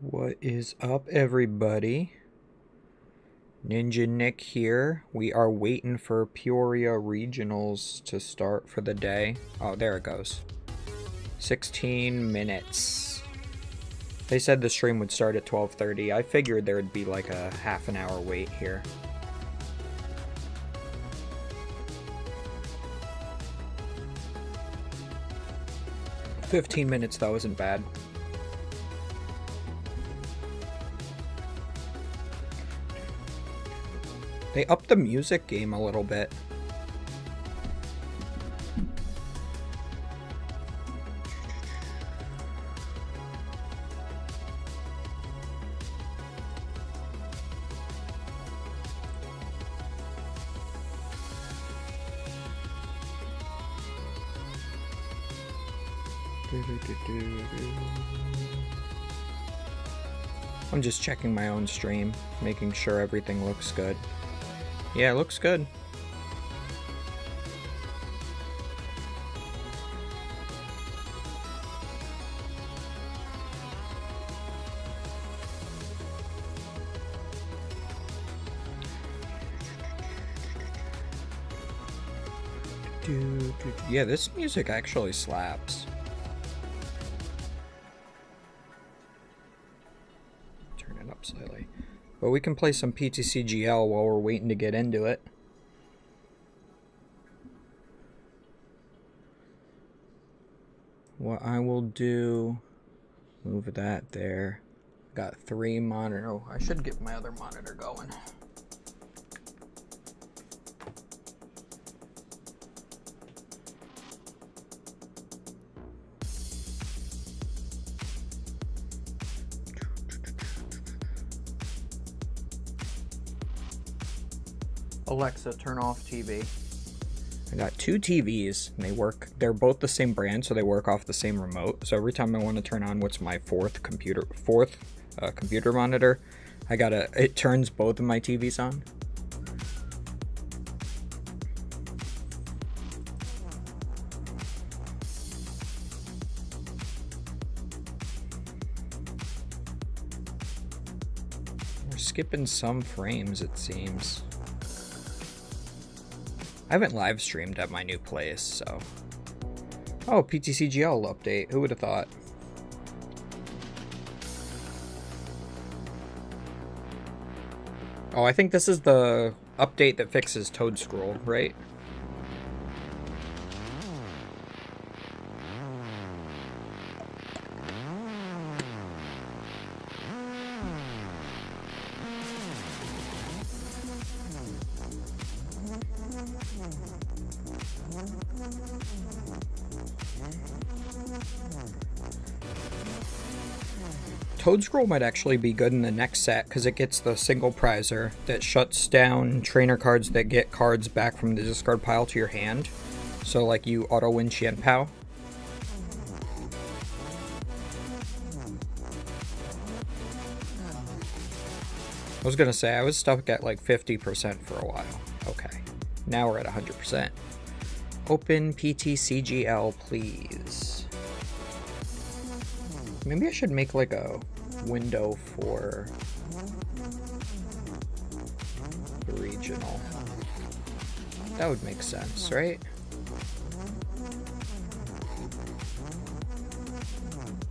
What is up, everybody? Ninja Nick here. We are waiting for Peoria Regionals to start for the day. Oh, there it goes. 16 minutes. They said the stream would start at 12:30. I figured there would be like a half an hour wait here. $15 though isn't bad. They upped the music game a little bit. I'm just checking my own stream, making sure everything looks good. Yeah, it looks good. Yeah, this music actually slaps. Turn it up slightly. But we can play some PTCGL while we're waiting to get into it. What I will do... Move that there. Got 3 monitor. Oh, I should get my other monitor going. Alexa, turn off TV. I got 2 TVs, and they're both the same brand, so they work off the same remote. So every time I want to turn on what's my fourth computer monitor, it turns both of my TVs on. We're skipping some frames, it seems. I haven't live streamed at my new place, so... Oh, PTCGL update. Who would have thought? Oh, I think this is the update that fixes Toad Scroll, right? Toad Scroll might actually be good in the next set because it gets the single prizer that shuts down trainer cards that get cards back from the discard pile to your hand. So like you auto win Xian Pao. I was gonna say I was stuck at like 50% for a while. Okay, now we're at 100%. Open PTCGL, please. Maybe I should make like a window for the regional. That would make sense, right?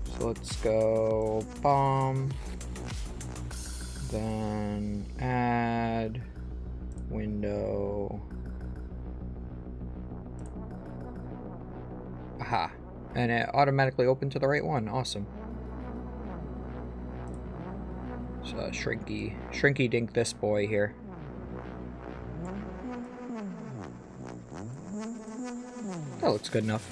So let's go bomb, then add window. Aha. And it automatically opened to the right one. Awesome. So shrinky dink this boy here. That looks good enough.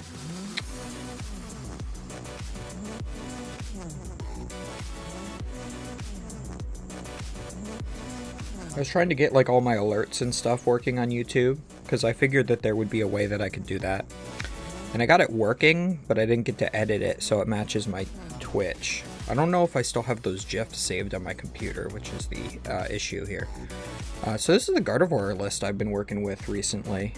I was trying to get like all my alerts and stuff working on YouTube because I figured that there would be a way that I could do that. And I got it working, but I didn't get to edit it so it matches my Twitch. I don't know if I still have those GIFs saved on my computer, which is the issue here. So this is the Gardevoir list I've been working with recently.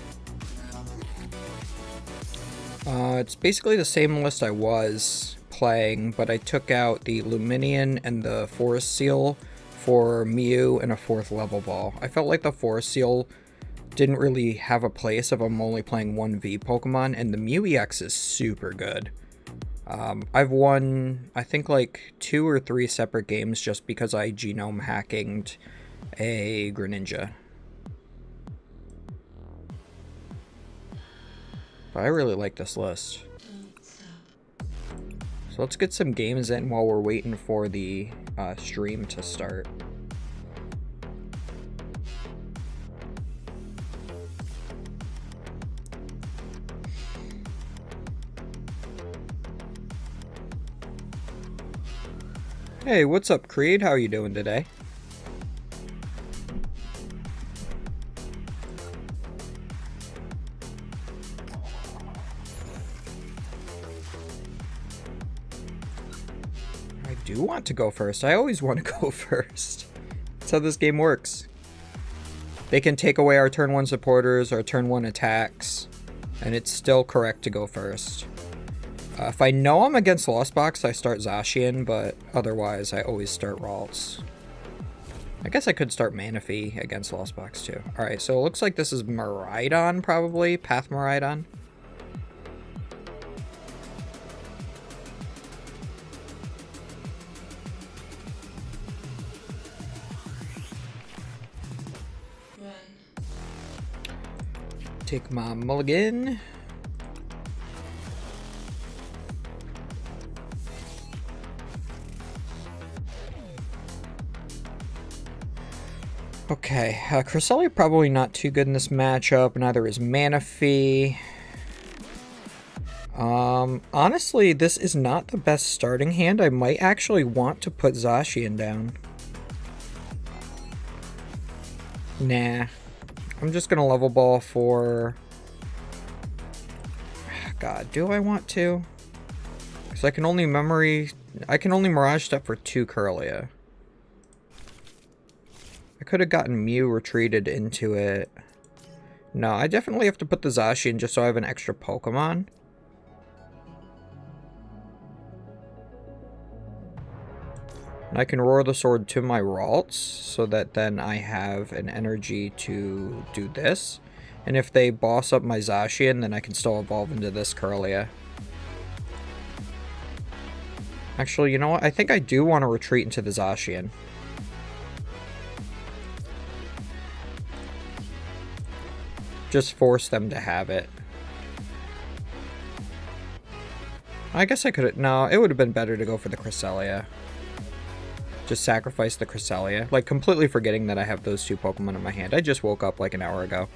It's basically the same list I was playing, but I took out the Luminian and the Forest Seal for Mew and a 4th level ball. I felt like the Forest Seal didn't really have a place if I'm only playing 1v Pokemon, and the Mew EX is super good. I've won, I think, like 2 or 3 separate games just because I genome hackinged a Greninja. But I really like this list. So let's get some games in while we're waiting for the stream to start. Hey, what's up, Creed? How are you doing today? I do want to go first. I always want to go first. That's how this game works. They can take away our turn 1 supporters, our turn 1 attacks, and it's still correct to go first. If I know I'm against Lost Box, I start Zacian, but otherwise I always start Ralts. I guess I could start Manaphy against Lost Box too. Alright, so it looks like this is Miraidon, probably. Path Miraidon. Take my mulligan. Okay, Cresselia probably not too good in this matchup, neither is Manaphy. Honestly, this is not the best starting hand. I might actually want to put Zacian down. Nah. I'm just gonna level ball for... God, do I want to? Because I can only Mirage Step for 2 Kirlia. I could have gotten Mew retreated into it. No, I definitely have to put the Zacian just so I have an extra Pokemon. And I can Roar the Sword to my Ralts, so that then I have an energy to do this. And if they boss up my Zacian, then I can still evolve into this Kirlia. Actually, you know what? I think I do want to retreat into the Zacian. Just force them to have it. I guess I could... No, it would have been better to go for the Cresselia. Just sacrifice the Cresselia. Like, completely forgetting that I have those 2 Pokemon in my hand. I just woke up like an hour ago.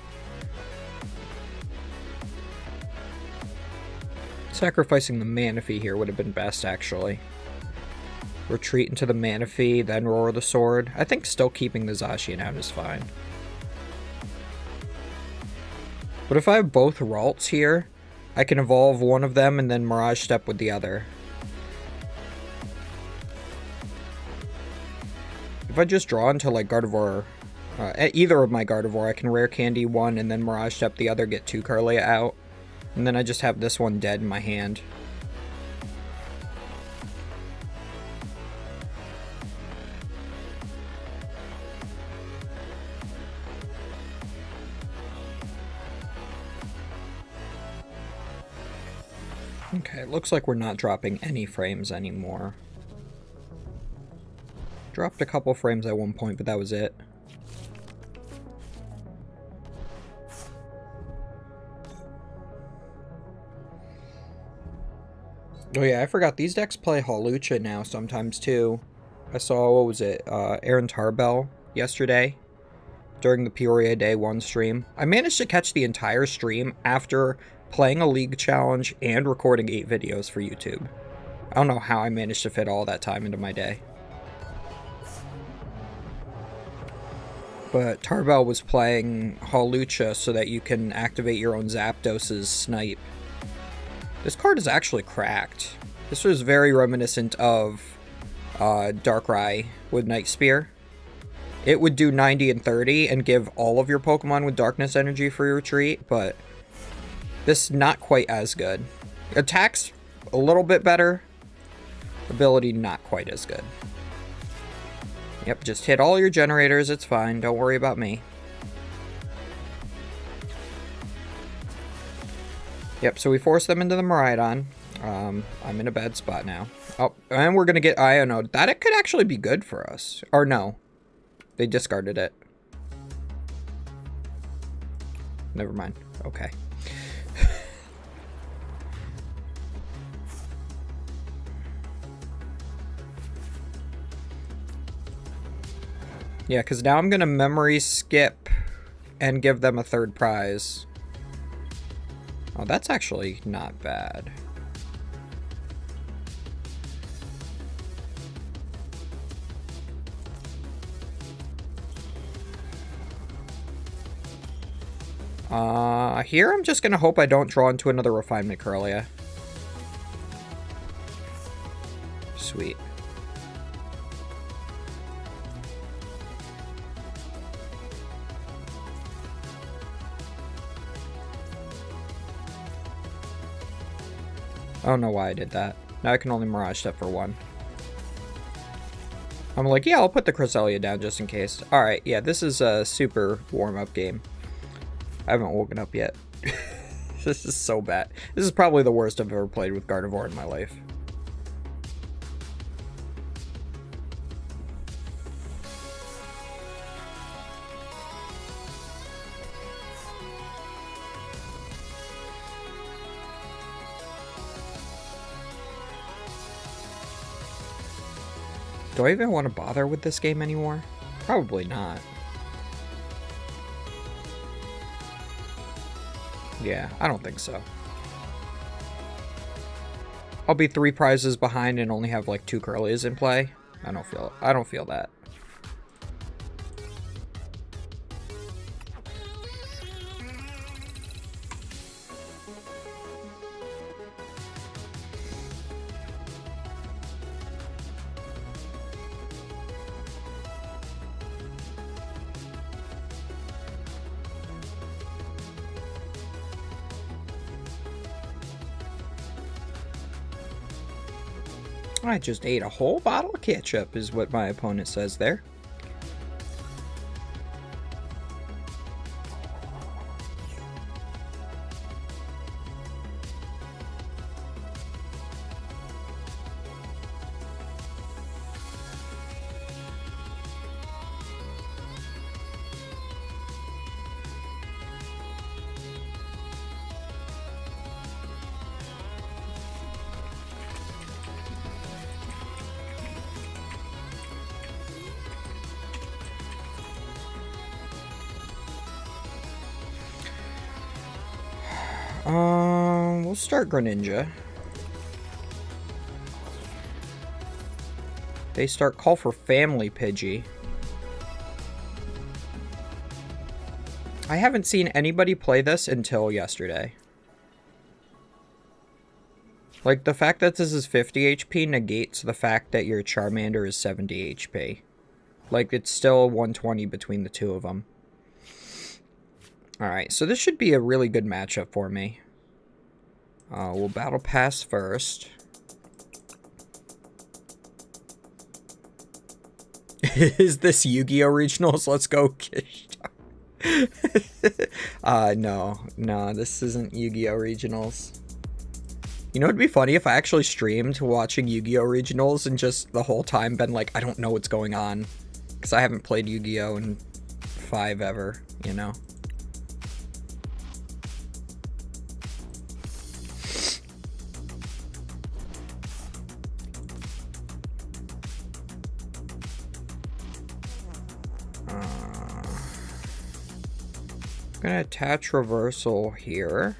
Sacrificing the Manaphy here would have been best, actually. Retreat into the Manaphy, then Roar the Sword. I think still keeping the Zacian out is fine. But if I have both Ralts here, I can evolve one of them and then Mirage Step with the other. If I just draw into, like, Gardevoir, either of my Gardevoir, I can Rare Candy one and then Mirage Step the other, get 2 Kirlia out. And then I just have this one dead in my hand. Okay, it looks like we're not dropping any frames anymore. Dropped a couple frames at one point, but that was it. Oh yeah, I forgot, these decks play Hawlucha now sometimes too. I saw, what was it, Aaron Tarbell yesterday during the Peoria Day 1 stream. I managed to catch the entire stream after playing a League Challenge and recording 8 videos for YouTube. I don't know how I managed to fit all that time into my day. But Tarbell was playing Hawlucha so that you can activate your own Zapdos's Snipe. This card is actually cracked. This was very reminiscent of Darkrai with Night Spear. It would do 90 and 30 and give all of your Pokemon with Darkness Energy free retreat, but this not quite as good. Attacks a little bit better, Ability, not quite as good. Yep, just hit all your generators, it's fine. Don't worry about me. Yep, so we forced them into the Miraidon. I'm in a bad spot now. Oh, and we're gonna get Ionode. That it could actually be good for us. Or no. They discarded it. Never mind. Okay. Yeah, because now I'm gonna memory skip and give them a third prize. Oh, that's actually not bad. Here I'm just gonna hope I don't draw into another Refinement Corellia. Sweet. I don't know why I did that. Now I can only Mirage Step for one. I'm like, yeah, I'll put the Cresselia down just in case. Alright, yeah, this is a super warm-up game. I haven't woken up yet. This is so bad. This is probably the worst I've ever played with Gardevoir in my life. Do I even want to bother with this game anymore? Probably not. Yeah, I don't think so. I'll be 3 prizes behind and only have like 2 Corellias in play. I don't feel that. I just ate a whole bottle of ketchup, is what my opponent says there. We'll start Greninja. They start Call for Family Pidgey. I haven't seen anybody play this until yesterday. Like, the fact that this is 50 HP negates the fact that your Charmander is 70 HP. Like, it's still 120 between the two of them. Alright, so this should be a really good matchup for me. We'll Battle Pass first. Is this Yu-Gi-Oh! Regionals? Let's go, Kishtar. No, this isn't Yu-Gi-Oh! Regionals. You know, it'd be funny if I actually streamed watching Yu-Gi-Oh! Regionals and just the whole time been like, I don't know what's going on. Because I haven't played Yu-Gi-Oh! in 5 ever, you know? I'm gonna attach Reversal here.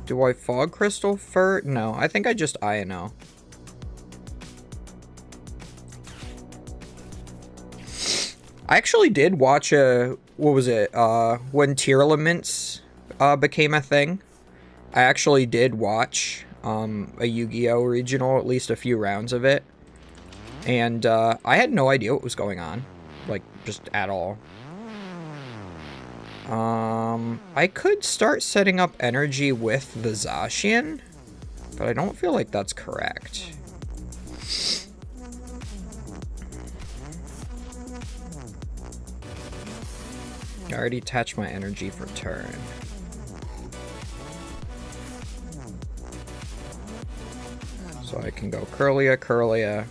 Do I Fog Crystal first? No, I think I just Io. I actually did watch a, what was it, when Tier Elements became a thing. I actually did watch a Yu-Gi-Oh! Regional, at least a few rounds of it. And I had no idea what was going on. Like, just at all. I could start setting up energy with the Zacian. But I don't feel like that's correct. I already attached my energy for turn. So I can go Curlia,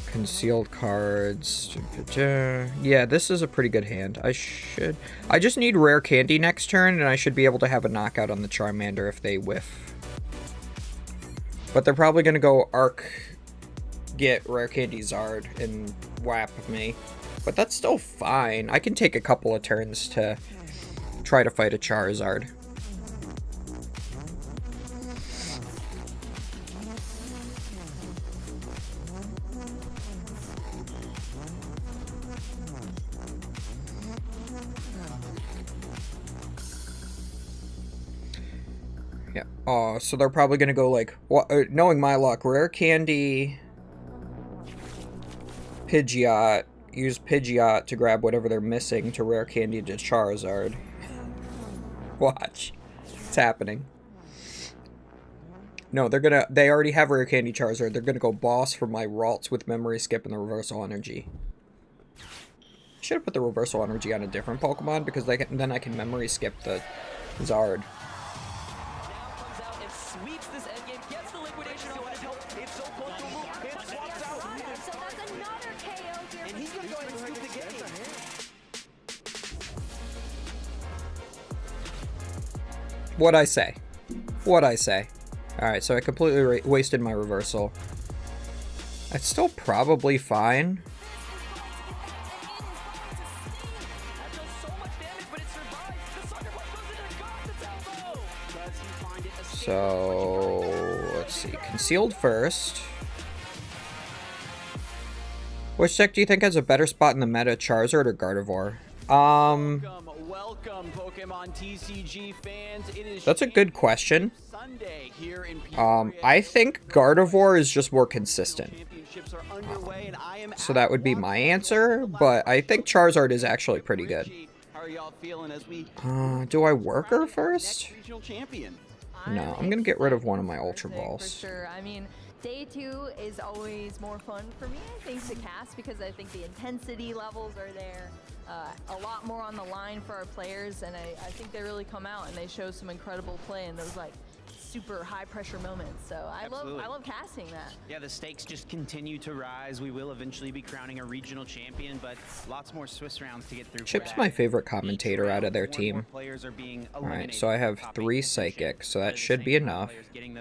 concealed cards. Yeah, this is a pretty good hand. I just need rare candy next turn, and I should be able to have a knockout on the Charmander if they whiff. But they're probably gonna go get rare candy Zard and whap me. But that's still fine. I can take a couple of turns to try to fight a Charizard. Yeah. Oh, so they're probably gonna go like, knowing my luck, rare candy, Pidgeot, use Pidgeot to grab whatever they're missing to rare candy to Charizard. Watch. It's happening. No, they already have rare candy Charizard. They're gonna go boss for my Ralts with memory skip and the reversal energy. Should have put the reversal energy on a different Pokemon because then I can memory skip the Zard. What'd I say? What'd I say? Alright, so I completely wasted my reversal. It's still probably fine. So, let's see. Concealed first. Which deck do you think has a better spot in the meta, Charizard or Gardevoir? Welcome, Pokemon TCG fans. It is that's a good question. I think Gardevoir is just more consistent. So that would be my answer, but I think Charizard is actually pretty good. Do I work her first? No, I'm gonna get rid of one of my Ultra Balls. For sure. I mean, day 2 is always more fun for me, I think, to cast because I think the intensity levels are there. A lot more on the line for our players, and I think they really come out and they show some incredible play in those like super high pressure moments. So I love casting that. Yeah, the stakes just continue to rise. We will eventually be crowning a regional champion, but lots more Swiss rounds to get through. Chip's my favorite commentator out of their team. Alright, so I have 3 Psychic, so that should be enough. I'm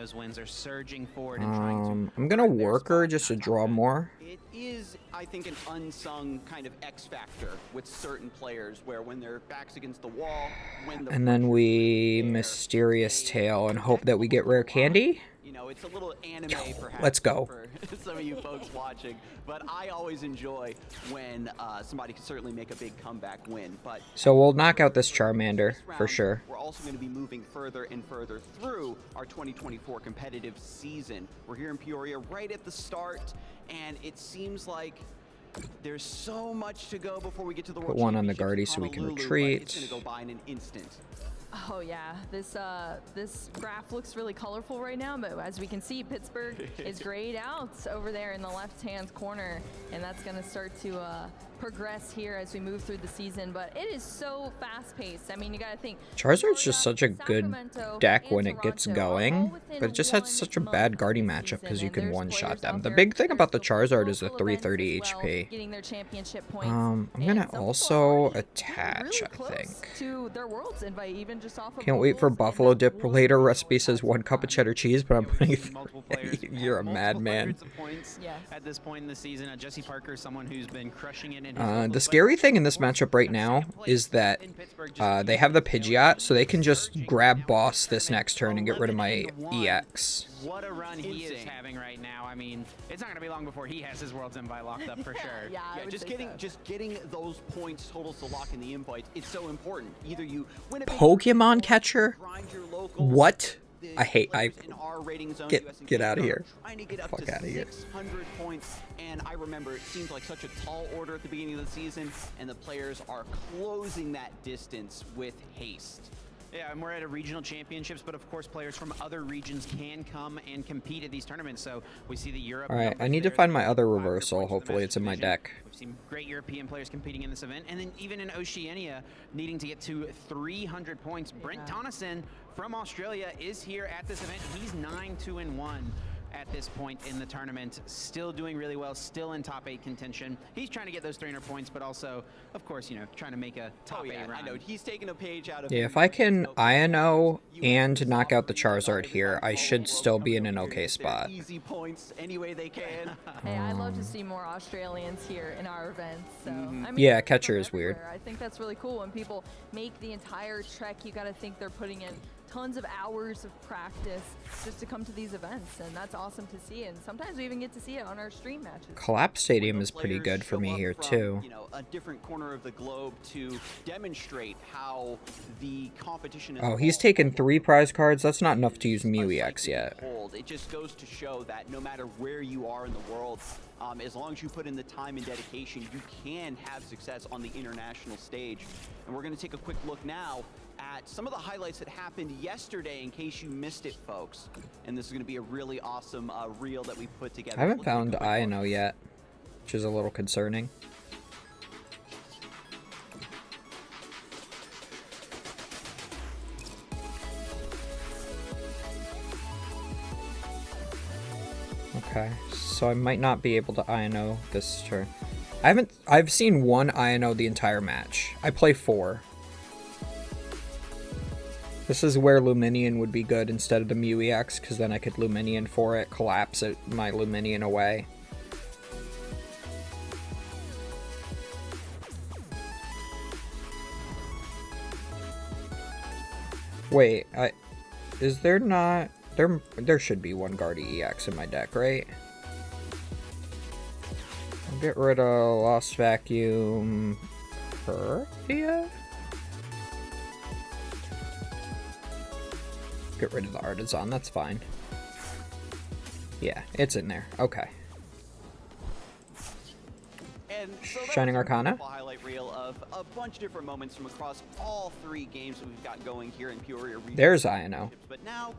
gonna work her just to draw more. It is, I think, an unsung kind of X factor with certain players where when their back's against the wall, and then we Mysterious Tail and hope that we get rare candy. You know, it's a little anime perhaps. Let's go. For some of you folks watching, but I always enjoy when somebody can certainly make a big comeback win. But so we'll knock out this Charmander for sure. We're also going to be moving further and further through our 2024 competitive season. We're here in Peoria right at the start, and it seems like there's so much to go before we get to the World Put one on the Championships Guardy so we can Honolulu, retreat. It's going to go by in an instant. Oh yeah, this graph looks really colorful right now, but as we can see, Pittsburgh is grayed out over there in the left-hand corner, and that's going to start to progress here as we move through the season. But it is so fast-paced. I mean, you got to think Charizard's just such a good deck when it gets going, but it just has such a bad Guardy matchup because you can one-shot them. The big thing about the Charizard is the 330 HP. I'm gonna also attach, I think. Can't wait for Buffalo Dip. Later recipe says 1 cup of cheddar cheese, but I'm putting 3. You're a madman. At this point in the season, Jesse Parker, someone who's been crushing it. The scary thing in this matchup right now is that they have the Pidgeot, so they can just grab Boss this next turn and get rid of my EX. What a run he is having right now. I mean, it's not going to be long before he has his World's Invite locked up for sure. Yeah, just getting those points totals to lock in the invites, it's so important. Either you win a Pokemon catcher? What? Get out of here. Fuck out of here. 600 points, and I remember it seemed like such a tall order at the beginning of the season, and the players are closing that distance with haste. Yeah, and we're at a regional championships, but of course players from other regions can come and compete at these tournaments. So we see the Europe. All right, I numbers need to there, find my other 500 reversal. points for the Hopefully it's in my Masters deck. We've seen great European players competing in this event, and then even in Oceania needing to get to 300 points. Brent Tonneson from Australia is here at this event. He's 9-2-1 at this point in the tournament, still doing really well, still in top 8 contention. He's trying to get those 300 points, but also, of course, you know, trying to make a top 8 round. I know he's taking a page out of. Yeah, if I can INO and knock out the Charizard here, I should still be in an okay spot. Easy points any way they can. Hey, I love to see more Australians here in our events. So I mean, Yeah, from catcher is weird. everywhere. I think that's really cool when people make the entire trek. You got to think they're putting in tons of hours of practice just to come to these events, and that's awesome to see. And sometimes we even get to see it on our stream matches. Collapse Stadium is pretty good for me here too. You know, a different corner of the globe to demonstrate how the competition is. Oh, he's taken 3 prize cards. That's not enough to use Mew EX yet. It just goes to show that no matter where you are in the world, as long as you put in the time and dedication, you can have success on the international stage. And we're going to take a quick look now at some of the highlights that happened yesterday in case you missed it, folks. And this is going to be a really awesome reel that we put together. I haven't found INO yet, which is a little concerning. Okay, so I might not be able to INO this turn. I've seen 1 INO the entire match. I play 4. This is where Luminion would be good instead of the Mew EX, because then I could Luminion for it, collapse it, my Luminion away. Wait, is there not... There should be 1 Guardy EX in my deck, right? I'll get rid of Lost Vacuum... PEORIA? Get rid of the Artisan, that's fine. Yeah, it's in there. Okay. And so that Shining was a Arcana? beautiful highlight reel of a bunch of different moments from across all 3 games that we've got going here in Peoria Region. There's INO. But now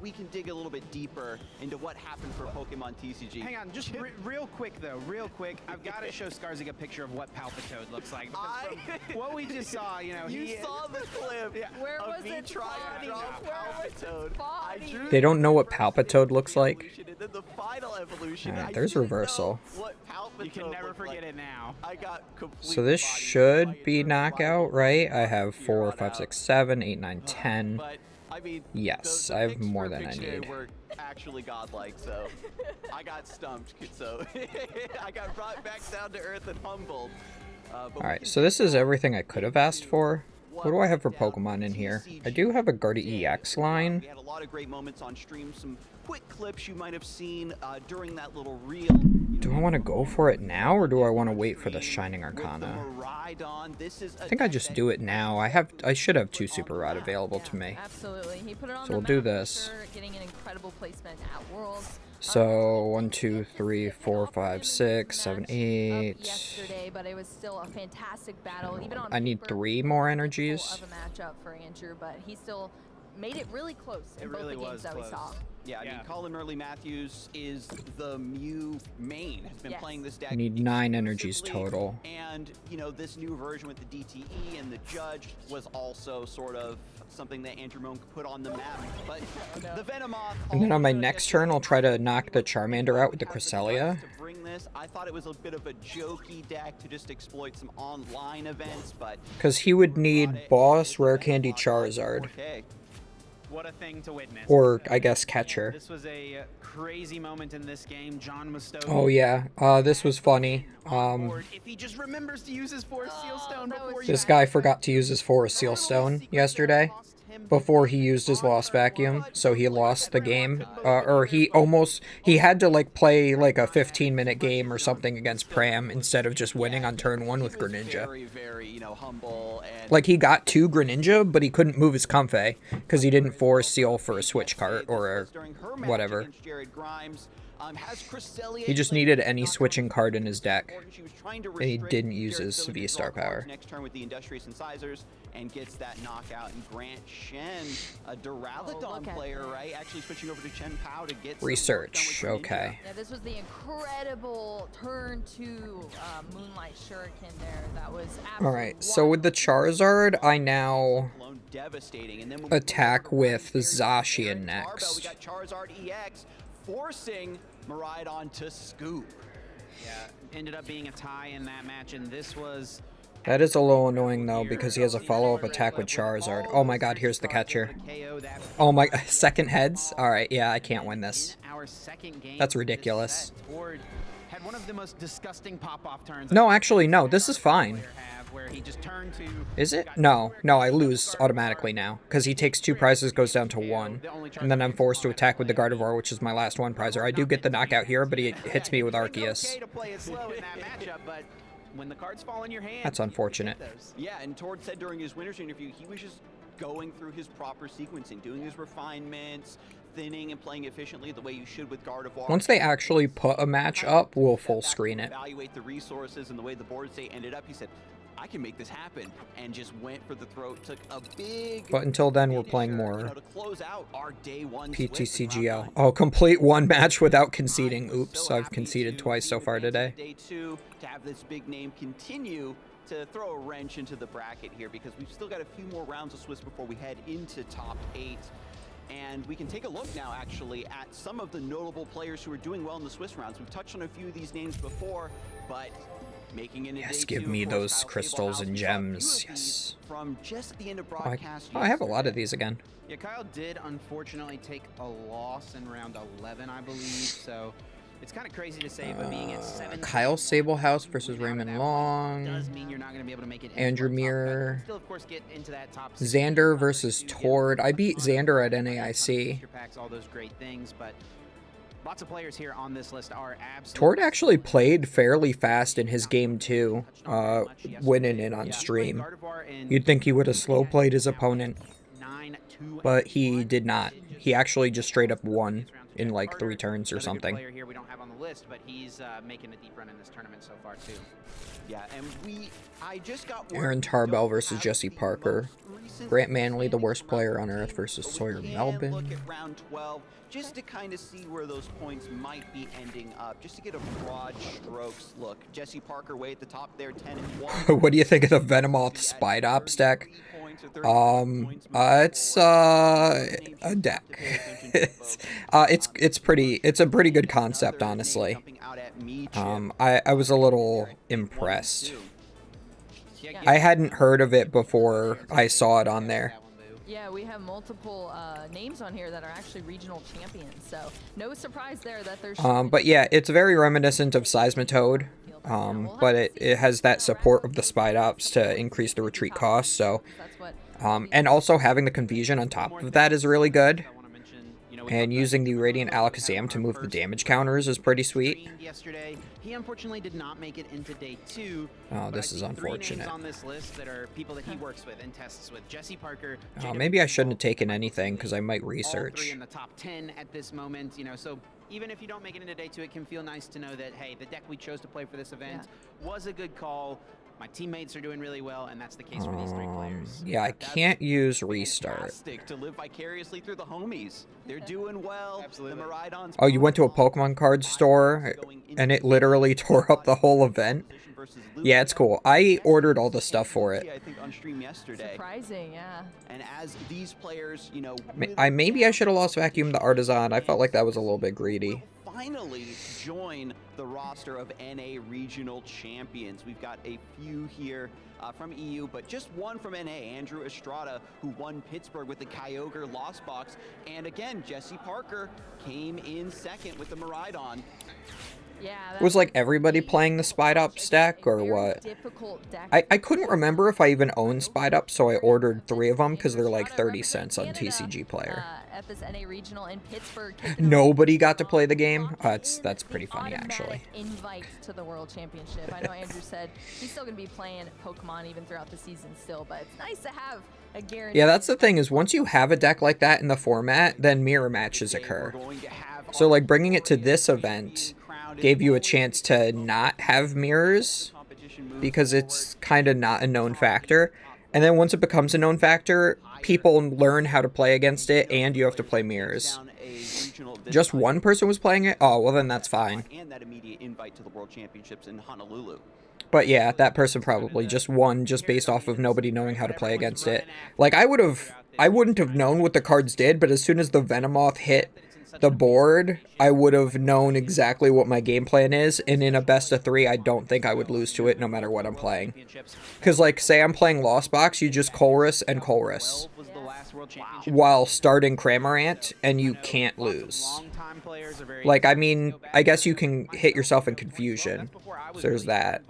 we can dig a little bit deeper into what happened for Pokemon TCG. Hang on, just real quick though, real quick. I've got to show Skarsig a picture of what Palpitoad looks like. From what we just saw, you know, You saw the clip. Where of was me its trying body? to draw Where was its Palpitoad. I body? drew They don't know what the Palpitoad looks like. evolution, and then the final evolution. Alright, I there's didn't reversal. know what Palpitoad You can never looked forget like. it now. I got complete. So this body should by be it. knockout, right? I have Here 4, on 5, out. 6, 7, 8, 9, 10. But I mean, Yes, the I have picks more for than I Pictionary need. were actually godlike, so I got stumped. So I got brought back down to earth and humbled. Alright, so this is everything I could have asked for. What do I have for Pokemon in here? I do have a Guardy EX line. We had a lot of great moments on stream. Some quick clips you might have seen during that little reel. Do I want to go for it now, or do I want to wait for the Shining Arcana? I think I just do it now. I should have 2 Super Rod available to me. Absolutely. He put it on So the we'll do map for this. sure, getting an incredible placement at Worlds. So 1, 2, 3, 4, 5, 6, 7, 8. Yesterday, but it was still a fantastic battle. Even on I need paper, 3 more full energies. of a matchup for Andrew, but he still made it really close in It both really the games was that we close. saw. Yeah, I mean, Colin Early Matthews is the Mew main. Has been Yes. playing this deck. I need 9 energies exclusively, total. And you know, this new version with the DTE and the Judge was also sort of something that Andrew Moan could put on the map. But the Venomoth. And then on my also next gets turn, I'll try to really knock the Charmander out with the have guts Cresselia. to bring this. I thought it was a bit of a jokey deck to just exploit some online events, but Because he would need Boss, Rare Candy, Charizard. 4K. What a thing to witness. Or, I guess, Catcher. This was a crazy moment in this game. John Musto. Oh yeah, this was funny. If he just remembers to use his Forest Seal Stone that before was you This guy forgot to use his Forest Seal Stone yesterday before he used his Lost Vacuum, so he lost the game. Or he had to like play like a 15-minute game or something against Pram instead of just winning on turn 1 with Greninja. Very, very, you know, humble and Like he got 2 Greninja, but he couldn't move his Comfey because he didn't Forest Seal for a Switch cart or a during her match whatever. against Jared Grimes. Has Cresselia, He just like, needed any not switching card in his deck. She was trying to And he restrict didn't use Jared's his ability to V-Star draw cards power. next turn with the Industrious Incisors and gets that knockout. And Grant Shen, a Duraludon look at player, that. right? Actually switching over to Chen Pao to get some work Research, done with Greninja. okay. Yeah, this was the incredible turn to Moonlight Shuriken there. That was absolutely Alright, so with the Charizard, I now Alone devastating. And then when we attack move over to with Ryan Spears, Zacian Aaron Tarbell, next. We got Charizard EX forcing Miraidon to scoop. Yeah, ended up being a tie in that match, and this was That is a little annoying though, because he has a follow-up attack with Charizard. Oh my god, here's the catcher. Oh my, second heads? Alright, yeah, I can't win this. our second game. That's of this ridiculous. set. Tord had one of the most disgusting pop-off turns. No, actually, no, this is fine. Where he just turned to Is it? No, I lose automatically now, because he takes 2 prizes, goes down to 1, and then I'm forced to attack with the Gardevoir, which is my last 1 prizer. I do get the knockout here, but he hits me with Arceus. Okay to play it slow in that matchup, but when the cards fall in your hand, That's unfortunate. Yeah, and Tord said during his Winners interview, he was just going through his proper sequencing, doing his refinements, thinning and playing efficiently the way you should with Gardevoir. Once they actually put a match up, we'll full screen it. Evaluate the resources and the way the board state ended up. He said, I can make this happen, and just went for the throat. Took a big. But until then, we're finisher, playing more to close out our day one split with round PTCGL. nine. Oh, complete 1 match without conceding. Oops, I've conceded twice so far today. Day 2 to have this big name continue to throw a wrench into the bracket here, because we've still got a few more rounds of Swiss before we head into top 8. And we can take a look now, actually, at some of the notable players who are doing well in the Swiss rounds. We've touched on a few of these names before, but making it. Yes, Day give 2, me of course, those Kyle crystals Sablehouse. and We saw a few of gems, these yes. From just at the end of Oh, broadcast. I have a lot of yesterday. these again. Yeah, Kyle did unfortunately take a loss in round 11, I believe. So it's kind of crazy to say, but being at 7. Kyle Sablehouse versus Raymond Long. Does mean you're not going to be able to make it. into Andrew our top Muir. cut. Still, of course, get into that top. Xander versus Tord. I beat Xander at NAIC. Packs, all those great things, but lots of players here on this list are absolutely. Tord actually played fairly fast in his game too, winning it on stream. You'd think he would have slow played his opponent, but he did not. He actually just straight up won in like 3 turns or Another good something. player here we don't have on the list, but he's making a deep run in this tournament so far too. Yeah, and I just got word Aaron we Tarbell don't versus have Jesse the Parker. most recent Grant Manley, the worst standings player from on round earth 13, versus but we Sawyer can Melvin. Look at round 12 just to kind of see where those points might be ending up, just to get a broad strokes look. Jesse Parker way at the top there, 10-1. What do you think of the Venomoth Spidops deck? It's a deck. It's a pretty good concept, honestly. I was a little impressed. I hadn't heard of it before I saw it on there. Yeah, we have multiple names on here that are actually regional champions, so no surprise there that there's. But yeah, it's very reminiscent of Seismitoad, but it has that support of the Spidops to increase the retreat cost, so... That's what and also having the Confusion on top of that is really good. And using the Radiant Alakazam to move the damage counters is pretty sweet. Yesterday, he unfortunately did not make it into day 2. Oh, this is I see 3 unfortunate. names on this list that are people that he works with and tests with. Jesse Parker. Oh, maybe I shouldn't have taken anything because I might All 3 research. in the top 10 at this moment, you know, so even if you don't make it into day 2, it can feel nice to know that, hey, the deck we chose to play for this event was a good call. My teammates are doing really well, and that's the case for these 3 players. Yeah, I can't use Restart. Fantastic to live vicariously through the homies. They're doing well. Absolutely. The Miraidons. Oh, you went to a Pokemon card store and it literally tore up the whole event? Yeah, it's cool. I ordered all the stuff for it. I think on stream yesterday. surprising, yeah. And as these players, you know, Maybe I should have lost Vacuum the Artisan. I felt like that was a little bit greedy. finally join the roster of NA regional champions. We've got a few here from EU, but just one from NA, Andrew Estrada, who won Pittsburgh with the Kyogre Lost Box. And again, Jesse Parker came in second with the Miraidon. Yeah, Was like everybody playing the Spidops deck or what? Difficult deck. I couldn't remember if I even owned Spidops, so I ordered 3 of them because they're like 30 cents on TCG Player. At this NA regional in Pittsburgh. kicking off Nobody got to play the game. That's pretty funny, actually. automatic invite to the World Championship. I know Andrew said he's still going to be playing Pokemon even throughout the season still, but it's nice to have a guarantee. Yeah, that's the thing is once you have a deck like that in the format, then mirror matches occur. So like bringing it to this event gave you a chance to not have mirrors because it's kind of not a known factor. And then once it becomes a known factor, people learn how to play against it, and you have to play mirrors. Just one person was playing it? Oh, well then that's fine. And that immediate invite to the World Championships in Honolulu. But yeah, that person probably just won just based off of nobody knowing how to play against it. Like, I wouldn't have known what the cards did, but as soon as the Venomoth hit the board, I would have known exactly what my game plan is, and in a best of 3, I don't think I would lose to it no matter what I'm playing. Because, like, say I'm playing Lost Box, you just Colress and Colress while starting Cramorant, and you can't lose. Like, I mean, I guess you can hit yourself in confusion, so there's that.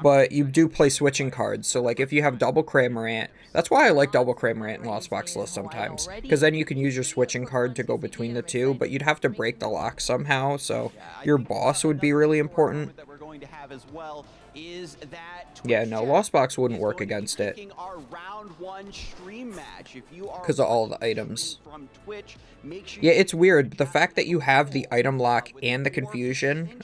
But you do play switching cards, so like if you have double Cramorant, that's why I like double Cramorant in Lost Box lists sometimes, because then you can use your switching card to go between the two, but you'd have to break the lock somehow, so your boss would be really important. Yeah, no, Lost Box wouldn't work against it because of all the items. Yeah, it's weird. The fact that you have the item lock and the confusion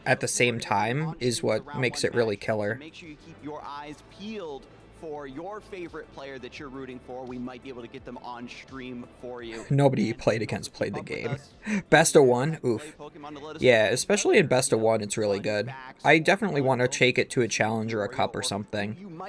at the same time is what makes it really killer. Make sure you keep your eyes peeled for your favorite player that you're rooting for. We might be able to get them on stream for you. Nobody you played against played the game. Best of 1, oof. Yeah, especially in best of 1, it's really good. I definitely want to take it to a challenge or a cup or something.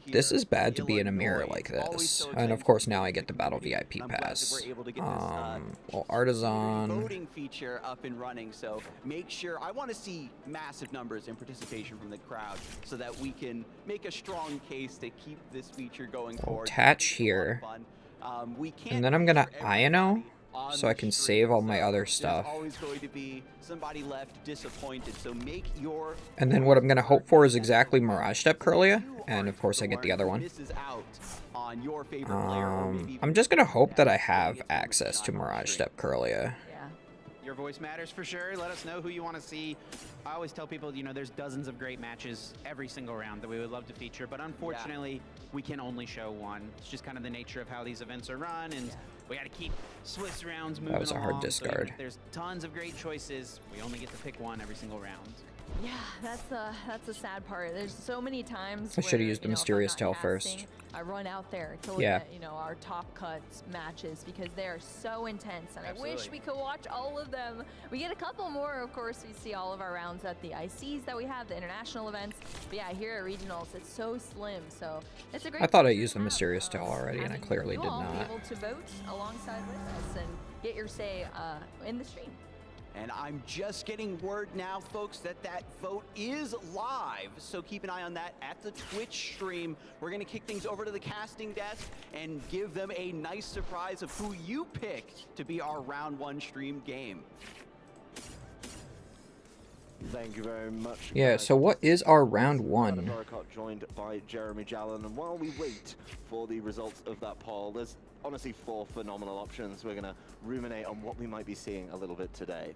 This is bad to be in a mirror like this. And of course now I get the Battle VIP pass. Well, Artisan. Voting feature up and running, so make sure, I want to see massive numbers in participation from the crowd so that we can make a strong case to keep this feature going forward. Attach here. And then I'm gonna Iono so I can save all my other stuff. Always going to be somebody left disappointed, so make your... And then what I'm gonna hope for is exactly Mirage Step Curlia, and of course I get the other one. I'm just gonna hope that I have access to Mirage Step Curlia. Your voice matters for sure. Let us know who you want to see. I always tell people, you know, there's dozens of great matches every single round that we would love to feature, but unfortunately, we can only show one. It's just kind of the nature of how these events are run, and we got to keep Swiss rounds moving along. That was a hard discard. So there's tons of great choices. We only get to pick one every single round. Yeah, that's the sad part. There's so many times I should have used the Mysterious Tail first. I run out there to look at, you know, our top cuts matches because they are so intense, and I wish we could watch all of them. We get a couple more, of course. We see all of our rounds at the ICs that we have, the international events. But yeah, here at regionals, it's so slim. So it's a great. I thought I used the Mysterious Tail already, and I clearly did not. Be able to vote alongside with us and get your say in the stream. And I'm just getting word now, folks, that that vote is live. So keep an eye on that at the Twitch stream. We're going to kick things over to the casting desk and give them a nice surprise of who you picked to be our round 1 stream game. Thank you very much. Yeah, so what is our round 1? Joined by Jeremy Jallon, and while we wait for the results of that poll, there's honestly 4 phenomenal options. We're going to ruminate on what we might be seeing a little bit today.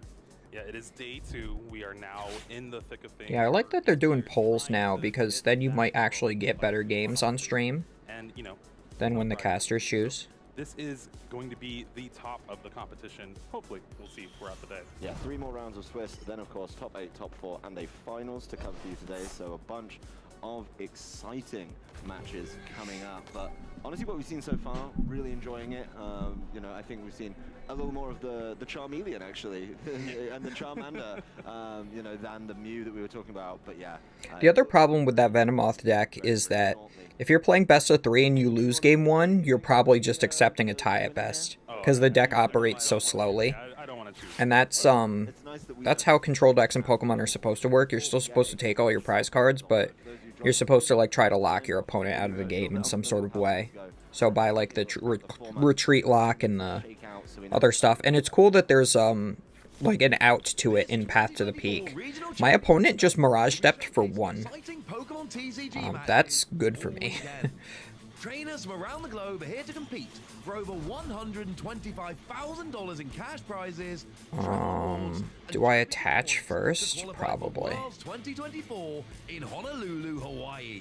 Yeah, it is day 2. We are now in the thick of things. Yeah, I like that they're doing polls now, because then you might actually get better games on stream and, you know, than when the casters choose. This is going to be the top of the competition. Hopefully, we'll see throughout the day. Yeah, 3 more rounds of Swiss, then of course top 8, top 4, and a finals to come for you today. So a bunch of exciting matches coming up. But honestly, what we've seen so far, really enjoying it. You know, I think we've seen a little more of the Charmeleon actually, and the Charmander, you know, than the Mew that we were talking about. But yeah. The other problem with that Venomoth deck is that if you're playing best of 3 and you lose game 1, you're probably just accepting a tie at best, because the deck operates so slowly. And that's how control decks in Pokemon are supposed to work. You're still supposed to take all your prize cards, but you're supposed to like try to lock your opponent out of the game in some sort of way. So by like the retreat lock and the other stuff. And it's cool that there's like an out to it in Path to the Peak. My opponent just Mirage Stepped for 1. That's good for me. Trainers from around the globe are here to compete for over $125,000 in cash prizes. Do I attach first? Probably. 2024 in Honolulu, Hawaii.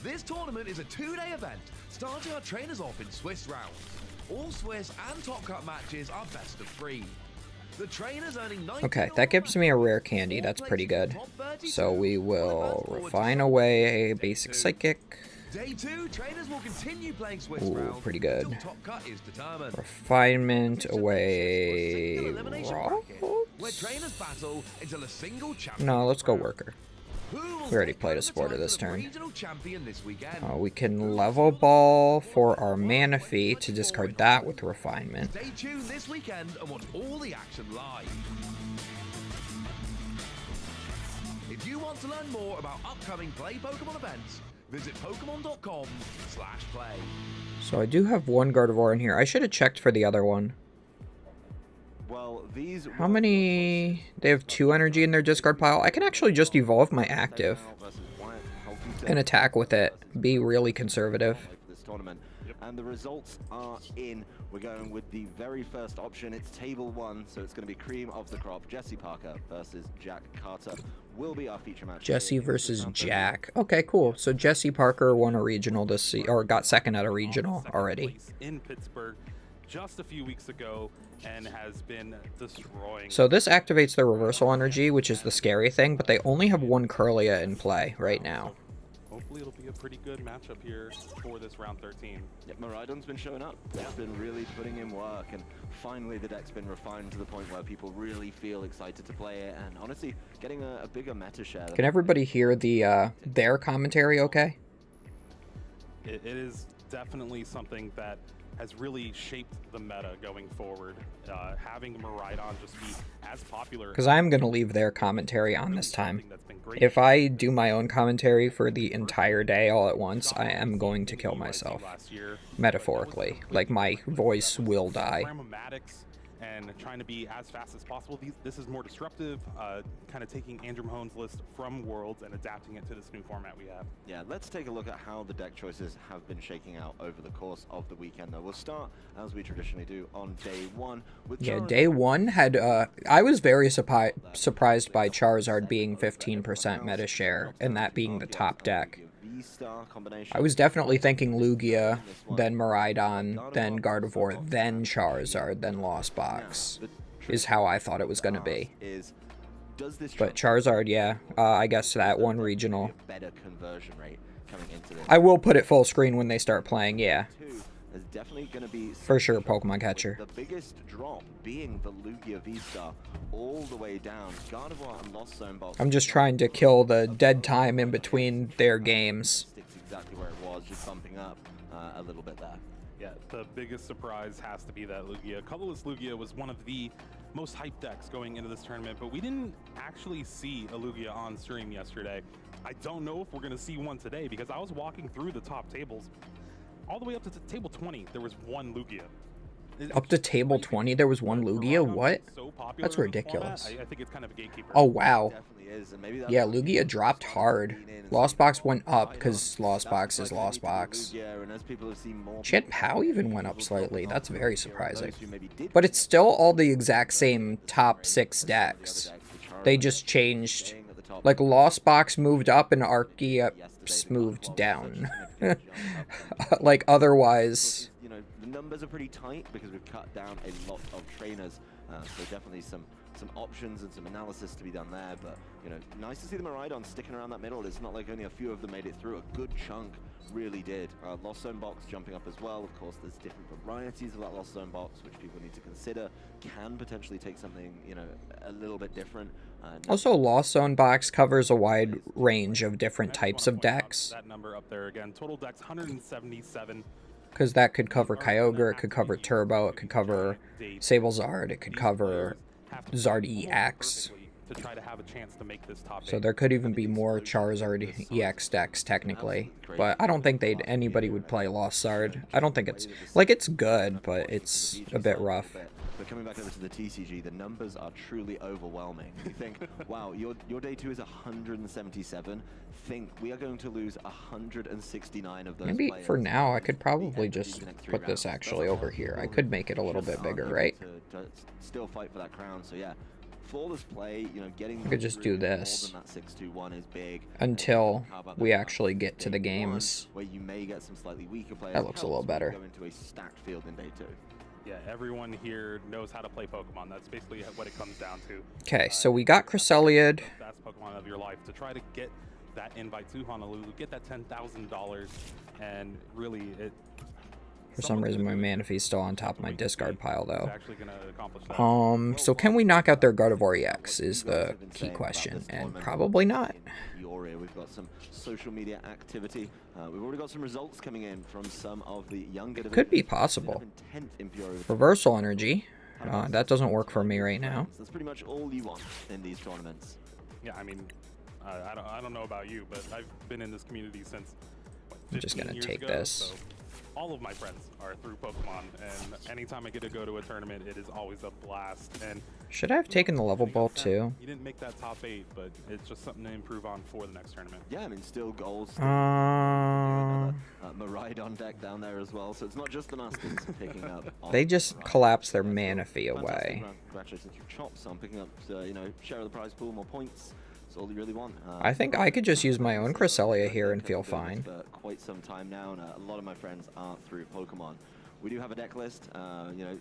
This tournament is a 2-day event, starting our trainers off in Swiss rounds. All Swiss and Top Cut matches are best of 3. The trainers earning 9. Okay, that gives me a rare candy. That's pretty good. So we will refine away a basic psychic. Day 2, trainers will continue playing Swiss Ooh, round pretty good. until Top Cut is determined. Refinement away. Elimination bracket, where trainers battle until a single champion. No, let's go round. worker. Who will We already take played a home the supporter title this of turn. regional champion this weekend? We can level ball for our mana fee to discard that with refinement. Stay tuned this weekend and watch all the action live. If you want to learn more about upcoming Play Pokemon events, visit pokemon.com/play. So I do have one Gardevoir in here. I should have checked for the other one. Well, these How many? They have 2 energy in their discard pile. I can actually just evolve my active and attack with it. Be really conservative. this tournament. And the results are in. We're going with the very first option. It's table 1, so it's going to be cream of the crop. Jesse Parker versus Jack Carter will be our feature match. Jesse versus Jack. Okay, cool. So Jesse Parker won a regional this or got second at a regional already. In Pittsburgh just a few weeks ago and has been destroying. So this activates their reversal energy, which is the scary thing, but they only have 1 Curlia in play right now. Hopefully it'll be a pretty good matchup here for this round 13. Yep, Miraidon's been showing up. It's been really putting in work, and finally the deck's been refined to the point where people really feel excited to play it, and honestly, getting a bigger meta share. Can everybody hear the their commentary okay? It is definitely something that has really shaped the meta going forward. Having Miraidon just be as popular. Because I'm going to leave their commentary on this time. That's been great. If I do my own commentary for the entire day all at once, I am going to kill myself. Metaphorically. Like, my voice will die. And trying to be as fast as possible. This is more disruptive, kind of taking Andrew Mahone's list from Worlds and adapting it to this new format we have. Yeah, let's take a look at how the deck choices have been shaking out over the course of the weekend, though. We'll start, as we traditionally do, on day 1. With Day 1 had, I was very surprised by Charizard being 15% meta share, and that being the top deck. I was definitely thinking Lugia, then Miraidon, then Gardevoir, then Charizard, then Lost Box, is how I thought it was going to be. But Charizard, yeah, I guess that one regional. I will put it full screen when they start playing, yeah. Is definitely going to be for sure Pokemon Catcher. The biggest drop being the Lugia V-Star all the way down. Gardevoir and Lost Zone Box. I'm just trying to kill the dead time in between their games. It's exactly where it was, just bumping up a little bit there. Yeah, the biggest surprise has to be that Lugia. Colorless Lugia was one of the most hyped decks going into this tournament, but we didn't actually see a Lugia on stream yesterday. I don't know if we're going to see one today because I was walking through the top tables. All the way up to table 20, there was 1 Lugia. Up to table 20, there was 1 Lugia? What? That's ridiculous. I think it's kind of a gatekeeper. Oh, wow. Yeah, Lugia dropped hard. Lost Box went up because Lost Box is Lost Box. Chit Pao even went up slightly. That's very surprising. But it's still all the exact same top 6 decks. They just changed. Like, Lost Box moved up and Arceus moved down. Like, otherwise... You know, the numbers are pretty tight because we've cut down a lot of trainers. So definitely some options and some analysis to be done there. But, you know, nice to see the Miraidon sticking around that middle. It's not like only a few of them made it through. A good chunk really did. Lost Zone Box jumping up as well. Of course, there's different varieties of that Lost Zone Box, which people need to consider. Can potentially take something, you know, a little bit different. Also, Lost Zone Box covers a wide range of different types of decks. That number up there again. Total decks 177. Because that could cover Kyogre, it could cover Turbo, it could cover Sablezard, it could cover Zard EX. To try to have a chance to make this top so there could even be more Charizard EX decks technically, but I don't think anybody would play Lost Zard. I don't think it's like it's good, but it's a bit rough. But coming back over to the TCG, the numbers are truly overwhelming. You think, wow, your day 2 is 177. Think we are going to lose 169 of those. Maybe for now, I could probably just put this actually over here. I could make it a little bit bigger, right? To still fight for that crown. So yeah, flawless play, you know, getting I could just do this more than that 6-2-1 is big. until How about we that actually get to the day one, games. where you may get some slightly weaker players. That looks a little Helps when you better. Go into a stacked field in day 2. Yeah, everyone here knows how to play Pokemon. That's basically what it comes down to. Okay, so we got Cresselia. Best Pokemon of your life to try to get that invite to Honolulu, get that $10,000, and really it. For some reason, my Manaphy's still on top of my discard pile, though. Actually gonna accomplish that. So can we knock out their Gardevoir EX is the key question, and probably not. In PEORIA, we've got some social media activity. We've already got some results coming in from some of the younger. Could be possible. Reversal energy. That doesn't work for me right now. That's pretty much all you want in these tournaments. Yeah, I mean, I don't know about you, but I've been in this community since. What, I'm just gonna 15 years take ago, this. So all of my friends are through Pokemon, and anytime I get to go to a tournament, it is always a blast. And Should I have taken the level ball too? you didn't make that top 8, but it's just something to improve on for the next tournament. Yeah, I mean, still goals. Miraidon deck down there as well, so it's not just the Masters picking up. They just collapsed their Manaphy away. Fantastic run. Congratulations to Chops on picking up, you know, share of the prize pool, more points. That's all you really want. I think I could just use my own Cresselia here and feel fine. For quite some time now, and a lot of my friends are through Pokemon. We do have a deck list, you know,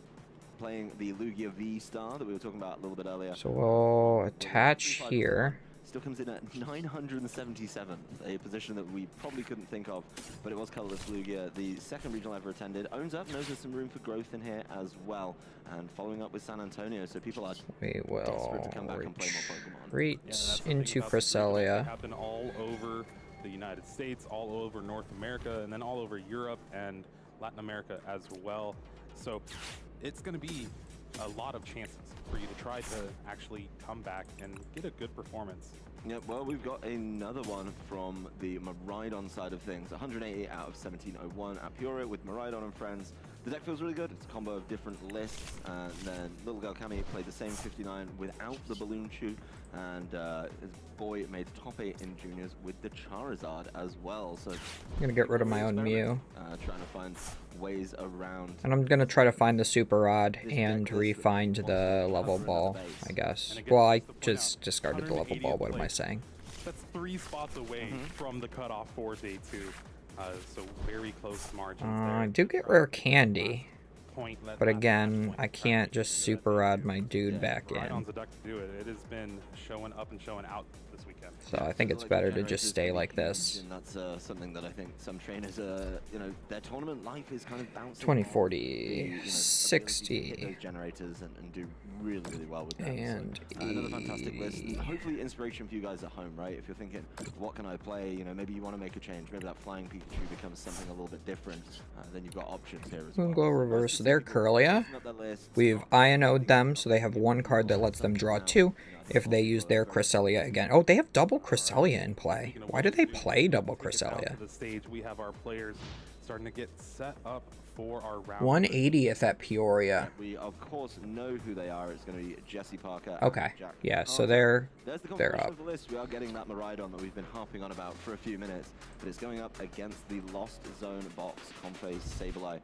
playing the Lugia V Star that we were talking about a little bit earlier. So we'll attach here. Still comes in at 977, a position that we probably couldn't think of, but it was colorless Lugia, the second regional ever attended. Owns up, knows there's some room for growth in here as well, and following up with San Antonio, so people are We will desperate to come back and play more Pokemon. retreat into They Cresselia. happen all over the United States, all over North America, and then all over Europe and Latin America as well. So it's going to be a lot of chances for you to try to actually come back and get a good performance. Yeah, well, we've got another one from the Miraidon side of things. 180 out of 1701 at Peoria with Miraidon and friends. The deck feels really good. It's a combo of different lists, and then Little Girl Cammy played the same 59 without the Balloon Shoe, and his boy made top 8 in juniors with the Charizard as well. So I'm gonna get rid of my own Mew. Trying to find ways around. And I'm gonna try to find the Super Rod and re-find the level ball, I guess. Well, I just discarded the level ball, what am I saying? That's 3 spots away from the cutoff for day 2. So very close margins there. I do get rare candy, Point led but last again, point. I can't just Super Rod my dude back Miraidon's in. a duck to do it. It has been showing up and showing out this weekend. So I think it's better to just stay like this. And that's something that I think some trainers, you know, their tournament life is kind of bouncing. 20, off 40, the, you know, ability to hit 60. those generators and do really, really well with them. And so, another fantastic list. And hopefully inspiration for you guys at home, right? If you're thinking, what can I play? You know, maybe you want to make a change. Maybe that flying Pikachu becomes something a little bit different. Then you've got options here as well. We'll go reverse their Curlia. We've INO'd them, so they have one card that lets them draw 2 if they use their Cresselia again. Oh, they have double Cresselia in play. Why do they play double Cresselia? The stage, we have our players starting to get set up for our round. 180th at Peoria. We of course know who they are. It's going to be Jesse Parker. Okay. And Jack Yeah, so Carter. they're There's the they're confirmation up. of the list. We are getting that Miraidon that we've been harping on about for a few minutes, but it's going up against the Lost Zone box Comfey Sableye.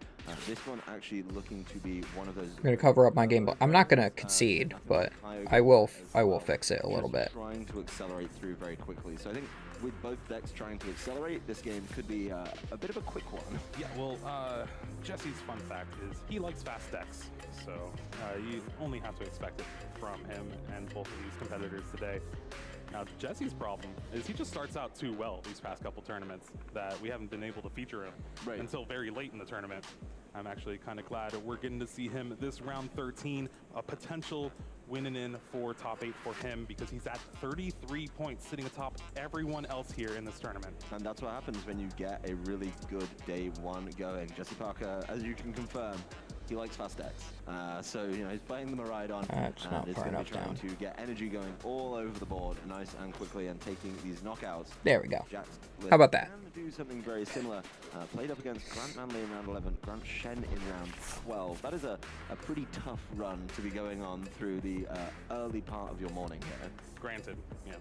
This one actually looking to be one of those. I'm gonna cover up my game. I'm not gonna concede, but I will fix it a little bit. Trying to accelerate through very quickly. So I think with both decks trying to accelerate, this game could be a bit of a quick one. Yeah, well, Jesse's fun fact is he likes fast decks, so you only have to expect it from him and both of these competitors today. Now, Jesse's problem is he just starts out too well these past couple tournaments that we haven't been able to feature him until very late in the tournament. I'm actually kind of glad we're getting to see him this round 13, a potential winning in for top 8 for him because he's at 33 points, sitting atop everyone else here in this tournament. And that's what happens when you get a really good day 1 going. Jesse Parker, as you can confirm, he likes fast decks. So, you know, he's playing the Miraidon That's not and is far going to enough be trying down. to get energy going all over the board nice and quickly and taking these knockouts. There we go. Jack's How about that? can do something very similar. Played up against Grant Manley in round 11, Grant Shen in round 12. That is a pretty tough run to be going on through the early part of your morning here. Granted, yeah.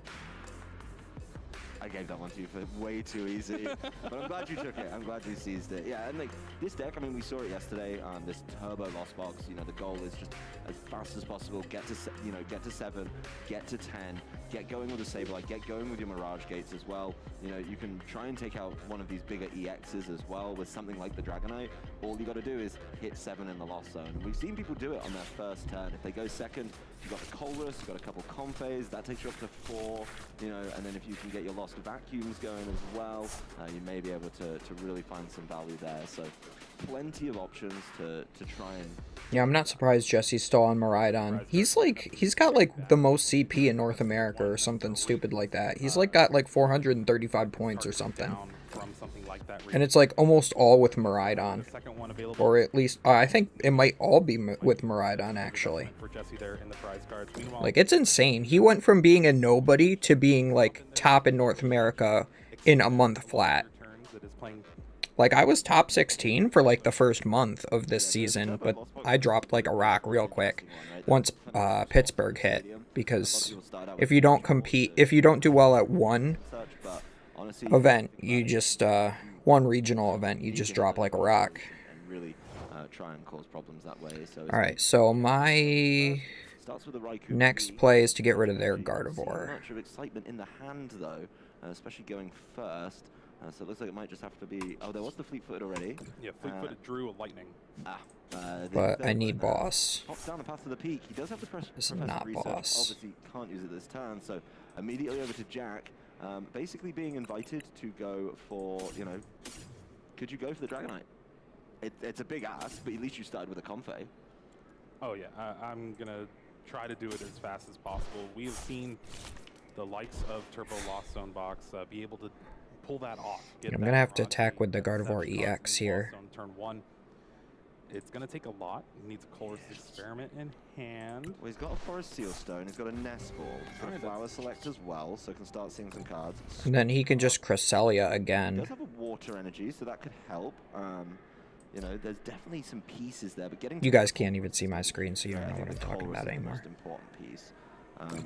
I gave that one to you for way too easy. But I'm glad you took it. I'm glad you seized it. Yeah, and like this deck, I mean, we saw it yesterday. This turbo lost box. You know, the goal is just as fast as possible. Get to get to 7, get to 10, get going with the Sableye, get going with your Mirage Gates as well. You know, you can try and take out one of these bigger EXs as well with something like the Dragonite. All you got to do is hit 7 in the lost zone. And we've seen people do it on their first turn. If they go second, you've got the Colress, you've got a couple Comphase, that takes you up to 4, you know, and then if you can get your lost vacuums going as well, you may be able to really find some value there. So plenty of options to try and... Yeah, I'm not surprised Jesse's still on Miraidon. He's got like the most CP in North America or something stupid like that. He's like got like 435 points or something. And it's like almost all with Miraidon. Or at least, I think it might all be with Miraidon actually. Like, it's insane. He went from being a nobody to being like top in North America in a month flat. Like, I was top 16 for like the first month of this season, but I dropped like a rock real quick once Pittsburgh hit. Because if you don't compete, if you don't do well at one event, you just, one regional event, you just drop like a rock. Really try and cause problems that way. So alright, so my next play is to get rid of their Gardevoir. Much of excitement in the hand though, especially going first. So it looks like it might just have to be... Oh, there was the Fleet-Footed already. Yeah, Fleet-Footed drew a Lightning. But I need Boss. Hops down the path to the peak. He does have the This is not research. Boss. Obviously can't use it this turn, so immediately over to Jack. Basically being invited to go for, you know... Could you go for the Dragonite? It's a big ask, but at least you started with a Comfey. Oh yeah, I'm going to try to do it as fast as possible. We have seen the likes of Turbo Lost Zone Box be able to pull that off. I'm going to have to attack with the Gardevoir EX here. Turn 1. It's going to take a lot. He needs a Colress Experiment in hand. Well, he's got a Forest Seal Stone, he's got a Nest Ball, he's got a Flower Select as well, so can start seeing some cards. And then he can just Cresselia He again. does have a Water Energy, so that could help. You know, there's definitely some pieces there, but getting... You guys can't even see my screen, so you don't know what I'm talking about anymore. Most important piece.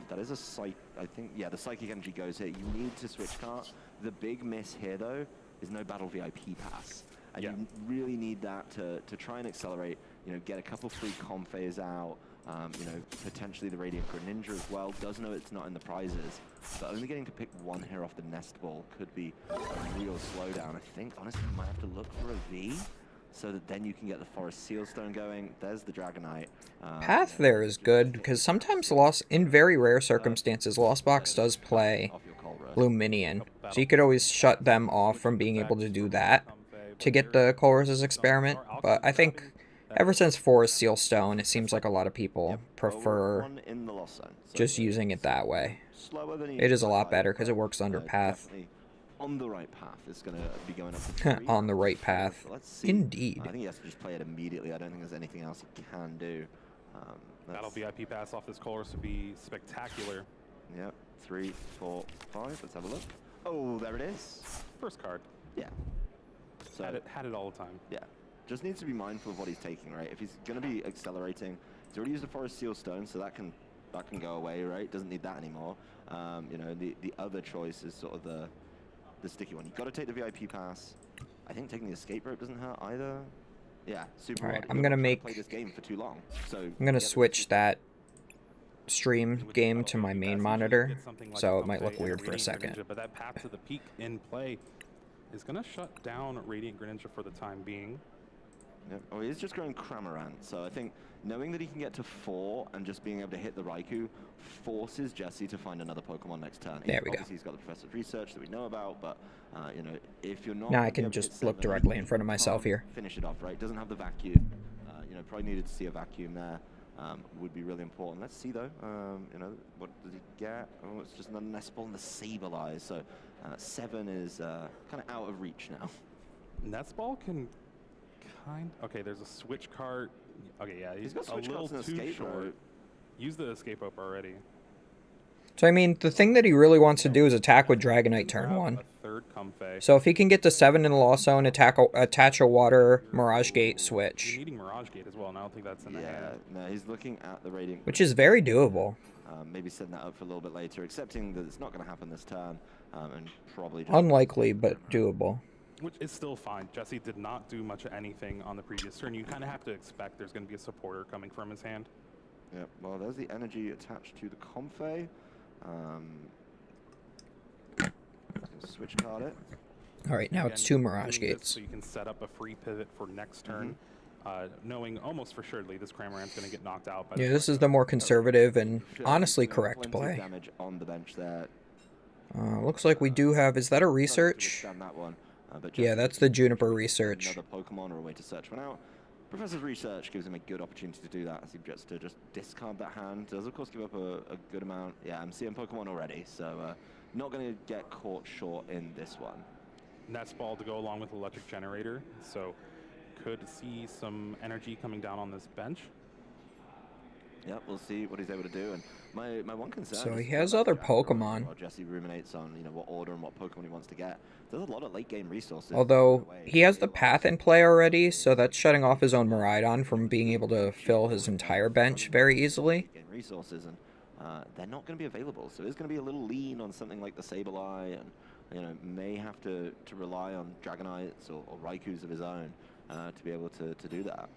That is a psych. I think, yeah, the Psychic Energy goes here. You need to switch cart. The big miss here, though, is no Battle VIP pass. And you really need that to try and accelerate, you know, get a couple free Comphase out, you know, potentially the Radiant Greninja as well. Does know it's not in the prizes, but only getting to pick one here off the Nest Ball could be a real slowdown. I think, honestly, you might have to look for a V, so that then you can get the Forest Sealstone going. There's the Dragonite. Path there is good, because sometimes in very rare circumstances, Lost Box does play Luminion. So you could always shut them off from being able to do that to get the Colress's Experiment. But I think ever since Forest Sealstone, it seems like a lot of people prefer just using it that way. It is a lot better because it works under Path. On the right path, it's going to be going up to 3. On the right path. Let's see. Indeed. I think he has to just play it immediately. I don't think there's anything else he can do. That'll VIP pass off this Colress would be spectacular. Yep. 3, 4, 5. Let's have a look. Oh, there it is. First card. Yeah. So had it all the time. Yeah. Just needs to be mindful of what he's taking, right? If he's going to be accelerating, he's already used a Forest Seal Stone, so that can go away, right? Doesn't need that anymore. You know, the other choice is sort of the sticky one. You've got to take the VIP pass. I think taking the escape rope doesn't hurt either. Yeah, super. Alright, I'm gonna play this game for too long. So I'm gonna switch that stream game to my main monitor, so it might look weird for a second. But that path to the peak in play is gonna shut down Radiant Greninja for the time being. Yep. Oh, he is just going Cramorant, so I think knowing that he can get to 4 and just being able to hit the Raikou forces Jesse to find another Pokemon next turn. There we go. Obviously, he's got the Professor's Research that we know about, but, you know, if you're not... Now I can just look directly in front of myself here. Finish it off, right? Doesn't have the Vacuum. You know, probably needed to see a Vacuum there. Would be really important. Let's see, though. You know, what does he get? Oh, it's just another Nest Ball and the Sableye. So 7 is kind of out of reach now. Nest Ball can... Okay, there's a switch cart. Okay, yeah, he's got a little too escape short. rope. Use the escape rope already. So I mean, the thing that he really wants to do is attack with Dragonite turn 1. So if he can get to 7 in the Lost Zone, attach a Water Mirage Gate switch. You're needing Mirage Gate as well, and I don't think that's in the hand. No, he's looking at the Radiant. Which is very doable. Maybe setting that up for a little bit later, accepting that it's not going to happen this turn. and probably just Unlikely, but doable. Which is still fine. Jesse did not do much of anything on the previous turn. You kind of have to expect there's going to be a supporter coming from his hand. Yep, well, there's the energy attached to the Comfey. Switch card it. All right, now Again, it's 2 Mirage doing this Gates. so you can set up a free pivot for next turn, knowing almost for surely this Cramorant's going to get knocked out. By Yeah, this is the more conservative and honestly correct Plenty of play. damage on the bench there. Looks like we do have... Is that a To research? withstand that one, but Yeah, Jesse that's the Juniper looking for research. Another Pokemon or a way to search one out. Professor's research gives him a good opportunity to do that as he gets to just discard that hand. Does of course give up a good amount. Yeah, I'm seeing Pokemon already, so not going to get caught short in this one. Nest Ball to go along with Electric Generator, so could see some energy coming down on this bench. Yeah, we'll see what he's able to do. And my one concern. So is he has that other Dragon Ride, Pokemon. While Jesse ruminates on what order and what Pokemon he wants to get. There's a lot of late game resources. Although he has the path in play already, so that's shutting off his own Miraidon from being able to fill his entire bench very easily. Gain resources, and they're not going to be available. So it's going to be a little lean on something like the Sableye, and may have to rely on Dragonites or Raikus of his own to be able to do that.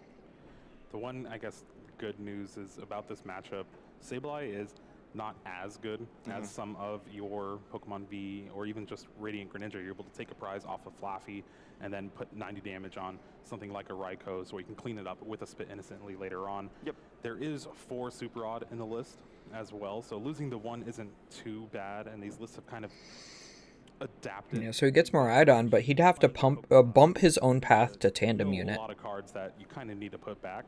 The one, I guess, good news is about this matchup. Sableye is not as good as some of your Pokemon V or even just Radiant Greninja. You're able to take a prize off of Flaffy and then put 90 damage on something like a Raikou, so you can clean it up with a Spit Innocently later on. Yep. There is 4 Super Odd in the list as well, so losing the 1 isn't too bad, and these lists have kind of adapted. Yeah, so he gets Miraidon, but he'd have to bump his own path to Tandem Unit. A lot of cards that you kind of need to put back.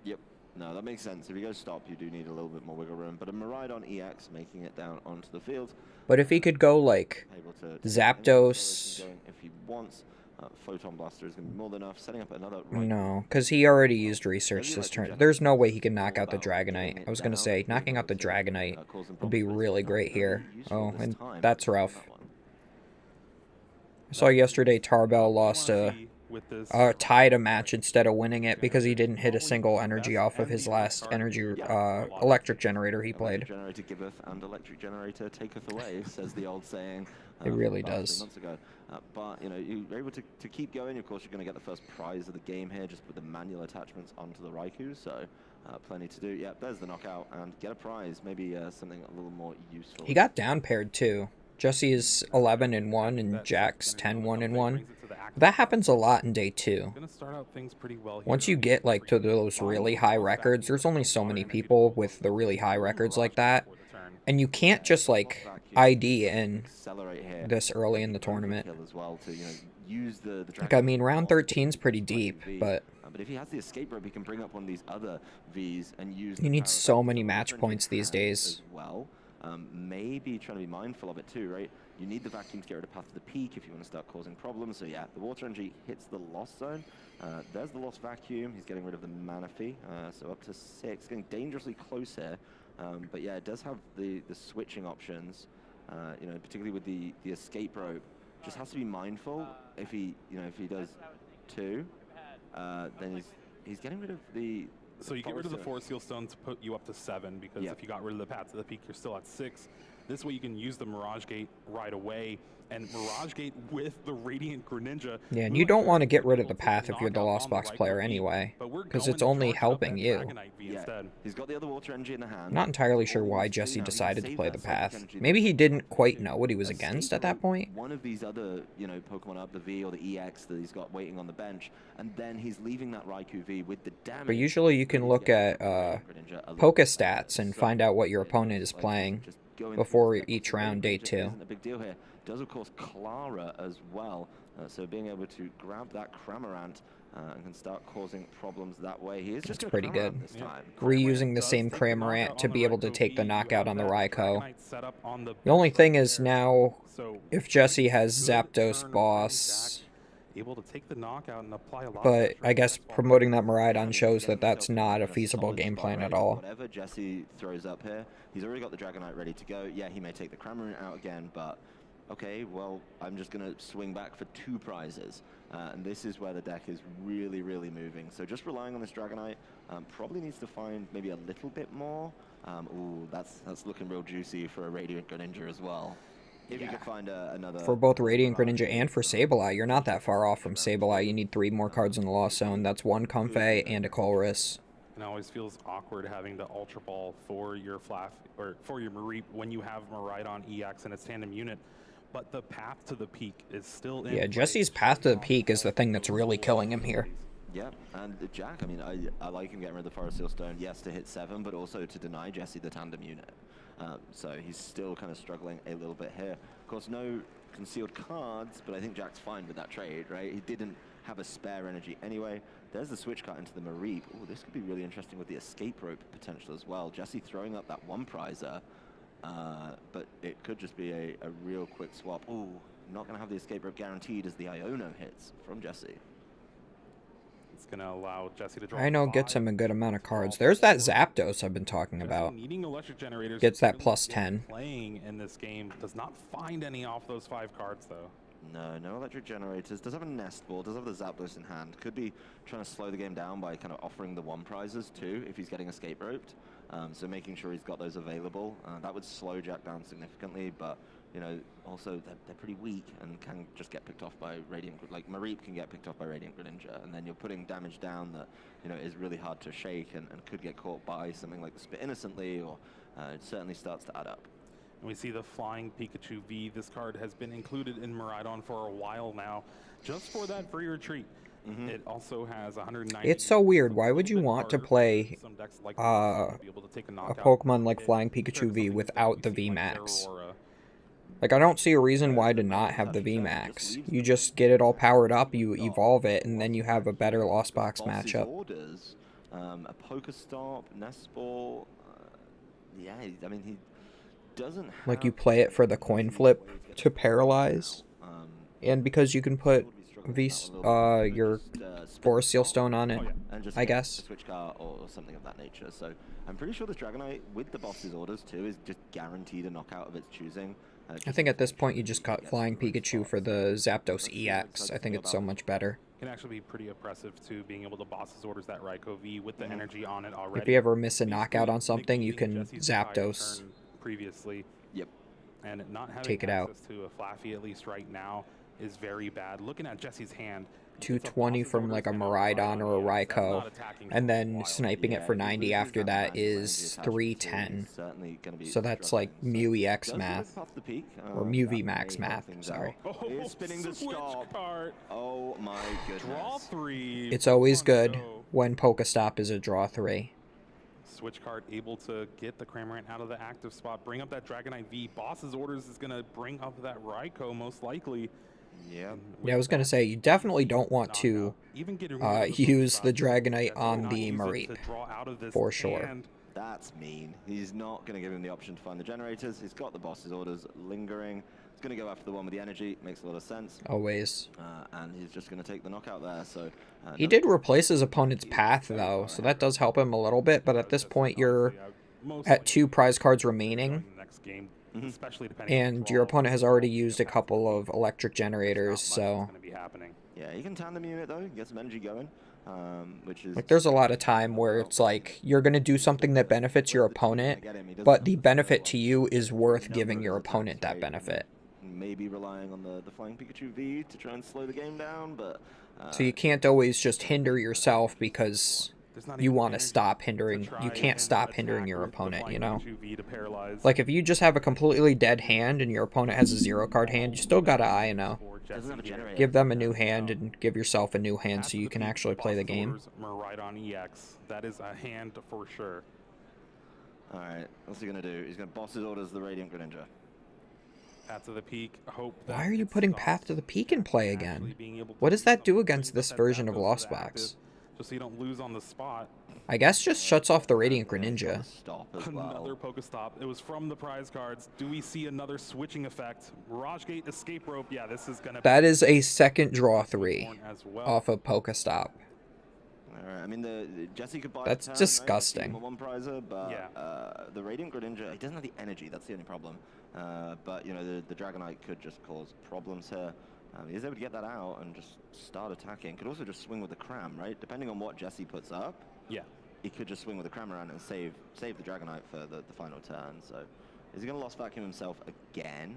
Yep. No, that makes sense. If you go stop, you do need a little bit more wiggle room. But a Miraidon EX making it down onto the field. But if he could go, like, Able to Zapdos... going if he wants. Photon Blaster is going to be more than enough. Setting up another... No, because he already used Research this turn. There's no way he can knock out the Dragonite. I was going to say, knocking out the Dragonite would be really great here. Oh, and that's rough. I saw yesterday Tarbell lost tied a match instead of winning it because he didn't hit a single energy off of his last electric generator he played. Electric Generator giveth and Electric Generator taketh away, says the old saying. It really about 3 does. months ago. But you're able to keep going. Of course, you're going to get the first prize of the game here, just with the manual attachments onto the Raikou. So plenty to do. Yeah, there's the knockout and get a prize. Maybe something a little more useful. He got down paired too. Jesse is 11-1 and Jack's 10-1-1. That happens a lot in day 2. Once you get like to those really high records, there's only so many people with the really high records like that, and you can't just like ID in this early in the tournament. Like, I mean, round 13's pretty deep, but if he has the escape rope, he can bring up one of these other Vs and use. You need so many match points these days. As well. Maybe trying to be mindful of it too, right? You need the vacuum to get rid of Path to the Peak if you want to start causing problems. So yeah, the Water Energy hits the Lost Zone. There's the Lost Vacuum. He's getting rid of the Manaphy. So up to 6, getting dangerously close here. But yeah, it does have the switching options. Particularly with the escape rope. Just has to be mindful if he does 2, then he's getting rid of the. So you get rid of the Forest Seal Stone to put you up to 7, because if you got rid of the Path to the Peak, you're still at 6. This way you can use the Mirage Gate right away, and Mirage Gate with the Radiant Greninja. Yeah, and you don't want to get rid of the path if you're the Lost Box player anyway, because it's only helping you. Yeah, he's got the other Water Energy in the hand. Not entirely sure why Jesse decided to play the path. Maybe he didn't quite know what he was against at that point. One of these other, Pokemon up, the V or the EX that he's got waiting on the bench, and then he's leaving that Raikou V with the damage. But usually you can look at Pokestats and find out what your opponent is playing before each round, day 2. Isn't a big deal here. Does of course Clara as well, so being able to grab that Cramorant and can start causing problems that way. He is just pretty good. This time. Reusing the same Cramorant to be able to take the knockout on the Raikou. The only thing is now, if Jesse has Zapdos Boss, able to take the knockout and apply a lot. But I guess promoting that Miraidon shows that that's not a feasible game plan at all. Whatever Jesse throws up here, he's already got the Dragonite ready to go. Yeah, he may take the Cramorant out again, but okay, well, I'm just going to swing back for 2 prizes. And this is where the deck is really, really moving. So just relying on this Dragonite probably needs to find maybe a little bit more. Ooh, that's looking real juicy for a Radiant Greninja as well. If you could find another... For both Radiant Greninja and for Sableye, you're not that far off from Sableye. You need 3 more cards in the Lost Zone. That's 1 Comfey and a Colress. It always feels awkward having to Ultra Ball for your or for your Mareep when you have Miraidon EX and its tandem unit. But the path to the peak is still in. Yeah, Jesse's path to the peak is the thing that's really killing him here. Yeah, and Jack, I mean, I like him getting rid of the Forest Seal Stone, yes, to hit 7, but also to deny Jesse the tandem unit. So he's still kind of struggling a little bit here. Of course, no concealed cards, but I think Jack's fine with that trade, right? He didn't have a spare energy anyway. There's the switch cut into the Mareep. Oh, this could be really interesting with the escape rope potential as well. Jesse throwing up that 1 prizer, but it could just be a real quick swap. Oh, not going to have the escape rope guaranteed as the Iono hits from Jesse. It's going to allow Jesse to draw. Ino gets him a good amount of cards. There's that Zapdos I've been talking about. Needing electric generators. Gets that plus 10. Playing in this game does not find any off those 5 cards though. No electric generators. Does have a Nest Ball, does have the Zapdos in hand. Could be trying to slow the game down by kind of offering the 1 prizes too if he's getting escape roped. So making sure he's got those available. That would slow Jack down significantly, but you know, also they're pretty weak and can just get picked off by Radiant. Like Mareep can get picked off by Radiant Greninja, and then you're putting damage down that, you know, is really hard to shake and could get caught by something like the Spit Innocently, or it certainly starts to add up. And we see the Flying Pikachu V. This card has been included in Miraidon for a while now, just for that free retreat. It also has 190. It's so weird. Why would you want to play a Pokemon like Flying Pikachu V without the VMAX? Like, I don't see a reason why to not have the VMAX. You just get it all powered up, you evolve it, and then you have a better Lost Box matchup. Orders, a Pokestop, Nest Ball. Yeah, I mean, he doesn't have... Like, you play it for the coin flip to paralyze, and because you can put your Forest Seal Stone on it, I guess. Switch car or something of that nature. So I'm pretty sure this Dragonite with the boss's orders too is just guaranteed a knockout of its choosing. I think at this point you just cut Flying Pikachu for the Zapdos EX. I think it's so much better. Can actually be pretty oppressive to being able to boss's orders that Raikou V with the energy on it already. If you ever miss a knockout on something, you can Zapdos. Previously. Yep. And not having take it out to a Flaffy, at least right now, is very bad. Looking at Jesse's hand, 220 from like a Miraidon or a Raikou, and then sniping it for 90 after that is 310. So that's like Mew EX math, or Mew V Max math, sorry. Is spinning the stop. Oh my goodness. Draw 3. It's always good when Pokestop is a draw 3. Switch card able to get the Cramorant out of the active spot, bring up that Dragonite V. Boss's orders is going to bring up that Raikou most likely. Yeah, I was going to say, you definitely don't want to use the Dragonite on the Mareep, for sure. That's mean. He's not going to give him the option to find the generators. He's got the boss's orders lingering. He's going to go after the one with the energy. Makes a lot of sense. Always. And he's just going to take the knockout there. So he did replace his opponent's path, though, so that does help him a little bit. But at this point, you're at 2 prize cards remaining. And your opponent has already used a couple of electric generators, so... Yeah, you can tandem unit, though. Get some energy going, which is... Like, there's a lot of time where it's like, you're going to do something that benefits your opponent, but the benefit to you is worth giving your opponent that benefit. Maybe relying on the Flying Pikachu V to try and slow the game down, but... So you can't always just hinder yourself because... you want to stop hindering, you can't stop hindering your opponent, you know? Like, if you just have a completely dead hand and your opponent has a 0-card hand, you still gotta Ino. Give them a new hand and give yourself a new hand so you can actually play the game. Miraidon EX. That is a hand for sure. Alright, what's he gonna do? He's gonna boss his orders the Radiant Greninja. Path to the Peak. Hope. Why are you putting Path to the Peak in play again? What does that do against this version of Lost Box? Just so you don't lose on the spot. I guess just shuts off the Radiant Greninja. Another Pokestop. It was from the prize cards. Do we see another switching effect? Mirage Gate, Escape Rope. Yeah, this is going to... That is a second draw 3 off of Pokestop. I mean, Jesse could buy That's disgusting. One prizer, but the Radiant Greninja, he doesn't have the energy. That's the only problem. But, you know, the Dragonite could just cause problems here. He's able to get that out and just start attacking. Could also just swing with the Cram, right? Depending on what Jesse puts up, he could just swing with the Cram around and save the Dragonite for the final turn. So is he going to Lost Vacuum himself again?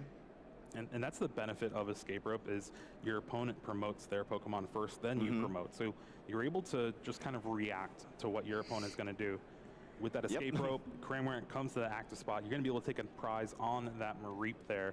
And that's the benefit of Escape Rope is your opponent promotes their Pokemon first, then you promote. So you're able to just kind of react to what your opponent's going to do. With that Escape Rope, Cramorant comes to the active spot. You're going to be able to take a prize on that Mareep there.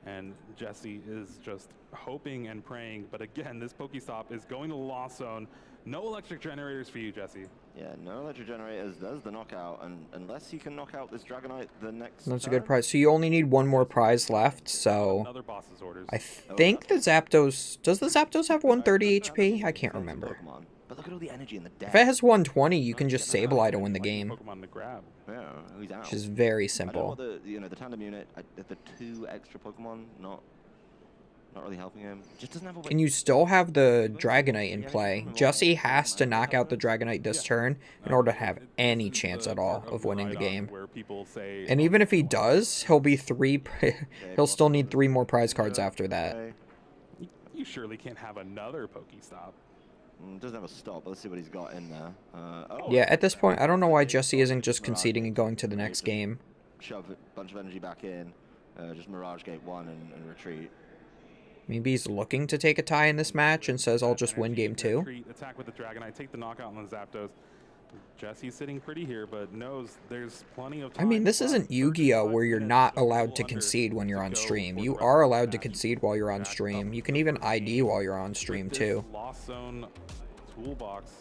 And Jesse is just hoping and praying. But again, this Pokestop is going to Lost Zone. No electric generators for you, Jesse. Yeah, no electric generators. There's the knockout, and unless he can knock out this Dragonite the next That's a turn, good prize. So you only need one more prize left, so Another boss's orders. I think the Zapdos... Does the Zapdos have 130 HP? I can't remember. Pokemon. But look at all the energy in the deck. If it has 120, you can just Sableye to win the game, Pokemon to grab. Yeah, he's out. which is very I don't know simple. what the tandem unit, the 2 extra Pokemon, not really helping him. Just doesn't have a way. And you still have the Dragonite in play. Jesse has to knock out the Dragonite this turn in order to have any chance at all of winning the game. Where people say, And even if he does, he'll be he'll still need 3 more prize cards after that. Okay. you surely can't have another Pokestop. Doesn't have a stop, but let's see what he's got in there. Yeah, at this point, I don't know why Jesse isn't just conceding and going to the next game. Shove a bunch of energy back in, just Mirage Gate 1 and retreat. Maybe he's looking to take a tie in this match and says, I'll just win game 2. Retreat, attack with the Dragonite, take the knockout on the Zapdos. Jesse's sitting pretty here, but knows there's plenty of time. I mean, this isn't Yu-Gi-Oh! Where you're not allowed to concede when you're on stream. You are allowed to concede while you're on stream. You can even ID while you're on stream, too. Lost Zone toolbox.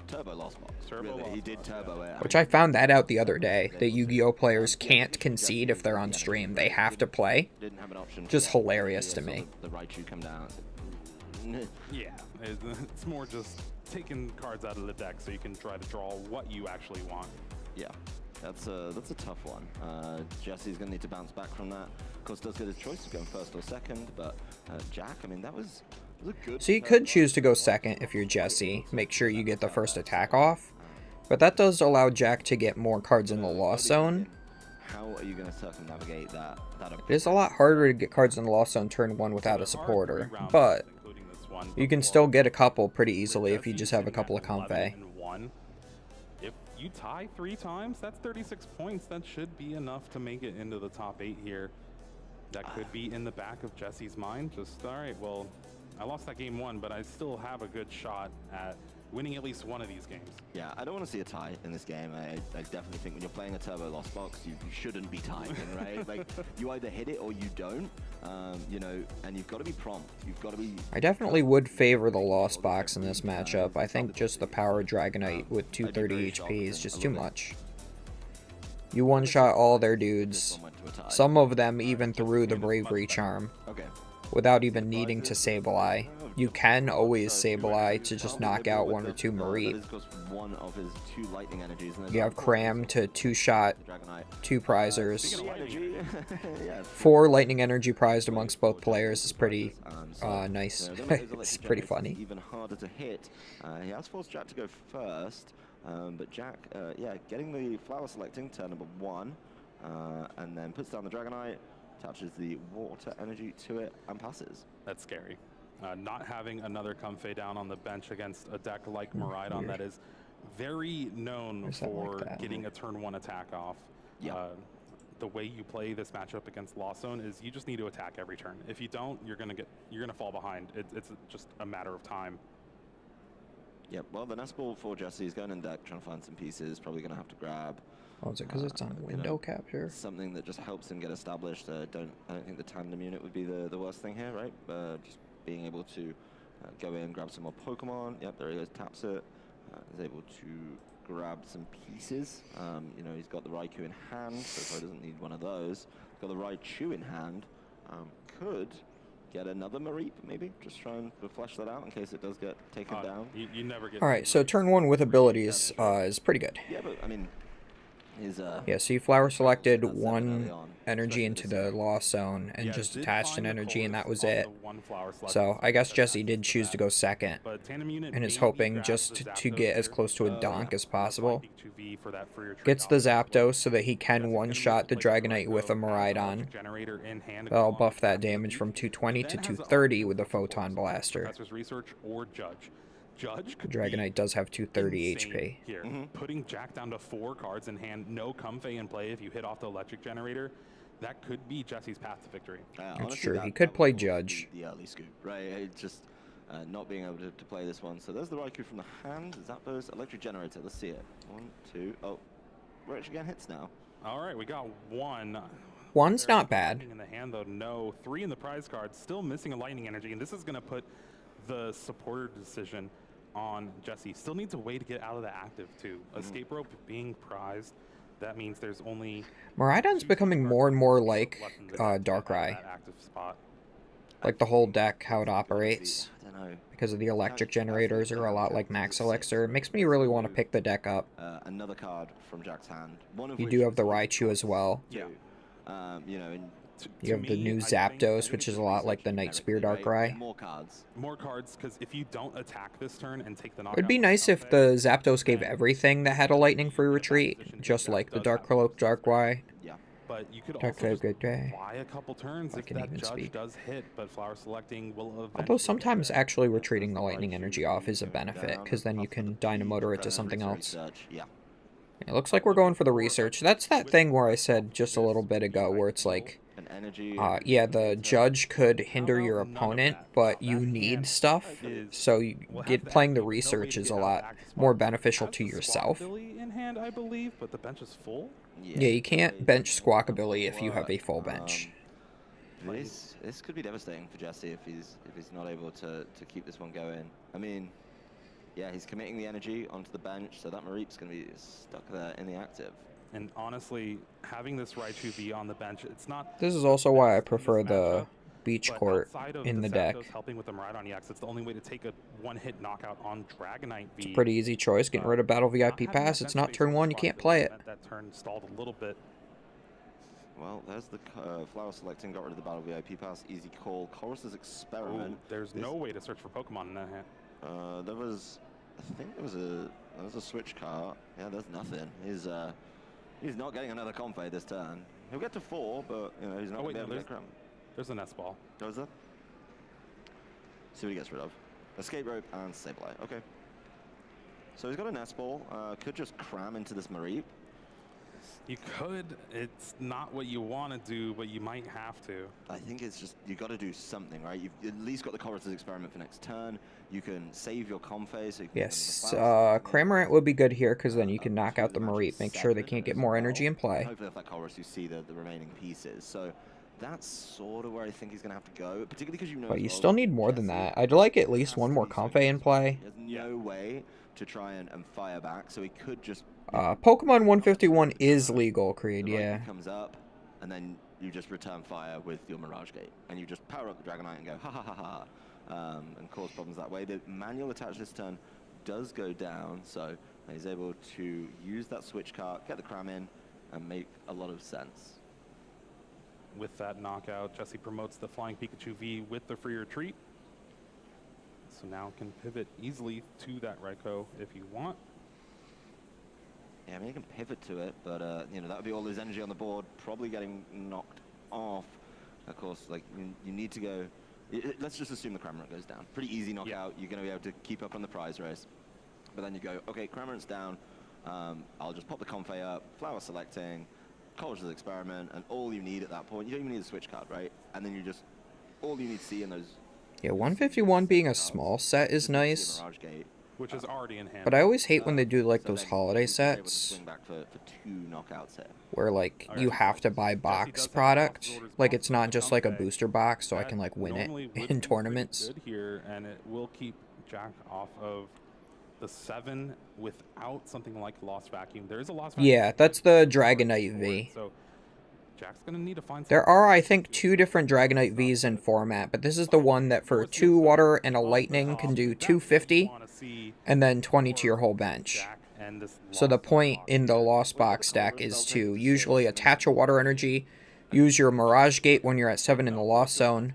Turbo Lost Box. Turbo Really, Lost he did Box, turbo it. Which I found that out the other day, that Yu-Gi-Oh! Players can't concede if they're on stream. They have to play. Didn't have an option. Just hilarious to me. The Raichu come down. Yeah, it's more just taking cards out of the deck so you can try to draw what you actually want. Yeah, that's a tough one. Jesse's going to need to bounce back from that. Of course, does get his choice of going first or second, but Jack, I mean, that was a good... So you could choose to go second if you're Jesse. Make sure you get the first attack off. But that does allow Jack to get more cards in the Lost Zone. How are you going to circumnavigate that? It is a lot harder to get cards in the Lost Zone turn 1 without a supporter. But you can still get a couple pretty easily if you just have a couple of Comfey. If you tie 3 times, that's 36 points. That should be enough to make it into the top 8 here. That could be in the back of Jesse's mind. Just, all right, well, I lost that game 1, but I still have a good shot at winning at least one of these games. Yeah, I don't want to see a tie in this game. I definitely think when you're playing a Turbo Lost Box, you shouldn't be tying, right? Like, you either hit it or you don't, you know, and you've got to be prompt. You've got to be... I definitely would favor the Lost Box in this matchup. I think just the Power Dragonite with 230 HP is just too much. You one-shot all their dudes. Some of them even through the Bravery Charm. Okay. Without even needing to Sableye. You can always Sableye to just knock out 1 or 2 Mareep. You have Cram to 2-shot 2 prizers. 4 lightning energy prized amongst both players is pretty nice. It's pretty funny. Even harder to hit. He has forced Jack to go first, but Jack, yeah, getting the flower selecting turn number 1, and then puts down the Dragonite, attaches the water energy to it, and passes. That's scary. Not having another Comfey down on the bench against a deck like Miraidon that is very known for getting a turn 1 attack off. Yeah. The way you play this matchup against Lost Zone is you just need to attack every turn. If you don't, you're gonna fall behind. It's just a matter of time. Yep. Well, the nest ball for Jesse is going in deck, trying to find some pieces. Probably gonna have to grab. Oh, is it because it's on window capture? Something that just helps him get established. I don't think the tandem unit would be the worst thing here, right? Just being able to go in, grab some more Pokemon. Yep, there he goes, taps it. Is able to grab some pieces. You know, he's got the Raikou in hand, so he doesn't need one of those. Got the Raichu in hand. Could get another Mareep, maybe. Just try and flesh that out in case it does get taken down. You never get... Alright, so turn 1 with abilities is pretty good. Yeah, but I mean... Yeah, so you flower selected 1 energy into the Lost Zone and just attached an energy, and that was it. So I guess Jesse did choose to go second and is hoping just to get as close to a donk as possible. Gets the Zapdos so that he can one-shot the Dragonite with a Miraidon. That'll buff that damage from 220 to 230 with the Photon Blaster. The Dragonite does have 230 HP. Here. Putting Jack down to 4 cards in hand, no Comfey in play if you hit off the electric generator. that could be Jesse's path to victory. Honestly, true. He that could would play of course Judge. be the early scoop, right? It's just not being able to play this one. So there's the Raikou from the hand. Zapdos, electric generator. Let's see it. 1, 2. Oh, we're actually getting hits now. All right, we got one. One's There's not bad. lightning in the hand though. No, 3 in the prize card. Still missing a lightning energy, and this is going to put the supporter decision on Jesse. Still needs a way to get out of the active too. Escape rope being prized. That means there's only Miraidon's becoming more and more like left in the deck to get out of Darkrai. that active spot. Like the whole deck, how it operates. I don't know. Because of the electric generators are a lot like Max Elixir. It makes me really want to pick the deck up. Another card from Jack's hand. One of You which do have the is Raichu as well. Yeah. You know, and You have the new Zapdos, which is a lot like the Night Spear Darkrai. more cards. More cards, because if you don't attack this turn and take the knockout... It'd be nice if the Zapdos gave everything that had a lightning free retreat, just like the Dark Cloak Darkrai. Yeah. But you could Dark also just Cloak Darkrai. fly a couple turns I if can that even judge speak. does hit, but flower selecting will eventually... Although sometimes actually retreating the lightning energy off is a benefit, because then you can Dynamotor it to something else. Yeah. It looks like we're going for the research. That's that thing where I said just a little bit ago, where it's like, An energy. yeah, the judge could hinder your opponent, but you need stuff, so playing the research is a lot more beneficial to yourself. In hand, I believe, but the bench is full. Yeah, you can't bench Squawkabilly if you have a full bench. This could be devastating for Jesse if he's not able to keep this one going. I mean, yeah, he's committing the energy onto the bench, so that Mareep's going to be stuck there in the active. And honestly, having this Raichu be on the bench, it's not... This is also why I prefer this the matchup, Beach but Court outside of in the deck. Zapdos helping with the Miraidon EX, it's the only way to take a one-hit knockout on Dragonite V. It's a pretty easy choice, getting rid of Battle VIP Pass. It's not turn 1, you can't play it. That turn stalled a little bit. Well, there's the flower selecting, got rid of the Battle VIP Pass, easy call. Chorus's Experiment. Ooh, there's no way to search for Pokemon in that hand. There was, I think there was a switch card. Yeah, there's nothing. He's not getting another Comfey this turn. He'll get to 4, but you know he's not going to be able to get Crown. There's a nest ball. Goes there. See what he gets rid of. Escape rope and Sableye. Okay. So he's got a nest ball. Could just cram into this Mareep. You could. It's not what you want to do, but you might have to. I think it's just, you got to do something, right? You've at least got the Chorus's Experiment for next turn. You can save your Comfey. So you can Yes, Cramorant would be good here, because then you can knock out the Mareep, make sure they can't get more energy in play. Hopefully if that Chorus, you see the remaining pieces. So that's sort of where I think he's going to have to go, particularly because you know... But you still need more than that. I'd like at least one more Comfey in play. There's no way to try and fire back, so he could just... Pokemon 151 is legal, Creed, yeah. Comes up, and then you just return fire with your Mirage Gate, and you just power up the Dragonite and go ha ha ha ha, and cause problems that way. The manual attach this turn does go down, so he's able to use that switch card, get the cram in, and make a lot of sense. With that knockout, Jesse promotes the Flying Pikachu V with the free retreat. So now can pivot easily to that Raikou if you want. Yeah, I mean, you can pivot to it, but, you know, that would be all his energy on the board, probably getting knocked off. Of course, like, you need to go... Let's just assume the Cramorant goes down. Pretty easy knockout. You're going to be able to keep up on the prize race. But then you go, okay, Cramorant's down. I'll just pop the Comfey up, flower selecting, College's Experiment, and all you need at that point, you don't even need a switch card, right? And then you just... All you need to see in those... Yeah, 151 being a small set is nice. Mirage Gate. Which is already in hand. But I always hate when they do like those then holiday you're able to sets swing back for 2 knockouts here. where like you have to buy box product. Like it's not just like a booster box, so I can like win Normally it would in be pretty tournaments. Good here, and it will keep Jack off of the 7 without something like Lost Vacuum. There is a Lost Vacuum. Yeah, that's the Dragonite V. So Jack's gonna need to find. There are, I think, 2 different Dragonite Vs in format, but this is the one that for 2 water and a lightning can do 250 and then 20 to your whole bench. So the point in the Lost Box deck is to usually attach a water energy, use your Mirage Gate when you're at 7 in the Lost Zone.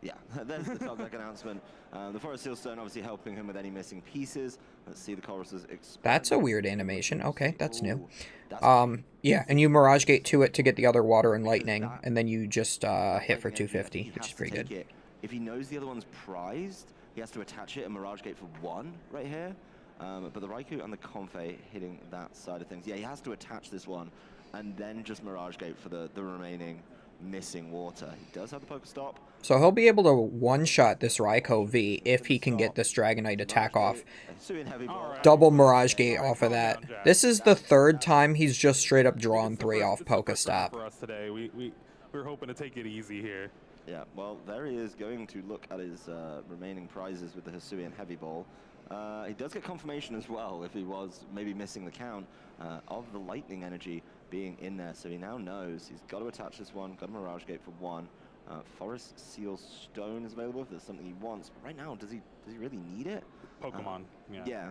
Yeah, there's the top deck announcement. The Forest Seal Stone obviously helping him with any missing pieces. Let's see the Chorus's Experiment. That's a weird animation. Okay, that's new. Ooh, that's Yeah, and you Mirage Gate to it to get the other water and lightning, and then you just hit for 250, which is pretty good. It. If he knows the other one's prized, he has to attach it and Mirage Gate for 1 right here. But the Raikou and the Comfey hitting that side of things. Yeah, he has to attach this one and then just Mirage Gate for the remaining missing water. He does have the Pokestop. So he'll be able to one-shot this Raikou V if he can get this Dragonite attack off. Hisuian Heavy Ball. Double Mirage Gate off of that. Calm down, Jack. This is the third time he's just straight up drawn It's the 3 first- off it's the first round Pokestop. for us today. We're hoping to take it easy here. Yeah, well, there he is going to look at his remaining prizes with the Hisuian Heavy Ball. He does get confirmation as well, if he was maybe missing the count, of the Lightning Energy being in there. So he now knows he's got to attach this one, got a Mirage Gate for 1. Forest Seal Stone is available if there's something he wants. But right now, does he really need it? Pokemon. Yeah.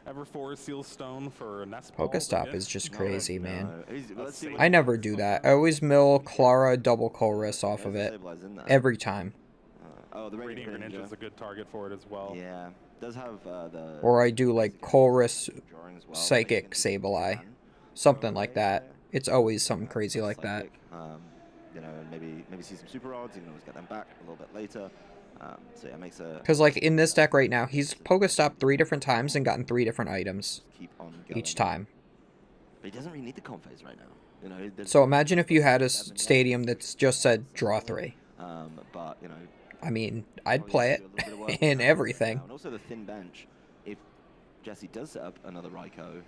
Everforest Seal Stone for a Nest Ball. Pokestop is just crazy, man. Let's see I never do that. I always mill Clara double Colress off of it. Stabilize in there. Every time. Oh, the Radiant Radiant Greninja is a good target for it as well. Yeah, does have the... Or I do like Colress drawing as well, Psychic making it Sableye. can. Something like that. It's always something crazy like that. Psychic, you know, and maybe see some super odds. You can always get them back a little bit later. So yeah, it makes a... Because like in this deck right now, he's Pokestopped 3 different times and gotten 3 different items keep on going. each time. But he doesn't really need the comp phase right now. You know, So imagine if you had a stadium that's just said draw 3. but you know, I mean, I'd play it do a little bit of work in now. everything. And also the thin bench. If Jesse does set up another Raikou,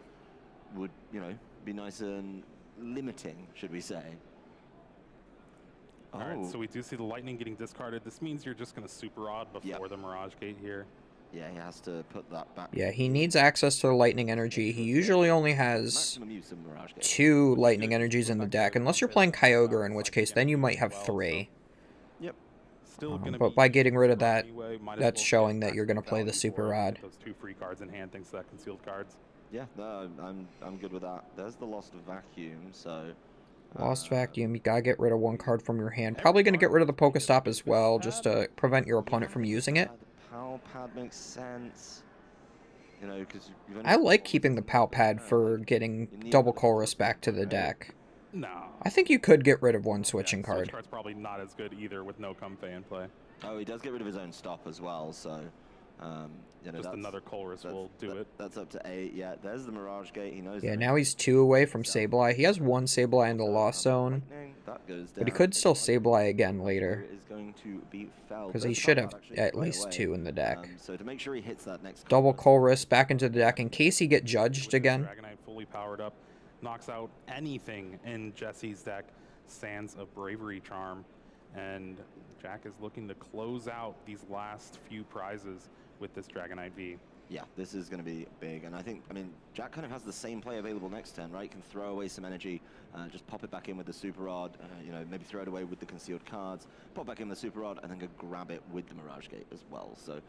would, you know, be nice and limiting, should we say? All right, so we do see the Lightning getting discarded. This means you're just going to Super Odd before the Mirage Gate here. Yeah, he has to put that back. Yeah, he needs access to the Lightning Energy. He usually only has Maximum use of Mirage Gate. 2 Lightning Energies in the deck, unless you're playing Kyogre, in which case then you might have 3. Yep. Still gonna But be by getting rid of strong that, anyway, might as that's well showing get that you're going to play the value Super for it, Rod. get those 2 free cards in hand thanks to that concealed cards. Yeah, no, I'm good with that. There's the Lost Vacuum, so... Lost Vacuum, you gotta get rid of 1 card from your hand. Probably going to get rid of the Pokestop as well, just to prevent your opponent from using it. The Power Pad makes sense. You know, because I like keeping the Pal Pad for getting double Colress back to the deck. No. I think you could get rid of 1 switching Switch card. card's probably not as good either with no Comfey in play. Oh, he does get rid of his own stop as well, so... you know, Just that's, another Colress will do it. That's up to 8. Yeah, there's the Mirage Gate. He knows. Yeah, now he's 2 away from Sableye. He has 1 Sableye in the Lost Zone, That goes but he down. could still Sableye again later, Is going to be felled. because There's he the should Pal have Pad actually at right least away. 2 in the deck. So to make sure he hits that next Double Colress, Colress back into the deck in case he get judged again. Dragonite fully powered up, knocks out anything in Jesse's deck, sans a Bravery Charm, and Jack is looking to close out these last few prizes with this Dragonite V. yeah, this is going to be big. And I mean, Jack kind of has the same play available next turn, right? He can throw away some energy, just pop it back in with the Super Rod, you know, maybe throw it away with the concealed cards, pop back in the Super Rod, and then go grab it with the Mirage Gate as well. So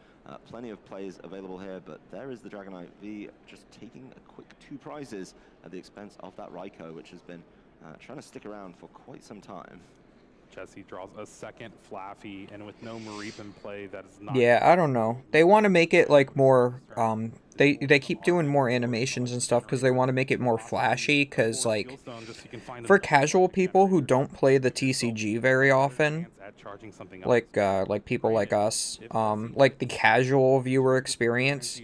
plenty of plays available here, but there is the Dragonite V just taking a quick 2 prizes at the expense of that Raikou, which has been trying to stick around for quite some time. Jesse draws a second Flaffy, and with no Mareep in play, that is not... Yeah, I don't know. They want to make it like more, they keep doing more animations and stuff because they want to make it more flashy, because like, for casual people who don't play the TCG very often, like people like us, like the casual viewer experience,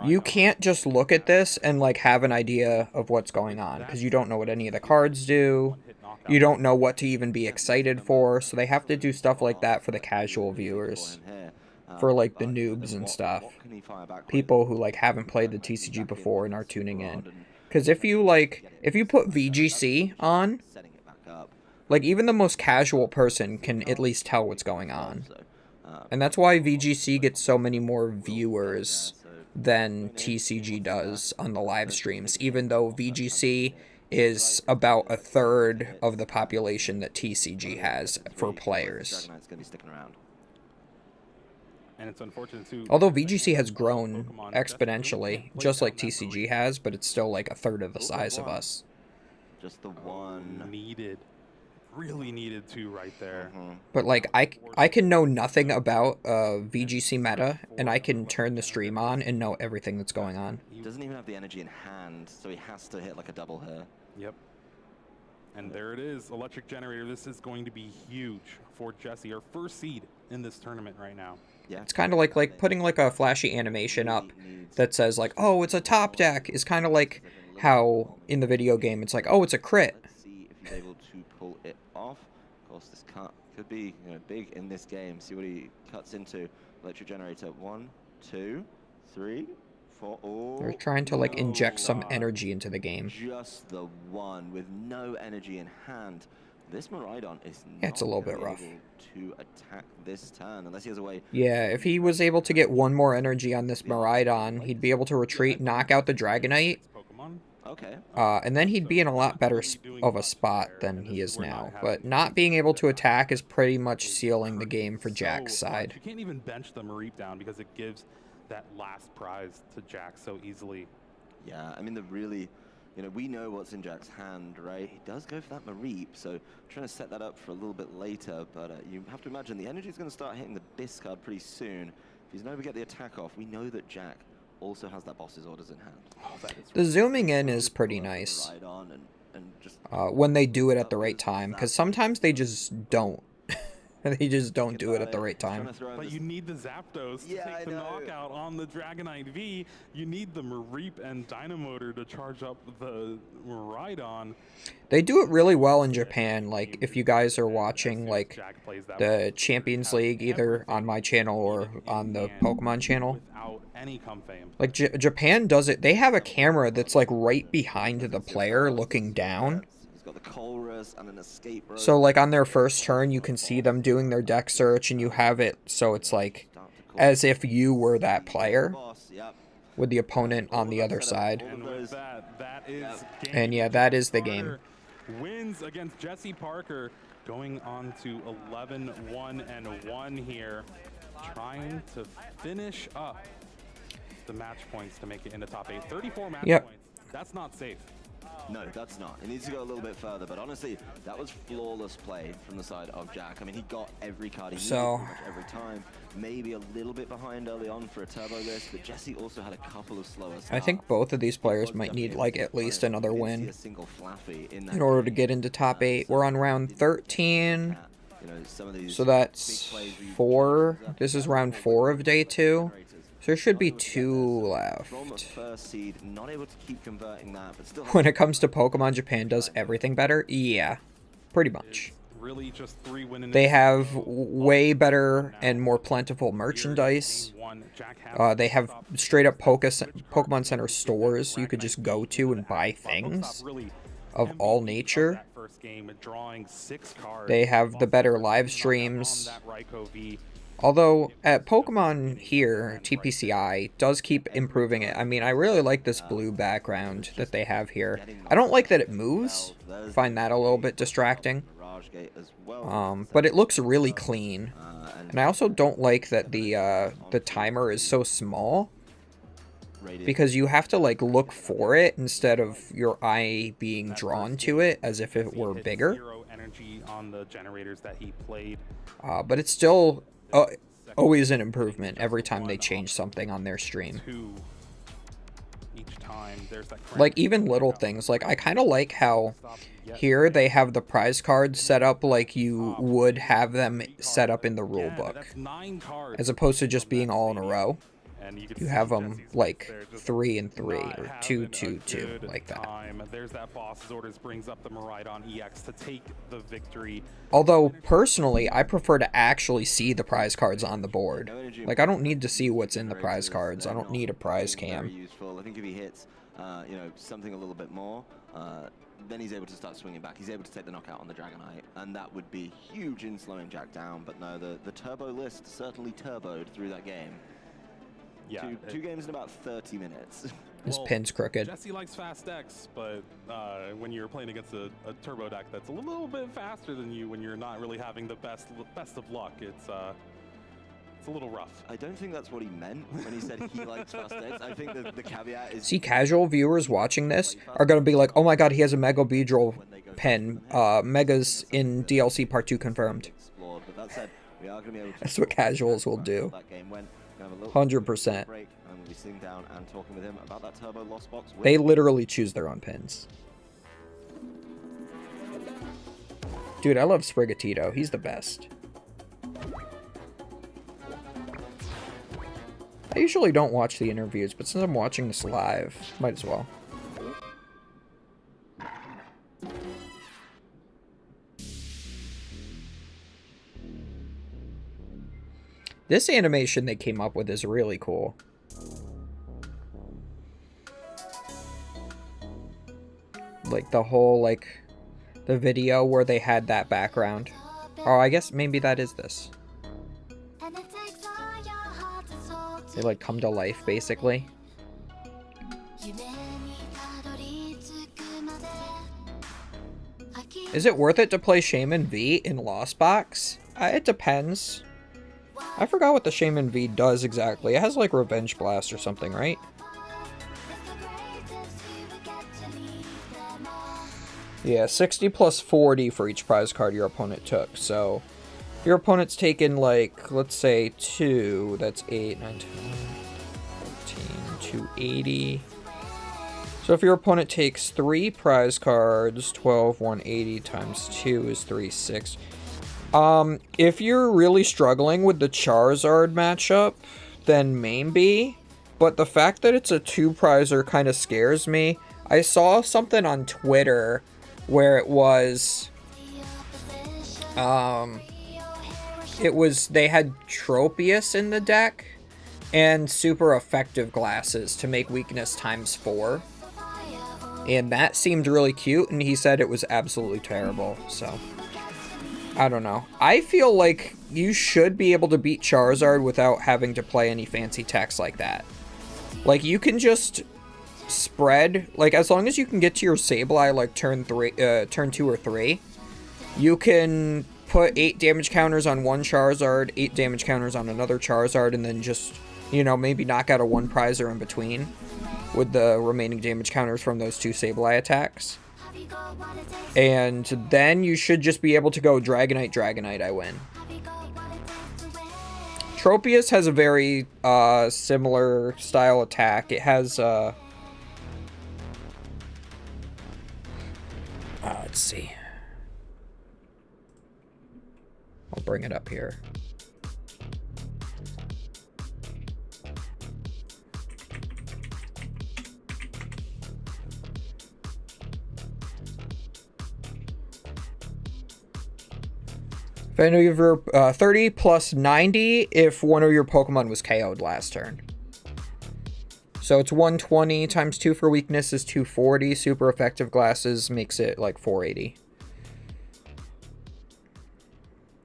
you can't just look at this and like have an idea of what's going on, because you don't know what any of the cards do. You don't know what to even be excited for, so they have to do stuff like that for the casual viewers. For like the noobs and stuff. People who like haven't played the TCG before and are tuning in. Because if you put VGC on, like even the most casual person can at least tell what's going on. And that's why VGC gets so many more viewers than TCG does on the live streams, even though VGC is about 1/3 of the population that TCG has for players. And it's unfortunate too. Although VGC has grown exponentially, just like TCG has, but it's still like 1/3 of the size of us. Just the one. Really needed to right there. But like I can know nothing about VGC meta, and I can turn the stream on and know everything that's going on. He doesn't even have the energy in hand, so he has to hit like a double here. Yep. And there it is, Electric Generator. This is going to be huge for Jesse, our first seed in this tournament right now. Yeah. It's kind of like putting like a flashy animation up that says like, oh, it's a top deck. Is kind of like how in the video game it's like, oh, it's a crit. Let's see if he's able to pull it off. Of course, this cut could be big in this game. See what he cuts into. Electric generator. 1, 2, 3, 4. Oh, They're trying to like inject some energy into the game. just the one with no energy in hand. This Miraidon is Yeah, it's a little bit able rough to attack this turn unless he has a way. Yeah, if he was able to get one more energy on this Miraidon, he'd be able to retreat, knock out the Dragonite, Okay. and then he'd be in a lot better of a spot than he is now. But not being able to attack is pretty much sealing the game for Jack's side. You can't even bench the Mareep down because it gives that last prize to Jack so easily. Yeah, I mean, we know what's in Jack's hand, right? He does go for that Mareep, so trying to set that up for a little bit later, but you have to imagine the energy is going to start hitting the discard pretty soon. If he's not able to get the attack off, we know that Jack also has that boss's orders in hand. The zooming in is pretty nice when they do it at the right time, because sometimes they just don't. They just don't do it at the right time. But you need the Zapdos to take the knockout on the Dragonite V. You need the Mareep and Dynamotor to charge up the Miraidon. They do it really well in Japan. Like, if you guys are watching, like, the Champions League, either on my channel or on the Pokemon channel, like, Japan does it. They have a camera that's, like, right behind the player looking down. And an escape rope. So, like, on their first turn, you can see them doing their deck search, and you have it so it's, like, as if you were that player with the opponent on the other side. And with that is And yeah, that is the game. Wins against Jesse Parker, going on to 11-1-1 here, trying to finish up the match points to make it into top 8. 34 match points. That's not safe. No, that's not. It needs to go a little bit further, but honestly, that was flawless play from the side of Jack. I mean, he got every card he needed pretty much every time. Maybe a little bit behind early on for a turbo list, but Jesse also had a couple of slower starts. I think both of these players might need, like, at least another win in order to get into top 8. We're on round 13, so that's 4. This is round 4 of day 2. So there should be 2 left. When it comes to Pokemon, Japan does everything better? Yeah, pretty much. They have way better and more plentiful merchandise. They have straight up Pokemon Center stores you could just go to and buy things of all nature. They have the better live streams. Although, at Pokemon here, TPCI does keep improving it. I mean, I really like this blue background that they have here. I don't like that it moves. I find that a little bit distracting. But it looks really clean. And I also don't like that the timer is so small. Because you have to, like, look for it instead of your eye being drawn to it as if it were bigger. But it's still... always an improvement every time they change something on their stream. Like, even little things. Like, I kind of like how here they have the prize cards set up like you would have them set up in the rulebook, as opposed to just being all in a row. You have them like 3 and 3 or 2, 2, 2, like that. There's that boss's orders, brings up the Miraidon EX to take the victory. Although personally, I prefer to actually see the prize cards on the board. Like, I don't need to see what's in the prize cards. I don't need a prize cam. Very useful. I think if he hits, something a little bit more, then he's able to start swinging back. He's able to take the knockout on the Dragonite, and that would be huge in slowing Jack down. But no, the turbo list certainly turboed through that game. Yeah, two games in about 30 minutes. His pin's crooked. Jesse likes fast decks, but when you're playing against a turbo deck that's a little bit faster than you, when you're not really having the best of luck, it's a little rough. I don't think that's what he meant when he said he likes fast decks. I think the caveat is... See, casual viewers watching this are going to be like, oh my god, he has a Mega Beedrill pen. Megas in DLC Part 2 confirmed. But that said, we are going to be able to... That's what casuals will do. 100%. They literally choose their own pins. Dude, I love Sprigatito. He's the best. I usually don't watch the interviews, but since I'm watching this live, might as well. This animation they came up with is really cool. Like the whole, like, the video where they had that background. Oh, I guess maybe that is this. They, like, come to life, basically. Is it worth it to play Shaman V in Lost Box? It depends. I forgot what the Shaman V does exactly. It has, like, Revenge Blast or something, right? Yeah, 60 plus 40 for each prize card your opponent took. So, if your opponent's taken, like, let's say 2, that's 8, 9, 10, 14, 280. So if your opponent takes 3 prize cards, 12, 180 times 2 is 36. If you're really struggling with the Charizard matchup, then maybe. But the fact that it's a 2-prizer kind of scares me. I saw something on Twitter where it was they had Tropius in the deck and super effective glasses to make weakness times 4. And that seemed really cute, and he said it was absolutely terrible, so I don't know. I feel like you should be able to beat Charizard without having to play any fancy techs like that. Like, you can just spread, like, as long as you can get to your Sableye, like, turn 2 or 3, you can put 8 damage counters on one Charizard, 8 damage counters on another Charizard, and then just, you know, maybe knock out a 1-prizer in between with the remaining damage counters from those 2 Sableye attacks. And then you should just be able to go Dragonite, Dragonite, I win. Tropius has a very similar style attack. It has let's see. I'll bring it up here. If any of your 30 plus 90 if one of your Pokemon was KO'd last turn. So it's 120 times 2 for weakness is 240. Super effective glasses makes it like 480.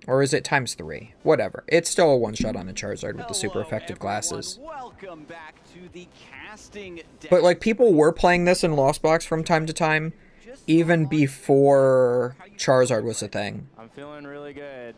Or is it times 3? Whatever. It's still a one-shot on a Charizard with the super effective glasses. Welcome back to the casting deck. But like, people were playing this in Lost Box from time to time, even before Charizard was a thing. I'm feeling really good.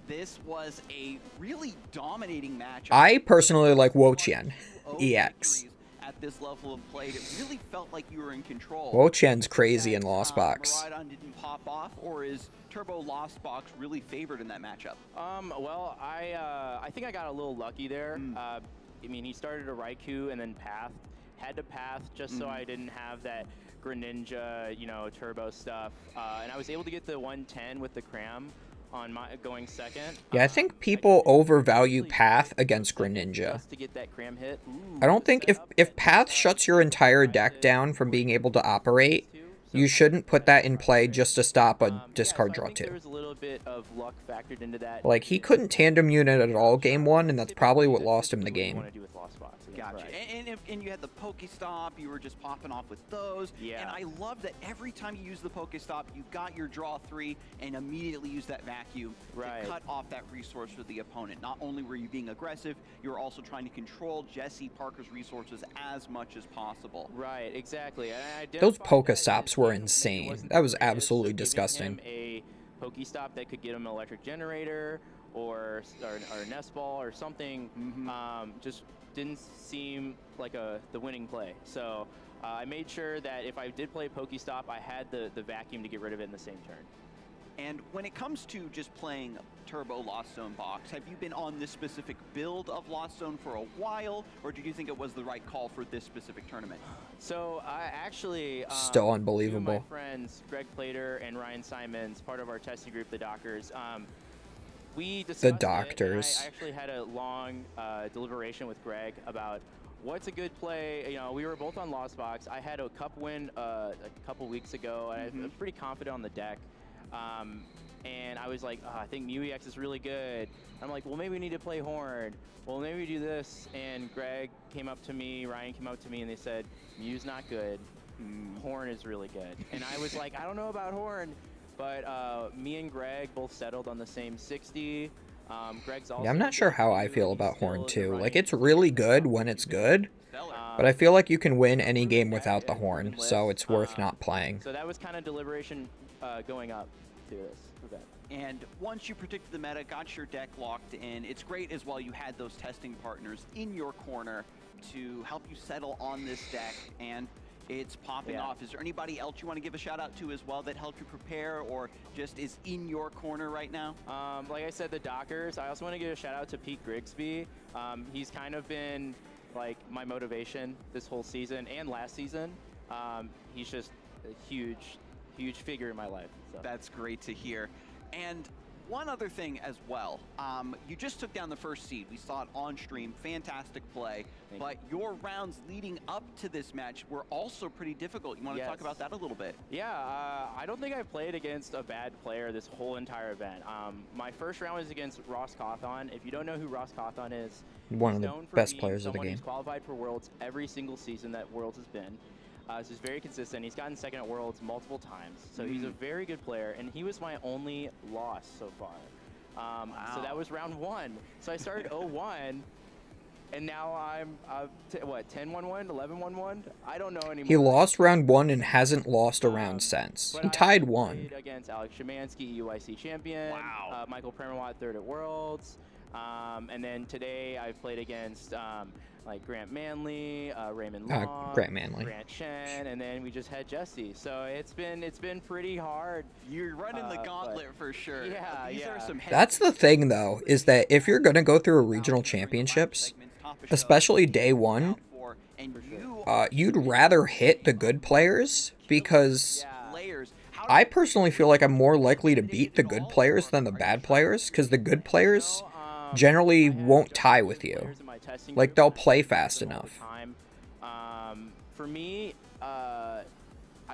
This was a really dominating match. I personally like Wo-Chien EX. At this level of play, it really felt like you were in control. Wo-Chien's crazy in Lost Box. Miraidon didn't pop off, or is Turbo Lost Box really favored in that matchup? Well, I think I got a little lucky there. I mean, he started a Raikou and then pathed. Had to path just so I didn't have that Greninja, you know, turbo stuff. And I was able to get the 110 with the Cram on my going second. Yeah, I think people overvalue Path against Greninja. Just to get that Cram hit. I don't think if Path shuts your entire deck down from being able to operate, you shouldn't put that in play just to stop a discard draw 2. There's a little bit of luck factored into that. Like, he couldn't tandem unit at all game 1, and that's probably what lost him the game. Gotcha. And you had the Pokestop, you were just popping off with those. Yeah. And I love that every time you use the Pokestop, you got your draw 3 and immediately use that vacuum to cut off that resource for the opponent. Not only were you being aggressive, you were also trying to control Jesse Parker's resources as much as possible. Right, exactly. Those Pokestops were insane. That was absolutely disgusting. A Pokestop that could get him an electric generator or a nest ball or something just didn't seem like the winning play. So I made sure that if I did play Pokestop, I had the vacuum to get rid of it in the same turn. And when it comes to just playing Turbo Lost Zone Box, have you been on this specific build of Lost Zone for a while, or did you think it was the right call for this specific tournament? So I actually still unbelievable. Two of my friends, Greg Plater and Ryan Simons, part of our testing group, the Dockers. We discussed the Doctors. I actually had a long deliberation with Greg about what's a good play. You know, we were both on Lost Box. I had a cup win a couple weeks ago, and I was pretty confident on the deck. And I was like, oh, I think MewEX is really good. I'm like, well, maybe we need to play Horn. Well, maybe we do this. And Greg came up to me, Ryan came up to me, and they said, Mew's not good. Horn is really good. And I was like, I don't know about Horn. But me and Greg both settled on the same 60. Greg's also Yeah, I'm not sure how I feel about Horn too. Like, it's really good when it's good, Stellar. but I feel like you can win any game without the Horn, so it's worth not playing. So that was kind of deliberation going up to this event. And once you predicted the meta, got your deck locked in, it's great as well you had those testing partners in your corner to help you settle on this deck, and it's popping off. Is there anybody else you want to give a shout out to as well that helped you prepare or just is in your corner right now? Like I said, the Dockers. I also want to give a shout out to Pete Grigsby. He's kind of been like my motivation this whole season and last season. He's just a huge figure in my life. So. That's great to hear. And one other thing as well, you just took down the first seed. We saw it on stream, fantastic play, but your rounds leading up to this match were also pretty difficult. You want to talk about that a little bit? Yeah, I don't think I've played against a bad player this whole entire event. My first round was against Ross Cawthon. If you don't know who Ross Cawthon is, One of the best players of the game. He's qualified for Worlds every single season that Worlds has been. So he's very consistent. He's gotten second at Worlds multiple times. So he's a very good player, and he was my only loss so far. So that was round 1. So I started 0-1, and now I'm, 10-1-1, 11-1-1, I don't know anymore. He lost round 1 and hasn't lost a round since. He tied 1. Played against Alex Szymanski, UIC champion. Wow. Michael Premawat, third at Worlds. And then today I played against like Grant Manley, Raymond Long, Grant Manley, Grant Chen, and then we just had Jesse. So it's been pretty hard. You're running the gauntlet for sure. Yeah, These are some That's the thing, though, is that if you're going to go through a regional championships, especially day 1, you'd rather hit the good players because I personally feel like I'm more likely to beat the good players than the bad players because the good players generally won't tie with you. Like, they'll play fast enough. For me, I've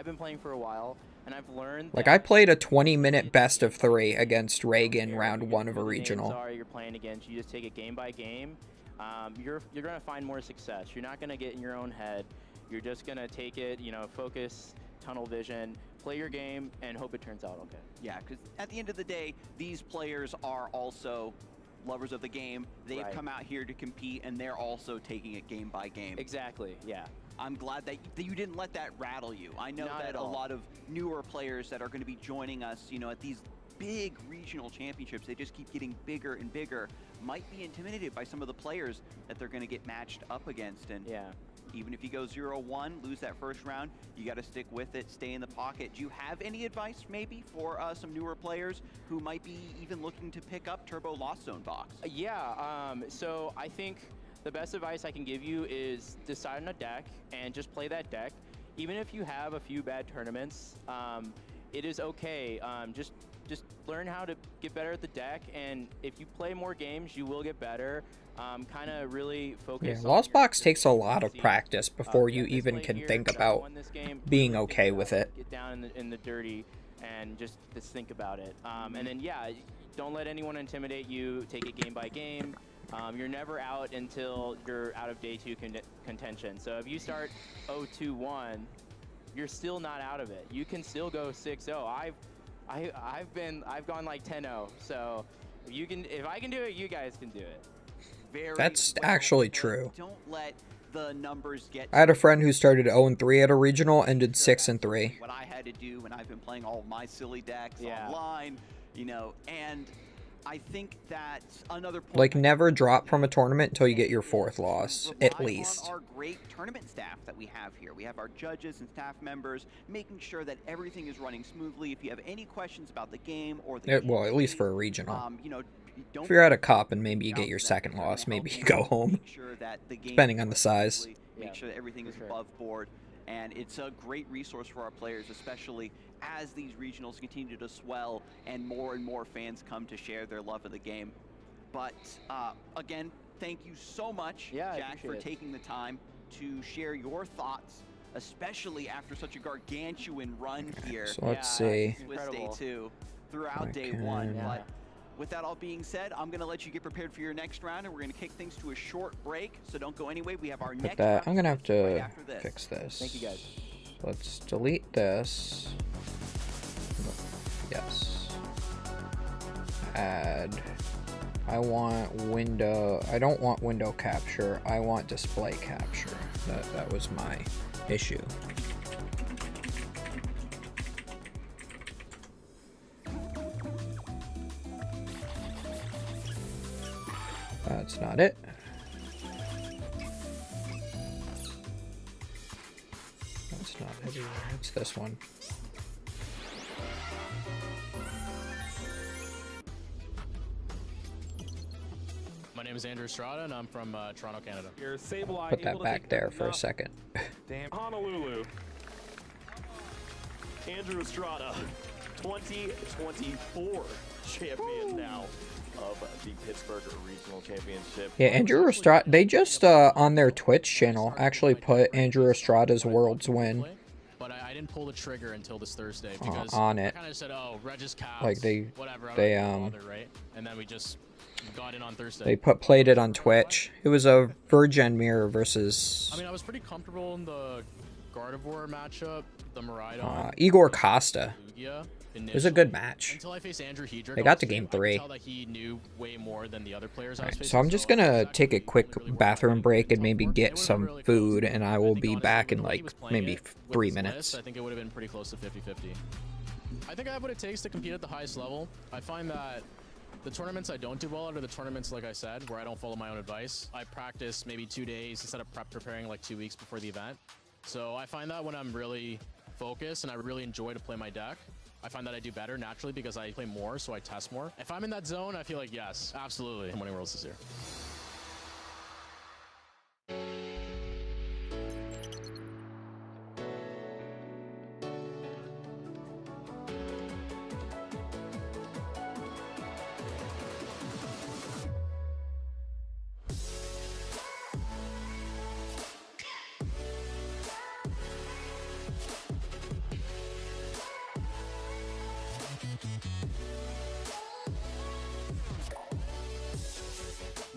been playing for a while, and I've learned. Like, I played a 20-minute best of 3 against Reagan round 1 of a regional. You're playing against. You just take it game by game. You're gonna find more success. You're not gonna get in your own head. You're just gonna take it. Focus, tunnel vision, play your game, and hope it turns out okay. Yeah, because at the end of the day, these players are also lovers of the game. They've come out here to compete, and they're also taking it game by game. Exactly, yeah. I'm glad that you didn't let that rattle you. I know that a lot of newer players that are going to be joining us, at these big regional championships, they just keep getting bigger and bigger, might be intimidated by some of the players that they're going to get matched up against. And even if you go 0-1, lose that first round, you got to stick with it, stay in the pocket. Do you have any advice maybe for some newer players who might be even looking to pick up Turbo Lost Zone box? So I think the best advice I can give you is decide on a deck and just play that deck. Even if you have a few bad tournaments, it is okay. Just learn how to get better at the deck, and if you play more games, you will get better. Kind of really focus. Yeah, Lost Box takes a lot of practice before you even can think about being okay with it. Get down in the dirty and just think about it. And then don't let anyone intimidate you. Take it game by game. You're never out until you're out of day 2 contention. So if you start 0-2-1, you're still not out of it. You can still go 6-0. I've gone like 10-0. So if I can do it, you guys can do it. That's actually true. Don't let the numbers get. I had a friend who started 0-3 at a regional and did 6-3. What I had to do when I've been playing all my silly decks online, and I think that another point, like, never drop from a tournament until you get your 4th loss, at least. On our great tournament staff that we have here. We have our judges and staff members making sure that everything is running smoothly. If you have any questions about the game or the well, at least for a regional. Don't if you're at a cup and maybe you get your 2nd loss, maybe you go home, depending on the size. Make sure that everything is above board. And it's a great resource for our players, especially as these regionals continue to swell and more fans come to share their love of the game. But again, thank you so much, Jack, for taking the time to share your thoughts especially after such a gargantuan run here. So let's see. Swiss Day 2 throughout Day 1. But with that all being said, I'm going to let you get prepared for your next round, and we're going to kick things to a short break. So don't go anyway. We have our next round. I'm going to have right to after this. fix this. Thank you, guys. Let's delete this. Yes. Add. I want window. I don't want window capture. I want display capture. That was my issue. That's not it. That's not everywhere. It's this one. My name is Andrew Estrada, and I'm from Toronto, Canada. Your Sableye Put able that to back take there for a enough second. Damn. Honolulu. Andrew Estrada, 2024 champion now of the Pittsburgh Regional Championship. Yeah, Andrew Estrada. They just on their Twitch channel actually put Andrew Estrada's Worlds win. But I didn't pull the trigger until this Thursday because on it. I kind of said, "Oh, Regis Caps, Like whatever." I they don't bother, right? And then we just got in on Thursday. They played it on Twitch. It was a Virgin Mirror versus I mean, I was pretty comfortable in the Gardevoir matchup, the Miraidon, Igor Costa. Lugia. It was a good match. Until I faced Andrew Hedrick. They got to game 3. I could tell that he knew way more than the other players I was facing. So I'm just gonna take a quick bathroom break and maybe get some food, and I will be back in like maybe 3 minutes. I think it would have been pretty close to 50-50. I think I have what it takes to compete at the highest level. I find that the tournaments I don't do well at are the tournaments, like I said, where I don't follow my own advice. I practice maybe 2 days instead of preparing like 2 weeks before the event. So I find that when I'm really focused and I really enjoy to play my deck, I find that I do better naturally because I play more, so I test more. If I'm in that zone, I feel like, yes, absolutely, I'm winning Worlds this year.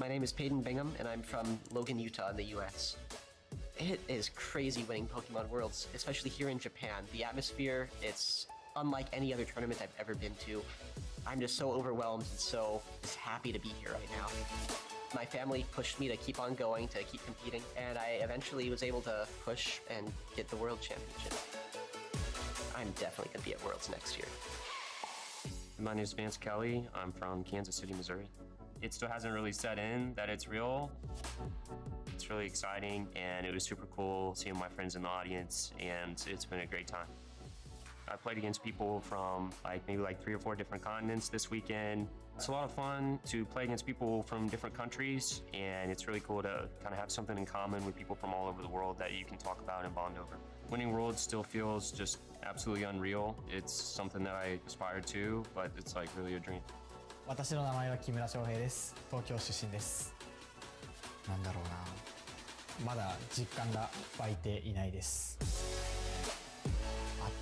My name is Peyton Bingham, and I'm from Logan, Utah in the US. It is crazy winning Pokemon Worlds, especially here in Japan. The atmosphere, it's unlike any other tournament I've ever been to. I'm just so overwhelmed and so just happy to be here right now. My family pushed me to keep on going, to keep competing, and I eventually was able to push and get the World Championship. I'm definitely going to be at Worlds next year. My name is Vance Kelly. I'm from Kansas City, Missouri. It still hasn't really set in that it's real. It's really exciting, and it was super cool seeing my friends in the audience, and it's been a great time. I played against people from maybe 3 or 4 different continents this weekend. It's a lot of fun to play against people from different countries, and it's really cool to kind of have something in common with people from all over the world that you can talk about and bond over. Winning Worlds still feels just absolutely unreal. It's something that I aspire to, but it's really a dream. 私の名前は木村翔平です。東京出身です。なんだろうな。まだ実感が湧いていないです。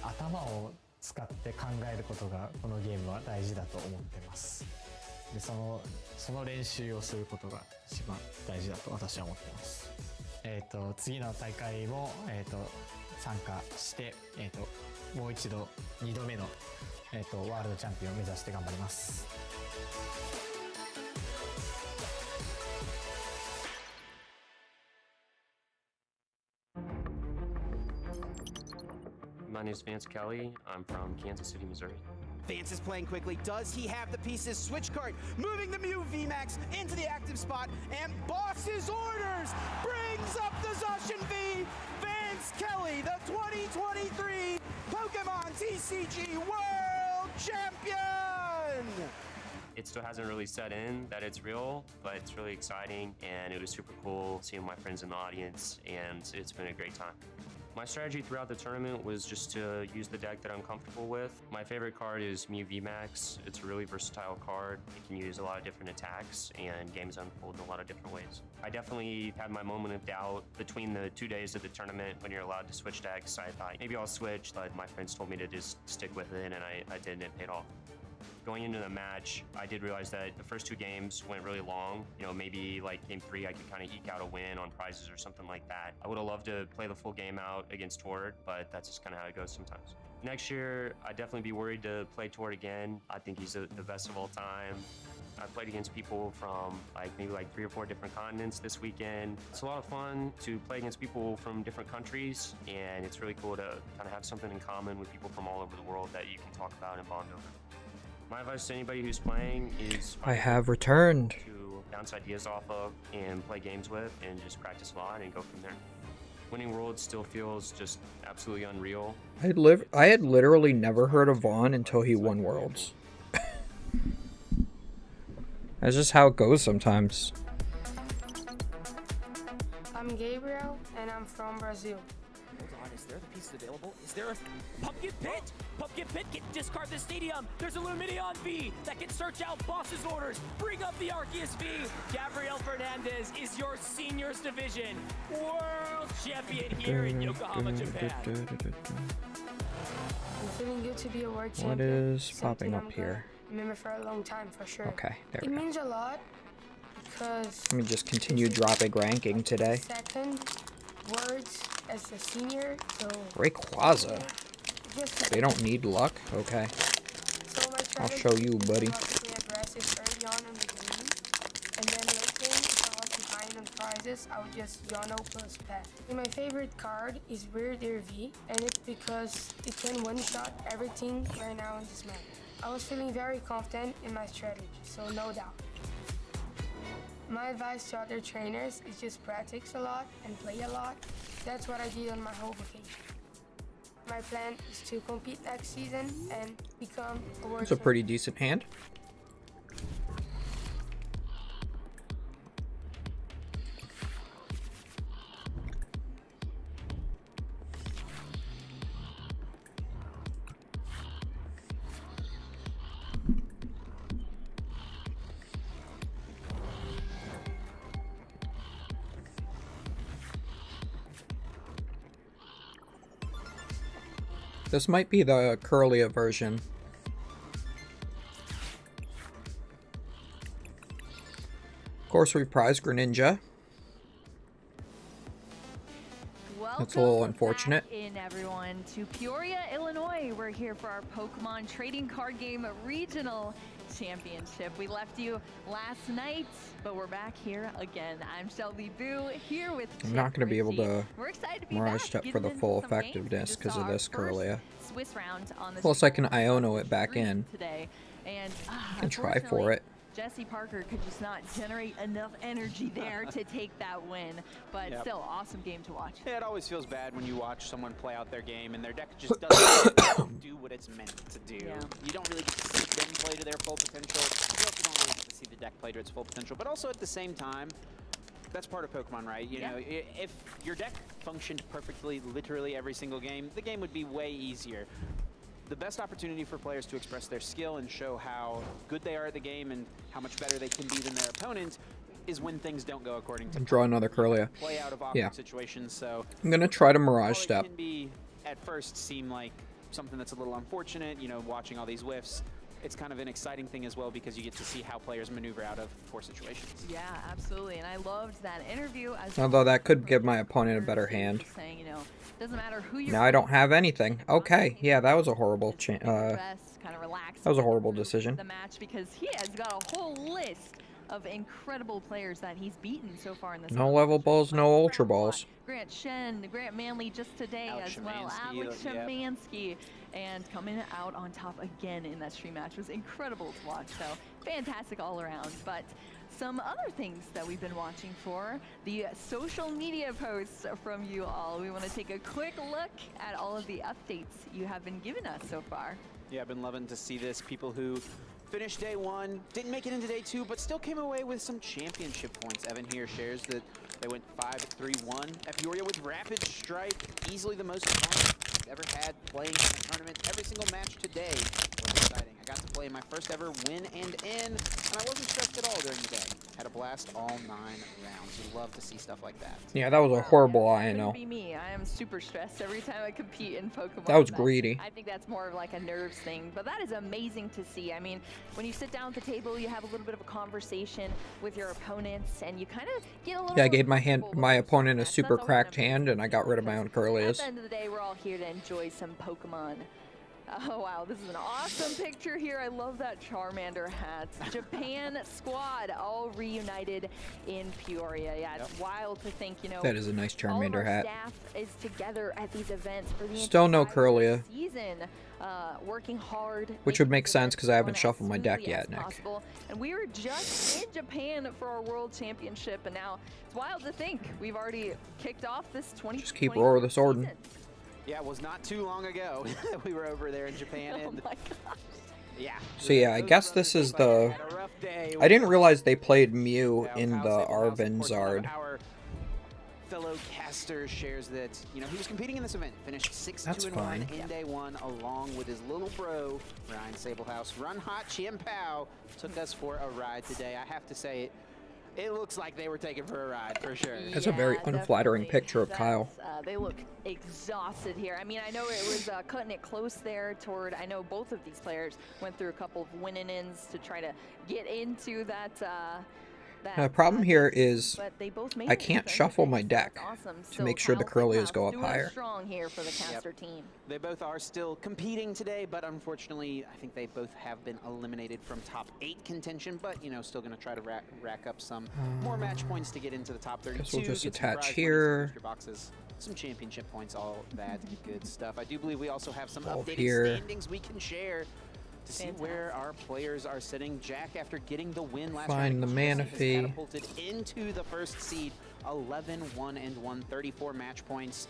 頭を使って考えることがこのゲームは大事だと思ってます。で、その練習をすることが一番大事だと私は思ってます。次の大会も参加して、もう一度2度目のワールドチャンピオンを目指して頑張ります。My name is Vance Kelly. I'm from Kansas City, Missouri. Vance is playing quickly. Does he have the pieces? Switch card, moving the Mew VMAX into the active spot, and Boss's orders brings up the Zacian V. Vance Kelly, the 2023 Pokemon TCG World Champion! It still hasn't really set in that it's real, but it's really exciting, and it was super cool seeing my friends in the audience, and it's been a great time. My strategy throughout the tournament was just to use the deck that I'm comfortable with. My favorite card is Mew VMAX. It's a really versatile card. It can use a lot of different attacks, and games unfold in a lot of different ways. I definitely had my moment of doubt between the 2 days of the tournament when you're allowed to switch decks. I thought maybe I'll switch, but my friends told me to just stick with it, and I did, and it paid off. Going into the match, I did realize that the first 2 games went really long. You know, maybe like game 3, I could kind of eke out a win on prizes or something like that. I would have loved to play the full game out against Tord, but that's just kind of how it goes sometimes. Next year, I'd definitely be worried to play Tord again. I think he's the best of all time. I played against people from maybe 3 or 4 different continents this weekend. It's a lot of fun to play against people from different countries, and it's really cool to kind of have something in common with people from all over the world that you can talk about and bond over. My advice to anybody who's playing is I have returned. To bounce ideas off of and play games with and just practice a lot and go from there. Winning Worlds still feels just absolutely unreal. I had literally never heard of Vaughn until he won Worlds. That's just how it goes sometimes. I'm Gabriel, and I'm from Brazil. Hold on, is there the pieces available? Is there a Pumpkin Pit? Pumpkin Pit can discard the stadium. There's a Lumineon V that can search out boss's orders. Bring up the Arceus V. Gabriel Fernandez is your seniors division world champion here in Yokohama, Japan. I'm feeling good to be a world champion. What is popping up here? Remember for a long time, for sure. Okay, there it we go. means a lot because Let me just continue dropping ranking today. second words as a senior, so Rayquaza. just They don't need luck? Okay. so my I'll strategy show you, buddy. was to be aggressive early on in the game, and then late game, if I was behind on prizes, I would just Yano plus pass. And my favorite card is Weird Ear V, and it's because it can one-shot everything right now in this map. I was feeling very confident in my strategy, so no doubt. My advice to other trainers is just practice a lot and play a lot. That's what I did on my whole vacation. My plan is to compete next season and become a world It's a pretty decent hand. This might be the Curlia version. Of course, we prize Greninja. That's a little unfortunate. Welcome back in, everyone, to Peoria, Illinois. We're here for our Pokemon Trading Card Game Regional Championship. We left you last night, but we're back here again. I'm Shelby Boo, here with I'm not going to be able to We're excited to be Mirage back, Step for getting the into full some games. effectiveness We just because saw of our this first Curlia. Swiss round on the Plus, I can Iono it back in. today, and I can try for it. Jesse Parker could just not generate enough energy there to take that win, but Yep. still, awesome game to watch. Yeah, it always feels bad when you watch someone play out their game and their deck just doesn't do what it's meant to do. Yeah. You don't really get to see them play to their full potential. You also don't really get to see the deck play to its full potential. But also at the same time, that's part of Pokemon, right? You know, if your deck functioned perfectly, literally every single game, the game would be way easier. The best opportunity for players to express their skill and show how good they are at the game and how much better they can be than their opponent is when things don't go according to Draw another Curlia. play out of awkward Yeah. situations. So I'm going to try to Mirage while Step. It can be at first seem like something that's a little unfortunate, you know, watching all these whiffs. It's kind of an exciting thing as well because you get to see how players maneuver out of poor situations. Yeah, absolutely, and I loved that interview. As Although that could give my opponent a better hand. saying, you know, doesn't matter who you're Now I don't have anything. Okay, yeah, that was a horrible kind of relax. that was a horrible decision. The match because he has got a whole list of incredible players that he's beaten so far in this. No level balls, no ultra balls. Grant Shen, Grant Manley just today Alex as well. Szymanski, Alex yep. Szymanski. And coming out on top again in that stream match was incredible to watch. So fantastic all around. But some other things that we've been watching for, the social media posts from you all. We want to take a quick look at all of the updates you have been giving us so far. Yeah, I've been loving to see this. People who Finished day one, didn't make it into day two, but still came away with some championship points. Evan here shares that they went 5-3-1 at Peoria with Rapid Strike, easily the most fun I've ever had playing in a tournament. Every single match today was exciting. I got to play my first ever win and in I wasn't stressed at all during the day. Had a blast all 9 rounds. You love to see stuff like that. Yeah, that was a horrible INO. Be me. I am super stressed every time I compete in Pokemon. That was greedy. I think that's more of like a nerves thing, but that is amazing to see. I mean, when you sit down at the table, you have a little bit of a conversation with your opponents, and you kind of get a little. Yeah, I gave my opponent a super cracked hand, and I got rid of my own Curlias. At the end of the day, we're all here to enjoy some Pokemon. Oh wow, this is an awesome picture here. I love that Charmander hat. Japan squad all reunited in Peoria. Yeah, it's wild to think, you know. That is a nice Charmander hat. Staff is together at these events for the Still no Curlia. season, working hard. Which would make sense because I haven't shuffled my deck yet, Nick. And we were just in Japan for our World Championship, and now it's wild to think we've already kicked off this 20. Just keep Roar the Sword. Yeah, it was not too long ago we were over there in Japan. Oh and my gosh. Yeah. So yeah, I guess this is the... I didn't realize they played Mew in the Arvinzard. Our fellow caster shares that, you know, he was competing in this event, finished 6-2-1 in day one, along with his little bro, Ryan Sablehouse. Run Hot Chien Pao took us for a ride today. I have to say, it looks like they were taken for a ride, for sure. That's a very unflattering picture of Kyle. They look exhausted here. I mean, I know it was cutting it close there toward, I know both of these players went through a couple of win-ins to try to get into that. The problem here is they both made I can't shuffle my deck to make sure the Curlias go up higher. Strong here for the caster team. They both are still competing today, but unfortunately, I think they both have been eliminated from top 8 contention, but, you know, still going to try to rack up some more match points to get into the top 32. Guess we'll just get attach some here. Boxes, some championship points, all that good stuff. I do believe we also have some Bulb updated here. standings we can share to see where our players are sitting. Jack, after getting the win last Find round, the Manaphy. catapulted into the first seed, 11-1-1, 34 match points.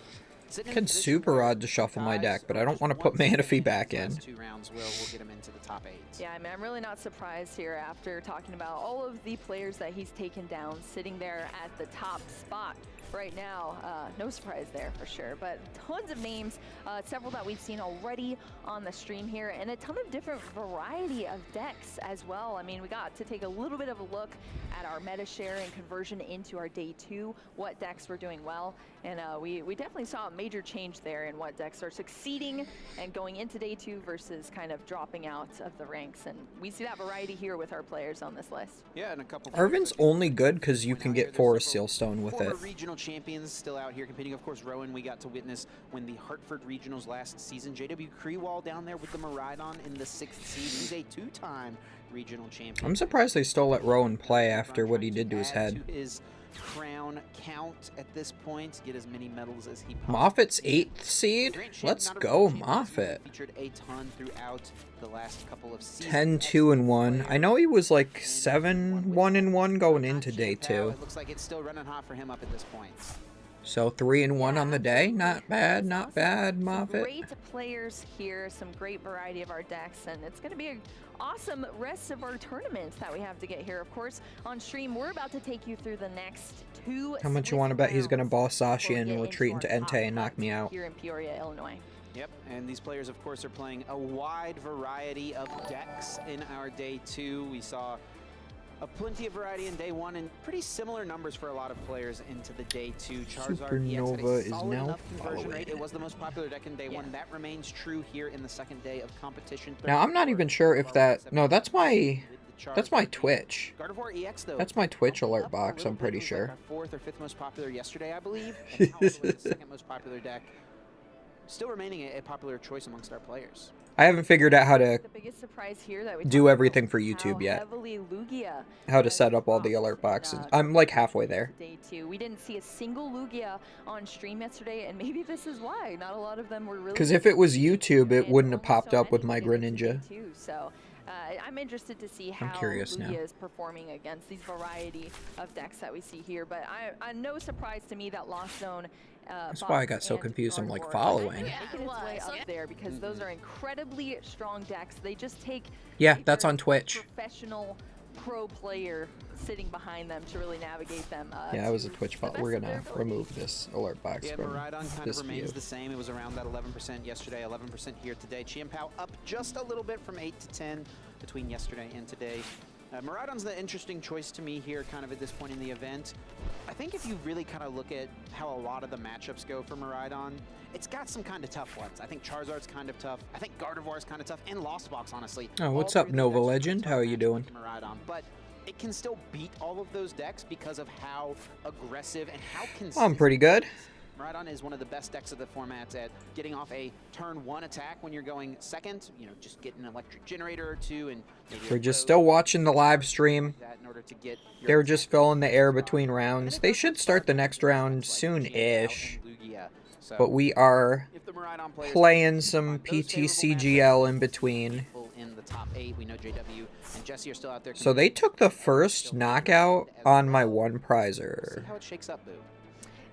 I can super odd to shuffle my deck, but I don't want to put Manaphy back in. 2 rounds will get him into the top 8. Yeah, I mean, I'm really not surprised here after talking about all of the players that he's taken down, sitting there at the top spot right now. No surprise there for sure, but tons of names, several that we've seen already on the stream here, and a ton of different variety of decks as well. I mean, we got to take a little bit of a look at our meta share and conversion into our day 2, what decks were doing well, and we definitely saw a major change there in what decks are succeeding and going into day 2 versus kind of dropping out of the ranks, and we see that variety here with our players on this list. Yeah, and a couple. Arvin's only good because you can get Forest Sealstone with it. Regional champions still out here competing. Of course, Rowan we got to witness when the Hartford Regionals last season. JW Creewall down there with the Maridon in the 6th seed. He's a 2-time regional champion. I'm surprised they still let Rowan play after what he did to his head. His crown count at this point, get as many medals as he possibly Moffat's 8th seed? Let's go, Moffat. Featured a ton throughout the last couple of seasons. 10-2-1. I know he was like 7-1-1 going into day 2. It looks like it's still running hot for him up at this point. So 3-1 on the day. Not bad, not bad, Moffat. Great players here, some great variety of our decks, and it's going to be an awesome rest of our tournament that we have to get here. Of course, on stream, we're about to take you through the next 2. How much you want to bet he's going to boss Sashi and retreat into Entei and knock me out? Here in Peoria, Illinois. Yep, and these players, of course, are playing a wide variety of decks in our day 2. We saw plenty of variety in day 1 and pretty similar numbers for a lot of players into the day 2. Charizard EX had a solid enough conversion rate. It was the most popular deck in day 1. That remains true here in the second day of competition. Now, I'm not even sure if that... No, that's my Twitch. Gardevoir EX, though, that's my Twitch alert box, I'm pretty sure. Our 4th or 5th most popular yesterday, I believe. And now also the 2nd most popular deck. Still remaining a popular choice amongst our players. I haven't figured out how to The biggest surprise here that we do everything for YouTube yet. Heavily Lugia How to set up all the alert boxes. I'm like halfway there. Day 2. We didn't see a single Lugia on stream yesterday, and maybe this is why. Not a lot of them were really... Because if it was YouTube, it wouldn't have popped up with my Greninja. So I'm interested to see how Lugia is performing against these variety of decks that we see here. But no surprise to me that Lost Zone That's why I got so confused. I'm like following. Making its way up there because those are incredibly strong decks. They just take Yeah, a that's very on Twitch. professional pro player sitting behind them to really navigate them. Yeah, it was a to Twitch the bot. best We're of their gonna ability. remove this alert box Yeah, from Maridon kind this of remains view. the same. It was around that 11% yesterday, 11% here today. Chiampao up just a little bit from 8 to 10 between yesterday and today. Maridon's the interesting choice to me here kind of at this point in the event. I think if you really kind of look at how a lot of the matchups go for Maridon, it's got some kind of tough ones. I think Charizard's kind of tough. I think Gardevoir's kind of tough. And Lost Box, honestly. Oh, what's All up, three of Nova those decks are Legend? pretty How are tough you matchups doing? for Maridon, but it can still beat all of those decks because of how aggressive and how consistent. I'm pretty good. Maridon is one of the best decks of the formats at getting off a turn 1 attack when you're going second. You know, just get an electric generator or two and maybe We're a just road, still watching the live stream. that in order to get your They're just filling the air between rounds. They should start the next round soon-ish. Lugia. So But we are if the Maridon players playing some PTCGL in between. in the top 8, we know JW and Jesse are still out there. So they took the first knockout on my one prizer. See how it shakes up, Boo.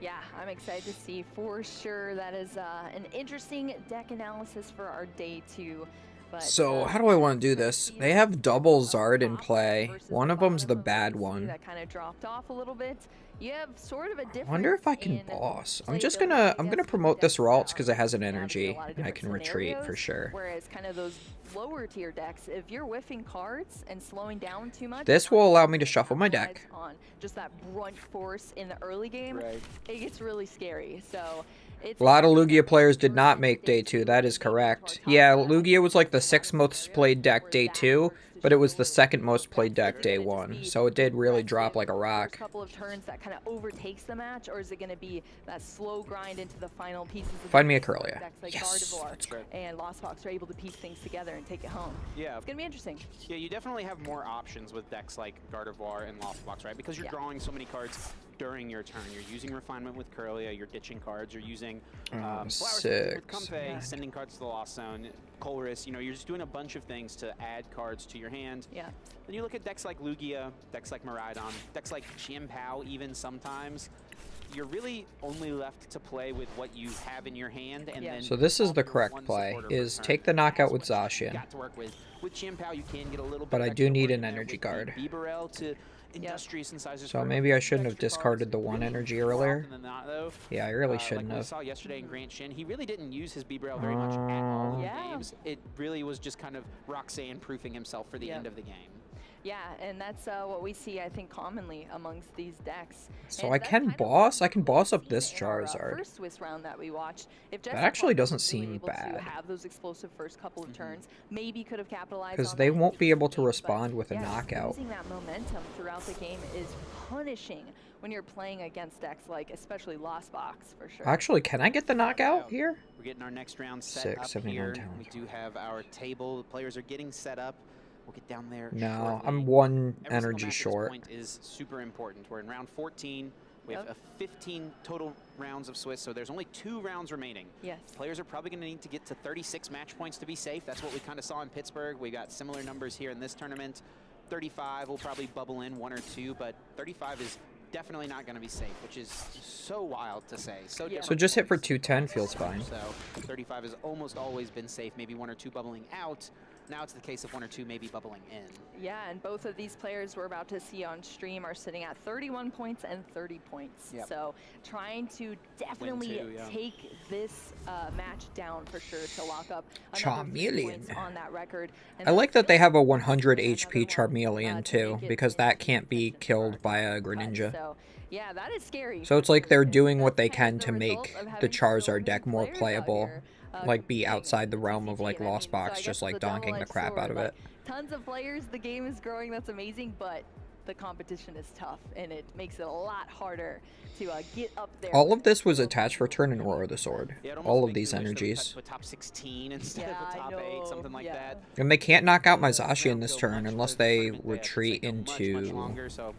Yeah, I'm excited to see for sure. That is an interesting deck analysis for our day 2. But, So how do I want to do this? They have double Zard in play. One of them's the bad one. that kind of dropped off a little bit. You have sort of a difference. I wonder if I can boss. I'm gonna promote this Ralts because it has an energy and I can retreat for sure. Whereas kind of those lower tier decks, if you're whiffing cards and slowing down too much, This will allow me to shuffle my deck. on just that brunt force in the early game, it gets really scary. So it's A lot of Lugia players did not make day 2, that is correct. Yeah, Lugia was like the 6th most played deck day 2, but it was the 2nd most played deck day 1, so it did really drop like a rock. couple of turns that kind of overtakes the match, or is it going to be that slow grind into the final pieces of Find me a the Corellia. decks like Yes, Gardevoir and Lost Box are able to piece things together and take it home? Yeah. It's going to be interesting. Yeah, you definitely have more options with decks like Gardevoir and Lost Box, right? Because you're drawing so many cards during your turn. You're using Refinement with Corellia, you're ditching cards, you're using Flower Spin with Comfey, sending cards to the Lost Zone, Colress, you know, you're just doing a bunch of things to add cards to your hand. Yeah. Then you look at decks like Lugia, decks like Maridon, decks like Chiampao even sometimes. You're really only left to play with what you have in your hand, and then So this is the offer correct one play, supporter per is turn. take the knockout with That's what you Zacian. got to work with. With Chiampao, you can get a little bit But of I do extra need work an in there energy with the card. Bibarel to Industrious Incisors. So for maybe I shouldn't have extra cards. discarded the 1 energy earlier. Often than not, though, Yeah, I really like shouldn't we have. saw yesterday in Grant Shin, he really didn't use his Bibarel very much at all in Yeah. games. It really was just kind of Roxanne proofing himself for the end of the game. Yeah, and that's what we see, I think, commonly amongst these decks. So And I that's can kind of boss. I can boss up this in our, Charizard. first Swiss round that we watched. If That Jesse actually Parker doesn't was really seem able bad. To have those explosive first couple of turns, maybe could have capitalized Because on they that won't be able to but respond with a yeah, knockout. Losing that momentum throughout the game is punishing when you're playing against decks like especially Lost Box for sure. Actually, can I get the knockout here? We're getting our next round set 6, up 79 here. talent. We do have our table. The players are getting set up. We'll get down there No, shortly. I'm 1 Every single energy match at this short. point is super important. We're in round 14. We have 15 total rounds of Swiss, so there's only 2 rounds remaining. Yes. Players are probably going to need to get to 36 match points to be safe. That's what we kind of saw in Pittsburgh. We got similar numbers here in this tournament. 35 will probably bubble in 1 or 2, but 35 is definitely not going to be safe, which is so wild to say. So, So just hit for 210 feels fine. So 35 has almost always been safe, maybe 1 or 2 bubbling out. Now it's the case of 1 or 2 maybe bubbling in. Yeah, and both of these players we're about to see on stream are sitting at 31 points and 30 points. Yep. So trying to definitely take this match down for sure to lock up another 3 Charmeleon. points on that record. And I like that they have a 100 HP Charmeleon too, because that can't be killed by a Greninja. So yeah, that is scary. So it's like they're doing what they can to make the Charizard deck more playable. Like be outside the realm of like Lost Box, just like donking the crap out of it. Tons of players, the game is growing, that's amazing, but the competition is tough and it makes it a lot harder to get up there. All of this was attached for turn and Roar of the Sword. All of these energies. With top 16 instead of the top 8, something like that. And they can't knock out my Zacian this turn unless they retreat Much into... longer, so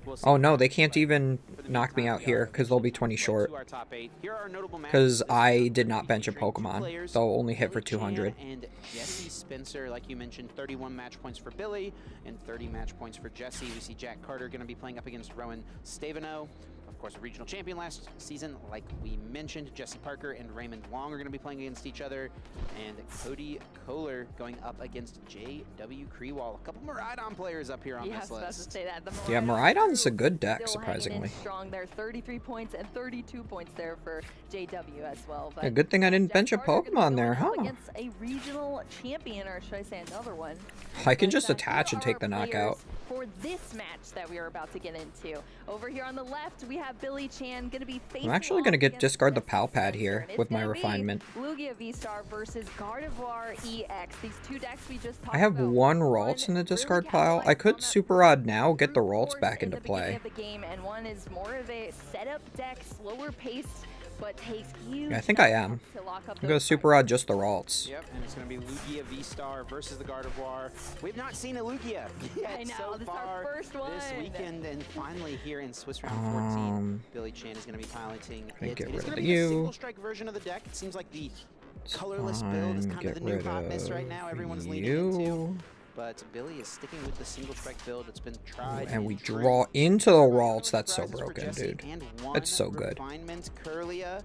we'll see. Oh no, they can't even knock me out here because they'll be 20 short. To our top 8. Here are notable matches. Because I did not bench a Pokemon. They'll only hit for 200. And Jesse Spencer, like you mentioned, 31 match points for Billy and 30 match points for Jesse. We see Jack Carter going to be playing up against Rowan Stavino. of course, a regional champion last season, like we mentioned. Jesse Parker and Raymond Long are going to be playing against each other, and Cody Kohler going up against J.W. Krewall. A couple Miraidon players up here on this about to list. say that. Yeah, Miraidon's a good deck, Still hanging in surprisingly. strong there, 33 points and 32 points there for JW as well. But A good thing I didn't bench a Pokemon there, huh? against a regional champion, or should I say another one? I can just attach and take the knockout. For this match that we are about to get into. Over here on the left, we have Billy Chan going to be facing I'm actually going to discard the Pal Pad here with my refinement. Lugia V-Star versus Gardevoir EX. These two decks we just talked I have about. one Ralts in the discard pile. I could Super Odd now, get the Ralts back into play. Of the game, and one is more of a setup deck, slower paced, but takes huge. Yeah, I think I am. I'm going to Super Odd just the Ralts. Yep, and it's going to be Lugia V-Star versus the Gardevoir. We've not seen a Lugia yet I know, so this is far our first one. this weekend, and finally here in Swiss Round 14, Billy Chan is going to be piloting it. Get It is rid going of to be a you. single strike version of the deck. It seems like the colorless build is kind of Get the new rid hotness right of now. Everyone's leaning you. into. But Billy is sticking with the single strike build. It's been tried. And we true. draw into the Ralts. That's so Prizes for broken, Jesse dude. and That's so one good. Refinement Curlia,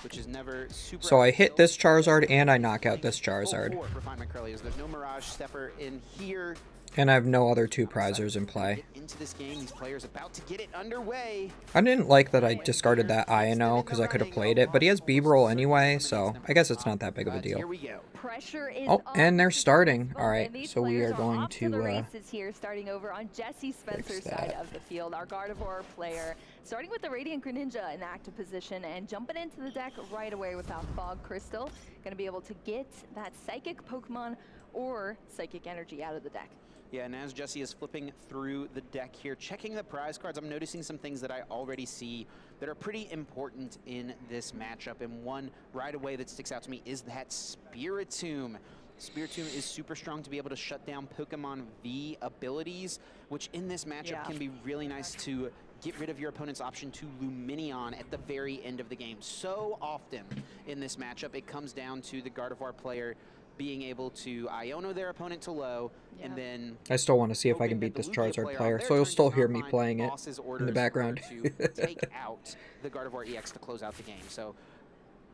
which is never super. So I hit this Charizard and I knock out this Oh, Charizard. four Refinement Curlias. There's no Mirage Stepper in here. And I have no other two prizers in play. Into this game, these players about to get it underway. I didn't like that I discarded that INO because I could have played it, but he has B-roll anyway, so I guess it's not that big of a deal. Pressure is Oh, and they're on starting. All and right, these so we players are going off to the to races here, starting over on Jesse Spencer's side of the field. Our Gardevoir player, starting with the Radiant Greninja in active position and jumping into the deck right away with that Fog Crystal. Going to be able to get that Psychic Pokemon or Psychic Energy out of the deck. Yeah, and as Jesse is flipping through the deck here, checking the prize cards, I'm noticing some things that I already see that are pretty important in this matchup. And one right away that sticks out to me is that Spiritomb. Spiritomb is super strong to be able to shut down Pokemon V abilities, which in this matchup can be really nice to get rid of your opponent's option to Luminion at the very end of the game. So often in this matchup, it comes down to the Gardevoir player being able to Iono their opponent to low, and then I still want to see if I can beat this Charizard player, so you'll still hear me playing it in the background. to take out the Gardevoir EX to close out the game. So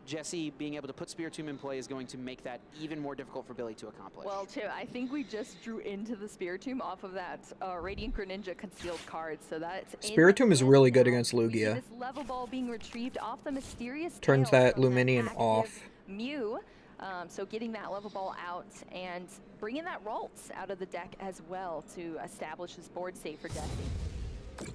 Jesse being able to put Spiritomb in play is going to make that even more difficult for Billy to accomplish. Well, too, I think we just drew into the Spiritomb off of that Radiant Greninja concealed card, so that's Spiritomb is really good against We see Lugia. this level ball being retrieved off the mysterious Turns tail that from Luminion active off. Mew. So getting that level ball out and bringing that Ralts out of the deck as well to establish his board state for Jesse.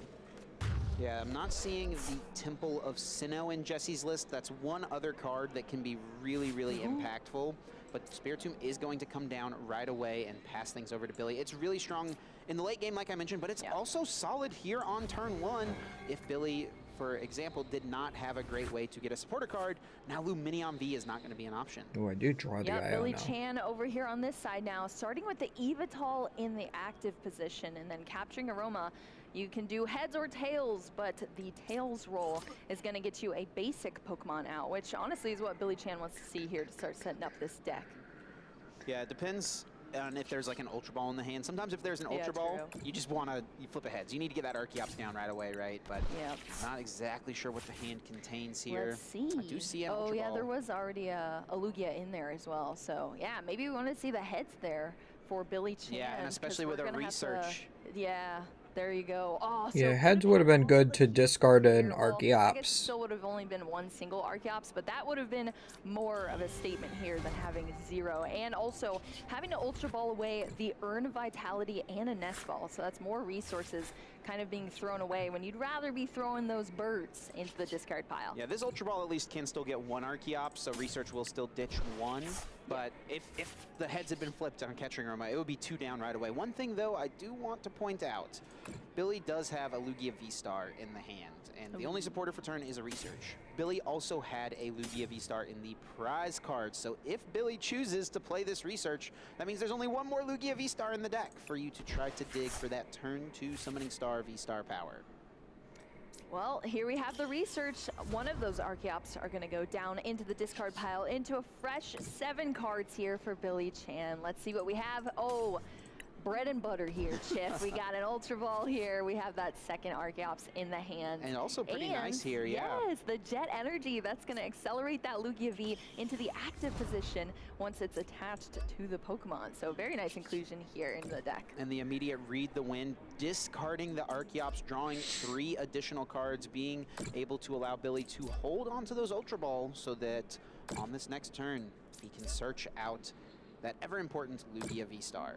Yeah, I'm not seeing the Temple of Sinnoh in Jesse's list. That's one other card that can be really, really impactful. But Spiritomb is going to come down right away and pass things over to Billy. It's really strong in the late game, like I mentioned, but it's also solid here on turn one. If Billy, for example, did not have a great way to get a supporter card, now Luminion V is not going to be an option. Oh, I do draw the Billy Iono. Chan over here on this side now, starting with the Evital in the active position and then capturing Aroma. You can do heads or tails, but the tails roll is going to get you a basic Pokemon out, which honestly is what Billy Chan wants to see here to start setting up this deck. Yeah, it depends on if there's like an Ultra Ball in the hand. Sometimes if there's an Yeah, Ultra Ball, true. you just want to flip a heads. You need to get that Archeops down right away, right? But not exactly sure what the hand contains here. Let's see. I do see an Oh Ultra yeah, Ball. there was already a Lugia in there as well. So yeah, maybe we want to see the heads there for Billy Chan. Yeah, and 'cause especially we're with a gonna have research. Yeah, there you go. Oh, so Yeah, heads would have been good to discard an well, I guess Archeops. still would have only been one single Archeops, but that would have been more of a statement here than having zero. And also having to Ultra Ball away the Earn Vitality and a Nest Ball. So that's more resources kind of being thrown away when you'd rather be throwing those birds into the discard pile. Yeah, this Ultra Ball at least can still get one Archeops, so research will still ditch one. But if the heads had been flipped on catching Aroma, it would be 2 down right away. One thing, though, I do want to point out, Billy does have a Lugia V-Star in the hand, and the only supporter for turn is a research. Billy also had a Lugia V-Star in the prize card, so if Billy chooses to play this research, that means there's only one more Lugia V-Star in the deck for you to try to dig for that turn 2 Summoning Star V-Star power. Well, here we have the research. One of those Archeops are going to go down into the discard pile, into a fresh 7 cards here for Billy Chan. Let's see what we have. Oh, bread and butter here, Chip. We got an Ultra Ball here. We have that second Archeops in the hand. And also pretty nice here, yeah. Yes, the Jet Energy, that's going to accelerate that Lugia V into the active position once it's attached to the Pokemon. So very nice inclusion here in the deck. And the immediate read the wind, discarding the Archeops, drawing 3 additional cards, being able to allow Billy to hold on to those Ultra Balls so that on this next turn, he can search out that ever-important Lugia V-Star.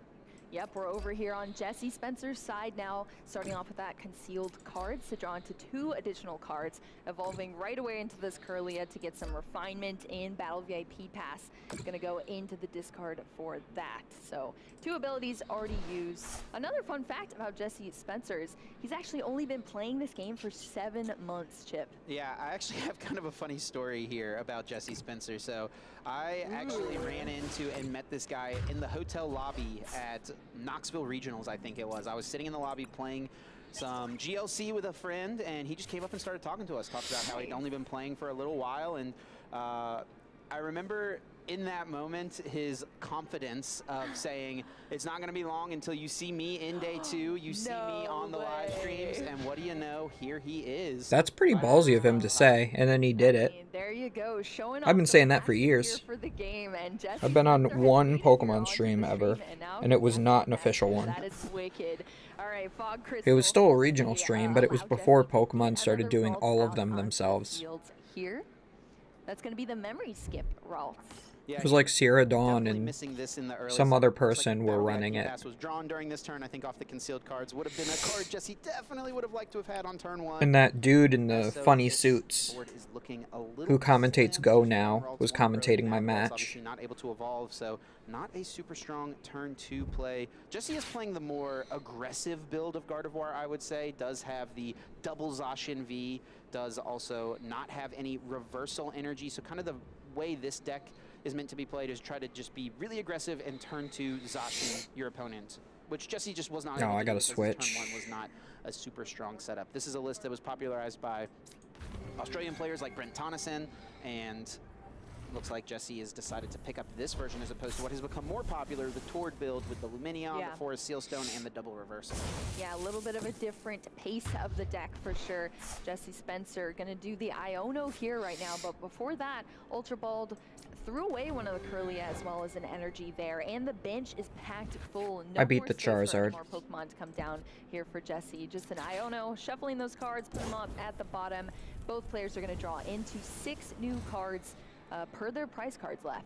Yep, we're over here on Jesse Spencer's side now, starting off with that concealed cards to draw into 2 additional cards, evolving right away into this Kirlia to get some refinement in Battle VIP Pass. Gonna go into the discard for that. So 2 abilities already used. Another fun fact about Jesse Spencer is he's actually only been playing this game for 7 months, Chip. Yeah, I actually have kind of a funny story here about Jesse Spencer. So I actually ran into and met this guy in the hotel lobby at Knoxville Regionals, I think it was. I was sitting in the lobby playing some GLC with a friend, and he just came up and started talking to us, talked about how he'd only been playing for a little while, and I remember in that moment his confidence of saying, it's not going to be long until you see me in day 2, you see me on the live streams, and what do you know, here he is. That's pretty ballsy of him to say, and then he did it. There you go, showing I've been saying that for years. for the game, and Jesse I've been on Spencer one has made it Pokemon onto stream the ever, stream, now and it he's was on not the an official deck. one. That is wicked. All right, Fog Crystal. It was still a regional stream, but it was allow before Jesse to get Pokemon started another doing Ralts all of out them onto the themselves. fields here. That's going to be the memory skip Ralts. Yeah, It was like Sierra Dawn and missing this in the early some other set. Looks like person were Battle running VIP it. Pass was drawn during this turn, I think off the concealed cards. Would have been a card Jesse definitely would have liked to have had on turn 1. And that dude in the So funny this suits board is looking a little who commentates slim. Go Now Ralts was won't grow commentating now. my Ralts match. obviously not able to evolve, so not a super strong turn 2 play. Jesse is playing the more aggressive build of Gardevoir, I would say. Does have the double Zacian V, does also not have any reversal energy, so kind of the way this deck is meant to be played is try to just be really aggressive and turn to Zacian your opponent, which Jesse just was not able to I do gotta because switch. Turn 1 was not a super strong setup. This is a list that was popularized by Australian players like Brent Tonneson, and looks like Jesse has decided to pick up this version as opposed to what has become more popular, the Tord build with the Lumineon, the Forest Sealstone, and the double reversal. Yeah, a little bit of a different pace of the deck for sure. Jesse Spencer going to do the Iono here right now, but before that, Ultra Bald threw away one of the Kirlia as well as an energy there, and the bench is packed full. No I beat more the space for any Charizard. more Pokemon to come down here for Jesse. Just an Iono, shuffling those cards, put them up at the bottom. Both players are going to draw into 6 new cards per their prize cards left.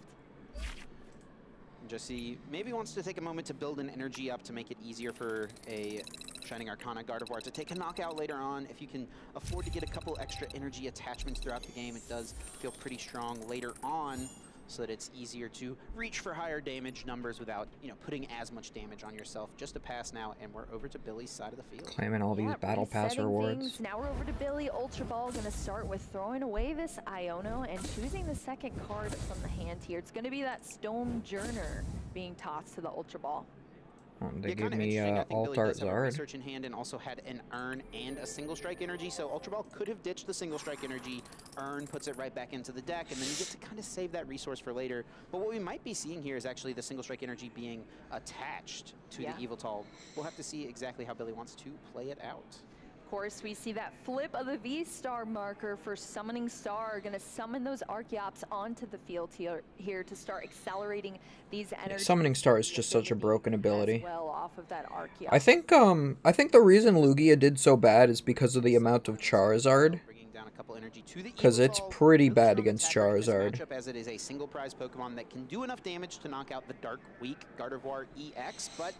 Jesse maybe wants to take a moment to build an energy up to make it easier for a Shining Arcana Gardevoir to take a knockout later on. If you can afford to get a couple extra energy attachments throughout the game, it does feel pretty strong later on, so that it's easier to reach for higher damage numbers without, you know, putting as much damage on yourself. Just a pass now, and we're over to Billy's side of the field. Claiming all these Battle Pass Resetting rewards. things. Now we're over to Billy. Ultra Ball going to start with throwing away this Iono and choosing the second card from the hand here. It's going to be that Stone Journer being tossed to the Ultra Ball. They Yeah, give kinda me interesting. I think Billy Alt-Art does have a Zard. research in hand and also had an Earn and a Single Strike energy, so Ultra Ball could have ditched the Single Strike energy. Earn puts it right back into the deck, and then you get to kind of save that resource for later. But what we might be seeing here is actually the Single Strike energy being attached to the Eviltal. We'll have to see exactly how Billy wants to play it out. Of course, we see that flip of the V-Star marker for Summoning Star. Going to summon those Archeops onto the field here to start accelerating these energies. Summoning Star is just such a broken ability. Well, off of that Archeop. I think the reason Lugia did so bad is because of the amount of Charizard. Because it's pretty bad against Charizard. Matchup, as it is a single prize Pokemon that can do enough damage to knock out the Dark Weak Gardevoir EX, but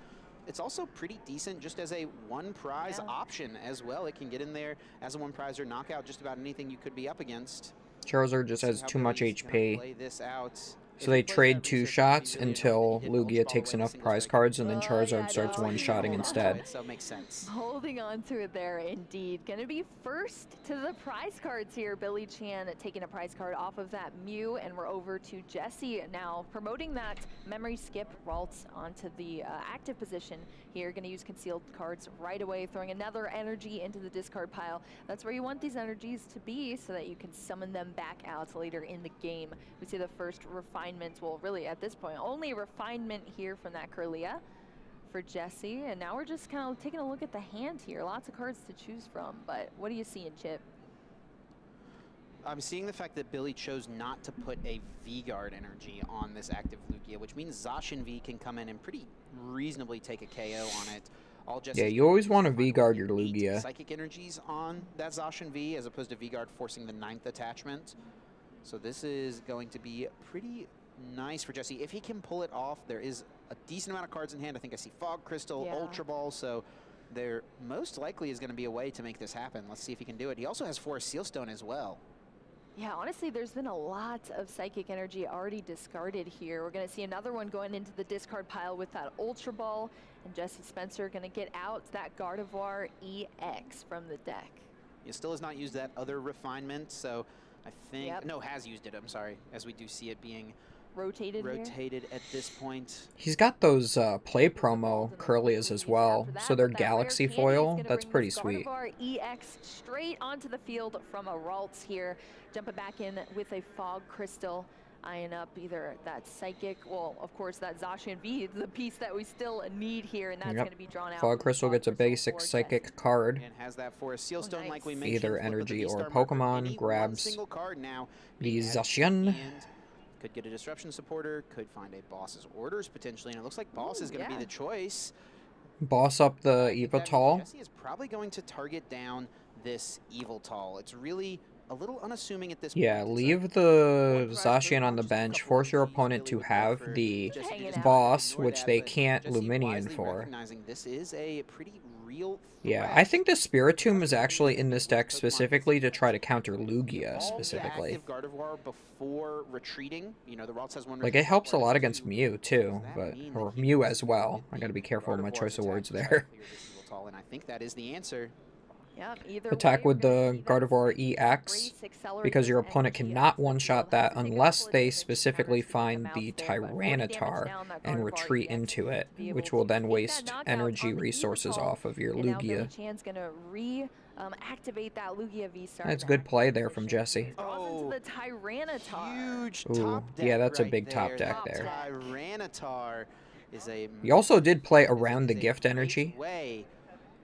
it's also pretty decent just as a one prize option as well. It can get in there as a one prize or knock out just about anything you could be up against. Charizard just has too much Play HP. this out. So they trade 2 shots until Lugia takes enough prize cards, and then Charizard starts one-shotting instead. So it makes sense. Holding on to it there, indeed. Going to be first to the prize cards here. Billy Chan taking a prize card off of that Mew, and we're over to Jesse now, promoting that memory skip Ralts onto the active position here. Going to use concealed cards right away, throwing another energy into the discard pile. That's where you want these energies to be, so that you can summon them back out later in the game. We see the first refinement, well, really at this point, only refinement here from that Kirlia. for Jesse. And now we're just kind of taking a look at the hand here. Lots of cards to choose from, but what are you seeing, Chip? I'm seeing the fact that Billy chose not to put a V-Guard energy on this active Lugia, which means Zacian V can come in and pretty reasonably take a KO on it. Yeah, you always want to V-Guard your Lugia. Psychic energies on that Zacian V as opposed to V-Guard forcing the 9th attachment. So this is going to be pretty nice for Jesse. If he can pull it off, there is a decent amount of cards in hand. I think I see Fog Crystal, Ultra Ball, so there most likely is going to be a way to make this happen. Let's see if he can do it. He also has Forest Sealstone as well. Yeah, honestly, there's been a lot of Psychic Energy already discarded here. We're going to see another one going into the discard pile with that Ultra Ball, and Jesse Spencer going to get out that Gardevoir EX from the deck. He still has not used that other refinement, so I think, no, has used it, I'm sorry, as we do see it being rotated at this point. He's got those play promo Curlias as well, so they're Galaxy Foil. That's pretty sweet. Gardevoir EX straight onto the field from a Ralts here. Jumping back in with a Fog Crystal, eyeing up either that Psychic, well, of course, that Zacian V, the piece that we still need here, and that's going to be drawn out. Fog Crystal gets a basic Psychic card. And has that Forest Sealstone like we mentioned. Either energy or Pokemon. Grabs the Zacian. Could get a Disruption Supporter, could find a Boss's Orders potentially, and it looks like Boss is going to be the choice. Boss up the Evital. Jesse is probably going to target down this Evital. It's really a little unassuming at this point. Yeah, leave the Zacian on the bench. Force your opponent to have the boss, which they can't Luminion for. This is a pretty real yeah, I think the Spiritomb is actually in this deck specifically to try to counter Lugia specifically. Before retreating, you know, the Ralts has one. Like, it helps a lot against Mew too, but or Mew as well. I gotta be careful with my choice of words there. And I think that is the answer. Attack with the Gardevoir EX, because your opponent cannot one-shot that unless they specifically find the Tyranitar and retreat into it, which will then waste energy resources off of your Lugia. Activate that Lugia V-Star. That's good play there from Jesse. Oh, the Tyranitar. Huge Ooh, yeah, that's a big top deck there. Tyranitar is a. He also did play around the gift energy. Way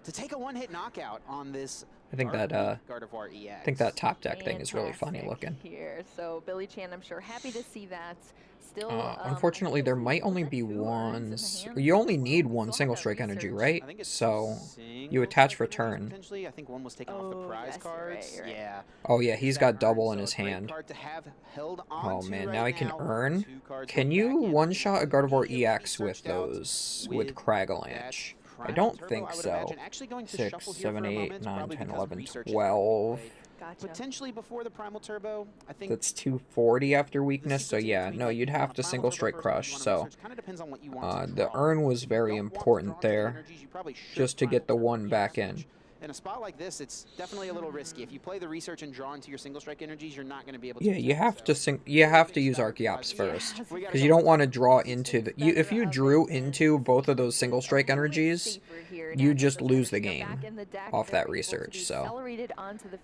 to take a one-hit knockout on this. I think that Gardevoir EX. I think that top deck thing is really funny looking. Here, so Billy Chan, I'm sure happy to see that. Still, unfortunately, there might only be one. You only need one single strike energy, right? So you attach for turn. I think one was taken off the prize cards. Right. Yeah. Oh yeah, he's got double in his hand. Oh man, now he can earn. Can you one-shot a Gardevoir EX with those with Cragalanche? I don't think so. 6, 7, 8, 9, 10, 11, 12. Potentially before the Primal Turbo. I think that's 240 after weakness, so yeah, no, you'd have to single strike crush. So the earn was very important there, just to get the one back in. In a spot like this, it's definitely a little risky. If you play the research and draw into your single strike energies, you're not going to be able to. Yeah, you have to use Archeops first, because you don't want to draw into the. If you drew into both of those single strike energies, you just lose the game off that research. So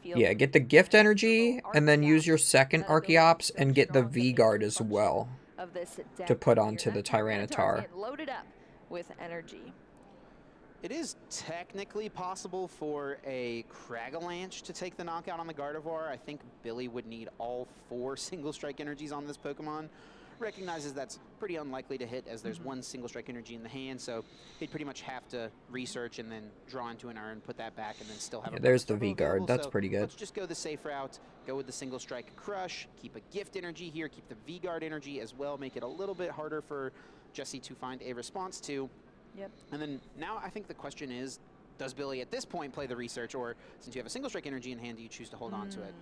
yeah, get the gift energy and then use your second Archeops and get the V-Guard as well to put onto the Tyranitar. Loaded up with energy. It is technically possible for a Cragalanche to take the knockout on the Gardevoir. I think Billy would need all 4 single strike energies on this Pokemon. Recognizes that's pretty unlikely to hit as there's one single strike energy in the hand, so he'd pretty much have to research and then draw into an urn, put that back, and then still have there's the V-Guard. That's pretty good. Let's just go the safe route, go with the single strike crush, keep a gift energy here, keep the V-Guard energy as well, make it a little bit harder for Jesse to find a response to. Yep. And then now I think the question is, does Billy at this point play the research, or since you have a single strike energy in hand, do you choose to hold on to it?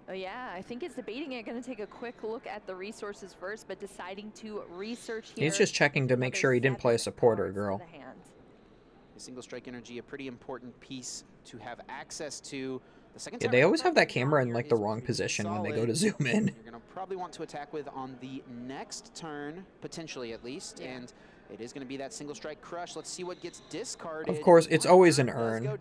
Oh yeah, I think it's debating it. Going to take a quick look at the resources first, but deciding to research here. He's just checking to make sure he didn't play a supporter, girl. The single strike energy, a pretty important piece to have access to. The second yeah, they always have that camera in like the wrong position when they go to zoom in. You're going to probably want to attack with on the next turn, potentially at least, and it is going to be that single strike crush. Let's see what gets discarded. Of course, it's always an urn.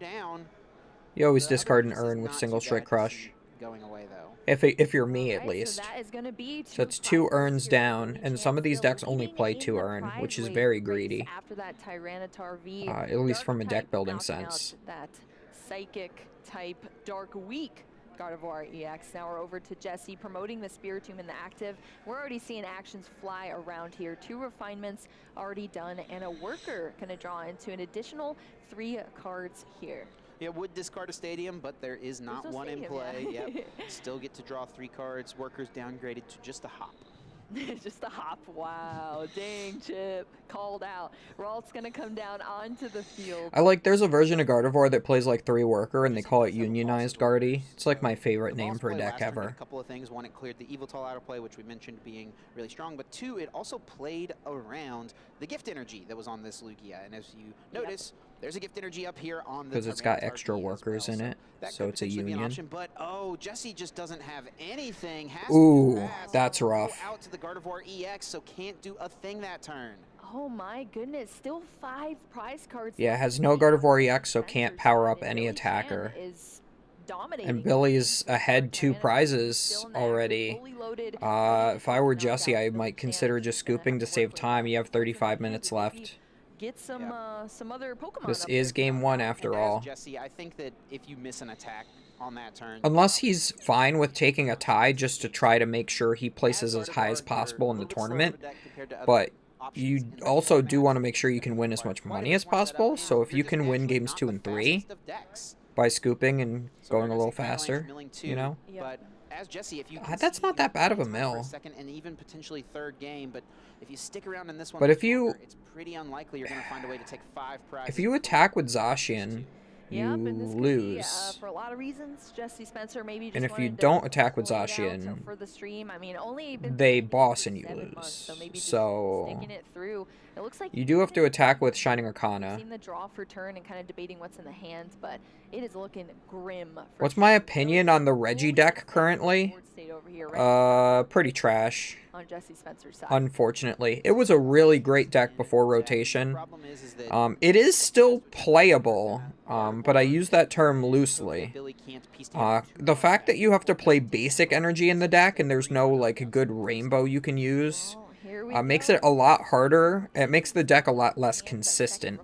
You always discard an urn with single strike crush. going away, though. If you're me, at Alright, least. So that is going to be So it's 2 prizes urns here, down, only and some of chance these still decks only leading play in 2 the urn, which prize is weight very race greedy. After that Tyranitar V, At least from a Dark deck type building bouncing out sense. that psychic type Dark Weak Gardevoir EX. Now we're over to Jesse promoting the Spiritomb in the active. We're already seeing actions fly around here. 2 refinements already done, and a worker going to draw into an additional 3 cards here. Yeah, would discard a stadium, but there is not no one in stadium, play. yeah. Yep. Still get to draw 3 cards. Workers downgraded to just a hop. Just a hop. Wow. Dang, Chip. Called out. Ralt's going to come down onto the field. I like, there's a version of Gardevoir that plays like 3 worker, and they call it Unionized Guardy. It's like my favorite name for a deck ever. A couple of things. One, it cleared the Evital out of play, which we mentioned being really strong. But 2, it also played around the gift energy that was on this Lugia. And as you notice, there's a gift energy up here on the Because it's got Tyranitar extra V as workers well. in it, That so could it's a potentially be an union. option, but Jesse just doesn't have anything. Has Ooh, to pass. that's Go rough. out to the Gardevoir EX, so can't do a thing that turn. Oh my goodness. Still 5 prize cards. Yeah, it left. has no Gardevoir EX, so can't Spencer's power side, up and any Billy attacker. Chan is dominating. And Billy's ahead 2 prizes already. If I were Jesse, I might consider just scooping to save time. You have 35 minutes left. Get some other Pokemon. This up is there. game 1 after all. Jesse, I think that if you miss an attack on that turn, Unless he's fine with taking a tie just to try to make sure he places as high as possible in the tournament, but you also do want to make sure you can win as much money as possible, so if you can win games 2 and 3 by scooping and going a little faster, you know? But as Jesse, if you That's not that bad of a for mill. a second and even potentially 3rd game, but if you stick around in this one, But if you- it's pretty unlikely you're going to find a way to take 5 prizes. If you attack with Zacian, you Yep, and this could lose. be, for a lot of reasons, Jesse Spencer maybe just And if you wanted to don't attack with slow it out Zacian, for the stream. I mean, only been they playing boss for and you 7 months, lose. so maybe just So sticking it through. It looks like you do have to attack with Shining Arcana. seen the draw for turn and kind of debating what's in the hand, but it is looking grim. For What's my opinion on the Reggie deck currently? State over here, Pretty trash. on Jesse Spencer's side. Unfortunately, it was a really great deck before rotation. It is still playable, but I use that term loosely. The fact that you have to play basic energy in the deck and there's no like good rainbow you can use makes it a lot harder. It makes the deck a lot less consistent.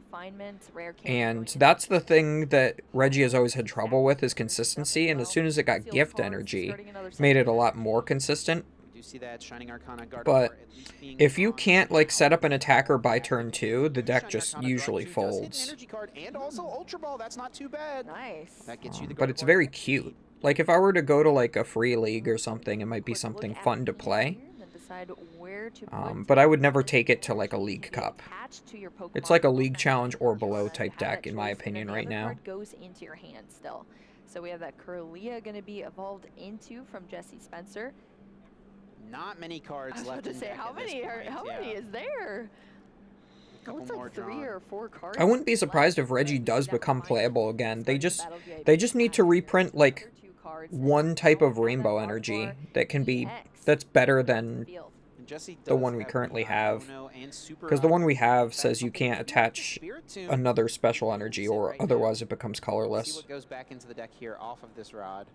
And that's the thing that Reggie has always had trouble with, is consistency, and as soon as it got gift energy, made it a lot more consistent. See that Shining Arcana Gardevoir But at least being if you can't like set up an attacker by turn 2, the deck just usually does hit an folds. energy card and also Ultra Ball. That's not too bad. Nice. That gets you the But it's Gardevoir. very cute. Like if I were to go to like a free league or something, it might be something fun to play. And decide where to put But I would never take it to like a league cup. attached to your Pokemon. It's like a league challenge or below type Have deck that in my choice, and opinion then the right other now. card goes into your hand still. So we have that Curlia going to be evolved into from Jesse Spencer. Not many cards I was left about to in say, deck how at this many point, how yeah. many is there? It Couple looks more like 3 drawn. or 4 cards. I wouldn't be surprised if Reggie does become playable again. They just need to reprint like one type of rainbow energy that can be that's better than And Jesse the does one we have currently have. Iono and Super Because the one we Iono. have That's says you something can't that attach Spiritomb- another special energy, or right now. otherwise it becomes See colorless. what goes back into the deck here off of this rod.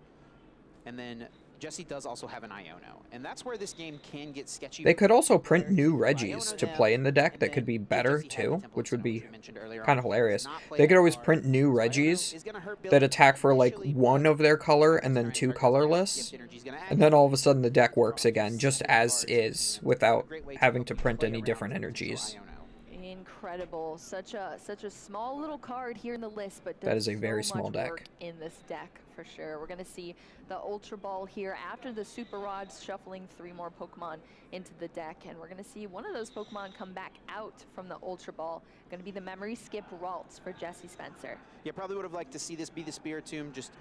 And then Jesse does also have an Iono. And that's where this game can get sketchy. They could also print new Iono Reggies to down, play in the deck and that could then be if better Jesse had the too, Temple which would Stone, be which we mentioned earlier kind on, of hilarious. does not play They could that always card. print new So Iono Reggies is gonna hurt that Billy attack for like initially, one but of their color and then Tyranitar 2 gets there. colorless. Gift energy's gonna add And then to all it. of a sudden the deck works again, just as is, without Great way to having help to you print play any around different potential energies. Iono. Incredible. Such a small little card here in the list, but That does is a very so small much deck. work in this deck for sure. We're going to see the Ultra Ball here after the Super Rods, shuffling 3 more Pokemon into the deck, and we're going to see one of those Pokemon come back out from the Ultra Ball. Going to be the Memory Skip Ralts for Jesse Spencer. Yeah, probably would have liked to see this be the Spiritomb. Just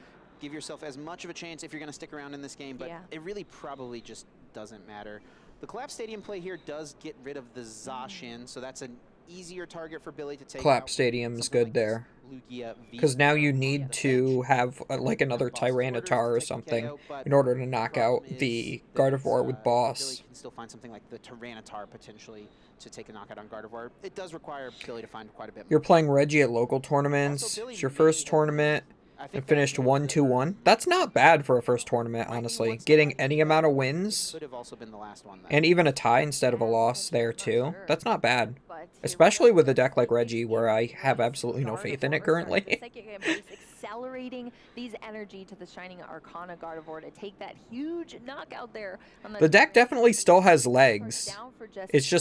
give yourself as much of a chance if you're going to stick around in this game, but Yeah. it really probably just doesn't matter. The Collapse Stadium play here does get rid of the Zacian, so that's an easier target for Billy to take Clap out. Stadium's Something good like there. Lugia V. Because now you need to have like another Tyranitar or something in order to knock out the Gardevoir with Boss. Billy can still find something like the Tyranitar potentially to take a knockout on Gardevoir. It does require Billy to find quite a bit more. You're playing Reggie at local tournaments. It's your first tournament. and finished 1-2-1. That's not bad for a first tournament, honestly. Getting any amount of wins Could have also been the last one. and even a tie instead of a loss there too. That's not bad. Especially with a deck like Reggie, where I have absolutely no faith in it currently. Accelerating these energy to the Shining Arcana Gardevoir to take that huge knockout there. On The deck definitely still has legs. It's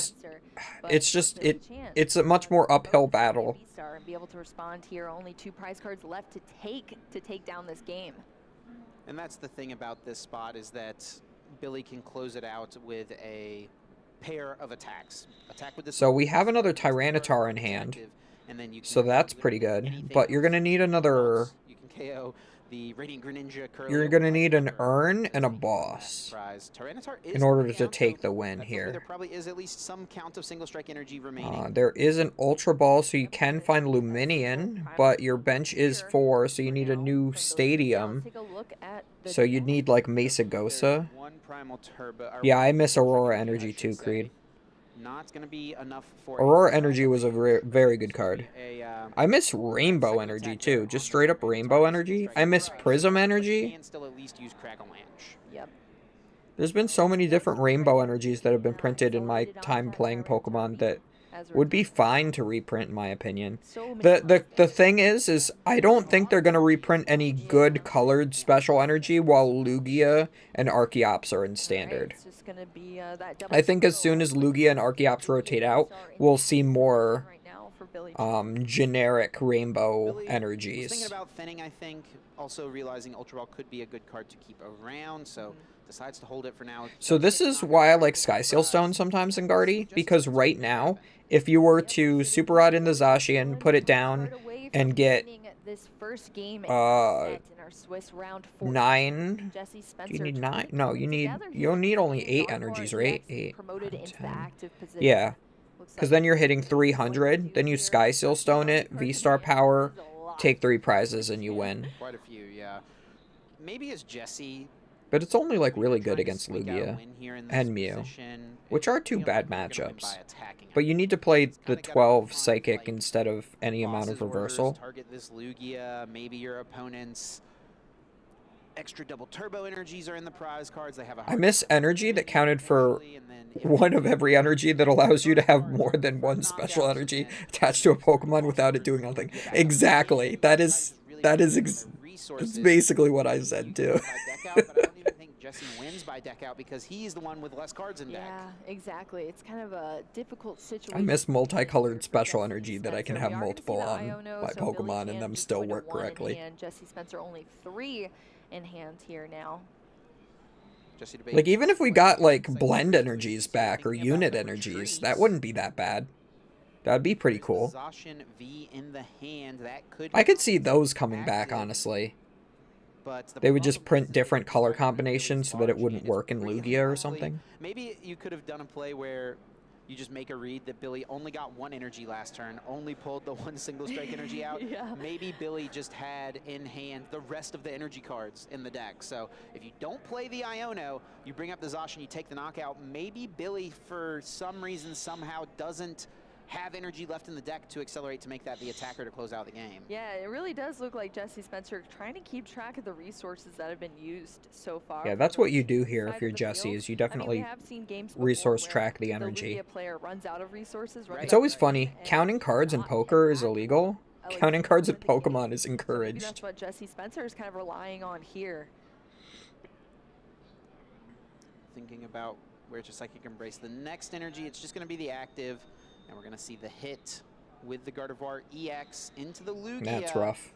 a much more uphill battle. And be able to respond here. Only 2 prize cards left to take down this game. And that's the thing about this spot is that Billy can close it out with a pair of attacks. Attack with this. So we have another Tyranitar in hand. So that's pretty good. But you're going to need another... You can KO the Radiant Greninja. You're going to need an urn and a boss in order to take the win here. There probably is at least some count of single strike energy remaining. There is an Ultra Ball, so you can find Luminion, but your bench is 4, so you need a new stadium. So you'd need like Mesagosa. Yeah, I miss Aurora Energy too, Creed. Not going to be enough for Aurora Energy was a very good card. I miss Rainbow Energy too, just straight up Rainbow Energy. I miss Prism Energy. Yep. There's been so many different Rainbow Energies that have been printed in my time playing Pokemon that would be fine to reprint in my opinion. The thing is I don't think they're going to reprint any good colored special energy while Lugia and Archeops are in standard. I think as soon as Lugia and Archeops rotate out, we'll see more generic rainbow energies. Thinking about thinning, I think, also realizing Ultra Ball could be a good card to keep around, so decides to hold it for now. So this is why I like Sky Seal Stone sometimes in Guardy, because right now, if you were to Super Rod in the Zacian, put it down, and get this first game 9. Do you need 9? No, you'll need only 8 energies, right? 8. 10. Yeah. Because then you're hitting 300, then you Sky Seal Stone it, V-Star Power, take 3 prizes, and you win. Quite a few, yeah. Maybe as Jesse... But it's only like really good against Lugia and Mew, which are 2 bad matchups. But you need to play the 12 Psychic instead of any amount of reversal. Target this Lugia, maybe your opponent's extra double turbo energies are in the prize cards. They have a I miss energy that counted for one of every energy that allows you to have more than one special energy attached to a Pokemon without it doing nothing. Exactly. That's basically what I said too. Jesse wins by deck out because he's the one with less cards in deck. Yeah, exactly. It's kind of a difficult situation. I miss multicolored special energy that I can have multiple on by Pokemon and them still work correctly. And Jesse Spencer only 3 in hand here now. Like even if we got like blend energies back or unit energies, that wouldn't be that bad. That'd be pretty cool. I could see those coming back, honestly. They would just print different color combinations so that it wouldn't work in Lugia or something. Maybe you could have done a play where you just make a read that Billy only got 1 energy last turn, only pulled the 1 single strike energy out. Yeah. Maybe Billy just had in hand the rest of the energy cards in the deck. So if you don't play the Iono, you bring up the Zacian, you take the knockout. Maybe Billy, for some reason, somehow doesn't have energy left in the deck to accelerate to make that the attacker to close out the game. Yeah, it really does look like Jesse Spencer trying to keep track of the resources that have been used so far. Yeah, that's what you do here if you're Jesse, is you definitely resource track the energy. Player runs out of resources, it's always funny. Counting cards in poker is illegal. Counting cards in Pokemon is encouraged. That's what Jesse Spencer is kind of relying on here. Thinking about where to Psychic Embrace the next energy, it's just going to be the active. And we're going to see the hit with the Gardevoir EX into the Lugia. That's rough.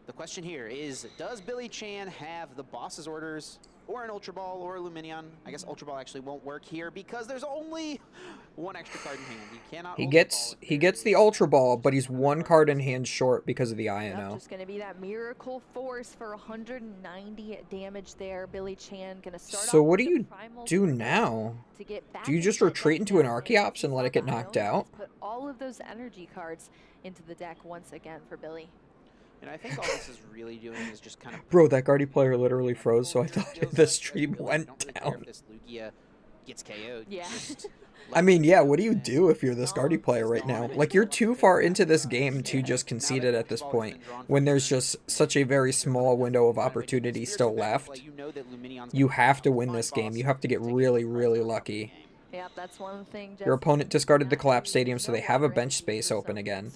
The question here is, does Billy Chan have the boss's orders or an Ultra Ball or a Luminion? I guess Ultra Ball actually won't work here because there's only 1 extra card in hand. You cannot he gets the Ultra Ball, but he's 1 card in hand short because of the Iono. Just going to be that Miracle Force for 190 damage there. Billy Chan going to start. So what do you do now? Do you just retreat into an Archeops and let it get knocked out? Put all of those energy cards into the deck once again for Billy. And I think all this is really doing is just kind of... Bro, that Guardy player literally froze, so I thought the stream went down. This Lugia gets KO'd. Yeah. Just I mean, yeah, what do you do if you're the Scardy player right now? Like, you're too far into this game to just concede it at this point, when there's just such a very small window of opportunity still left. You have to win this game. You have to get really, really lucky. Yep, that's one thing. Your opponent discarded the collapsed stadium, so they have a bench space open again.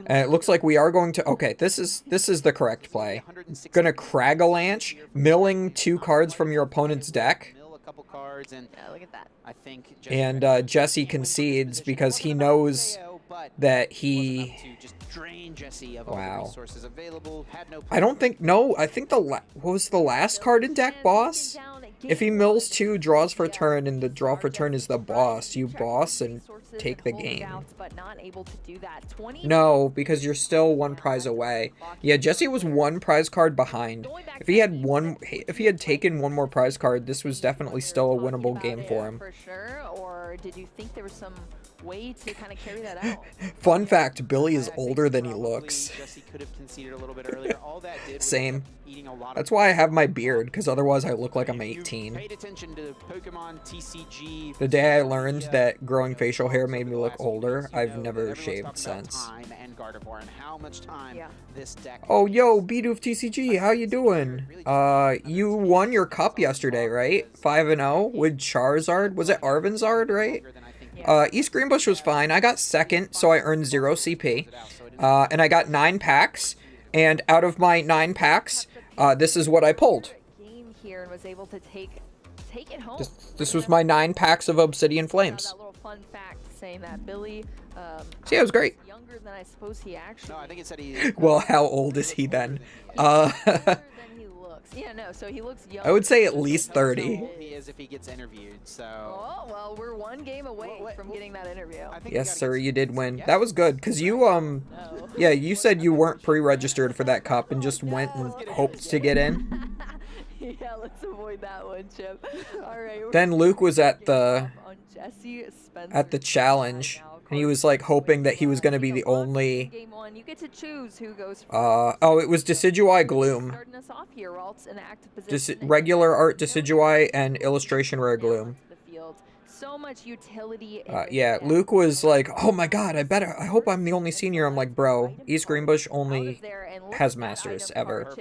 And it looks like we are going to... Okay, this is the correct play. Gonna Cragalanche, milling 2 cards from your opponent's deck. Yeah, look at that. And Jesse concedes because he knows that he... Wow. I don't think... No, I think what was the last card in deck, boss? If he mills 2, draws for turn, and the draw for turn is the boss, you boss and take the game. No, because you're still 1 prize away. Yeah, Jesse was 1 prize card behind. If he had taken 1 more prize card, this was definitely still a winnable game for him. For sure, or did you think there was some way to kind of carry that out? Fun fact, Billy is older than he looks. Same. That's why I have my beard, because otherwise I look like I'm 18. The day I learned that growing facial hair made me look older, I've never shaved since. Oh, yo, Bidoof TCG, how you doing? You won your cup yesterday, right? 5-0 with Charizard. Was it Arvinzard, right? East Greenbush was fine. I got 2nd, so I earned 0 CP. And I got 9 packs. And out of my 9 packs, this is what I pulled. Game here and was able to take it home. This was my 9 packs of Obsidian Flames. That little fun fact saying that Billy. See, it was great. Younger than I suppose he actually. No, I think it said he. Well, how old is he then? Yeah, no, so he looks young. I would say at least 30. He is if he gets interviewed, so... Oh, well, we're 1 game away from getting that interview. Yes, sir, you did win. That was good, because you, yeah, you said you weren't pre-registered for that cup and just went and hoped to get in. Yeah, let's avoid that one, Chip. All right. Then Luke was at the challenge, and he was, like, hoping that he was going to be the only... Game 1, you get to choose who goes oh, it was Decidueye Gloom. Starting us off here, Ralt's in active Regular art Decidueye and illustration rare Gloom. So much utility. Yeah, Luke was like, oh my god, I hope I'm the only senior. I'm like, bro, East Greenbush only has masters ever.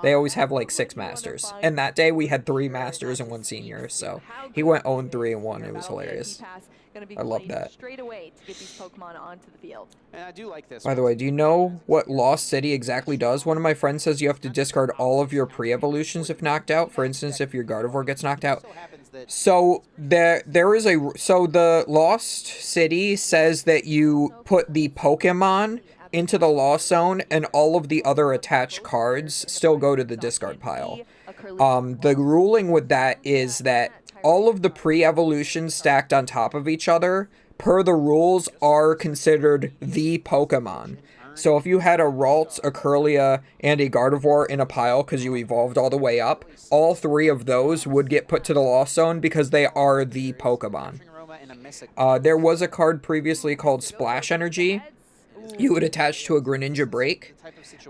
They always have like 6 masters. And that day we had 3 masters and 1 senior, so he went 0-3-1. It was hilarious. I love that. Straight away to get these Pokemon onto the field. And I do like this. By the way, do you know what Lost City exactly does? One of my friends says you have to discard all of your pre-evolutions if knocked out. For instance, if your Gardevoir gets knocked out. So there is so the Lost City says that you put the Pokemon into the Lost Zone and all of the other attached cards still go to the discard pile. The ruling with that is that all of the pre-evolutions stacked on top of each other, per the rules, are considered the Pokemon. So if you had a Ralts, a Kirlia, and a Gardevoir in a pile because you evolved all the way up, all 3 of those would get put to the Lost Zone because they are the Pokemon. There was a card previously called Splash Energy. You would attach to a Greninja Break,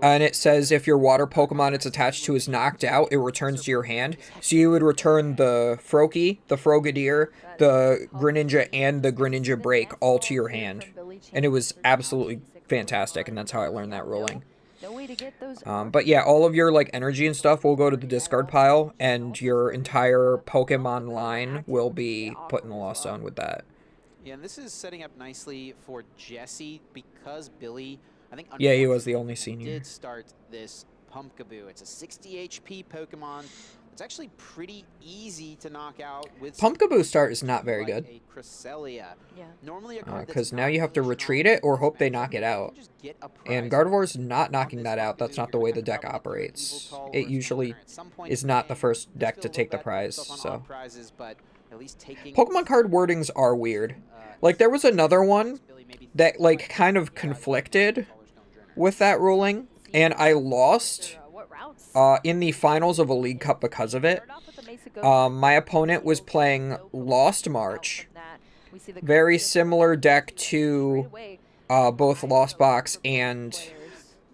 and it says if your water Pokemon it's attached to is knocked out, it returns to your hand. So you would return the Froakie, the Frogadier, the Greninja, and the Greninja Break all to your hand. And it was absolutely fantastic, and that's how I learned that ruling. But yeah, all of your like energy and stuff will go to the discard pile, and your entire Pokemon line will be put in the Lost Zone with that. Yeah, and this is setting up nicely for Jesse because Billy, I think, yeah, he was the only senior. Did start this Pumpkaboo. It's a 60 HP Pokemon. It's actually pretty easy to knock out with Pumpkaboo start is not very good. Yeah. Normally because now you have to retreat it or hope they knock it out. And Gardevoir's not knocking that out. That's not the way the deck operates. It usually is not the first deck to take the prize. So Pokemon card wordings are weird. Like there was another one that like kind of conflicted with that ruling, and I lost in the finals of a League Cup because of it. My opponent was playing Lost March. Very similar deck to both Lost Box and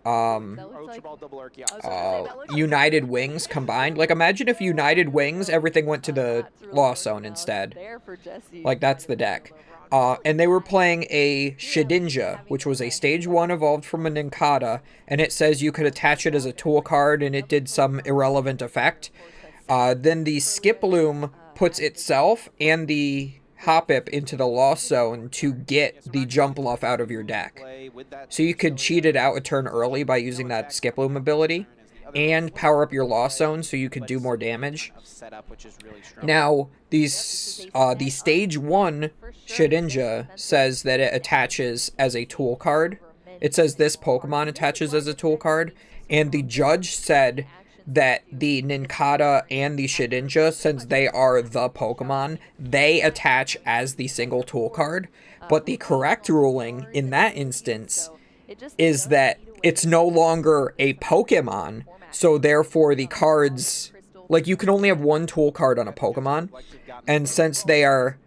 Ultra Ball double Archaeopsis. United Wings combined. Like, imagine if United Wings, everything went to the Lost Zone instead. Like, that's the deck. And they were playing a Shedinja, which was a stage 1 evolved from a Ninkata, and it says you could attach it as a tool card, and it did some irrelevant effect. Then the Skiploom puts itself and the Hoppip into the Lost Zone to get the Jump Luff out of your deck. So you could cheat it out a turn early by using that Skiploom ability, and power up your Lost Zone so you could do more damage. Now, the Stage 1 Shedinja says that it attaches as a tool card. It says this Pokemon attaches as a tool card, and the judge said that the Ninkata and the Shedinja, since they are the Pokemon, they attach as the single tool card. But the correct ruling in that instance is that it's no longer a Pokemon, so therefore the cards, like, you can only have one tool card on a Pokemon, and since they are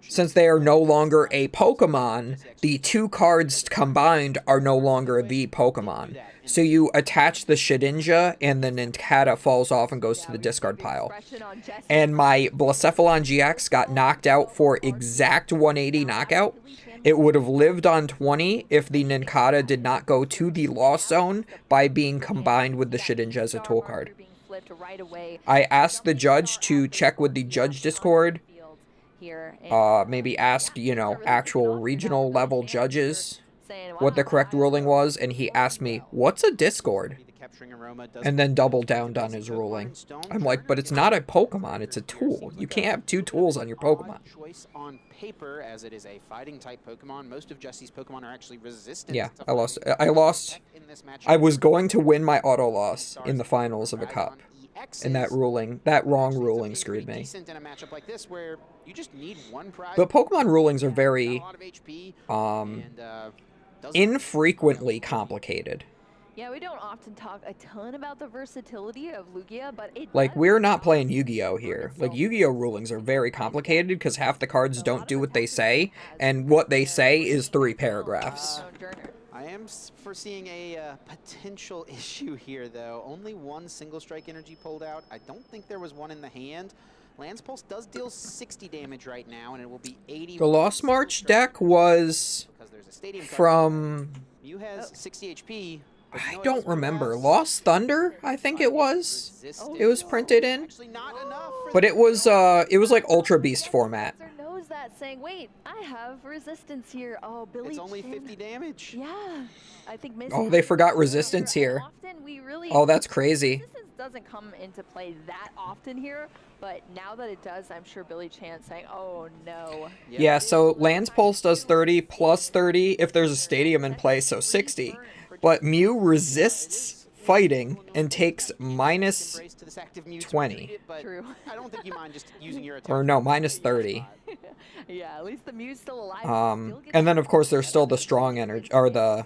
no longer a Pokemon, the two cards combined are no longer the Pokemon. So you attach the Shedinja, and the Ninkata falls off and goes to the discard pile. And my Blacephalon GX got knocked out for exact 180 knockout. It would have lived on 20 if the Ninkata did not go to the Lost Zone by being combined with the Shedinja as a tool card. I asked the judge to check with the judge Discord. Maybe ask, you know, actual regional level judges what the correct ruling was, and he asked me, what's a Discord? And then doubled down on his ruling. I'm like, but it's not a Pokemon, it's a tool. You can't have two tools on your Pokemon. Choice on paper, as it is a fighting type Pokemon. Most of Jesse's Pokemon are actually resistant. Yeah, I lost. I was going to win my auto loss in the finals of a cup. And that wrong ruling screwed me. But Pokemon rulings are very infrequently complicated. Yeah, we don't often talk a ton about the versatility of Lugia, but like, we're not playing Yu-Gi-Oh here. Like, Yu-Gi-Oh rulings are very complicated because half the cards don't do what they say, and what they say is 3 paragraphs. I am foreseeing a potential issue here, though. Only one single strike energy pulled out. I don't think there was one in the hand. Lance Pulse does deal 60 damage right now, and it will be 80. The Lost March deck was from... Mew has 60 HP. I don't remember. Lost Thunder, I think it was. It was printed in. But it was like Ultra Beast format. Knows that, saying, wait, I have resistance here. Oh, Billy. It's only 50 damage. Yeah. I think oh, they forgot resistance here. Oh, that's crazy. Resistance doesn't come into play that often here, but now that it does, I'm sure Billy Chan's saying, oh no. Yeah, so Lance Pulse does 30 plus 30 if there's a stadium in play, so 60. But Mew resists fighting and takes minus 20. True. I don't think you mind just using your attack. Or no, minus 30. Yeah, at least the Mew's still alive. And then of course there's still the strong energy, or the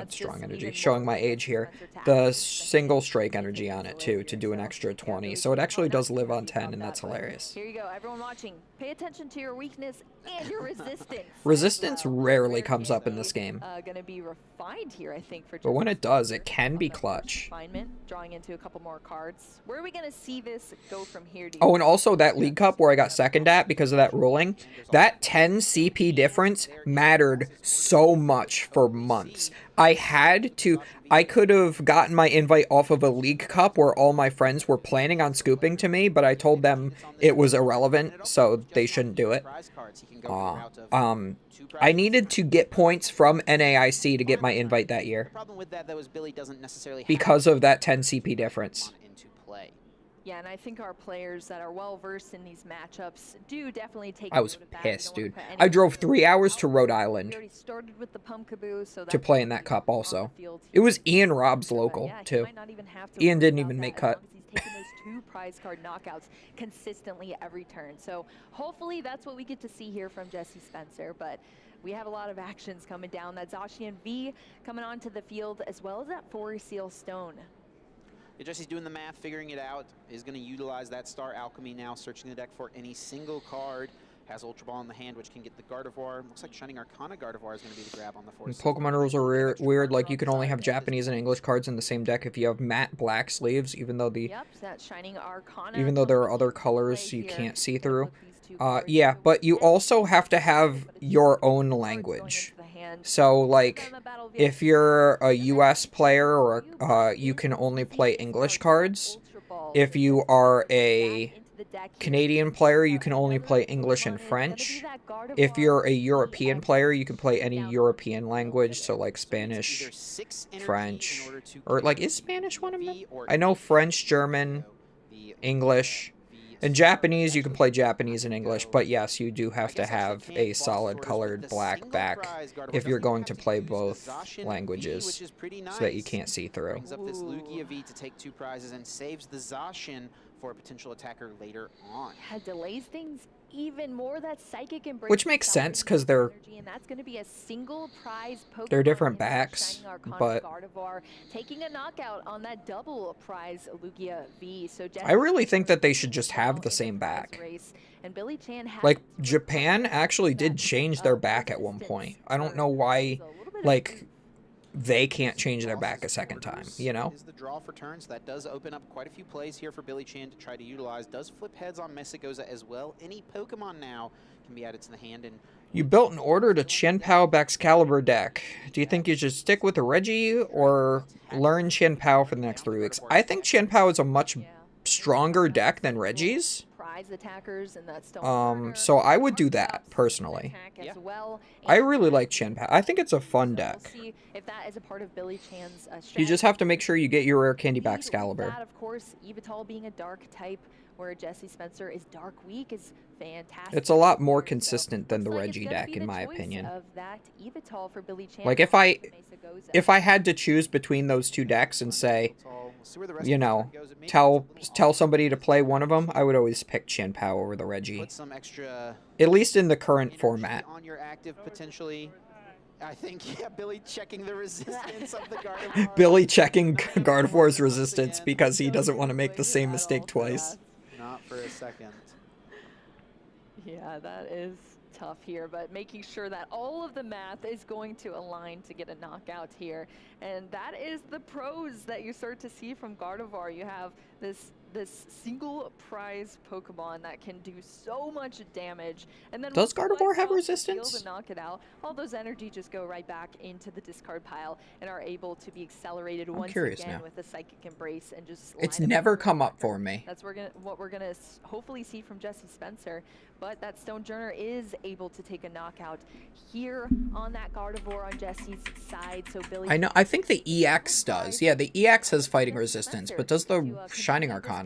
strong energy, showing my age here. The single strike energy on it too, to do an extra 20. So it actually does live on 10, and that's hilarious. Here you go, everyone watching. Pay attention to your weakness and your resistance. Resistance rarely comes up in this game. Gonna be refined here, I think, for. But when it does, it can be clutch. Refinement, drawing into a couple more cards. Where are we gonna see this go from here? Oh, and also that League Cup where I got second at because of that ruling, that 10 CP difference mattered so much for months. I could have gotten my invite off of a League Cup where all my friends were planning on scooping to me, but I told them it was irrelevant, so they shouldn't do it. I needed to get points from NAIC to get my invite that year. Because of that 10 CP difference. Yeah, and I think our players that are well versed in these matchups do definitely take. I was pissed, dude. I drove 3 hours to Rhode Island to play in that cup also. It was Ian Robb's local, too. Ian didn't even make cut. He's taking those 2 prize card knockouts consistently every turn. So hopefully that's what we get to see here from Jesse Spencer. But we have a lot of actions coming down. That Zacian V coming onto the field, as well as that 4 Seal Stone. Jesse's doing the math, figuring it out, is going to utilize that Star Alchemy now, searching the deck for any single card. Has Ultra Ball in the hand, which can get the Gardevoir. Looks like Shining Arcana Gardevoir is going to be the grab on the And force. Pokemon rules are weird. Like, you can only have Japanese and English cards in the same deck if you have matte black sleeves, even though Yep, so that Shining Arcana. even though there are other colors you can't see through. Yeah, but you also have to have your own language. So, like, if you're a US player, or you can only play English cards. If you are a Canadian player, you can only play English and French. If you're a European player, you can play any European language, so like Spanish, French, or like, is Spanish one of them? I know French, German, English, and Japanese, you can play Japanese and English, but yes, you do have to have a solid colored black back if you're going to play both languages, so that you can't see through. Brings up this Lugia V to take 2 prizes and saves the Zacian for a potential attacker later on. Yeah, delays things even more. That Psychic Embrace, Which makes sense because they're and that's going to be a single prize Pokemon. they're different backs, but Gardevoir taking a knockout on that double prize Lugia V. So I really think that they should just have the same back. And Billy Chan has Like, Japan actually did change their back at one point. I don't know why, like, they can't change their back a second time, you know? Is the draw for turns. That does open up quite a few plays here for Billy Chan to try to utilize. Does flip heads on Mesagoza as well. Any Pokemon now can be added to the hand. And You built an order to Chien-Pao Baxcalibur deck. Do you think you should stick with the Reggie or learn Chien-Pao for the next 3 weeks? I think Chien-Pao is a much stronger deck than Reggie's. prize attackers and that stone. So I would do that personally. As well. I really like Chien-Pao. I think it's a fun deck. We'll see if that is a part of Billy Chan's You just have to make sure you get your rare candy Baxcalibur. That, of course, Evital being a dark type, where Jesse Spencer is dark weak, is fantastic. It's a lot more consistent than the Reggie deck, in my opinion. Of that Evital for Billy Chan. Like, if I had to choose between those two decks and say, you know, tell somebody to play one of them, I would always pick Chien-Pao over the Reggie. Put some extra, at least in the current format. on your active potentially. I think, yeah, Billy checking the resistance of the Gardevoir. Billy checking Gardevoir's resistance because he doesn't want to make the same mistake twice. Not for a second. Yeah, that is tough here, but making sure that all of the math is going to align to get a knockout here. And that is the pros that you start to see from Gardevoir. You have this single prize Pokemon that can do so much damage, and then does Gardevoir have resistance? To knock it out, all those energy just go right back into the discard pile and are able to be accelerated once again now. With a Psychic Embrace and just. It's never come up for me. That's what we're gonna hopefully see from Jesse Spencer, but that Stonejourner is able to take a knockout here on that Gardevoir on Jesse's side. So Billy. I know. I think the EX does. Yeah, the EX has fighting resistance, but does the Shining Arcana?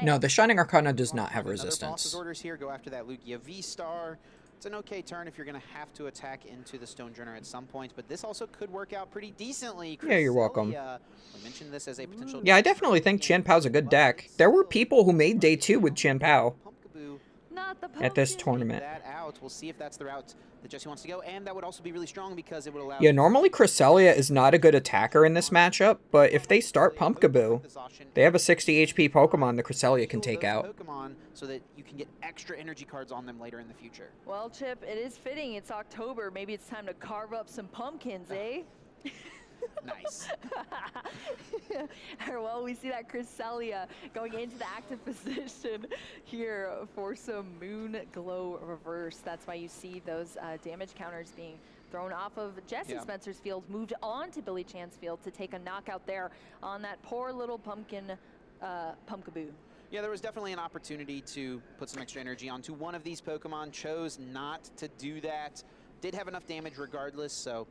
No, the Shining Arcana does not have resistance. Boss's orders here go after that Lugia V-Star. It's an okay turn if you're going to have to attack into the Stonejourner at some point, but this also could work out pretty decently. Yeah, you're welcome. We mentioned this as a potential. Yeah, I definitely think Chien-Pao's a good deck. There were people who made day 2 with Chien-Pao at this tournament. That out. We'll see if that's the route that Jesse wants to go, and that would also be really strong because it would allow. Yeah, normally Cresselia is not a good attacker in this matchup, but if they start Pumpkaboo, they have a 60 HP Pokemon the Cresselia can take out. Pokemon so that you can get extra energy cards on them later in the future. Well, Chip, it is fitting. It's October. Maybe it's time to carve up some pumpkins, eh? Nice. Well, we see that Cresselia going into the active position here for some Moon Glow Reverse. That's why you see those damage counters being thrown off of Jesse Spencer's field, moved on to Billy Chan's field to take a knockout there on that poor little pumpkin Pumpkaboo. Yeah, there was definitely an opportunity to put some extra energy onto one of these Pokemon. Chose not to do that. Did have enough damage regardless, so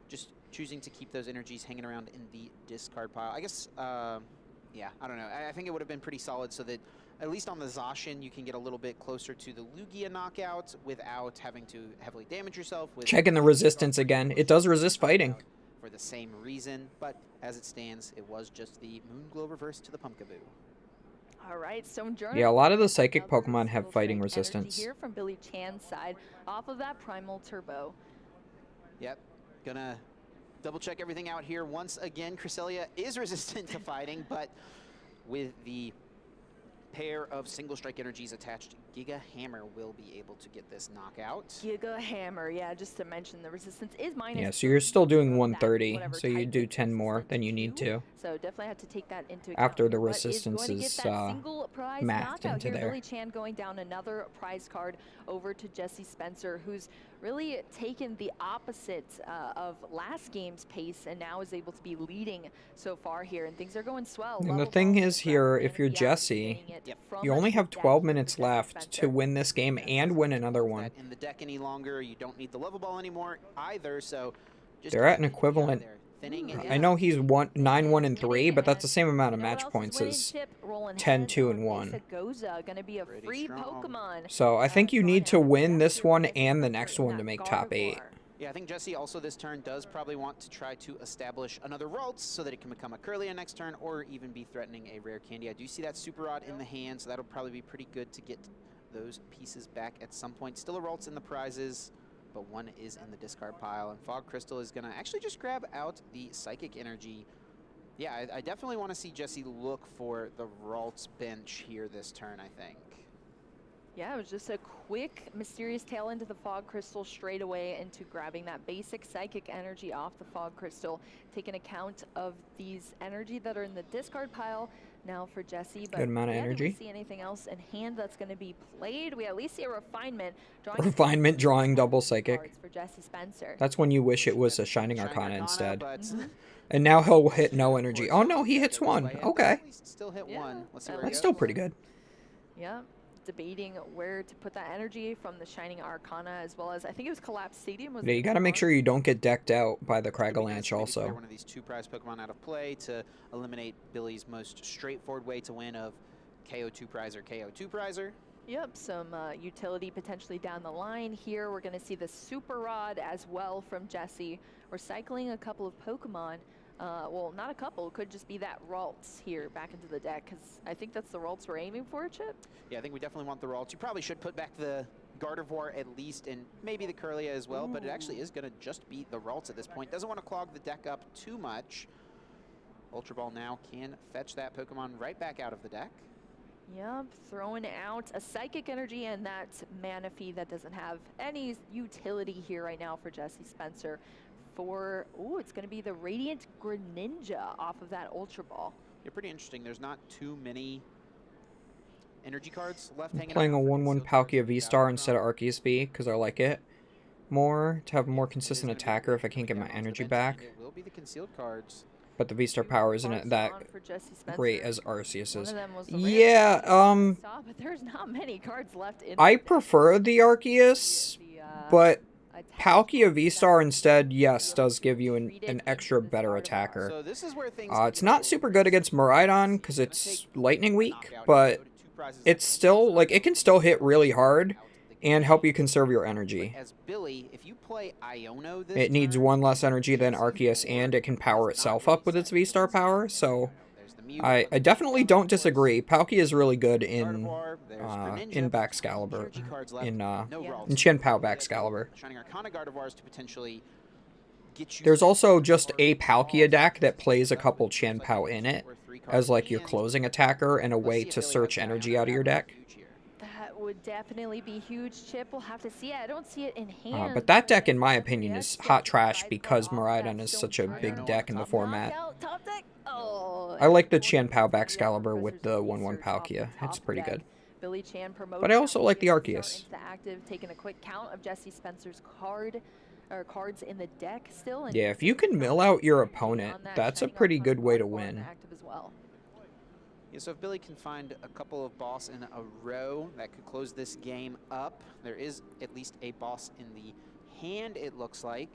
just choosing to keep those energies hanging around in the discard pile. I guess, yeah, I don't know. I think it would have been pretty solid so that at least on the Zacian, you can get a little bit closer to the Lugia knockout without having to heavily damage yourself. With checking the resistance again. It does resist fighting. For the same reason, but as it stands, it was just the Moonglow Reverse to the Pumpkaboo. All right, Stonejourner. Yeah, a lot of the Psychic Pokemon have fighting resistance. Here from Billy Chan's side, off of that Primal Turbo. Yep, gonna double check everything out here. Once again, Cresselia is resistant to fighting, but with the pair of single strike energies attached Giga Hammer will be able to get this knockout. Giga Hammer, yeah, just to mention the resistance is minus. Yeah, so you're still doing from that 130, whatever so you type do it's 10 more resistant than you need to. So definitely have to take that into account. After the here, but is resistance going to is get that single prize mathed knockout into here. there. Billy Chan going down another prize card over to Jesse Spencer, who's really taken the opposite of last game's pace and now is able to be leading so far here, and things are going swell. And the thing is here, if you're Jesse, you only have 12 minutes left to win this game and win another one. In the deck any longer, you don't need the level ball anymore either, so just They're at an equivalent. thinning it I know he's 9-1-3, but that's the same amount of match points as 10-2-1. Goza gonna be a free Pokemon. So I think you need to win this one and the next one to make top 8. Yeah, I think Jesse also this turn does probably want to try to establish another Ralts so that it can become a Curlia next turn or even be threatening a rare candy. I do see that Super Rod in the hand, so that'll probably be pretty good to get those pieces back at some point. Still a Ralts in the prizes, but one is in the discard pile. And Fog Crystal is going to actually just grab out the Psychic Energy. Yeah, I definitely want to see Jesse look for the Ralts bench here this turn, I think. Yeah, it was just a quick Mysterious Tail into the Fog Crystal straight away into grabbing that basic Psychic Energy off the Fog Crystal, taking account of these energy that are in the discard pile now for Jesse. But good amount of yeah, energy. Do we see anything else in hand that's going to be played? We at least see a Refinement. Refinement drawing double Psychic. For Jesse Spencer. That's when you wish it was a Shining Arcana instead. But And now he'll hit no energy. Oh no, he hits one. Okay. Still hit one. Let's see where That's still pretty good. Yeah. Debating where to put that energy from the Shining Arcana, as well as I think it was Collapse Stadium. Yeah, you gotta make sure you don't get decked out by the Cragalanche also. One of these 2 prize Pokemon out of play to eliminate Billy's most straightforward way to win of KO2 prizer, KO2 prizer. Yep, some utility potentially down the line here. We're going to see the Super Rod as well from Jesse. We're cycling a couple of Pokemon. Well, not a couple. Could just be that Ralts here back into the deck, because I think that's the Ralts we're aiming for, Chip. Yeah, I think we definitely want the Ralts. You probably should put back the Gardevoir at least, and maybe the Curlia as well, but it actually is going to just be the Ralts at this point. Doesn't want to clog the deck up too much. Ultra Ball now can fetch that Pokemon right back out of the deck. Yep, throwing out a Psychic Energy and that Manaphy that doesn't have any utility here right now for Jesse Spencer. It's going to be the Radiant Greninja off of that Ultra Ball. Yeah, pretty interesting. There's not too many energy cards left hanging Playing a out. 1-1 Palkia V-Star instead of Arceus V, because I like it more, to have a more consistent attacker if I can't get my energy back. It will be the concealed cards. But the V-Star power isn't that great as Arceus's. Yeah, but there's not many cards left in I prefer the Arceus, but Palkia V-Star instead, yes, does give you an extra better attacker. So this is where things It's not super good against Miraidon because it's lightning weak, but it's still, like, it can still hit really hard and help you conserve your energy. As Billy, if you play Iono this It needs one less energy than Arceus, and it can power itself up with its V-Star power, so I definitely don't disagree. Palkia is really good in Baxcalibur, in Chien-Pao Baxcalibur. Shining Arcana Gardevoirs to potentially get you. There's also just a Palkia deck that plays a couple Chien-Pao in it as like your closing attacker and a way to search energy out of your deck. That would definitely be huge, Chip. We'll have to see it. I don't see it in hand. But that deck, in my opinion, is hot trash because Miraidon is such a big deck in the format. Top deck? Oh, I like the Chien-Pao Baxcalibur with the 1-1 Palkia. It's pretty good. Billy Chan promotes. But I also like the Arceus. Active, taking a quick count of Jesse Spencer's cards in the deck still. And Yeah, if you can mill out your opponent, that's a pretty good way to win. Active as well. Yeah, so if Billy can find a couple of boss in a row that could close this game up, there is at least a boss in the hand, it looks like.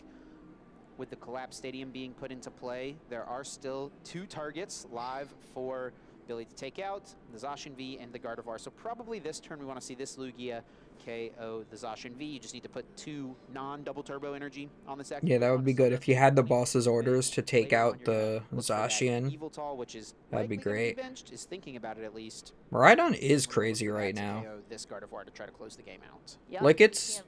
With the Collapse Stadium being put into play, there are still 2 targets live for Billy to take out, the Zacian V and the Gardevoir. So probably this turn we want to see this Lugia KO the Zacian V. You just need to put 2 non-double turbo energy on the second. Yeah, that would be good. If you had the boss's orders to take out the Zacian, that'd be great. Is thinking about it at least. Miraidon is crazy right now. This Gardevoir to try to close the game out. Like its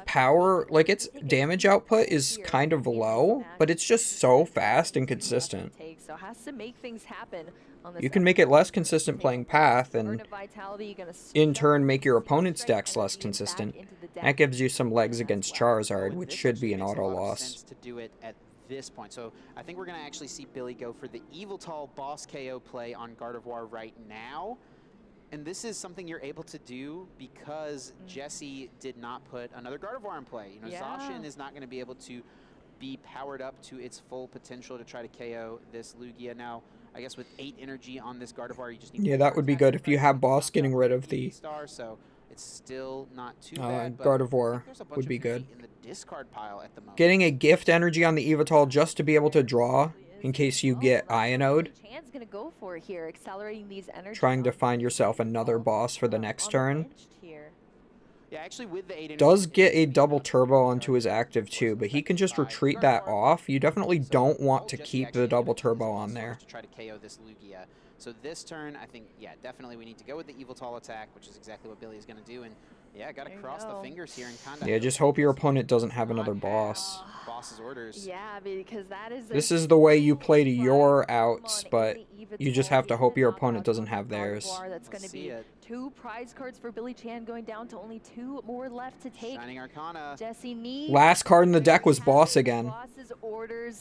power, like its damage output is kind of low, but it's just so fast and consistent. So has to make things happen on this You can make it less consistent playing Path, and Burn of Vitality, gonna in turn make your opponent's decks less consistent. That gives you some legs against Charizard, which should be an auto loss. To do it at this point. So I think we're going to actually see Billy go for the Eviltal boss KO play on Gardevoir right now. And this is something you're able to do because Jesse did not put another Gardevoir in play. You know, Zacian is not going to be able to be powered up to its full potential to try to KO this Lugia. Now, I guess with 8 energy on this Gardevoir, you just need that would be good if you have boss getting rid of the star, so it's still not too bad. But Gardevoir there's a bunch would of be good. energy in the discard pile at the moment. Getting a gift energy on the Evital just to be able to draw in case you get Ionode. Chan's gonna go for it here, accelerating these energy. Trying to find yourself another boss for the next turn. Yeah, actually with the 8 Does get a double turbo onto his active too, but he can just retreat that off. You definitely don't want to keep the double turbo on there. To try to KO this Lugia. So this turn, I think, yeah, definitely we need to go with the Eviltal attack, which is exactly what Billy is going to do. And yeah, got to cross the fingers here and kind of. Yeah, just hope your opponent doesn't have another boss. Boss's orders. Yeah, because that is. This is the way you play to your outs, but you just have to hope your opponent doesn't have theirs. That's going to be 2 prize cards for Billy Chan, going down to only 2 more left to take. Shining Arcana. Jesse needs. Last card in the deck was Boss again.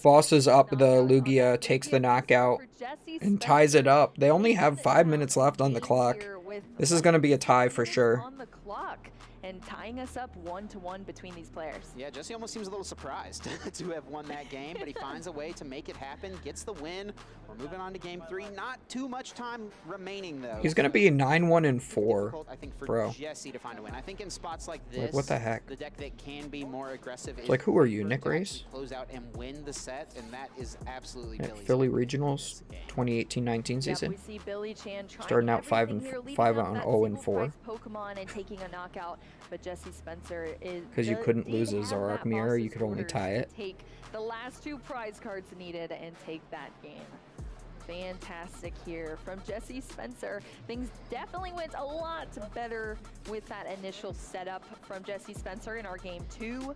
Boss is up, the Lugia takes the knockout and ties it up. They only have 5 minutes left on the clock. This is going to be a tie for sure. On the clock. And tying us up 1-1 between these players. Yeah, Jesse almost seems a little surprised to have won that game, but he finds a way to make it happen, gets the win. We're moving on to game 3. Not too much time remaining, though. He's going to be 9-1-4, I think for bro. Jesse to find a win. I think in spots like this, like, what the heck? The deck that can be more aggressive is like, who are you, Nick Race? Close out and win the set, and that is absolutely At Billy's Philly Regionals 2018-19 season. We see Billy Chan starting out 5-0-4. Pokemon and taking a knockout, but Jesse Spencer is because you couldn't lose a Zoroark Mirror, you could only tie it. Take the last 2 prize cards needed and take that game. Fantastic here from Jesse Spencer. Things definitely went a lot better with that initial setup from Jesse Spencer in our game 2.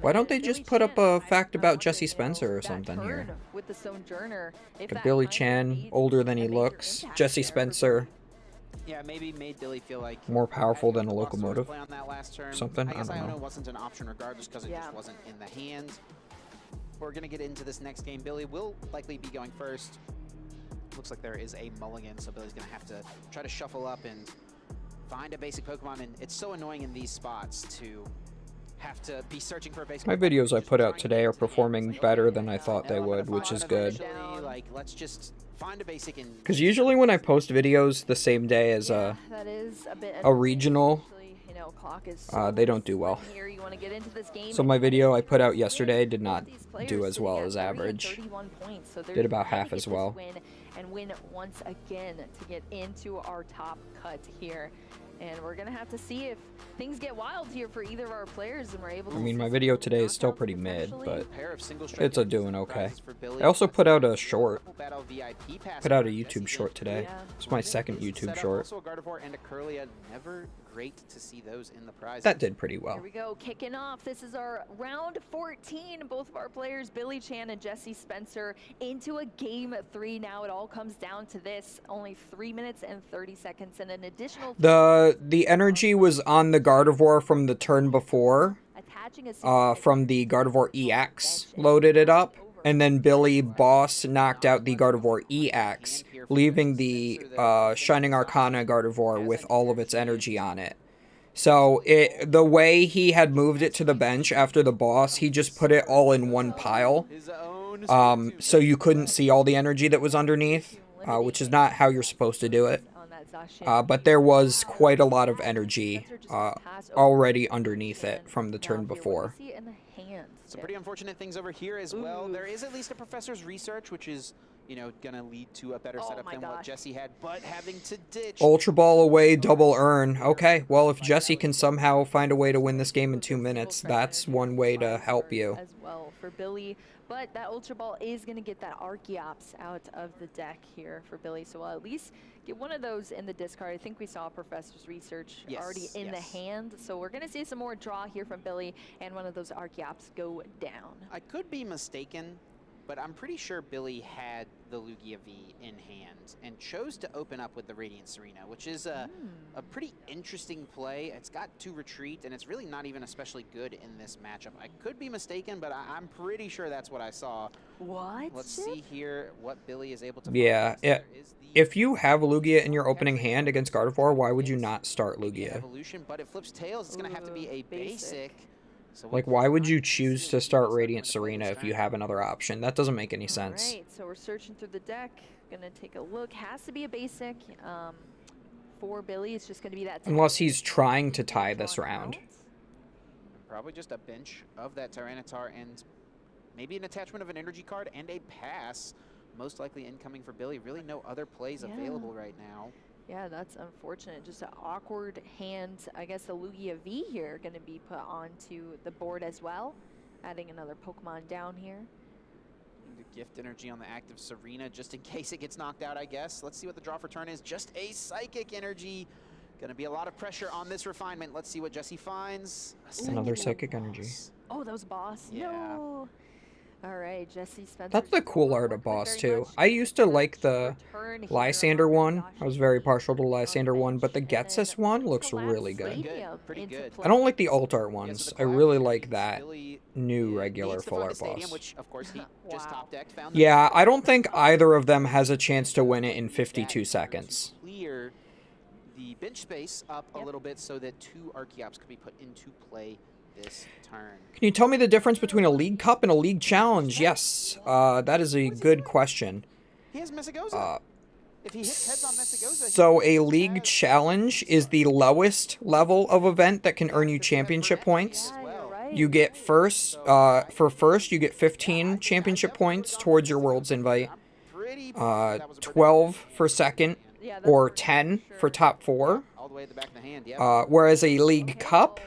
Why don't they just put up a fact about Jesse Spencer or something here? With the Sojourner, like Billy Chan, older than he looks. Jesse Spencer. Yeah, maybe made Billy feel like more powerful than a locomotive. On that last turn. Something. I guess don't know. Wasn't an option regardless because it just wasn't in the hands. We're gonna get into this next game. Billy will likely be going first. Looks like there is a mulligan, so Billy's gonna have to try to shuffle up and find a basic Pokemon. And it's so annoying in these spots to have to be searching for a basic. My videos I put out today are performing better than I thought they would, which is good. Like, let's just find a basic and. Because usually when I post videos the same day as that is a bit regional, they don't do well. So my video I put out yesterday did not do as well as average. Did about half as well. And win once again to get into our top cut here. And we're going to have to see if things get wild here for either of our players and we're able to. I mean, my video today is still pretty mid, but it's a doing okay. I also put out a short. Put out a YouTube short today. It's my second YouTube short. Great to see those in the prize. That did pretty well. Here we go, kicking off. This is our round 14. Both of our players, Billy Chan and Jesse Spencer, into a game 3 now. It all comes down to this. Only 3 minutes and 30 seconds and an additional. The energy was on the Gardevoir from the turn before. From the Gardevoir EX, loaded it up. And then Billy Boss knocked out the Gardevoir EX, leaving the Shining Arcana Gardevoir with all of its energy on it. So the way he had moved it to the bench after the boss, he just put it all in one pile. So you couldn't see all the energy that was underneath, which is not how you're supposed to do it. But there was quite a lot of energy already underneath it from the turn before. Some pretty unfortunate things over here as well. There is at least a professor's research, which is, you know, going to lead to a better setup than what Jesse had, but having to ditch. Ultra Ball away, double earn. Okay, well, if Jesse can somehow find a way to win this game in 2 minutes, that's one way to help you. As well for Billy, but that Ultra Ball is going to get that Archeops out of the deck here for Billy, so we'll at least get one of those in the discard. I think we saw Professor's Research already in the hand, so we're going to see some more draw here from Billy, and one of those Archeops go down. I could be mistaken, but I'm pretty sure Billy had the Lugia V in hand and chose to open up with the Radiant Serena, which is a pretty interesting play. It's got to retreat, and it's really not even especially good in this matchup. I could be mistaken, but I'm pretty sure that's what I saw. What? Let's see here what Billy is able to Yeah, if you have Lugia in your opening hand against Gardevoir, why would you not start find. Lugia? Evolution, but it flips tails. It's going to have to be a basic. So Like, why would you choose to start Radiant Serena if you have another option? That doesn't make any sense. Right, so we're searching through the deck. Gonna take a look. Has to be a basic. For Billy, it's just gonna be that. Unless he's trying to tie this round. Probably just a bench of that Tyranitar and maybe an attachment of an energy card and a pass. Most likely incoming for Billy. Really no other plays available right now. Yeah, that's unfortunate. Just an awkward hand. I guess the Lugia V here going to be put onto the board as well. Adding another Pokemon down here. The gift energy on the active Serena just in case it gets knocked out, I guess. Let's see what the draw for turn is. Just a psychic energy. Going to be a lot of pressure on this refinement. Let's see what Jesse finds. Another psychic energy. Oh, that was boss. Yeah. No. All right, Jesse Spencer. That's the cool art of boss, too. I used to like the Lysander one. I was very partial to the Lysander one, but the Getsis one looks really good. Pretty good. I don't like the alt art ones. I really like that new regular full art boss. Which, of course, he just top decked, found Yeah, I don't think either of them has a chance to win it in 52 seconds. Clear the bench space up a little bit so that 2 Archeops could be put into play this turn. Can you tell me the difference between a League Cup and a League Challenge? Yes, that is a good question. He has Messagoza. If he hits heads on Messagoza, so a League Challenge is the lowest level of event that can earn you championship points. You get first, for first you get 15 championship points towards your World's Invite, 12 for second, or 10 for top 4. Whereas a League Cup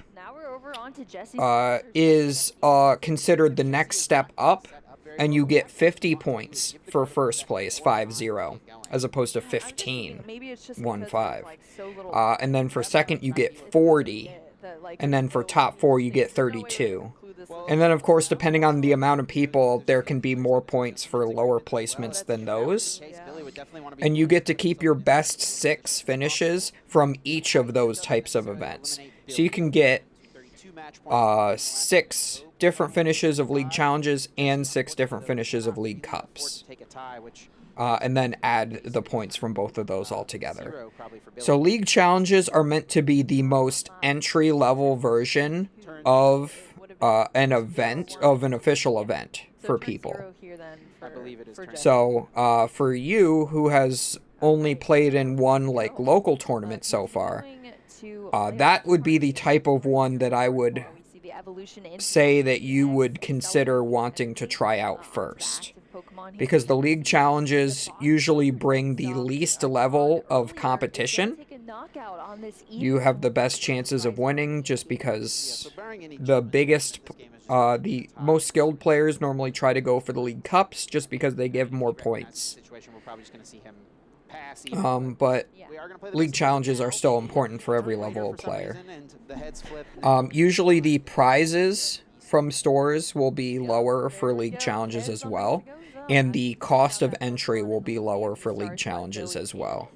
is considered the next step up, and you get 50 points for first place, 5-0, as opposed to 15, 1-5. And then for second, you get 40, and then for top 4, you get 32. And then, of course, depending on the amount of people, there can be more points for lower placements than those. And you get to keep your best 6 finishes from each of those types of events. So you can get 6 different finishes of League Challenges and 6 different finishes of League Cups. And then add the points from both of those all together. So League Challenges are meant to be the most entry-level version of an event, of an official event for people. So for you, who has only played in one like local tournament so far, that would be the type of one that I would say that you would consider wanting to try out first. Because the League Challenges usually bring the least level of competition. You have the best chances of winning just because the most skilled players normally try to go for the League Cups just because they give more points. But League Challenges are still important for every level of player. Usually the prizes from stores will be lower for League Challenges as well, and the cost of entry will be lower for League Challenges as well.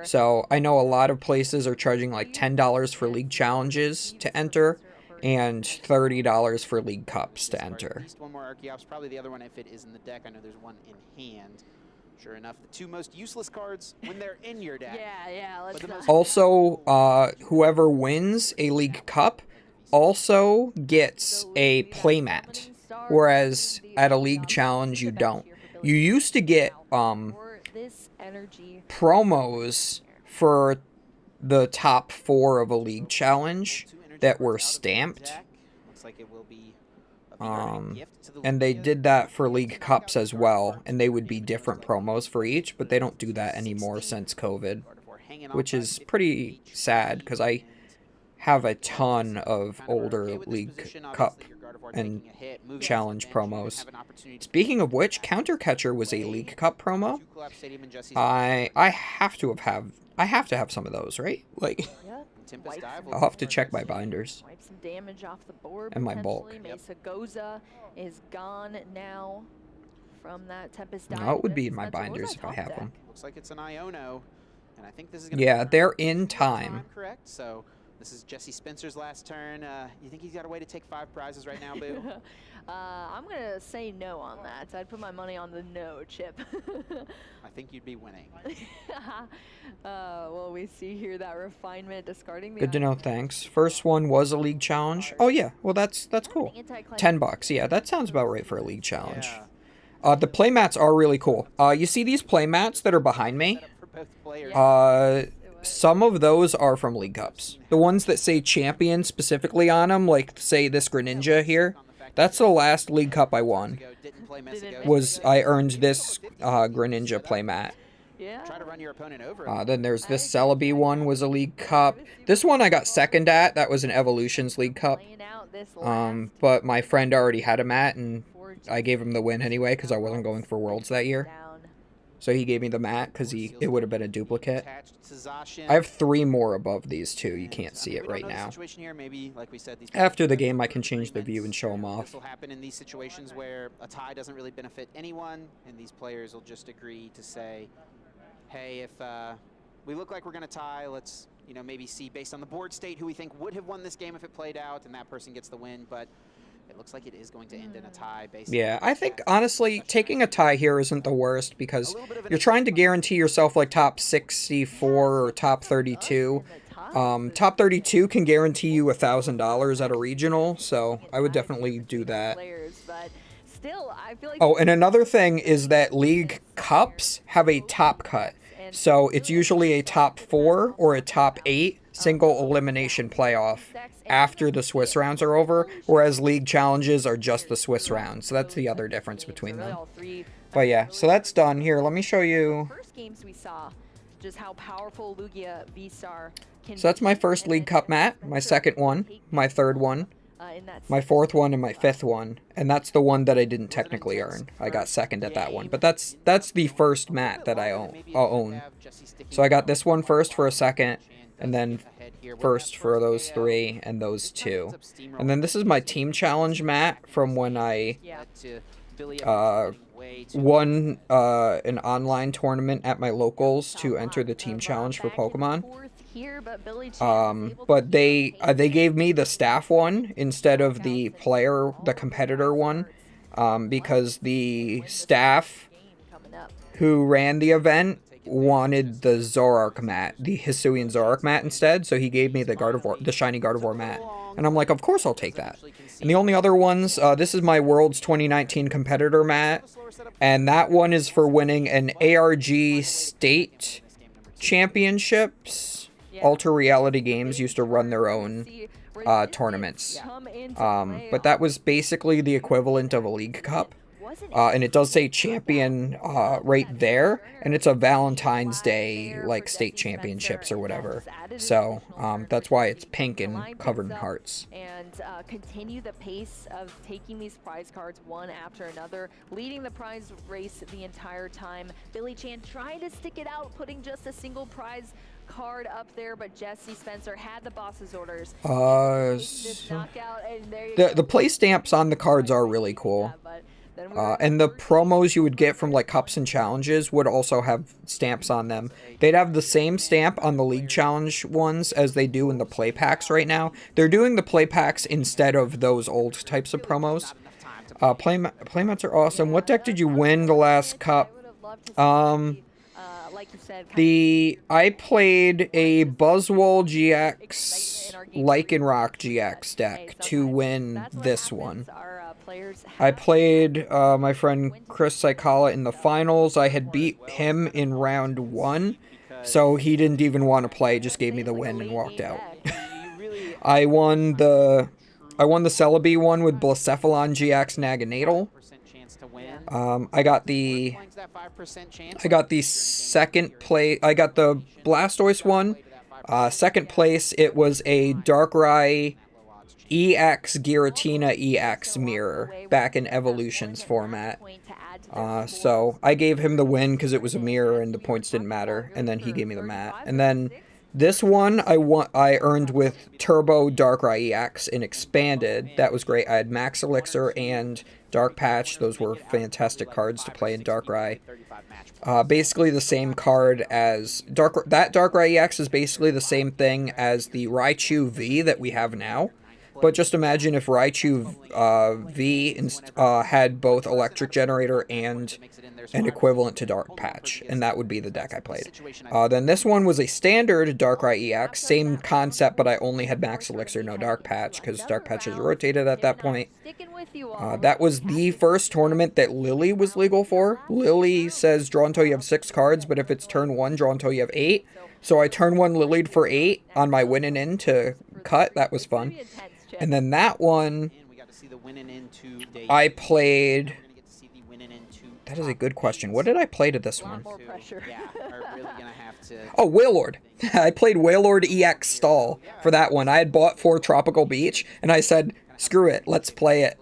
So I know a lot of places are charging like $10 for League Challenges to enter, and $30 for League Cups to enter. At least one more Archeops, probably the other one if it is in the deck. I know there's one in hand. Sure enough, the 2 most useless cards when they're in your deck. Also, whoever wins a League Cup also gets a playmat, whereas at a League Challenge you don't. You used to get promos for the top 4 of a League Challenge that were stamped. And they did that for League Cups as well, and they would be different promos for each, but they don't do that anymore since COVID, which is pretty sad because I have a ton of older League Cup and Challenge promos. Speaking of which, Counter Catcher was a League Cup promo. I have to have some of those, right? Like, I'll have to check my binders. Wipe some damage off the board and my bulk. Messagoza is gone now. from that Tempest No, Dive. it would be in Jesse my Spencer. What was binders that if I top have deck? them. Looks like it's an Iono, and I think this is going to Yeah, they're in time. correct? So this is Jesse Spencer's last turn. You think he's got a way to take 5 prizes right now, Boo? I'm going to say no on that. I'd put my money on the no chip. I think you'd be winning. Well, we see here that refinement discarding the Good to know, thanks. First one was a league challenge. Oh yeah, well that's cool. $10, yeah, that sounds about right for a league challenge. The playmats are really cool. You see these playmats that are behind me? Some of those are from League Cups. The ones that say champion specifically on them, like say this Greninja here, that's the last League Cup I won. I earned this Greninja playmat. Try to run your opponent over. Then there's this Celebi one was a League Cup. This one I got second at. That was an Evolutions League Cup. But my friend already had a mat, and I gave him the win anyway because I wasn't going for Worlds that year. So he gave me the mat because it would have been a duplicate. I have 3 more above these two. You can't see it right now. After the game, I can change the view and show them off. This will happen in these situations where a tie doesn't really benefit anyone, and these players will just agree to say, hey, if we look like we're going to tie, let's maybe see based on the board state who we think would have won this game if it played out, and that person gets the win. But it looks like it is going to end in a tie. Yeah, I think, honestly, taking a tie here isn't the worst because you're trying to guarantee yourself, like, top 64 or top 32. Top 32 can guarantee you $1,000 at a regional, so I would definitely do that. Oh, and another thing is that League Cups have a top cut. So it's usually a top 4 or a top 8 single elimination playoff after the Swiss rounds are over, whereas League Challenges are just the Swiss rounds. So that's the other difference between them. But yeah, so that's done. Here, let me show you. First games we saw just how powerful Lugia V-Star can So that's my first League Cup mat, my second one, my third one, my fourth one, and my fifth one. And that's the one that I didn't technically earn. I got second at that one. But that's the first mat that I'll own. So I got this one first for a second, and then first for those 3 and those 2. And then this is my team challenge mat from when I won an online tournament at my locals to enter the team challenge for Pokemon. But they gave me the staff one instead of the competitor one, because the staff who ran the event wanted the Zoroark mat, the Hisuian Zoroark mat instead, so he gave me the shiny Gardevoir mat. And I'm like, of course I'll take that. And the only other ones, this is my Worlds 2019 competitor mat, and that one is for winning an ARG state championships. Alter Reality Games used to run their own tournaments. But that was basically the equivalent of a League Cup. And it does say champion right there, and it's a Valentine's Day like state championships or whatever. So that's why it's pink and covered in hearts. And continue the pace of taking these prize cards one after another, leading the prize race the entire time. Billy Chan trying to stick it out, putting just a single prize card up there, but Jesse Spencer had the boss's orders. The play stamps on the cards are really cool. And the promos you would get from like cups and challenges would also have stamps on them. They'd have the same stamp on the League Challenge ones as they do in the play packs right now. They're doing the play packs instead of those old types of promos. Playmats are awesome. What deck did you win the last cup? I played a Buzzwole GX Lycanroc GX deck to win this one. I played my friend Chris Psychalla in the finals. I had beat him in round 1, so he didn't even want to play, just gave me the win and walked out. I won the Celebi one with Blacephalon GX Naganadel. I got the second place. I got the Blastoise one. Second place, it was a Darkrai EX Giratina EX mirror back in Evolutions format. So I gave him the win because it was a mirror and the points didn't matter, and then he gave me the mat. And then This one I earned with Turbo Darkrai EX in Expanded. That was great. I had Max Elixir and Dark Patch. Those were fantastic cards to play in Darkrai. Basically the same card as Darkrai EX is basically the same thing as the Raichu V that we have now. But just imagine if Raichu V had both Electric Generator and an equivalent to Dark Patch, and that would be the deck I played. Then this one was a standard Darkrai EX, same concept, but I only had Max Elixir, no Dark Patch, because Dark Patch is rotated at that point. That was the first tournament that Lily was legal for. Lily says draw until you have 6 cards, but if it's turn 1, draw until you have 8. So I turn 1 Lilied for 8 on my win and in to cut. That was fun. And then that one, I played... That is a good question. What did I play to this one? Oh, Wailord. I played Wailord EX Stall for that one. I had bought 4 Tropical Beach, and I said, screw it, let's play it.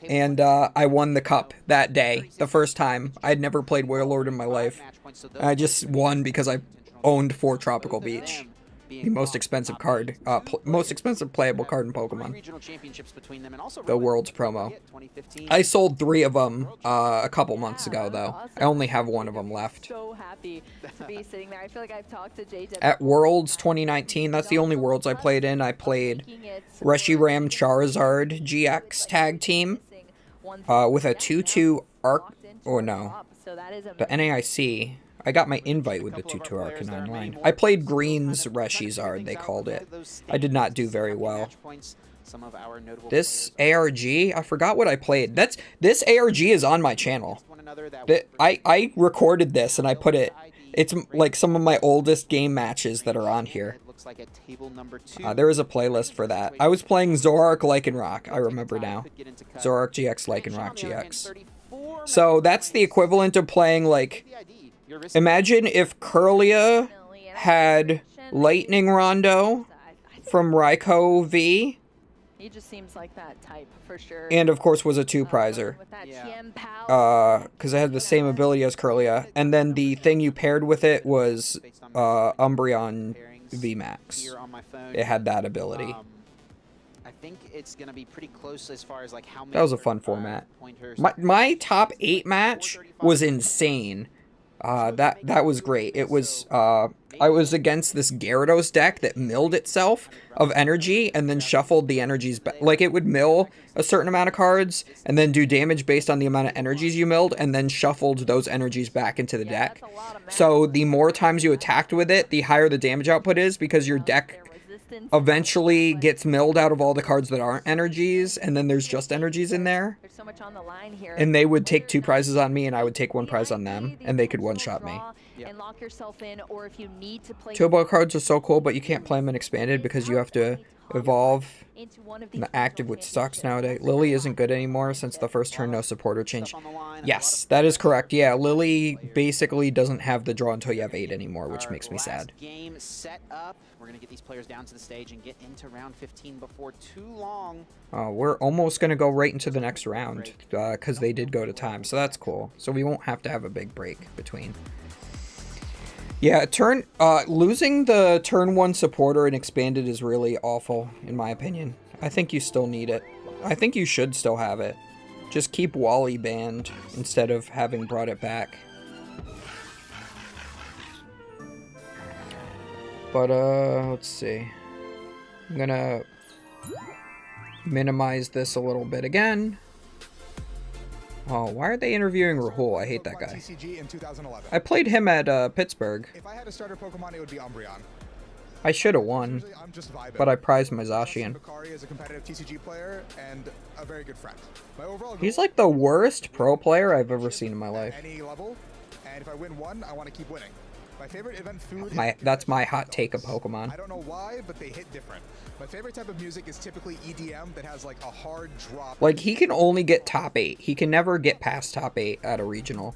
And I won the cup that day, the first time. I had never played Wailord in my life. I just won because I owned 4 Tropical Beach. The most expensive card, most expensive playable card in Pokemon. The World's promo. I sold 3 of them a couple months ago, though. I only have 1 of them left. So happy to be sitting there. I feel like I've talked to JJ at Worlds 2019. That's the only Worlds I played in. I played Reshiram Charizard GX tag team with a 2-2 Arc. Or no, the NAIC. I got my invite with the 2-2 Arcanine line. I played Green's Reshizard, they called it. I did not do very well. This ARG, I forgot what I played. This ARG is on my channel. I recorded this and I put it. It's like some of my oldest game matches that are on here. There is a playlist for that. I was playing Zoroark Lycanroc, I remember now. Zoroark GX Lycanroc GX. So that's the equivalent of playing like... Imagine if Kirlia had Lightning Rondo from Raikou V. He just seems like that type for sure. And of course was a 2-prizer. Because I had the same ability as Kirlia. And then the thing you paired with it was Umbreon VMAX. It had that ability. I think it's going to be pretty close as far as like how many. That was a fun format. My top 8 match was insane. That was great. It was, I was against this Gyarados deck that milled itself of energy and then shuffled the energies back. Like, it would mill a certain amount of cards and then do damage based on the amount of energies you milled and then shuffled those energies back into the deck. So the more times you attacked with it, the higher the damage output is because your deck eventually gets milled out of all the cards that aren't energies, and then there's just energies in there. There's so much on the line here. And they would take 2 prizes on me, and I would take 1 prize on them, and they could one-shot me. And lock yourself in, or if you need to play Turbo cards are so cool, but you can't play them in Expanded because you have to evolve. The active which sucks nowadays. Lily isn't good anymore since the first turn no supporter change. Yes, that is correct. Yeah, Lily basically doesn't have the draw until you have 8 anymore, which makes me sad. Game set up. We're going to get these players down to the stage and get into round 15 before too long. We're almost going to go right into the next round because they did go to time, so that's cool. So we won't have to have a big break between. Yeah, losing the turn 1 supporter in Expanded is really awful, in my opinion. I think you still need it. I think you should still have it. Just keep Wally banned instead of having brought it back. But, let's see. I'm gonna minimize this a little bit again. Oh, why are they interviewing Rahul? I hate that guy. TCG in 2011. I played him at Pittsburgh. If I had a starter Pokemon, it would be Umbreon. I should have won, but I prized my Zacian. Bakari is a competitive TCG player and a very good friend. My overall He's like the worst pro player I've ever seen in my life. any level, and if I win one, I want to keep winning. My favorite event food. That's my hot take of Pokemon. I don't know why, but they hit different. My favorite type of music is typically EDM that has like a hard drop. Like, he can only get top 8. He can never get past top 8 at a regional.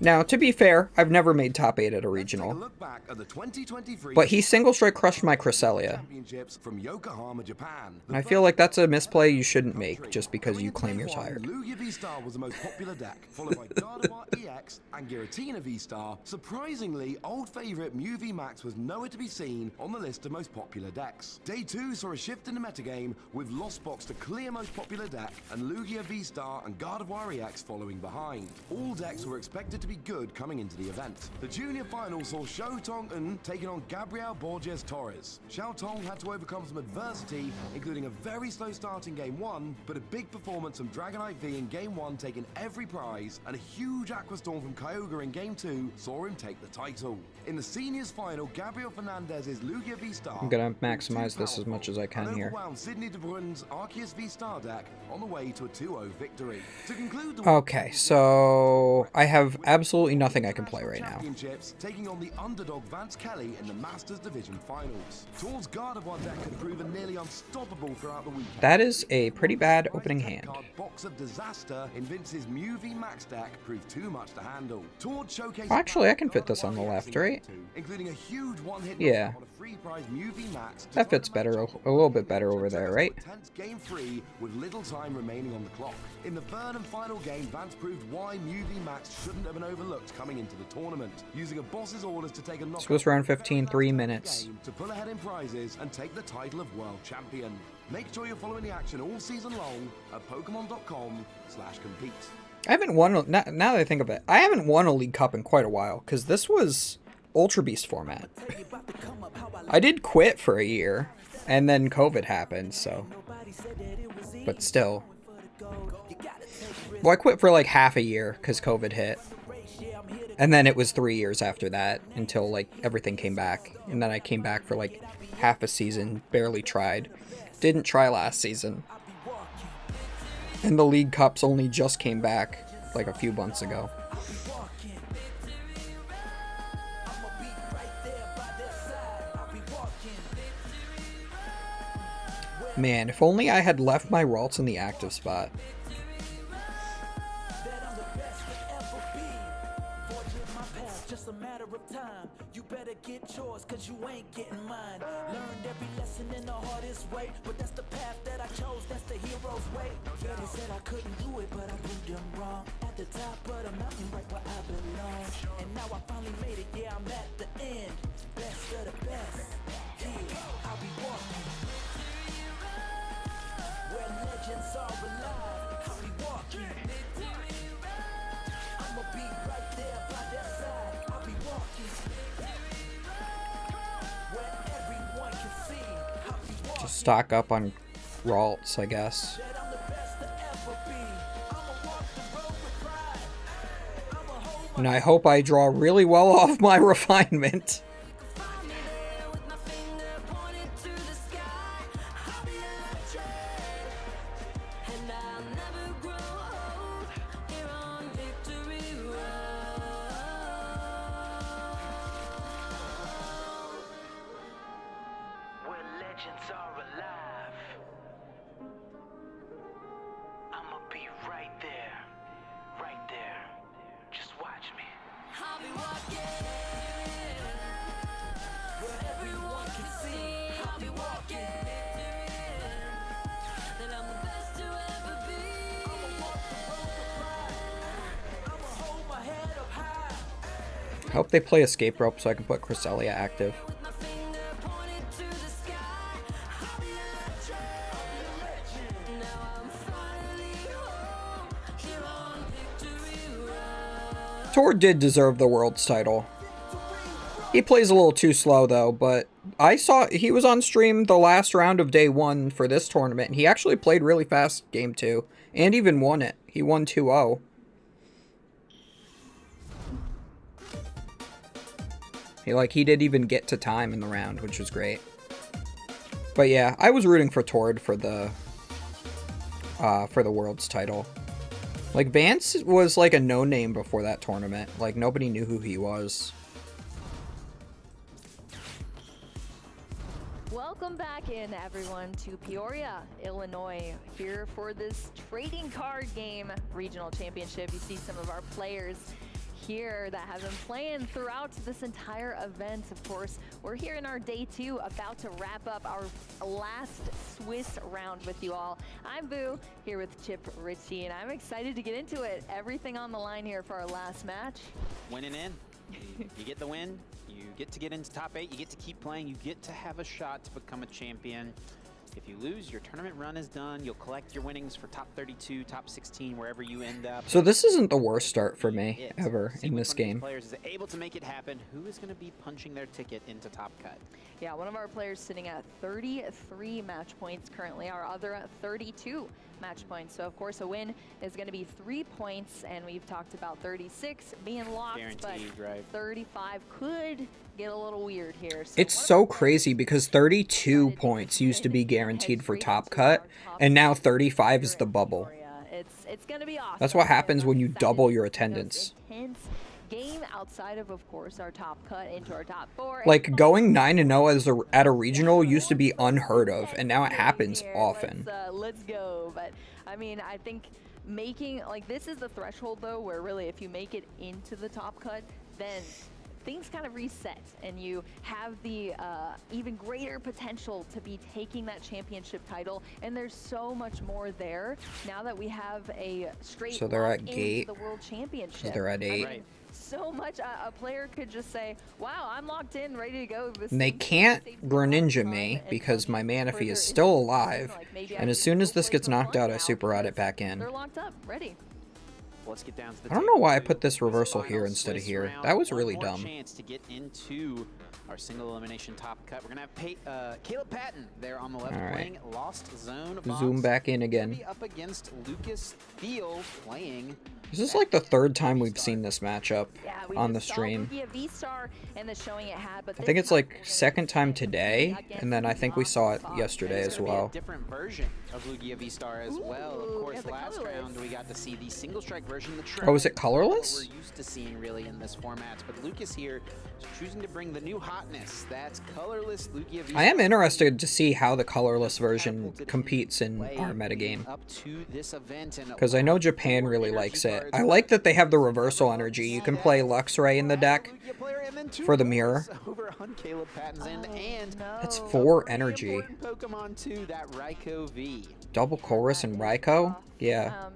Now, to be fair, I've never made top 8 at a regional. Look back at the 2023 But he single strike crushed my Cresselia. Championships from Yokohama, Japan. I feel like that's a misplay you shouldn't make just because you claim you're tired. Lugia V-Star was the most popular deck, followed by Gardevoir EX and Giratina V-Star. Surprisingly, old favorite Mew VMAX was nowhere to be seen on the list of most popular decks. Day 2 saw a shift in the metagame, with Lost Box the clear most popular deck, and Lugia V-Star and Gardevoir EX following behind. All decks were expected to be good coming into the event. The junior final saw Xiao Tong taking on Gabriel Borges Torres. Xiao Tong had to overcome some adversity, including a very slow start in Game 1, but a big performance from Dragonite V in Game 1 taking every prize, and a huge Aqua Storm from Kyogre in Game 2 saw him take the title. In the seniors final, Gabriel Fernandez's Lugia V-Star... I'm gonna maximize this as much as I can here. Sydney De Bruyn's Arceus V-Star deck on the way to a 2-0 victory. To conclude the Okay, so I have absolutely nothing I can play right now. Taking on the underdog Vance Kelly in the Masters Division Finals. Tour's Gardevoir deck had proven nearly unstoppable throughout the weekend. That is a pretty bad opening hand. Box of Disaster in Vince's Mew VMAX deck proved too much to handle. Tour showcased Actually, I can fit this on the left, right? including a huge one-hit yeah. on a free prize Mew VMAX. That fits better, a little bit better over there, right? Game 3 with little time remaining on the clock. In the third and final game, Vance proved why Mew VMAX shouldn't have been overlooked coming into the tournament, using a boss's orders to take a knockout. So it's round 15, 3 minutes. To pull ahead in prizes and take the title of world champion. Make sure you're following the action all season long at Pokemon.com/compete. I haven't won, now that I think of it, I haven't won a League Cup in quite a while, because this was Ultra Beast format. I did quit for a year, and then COVID happened, so... But still. Well, I quit for like half a year, because COVID hit. And then it was 3 years after that, until like everything came back. And then I came back for like half a season, barely tried. Didn't try last season. And the League Cups only just came back like a few months ago. Man, if only I had left my Ralts in the active spot. Just a matter of time. You better get yours, cause you ain't getting mine. Learned every lesson in the hardest way, but that's the path that I chose, that's the hero's way. Yeah, they said I couldn't do it, but I proved them wrong. At the top of the mountain, right where I belong. And now I finally made it, yeah, I'm at the end. Best of the best. Yeah, I'll be walking where legends are alive. I'll be walking. I'ma be right there by their side. I'll be walking where everyone can see. I'll be walking. Just stock up on Ralts, I guess. And I hope I draw really well off my refinement. I hope they play Escape Rope so I can put Cresselia active. Tor did deserve the World's title. He plays a little too slow though, but I saw he was on stream the last round of day 1 for this tournament, and he actually played really fast game 2, and even won it. He won 2-0. He didn't even get to time in the round, which was great. But yeah, I was rooting for Tord for the World's title. Like, Vance was like a no-name before that tournament. Like, nobody knew who he was. Welcome back in, everyone, to Peoria, Illinois, here for this trading card game regional championship. You see some of our players here that have been playing throughout this entire event. Of course, we're here in our day 2, about to wrap up our last Swiss round with you all. I'm Boo, here with Chip Ritchie, and I'm excited to get into it. Everything on the line here for our last match. Winning in. You get the win, you get to get into top 8, you get to keep playing, you get to have a shot to become a champion. If you lose, your tournament run is done. You'll collect your winnings for top 32, top 16, wherever you end up. So this isn't the worst start for me ever in this game. Players is able to make it happen. Who is going to be punching their ticket into Top Cut? Yeah, one of our players sitting at 33 match points currently, our other at 32 match points. So of course a win is going to be 3 points, and we've talked about 36 being locked, Guaranteed, but right. 35 could get a little weird here. So It's so crazy because 32 points used to be guaranteed for Top Cut, and now 35 is the bubble. It's going to be awesome. That's what happens when you double your attendance. Intense game outside of course, our Top Cut into our top 4. Like, going 9-0 at a regional used to be unheard of, and now it happens often. Let's go. But I mean, I think making, like, this is the threshold though, where really if you make it into the Top Cut, then things kind of reset and you have the even greater potential to be taking that championship title. And there's so much more there now that we have a straight So they're lock at into gate, the World Championship. 'cause they're at 8. I mean, so much a player could just say, wow, I'm locked in, ready to go. And they can't Greninja me because my Manaphy is still alive, and as soon as this gets knocked out, I super rod it back in. They're locked up, ready. Let's get down to the I don't know why I put this reversal here instead of here. That was really One more dumb. chance to get into our single elimination Top Cut. We're gonna have Caleb Patton there on the left, All right. playing Lost Zone. Zoom back in again. Be up against Lucas Thiel playing. This is like the third time we've seen this matchup We on the just saw stream. Lugia V-Star and the showing it had, but I think it's like second time today, and then I think we saw it yesterday as well. Different version of Lugia V-Star as well. Of course, last round we got to see the single strike version. The Oh, is it colorless? What we're used to seeing really in this format, but Lucas here is choosing to bring the new hotness. That's colorless Lugia V-Star. I am interested to see how the colorless version competes in our metagame, Up to this event, and because I know Japan really likes it. I like that they have the reversal energy. You can play Luxray in the deck for the mirror. over on Caleb Patton's end, and That's 4 energy. Pokemon too, that Raikou V. Double Chorus and Raikou? Yeah.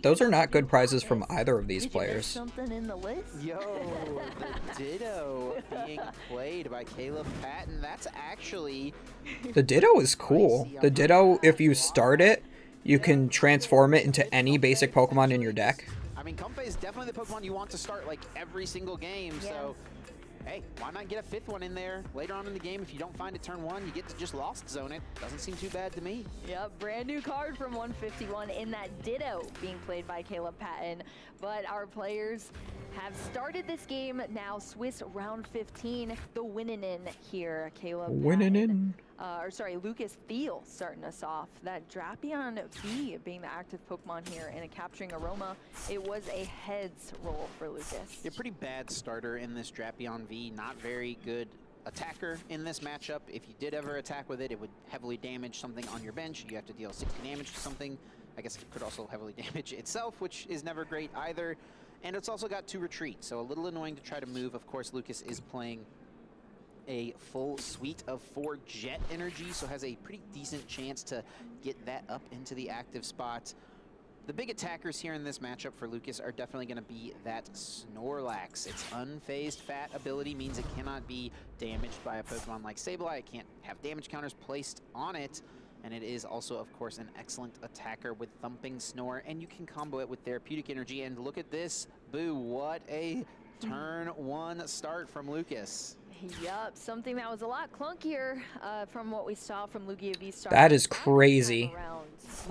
Those are not good prizes from either of these players. Something in the list? Yo, the Ditto being played by Caleb Patton. That's actually... The Ditto is cool. The Ditto, if you start it, you can transform it into any basic Pokemon in your deck. I mean, Comfey is definitely the Pokemon you want to start like every single game, so hey, why not get a 5th one in there later on in the game? If you don't find it turn 1, you get to just Lost Zone it. Doesn't seem too bad to me. Yep, brand new card from 151 in that Ditto being played by Caleb Patton. But our players have started this game now, Swiss round 15, the winning in here. Caleb Winning in. Lucas Thiel starting us off. That Drapion V being the active Pokemon here and capturing Aroma. It was a heads roll for Lucas. A pretty bad starter in this Drapion V. Not very good attacker in this matchup. If you did ever attack with it, it would heavily damage something on your bench. You have to deal 60 damage to something. I guess it could also heavily damage itself, which is never great either. And it's also got 2 retreats, so a little annoying to try to move. Of course, Lucas is playing a full suite of 4 Jet energy, so has a pretty decent chance to get that up into the active spot. The big attackers here in this matchup for Lucas are definitely going to be that Snorlax. Its unfazed fat ability means it cannot be damaged by a Pokemon like Sableye. It can't have damage counters placed on it. And it is also, of course, an excellent attacker with Thumping Snore, and you can combo it with Therapeutic Energy. And look at this, Boo, what a turn 1 start from Lucas. Yup, something that was a lot clunkier from what we saw from Lugia V-Star. That is crazy.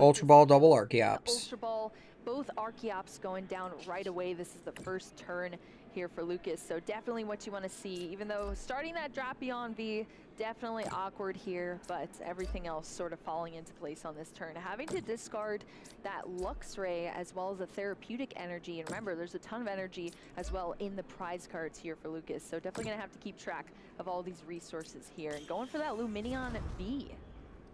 Ultra Ball, double Archeops. Ultra Ball, both Archeops going down right away. This is the first turn here for Lucas, so definitely what you want to see. Even though starting that Drapion V, definitely awkward here, but everything else sort of falling into place on this turn. Having to discard that Luxray as well as a Therapeutic Energy, and remember, there's a ton of energy as well in the prize cards here for Lucas, so definitely going to have to keep track of all these resources here. And going for that Luminion V.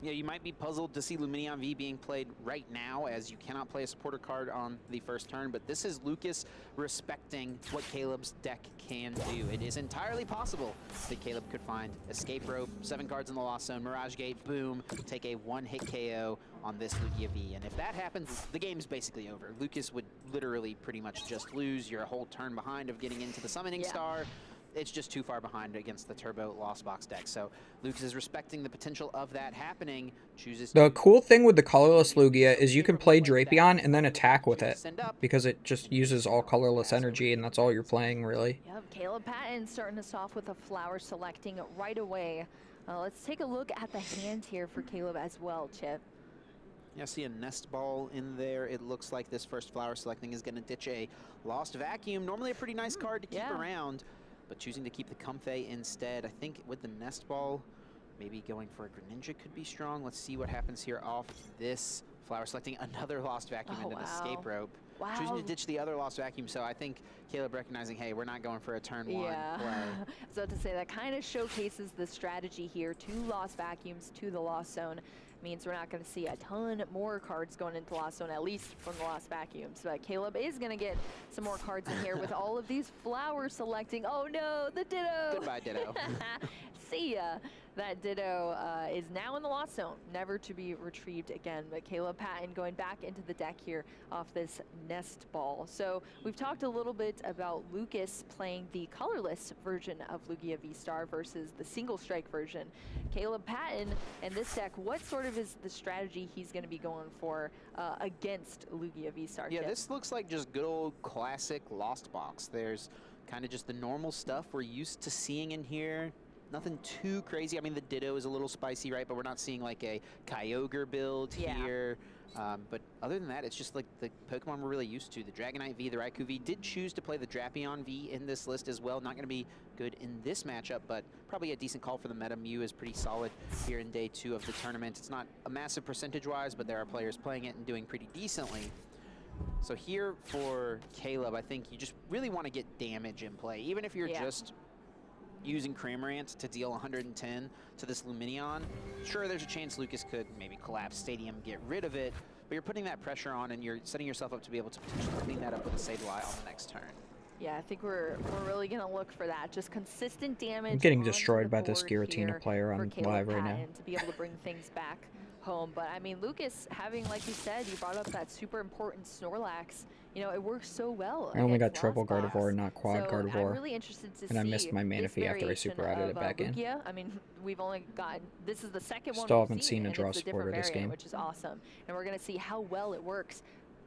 Yeah, you might be puzzled to see Luminion V being played right now, as you cannot play a supporter card on the first turn, but this is Lucas respecting what Caleb's deck can do. It is entirely possible that Caleb could find Escape Rope, 7 cards in the Lost Zone, Mirage Gate, boom, take a 1-hit KO on this Lugia V. And if that happens, the game's basically over. Lucas would literally pretty much just lose. You're a whole turn behind of getting into the Summoning Star. It's just too far behind against the Turbo Lost Box deck. So Lucas is respecting the potential of that happening, chooses The cool thing with the colorless Lugia is you can play Drapion and then attack with it, because it just uses all colorless energy, and that's all you're playing, really. Yep, Caleb Patton starting us off with a flower selecting right away. Let's take a look at the hand here for Caleb as well, Chip. Yeah, see a Nest Ball in there. It looks like this first flower selecting is going to ditch a Lost Vacuum. Normally a pretty nice card to keep around, but choosing to keep the Comfey instead. I think with the Nest Ball, maybe going for a Greninja could be strong. Let's see what happens here off this flower selecting. Another Lost Vacuum into the Escape Rope. Wow. Choosing to ditch the other Lost Vacuum, so I think Caleb recognizing, hey, we're not going for a turn one play. I was about to say, that kind of showcases the strategy here. 2 Lost Vacuums to the Lost Zone. Means we're not going to see a ton more cards going into Lost Zone, at least from the Lost Vacuums. But Caleb is going to get some more cards in here with all of these flowers selecting. Oh no, the Ditto! Goodbye, Ditto. See ya. That Ditto is now in the Lost Zone, never to be retrieved again. But Caleb Patton going back into the deck here off this Nest Ball. So we've talked a little bit about Lucas playing the colorless version of Lugia V-Star versus the single strike version. Caleb Patton and this deck, what sort of is the strategy he's going to be going for against Lugia V-Star? Yeah, this looks like just good old classic Lost Box. There's kind of just the normal stuff we're used to seeing in here. Nothing too crazy. I mean, the Ditto is a little spicy, right? But we're not seeing like a Kyogre build here. But other than that, it's just like the Pokemon we're really used to. The Dragonite V, the Raikou V. Did choose to play the Drapion V in this list as well. Not going to be good in this matchup, but probably a decent call for the meta. Mew is pretty solid here in day 2 of the tournament. It's not a massive percentage-wise, but there are players playing it and doing pretty decently. So here for Caleb, I think you just really want to get damage in play. Even if you're just using Cramorant to deal 110 to this Luminion, sure, there's a chance Lucas could maybe collapse Stadium, get rid of it, but you're putting that pressure on and you're setting yourself up to be able to potentially clean that up with a Sableye on the next turn. Yeah, I think we're really going to look for that. Just consistent damage. I'm getting destroyed by this Giratina player on live right now. To be able to bring things back home. But I mean, Lucas, having, like you said, you brought up that super important Snorlax. You know, it works so well. I only got triple Gardevoir, not quad so Gardevoir. I'm really interested to and I missed my Manaphy after I super added it back in. I mean, we've only gotten, this is the second one Still we've haven't seen a draw supporter this game. Which is awesome. And we're going to see how well it works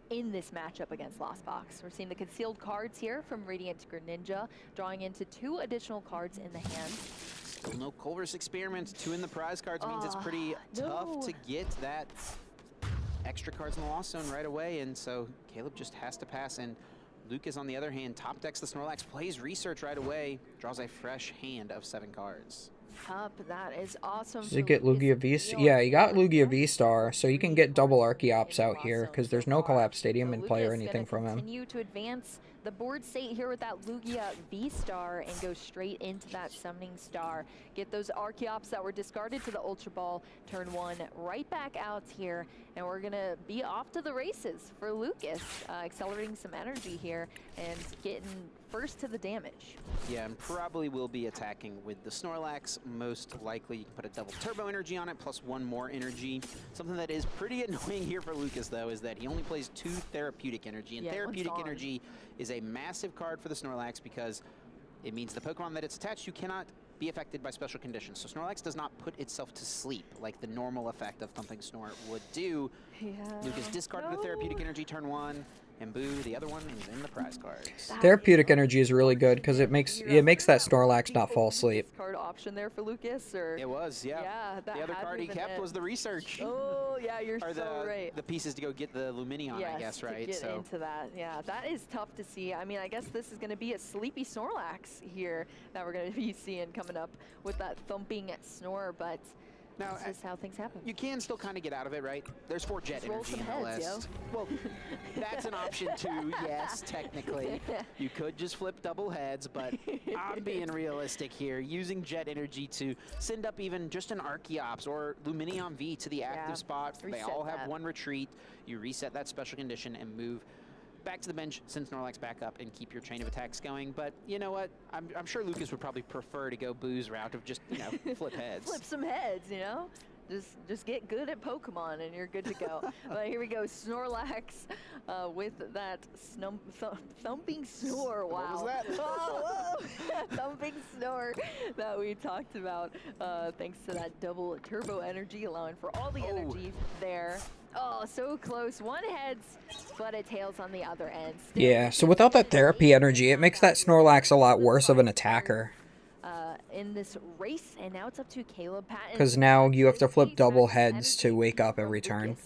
in this matchup against Lost Box. We're seeing the concealed cards here from Radiant Greninja, drawing into 2 additional cards in the hand. Still no Culver's Experiment. 2 in the prize cards means it's pretty tough to get that extra cards in the Lost Zone right away, and so Caleb just has to pass. And Lucas, on the other hand, top decks the Snorlax, plays Research right away, draws a fresh hand of 7 cards. That is awesome. Did you get Lugia V? Yeah, you got Lugia V-Star, so you can get double Archeops out here because there's no Collapse Stadium in play or anything from him. Continue to advance the board state here with that Lugia V-Star and go straight into that Summoning Star. Get those Archeops that were discarded to the Ultra Ball, turn 1 right back out here, and we're going to be off to the races for Lucas, accelerating some energy here and getting first to the damage. Yeah, and probably will be attacking with the Snorlax. Most likely you can put a double Turbo Energy on it, plus 1 more energy. Something that is pretty annoying here for Lucas, though, is that he only plays 2 Therapeutic Energy, and Therapeutic Energy is a massive card for the Snorlax because it means the Pokemon that it's attached to cannot be affected by special conditions. So Snorlax does not put itself to sleep like the normal effect of Thumping Snore would do. Lucas discarded the Therapeutic Energy turn 1, and boo, the other one is in the prize cards. Therapeutic Energy is really good because it makes that Snorlax not fall asleep. Card option there for Lucas, or it was, yeah. The other card he kept was the Research. Oh, yeah, you're so right. The pieces to go get the Luminion, I guess, right? To get into that, yeah, that is tough to see. I mean, I guess this is going to be a sleepy Snorlax here that we're going to be seeing coming up with that thumping Snore, but Now, That's just how things happen. You can still kind of get out of it, right? There's 4 jet Just roll energy some in the heads, yo. list. Well, that's an option too, yes, technically. You could just flip double heads, but I'm being realistic here. Using jet energy to send up even just an Archeops or Luminion V to the active spot. They all have 1 retreat. You reset that special condition and move back to the bench, send Snorlax back up, and keep your chain of attacks going. But you know what? I'm sure Lucas would probably prefer to go Boo's route of just, you know, flip heads. Flip some heads, you know? Just get good at Pokemon and you're good to go. But here we go, Snorlax with that thumping snore. Wow. What was that? Oh, whoa. Thumping snore that we talked about. Thanks to that double turbo energy, allowing for all the energy there. Oh, so close. 1 heads, but a tails on the other end. Yeah, so without that therapy energy, it makes that Snorlax a lot worse of an attacker. In this race, and now it's up to Caleb Patton. Because now you have to flip double heads to wake up every turn.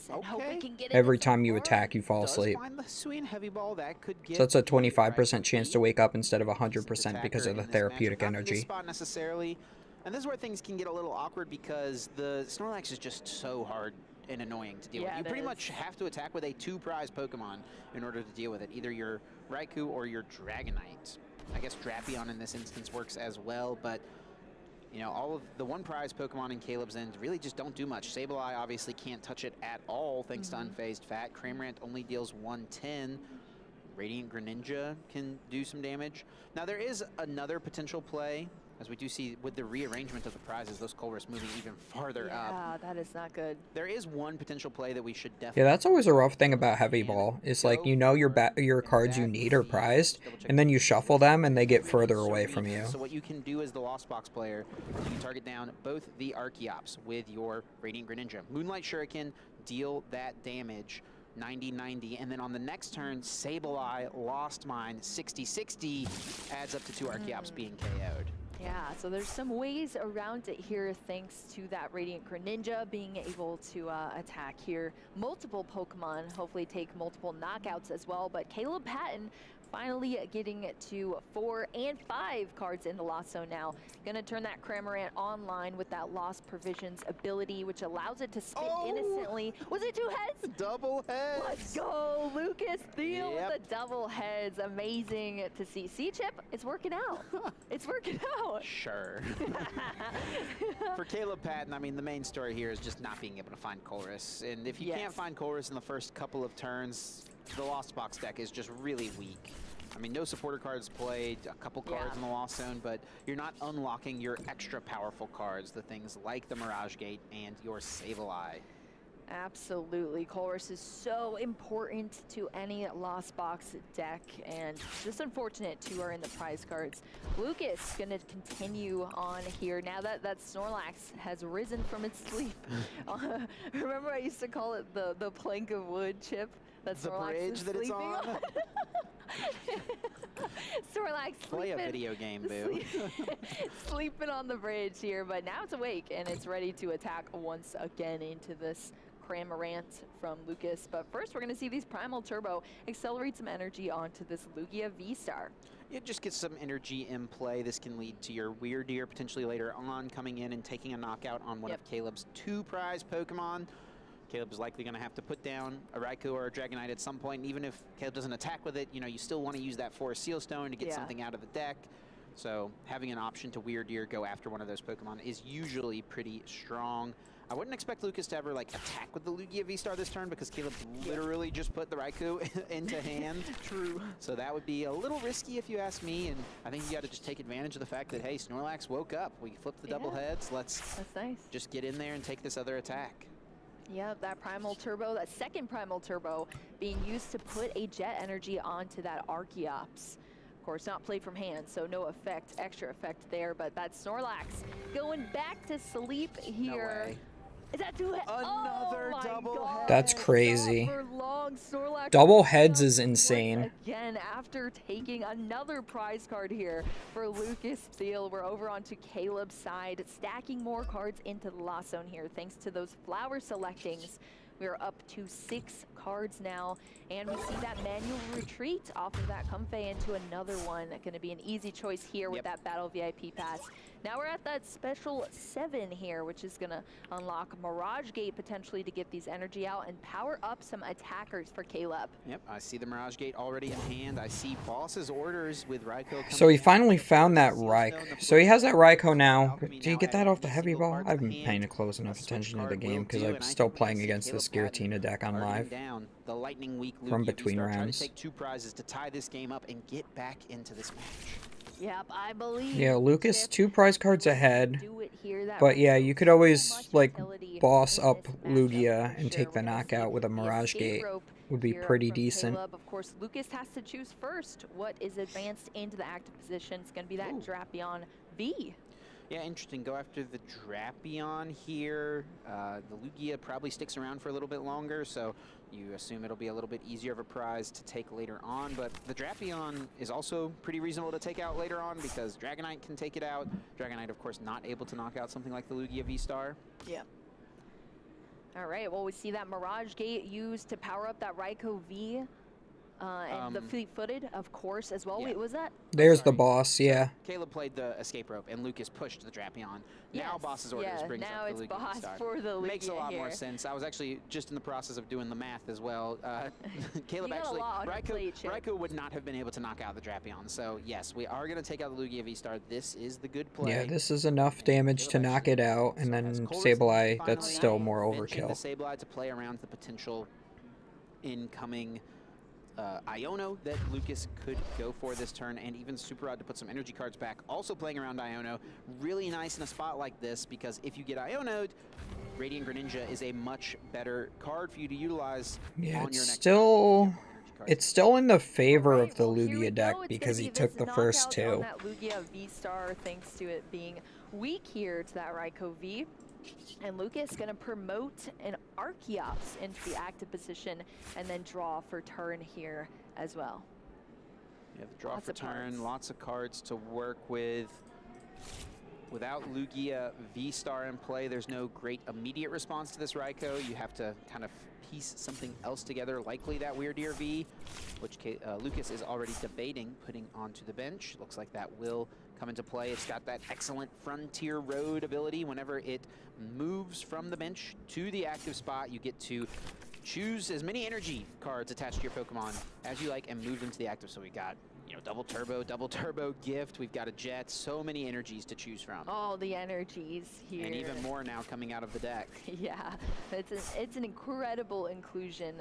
Every time you attack, you fall asleep. So it's a 25% chance to wake up instead of 100% because of the therapeutic energy. Spot necessarily, and this is where things can get a little awkward because the Snorlax is just so hard and annoying to deal with. You pretty much have to attack with a 2 prize Pokemon in order to deal with it, either your Raikou or your Dragonite. I guess Drapion in this instance works as well, but you know, all of the 1 prize Pokemon in Caleb's end really just don't do much. Sableye obviously can't touch it at all thanks to Unfazed Fat. Cramorant only deals 110. Radiant Greninja can do some damage. Now there is another potential play, as we do see with the rearrangement of the prizes, those Colress moving even farther up. Yeah, that is not good. There is one potential play that we should definitely... Yeah, that's always a rough thing about Heavy Ball. Is like, you know your cards you need are prized, and then you shuffle them and they get further away from you. So what you can do as the Lost Box player is you can target down both the Archeops with your Radiant Greninja. Moonlight Shuriken, deal that damage, 90-90, and then on the next turn, Sableye, Lost Mine, 60-60, adds up to 2 Archeops being KO'd. Yeah, so there's some ways around it here thanks to that Radiant Greninja being able to attack here. Multiple Pokemon, hopefully take multiple knockouts as well, but Caleb Patton finally getting to 4 and 5 cards in the Lost Zone now. Gonna turn that Cramorant online with that Lost Provisions ability, which allows it to spin innocently. Was it 2 heads? Double heads! Let's go! Lucas Thiel with the double heads. Amazing to see. See, Chip? It's working out. It's working out. Sure. For Caleb Patton, I mean, the main story here is just not being able to find Colress. And if you can't find Colress in the first couple of turns, the Lost Box deck is just really weak. I mean, no supporter cards played, a couple cards in the Lost Zone, but you're not unlocking your extra powerful cards, the things like the Mirage Gate and your Sableye. Absolutely. Colress is so important to any Lost Box deck, and just unfortunate 2 are in the prize cards. Lucas gonna continue on here now that Snorlax has risen from its sleep. Remember I used to call it the plank of wood, Chip? That the Snorlax bridge is that it's sleeping on? Snorlax Play a video game, boo. Sleeping on the bridge here, but now it's awake and it's ready to attack once again into this Cramorant from Lucas. But first, we're going to see these Primal Turbo accelerate some energy onto this Lugia V-Star. It just gets some energy in play. This can lead to your Weirdeer potentially later on coming in and taking a knockout on one of Caleb's 2 prize Pokemon. Caleb is likely going to have to put down a Raikou or a Dragonite at some point. And even if Caleb doesn't attack with it, you know, you still want to use that Forest Seal Stone to get something out of the deck. So having an option to Weirdeer go after one of those Pokemon is usually pretty strong. I wouldn't expect Lucas to ever like attack with the Lugia V-Star this turn because Caleb literally just put the Raikou into hand. True. So that would be a little risky if you ask me, and I think you got to just take advantage of the fact that, hey, Snorlax woke up. We flipped the double heads. That's nice. Just get in there and take this other attack. Yeah, that Primal Turbo, that second Primal Turbo being used to put a Jet Energy onto that Archeops. Of course, not played from hand, so no effect, extra effect there, but that Snorlax going back to sleep here. No way. Is that 2 heads? Another double head. That's crazy. Snorlax Double heads is insane. Again, after taking another prize card here for Lucas Thiel, we're over onto Caleb's side, stacking more cards into the Lost Zone here, thanks to those flower selectings. We're up to 6 cards now, and we see that manual retreat off of that Comfey into another one. Going to be an easy choice here with that Battle VIP pass. Now we're at that special 7 here, which is going to unlock Mirage Gate potentially to get these energy out and power up some attackers for Caleb. Yep, I see the Mirage Gate already at hand. I see Boss's orders with Raiko. So he finally found that Raiko. So he has that Raiko now. Did he get that off the heavy ball? I haven't been paying close enough attention to the game because I'm still playing against this Giratina deck on live The Lightning Week from between Try to rounds. take 2 prizes to tie this game up and get back into this match. Yep, I believe. Yeah, Lucas 2 prize cards ahead. Do it here. That But yeah, you could always like boss up Lugia and take the knockout with a Mirage Gate. Would be pretty decent. Caleb. Of course, Lucas has to choose first what is advanced into the active position. It's going to be that Drapion V. Yeah, interesting. Go after the Drapion here. The Lugia probably sticks around for a little bit longer, so you assume it'll be a little bit easier of a prize to take later on. But the Drapion is also pretty reasonable to take out later on because Dragonite can take it out. Dragonite, of course, not able to knock out something like the Lugia V-Star. Yeah. All right, well, we see that Mirage Gate used to power up that Raiko V. And the fleet-footed, of course, as well. Yeah. Wait, was that? There's the boss, yeah. Caleb played the escape rope, and Lucas pushed the Drapion. Now Boss's orders brings now up the it's Lugia boss V-Star. for the Lugia Makes a lot more here. sense. I was actually just in the process of doing the math as well. Caleb You got a actually, lot on your plate, Chip. Raiko would not have been able to knock out the Drapion. So yes, we are going to take out the Lugia V-Star. This is the good play. Yeah, this is enough damage to knock it out, and then Sableye, that's still more Mentioned the overkill. Sableye to play around the potential incoming Iono that Lucas could go for this turn, and even Super Rod to put some energy cards back. Also playing around Iono. Really nice in a spot like this, because if you get Iono'd, Radiant Greninja is a much better card for you to utilize Yeah, on it's your next still in the favor of the Lugia deck because he took the first 2. That Lugia V-Star, thanks to it being weak here to that Raiko V. And Lucas going to promote an Archeops into the active position and then draw for turn here as well. You have the draw for turn, lots of cards to work with. Without Lugia V-Star in play, there's no great immediate response to this Raiko. You have to kind of piece something else together, likely that Weird Ear V, which Lucas is already debating putting onto the bench. Looks like that will come into play. It's got that excellent Frontier Road ability. Whenever it moves from the bench to the active spot, you get to choose as many energy cards attached to your Pokemon as you like and move them to the active. So we got, you know, double turbo gift. We've got a jet, so many energies to choose from. All the energies here. And even more now coming out of the deck. Yeah, it's an incredible inclusion.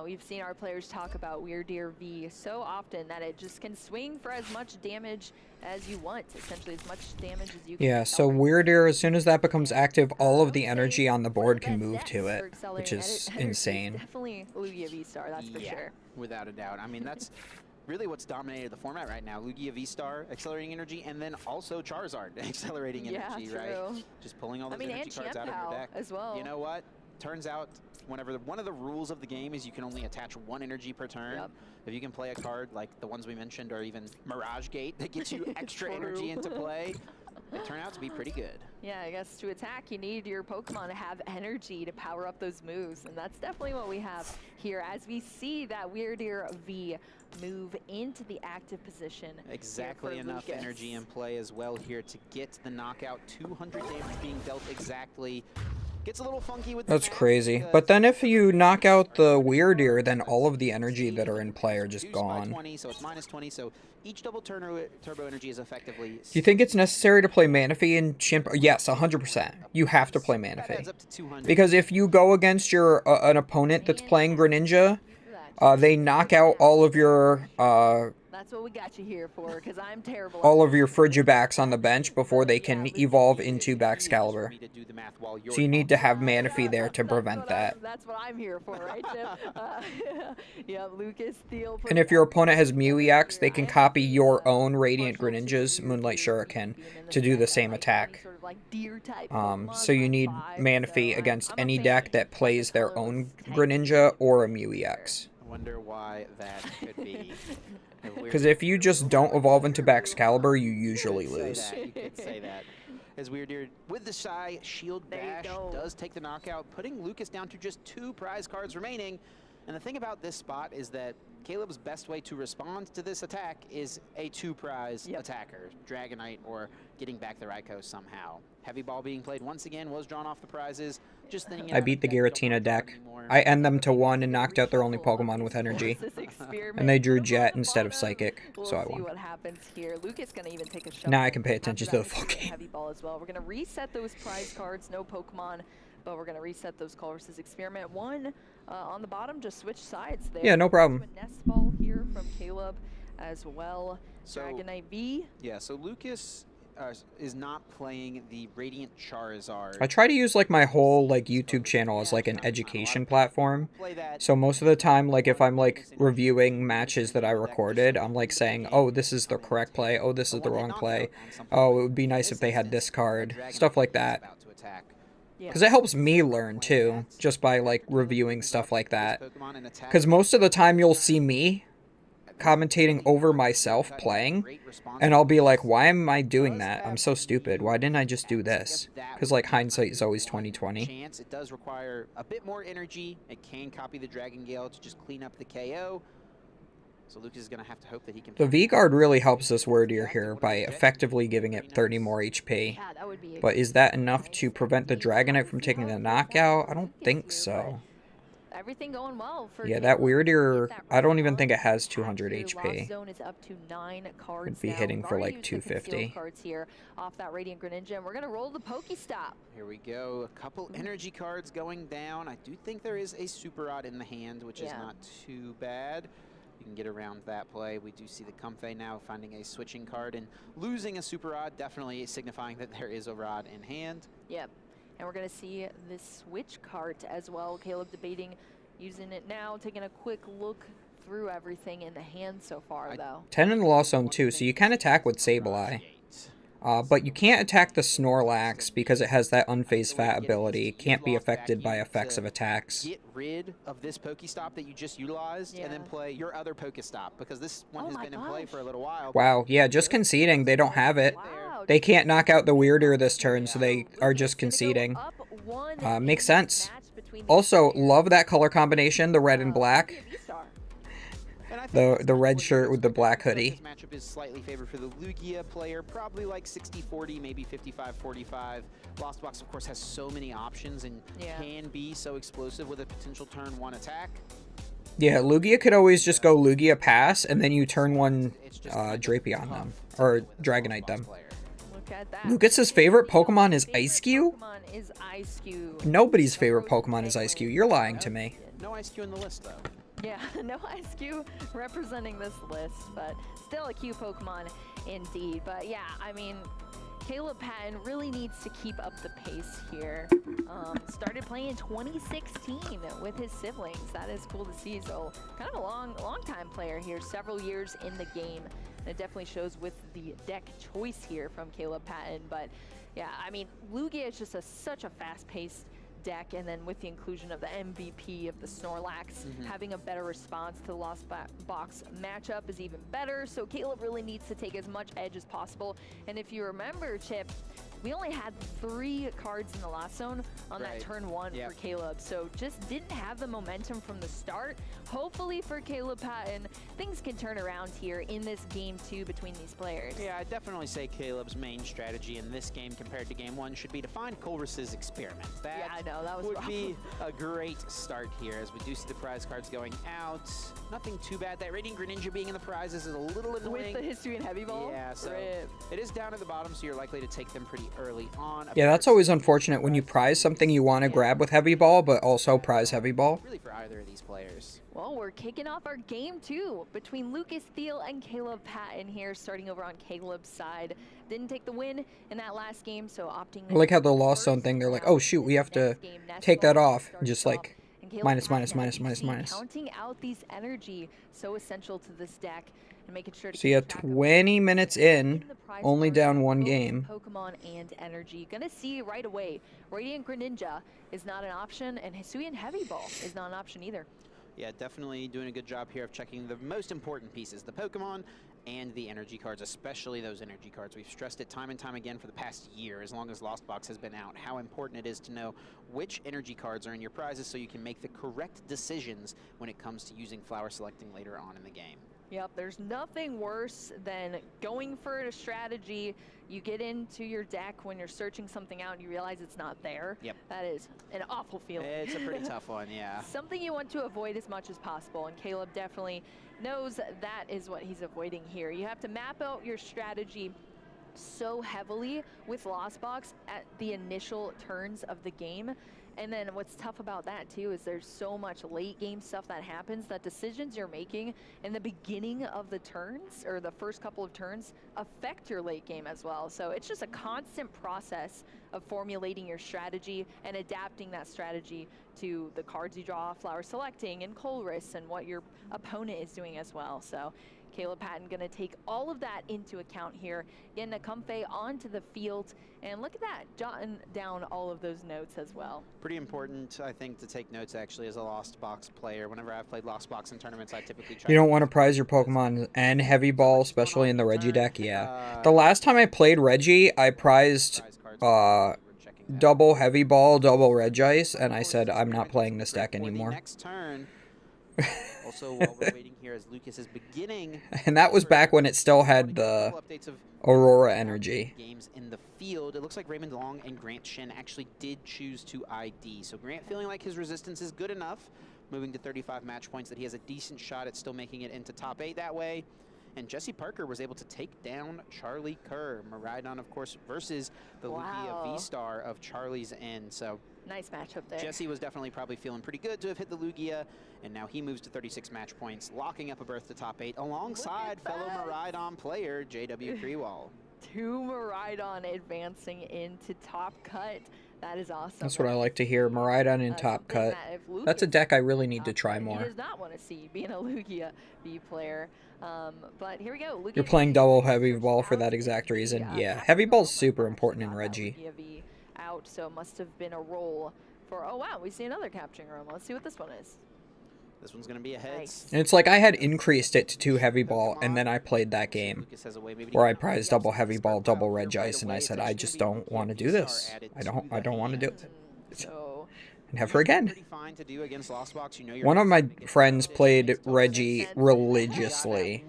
We've seen our players talk about Weird Ear V so often that it just can swing for as much damage as you want, essentially as much damage as you can. Yeah, so Weird Ear, as soon as that becomes active, all of the energy on the board can move to it, which is insane. Definitely Lugia V-Star, that's for sure. Without a doubt. I mean, that's really what's dominated the format right now. Lugia V-Star, accelerating energy, and then also Charizard, accelerating energy, right? Just pulling all those energy cards out of your deck. As well. You know what? Turns out, one of the rules of the game is you can only attach 1 energy per turn. If you can play a card like the ones we mentioned, or even Mirage Gate that gets you extra energy into play, they turn out to be pretty good. Yeah, I guess to attack, you need your Pokemon to have energy to power up those moves, and that's definitely what we have here as we see that Weird Ear V move into the active position. Exactly enough energy in play as well here to get the knockout. 200 damage being dealt exactly. Gets a little funky with That's crazy. But then if you knock out the Weird Ear, then all of the energy that are in play are just gone. 20, so it's minus 20, so each double turbo energy is effectively... Do you think it's necessary to play Manaphy in Chimp? Yes, 100%. You have to play Manaphy. Because if you go against your an opponent that's playing Greninja, they knock out all of your... That's what we got you here for, because I'm terrible. all of your Frigibacks on the bench before they can evolve into Baxcalibur. So you need to have Manaphy there to prevent that. That's what I'm here for, right, Chip? Yeah, Lucas, Theo. And if your opponent has Mew-EX, they can copy your own Radiant Greninja's Moonlight Shuriken to do the same attack. So you need Manaphy against any deck that plays their own Greninja or a Mew-EX. I wonder why that could be. Because if you just don't evolve into Baxcalibur, you usually lose. You could say that. as Weird Ear with the Shy Shield Bash does take the knockout, putting Lucas down to just 2 prize cards remaining. And the thing about this spot is that Caleb's best way to respond to this attack is a 2 prize attacker, Dragonite or getting back the Raikou somehow. Heavy Ball being played once again was drawn off the prizes. Just thinking I beat the Giratina deck. I end them to 1 and knocked out their only Pokemon with energy. And they drew Jet instead of Psychic, so I See won. what happens here. Lucas gonna even take a shot. Now I can pay attention to the full game. Heavy Ball as well. We're gonna reset those prize cards. No Pokemon, but we're gonna reset those Call versus Experiment. 1 on the bottom. Just switch sides there. Yeah, no problem. Nest Ball here from Caleb as well. So, Dragonite V. Yeah, so Lucas is not playing the Radiant Charizard. I try to use like my whole like YouTube channel as like an education platform. So most of the time, like if I'm like reviewing matches that I recorded, I'm like saying, oh, this is the correct play. Oh, this is the wrong play. Oh, it would be nice if they had this card. Stuff like that. Because it helps me learn too, just by like reviewing stuff like that. Because most of the time you'll see me commentating over myself playing, and I'll be like, why am I doing that? I'm so stupid. Why didn't I just do this? Because like hindsight is always 20/20. It does require a bit more energy. It can copy the Dragon Gale to just clean up the KO. So Lucas is going to have to hope that he can... The V-Guard really helps this Word Ear here by effectively giving it 30 more HP. But is that enough to prevent the Dragonite from taking the knockout? I don't think so. Everything going well for Yeah, that Weird Ear, I don't even think it has 200 HP. Zone is up to 9 cards. Could be hitting for like 250. Cards here off that Radiant Greninja, and we're gonna roll the Pokestop. Here we go. A couple energy cards going down. I do think there is a Super Rod in the hand, which is not too bad. You can get around that play. We do see the Comfey now finding a switching card and losing a Super Rod, definitely signifying that there is a Rod in hand. Yep. And we're going to see this switch cart as well. Caleb debating using it now, taking a quick look through everything in the hand so far, though. 10 in the Lost Zone too, so you can attack with Sableye. But you can't attack the Snorlax because it has that Unfazed Fat ability. It can't be affected by effects of attacks. Get rid of this Pokestop that you just utilized and then play your other Pokestop, because this one has been in play for a little while. Wow, yeah, just conceding. They don't have it. They can't knock out the Weird Ear this turn, so they are just conceding. Makes sense. Also, love that color combination, the red and black. The red shirt with the black hoodie. This matchup is slightly favored for the Lugia player, probably like 60-40, maybe 55-45. Lost Box, of course, has so many options and can be so explosive with a potential turn 1 attack. Yeah, Lugia could always just go Lugia pass, and then you turn 1 Drapion them, or Dragonite them. Lucas's favorite Pokemon is Ice-Q? Nobody's favorite Pokemon is Ice-Q. You're lying to me. No Ice-Q in the list, though. Yeah, no Ice-Q representing this list, but still a Q Pokemon indeed. But yeah, I mean, Caleb Patton really needs to keep up the pace here. Started playing in 2016 with his siblings. That is cool to see. So kind of a long time player here, several years in the game. And it definitely shows with the deck choice here from Caleb Patton. But yeah, I mean, Lugia is just such a fast-paced deck, and then with the inclusion of the MVP of the Snorlax, having a better response to the Lost Box matchup is even better. So Caleb really needs to take as much edge as possible. And if you remember, Chip, we only had 3 cards in the Lost Zone on that turn 1 for Caleb. So just didn't have the momentum from the start. Hopefully for Caleb Patton, things can turn around here in this game 2 between these players. Yeah, I'd definitely say Caleb's main strategy in this game compared to game 1 should be to find Colress's Experiment. That I know, that was would be a great start here, as we do see the prize cards going out. Nothing too bad. That Radiant Greninja being in the prizes is a little annoying. With the History and Heavy Ball? Yeah, so it is down at the bottom, so you're likely to take them pretty early on. Yeah, that's always unfortunate when you prize something you want to grab with Heavy Ball, but also prize Heavy Ball. Really for either of these players. Well, we're kicking off our game 2 between Lucas Thiel and Caleb Patton here, starting over on Caleb's side. Didn't take the win in that last game, so opting... I like how the Lost Zone thing, they're like, oh shoot, we have to take that off. Just like, minus. Counting out these energy, so essential to this deck, and making sure to So yeah, 20 minutes in, only down 1 game. Pokemon and energy. Gonna see right away, Radiant Greninja is not an option, and Hisuian Heavy Ball is not an option either. Yeah, definitely doing a good job here of checking the most important pieces, the Pokemon and the energy cards, especially those energy cards. We've stressed it time and time again for the past year, as long as Lost Box has been out, how important it is to know which energy cards are in your prizes so you can make the correct decisions when it comes to using flower selecting later on in the game. Yep, there's nothing worse than going for a strategy. You get into your deck when you're searching something out and you realize it's not there. Yep. That is an awful feeling. It's a pretty tough one, yeah. Something you want to avoid as much as possible, and Caleb definitely knows that is what he's avoiding here. You have to map out your strategy so heavily with Lost Box at the initial turns of the game. And then what's tough about that too is there's so much late game stuff that happens that decisions you're making in the beginning of the turns or the first couple of turns affect your late game as well. So it's just a constant process of formulating your strategy and adapting that strategy to the cards you draw, flower selecting, and Colress, and what your opponent is doing as well. So Caleb Patton going to take all of that into account here, getting a Comfey onto the field, and look at that, jotting down all of those notes as well. Pretty important, I think, to take notes actually as a Lost Box player. Whenever I've played Lost Box in tournaments, I typically try. You don't want to prize your Pokemon and Heavy Ball, especially in the Reggie deck. Yeah. The last time I played Reggie, I prized double Heavy Ball, double Regice, and I said I'm not playing this deck anymore. Next turn. Also, while we're waiting here as Lucas is beginning. And that was back when it still had the Aurora energy. Games in the field. It looks like Raymond Long and Grant Shin actually did choose to ID. So Grant feeling like his resistance is good enough, moving to 35 match points, that he has a decent shot at still making it into top 8 that way. And Jesse Parker was able to take down Charlie Kerr. Maridon, of course, versus the Lugia V-Star of Charlie's end. So nice matchup there. Jesse was definitely probably feeling pretty good to have hit the Lugia, and now he moves to 36 match points, locking up a berth to top 8 alongside fellow Maridon player JW Krewall. 2 Maridon advancing into top cut. That is awesome. That's what I like to hear. Maridon in top cut. That's a deck I really need to try more. He does not want to see being a Lugia V player. But here we go. Lugia You're playing double Heavy Ball for that exact reason. Yeah, Heavy Ball's super important in Reggie. Lugia V out, so it must have been a roll for. Oh wow, we see another capturing room. Let's see what this one is. This one's going to be a heads. And it's like I had increased it to 2 Heavy Ball, and then I played that game where I prized double Heavy Ball, double Regice, and I said I just don't want to do this. I don't want to do it. So Never again. One of my friends played Reggie religiously.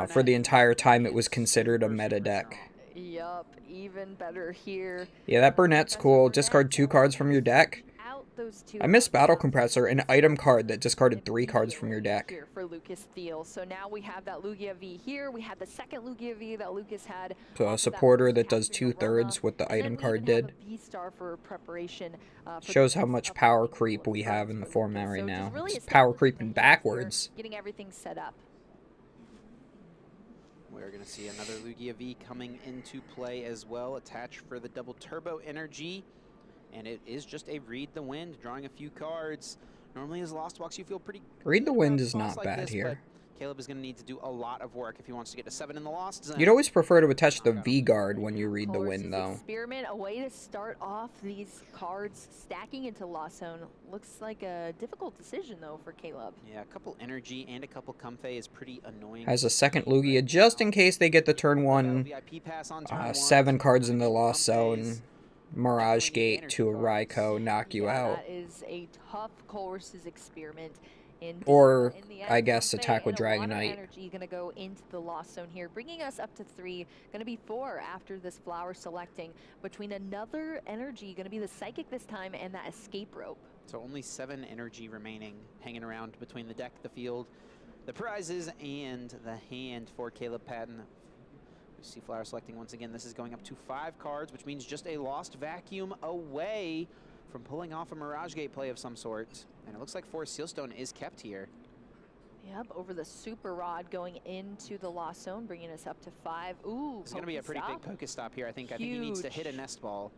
For the entire time it was considered a meta deck. Yup, even better here. Yeah, that Burnett's cool. Discard 2 cards from your deck. I miss Battle Compressor, an item card that discarded 3 cards from your deck. Here for Lucas Thiel. So now we have that Lugia V here. We had the second Lugia V that Lucas had. So a supporter that does 2/3 what the item card did. V-Star for preparation. Shows how much power creep we have in the format right now. It's power creeping backwards. Getting everything set up. We're going to see another Lugia V coming into play as well. Attached for the double turbo energy. And it is just a Read the Wind, drawing a few cards. Normally as Lost Box, you feel pretty... Read the Wind is not bad here. Caleb is going to need to do a lot of work if he wants to get to 7 in the Lost Zone. You'd always prefer to attach the V-Guard when you Read the Wind, though. Experiment, a way to start off these cards stacking into Lost Zone. Looks like a difficult decision, though, for Caleb. Yeah, a couple Energy and a couple Comfey is pretty annoying. Has a second Lugia just in case they get the turn 1. 7 cards in the Lost Zone. Mirage Gate to a Raikou, knock you out. That is a tough Colress's experiment. Or, I guess, attack with Dragonite. Energy going to go into the Lost Zone here, bringing us up to 3. Going to be 4 after this flower selecting. Between another energy, going to be the Psychic this time, and that Escape Rope. So only 7 energy remaining, hanging around between the deck, the field, the prizes, and the hand for Caleb Patton. We see flower selecting once again. This is going up to 5 cards, which means just a Lost Vacuum away from pulling off a Mirage Gate play of some sort. And it looks like Forest Sealstone is kept here. Yep, over the Super Rod going into the Lost Zone, bringing us up to 5. Ooh, it's going to be a pretty big Pokestop here. I think he needs to hit a Nest Ball.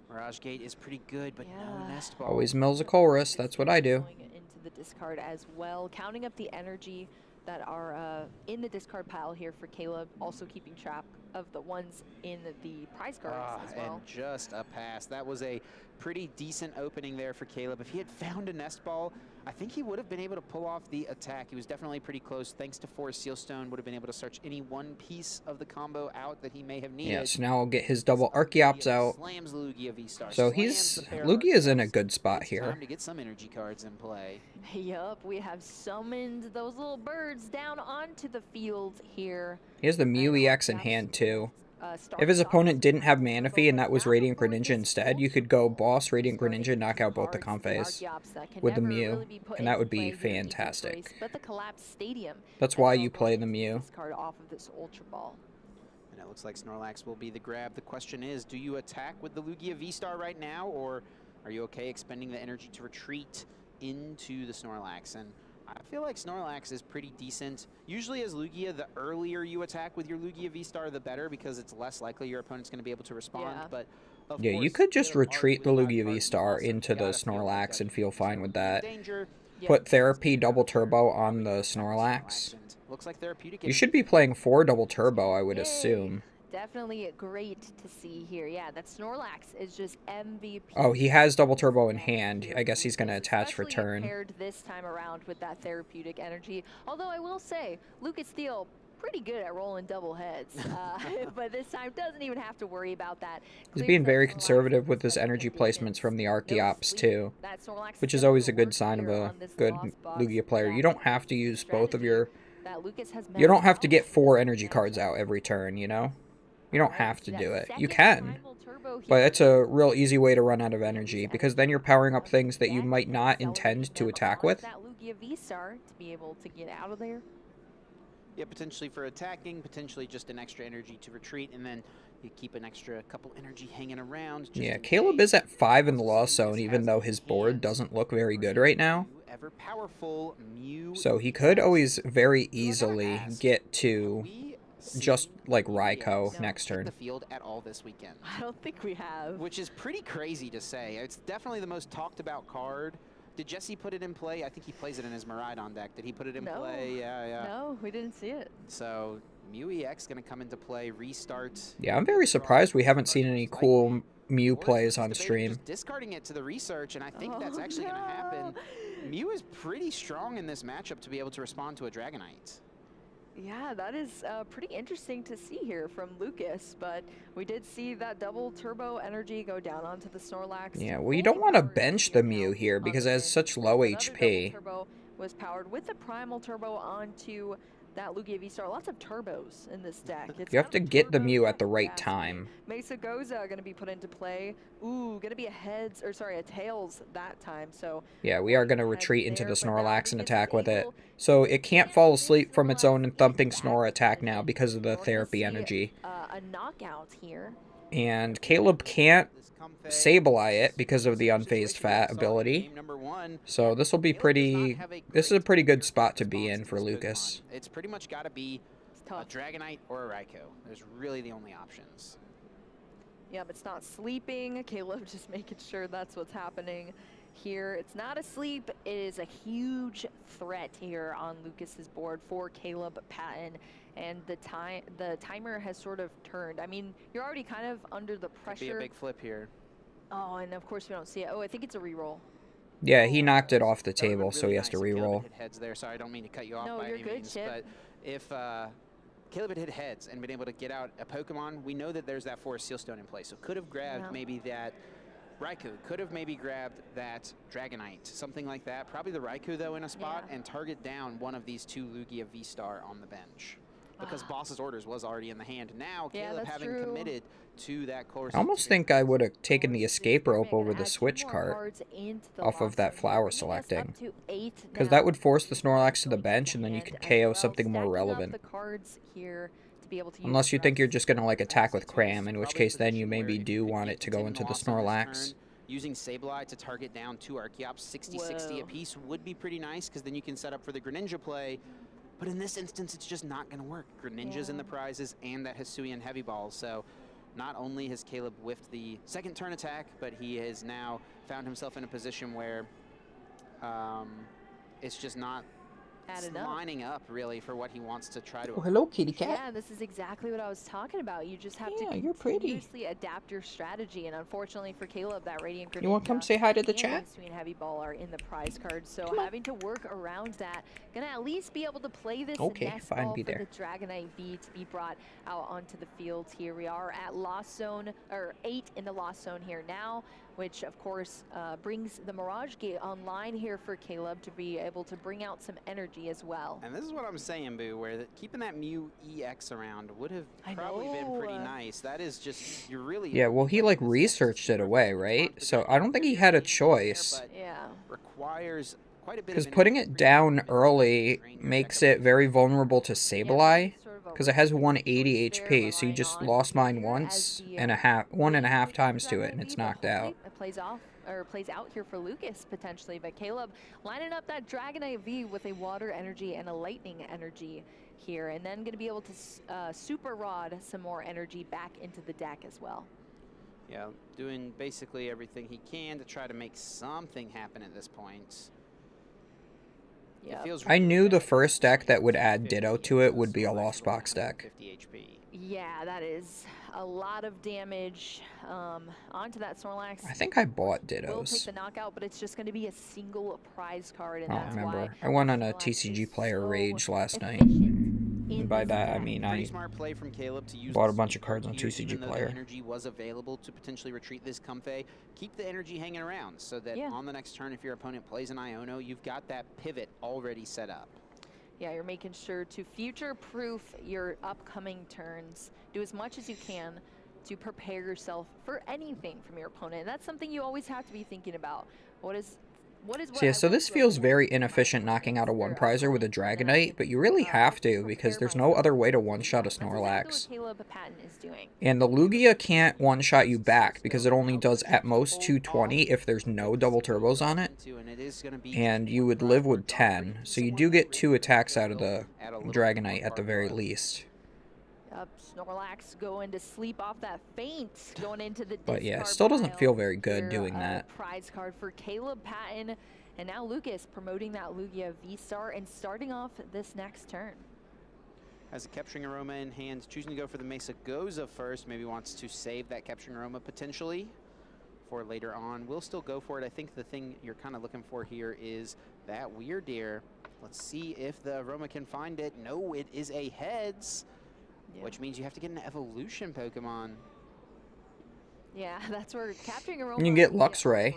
Mirage Gate is pretty good, but no Nest Ball. Always mills a Colress. That's what I do. Going into the discard as well, counting up the energy that are in the discard pile here for Caleb, also keeping track of the ones in the prize cards as well. And just a pass. That was a pretty decent opening there for Caleb. If he had found a Nest Ball, I think he would have been able to pull off the attack. He was definitely pretty close. Thanks to 4 Sealstone, would have been able to search any one piece of the combo out that he may have needed. Yeah, so now I'll get his double Archeops out. Slams Lugia V-Star. So Lugia's in a good spot here. Time to get some energy cards in play. Yup, we have summoned those little birds down onto the field here. He has the Mew EX in hand too. If his opponent didn't have Manaphy and that was Radiant Greninja instead, you could go boss Radiant Greninja, knock out both the Comphase with the Mew, and that would be fantastic. That's why you play the Mew. Card off of this Ultra Ball. And it looks like Snorlax will be the grab. The question is, do you attack with the Lugia V-Star right now, or are you okay expending the energy to retreat into the Snorlax? And I feel like Snorlax is pretty decent. Usually as Lugia, the earlier you attack with your Lugia V-Star, the better, because it's less likely your opponent's going to be able to respond. Yeah. But yeah, you could just retreat the Lugia V-Star into the Snorlax and feel fine with that. Put Therapy Double Turbo on the Snorlax. Looks like Therapeutic. You should be playing 4 Double Turbo, I would assume. Definitely great to see here. Yeah, that Snorlax is just MVP. Oh, he has Double Turbo in hand. I guess he's going to attach for turn. Paired this time around with that Therapeutic energy. Although I will say, Lucas Steele pretty good at rolling double heads, but this time doesn't even have to worry about that. He's being very conservative with his energy placements from the Archeops too, which is always a good sign of a good Lugia player. You don't have to use both of your... You don't have to get 4 energy cards out every turn, you know? You don't have to do it. You can, but it's a real easy way to run out of energy, because then you're powering up things that you might not intend to attack with. That Lugia V-Star to be able to get out of there. Yeah, potentially for attacking, potentially just an extra energy to retreat, and then you keep an extra couple energy hanging around. Yeah, Caleb is at 5 in the Lost Zone, even though his board doesn't look very good right now. Ever powerful Mew. So he could always very easily get to just like Raikou next turn. The field at all this weekend. I don't think we have. Which is pretty crazy to say. It's definitely the most talked about card. Did Jesse put it in play? I think he plays it in his Miraidon deck. Did he put it in play? Yeah. No, we didn't see it. So Mew EX going to come into play, restart. Yeah, I'm very surprised we haven't seen any cool Mew plays on stream. Just discarding it to the research, and I think that's actually going to happen. Mew is pretty strong in this matchup to be able to respond to a Dragonite. Yeah, that is pretty interesting to see here from Lucas, but we did see that double turbo energy go down onto the Snorlax. Yeah, well, you don't want to bench the Mew here because it has such low HP. Turbo was powered with the primal turbo onto that Lugia V-Star. Lots of turbos in this deck. You have to get the Mew at the right time. Mesa Goza going to be put into play. Ooh, going to be a Tails that time. So yeah, we are going to retreat into the Snorlax and attack with it. So it can't fall asleep from its own thumping Snore attack now because of the therapy energy. A knockout here. And Caleb can't Sableye it because of the unfazed fat ability. So this will be this is a pretty good spot to be in for Lucas. It's pretty much got to be a Dragonite or a Raikou. There's really the only options. Yeah, but it's not sleeping. Caleb just making sure that's what's happening here. It's not asleep. It is a huge threat here on Lucas's board for Caleb Patton. And the timer has sort of turned. I mean, you're already kind of under the pressure. Could be a big flip here. Oh, and of course we don't see it. Oh, I think it's a reroll. Yeah, he knocked it off the table, so he has to reroll. Heads there. Sorry, I don't mean to cut you off by any you're good, means, Chip. but if Caleb had hit heads and been able to get out a Pokemon, we know that there's that Forest Sealstone in play. So could have grabbed maybe that Raikou, could have maybe grabbed that Dragonite, something like that. Probably the Raikou, though, in a spot, and target down one of these 2 Lugia V-Star on the bench. Because Boss's Orders was already in the hand. Now, Caleb having committed to that course. I almost think I would have taken the escape rope over the switch cart off of that flower selecting. Because that would force the Snorlax to the bench, and then you could KO something more relevant. Unless you think you're just going to like attack with Cram, in which case then you maybe do want it to go into the Snorlax. Using Sableye to target down 2 Archeops, 60-60 apiece would be pretty nice, because then you can set up for the Greninja play. But in this instance, it's just not going to work. Greninja's in the prizes and that Hisuian Heavy Ball. So not only has Caleb whiffed the second turn attack, but he has now found himself in a position where it's just not added up. lining up really for what he wants to try to. Oh, hello, kitty cat. Yeah, this is exactly what I was talking about. You just have to you're pretty. continuously adapt your strategy, and unfortunately for Caleb, that Radiant Greninja You want to come say hi to the and chat? Wing Swing Heavy Ball are in the prize card, so having to work around that. Gonna at least be able to play this nest fine, ball be for there. the Dragonite V to be brought out onto the field here. We are at Lost Zone, or 8 in the Lost Zone here now, which of course brings the Mirage Gate online here for Caleb to be able to bring out some energy as well. And this is what I'm saying, Boo, where keeping that Mew EX around would have probably been pretty nice. That is just, you're really... Yeah, well, he, like, researched it away, right? So I don't think he had a choice. Yeah. Requires quite a bit Because of putting it down early makes it very vulnerable to Sableye. Because it has 180 HP, so you just lost mine once and 1.5 times to it, and it's knocked out. It plays out here for Lucas potentially, but Caleb lining up that Dragonite V with a water energy and a lightning energy here, and then going to be able to super rod some more energy back into the deck as well. Yeah, doing basically everything he can to try to make something happen at this point. Yep. I knew the first deck that would add Ditto to it would be a Lost Box deck. Yeah, that is a lot of damage onto that Snorlax. I think I bought Will take Dittos. the knockout, but it's just going to be a single prize card, and I don't that's remember. why I went on a TCG player rage last night. And by that, I mean Pretty I smart play from Caleb to use bought a the bunch speed of cards on here, TCG even though the player. energy was available to potentially retreat this Comfey. Keep the energy hanging around so that on the next turn, if your opponent plays an Iono, you've got that pivot already set up. Yeah, you're making sure to future-proof your upcoming turns. Do as much as you can to prepare yourself for anything from your opponent. That's something you always have to be thinking about. So yeah, so this feels very inefficient knocking out a one-prizer with a Dragonite, but you really have to because there's no other way to one-shot a Snorlax. Caleb Patton is doing. And the Lugia can't one-shot you back because it only does at most 220 if there's no double turbos on it. And you would live with 10, so you do get 2 attacks out of the Dragonite at the very least. Yep, Snorlax going to sleep off that feint, going into the But yeah, it discard still doesn't pile feel very good here, doing that. Prize card for Caleb Patton, and now Lucas promoting that Lugia V-Star and starting off this next turn. Has a Capturing Aroma in hand, choosing to go for the Mesa Goza first. Maybe wants to save that Capturing Aroma potentially for later on. We'll still go for it. I think the thing you're kind of looking for here is that Weird Deer. Let's see if the Aroma can find it. No, it is a Heads. Which means you have to get an evolution Pokemon. Yeah, that's where Capturing Aroma. You can get Luxray.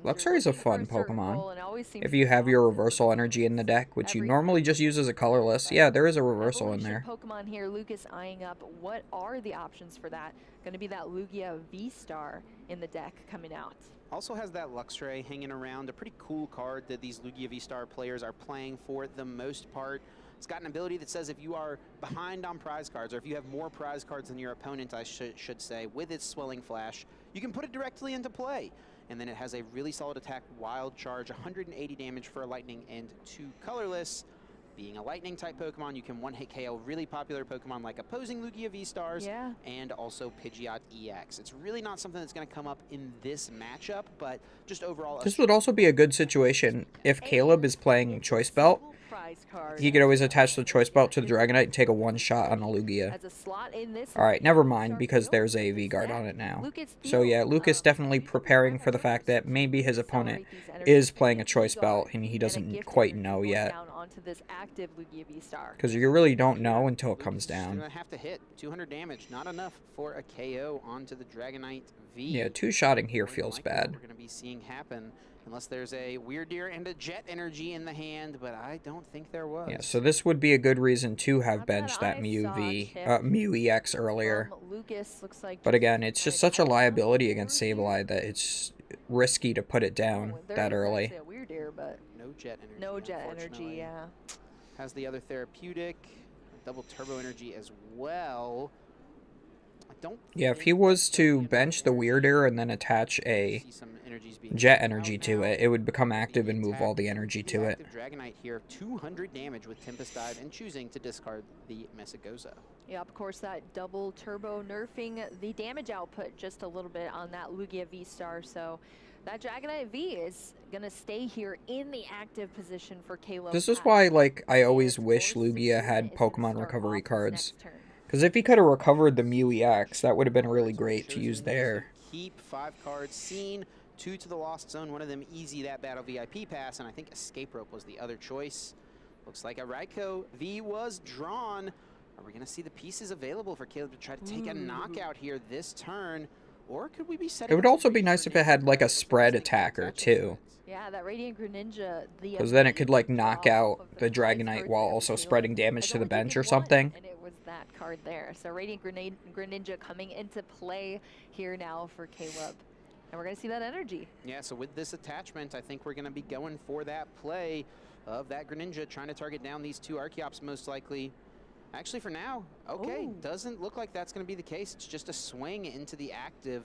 Luxray is a fun Pokemon. If you have your reversal energy in the deck, which you normally just use as a colorless. Yeah, there is a reversal in there. Pokemon here, Lucas eyeing up what are the options for that. Going to be that Lugia V-Star in the deck coming out. Also has that Luxray hanging around, a pretty cool card that these Lugia V-Star players are playing for the most part. It's got an ability that says if you are behind on prize cards, or if you have more prize cards than your opponent, I should say, with its Swelling Flash, you can put it directly into play. And then it has a really solid attack, Wild Charge, 180 damage for a Lightning and 2 colorless. Being a Lightning-type Pokemon, you can one-hit KO really popular Pokemon like opposing Lugia V-Stars and also Pidgeot EX. It's really not something that's going to come up in this matchup, but just overall... This would also be a good situation if Caleb is playing Choice Belt. He could always attach the Choice Belt to the Dragonite and take a one-shot on the Lugia. Alright, never mind, because there's a V-Guard on it now. So yeah, Lucas definitely preparing for the fact that maybe his opponent is playing a Choice Belt and he doesn't quite know yet. Because you really don't know until it comes down. You're going to have to hit 200 damage, not enough for a KO onto the Dragonite V. Yeah, 2-shotting here feels bad. We're going to be seeing happen. Unless there's a Weird Deer and a Jet Energy in the hand, but I don't think there was. Yeah, so this would be a good reason to have benched that Mew EX earlier. But again, it's just such a liability against Sableye that it's risky to put it down that early. No Jet Energy. No Jet Energy, yeah. Has the other therapeutic, double Turbo Energy as well. Yeah, if he was to bench the Weirder and then attach a Jet Energy to it, it would become active and move all the energy to it. Dragonite here, 200 damage with Tempest Dive and choosing to discard the Messagoza. Yeah, of course, that double turbo nerfing the damage output just a little bit on that Lugia V-Star, so that Dragonite V is going to stay here in the active position for Caleb. This is why, like, I always wish Lugia had Pokemon recovery cards. Because if he could have recovered the Mew EX, that would have been really great to use there. Keep 5 cards seen, 2 to the Lost Zone, one of them easy that battle VIP pass, and I think Escape Rope was the other choice. Looks like a Raikou V was drawn. Are we going to see the pieces available for Caleb to try to take a knockout here this turn? Or could we be setting It would also be nice if it had, like, a spread attacker, too. Yeah, that Radiant Greninja. Because then it could, like, knock out the Dragonite while also spreading damage to the bench or something. And it was that card there. So Radiant Greninja coming into play here now for Caleb. And we're going to see that energy. Yeah, so with this attachment, I think we're going to be going for that play of that Greninja, trying to target down these 2 Archeops most likely. Actually, for now, okay, doesn't look like that's going to be the case. It's just a swing into the active,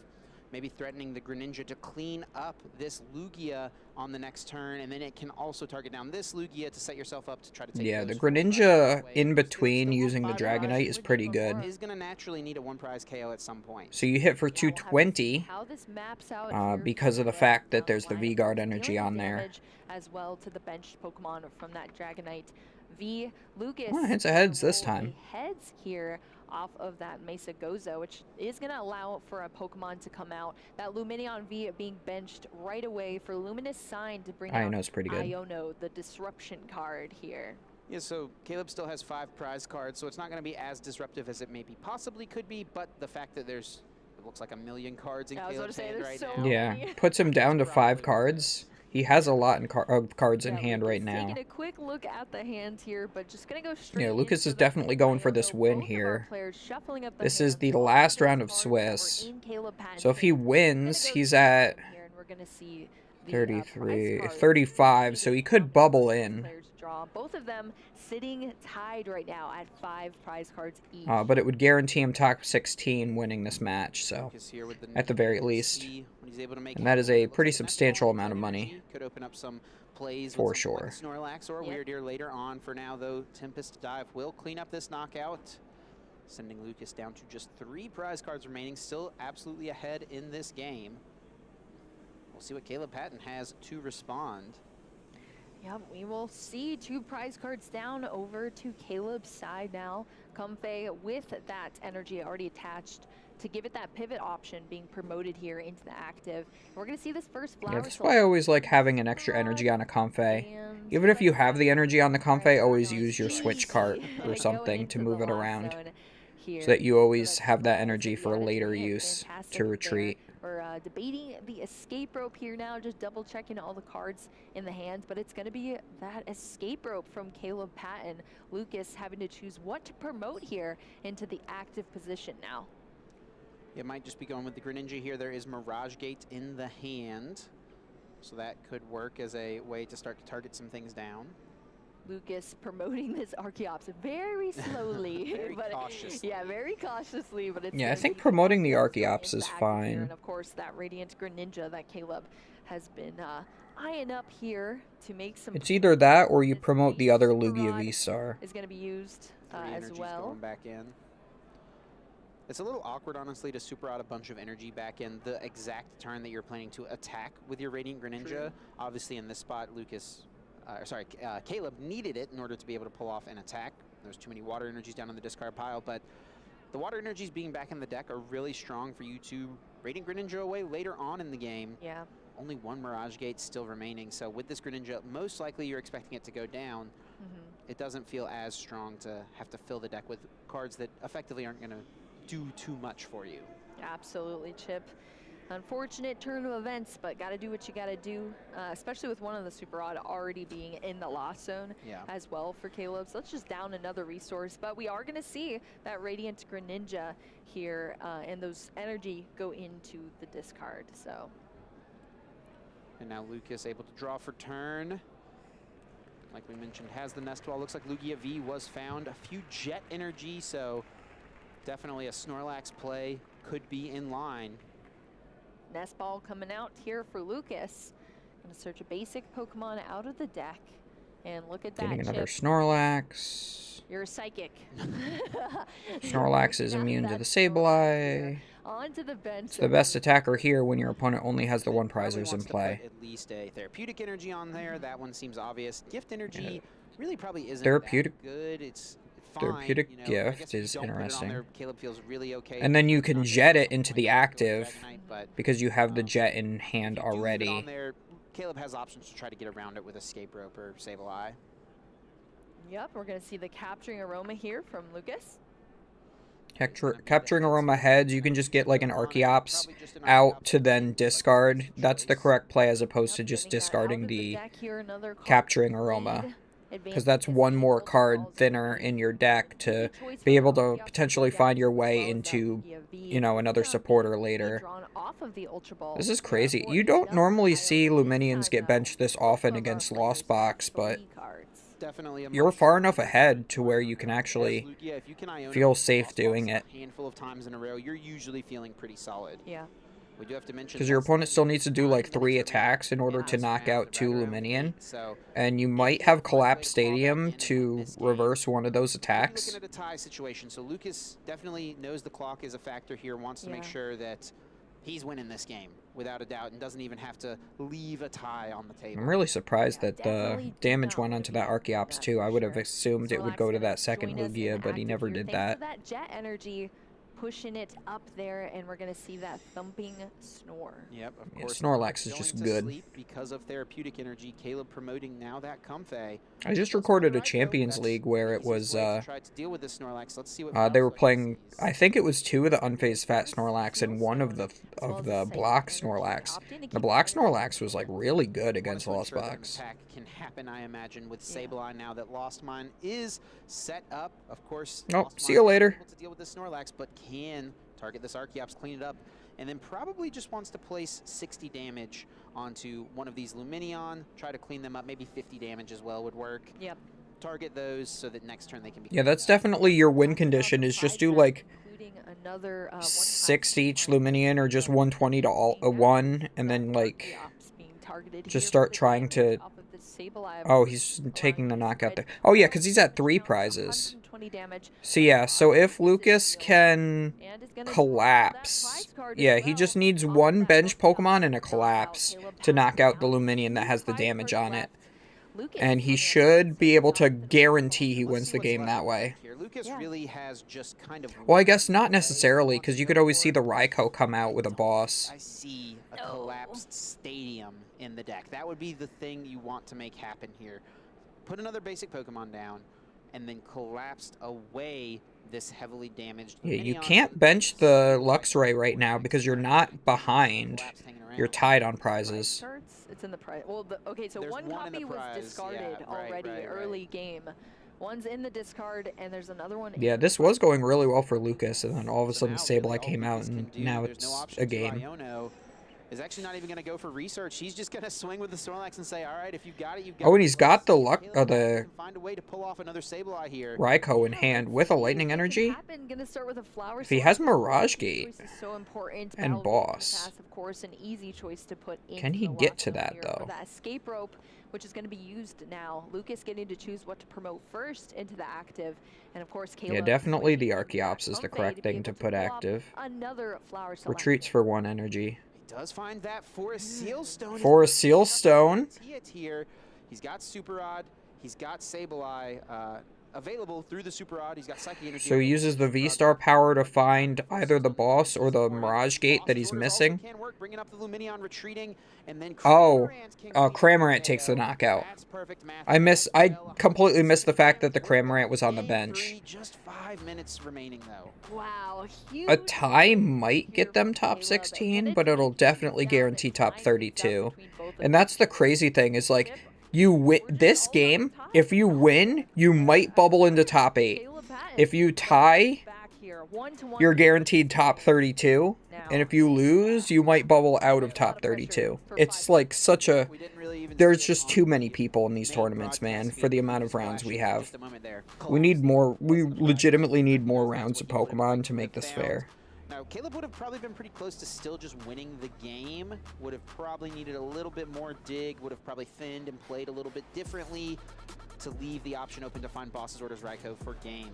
maybe threatening the Greninja to clean up this Lugia on the next turn, and then it can also target down this Lugia to set yourself up to try to take the Greninja in between using the Dragonite is pretty good. Is going to naturally need a 1-prize KO at some point. So you hit for 220 because of the fact that there's the V-Guard energy on there. As well to the benched Pokemon from that Dragonite V. Lucas hits a heads this time. Heads here off of that Mesa Gozo, which is going to allow for a Pokemon to come out. That Lumineon V being benched right away for Luminous Sign to bring out pretty good. Iono, the disruption card here. Yeah, so Caleb still has 5 prize cards, so it's not going to be as disruptive as it maybe possibly could be, but the fact that there's, it looks like a million cards in Caleb's hand right now. Yeah, puts him down to 5 cards. He has a lot of cards in hand right now. Taking a quick look at the hand here, but just gonna go straight. Yeah, Lucas is definitely going for this win here. This is the last round of Swiss. So if he wins, he's at 33, 35, so he could bubble in. Both of them sitting tied right now at 5 prize cards each. But it would guarantee him top 16 winning this match, so at the very least. And that is a pretty substantial amount of money. Could open up some plays for sure. Snorlax or Weirdeer later on. For now, though, Tempest Dive will clean up this knockout, sending Lucas down to just 3 prize cards remaining. Still absolutely ahead in this game. We'll see what Caleb Patton has to respond. Yep, we will see 2 prize cards down over to Caleb's side now. Comfey with that energy already attached to give it that pivot option being promoted here into the active. We're going to see this first flower. Yeah, that's why I always like having an extra energy on a Comfey. Even if you have the energy on the Comfey, always use your switch cart or something to move it around. So that you always have that energy for later use to retreat. We're debating the escape rope here now, just double checking all the cards in the hand, but it's going to be that escape rope from Caleb Patton. Lucas having to choose what to promote here into the active position now. It might just be going with the Greninja here. There is Mirage Gate in the hand, so that could work as a way to start to target some things down. Lucas promoting this Archeops very slowly. Very cautiously. Yeah, very cautiously. But it's I think promoting the Archeops is fine. And of course, that Radiant Greninja that Caleb has been eyeing up here to make some. It's either that or you promote the other Lugia V-Star. Is going to be used as well. Going back in. It's a little awkward, honestly, to super out a bunch of energy back in the exact turn that you're planning to attack with your Radiant Greninja. True. Obviously, in this spot, Caleb needed it in order to be able to pull off an attack. There's too many water energies down on the discard pile, but the water energies being back in the deck are really strong for you to Radiant Greninja away later on in the game. Yeah. Only 1 Mirage Gate still remaining, so with this Greninja, most likely you're expecting it to go down. It doesn't feel as strong to have to fill the deck with cards that effectively aren't going to do too much for you. Absolutely, Chip. Unfortunate turn of events, but got to do what you got to do, especially with one of the Super Odd already being in the Lost Zone as well for Caleb. So let's just down another resource, but we are going to see that Radiant Greninja here and those energy go into the discard. So. And now Lucas able to draw for turn. Like we mentioned, has the Nest Wall. Looks like Lugia V was found. A few Jet energy, so definitely a Snorlax play could be in line. Nest Ball coming out here for Lucas. Gonna search a basic Pokemon out of the deck. And look at that, Getting another Chip. Snorlax. You're a psychic. Snorlax is immune to the Sableye. Onto the bench. It's the best attacker here when your opponent only has the one prizers in play. At least a therapeutic energy on there. That one seems obvious. Gift energy really probably isn't Therapeutic. that good. It's fine. Therapeutic you know, gift is don't put it on interesting. there, Caleb feels really okay. And then you can jet it into the active but, because you have the jet in hand leave it already. on there, Caleb has options to try to get around it with Escape Rope or Sable Eye. Yep, we're going to see the capturing aroma here from Lucas. Capturing aroma heads, you can just get like an Archeops out to then discard. That's the correct play as opposed to just discarding the capturing aroma. Because that's one more card thinner in your deck to be able to potentially find your way into, you know, another supporter later. This is crazy. You don't normally see Luminions get benched this often against Lost Box, but you're far enough ahead to where you can actually feel safe doing it. A handful of times in a row, you're usually feeling pretty solid. Yeah. We do have to mention Because your opponent still needs to do like 3 attacks in order to knock out 2 Luminion. And you might have Collapse Stadium to reverse one of those attacks. Looking at a tie situation, so Lucas definitely knows the clock is a factor here, wants to make sure that he's winning this game without a doubt and doesn't even have to leave a tie on the table. I'm really surprised that the damage went onto that Archeops too. I would have assumed it would go to that second Lugia, but he never did that. That jet energy pushing it up there, and we're going to see that thumping snore. Yep, of course. Snorlax is just good. Because of therapeutic energy, Caleb promoting now that Comfey. I just recorded a Champions League where it was, Try to deal with this Snorlax. Let's see what they were playing, I think it was 2 of the unphased fat Snorlax and 1 of the block Snorlax. The block Snorlax was like really good against Lost Box. Attack can happen, I imagine, with Sableye now that Lost Mine is set up. Of course, oh, see you later. Able to deal with the Snorlax, but can target this Archeops, clean it up, and then probably just wants to place 60 damage onto one of these Luminion, try to clean them up. Maybe 50 damage as well would work. Yep. Target those so that next turn they can be. Yeah, that's definitely your win condition, is just do like another 6 each Luminion or just 120 to all 1, and then like just start trying to. Oh, he's taking the knockout there. Oh yeah, because he's at 3 prizes. So yeah, so if Lucas can collapse, yeah, he just needs 1 bench Pokemon and a collapse to knock out the Luminion that has the damage on it. And he should be able to guarantee he wins the game that way. Lucas really has just kind of. Well, I guess not necessarily, because you could always see the Raikou come out with a boss. I see a collapsed stadium in the deck. That would be the thing you want to make happen here. Put another basic Pokemon down, and then collapsed away this heavily damaged. Yeah, you can't bench the Luxray right now because you're not behind. You're tied on prizes. It's in the prize. Well, okay, so one copy was discarded already early game. One's in the discard, and there's another one. Yeah, this was going really well for Lucas, and then all of a sudden Sableye came out, and now it's a game. Is actually not even going to go for research. He's just going to swing with the Snorlax and say, all right, if you got it, you've got it. Oh, and he's got the find a way to pull off another Sableye here. Raikou in hand with a Lightning Energy. Gonna start with a flower. If he has Mirage Gate so important. and Boss, of course, an easy choice to put in. Can he get to that though? That escape rope, which is going to be used now. Lucas getting to choose what to promote first into the active, and of course, Caleb. Yeah, definitely the Archeops is the correct thing to put active. Another flower. Retreats for 1 energy. Does find that for a Seal Stone. For a Seal Stone. Here, he's got Super Rod, he's got Sableye available through the Super Rod. He's got Psychic Energy. So he uses the V-Star power to find either the boss or the Mirage Gate that he's missing. Bringing up the Luminion, retreating, and then Cramorant takes the knockout. I completely missed the fact that the Cramorant was on the bench. Just 5 minutes remaining though. Wow, huge. A tie might get them top 16, but it'll definitely guarantee top 32. And that's the crazy thing, is like, you win this game, if you win, you might bubble into top 8. If you tie, you're guaranteed top 32. And if you lose, you might bubble out of top 32. It's like such a... There's just too many people in these tournaments, man, for the amount of rounds we have. We need more... We legitimately need more rounds of Pokemon to make this fair. Now, Caleb would have probably been pretty close to still just winning the game. Would have probably needed a little bit more dig. Would have probably thinned and played a little bit differently to leave the option open to find Boss's Orders Raikou for game.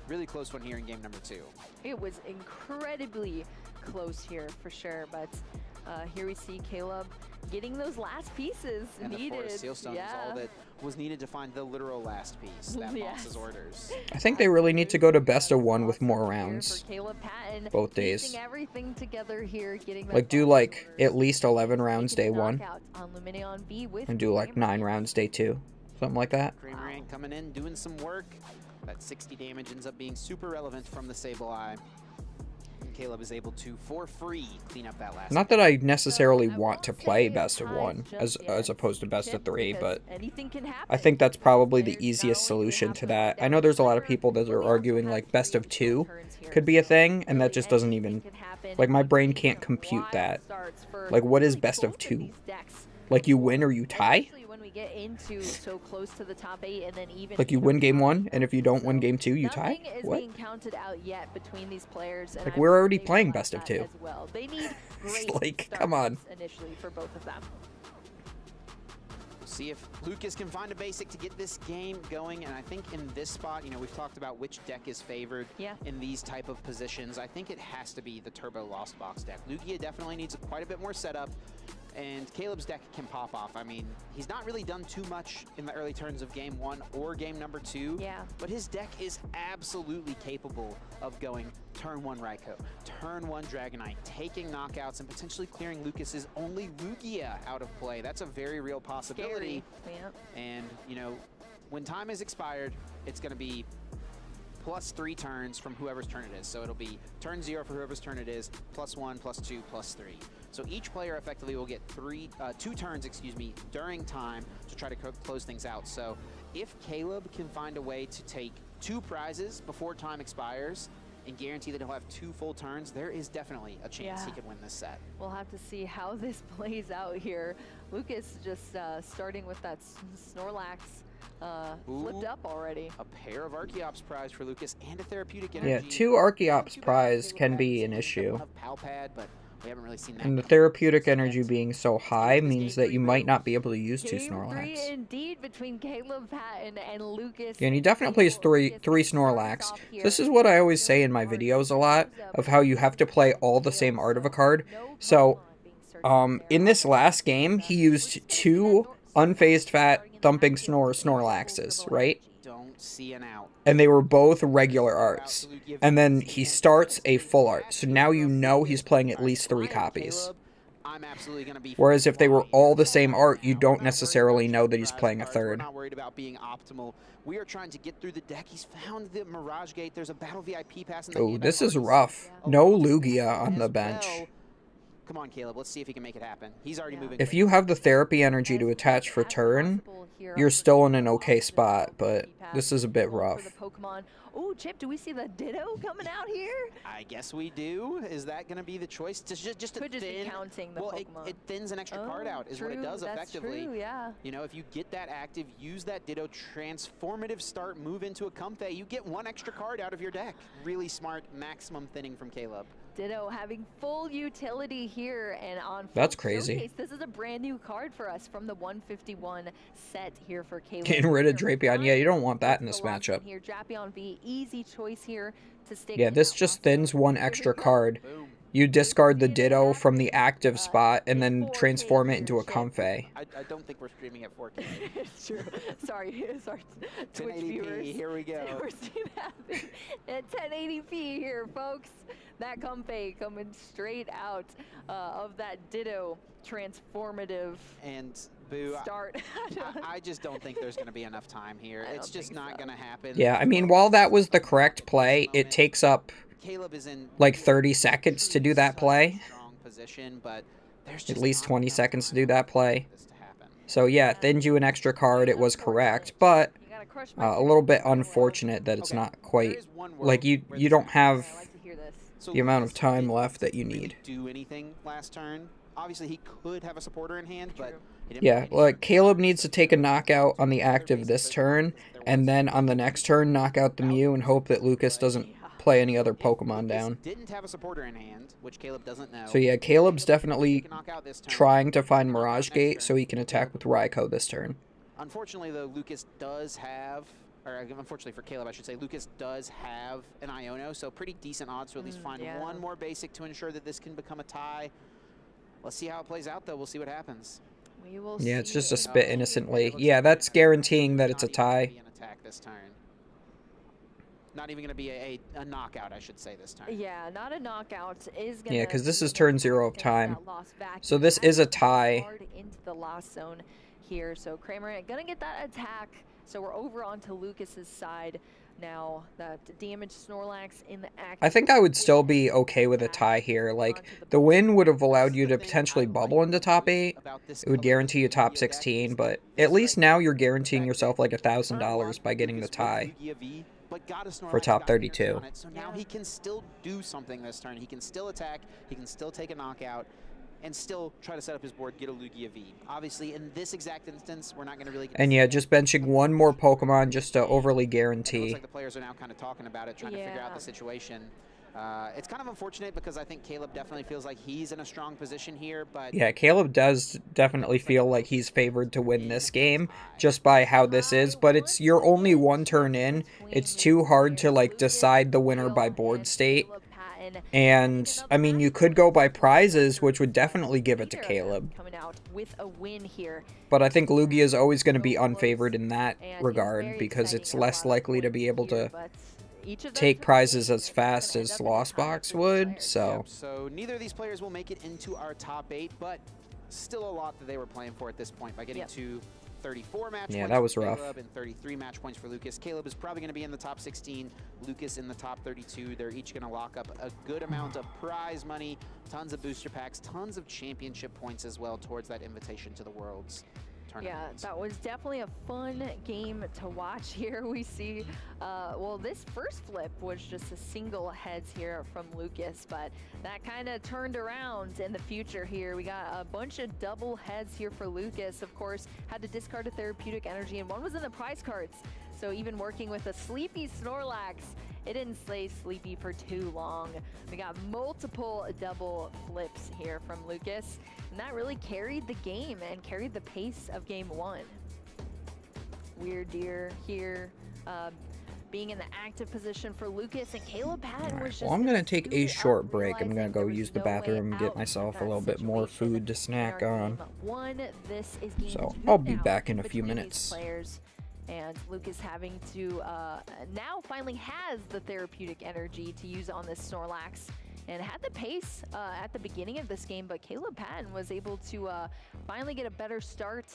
really close one here in game number 2. It was incredibly close here for sure, but here we see Caleb getting those last pieces And needed. the Forest Sealstone is all that was needed to find the literal last piece, that Yes. boss's orders. I think they really need to go to best of 1 with more For rounds. Caleb Patton, Both days. piecing everything together here, getting Like, do like at least 11 rounds day 1, knockout on Lumineon V with and do like 9 rounds day 2. Something like that. Kramer coming in, doing some work. That 60 damage ends up being super relevant from the Sableye. And Caleb is able to, for free, clean up that last. Not that I necessarily want to play best of 1 as opposed to best of 3, but anything can happen. I think that's probably the easiest solution to that. I know there's a lot of people that are arguing like best of 2 could be a thing, and that just doesn't even, like, my brain can't compute that. Like, what is best of 2? Like, you win or you tie? When we get into so close to the top 8 and then even Like, you win game 1, and if you don't win game 2, you tie? nothing is What? being counted out yet between these players. And Like, I we're think already they playing realize best of that 2. as well. They need great Like, come on. starts initially for both of them. We'll see if Lucas can find a basic to get this game going. And I think in this spot, you know, we've talked about which deck is favored in these type of positions. I think it has to be the Turbo Lost Box deck. Lugia definitely needs quite a bit more setup. And Caleb's deck can pop off. I mean, he's not really done too much in the early turns of game 1 or game number 2. Yeah. But his deck is absolutely capable of going turn 1 Raikou, turn 1 Dragonite, taking knockouts, and potentially clearing Lucas's only Lugia out of play. That's a very real possibility. Scary. Yeah. And, you know, when time is expired, it's going to be +3 turns from whoever's turn it is. So it'll be turn 0 for whoever's turn it is, +1, +2, +3. So each player effectively will get 2 turns, during time to try to close things out. So if Caleb can find a way to take 2 prizes before time expires and guarantee that he'll have 2 full turns, there is definitely a chance he could win this set. We'll have to see how this plays out here. Lucas just starting with that Snorlax. Flipped up already. A pair of Archeops prize for Lucas and a therapeutic energy. Yeah, 2 Archeops prize can be an issue. Palpad, but we haven't really seen that. And the therapeutic energy being so high means that you might not be able to use 2 Game Snorlax. 3 indeed between Caleb Patton and Lucas. Yeah, and he definitely plays three Snorlax. This is what I always say in my videos a lot, of how you have to play all the same art of a card. So, in this last game, he used 2 unfazed fat thumping Snorlaxes, right? Don't see an out. And they were both regular arts. And then he starts a full art. So now you know he's playing at least 3 copies. I'm absolutely going to be. Whereas if they were all the same art, you don't necessarily know that he's playing a third. We're not worried about being optimal. We are trying to get through the deck. He's found the Mirage Gate. There's a Battle VIP pass. Oh, this is rough. No Lugia on the bench. Come on, Caleb. Let's see if he can make it happen. He's already moving. If you have the therapy energy to attach for turn, you're still in an okay spot, but this is a bit rough. Oh, Chip, do we see the Ditto coming out here? I guess we do. Is that going to be the choice? Just to Could just be thin, counting the well, Pokemon. it thins an extra card out, is what it does effectively. That's true, yeah. You know, if you get that active, use that Ditto, transformative start, move into a Comfey, you get 1 extra card out of your deck. Really smart, maximum thinning from Caleb. Ditto having full utility here and on That's crazy. Showcase. This is a brand new card for us from the 151 set here for Caleb. Getting rid of Drapion. Yeah, you don't want that in this matchup. Here, Drapion V, easy choice here to stay. Yeah, this just thins 1 extra card. You discard the Ditto from the active spot and then transform it into a Comfey. I don't think we're streaming at 4K. It's true. Sorry, Twitch 1080p, viewers. here we go. We're seeing that at 1080p here, folks. That Comfey coming straight out of that Ditto transformative and Boo, start. I just don't think there's going to be enough time here. It's just not going to happen. Yeah, I mean, while that was the correct play, it takes up Caleb is in like 30 seconds to do that play. strong position, but there's At least 20 seconds to do that play. So yeah, it thinned you an extra card, it was correct, but a little bit unfortunate that it's not quite, like you don't have the amount of time left that you need. Do anything last turn. Obviously, he could have a supporter in hand, but he didn't. Yeah, like Caleb needs to take a knockout on the active this turn, and then on the next turn knock out the Mew and hope that Lucas doesn't play any other Pokemon down. Didn't have a supporter in hand, which Caleb doesn't know. So yeah, Caleb's definitely trying to find Mirage Gate so he can attack with Raikou this turn. Unfortunately, though, Lucas does have or unfortunately for Caleb, I should say, Lucas does have an Iono, so pretty decent odds to at least find one more basic to ensure that this can become a tie. Let's see how it plays out, though. We'll see what happens. We will Yeah, it's see. just a spit innocently. Yeah, that's guaranteeing that it's a tie. An attack this turn. Not even going to be a knockout, I should say, this time. Yeah, not a knockout is going to. Yeah, because this is turn 0 of time. So this is a tie. Hard into the lost zone here. So Kramer going to get that attack. So we're over onto Lucas's side now. That damaged Snorlax in the act. I think I would still be okay with a tie here. Like, the win would have allowed you to potentially bubble into top 8. It would guarantee you top 16, but at least now you're guaranteeing yourself like $1,000 by getting the tie for top 32. So now he can still do something this turn. He can still attack, he can still take a knockout, and still try to set up his board, get a Lugia V. Obviously, in this exact instance, we're not going to really get... And yeah, just benching one more Pokemon just to overly guarantee. It looks like the players are now kind of talking about it, trying to figure out the situation. It's kind of unfortunate because I think Caleb definitely feels like he's in a strong position here, but... Yeah, Caleb does definitely feel like he's favored to win this game just by how this is, but it's you're only one turn in. It's too hard to like decide the winner by board state. And I mean, you could go by prizes, which would definitely give it to Caleb. Coming out with a win here. But I think Lugia is always going to be unfavored in that regard because it's less likely to be able to take prizes as fast as Lost Box would, so... So neither of these players will make it into our top 8, but still a lot that they were playing for at this point by getting to 34 match points that was for rough. Caleb and 33 match points for Lucas. Caleb is probably going to be in the top 16, Lucas in the top 32. They're each going to lock up a good amount of prize money, tons of booster packs, tons of championship points as well towards that invitation to the Worlds. Yeah, that was definitely a fun game to watch. Here we see, well, this first flip was just a single heads here from Lucas, but that kind of turned around in the future here. We got a bunch of double heads here for Lucas. Of course, had to discard a therapeutic energy, and one was in the prize cards. So even working with a sleepy Snorlax, it didn't stay sleepy for too long. We got multiple double flips here from Lucas, and that really carried the game and carried the pace of game 1. Weird Deer here, being in the active position for Lucas, and Caleb Patton was just... Well, I'm going to take a short break. I'm going to go use the bathroom and get myself a little bit more food to snack on. So I'll be back in a few minutes. And Lucas having to now finally has the therapeutic energy to use on this Snorlax, and had the pace at the beginning of this game, but Caleb Patton was able to finally get a better start,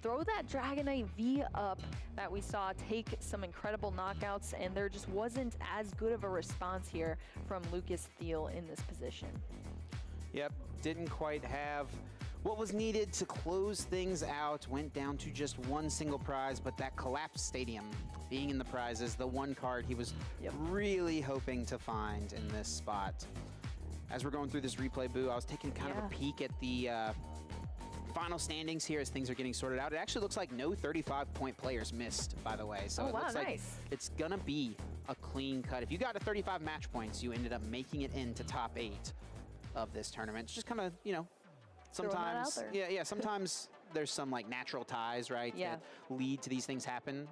throw that Dragonite V up that we saw take some incredible knockouts, and there just wasn't as good of a response here from Lucas Thiel in this position. Yep, didn't quite have what was needed to close things out. Went down to just one single prize, but that collapsed stadium being in the prizes, the one card he was really hoping to find in this spot. As we're going through this replay, Boo, I was taking kind of a peek at the final standings here as things are getting sorted out. It actually looks like no 35-point players missed, by the way. So it looks like it's gonna be a clean cut. If you got to 35 match points, you ended up making it into top 8 of this tournament. It's just kind of, you know, sometimes, sometimes there's some like natural ties, right? That lead to these things happening.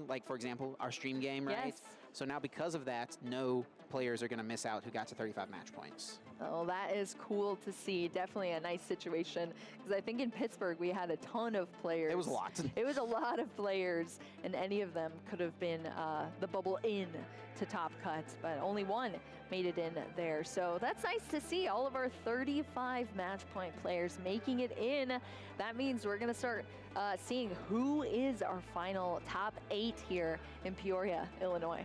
Like, for example, our stream game, right? Yes. So now because of that, no players are going to miss out who got to 35 match points. Oh, that is cool to see. Definitely a nice situation, because I think in Pittsburgh we had a ton of players. It was a lot. It was a lot of players, and any of them could have been the bubble in to top cuts, but only one made it in there. So that's nice to see all of our 35 match point players making it in. That means we're going to start seeing who is our final top 8 here in Peoria, Illinois.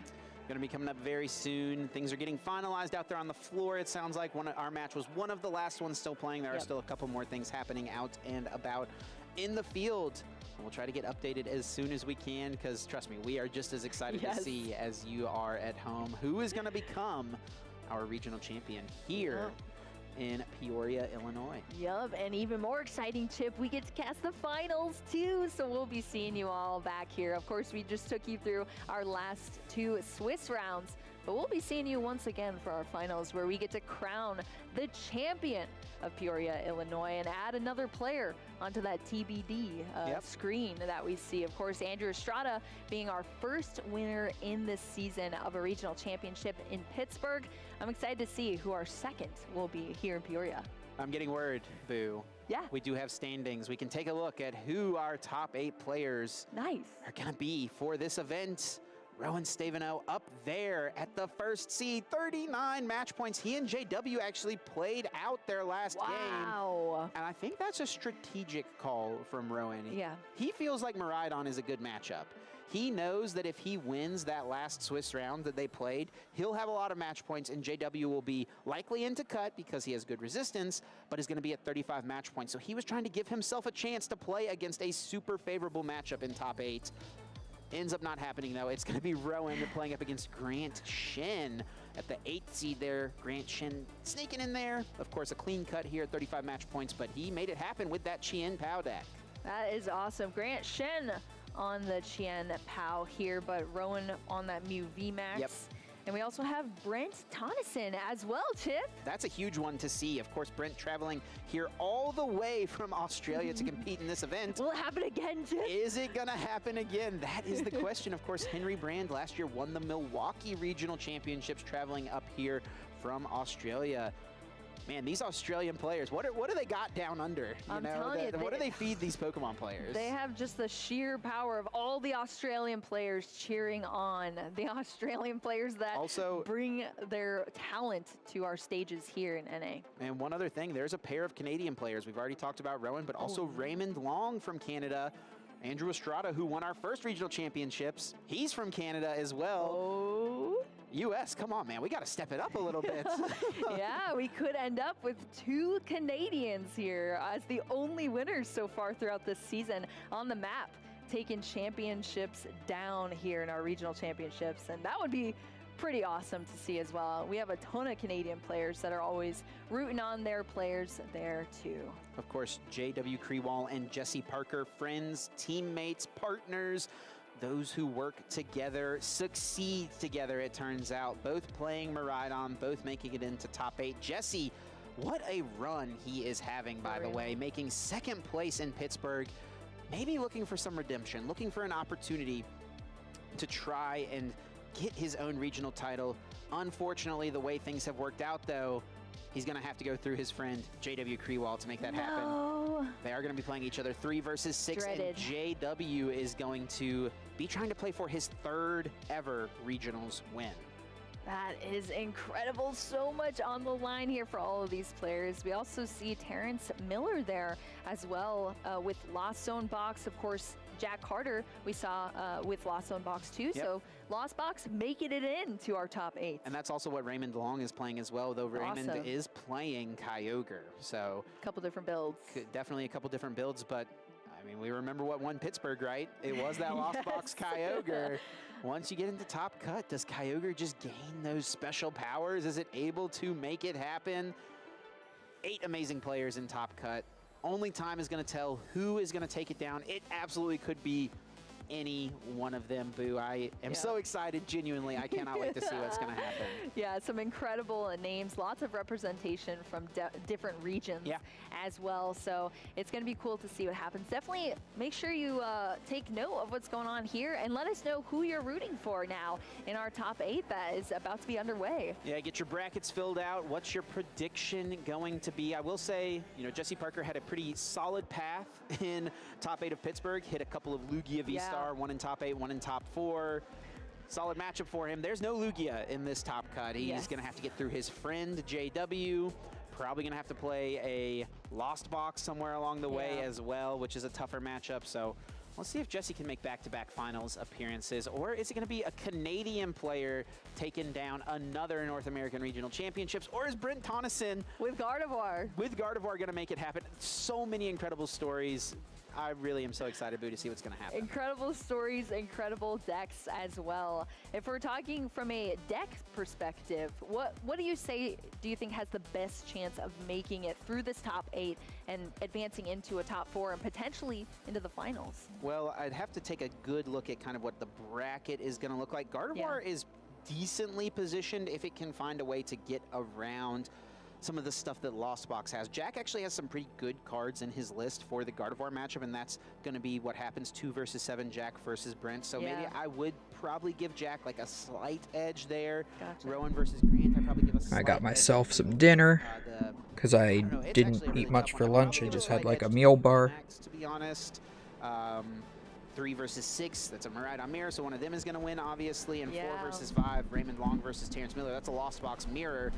Going to be coming up very soon. Things are getting finalized out there on the floor. It sounds like our match was one of the last ones still playing. There are still a couple more things happening out and about in the field. And we'll try to get updated as soon as we can, because trust me, we are just as excited to see as you are at home who is going to become our regional champion here in Peoria, Illinois. Yup, and even more exciting, Chip, we get to cast the finals too, so we'll be seeing you all back here. Of course, we just took you through our last 2 Swiss rounds But we'll be seeing you once again for our finals, where we get to crown the champion of Peoria, Illinois, and add another player onto that TBD screen that we see. Of course, Andrew Estrada being our first winner in this season of a regional championship in Pittsburgh. I'm excited to see who our second will be here in Peoria. I'm getting word, Boo. Yeah. We do have standings. We can take a look at who our top 8 players are going to be for this event. Rowan Stavino up there at the first seed, 39 match points. He and JW actually played out their last game. And I think that's a strategic call from Rowan. Yeah. He feels like Miraidon is a good matchup. He knows that if he wins that last Swiss round that they played, he'll have a lot of match points, and JW will be likely into cut because he has good resistance, but is going to be at 35 match points. So he was trying to give himself a chance to play against a super favorable matchup in top 8. Ends up not happening, though. It's going to be Rowan playing up against Grant Shin at the 8th seed there. Grant Shin sneaking in there. Of course, a clean cut here at 35 match points, but he made it happen with that Chien Pao deck. That is awesome. Grant Shin on the Chien Pao here, but Rowan on that Mew VMAX. Yep. And we also have Brent Tonneson as well, Chip. That's a huge one to see. Of course, Brent traveling here all the way from Australia to compete in this event. Will it happen again, Chip? Is it going to happen again? That is the question. Of course, Henry Brand last year won the Milwaukee Regional Championships traveling up here from Australia. Man, these Australian players, what do they got down under? I'm telling you, what do they feed these Pokemon players? They have just the sheer power of all the Australian players cheering on the Australian players that also bring their talent to our stages here in NA. And one other thing, there's a pair of Canadian players. We've already talked about Rowan, but also Raymond Long from Canada. Andrew Estrada, who won our first regional championships, he's from Canada as well. U.S., come on, man. We got to step it up a little bit. Yeah, we could end up with 2 Canadians here as the only winners so far throughout this season on the map, taking championships down here in our regional championships. And that would be pretty awesome to see as well. We have a ton of Canadian players that are always rooting on their players there too. Of course, J.W. Krewall and Jesse Parker, friends, teammates, partners. Those who work together succeed together, it turns out. Both playing Miraidon, both making it into top 8. Jesse, what a run he is having, by the way, making 2nd place in Pittsburgh. Maybe looking for some redemption, looking for an opportunity to try and get his own regional title. Unfortunately, the way things have worked out, though, he's going to have to go through his friend J.W. Krewall to make that happen. They are going to be playing each other 3 versus 6, and J.W. is going to be trying to play for his 3rd ever regionals win. That is incredible. So much on the line here for all of these players. We also see Terrence Miller there as well with Lost Zone Box. Of course, Jack Carter we saw with Lost Zone Box too. Yep. So Lost Box making it into our top 8. And that's also what Raymond Long is playing as well, though Raymond is playing Kyogre. So a couple different builds. Definitely a couple different builds, but I mean, we remember what won Pittsburgh, right? It was that Lost Box Kyogre. Once you get into top cut, does Kyogre just gain those special powers? Is it able to make it happen? 8 amazing players in top cut. Only time is going to tell who is going to take it down. It absolutely could be any one of them, Boo. I am so excited, genuinely. I cannot wait to see what's going to happen. Yeah, some incredible names, lots of representation from different regions as well. So it's going to be cool to see what happens. Definitely make sure you take note of what's going on here and let us know who you're rooting for now in our top 8 that is about to be underway. Yeah, get your brackets filled out. What's your prediction going to be? I will say, you know, Jesse Parker had a pretty solid path in top 8 of Pittsburgh, hit a couple of Lugia V-Star, 1 in top 8, 1 in top 4. Solid matchup for him. There's no Lugia in this top cut. He's going to have to get through his friend, JW. Probably going to have to play a Lost Box somewhere along the way as well, which is a tougher matchup. So let's see if Jesse can make back-to-back finals appearances, or is it going to be a Canadian player taking down another North American Regional Championships, or is Brent Tonneson with Gardevoir going to make it happen? So many incredible stories. I really am so excited, Boo, to see what's going to happen. Incredible stories, incredible decks as well. If we're talking from a deck perspective, what do you say do you think has the best chance of making it through this top 8 and advancing into a top 4 and potentially into the finals? Well, I'd have to take a good look at kind of what the bracket is going to look like. Gardevoir is decently positioned if it can find a way to get around some of the stuff that Lost Box has. Jack actually has some pretty good cards in his list for the Gardevoir matchup, and that's going to be what happens 2 versus 7, Jack versus Brent. So maybe I would probably give Jack like a slight edge there. Rowan versus Grant, I'd probably give a slight I got myself some dinner because I didn't eat much for lunch. I just had like a meal bar. To be honest. 3 versus 6, that's a Murad Amir, so one of them is going to win, obviously. And 4 versus 5, Raymond Long versus Terrence Miller. That's a Lost Box mirror.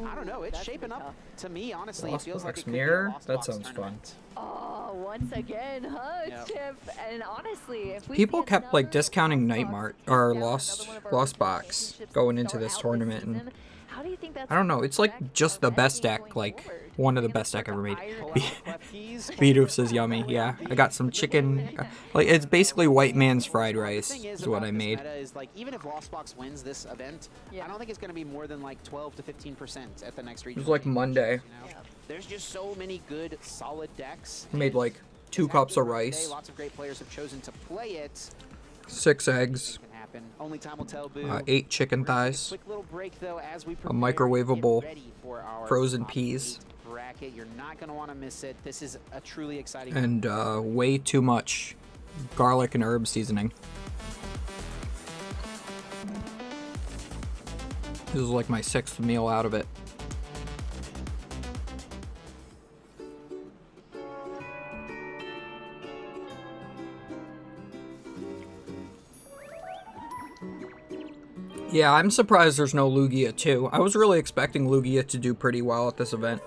I don't know, it's shaping up to me, honestly. Lost it feels Box like it could mirror? be a Lost That Box sounds tournament. fun. Oh, once again, huh, Chip? And honestly, if we People see kept like discounting another Night Mart or Lost Box going into this tournament, and how do you think that's I don't know. It's like just the best deck, like one of the best deck ever made. Beedoof says yummy. Yeah, I got some chicken. Like it's basically white man's fried rice is what I made. Is like even if Lost Box wins this event, I don't think it's going to be more than like 12 to 15% at the next It regional. was like Monday. You know? There's just so many good, solid decks. I made like 2 cups of rice, Lots of great players have chosen to play it. 6 eggs, Can happen. Only time will tell. Boo. 8 chicken thighs, Quick little break though as we a prepare microwavable to get ready for our frozen top peas, 8 bracket. You're not going to want to miss it. This is a truly exciting and way too much garlic and herb seasoning. This is like my 6th meal out of it. Yeah, I'm surprised there's no Lugia too. I was really expecting Lugia to do pretty well at this event.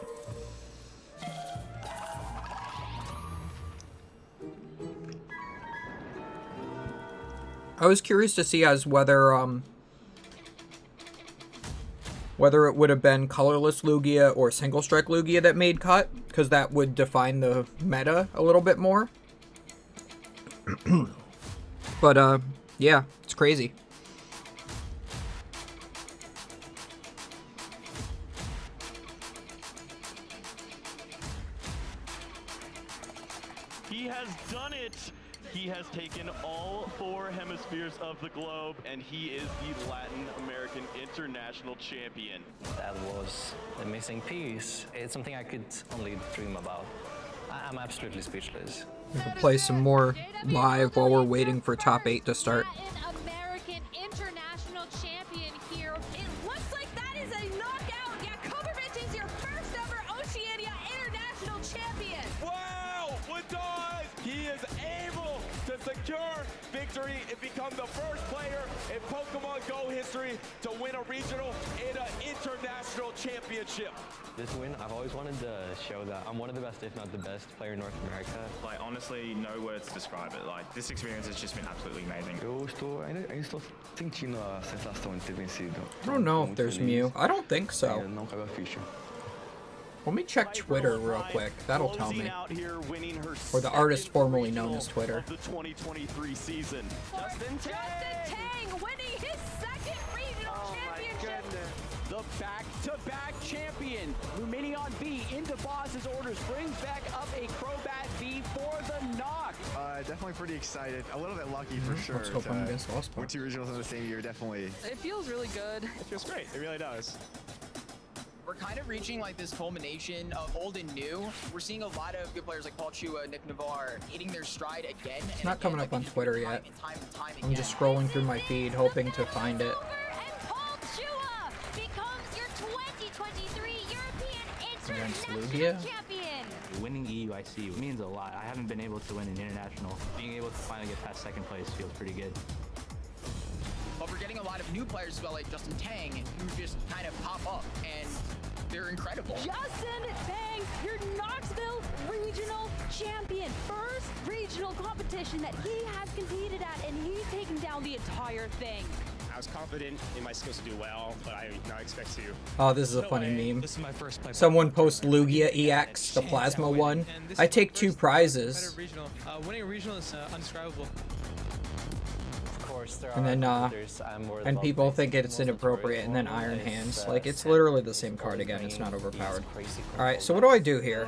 I was curious to see as whether it would have been colorless Lugia or single strike Lugia that made cut, because that would define the meta a little bit more. But yeah, it's crazy. He has done it. He has taken all 4 hemispheres of the globe, and he is the Latin American International Champion. That was the missing piece. It's something I could only dream about. I'm absolutely speechless. We can play some more live while we're waiting for top 8 to start. American International Champion here. It looks like that is a knockout. Yeah, Kovacic is your first ever Oceania International Champion. Wow, what does? He is able to secure victory and become the first player in Pokemon Go history to win a regional and an international championship. This win, I've always wanted to show that I'm one of the best, if not the best, player in North America. Like, honestly, no words to describe it. Like, this experience has just been absolutely amazing. Ainda estou sentindo a sensação de ter vencido. I don't know if there's Mew. I don't think so. Não caiu a ficha. Let me check Twitter real quick. That'll tell me. Or the artist formerly known as Twitter. The 2023 season. Justin Tang winning his second regional championship. The back-to-back champion, Luminion V into boss's orders, brings back up a Crobat V for the knock. Definitely pretty excited. A little bit lucky for sure. Let's hope I'm against Lost Win Box. 2 regionals in the same year, definitely. It feels really good. It feels great. It really does. We're kind of reaching like this culmination of old and new. We're seeing a lot of good players like Paul Chua, Nick Navarre hitting their stride again. It's not coming up on Twitter yet. I'm just scrolling through my feed hoping to find it. Becomes your 2023 European Against International Lugia? Champion. Winning EUIC means a lot. I haven't been able to win an international. Being able to finally get past second place feels pretty good. But we're getting a lot of new players as well, like Justin Tang, who just kind of pop up, and they're incredible. Justin Tang, your Knoxville Regional Champion. First regional competition that he has competed at, and he's taking down the entire thing. I was confident in my skills to do well, but I did not expect to. Oh, this is a funny meme. This is my first play. Someone posts Lugia EX, the plasma one. I take 2 prizes. Winning a regional is undescribable. Of course, there And then, are others I'm more and involved people with. think it's The most inappropriate, and then notorious Iron one Hands. is, Like, it's literally the same card again, it's not overpowered. Alright, so what do I do here?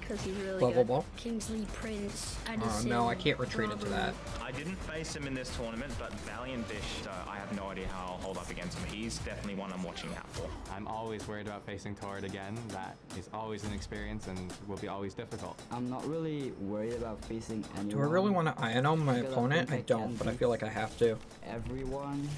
because he's really Level good. ball. Kingsley Prince. Oh no, I can't retreat into that. I didn't face him in this tournament, but Valiant Bish, I have no idea how I'll hold up against him. He's definitely one I'm watching out for. I'm always worried about facing Tord again. That is always an experience and will be always difficult. I'm not really worried about facing anyone. Do I really want to iron on my opponent? I don't, but I feel like I have to. Everyone.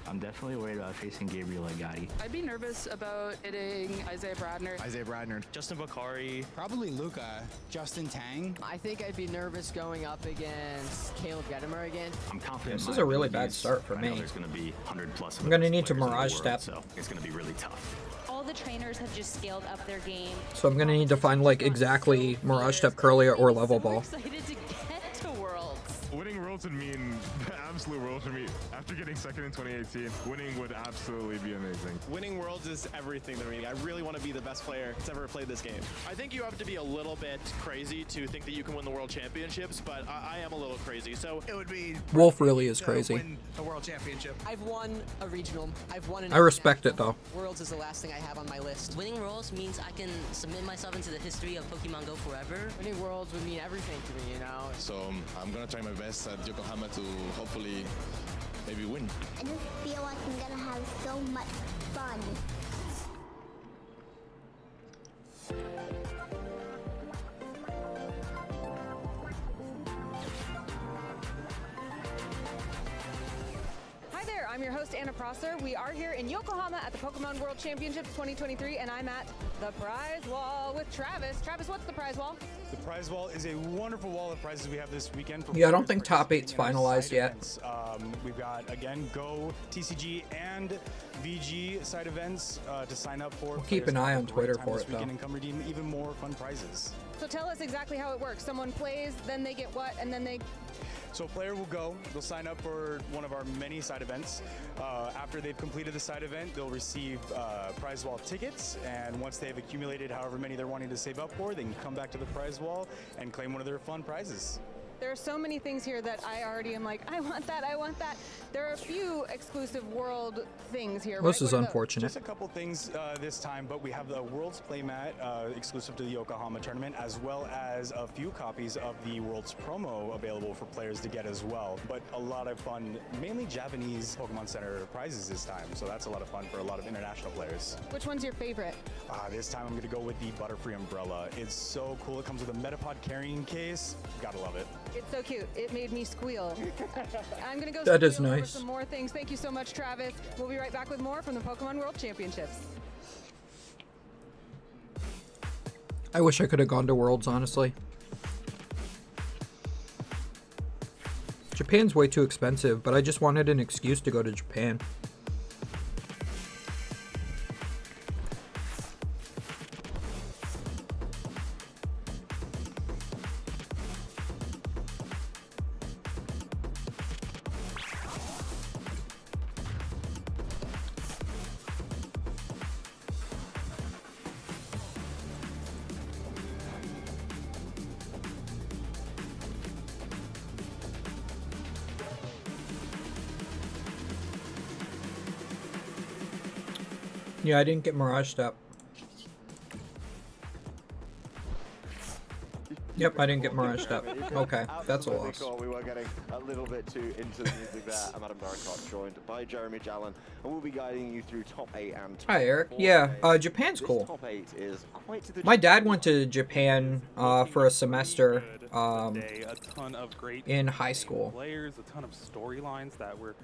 I'm definitely worried about facing Gabriel Agati. I'd be nervous about hitting Isaiah Bradner. Isaiah Bradner. Justin Bakari. Probably Luca. Justin Tang. I think I'd be nervous going up against Caleb Gedimer again. I'm confident. This is a really bad start for I know me. there's going to be 100+ of I'm gonna the need to players in the Mirage world, Step. So it's going to be really tough. All the trainers have just scaled up their game. So I'm gonna need to find like exactly Mirage Step Curlia or Level Ball. Excited to get to Worlds. Winning Worlds would mean the absolute world for me. After getting second in 2018, winning would absolutely be amazing. Winning Worlds is everything to me. I really want to be the best player that's ever played this game. I think you have to be a little bit crazy to think that you can win the World Championships, but I am a little crazy. So it would be Wolf really is crazy. win a World Championship. I've won a regional. I've won an I respect it though. Worlds is the last thing I have on my list. Winning Worlds means I can submit myself into the history of Pokemon Go forever. Winning Worlds would mean everything to me, you know? So I'm going to try my best at Yokohama to hopefully maybe win. I just feel like I'm gonna have so much fun. Hi there, I'm your host Anna Prosser. We are here in Yokohama at the Pokemon World Championships 2023, and I'm at the prize wall with Travis. Travis, what's the prize wall? The prize wall is a wonderful wall of prizes we have this weekend. For Yeah, I don't think top 8's finalized yet. We've got, again, Go, TCG, and VG side events to sign up for. We'll keep an eye on Twitter for it, though. And come redeem even more fun prizes. So tell us exactly how it works. Someone plays, then they get what, and then they... So a player will go, they'll sign up for one of our many side events. After they've completed the side event, they'll receive prize wall tickets, and once they've accumulated however many they're wanting to save up for, they can come back to the prize wall and claim one of their fun prizes. There are so many things here that I already am like, I want that, I want that. There are a few exclusive world things here. This right? is unfortunate. Just a couple things this time, but we have the World's Playmat exclusive to the Yokohama tournament, as well as a few copies of the World's promo available for players to get as well. But a lot of fun, mainly Japanese Pokemon Center prizes this time, so that's a lot of fun for a lot of international players. Which one's your favorite? This time I'm going to go with the Butterfree Umbrella. It's so cool. It comes with a Metapod carrying case. Gotta love it. It's so cute. It made me squeal. I'm going to go That is squeal over nice. some more things. Thank you so much, Travis. We'll be right back with more from the Pokemon World Championships. I wish I could have gone to Worlds, honestly. Japan's way too expensive, but I just wanted an excuse to go to Japan. Yeah, I didn't get Mirage Step. Yep, I didn't get Mirage Step. Okay, that's a loss. Cool. We were getting a little bit too into the music there. I'm Adam Darkot, joined by Jeremy Jallin, and we'll be guiding you through top 8 and top Hi, Eric. 4 Yeah, today. Japan's This cool. Top 8 is quite to the My dad went to Japan for a semester a ton of great in high school. players, a ton of storylines that we're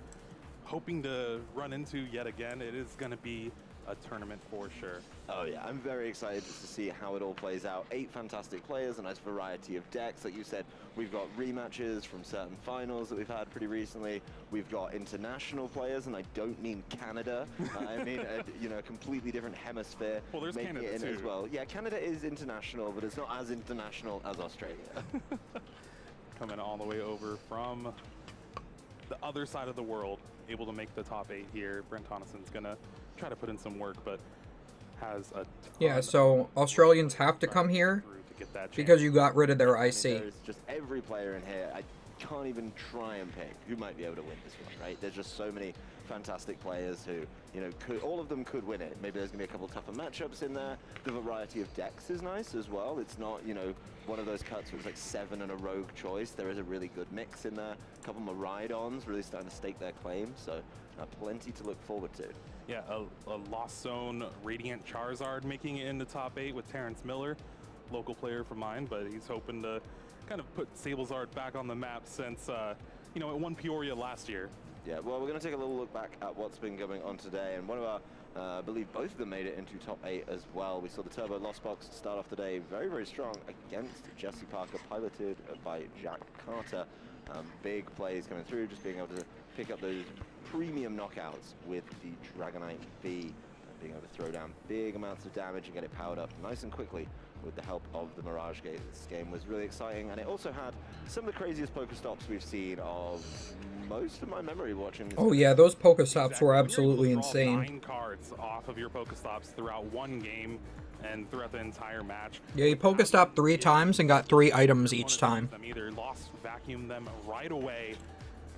hoping to run into yet again. It is going to be a tournament for sure. Oh yeah, I'm very excited to see how it all plays out. 8 fantastic players, a nice variety of decks. Like you said, we've got rematches from certain finals that we've had pretty recently. We've got international players, and I don't mean Canada. I mean, you know, a completely different hemisphere. Well, there's making Canada it in too. as well. Yeah, Canada is international, but it's not as international as Australia. Coming all the way over from the other side of the world, able to make the top 8 here. Brent Tonnison's gonna try to put in some work, but has a Yeah, so Australians have to come here because you got rid of their IC. There's just every player in here. I can't even try and pick who might be able to win this one, right? There's just so many fantastic players who, you know, all of them could win it. Maybe there's going to be a couple tougher matchups in there. The variety of decks is nice as well. It's not, you know, one of those cuts where it's like 7 and a rogue choice. There is a really good mix in there. A couple Miraidons really starting to stake their claim, so plenty to look forward to. Yeah, a Lost Zone Radiant Charizard making it into top 8 with Terrence Miller, local player from mine, but he's hoping to kind of put Sablezard back on the map since, you know, it won Peoria last year. Yeah, well, we're going to take a little look back at what's been going on today, and one of our, I believe both of them made it into top 8 as well. We saw the Turbo Lost Box start off the day very, very strong against Jesse Parker, piloted by Jack Carter. Big plays coming through, just being able to pick up those premium knockouts with the Dragonite V, being able to throw down big amounts of damage and get it powered up nice and quickly with the help of the Mirage Gate. This game was really exciting, and it also had some of the craziest Pokestops we've seen of most of my memory watching this. Oh yeah, those Pokestops were absolutely insane. 9 cards off of your Pokestops throughout one game and throughout the entire match. Yeah, you Pokestopped 3 times and got 3 items each time. Them either lost, vacuum them right away,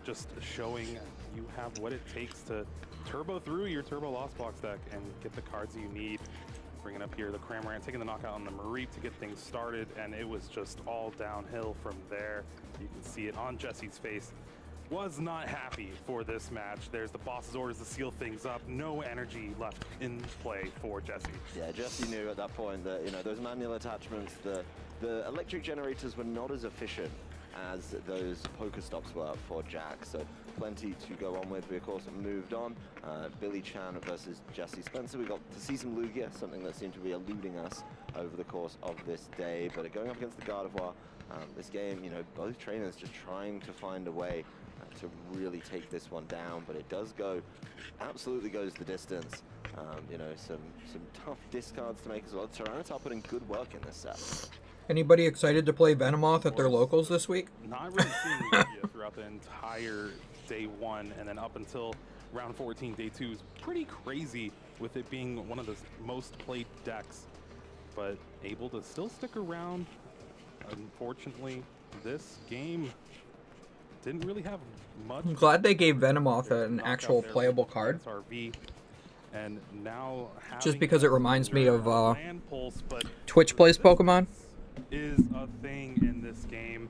just showing you have what it takes to turbo through your Turbo Lost Box deck and get the cards you need. Bringing up here the Cramorant, taking the knockout on the Mareep to get things started, and it was just all downhill from there. You can see it on Jesse's face. Was not happy for this match. There's the boss's orders to seal things up. No energy left in play for Jesse. Yeah, Jesse knew at that point that, you know, those manual attachments, the electric generators were not as efficient as those Pokestops were for Jack, so plenty to go on with. We of course moved on. Billy Chan versus Jesse Spencer. We got to see some Lugia, something that seemed to be eluding us over the course of this day, but going up against the Gardevoir, this game, you know, both trainers just trying to find a way to really take this one down, but it does go, absolutely goes the distance. You know, some tough discards to make as well. Tyranitar putting good work in this set. Anybody excited to play Venomoth at their locals this week? Not really seeing Lugia throughout the entire day 1, and then up until round 14, day 2 is pretty crazy with it being one of the most played decks, but able to still stick around. Unfortunately, this game didn't really have much. I'm glad they gave Venomoth an actual playable card. SRV, and now just because it reminds me of Land Pulse, but Twitch plays Pokemon. Is a thing in this game.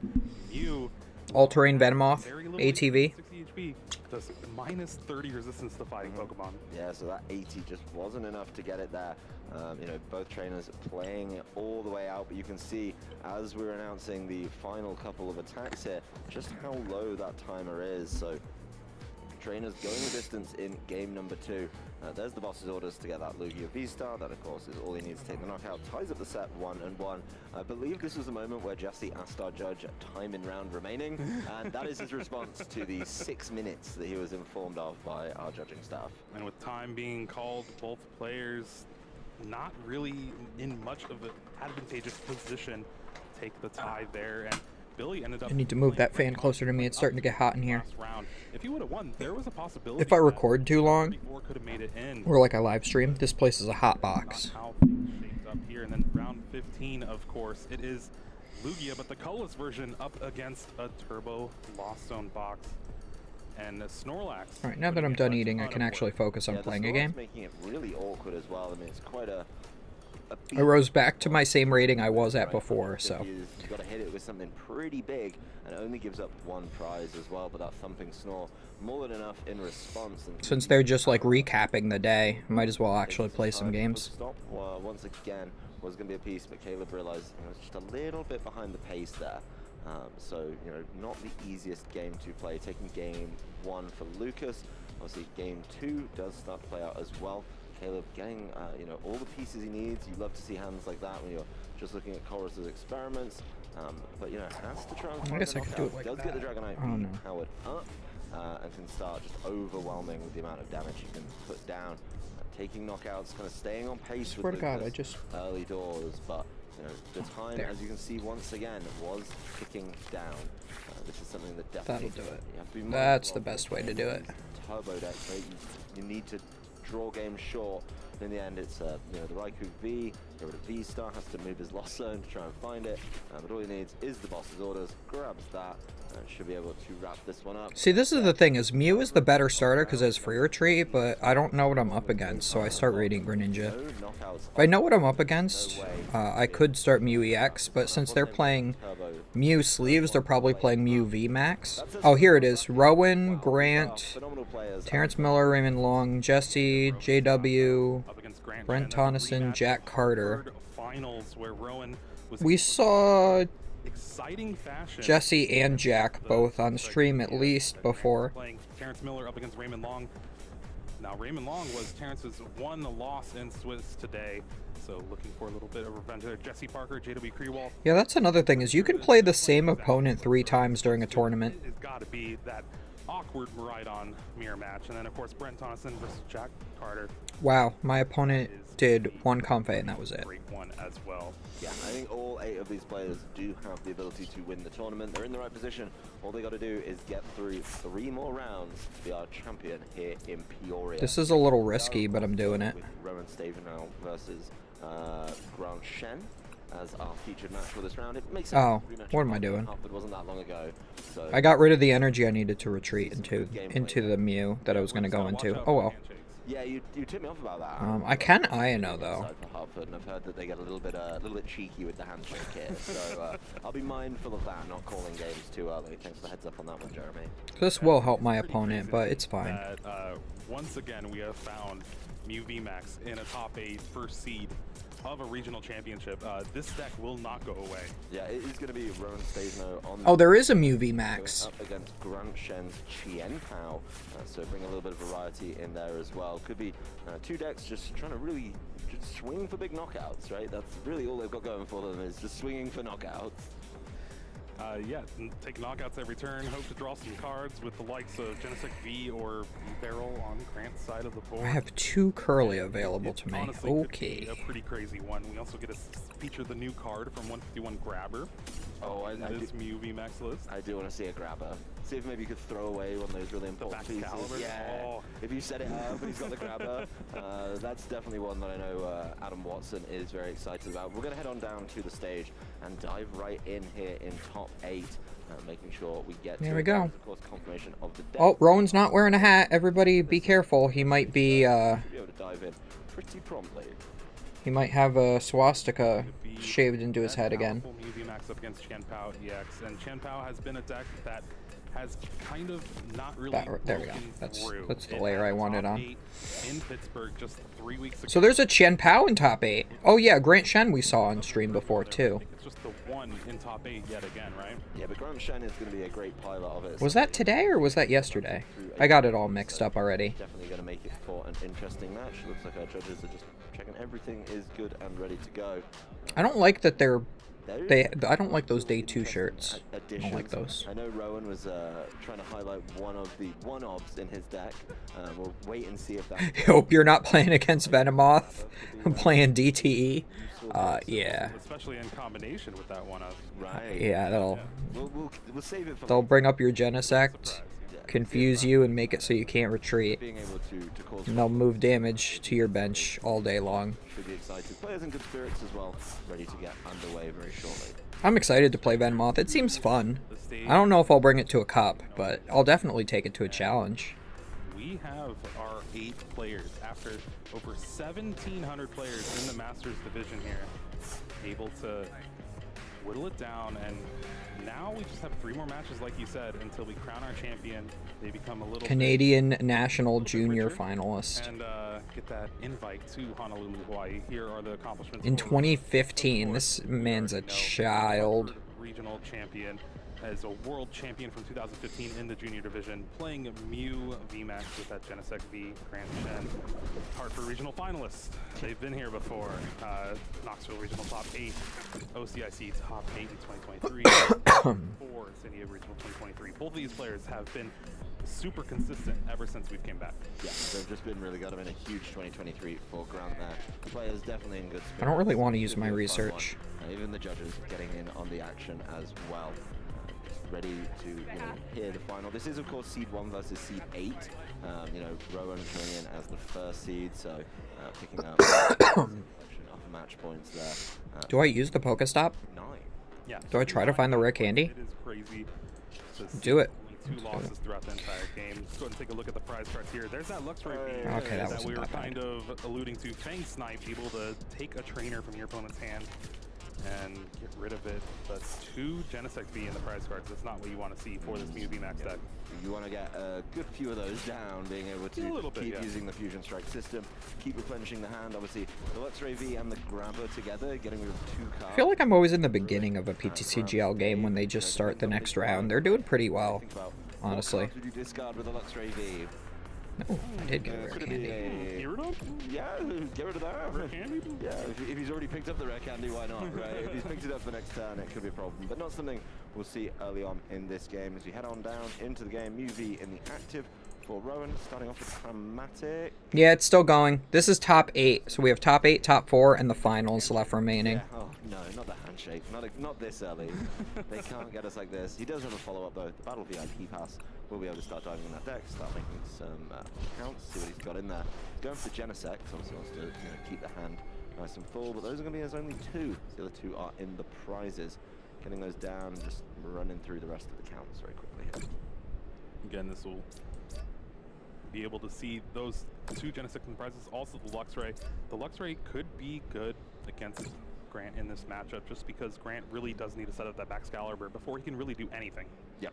You All-terrain Venomoth, ATV. 60 HP does minus 30 resistance to fighting Pokemon. Yeah, so that 80 just wasn't enough to get it there. You know, both trainers playing it all the way out, but you can see as we're announcing the final couple of attacks here, just how low that timer is. So trainers going the distance in game number 2. There's the boss's orders to get that Lugia V-Star. That, of course, is all he needs to take the knockout. Ties up the set 1-1. I believe this was the moment where Jesse asked our judge time in round remaining, and that is his response to the 6 minutes that he was informed of by our judging staff. And with time being called, both players not really in much of an advantageous position take the tie there, and Billy ended up. I need to move that fan closer to me. It's starting to get hot in here. If he would have won, there was a possibility. If I record too long, could have made it in. or like I live stream, this place is a hot box. How things shaped up here, and then round 15, of course, it is Lugia, but the colorless version up against a Turbo Lost Zone box. And Snorlax. Alright, now that I'm done eating, I can actually focus on playing a game. Making it really awkward as well. I mean, it's quite a I rose back to my same rating I was at before, so. You've got to hit it with something pretty big, and it only gives up 1 prize as well, but that thumping snore, more than enough in response. And since they're just like recapping the day, might as well actually play some games. Stop once again was going to be a piece, but Caleb realized it was just a little bit behind the pace there. So, you know, not the easiest game to play. Taking game 1 for Lucas. Obviously, game 2 does start to play out as well. Caleb getting, you know, all the pieces he needs. You love to see hands like that when you're just looking at Chorus's experiments. But, you know, has to try and find I guess I could do it like does that. Get the Dragonite Oh, no. powered up and can start just overwhelming with the amount of damage you can put down. Taking knockouts, kind of staying on pace with Swear to God, Lucas I just... early doors, but you know, the time, There. as you can see once again, was ticking down. This is something that definitely That'll do it. you have to be That's mindful the of. best way to do it. turbo decks, right? You need to draw games short. In the end, it's you know, the Raikou V, get rid of V-Star, has to move his lost zone to try and find it. But all he needs is the boss's orders, grabs that, and should be able to wrap this one up. See, this is the thing, is Mew is the better starter because it has free retreat, but I don't know what I'm up against, so I start reading Greninja. If I know what I'm up against, I could start Mew EX, but since they're playing Mew sleeves, they're probably playing Mew VMAX. Oh, here it is. Rowan, Grant, Terrence Miller, Raymond Long, Jesse, JW, Brent Tonneson, Jack Carter. We saw exciting fashion. Jesse and Jack both on stream at least before. Playing Terrence Miller up against Raymond Long. Now Raymond Long was Terrence's one loss in Swiss today, so looking for a little bit of revenge there. Jesse Parker, JW Krewall. Yeah, that's another thing, is you can play the same opponent 3 times during a tournament. It's got to be that awkward Ride-On mirror match, and then of course Brent Tonneson versus Jack Carter. Wow, my opponent did 1 Comfey and that was it. Great one as well. Yeah, I think all 8 of these players do have the ability to win the tournament. They're in the right position. All they got to do is get through 3 more rounds to be our champion here in Peoria. This is a little risky, but I'm doing it. With Rowan Stavenhow versus Grant Shen as our featured match for this round. It makes sense. Oh, what am I doing? It wasn't that long ago. So I got rid of the energy I needed to retreat into the Mew that I was going to go into. Oh well. Yeah, you tipped me off about that. I can Ino though. For Hartford, and I've heard that they get a little bit cheeky with the handshake here. So I'll be mindful of that, not calling games too early. Thanks for the heads up on that one, Jeremy. This will help my opponent, but it's fine. Once again, we have found Mew VMAX in a top 8 first seed of a regional championship. This deck will not go away. Yeah, it is going to be Rowan Stavenhow on. Oh, there is a Mew VMAX. Up against Grant Shen's Chien Pao, so bring a little bit of variety in there as well. Could be 2 decks just trying to really just swing for big knockouts, right? That's really all they've got going for them, is just swinging for knockouts. Yeah, take knockouts every turn, hope to draw some cards with the likes of Genesec V or Barrel on Grant's side of the board. I have 2 Curly available to me. Honestly, okay. Could be a pretty crazy one. We also get to feature the new card from 151 Grabber. Oh, I this Mew VMAX list. I do want to see a Grabber. See if maybe you could throw away one of those really important pieces. Yeah. Oh. If you set it up and he's got the Grabber, that's definitely one that I know Adam Watson is very excited about. We're going to head on down to the stage and dive right in here in top 8, making sure we get there to we go. Of course, confirmation of the deck. Oh, Rowan's not wearing a hat. Everybody be careful. He might be be able to dive in pretty promptly. He might have a swastika shaved into his head again. Mew VMAX up against Chien Pao EX, and Chien Pao has been a deck that has kind of not really there we go. That's the layer I wanted on. In Pittsburgh just 3 weeks ago. So there's a Chien Pao in top 8. Oh yeah, Grant Shen we saw on stream before too. It's just the one in top 8 yet again, right? Yeah, but Grant Shen is going to be a great pilot of it. Was that today or was that yesterday? I got it all mixed up already. Definitely going to make it for an interesting match. Looks like our judges are just checking everything is good and ready to go. I don't like that I don't like those day 2 shirts. I don't like those. I know Rowan was trying to highlight one of the one-offs in his deck. We'll wait and see if that. Hope you're not playing against Venomoth. I'm playing DTE. Yeah. Especially in combination with that one-off. Right. Yeah, that'll. We'll save it for. They'll bring up your Genesect, confuse you, and make it so you can't retreat. Being able to cause and they'll move damage to your bench all day long. Should be excited. Players in good spirits as well, ready to get underway very shortly. I'm excited to play Venomoth. It seems fun. I don't know if I'll bring it to a cup, but I'll definitely take it to a challenge. We have our 8 players after over 1,700 players in the Masters division here, able to whittle it down, and now we just have 3 more matches, like you said, until we crown our champion. They become a little Canadian National Junior finalist. And get that invite to Honolulu, Hawaii. Here are the accomplishments. In 2015, this man's a child. Regional champion, as a world champion from 2015 in the junior division, playing Mew VMAX with that Genesec V, Grant Shen. Hartford regional finalists. They've been here before. Knoxville regional top 8, OCIC top 8 in 2023, for San Diego regional 2023. Both of these players have been super consistent ever since we came back. Yeah, they've just been really good. I mean, a huge 2023 for Grant there. The players definitely in good spirits. I don't really want to use my research. Even the judges getting in on the action as well. Ready to hear the final. This is, of course, Seed 1 versus Seed 8. You know, Rowan coming in as the first seed, so picking up of match points there. Do I use the Pokestop? 9. Yeah. Do I try to find the rare candy? It is crazy. Do it. Only 2 losses throughout the entire game. Let's go ahead and take a look at the prize cards here. There's that Luxray beam Okay, that we wasn't were that bad. kind of alluding to. Fang Snipe, able to take a trainer from your opponent's hand and get rid of it. But 2 Genesect V in the prize cards. That's not what you want to see for this Mew Max deck. You want to get a good few of those down, being able to keep using the Fusion Strike system, keep replenishing the hand. Obviously, the Luxray V and the Grabber together, getting rid of 2 cards. I feel like I'm always in the beginning of a PTCGL game when they just start the next round. They're doing pretty well, honestly. What cards would you discard with the Luxray V? No, I did get a rare Could it candy. be yeah, get rid of that. Rare candy? Yeah, if he's already picked up the rare candy, why not, right? If he's picked it up for next turn, it could be a problem. But not something we'll see early on in this game. As we head on down into the game, UV in the active for Rowan, starting off with Chromatic. Yeah, it's still going. This is top 8, so we have top 8, top 4, and the finals left remaining. Yeah. Oh, no, not the handshake. Not this early. They can't get us like this. He does have a follow-up, though. The Battle VIP pass. We'll be able to start diving in that deck, start making some counts, see what he's got in there. Going for the Genesect, obviously wants to keep the hand nice and full, but those are going to be his only 2. The other 2 are in the prizes. Getting those down, just running through the rest of the counts very quickly here. Again, this will be able to see those 2 Genesect in the prizes. Also the Luxray. The Luxray could be good against Grant in this matchup, just because Grant really does need to set up that Excalibur before he can really do anything. Yep,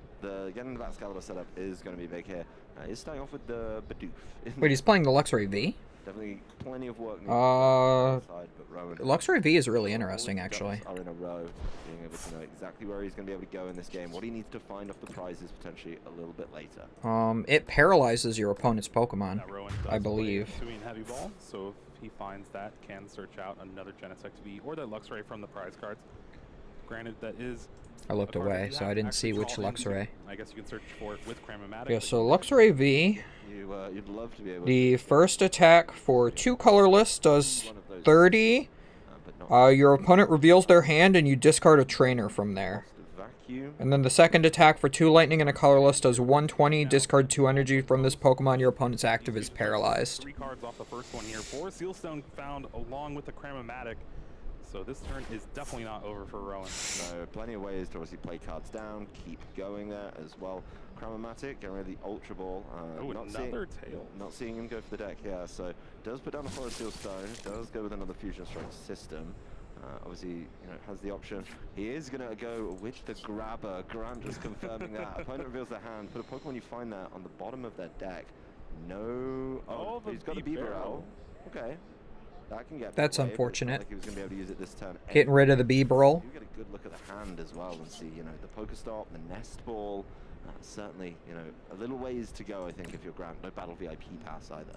getting the Excalibur setup is going to be big here. He's starting off with the Bidoof. Wait, he's playing the Luxray V? Definitely plenty of work. Luxray V is really interesting, actually. Are in a row, being able to know exactly where he's going to be able to go in this game, what he needs to find off the prizes potentially a little bit later. It paralyzes your opponent's Pokemon, I believe. Heavy Ball, so if he finds that, can search out another Genesect V or that Luxray from the prize cards. Granted, that is. I looked away, so I didn't see which Luxray. I guess you can search for it with Chromatic. Yeah, so Luxray V. You'd love to be able the first attack for 2 colorless does 30. Your opponent reveals their hand and you discard a trainer from there. And then the second attack for 2 lightning and a colorless does 120. Discard 2 energy from this Pokemon. Your opponent's active is paralyzed. 3 cards off the first one here. 4 Sealstone found along with the Chromatic. So this turn is definitely not over for Rowan. No, plenty of ways to obviously play cards down, keep going there as well. Chromatic, getting rid of the Ultra Ball. Not seeing him go for the deck here, so does put down a Forest Seal Stone, does go with another Fusion Strike system. Obviously, has the option. He is going to go with the Grabber. Grant just confirming that. Opponent reveals their hand. Put a Pokemon you find there on the bottom of their deck. No. Oh, he's got a Bibarel. Okay. That can get That's unfortunate. Like he was going to be able to use it this turn. Getting rid of the Bibarel. You get a good look at the hand as well and see, the Pokestop, the Nest Ball. Certainly, a little ways to go, I think, if you're Grant. No Battle VIP pass either.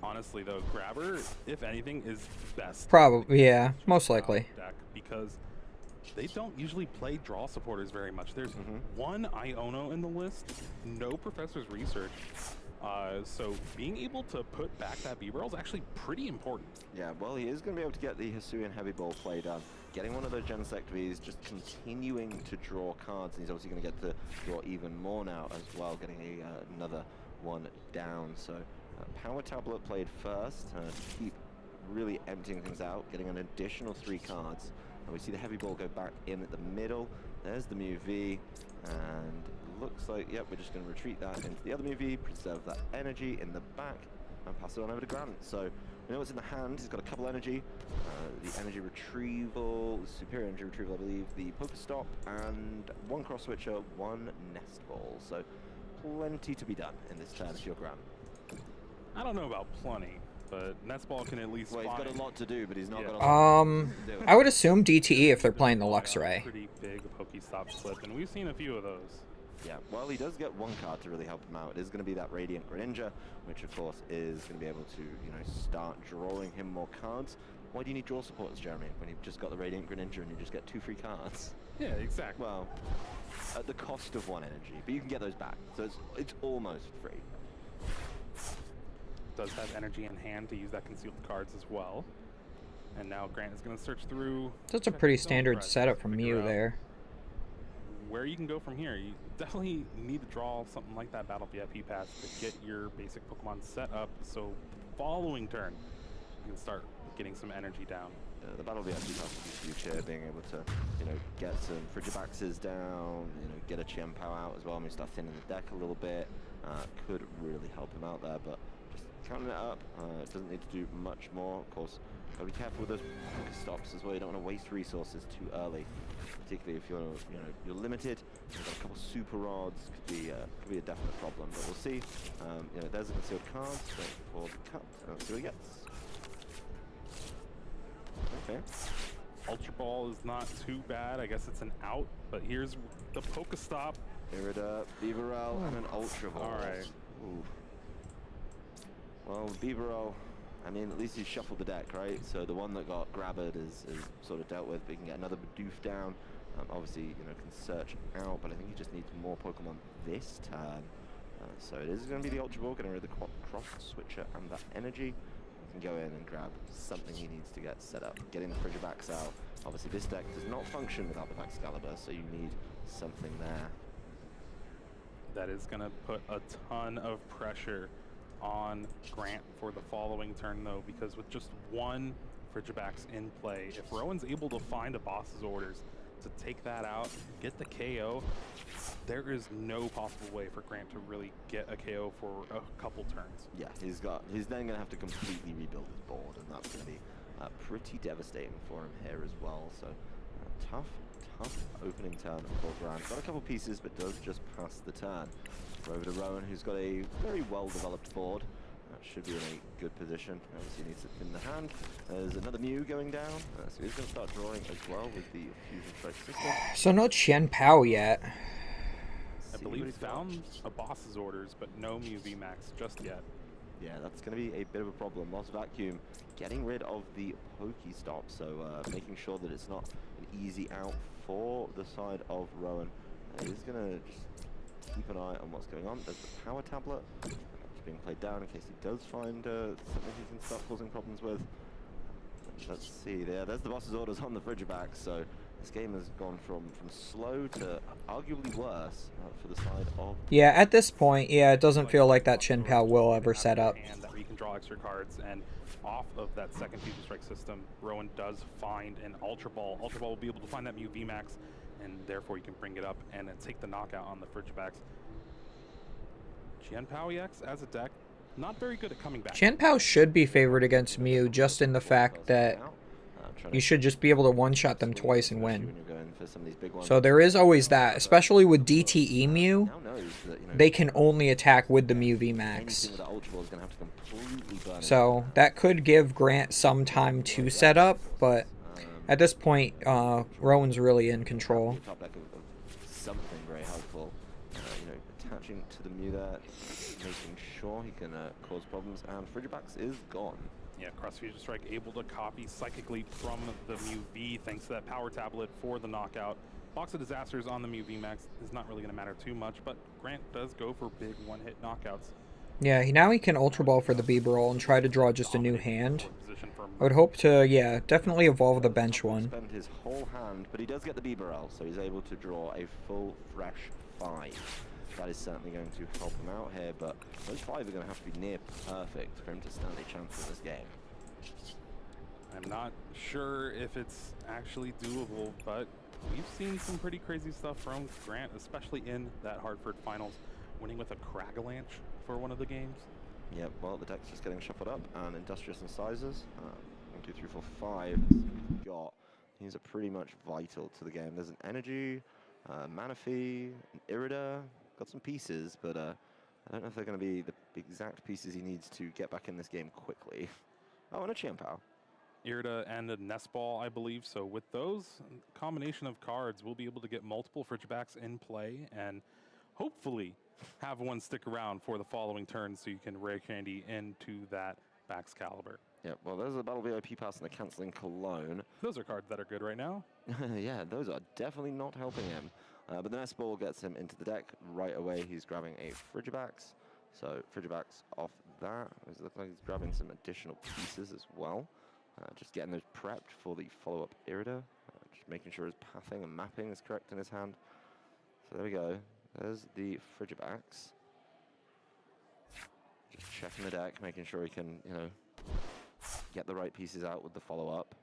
Honestly, though, Grabber, if anything, is best. Probably, yeah, most likely. Deck because they don't usually play draw supporters very much. There's 1 Iono in the list, no Professor's Research. So being able to put back that Bibarel is actually pretty important. Yeah, well, he is going to be able to get the Hisuian Heavy Ball play done. Getting one of those Genesect Vs, just continuing to draw cards, and he's obviously going to get to draw even more now as well, getting another one down. So Power Tablet played first to keep really emptying things out, getting an additional 3 cards. And we see the Heavy Ball go back in at the middle. There's the Mew V, and looks like, yep, we're just going to retreat that into the other Mew V, preserve that energy in the back, and pass it on over to Grant. So we know what's in the hand. He's got a couple energy, the energy retrieval, superior energy retrieval, I believe, the Pokestop, and 1 cross switcher, 1 Nest Ball. So plenty to be done in this turn if you're Grant. I don't know about plenty, but Nest Ball can at least. Well, he's got a lot to do, but he's not got a lot to do. I would assume DTE if they're playing the Luxray. Pretty big Pokestop slip, and we've seen a few of those. Yeah, well, he does get 1 card to really help him out. It is going to be that Radiant Greninja, which of course is going to be able to, start drawing him more cards. Why do you need draw supporters, Jeremy, when you've just got the Radiant Greninja and you just get 2 free cards? Yeah, exactly. Well, at the cost of 1 energy, but you can get those back, so it's almost free. Does have energy in hand to use that concealed cards as well. And now Grant is going to search through. That's a pretty standard setup from Mew there. Where you can go from here. definitely need to draw something like that Battle VIP pass to get your basic Pokemon set up, so following turn you can start getting some energy down. The Battle VIP pass is huge here, being able to, you know, get some Frigibaxes down, you know, get a Chien-Pao out as well, and we start thinning the deck a little bit. Could really help him out there, but just counting it up, doesn't need to do much more. Of course, gotta be careful with those stops as well. You don't want to waste resources too early, particularly if you're limited. You've got a couple super rods, could be a definite problem. But we'll see. You know, there's a concealed card waiting for the cut. Let's see what he gets. Okay. Ultra Ball is not too bad. I guess it's an out, but here's the Pokestop. Irida, Beaverell, and an Ultra Ball. All right. Ooh. Well, Beaverell, I mean, at least he shuffled the deck, right? So the one that got Grabbed is sort of dealt with. We can get another Bidoof down. Obviously, you know, can search out, but I think he just needs more Pokemon this turn. So it is going to be the Ultra Ball, getting rid of the Cross Switcher and that energy. He can go in and grab something he needs to get set up. Getting the Frigibax out. Obviously, this deck does not function without the Excalibur, so you need something there. That is going to put a ton of pressure on Grant for the following turn, though, because with just one Frigibax in play, if Rowan's able to find a boss's orders to take that out, get the KO, there is no possible way for Grant to really get a KO for a couple turns. Yeah, he's then going to have to completely rebuild his board, and that's going to be pretty devastating for him here as well. So tough opening turn for Grant. Got a couple pieces, but does just pass the turn. We're over to Rowan, who's got a very well-developed board. Should be in a good position. Obviously needs to thin the hand. There's another Mew going down, so he's going to start drawing as well with the Fusion Strike system. So no Chien-Pao yet. I believe he's found a boss's orders, but no Mew VMAX just yet. Yeah, that's going to be a bit of a problem. Lost Vacuum, getting rid of the Pokestop, so making sure that it's not an easy out for the side of Rowan. He's going to just keep an eye on what's going on. There's the Power Tablet. Being played down in case he does find something he can start causing problems with. Let's see there. There's the boss's orders on the Frigibax, so this game has gone from slow to arguably worse for the side of... Yeah, at this point, yeah, it doesn't feel like that Chien-Pao will ever set up. And that you can draw extra cards, and off of that second Fusion Strike system, Rowan does find an Ultra Ball. Ultra Ball will be able to find that Mew VMAX, and therefore you can bring it up and then take the knockout on the Frigibax. Chien-Pao EX as a deck, not very good at coming back. Chien-Pao should be favored against Mew, just in the fact that you should just be able to one-shot them twice and win. So there is always that, especially with DTE Mew, they can only attack with the Mew VMAX. So that could give Grant some time to set up, but at this point, Rowan's really in control. Something very helpful, attaching to the Mew there, making sure he can cause problems, and Frigibax is gone. Yeah, Cross Fusion Strike able to copy psychically from the Mew V thanks to that Power Tablet for the knockout. Box of Disasters on the Mew VMAX is not really going to matter too much, but Grant does go for big one-hit knockouts. Yeah, now he can Ultra Ball for the Beaverall and try to draw just a new hand. I would hope to, yeah, definitely evolve the bench one. Spend his whole hand, but he does get the Beaverell, so he's able to draw a full, fresh 5. That is certainly going to help him out here, but those 5 are going to have to be near perfect for him to stand a chance in this game. I'm not sure if it's actually doable, but we've seen some pretty crazy stuff from Grant, especially in that Hartford Finals, winning with a Cragalanche for one of the games. Yep, well, the deck's just getting shuffled up, and Industrious Incisors, 1, 2, 3, 4, 5, got. These are pretty much vital to the game. There's an Energy, Manaphy, an Irida, got some pieces, but I don't know if they're going to be the exact pieces he needs to get back in this game quickly. Oh, and a Chien-Pao. Irida and a Nest Ball, I believe. So with those combination of cards, we'll be able to get multiple Frigibax in play and hopefully have one stick around for the following turn so you can Rare Candy into that Excalibur. Yep, well, there's a Battle VIP pass and a Canceling Cologne. Those are cards that are good right now. Yeah, those are definitely not helping him. But the Nest Ball gets him into the deck right away. He's grabbing a Frigibax. So Frigibax off that. It looks like he's grabbing some additional pieces as well. Just getting those prepped for the follow-up Irida. Just making sure his pathing and mapping is correct in his hand. So there we go. There's the Frigibacks. Just checking the deck, making sure he can, you know, get the right pieces out with the follow-up.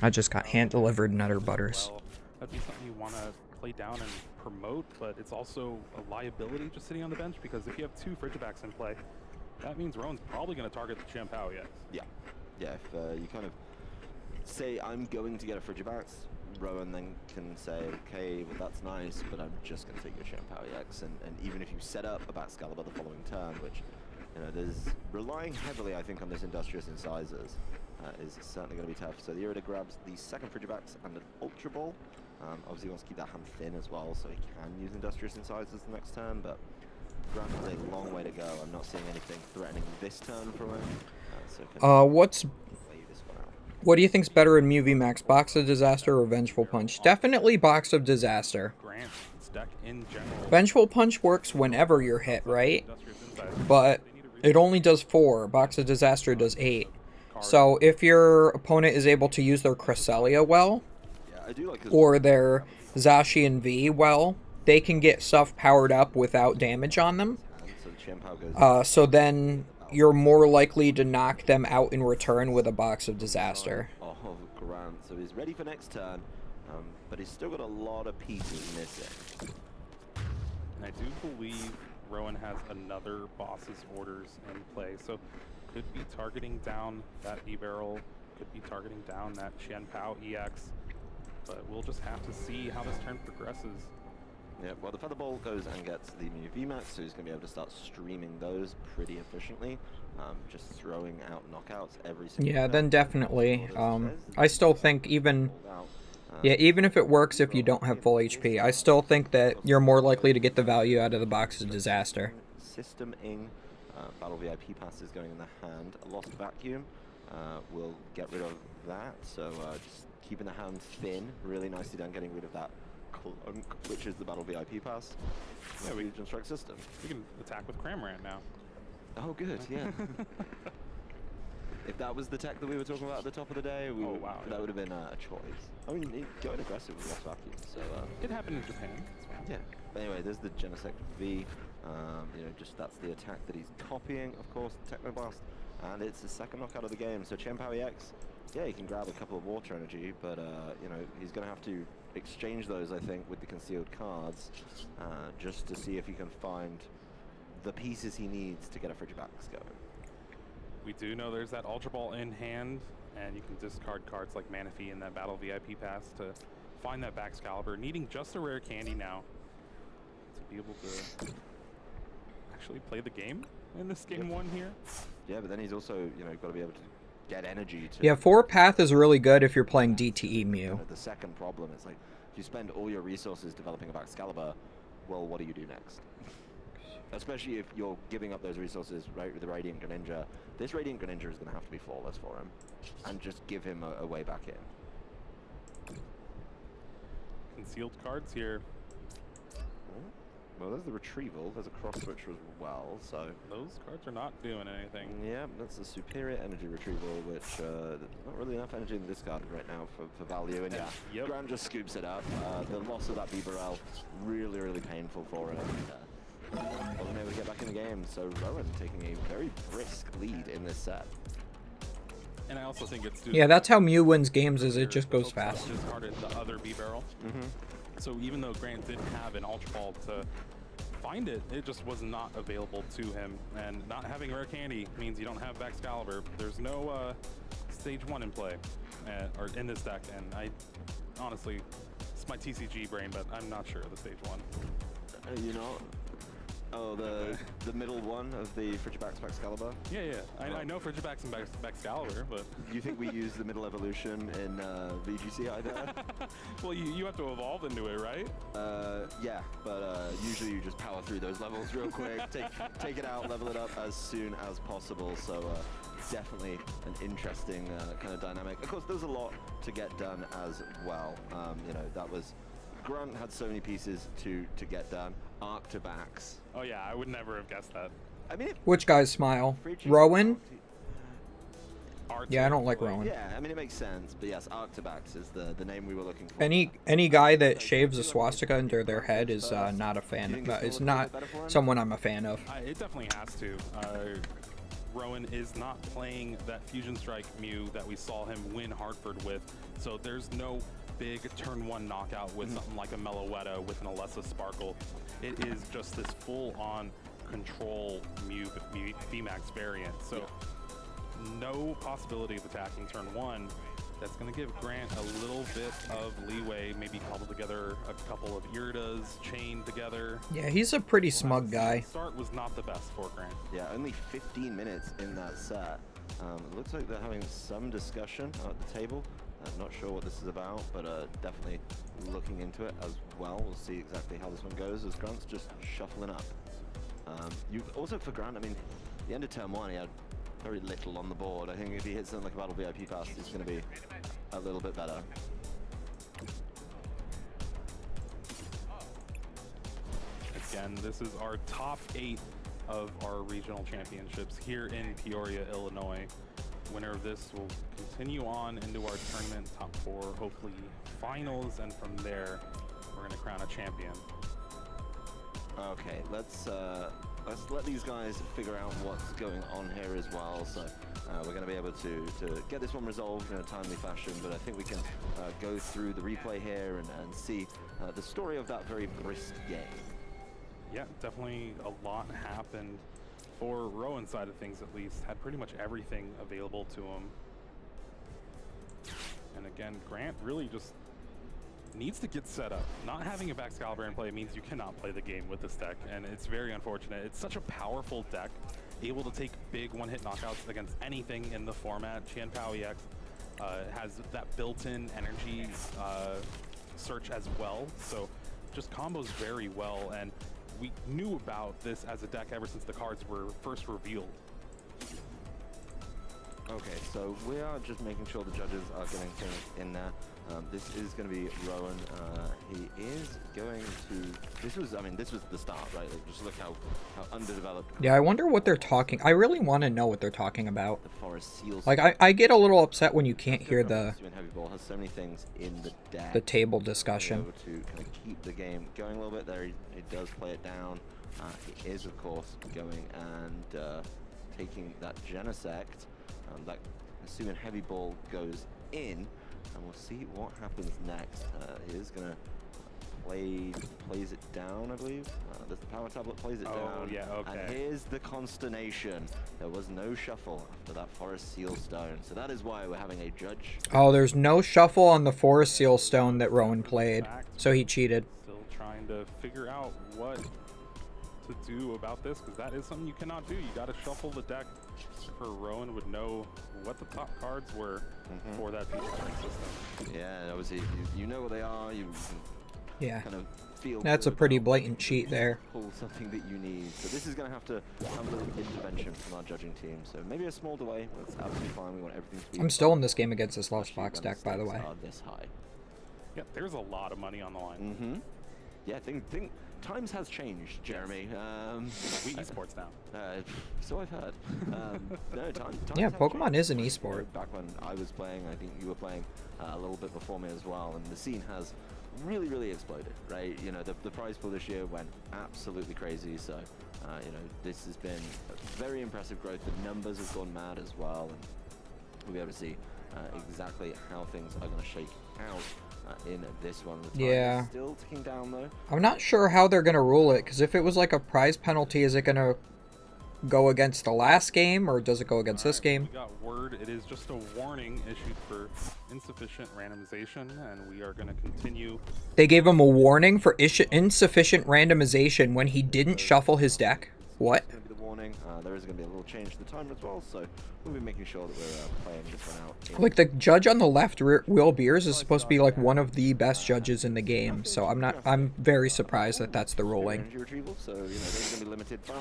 I just got hand-delivered Nutter Butters. Well, that'd be something you want to play down and promote, but it's also a liability just sitting on the bench, because if you have 2 Frigibacks in play, that means Rowan's probably going to target the Chen Pao EX. Yeah. Yeah, if you kind of say, I'm going to get a Frigibacks, Rowan then can say, okay, well that's nice, but I'm just going to take your Chen Pao EX, and even if you set up a Baxcalibur the following turn, which, you know, there's relying heavily, I think, on this Industrious Incisors, is certainly going to be tough. So the Irida grabs the second Frigibacks and an Ultra Ball. Obviously he wants to keep that hand thin as well, so he can use Industrious Incisors the next turn, but Grant has a long way to go. I'm not seeing anything threatening this turn from him. What do you think's better in Mew VMAX, Box of Disaster or Vengeful Punch? Definitely Box of Disaster. Vengeful Punch works whenever you're hit, right? But it only does 4. Box of Disaster does 8. So if your opponent is able to use their Cresselia well, or their Zacian V well, they can get stuff powered up without damage on them. So then you're more likely to knock them out in return with a Box of Disaster. Oh, Grant. So he's ready for next turn, but he's still got a lot of pieces missing. And I do believe Rowan has another boss's orders in play, so could be targeting down that E-Barrel, could be targeting down that Chen Pao EX, but we'll just have to see how this turn progresses. Yeah, well, the Featherball goes and gets the Mew VMAX, so he's going to be able to start streaming those pretty efficiently, just throwing out knockouts every single Yeah, turn. then definitely. I still think even if it works if you don't have full HP, I still think that you're more likely to get the value out of the Box of Disaster. System-ing. Battle VIP pass is going in the hand. A Lost Vacuum will get rid of that, so just keeping the hand thin, really nicely done, getting rid of that clunk, which is the Battle VIP pass. Yeah, we can strike system. We can attack with Cramorant now. Oh, good, yeah. If that was the tech that we were talking about at the top of the day, that would have been a choice. I mean, going aggressive with Lost Vacuum, so... it happened in Japan. Yeah. But anyway, there's the Genesect V. You know, just that's the attack that he's copying, of course, the Technoblast, and it's the second knockout of the game. So Chen Pao EX, yeah, he can grab a couple of Water Energy, but you know, he's going to have to exchange those, I think, with the concealed cards, just to see if he can find the pieces he needs to get a Frigibacks going. We do know there's that Ultra Ball in hand, and you can discard cards like Manaphy and that Battle VIP pass to find that Baxcalibur, needing just a rare candy now to be able to actually play the game in this game 1 here. Yeah, but then he's also, you know, got to be able to get energy to... Yeah, 4 Path is really good if you're playing DTE Mew. The second problem is, like, if you spend all your resources developing a Baxcalibur, well, what do you do next? Especially if you're giving up those resources, right, with the Radiant Greninja. This Radiant Greninja is going to have to be flawless for him, and just give him a way back in. Concealed cards here. Well, there's the retrieval. There's a cross switch as well, so... Those cards are not doing anything. Yeah, that's the superior energy retrieval, which there's not really enough energy in the discard right now for value. And yeah, Grant just scoops it up. The loss of that Bibarel, really, really painful for him. Wasn't able to get back in the game, so Rowan taking a very brisk lead in this set. And I also think it's... Yeah, that's how Mew wins games, is it just goes fast. Discarded the other B-Barrel. So even though Grant did have an Ultra Ball to find it, it just was not available to him. And not having rare candy means you don't have Baxcalibur. There's no stage 1 in play, or in this deck. And I honestly, it's my TCG brain, but I'm not sure of the stage 1. You know, oh, the middle one of the Frigibacks Baxcalibur? Yeah. I know Frigibacks and Baxcalibur, but... You think we use the middle evolution in VGC either? Well, you have to evolve into it, right? Yeah, but usually you just power through those levels real quick, take it out, level it up as soon as possible, so definitely an interesting kind of dynamic. Of course, there's a lot to get done as well. You know, that was... Grant had so many pieces to get done. Arc to backs. Oh yeah, I would never have guessed that. I mean, which guys smile? Rowan? Yeah, I don't like Rowan. Yeah, I mean, it makes sense. But yes, Arctibax is the name we were looking for. Any guy that shaves a swastika under their head is not a fan. It's not someone I'm a fan of. It definitely has to. Rowan is not playing that Fusion Strike Mew that we saw him win Hartford with, so there's no big turn 1 knockout with something like a Meloetta with an Alessa Sparkle. It is just this full-on control Mew VMAX variant, so no possibility of attacking turn 1. That's going to give Grant a little bit of leeway, maybe cobble together a couple of Iridas, chain together. Yeah, he's a pretty smug guy. Start was not the best for Grant. Yeah, only 15 minutes in that set. It looks like they're having some discussion at the table. I'm not sure what this is about, but definitely looking into it as well. We'll see exactly how this one goes as Grant's just shuffling up. Also for Grant, I mean, the end of turn 1, he had very little on the board. I think if he hits something like a Battle VIP pass, it's going to be a little bit better. Again, this is our top 8 of our regional championships here in Peoria, Illinois. Winner of this will continue on into our tournament top 4, hopefully finals, and from there we're going to crown a champion. Okay, let's let these guys figure out what's going on here as well. So we're going to be able to get this one resolved in a timely fashion, but I think we can go through the replay here and see the story of that very brisk game. Yeah, definitely a lot happened for Rowan's side of things, at least. Had pretty much everything available to him. And again, Grant really just needs to get set up. Not having a Baxcalibur in play means you cannot play the game with this deck, and it's very unfortunate. It's such a powerful deck, able to take big one-hit knockouts against anything in the format. Qianpao EX has that built-in energy search as well, so just combos very well, and we knew about this as a deck ever since the cards were first revealed. Okay, so we are just making sure the judges are getting things in there. This is going to be Rowan. He is going to. This was the start, right? Like, just look how underdeveloped. Yeah, I wonder what they're talking. I really want to know what they're talking about. The Forest Seals. Like, I get a little upset when you can't hear the Heavy Ball has so many things in the deck. the table discussion. Able to kind of keep the game going a little bit there. He does play it down. He is, of course, going and taking that Genesect. That assuming Heavy Ball goes in, and we'll see what happens next. He is gonna plays it down, I believe. The power tablet plays it down. Yeah, okay. And here's the consternation. There was no shuffle after that Forest Seal Stone, so that is why we're having a judge. Oh, there's no shuffle on the Forest Seal Stone that Rowan played, so he cheated. Still trying to figure out what to do about this, because that is something you cannot do. You got to shuffle the deck. For Rowan would know what the top cards were for that Fusion Strike system. Yeah, obviously you know what they are. You Yeah, kind of feel that's a pretty blatant cheat there. Pull something that you need. So this is going to have to have a little intervention from our judging team. So maybe a small delay. That's absolutely fine. We want everything to be. I'm still in this game against this Lost Box deck, by the way. This high. Yeah, there's a lot of money on the line. Yeah, think times has changed, Jeremy. We esports now. So I've heard. No, times Yeah, have Pokemon changed. is an esport. Back when I was playing, I think you were playing a little bit before me as well, and the scene has really exploded, right? You know, the prize pool this year went absolutely crazy, so you know, this has been a very impressive growth. The numbers have gone mad as well, and we'll be able to see exactly how things are going to shake out in this one. The time is still ticking down though. I'm not sure how they're going to rule it, because if it was like a prize penalty, is it going to go against the last game, or does it go against this game? We got word it is just a warning issued for insufficient randomization, and we are going to continue. They gave him a warning for insufficient randomization when he didn't shuffle his deck? What? That's going to be the warning. There is going to be a little change to the timer as well, so we'll be making sure that we're playing this one out. Like, the judge on the left, Will Beers, is supposed to be like one of the best judges in the game, so I'm very surprised that that's the ruling. Energy retrieval, so you know there's going to be limited, but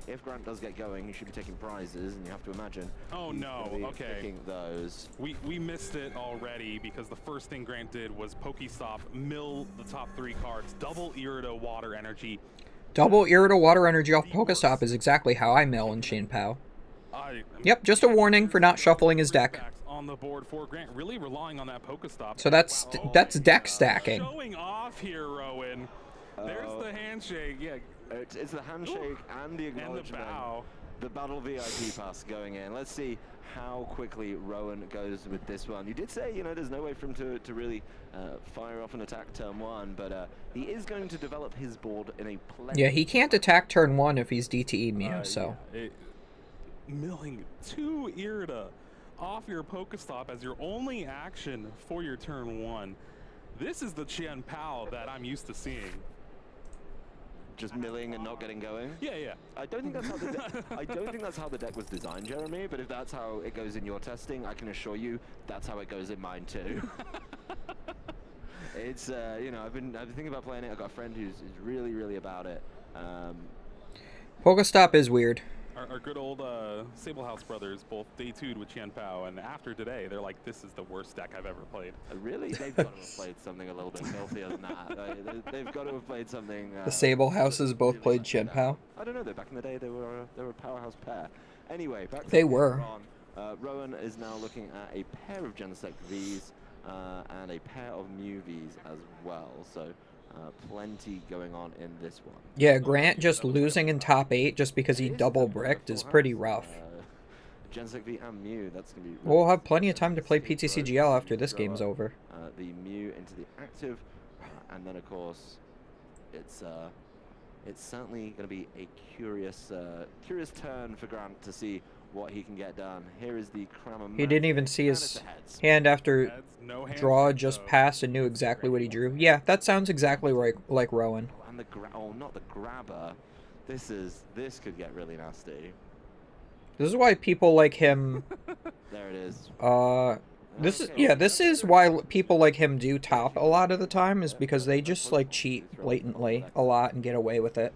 if Grant does get going, he should be taking prizes, and you have to imagine. Oh no! Okay. Picking those. We missed it already because the first thing Grant did was Pokestop, mill the top 3 cards, double Irida Water Energy. Double Irida Water Energy off Pokestop is exactly how I mill in Qianpao. Yep, just a warning for not shuffling his deck. On the board for Grant, really relying on that Pokestop. So that's deck stacking. Showing off here, Rowan. There's the handshake. Yeah, it's the handshake and the acknowledgement. And the bow. The battle VIP pass going in. Let's see how quickly Rowan goes with this one. You did say, you know, there's no way for him to really fire off an attack turn 1, but he is going to develop his board in a play. Yeah, he can't attack turn 1 if he's DTE Mew, so. Yeah, milling 2 Irida off your Pokestop as your only action for your turn 1. This is the Qian Pao that I'm used to seeing. Just milling and not getting going. Yeah. I don't think that's how the deck was designed, Jeremy. But if that's how it goes in your testing, I can assure you that's how it goes in mine too. It's you know, I've been thinking about playing it. I've got a friend who's really, really about it. Pokestop is weird. Our good old Sable House brothers both day 2'd with Qian Pao, and after today, they're like, this is the worst deck I've ever played. Really? They've got to have played something a little bit filthier than that. They've got to have played something... the Sable Houses both played Qian Pao. I don't know, though. Back in the day, they were a powerhouse pair. Anyway, back to they were. Rowan is now looking at a pair of Genesect Vs and a pair of Mew Vs as well. So... plenty going on in this one. Yeah, Grant just losing in top 8 just because he double bricked is pretty rough. Genesect V and Mew, that's going to be... We'll have plenty of time to play PTCGL after this game's over. The Mew into the active, and then of course, it's certainly going to be a curious turn for Grant to see what he can get done. Here is the Crammer. He didn't even see his hand after draw, just passed and knew exactly what he drew. Yeah, that sounds exactly like Rowan. And the not the grabber. This could get really nasty. This is why people like him. There it is. This is why people like him do top a lot of the time, is because they just like cheat blatantly a lot and get away with it.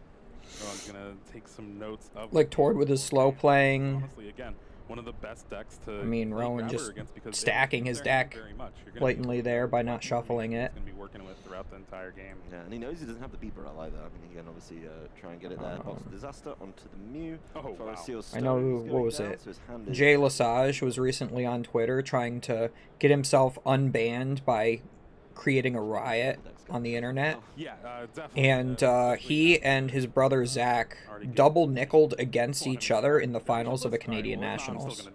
I'm gonna take some notes of like Tord with his slow playing. Honestly, again, one of the best decks to. I mean, Rowan just stacking his deck blatantly there by not shuffling it. He's gonna be working with throughout the entire game. Yeah, and he knows he doesn't have the beeper out either. I mean, he can obviously try and get it there. Box Disaster onto the Mew. Oh, wow. I know what was it? Jay Lesage was recently on Twitter trying to get himself unbanned by creating a riot on the internet. Yeah, definitely. And he and his brother Zach double nickeled against each other in the finals of the Canadian Nationals.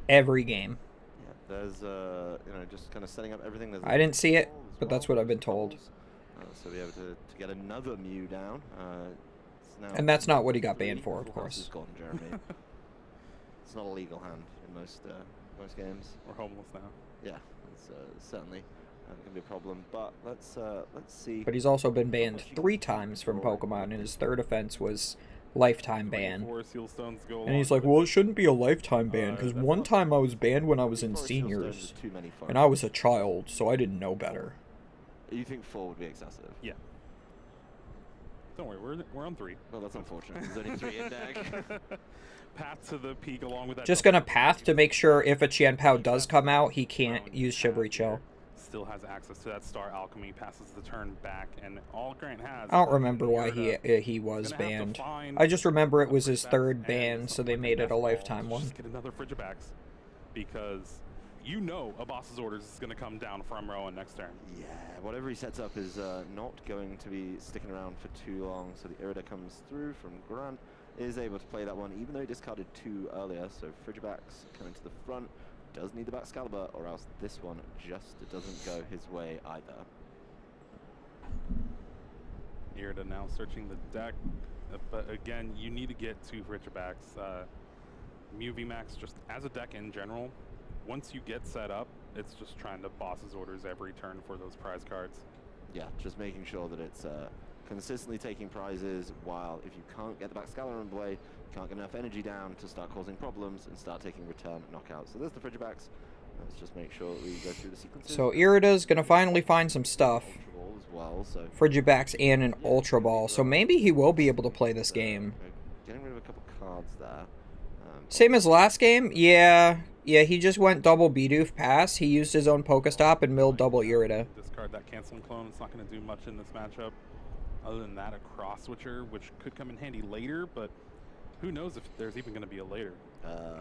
Every game. Yeah, there's you know, just kind of setting up everything. There's I didn't see it, but that's what I've been told. So be able to get another Mew down. And that's not what he got banned for, of course. Gone, Jeremy. It's not a legal hand in most games. We're homeless now. Yeah, it's certainly going to be a problem. But let's see. But he's also been banned 3 times from Pokemon, and his third offense was lifetime ban. And he's like, well, it shouldn't be a lifetime ban, because one time I was banned when I was in seniors, and I was a child, so I didn't know better. You think 4 would be excessive? Yeah. Don't worry, we're on 3. Well, that's unfortunate. There's only 3 in deck. Path to the peak along with that. Just gonna path to make sure if a Qian Pao does come out, he can't use Shivery Chill. Still has access to that Star Alchemy, passes the turn back, and all Grant has... I don't remember why he was banned. I just remember it was his 3rd ban, so they made it a lifetime one. Just get another Frigibax, because you know a boss's orders is going to come down from Rowan next turn. Yeah, whatever he sets up is not going to be sticking around for too long, so the Irida comes through from Grant, is able to play that one, even though he discarded 2 earlier, so Frigibax coming to the front. Does need the Baxcalibur, or else this one just doesn't go his way either. Irida now searching the deck, but again, you need to get 2 Frigibax. Mew VMAX, just as a deck in general, once you get set up, it's just trying to boss's orders every turn for those prize cards. Yeah, just making sure that it's consistently taking prizes, while if you can't get the Baxcalibur in play, can't get enough energy down to start causing problems and start taking return knockouts. So there's the Frigibax. Let's just make sure that we go through the sequences. So Irida's going to finally find some stuff. As well, so Frigibax and an Ultra Ball. So maybe he will be able to play this game. Getting rid of a couple cards there. Same as last game? Yeah, he just went double Bidoof pass. He used his own Pokestop and milled double Irida. Discard that Cancel and Clone. It's not going to do much in this matchup. Other than that, a Cross Switcher, which could come in handy later, but Who knows if there's even going to be a later.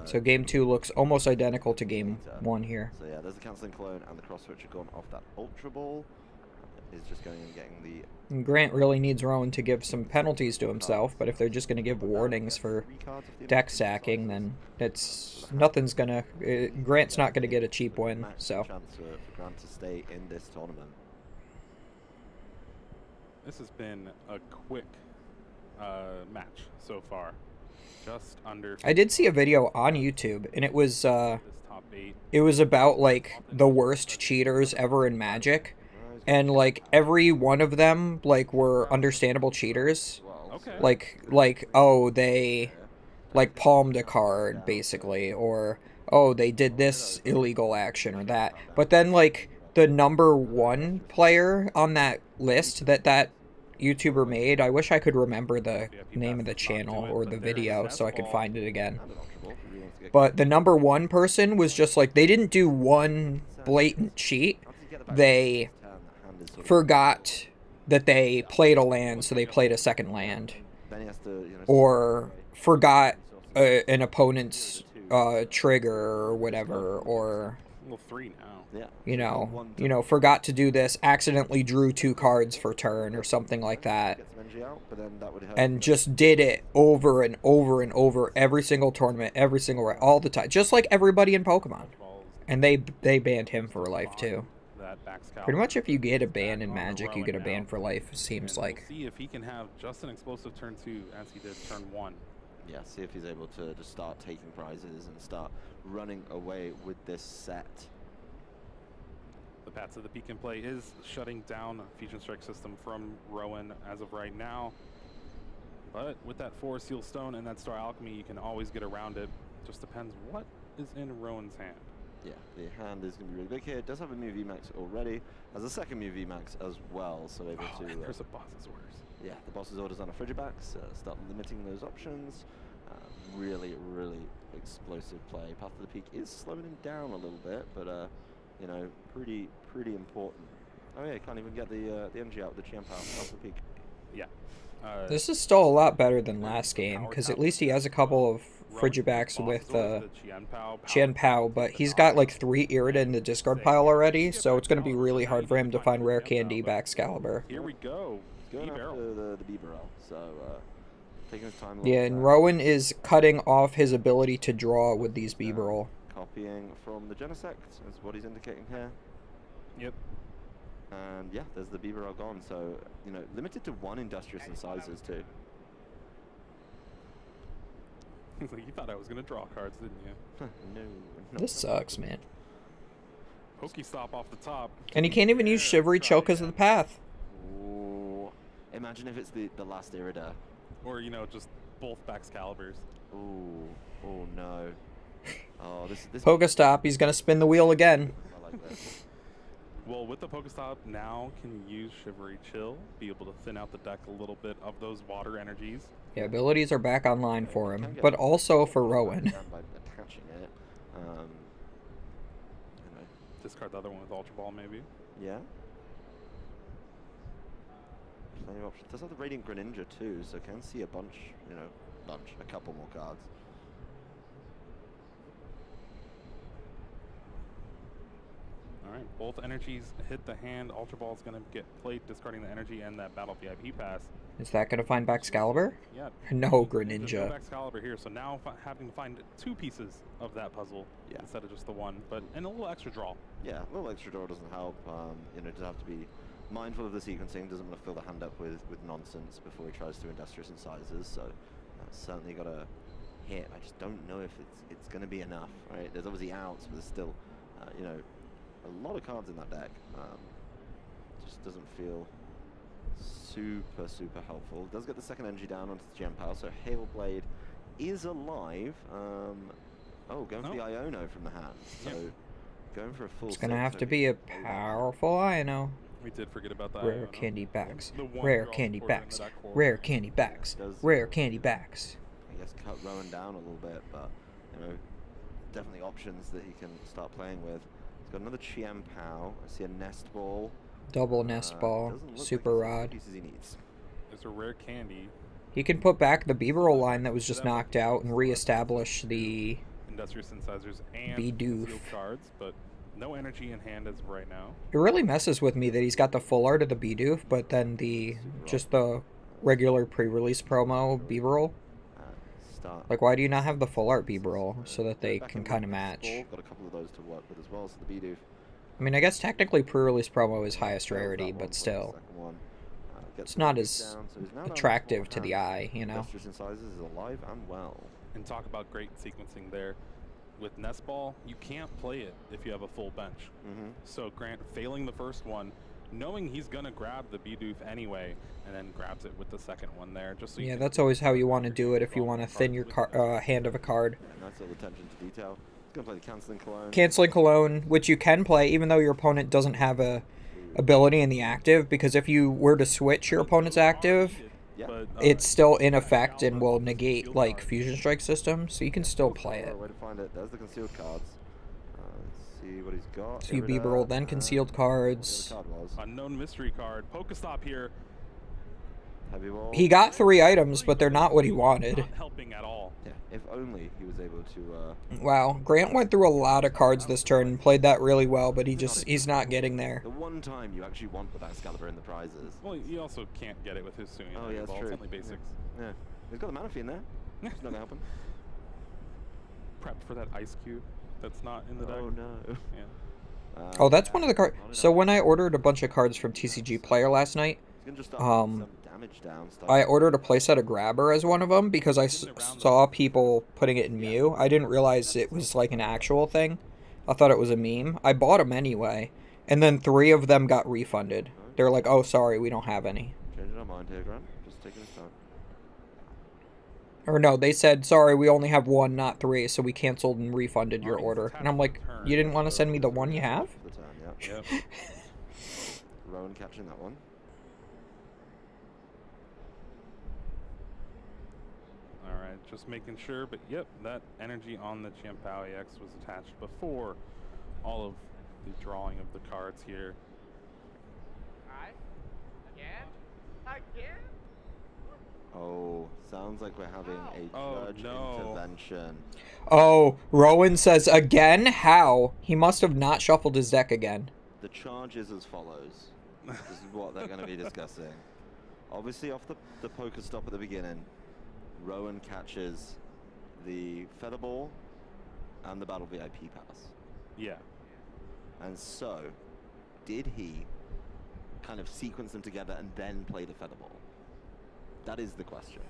So game 2 looks almost identical to game 1 here. So yeah, there's the cancelling clone and the cross switch have gone off that Ultra Ball. Is just going and getting the... And Grant really needs Rowan to give some penalties to himself, but if they're just going to give warnings for deck stacking, then it's nothing's going to... Grant's not going to get a cheap win, so... Chance for Grant to stay in this tournament. This has been a quick match so far. Just under... I did see a video on YouTube, and it was top 8. it was about, like, the worst cheaters ever in Magic. And, like, every one of them, like, were understandable cheaters. Okay. Like, oh, they, like, palmed a card, basically. Or, oh, they did this illegal action or that. But then, like, the number 1 player on that list that YouTuber made, I wish I could remember the name of the channel or the video so I could find it again. But the number 1 person was just, like, they didn't do one blatant cheat. They... forgot that they played a land, so they played a second land, or forgot an opponent's trigger or whatever, or Level 3 now. you know, forgot to do this, accidentally drew 2 cards for turn or something like that, and just did it over and over and over every single tournament, every single all the time, just like everybody in Pokemon. And they banned him for life too. Pretty much if you get a ban in Magic, you get a ban for life, it seems like. See if he can have just an explosive turn 2 as he did turn 1. Yeah, see if he's able to just start taking prizes and start running away with this set. The Paths of the Peak in play is shutting down Fusion Strike system from Rowan as of right now. But with that 4 Seal Stone and that Star Alchemy, you can always get around it. Just depends what is in Rowan's hand. Yeah, the hand is going to be really big here. It does have a Mew VMAX already. Has a second Mew VMAX as well, so able to... And there's a boss's orders. Yeah, the boss's orders on a Frigibax. Start limiting those options. Really, really explosive play. Path of the Peak is slowing him down a little bit, but, you know, pretty important. Oh yeah, can't even get the energy out with the Chian Power. Path of the Peak. Yeah. This is still a lot better than last game, because at least he has a couple of Frigibacks with Chian Pao, but he's got like 3 Irida in the discard pile already, so it's going to be really hard for him to find Rare Candy Baxcalibur. Here we go. Going after the B-Barrel, so taking his time. Yeah, and Rowan is cutting off his ability to draw with these B-Barrel. Copying from the Genesect is what he's indicating here. Yep. And yeah, there's the B-Barrel gone, so, you know, limited to 1 Industrious Incisors too. You thought I was going to draw cards, didn't you? No. This sucks, man. Pokestop off the top. And he can't even use Shivery Chill because of the path. Ooh. Imagine if it's the last Irida. Or, you know, just both Baxcaliburs. Ooh. Oh, no. Oh, this Pokestop, he's going to spin the wheel again. I like this. Well, with the Pokestop now, can use Shivery Chill, be able to thin out the deck a little bit of those water energies. Yeah, abilities are back online for him, but also for Rowan. By attaching it. Anyway. Discard the other one with Ultra Ball, maybe. Yeah. Plenty of options. Does have the Radiant Greninja too, so can see a bunch, you know, a couple more cards. Alright, both energies hit the hand. Ultra Ball is going to get played, discarding the energy and that Battle VIP pass. Is that going to find Baxcalibur? Yeah. No, There's Greninja. no Baxcalibur here, so now having to find 2 pieces of that puzzle instead of just the 1, and a little extra draw. Yeah, a little extra draw doesn't help. You know, just have to be mindful of the sequencing. Doesn't want to fill the hand up with nonsense before he tries to Industrious Incisors. So certainly got to hit. I just don't know if it's going to be enough. Right? There's obviously outs, but there's still, you know, a lot of cards in that deck. Just doesn't feel super helpful. Does get the second energy down onto the Gem Power, so Hailblade is alive. Oh, going for the Iono from the hand. So going for a full. It's gonna have to be a powerful Iono. We did forget about that. Rare candy bags. Rare candy bags. Rare candy bags. Rare candy bags. I guess cut Rowan down a little bit, but you know, definitely options that he can start playing with. He's got another Chian Pao. I see a Nest Ball. Double Nest Ball. Super Rod. Pieces he needs. There's a Rare Candy. He can put back the B-roll line that was just knocked out and reestablish the Industrious Incisors and Bidoof. sealed cards, but no energy in hand as of right now. It really messes with me that he's got the full art of the Bidoof, but then just the regular pre-release promo B-roll. Like, why do you not have the full art B-roll so that they can kind of match? Got a couple of those to work with as well, so the Bidoof. I mean, I guess technically pre-release promo is highest rarity, but still. It's not as attractive to the eye, you know? Industrious Incisors is alive and well. And talk about great sequencing there. With Nest Ball, you can't play it if you have a full bench. So Grant failing the first one, knowing he's going to grab the Bidoof anyway, and then grabs it with the second one there. Just so Yeah, that's always how you want to do it if you want to thin your hand of a card. Yeah, nice little attention to detail. He's going to play the Canceling Cologne. Canceling Cologne, which you can play even though your opponent doesn't have a ability in the active, because if you were to switch your opponent's active, it's still in effect and will negate like Fusion Strike system, so you can still play it. Way to find it. There's the concealed cards. Let's see what he's got. So you B-roll, then concealed cards. Unknown mystery card. Pokestop here. Heavy wall. He got 3 items, but they're not what he wanted. Not helping at all. Yeah, if only he was able to. Wow, Grant went through a lot of cards this turn and played that really well, but he's not getting there. The one time you actually want with Excalibur in the prizes. Well, you also can't get it with his Suian. Oh yeah, that's true. It's only basics. Yeah. He's got the Manaphy in there. It's not gonna help him. Prepped for that ice cube that's not in the deck. Oh no. Yeah. Oh, that's one of the cards. So when I ordered a bunch of cards from TCG Player last night, I ordered a playset of Grabber as one of them because I saw people putting it in Mew. I didn't realize it was like an actual thing. I thought it was a meme. I bought them anyway, and then 3 of them got refunded. They're like, "Oh, sorry, we don't have any." Changing our mind here, Grant. Just taking his time. Or no, they said, "Sorry, we only have 1, not 3, so we canceled and refunded your order." And I'm like, "You didn't want to send me the 1 you have?" The turn, yeah. Yep. Rowan catching that one. Alright, just making sure, but yep, that energy on the Champao EX was attached before all of the drawing of the cards here. Alright. Again? Oh, sounds like we're having a judge intervention. Oh, Rowan says, "Again? How? He must have not shuffled his deck again." The charge is as follows. This is what they're going to be discussing. Obviously, off the poker stop at the beginning, Rowan catches the Feather Ball and the Battle VIP pass. Yeah. And so, did he kind of sequence them together and then play the Feather Ball? That is the question.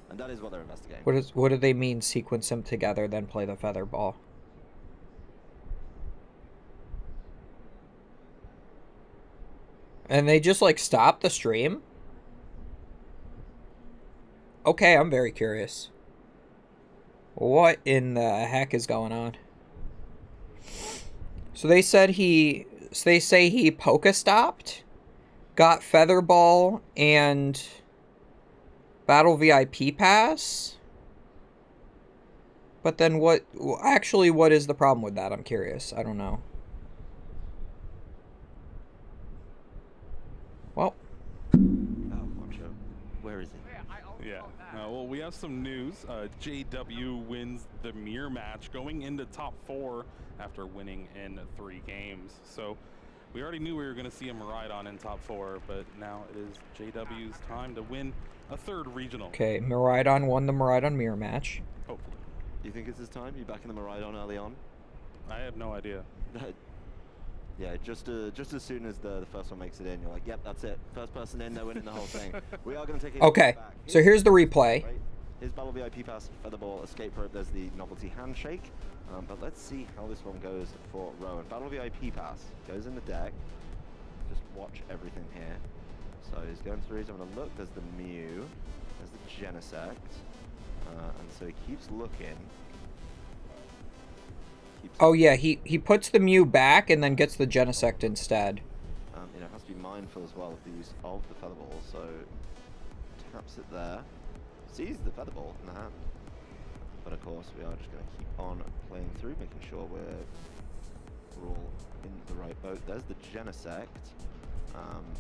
And that is what they're investigating. What do they mean, sequence them together, then play the Feather Ball? And they just, like, stop the stream? Okay, I'm very curious. What in the heck is going on? So they said they say he Pokestopped, got Feather Ball, and Battle VIP Pass? But then what is the problem with that? I'm curious. I don't know. Well. Where is he? Yeah. Well, we have some news. JW wins the mirror match, going into top 4 after winning in 3 games. So we already knew we were going to see him ride on in top 4, but now it is JW's time to win a 3rd regional. Okay, Miraidon won the Miraidon mirror match. Hopefully. You think it's his time? You backing the Miraidon early on? I have no idea. Yeah, just as soon as the first one makes it in, you're like, yep, that's it. First person in, they're winning the whole thing. We are going to take a Okay, back. so here's the replay. Right. Here's Battle VIP Pass, Feather Ball, Escape Rope. There's the Novelty Handshake. But let's see how this one goes for Rowan. Battle VIP Pass goes in the deck. Just watch everything here. So he's going through, he's having a look. There's the Mew. There's the Genesect. And so he keeps looking. Oh yeah, he puts the Mew back and then gets the Genesect instead. You know, has to be mindful as well of the use of the Feather Ball. So taps it there. Sees the Feather Ball in the hand. But of course, we are just going to keep on playing through, making sure we're all in the right boat. There's the Genesect,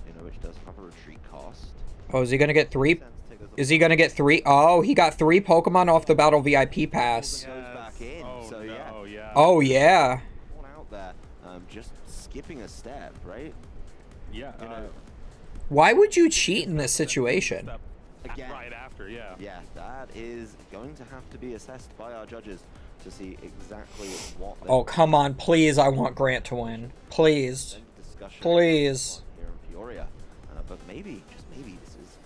you know, which does have a retreat cost. Oh, is he going to get 3? Is he gonna get 3? Oh, he got 3 Pokemon off the Battle VIP pass. Goes back in. So yeah. Oh yeah. One out there, just skipping a step, right? Yeah. You know, Why would you cheat in this situation? again, Right after, yeah. yeah, that is going to have to be assessed by our judges to see exactly what. Oh, come on, please, I want Grant to win. Please. Please. Here in Peoria, but maybe, just maybe, this is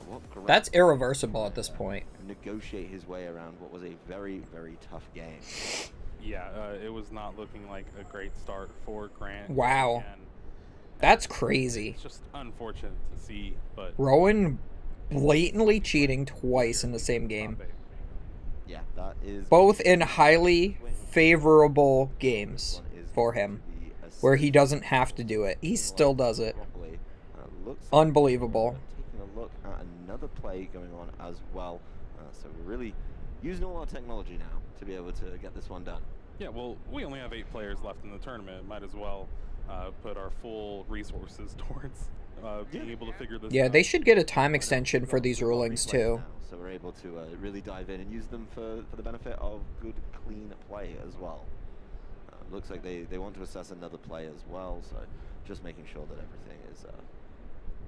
what Grant That's irreversible at this point. negotiate his way around what was a very, very tough game. Yeah, it was not looking like a great start for Grant. Wow. And That's crazy. it's just unfortunate to see, but Rowan blatantly cheating twice in the same game. Yeah, that is Both in highly favorable games for him, where he doesn't have to do it. He still does it. properly. Looks Unbelievable. taking a look at another play going on as well. So we're really using all our technology now to be able to get this one done. yeah, well, we only have 8 players left in the tournament. Might as well put our full resources towards being able to figure this Yeah, out. they should get a time extension for these rulings too. So we're able to really dive in and use them for the benefit of good, clean play as well. Looks like they want to assess another play as well, so just making sure that everything is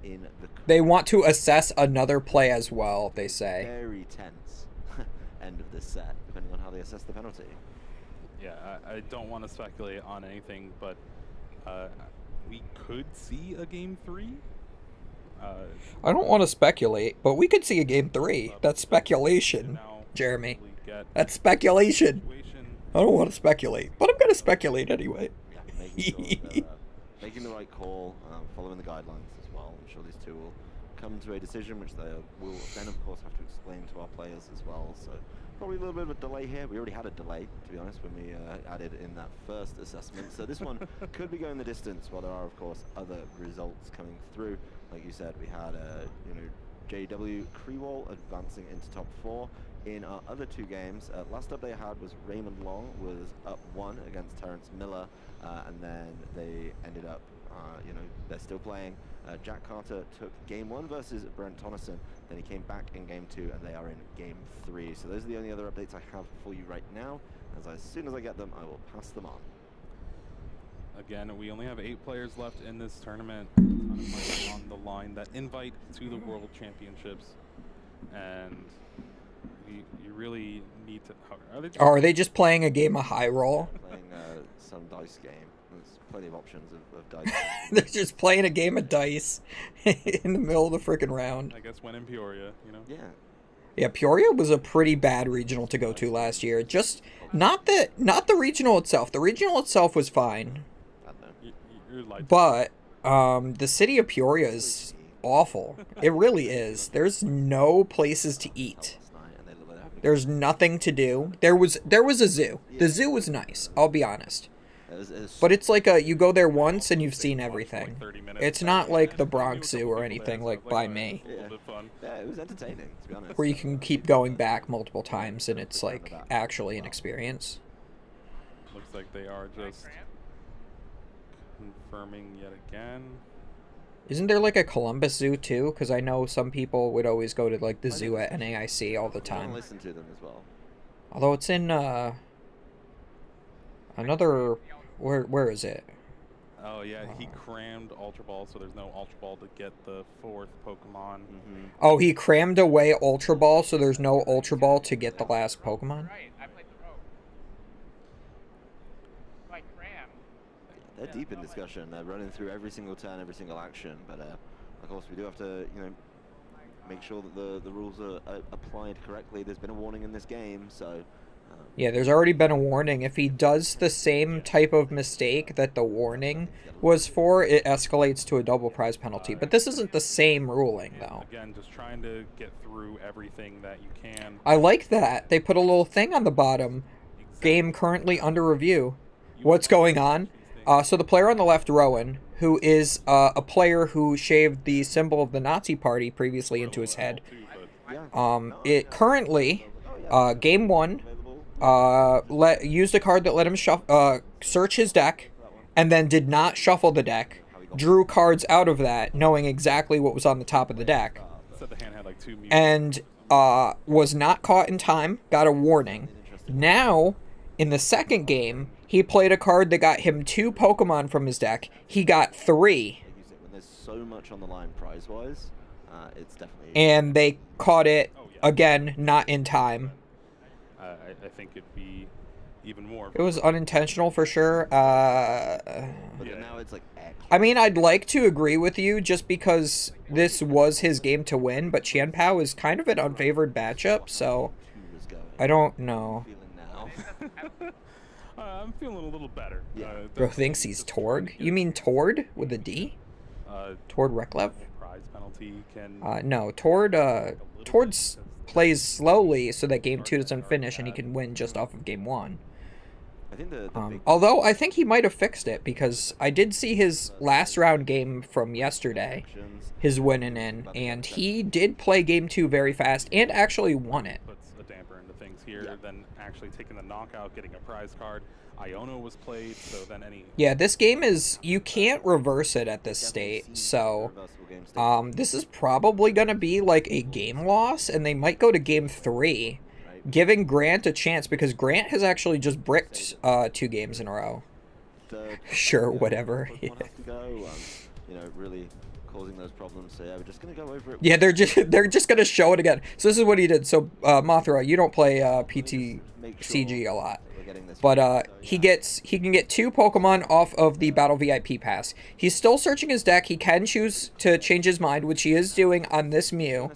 in the They want to assess another play as well, they say. very tense end of this set, depending on how they assess the penalty. Yeah, I don't want to speculate on anything, but we could see a game 3. I don't want to speculate, but we could see a game 3. That's speculation, Jeremy. That's speculation. I don't want to speculate, but I'm going to speculate anyway. Making the right call, following the guidelines as well. I'm sure these two will come to a decision, which they will then, of course, have to explain to our players as well. So probably a little bit of a delay here. We already had a delay, to be honest, when we added in that first assessment. So this one could be going the distance, while there are, of course, other results coming through. Like you said, we had, JW Krewall advancing into top 4. In our other 2 games, last up they had was Raymond Long was up 1 against Terrence Miller, and then they ended up, they're still playing. Jack Carter took game 1 versus Brent Tonneson, then he came back in game 2, and they are in game 3. So those are the only other updates I have for you right now. As soon as I get them, I will pass them on. Again, we only have 8 players left in this tournament. A ton of money on the line. That invite to the World Championships, and you really need to. Are they just playing a game of high roll? Playing some dice game. There's plenty of options of dice. They're just playing a game of dice in the middle of the freaking round. I guess when in Peoria, Yeah. Yeah, Peoria was a pretty bad regional to go to last year. Just not the regional itself. The regional itself was fine. But the city of Peoria is awful. It really is. There's no places to eat. There's nothing to do. There was a zoo. The zoo was nice, I'll be honest. But it's like you go there once and you've seen everything. It's not like the Bronx Zoo or anything like by me. Yeah, it was entertaining, to be honest. Where you can keep going back multiple times and it's like actually an experience. Looks like they are just confirming yet again. Isn't there like a Columbus Zoo too? Because I know some people would always go to like the zoo at NAIC all the time. Listen to them as well. Although it's in another, where is it? Oh yeah, he crammed Ultra Ball, so there's no Ultra Ball to get the 4th Pokemon. Oh, he crammed away Ultra Ball, so there's no Ultra Ball to get the last Pokemon? They're deep in discussion. They're running through every single turn, every single action. But of course, we do have to, make sure that the rules are applied correctly. There's been a warning in this game, so. Yeah, there's already been a warning. If he does the same type of mistake that the warning was for, it escalates to a double prize penalty. But this isn't the same ruling, though. Again, just trying to get through everything that you can. I like that. They put a little thing on the bottom. Game currently under review. What's going on? So the player on the left, Rowan, who is a player who shaved the symbol of the Nazi Party previously into his head. It currently, game 1, used a card that let him search his deck, and then did not shuffle the deck. Drew cards out of that, knowing exactly what was on the top of the deck. and was not caught in time, got a warning. Now, in the second game, he played a card that got him 2 Pokemon from his deck. He got 3. When there's so much on the line prize-wise, it's definitely... And they caught it, again, not in time. I think it'd be even more. It was unintentional for sure. But now it's like... I mean, I'd like to agree with you just because this was his game to win, but Qianpao is kind of an unfavored matchup, so I don't know. I'm feeling a little better. Bro thinks he's Torg? You mean Tord with a D? Tord Reklev? Prize penalty can... No, Tord plays slowly so that game 2 doesn't finish and he can win just off of game 1. I think although I think he might have fixed it because I did see his last round game from yesterday, his winning in, and he did play game 2 very fast and actually won it. Puts a damper into things here, then actually taking the knockout, getting a prize card. Iono was played, so then any... Yeah, this game is... You can't reverse it at this state, so... this is probably going to be like a game loss, and they might go to game 3. Giving Grant a chance, because Grant has actually just bricked 2 games in a row. Sure, whatever. You know, really causing those problems. So yeah, we're just gonna go over it. Yeah, they're just gonna show it again. So this is what he did. So Mothra, you don't play TCG a lot, but he can get 2 Pokemon off of the Battle VIP pass. He's still searching his deck. He can choose to change his mind, which he is doing on this Mew.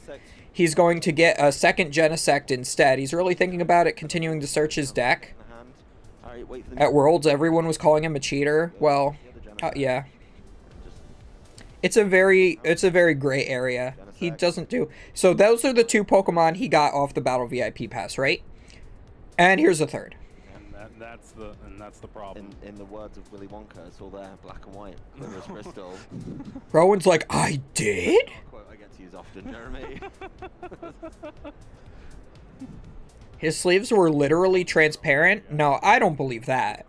He's going to get a second Genesect instead. He's really thinking about it, continuing to search his deck. At Worlds, everyone was calling him a cheater. Well, yeah. It's a very gray area. He doesn't do... So those are the 2 Pokemon he got off the Battle VIP pass, right? And here's a third. And that's the problem. In the words of Willy Wonka, it's all there, black and white. Clear as crystal. Rowan's like, I did? Quote I get to use often, Jeremy. His sleeves were literally transparent? No, I don't believe that.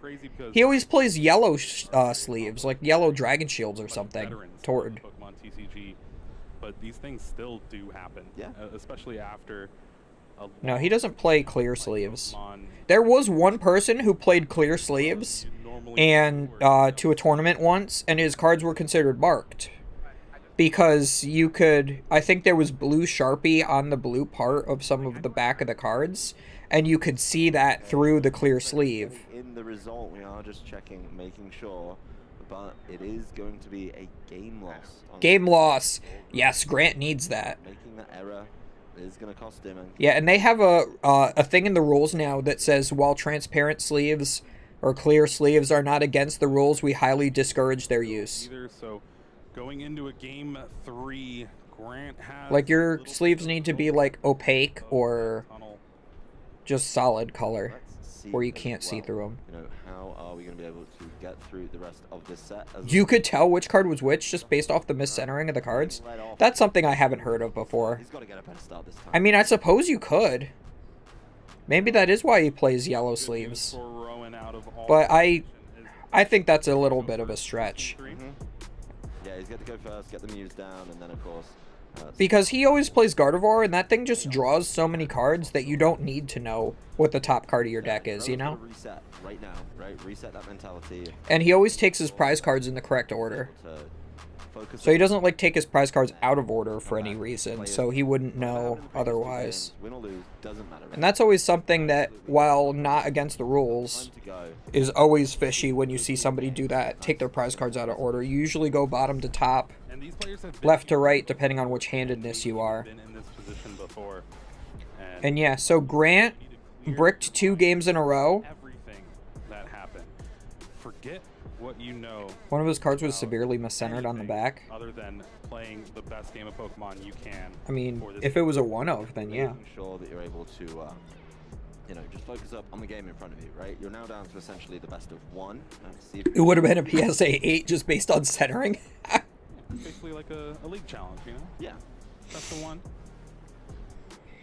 He always plays yellow sleeves, like yellow Dragon Shields or something. Toward. Pokemon TCG, but these things still do happen. Yeah. Especially after. No, he doesn't play clear sleeves. There was one person who played clear sleeves and to a tournament once, and his cards were considered marked. Because you could, I think there was blue Sharpie on the blue part of some of the back of the cards, and you could see that through the clear sleeve. In the result, we are just checking, making sure, but it is going to be a game loss. Game loss. Yes, Grant needs that. Making that error is going to cost him. Yeah, and they have a thing in the rules now that says while transparent sleeves or clear sleeves are not against the rules, we highly discourage their use. So going into a game 3, Grant has... Like, your sleeves need to be, like, opaque or just solid color where you can't see through them. You know, how are we going to be able to get through the rest of this set? You could tell which card was which just based off the miscentering of the cards? That's something I haven't heard of before. He's got to get a better start this time. I mean, I suppose you could. Maybe that is why he plays yellow sleeves. But I think that's a little bit of a stretch. Yeah, he's got to go first, get the Muse down, and then, of course... because he always plays Gardevoir, and that thing just draws so many cards that you don't need to know what the top card of your deck is, you know? Reset right now, right? Reset that mentality. And he always takes his prize cards in the correct order. So he doesn't, like, take his prize cards out of order for any reason, so he wouldn't know otherwise. Win or lose, doesn't matter. And that's always something that, while not against the rules, is always fishy when you see somebody do that, take their prize cards out of order. You usually go bottom to top, left to right, depending on which handedness you are. And yeah, so Grant bricked 2 games in a row. Everything that happened. Forget what you know. One of his cards was severely miscentered on the back. Other than playing the best game of Pokemon you can. I mean, if it was a 1-of, then yeah. Making sure that you're able to, you know, just focus up on the game in front of you, right? You're now down to essentially the best of 1. See if it would have been a PSA 8 just based on centering. Basically like a league challenge, you know? Yeah. Best of 1.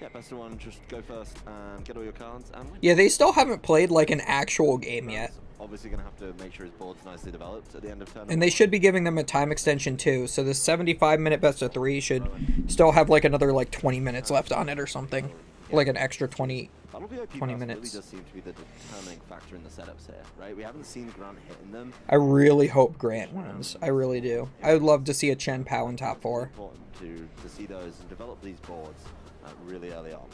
Yeah, best of 1, just go first and get all your cards and win. Yeah, they still haven't played like an actual game yet. obviously going to have to make sure his board's nicely developed at the end of turn. And they should be giving them a time extension too, so the 75-minute best of 3 should still have like another like 20 minutes left on it or something. Like an extra 20 VIP 20 pass minutes. really does seem to be the determining factor in the setups here, right? We haven't seen Grant hitting them. I really hope Grant wins. I really do. I would love to see a Chen Pao in top 4. Important to see those and develop these boards really early on.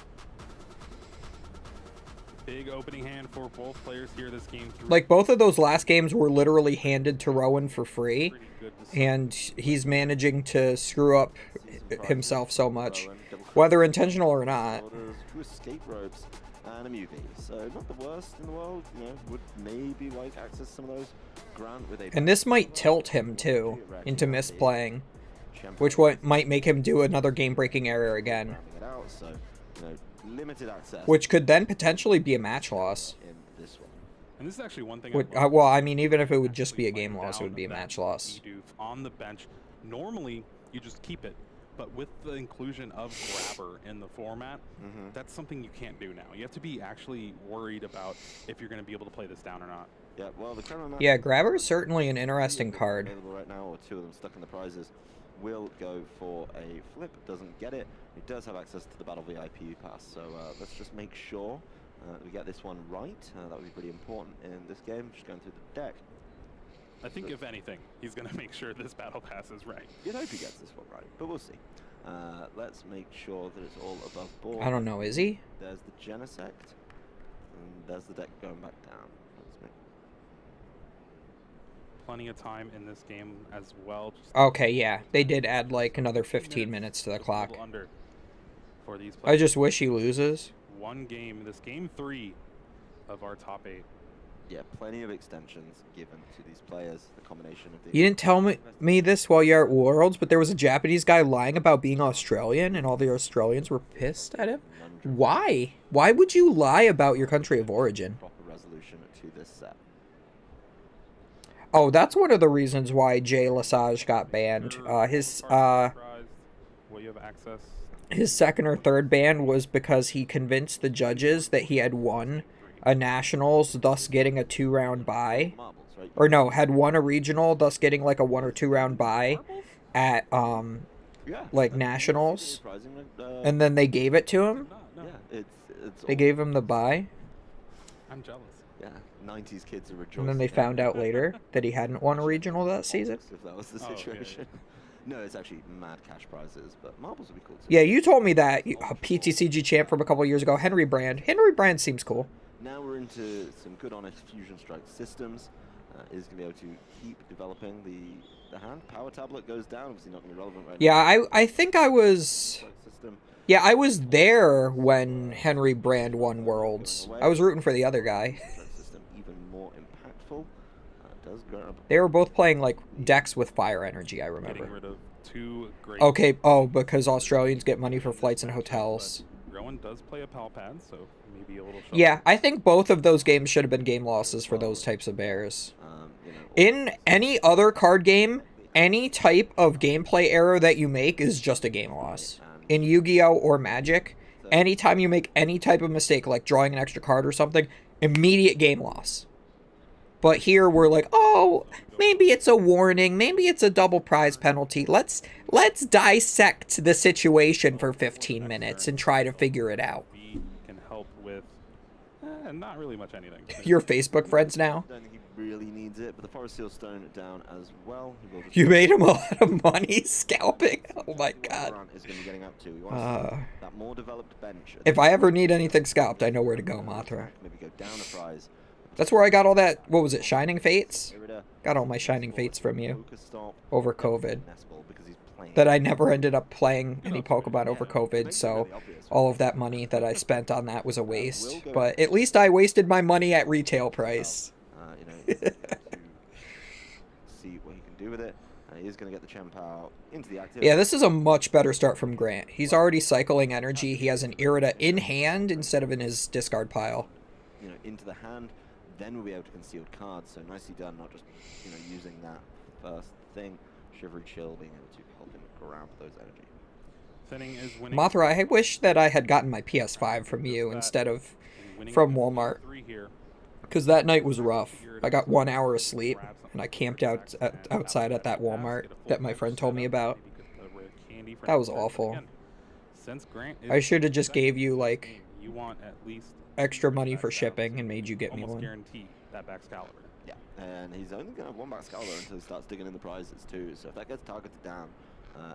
Big opening hand for both players here this game. Like, both of those last games were literally handed to Rowan for free, and he's managing to screw up himself so much, whether intentional or not. 2 escape ropes and a MUV, so not the worst in the world. You know, would maybe like access some of those. Grant with a And this might tilt him too into misplaying, which might make him do another game-breaking error again, so, you know, limited access, which could then potentially be a match loss. in this one. And this is actually one thing. Well, I mean, even if it would just be a game loss, it would be a match loss. On the bench, normally you just keep it, but with the inclusion of Grabber in the format, that's something you can't do now. You have to be actually worried about if you're going to be able to play this down or not. Yeah, well, the Yeah, Grabber is certainly an interesting card. Available right now, or 2 of them stuck in the prizes. Will go for a flip, doesn't get it. He does have access to the Battle VIP pass, so let's just make sure we get this one right. That would be pretty important in this game, just going through the deck. I think if anything, he's going to make sure this battle pass is right. You'd hope he gets this one right, but we'll see. Let's make sure that it's all above board. I don't know, is he? There's the Genesect, and there's the deck going back down. Let's make plenty of time in this game as well. Okay, yeah. They did add like another 15 minutes to the clock. Under for these I just wish he loses. One game, this game 3 of our top 8. Yeah, plenty of extensions given to these players. The combination of the... You didn't tell me this while you're at Worlds, but there was a Japanese guy lying about being Australian, and all the Australians were pissed at him. Why? Why would you lie about your country of origin? Proper resolution to this set. Oh, that's one of the reasons why Jay Lesage got banned. His second or third ban was because he convinced the judges that he had won a nationals, thus getting a 2-round bye. Or no, had won a regional, thus getting like a 1 or 2 round bye at like nationals. And then they gave it to him. Yeah, They gave him the bye. I'm jealous. Yeah, 90s kids are rejoicing. And then they found out later that he hadn't won a regional that season. If that was the situation. No, it's actually mad cash prizes, but marbles would be cool too. Yeah, you told me that. A PTCG champ from a couple years ago, Henry Brand. Henry Brand seems cool. Now we're into some good, honest Fusion Strike systems. Is going to be able to keep developing the hand. Power tablet goes down, obviously not going to be relevant right now. Yeah, I think I was... Yeah, I was there when Henry Brand won Worlds. I was rooting for the other guy. System even more impactful. They were both playing like decks with fire energy, I remember. Getting rid of 2 great... Okay, oh, because Australians get money for flights and hotels. Rowan does play a pal pad, so maybe a little... Yeah, I think both of those games should have been game losses for those types of bears. In any other card game, any type of gameplay error that you make is just a game loss. In Yu-Gi-Oh! Or Magic, anytime you make any type of mistake, like drawing an extra card or something, immediate game loss. But here we're like, oh, maybe it's a warning, maybe it's a double prize penalty. Let's dissect the situation for 15 minutes and try to figure it out. Can help with not really much anything. Your Facebook friends now? I don't think he really needs it, but the Forest Seal Stone down as well. You made him a lot of money scalping? Oh my god. Is going to be getting up to. He wants that more developed bench. If I ever need anything scalped, I know where to go, Mothra. Maybe go down a prize. That's where I got all that, what was it, Shining Fates? Got all my Shining Fates from you over COVID. That I never ended up playing any Pokemon over COVID, so all of that money that I spent on that was a waste. But at least I wasted my money at retail price. You know, see what he can do with it. He is going to get the Chen-Pao into the active. Yeah, this is a much better start from Grant. He's already cycling energy. He has an Irida in hand instead of in his discard pile. You know, into the hand. Then we'll be able to conceal cards, so nicely done, not just, you know, using that first thing. Shivery Chill being able to help him grab those energy. Thinning is winning. Mothra, I wish that I had gotten my PS5 from you instead of from Walmart. Because that night was rough. I got 1 hour of sleep, and I camped outside at that Walmart that my friend told me about. That was awful. I should have just gave you, like, You want at least extra money for shipping and made you get me almost one. guarantee that Baxcalibur. Yeah, and he's only going to have one Baxcalibur until he starts digging in the prizes too. So if that gets targeted down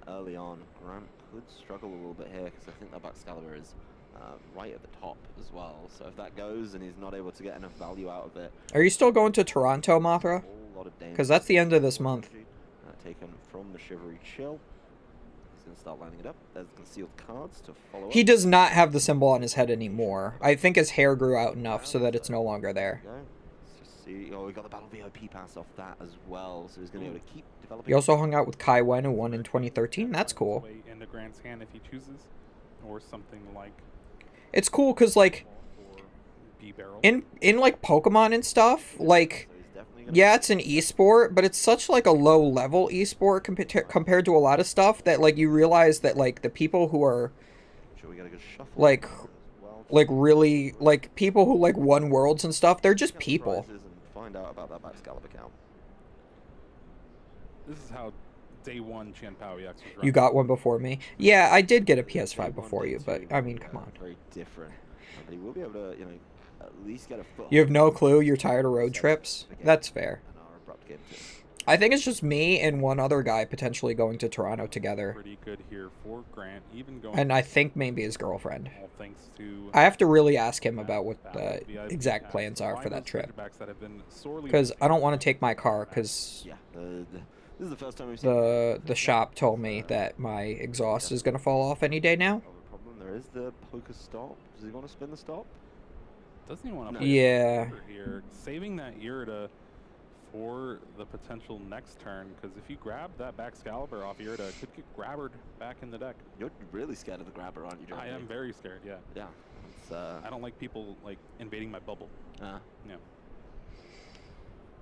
early on, Grant could struggle a little bit here because I think that Baxcalibur is right at the top as well. So if that goes and he's not able to get enough value out of it, Are you still going to Toronto, Mothra? Because that's the end of this month. Taken from the Shivery Chill. He's going to start lining it up. There's concealed cards to follow He up. does not have the symbol on his head anymore. I think his hair grew out enough so that it's no longer there. Let's just see. Oh, we got the Battle VIP pass off that as well, so he's going to be able to keep developing. He also hung out with Kai Wen, who won in 2013. That's cool. In the Grant's hand if he chooses, or something like It's cool because, like, B-barrel. in like Pokemon and stuff, like, yeah, it's an esport, but it's such like a low level esport compared to a lot of stuff that, like, you realize that, like, the people who are like really, like, people who like won worlds and stuff, they're just people. Find out about that Baxcalibur account. This is how day one Chen Pao EX was You got one before me. Yeah, I did get a PS5 before you, but I mean, come on. Very different. But he will be able to, you know, at least get a foot. You have no clue. You're tired of road trips. That's fair. I think it's just me and one other guy potentially going to Toronto together. Pretty good here for Grant, even going. And I think maybe his girlfriend. All thanks to I have to really ask him about what the exact plans are for that trip. Because I don't want to take my car because Yeah, this is the first time we've seen the shop told me that my exhaust is going to fall off any day now. problem. There is the poker stop. Does he want to spin the stop? Doesn't he want to? Yeah. Here, saving that Irida for the potential next turn, because if you grab that Baxcalibur off Irida, it could get grabbered back in the deck. You're really scared of the grabber, aren't you, Jeremy? I am very scared. Yeah. Yeah. It's, I don't like people like invading my bubble. Yeah.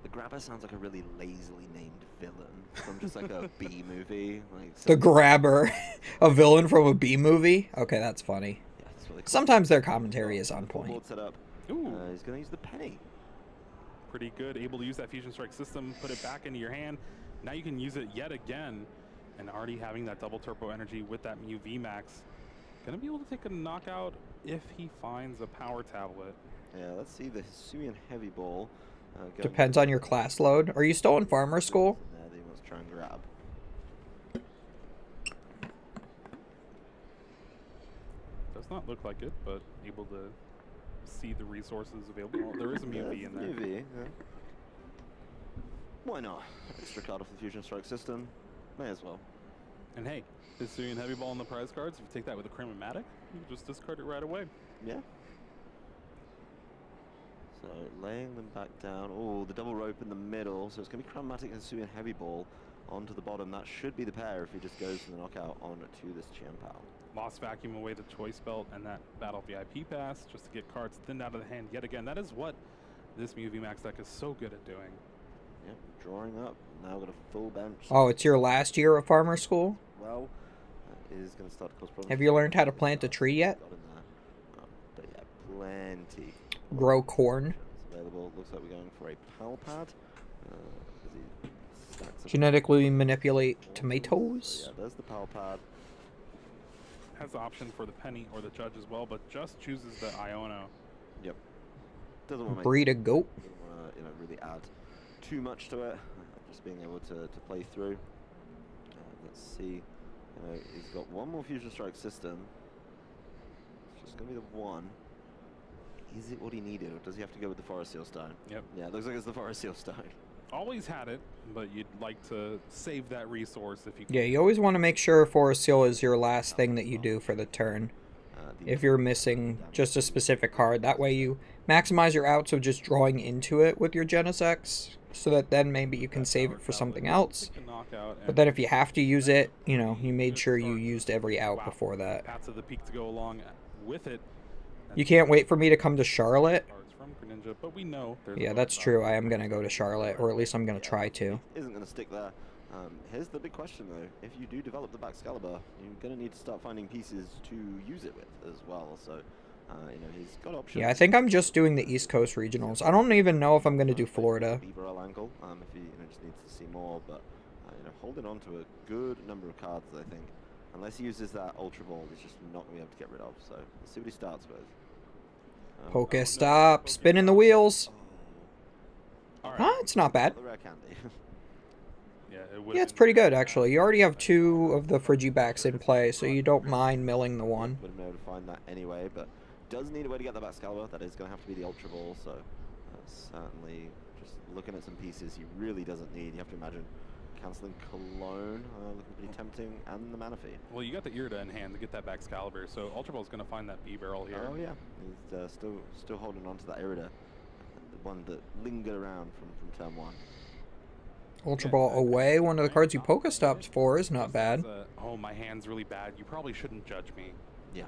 The grabber sounds like a really lazily named villain from just like a B movie. Like The grabber, a villain from a B movie. Okay, that's funny. Yeah, that's really cool. Sometimes their commentary is on point. Board set up. Ooh. He's going to use the penny. Pretty good. Able to use that Fusion Strike system, put it back into your hand. Now you can use it yet again, and already having that double turbo energy with that Mew VMAX. Gonna be able to take a knockout if he finds a power tablet. Yeah, let's see the Hisuian Heavy Ball. Depends on your class load. Are you still in farmer school? There that he wants to try and grab. Does not look like it, but able to see the resources available. Oh, there is a Mew V in there. Mew V, yeah. Why not? Extra card off the Fusion Strike system. May as well. And hey, Hisuian Heavy Ball in the prize cards. If you take that with a Chromatic, you can just discard it right away. Yeah. So laying them back down. Oh, the double rope in the middle. So it's going to be Chromatic and Hisuian Heavy Ball onto the bottom. That should be the pair if he just goes for the knockout on to this Chen Pao. Lost Vacuum away the Choice Belt and that Battle VIP Pass just to get cards thinned out of the hand yet again. That is what this Mew VMAX deck is so good at doing. Yep, drawing up. Now got a full bench. Oh, it's your last year of farmer school? Well, that is going to start to cause problems. Have you learned how to plant a tree yet? Got in there. But yeah, plenty. Grow corn? It's available. Looks like we're going for a Pal Pad. Genetically manipulate tomatoes? Yeah, there's the Pal Pad. Has the option for the Penny or the Judge as well, but just chooses the Iono. Yep. Doesn't want to breed a goat. Doesn't want to, really add too much to it. Just being able to play through. Let's see. He's got one more Fusion Strike system. It's just going to be the one. Is it what he needed, or does he have to go with the Forest Seal Stone? Yep. Yeah, it looks like it's the Forest Seal Stone. Always had it, but you'd like to save that resource if you can. Yeah, you always want to make sure Forest Seal is your last thing that you do for the turn. If you're missing just a specific card, that way you maximize your outs of just drawing into it with your Genesect, so that then maybe you can save it for something else. But then if you have to use it, you made sure you used every out before that. Paths of the Peak to go along with it. You can't wait for me to come to Charlotte. From Greninja, but we know Yeah, that's true. I am going to go to Charlotte, or at least I'm going to try to. Isn't going to stick there. Here's the big question, though. If you do develop the Baxcalibur, you're going to need to start finding pieces to use it with as well. So You know, he's got options. Yeah, I think I'm just doing the East Coast regionals. I don't even know if I'm going to do Florida. Beaver angle, if he just needs to see more, but holding on to a good number of cards, I think. Unless he uses that Ultra Ball, he's just not going to be able to get rid of. So let's see what he starts with. Pokestop, spinning the wheels. Huh, it's not bad. The rare candy. Yeah, it's pretty good, actually. You already have 2 of the Frigibacks in play, so you don't mind milling the one. Would have been able to find that anyway, but does need a way to get the Baxcalibur. That is going to have to be the Ultra Ball, so certainly just looking at some pieces he really doesn't need. You have to imagine cancelling Cologne, looking pretty tempting, and the Mana Feed. Well, you got the Irida in hand to get that Baxcalibur, so Ultra Ball's going to find that B-barrel here. Oh yeah, he's still holding on to that Irida, the one that lingered around from turn 1. Ultra Ball away, one of the cards you Pokestopped for is not bad. Oh, my hand's really bad. You probably shouldn't judge me. Yeah.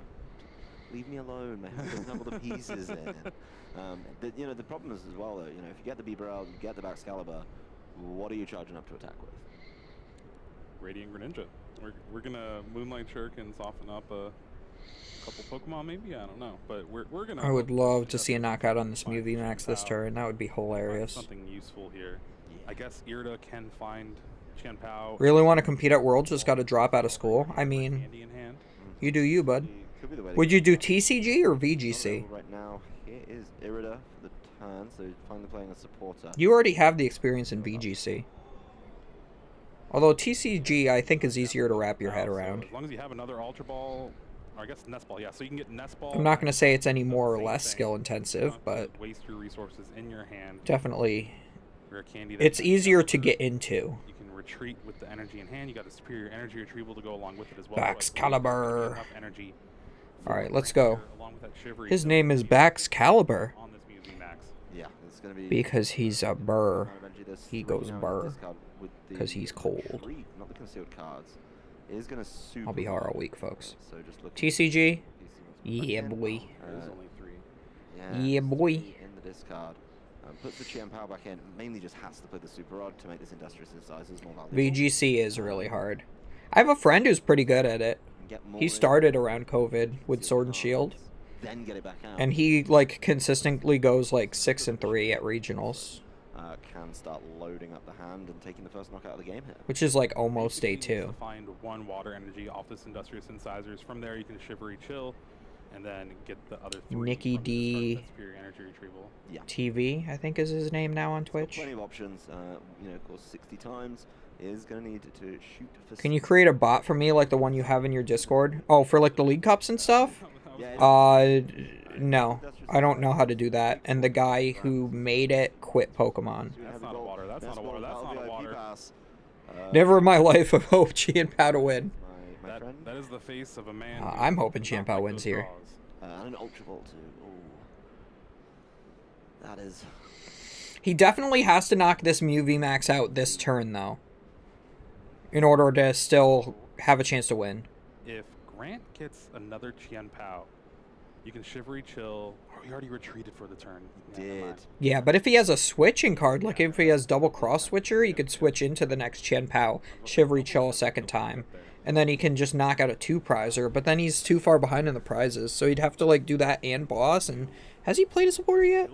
Leave me alone, man. Doesn't have all the pieces in. The problem is as well, though, if you get the B-barrel, you get the Baxcalibur, what are you charging up to attack with? Radiant Greninja. We're gonna Moonlight Shuriken soften up a couple Pokemon, maybe? I don't know. But we're gonna... I would love to see a knockout on this Mew VMAX this turn. That would be hilarious. Something useful here. I guess Irida can find Qianpao. Really want to compete at Worlds, just got to drop out of school? I mean, you do you, bud. Would you do TCG or VGC? Right now, here is Irida for the turn, so finally playing a supporter. You already have the experience in VGC. Although TCG, I think, is easier to wrap your head around. As long as you have another Ultra Ball, or I guess Nest Ball, yeah. So you can get Nest Ball. I'm not going to say it's any more or less skill intensive, but waste your resources in your hand. Definitely, Rare candy it's easier to get into. You can retreat with the energy in hand. You got the superior energy retrieval to go along with it as well. Baxcalibur. Energy. All right, let's go. His name is Baxcalibur. Yeah, it's gonna be because he's a burr. He goes burr. Because he's cold. Not the concealed cards. It is gonna I'll be hard all week, folks. So just look TCG. Yeah, boy. Yeah, boy. In the discard. Puts the Qianpao back in. Mainly just has to play the Super Rod to make this Industrious Incisors more valuable. VGC is really hard. I have a friend who's pretty good at it. He started around COVID with Sword and Shield. Then get it back out. And he consistently goes 6-3 at regionals. Can start loading up the hand and taking the first knockout of the game here. Which is almost day 2. Find 1 water energy off this Industrious Incisors. From there you can Shivery Chill and then get the other 3. Nicky D energy retrieval. Yeah. TV, I think is his name now on Twitch. Plenty of options. Of course 60 times is going to need to shoot for... Can you create a bot for me like the one you have in your Discord? Oh, for the League Cups and stuff? No. I don't know how to do that. And the guy who made it quit Pokemon. That's not a water. That's not a water. That's not a water. Never in my life have hoped Qianpao to win. That is the face of a man. I'm hoping Qianpao wins here. And an Ultra Ball too. Ooh. That is... He definitely has to knock this Mew VMAX out this turn, though. In order to still have a chance to win. If Grant gets another Qianpao, you can Shivery Chill. Oh, he already retreated for the turn. Yeah, but if he has a switching card, like if he has double cross switcher, he could switch into the next Qianpao, Shivery Chill a second time. And then he can just knock out a 2-prizer, but then he's too far behind in the prizes, so he'd have to do that and boss. And has he played a supporter yet?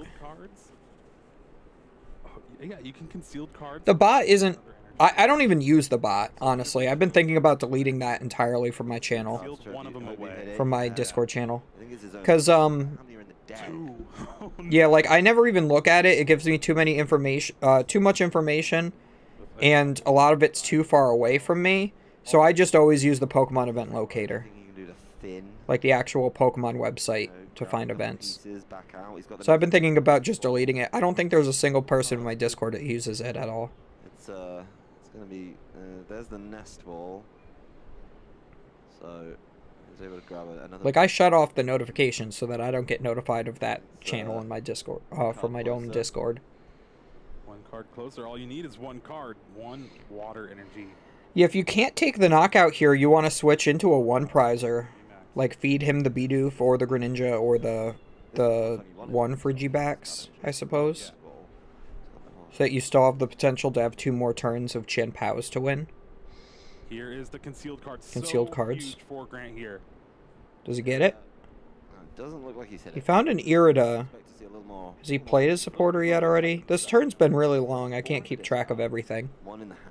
Oh, yeah, you can concealed cards. The bot isn't... I don't even use the bot, honestly. I've been thinking about deleting that entirely from my channel. From my Discord channel. Because, yeah, I never even look at it. It gives me too much information. And a lot of it's too far away from me. So I just always use the Pokemon event locator. Like the actual Pokemon website to find events. So I've been thinking about just deleting it. I don't think there's a single person in my Discord that uses it at all. It's going to be... there's the Nest Ball. So I was able to grab another... I shut off the notifications so that I don't get notified of that channel in my Discord, from my own Discord. 1 card closer. All you need is 1 card. 1 water energy. Yeah, if you can't take the knockout here, you want to switch into a 1-prizer. Feed him the Bidoof or the Greninja or the 1 Frigibacks, I suppose. So that you still have the potential to have 2 more turns of Qianpaos to win. Here is the concealed card. Concealed so cards. Huge for Grant here. Does he get it? doesn't look like he's hit He it. found an Irida. Expect to see a little more. Has he played his supporter yet already? This turn's been really long. I can't keep track of everything. One in the hand.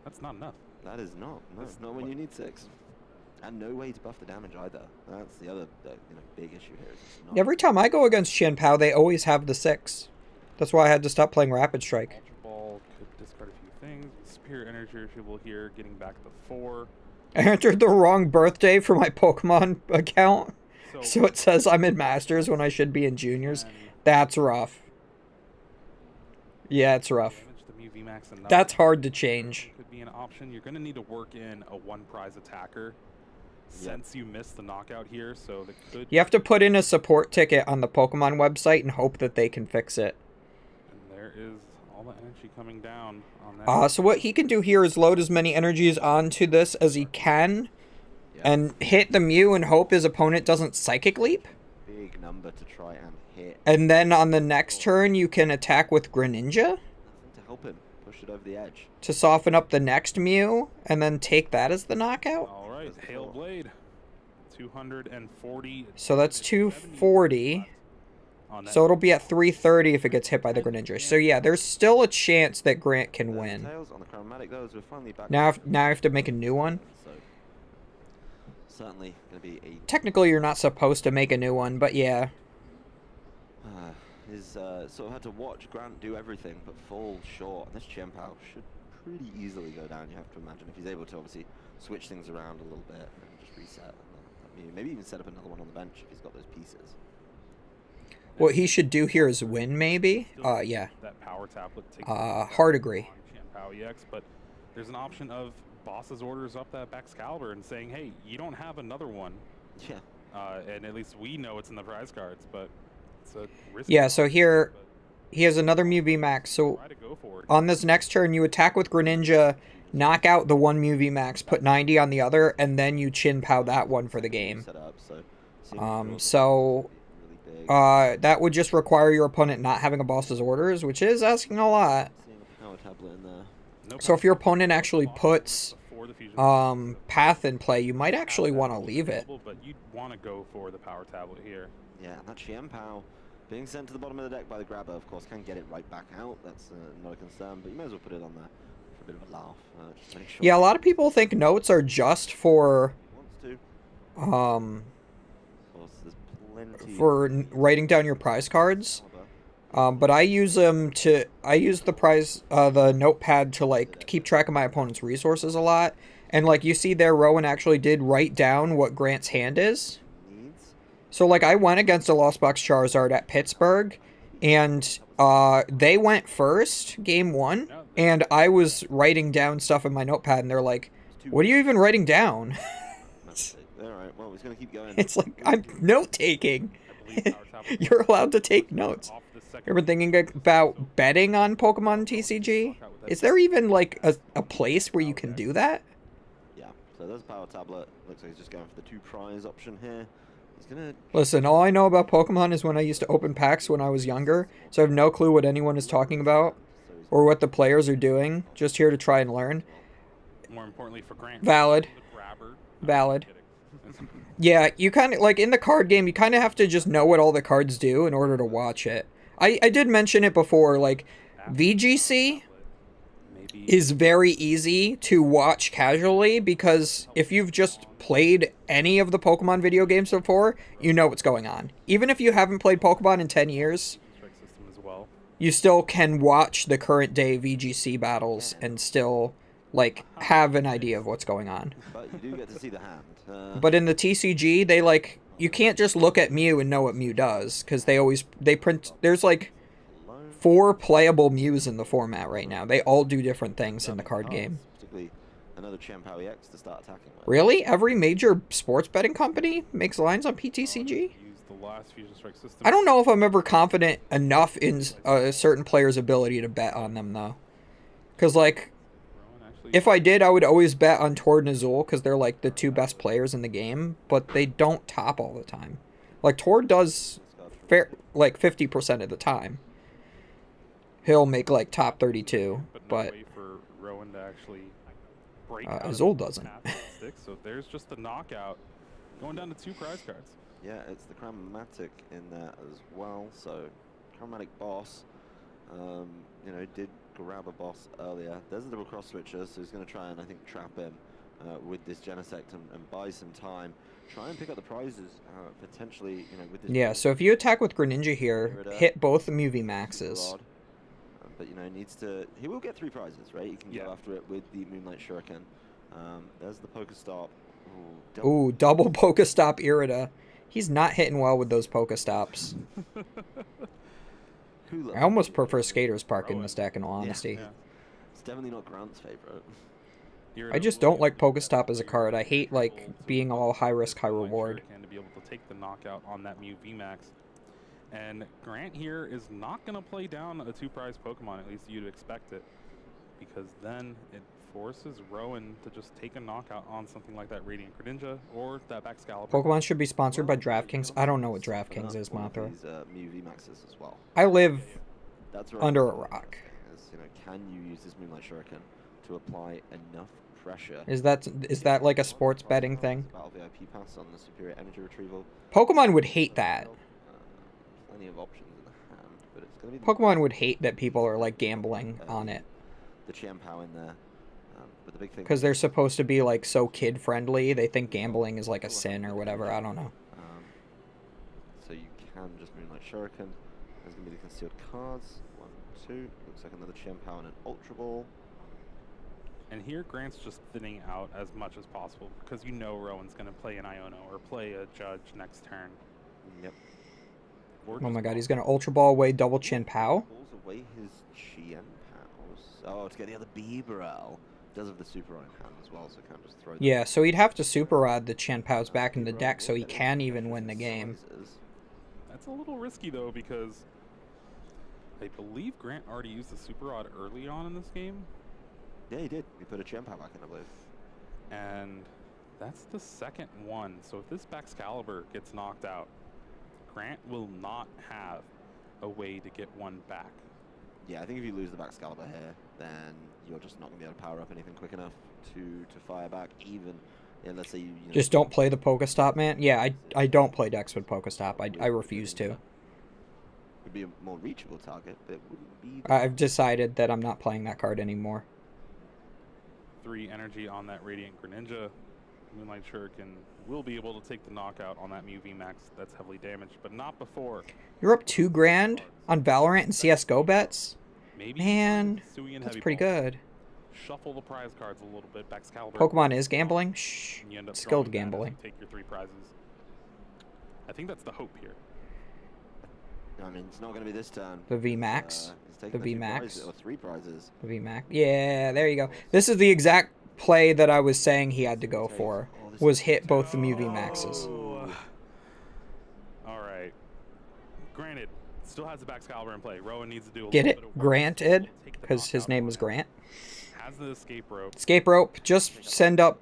That's not enough. That is not. No, not when you need 6. And no way to buff the damage either. That's the other big issue here. Is it's not. Every time I go against Qian Pao, they always have the 6. That's why I had to stop playing Rapid Strike. Ultra Ball could discard a few things. Spirit Energy Retrieval here, getting back to 4. I entered the wrong birthday for my Pokemon account. So it says I'm in Masters when I should be in Juniors. That's rough. Yeah, it's rough. That's hard to change. Could be an option. You're going to need to work in a 1 prize attacker since you missed the knockout here. So that could. You have to put in a support ticket on the Pokemon website and hope that they can fix it. And there is all the energy coming down on that. So what he can do here is load as many energies onto this as he can and hit the Mew and hope his opponent doesn't Psychic Leap. Big number to try and hit. And then on the next turn, you can attack with Greninja. Nothing to help him push it over the edge. To soften up the next Mew and then take that as the knockout. All right, Hail Blade. 240. So that's 240. So it'll be at 330 if it gets hit by the Greninja. So yeah, there's still a chance that Grant can win. Now I have to make a new one. Certainly going to be a. Technically, you're not supposed to make a new one, but yeah. Sort of had to watch Grant do everything, but fall short. And this Qian Pao should pretty easily go down. You have to imagine if he's able to obviously switch things around a little bit and just reset. Maybe even set up another one on the bench if he's got those pieces. What he should do here is win, maybe. Yeah. That power tablet. Hard agree. Qian Pao EX, but there's an option of boss's orders up that Excalibur and saying, hey, you don't have another one. Yeah. And at least we know it's in the prize cards, but it's a risk. Yeah, so here he has another Mew VMAX. So on this next turn, you attack with Greninja, knock out the one Mew VMAX, put 90 on the other, and then you Qian Pao that one for the game. That would just require your opponent not having a boss's orders, which is asking a lot. So if your opponent actually puts Path in play, you might actually want to leave it. But you'd want to go for the power tablet here. Yeah, and that Qian Pao being sent to the bottom of the deck by the grabber, of course, can get it right back out. That's not a concern, but you may as well put it on there for a bit of a laugh. Just to make sure. Yeah, a lot of people think notes are just for for writing down your prize cards. But I use them to, the notepad to like keep track of my opponent's resources a lot. And like you see there, Rowan actually did write down what Grant's hand is. So like I went against a Lost Box Charizard at Pittsburgh, and they went first, game 1, and I was writing down stuff in my notepad, and they're like, what are you even writing down? Alright, well, he's going to keep going. It's like, I'm note-taking. You're allowed to take notes. You ever thinking about betting on Pokemon TCG? Is there even, like, a place where you can do that? Yeah, so there's a power tablet. Looks like he's just going for the 2 prize option here. He's gonna... Listen, all I know about Pokemon is when I used to open packs when I was younger, so I have no clue what anyone is talking about or what the players are doing. Just here to try and learn. More importantly for Grant. Valid. Valid. Yeah, you kind of, like, in the card game, you kind of have to just know what all the cards do in order to watch it. I did mention it before, like, VGC is very easy to watch casually because if you've just played any of the Pokemon video games before, you know what's going on. Even if you haven't played Pokemon in 10 years, you still can watch the current day VGC battles and still, like, have an idea of what's going on. But you do get to see the hand. But in the TCG, they, like, you can't just look at Mew and know what Mew does, because they print, there's, like, 4 playable Mews in the format right now. They all do different things in the card game. Particularly another Qian Pao EX to start attacking with. Really? Every major sports betting company makes lines on PTCG? I don't know if I'm ever confident enough in a certain player's ability to bet on them, though. Because, like, if I did, I would always bet on Tord and Azul, because they're, like, the 2 best players in the game, but they don't top all the time. Like, Tord does, like, 50% of the time. He'll make, like, top 32, but Rowan to actually break Azul doesn't. So there's just the knockout. Going down to 2 prize cards. Yeah, it's the Chromatic in there as well. So, Chromatic Boss, you know, did grab a boss earlier. There's a double cross switcher, so he's going to try and, I think, trap him with this Genesect and buy some time. Try and pick up the prizes, potentially, you know, with this... Yeah, so if you attack with Greninja here, hit both the UV maxes. But, you know, he will get 3 prizes, right? He can go after it with the Moonlight Shuriken. There's the Pokestop. Ooh, double Pokestop Irida. He's not hitting well with those Pokestops. I almost prefer Skater's Park in this deck, in all honesty. Yeah. It's definitely not Grant's favorite. I just don't like Pokestop as a card. I hate, like, being all high risk, high reward. To be able to take the knockout on that Mew VMAX. And Grant here is not going to play down a 2 prize Pokemon, at least you'd expect it. Because then it forces Rowan to just take a knockout on something like that Radiant Greninja or that Baxcalibur. Pokemon should be sponsored by DraftKings. I don't know what DraftKings is, Mothra. Mew VMAXs as well. I live That's under a rock. You know, can you use this Moonlight Shuriken to apply enough pressure? Is that like a sports betting thing? Battle VIP pass on the Superior Energy Retrieval. Pokemon would hate that. Plenty of options in the hand, but it's going to be... Pokemon would hate that people are, like, gambling on it. The Chiampao in there. But the big thing... Because they're supposed to be, like, so kid-friendly. They think gambling is, like, a sin or whatever. I don't know. So you can just Moonlight Shuriken. There's going to be the concealed cards. 1, 2. Looks like another Chiampao and an Ultra Ball. And here Grant's just thinning out as much as possible because you know Rowan's going to play an Iono or play a Judge next turn. Yep. Oh my god, he's going to Ultra Ball away double Chiampao? Pulls away his Chiampaos. Oh, to get the other Bibarel. Does have the Super Rod in hand as well, so can't just throw... Yeah, so he'd have to Super Rod the Chiampaos back in the deck so he can even win the game. That's a little risky, though, because I believe Grant already used the Super Rod early on in this game. Yeah, he did. He put a Chiampao back in, I believe. And that's the second one. So if this Baxcalibur gets knocked out, Grant will not have a way to get one back. Yeah, I think if you lose the Baxcalibur here, then you're just not going to be able to power up anything quick enough to fire back, even... Yeah, let's say you know, just don't play the Pokestop, man? Yeah, I don't play decks with Pokestop. I refuse to. Would be a more reachable target, but it wouldn't be... I've decided that I'm not playing that card anymore. 3 energy on that Radiant Greninja. Moonlight Shuriken will be able to take the knockout on that Mew VMAX that's heavily damaged, but not before. You're up $2 grand on Valorant and CSGO bets? Maybe man, that's pretty good. Shuffle the prize cards a little bit. Baxcalibur. Pokemon is gambling? Shh. Skilled gambling. Take your 3 prizes. I think that's the hope here. I mean, it's not going to be this turn. The VMAX. The VMAX. Or 3 prizes. The VMAX. Yeah, there you go. This is the exact play that I was saying he had to go for. Was hit both the Mew VMAXs. All right. Granted, still has the Baxcalibur in play. Rowan needs to do a Get little it? bit of work. Granted? Because his name is Grant. Has the escape rope. Escape rope. Just send up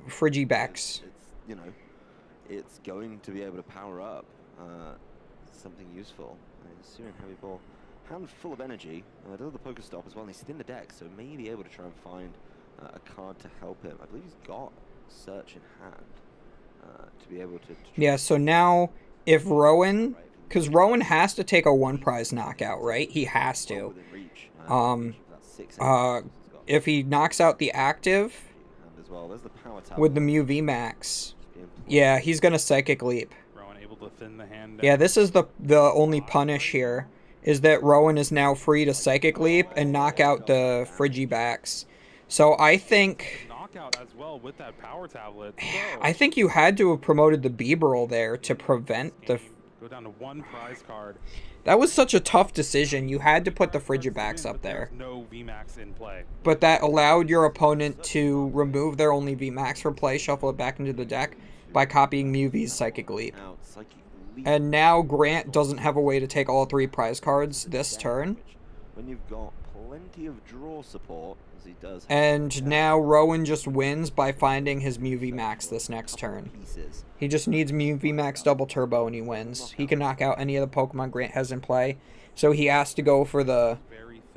Frigibacks. It's, you know, it's going to be able to power up something useful. Searing Heavy Ball. Hand full of energy. Does have the Pokestop as well, and he's in the deck, so may be able to try and find a card to help him. I believe he's got Search in hand to be able to yeah, so now if Rowan... Because Rowan has to take a 1 prize knockout, right? He has to. If he knocks out the active with the Mew VMAX, yeah, he's going to Psychic Leap. Rowan able to thin the hand. Yeah, this is the only punish here, is that Rowan is now free to Psychic Leap and knock out the Frigibacks. So I think... Knockout as well with that power tablet. I think you had to have promoted the Bibarel there to prevent the... Go down to 1 prize card. That was such a tough decision. You had to put the Frigibacks up there. No VMAX in play. But that allowed your opponent to remove their only VMAX from play, shuffle it back into the deck by copying Mew V's Psychic Leap. And now Grant doesn't have a way to take all 3 prize cards this turn. When you've got plenty of draw support, as he does. And now Rowan just wins by finding his Mew VMAX this next turn. He just needs Mew VMAX double turbo and he wins. He can knock out any of the Pokemon Grant has in play. So he has to go for the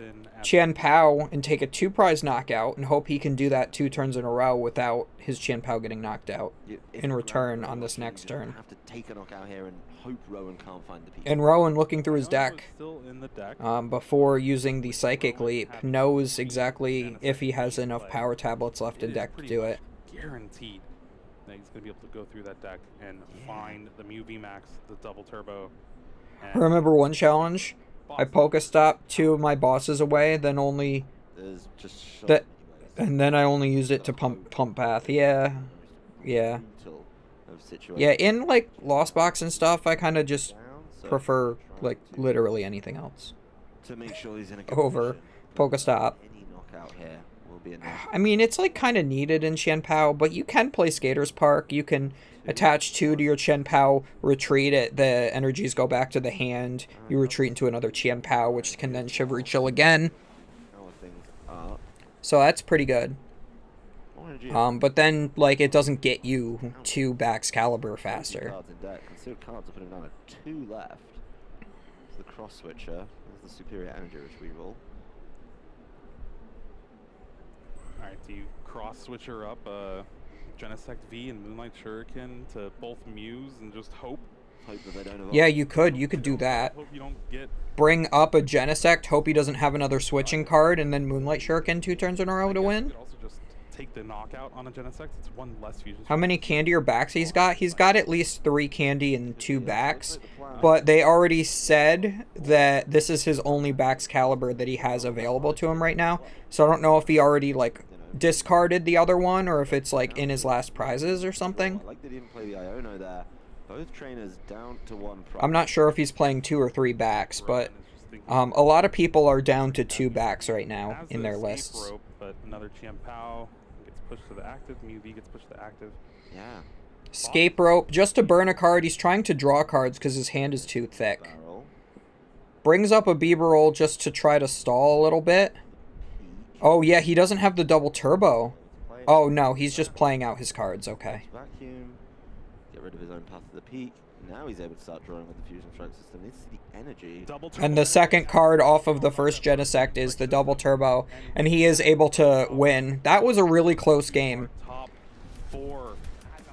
Justin Qian Pao and take a 2-prize knockout and hope he can do that 2 turns in a row without his Qian Pao getting knocked out in return on this next turn. Have to take a knockout here and hope Rowan can't find the piece. And Rowan, looking through his deck still in the deck. before using the Psychic Leap, knows exactly if he has enough power tablets left in deck to do it. Guaranteed that he's going to be able to go through that deck and find the Mew VMAX, the double turbo. I remember one challenge. I Pokestop 2 of my bosses away, then only that, and then I only used it to pump path. Yeah. Yeah, in like Lost Box and stuff, I kind of just prefer like literally anything else to make sure he's in a over Pokestop. Any knockout here will be enough. I mean, it's like kind of needed in Qian Pao, but you can play Skater's Park. You can attach 2 to your Qian Pao, retreat it, the energies go back to the hand, you retreat into another Qian Pao, which can then Shivery Chill again. So that's pretty good. But then, like, it doesn't get you 2 Baxcalibur faster. Consider cards are putting down a 2 left. It's the cross switcher. There's the superior energy retrieval. Alright, do you cross switcher up Genesect V and Moonlight Shuriken to both Mews and just hope? That they don't evolve. Yeah, you could do that. Hope you don't get... Bring up a Genesect, hope he doesn't have another switching card, and then Moonlight Shuriken 2 turns in a row to win. You could also just take the knockout on a Genesect. It's 1 less fusion. How many candy or backs he's got? He's got at least 3 candy and 2 backs, but they already said that this is his only Baxcalibur that he has available to him right now. So I don't know if he already like discarded the other one or if it's like in his last prizes or something. I like they didn't play the Iono there. Both trainers down to 1 prize. I'm not sure if he's playing 2 or 3 backs, but a lot of people are down to 2 backs right now in their lists. Rope, but another Qian Pao gets pushed to the active. Mew V gets pushed to the active. Yeah. Escape Rope, just to burn a card. He's trying to draw cards because his hand is too thick. Brings up a Bieberol just to try to stall a little bit. Oh, yeah, he doesn't have the double turbo. Oh, no, he's just playing out his cards. Okay. Vacuum. Get rid of his own path to the peak. Now he's able to start drawing with the Fusion Strike system. This is the energy. And the second card off of the first Genesect is the double turbo, and he is able to win. That was a really close game. Top 4,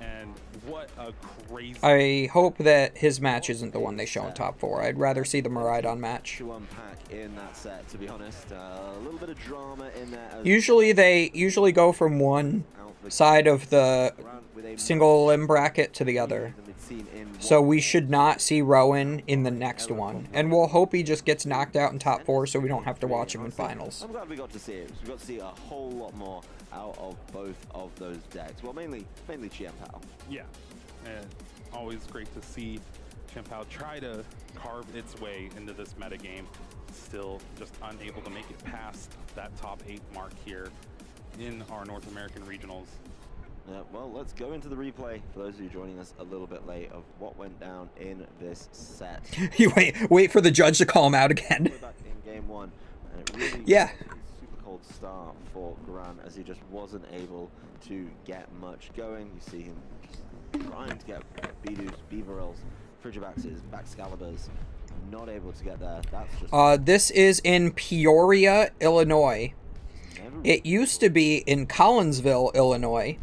and what a crazy... I hope that his match isn't the one they show in top 4. I'd rather see the Maridon match. To unpack in that set, to be honest. A little bit of drama in there. Usually they go from one side of the single limb bracket to the other. So we should not see Rowan in the next one. And we'll hope he just gets knocked out in top 4 so we don't have to watch him in finals. I'm glad we got to see it. We got to see a whole lot more out of both of those decks. Well, mainly Qian Pao. Yeah, and always great to see Qian Pao try to carve its way into this metagame. Still just unable to make it past that top 8 mark here in our North American regionals. Well, let's go into the replay for those of you joining us a little bit late of what went down in this set. You wait for the judge to call him out again. We're back in game 1, and it really was a super cold start for Gran as he just wasn't able to get much going. You see him just trying to get Bidus, Beaverells, Frigibaxes, Baxcaliburs, not able to get there. That's just this is in Peoria, Illinois. It used to be in Collinsville, Illinois,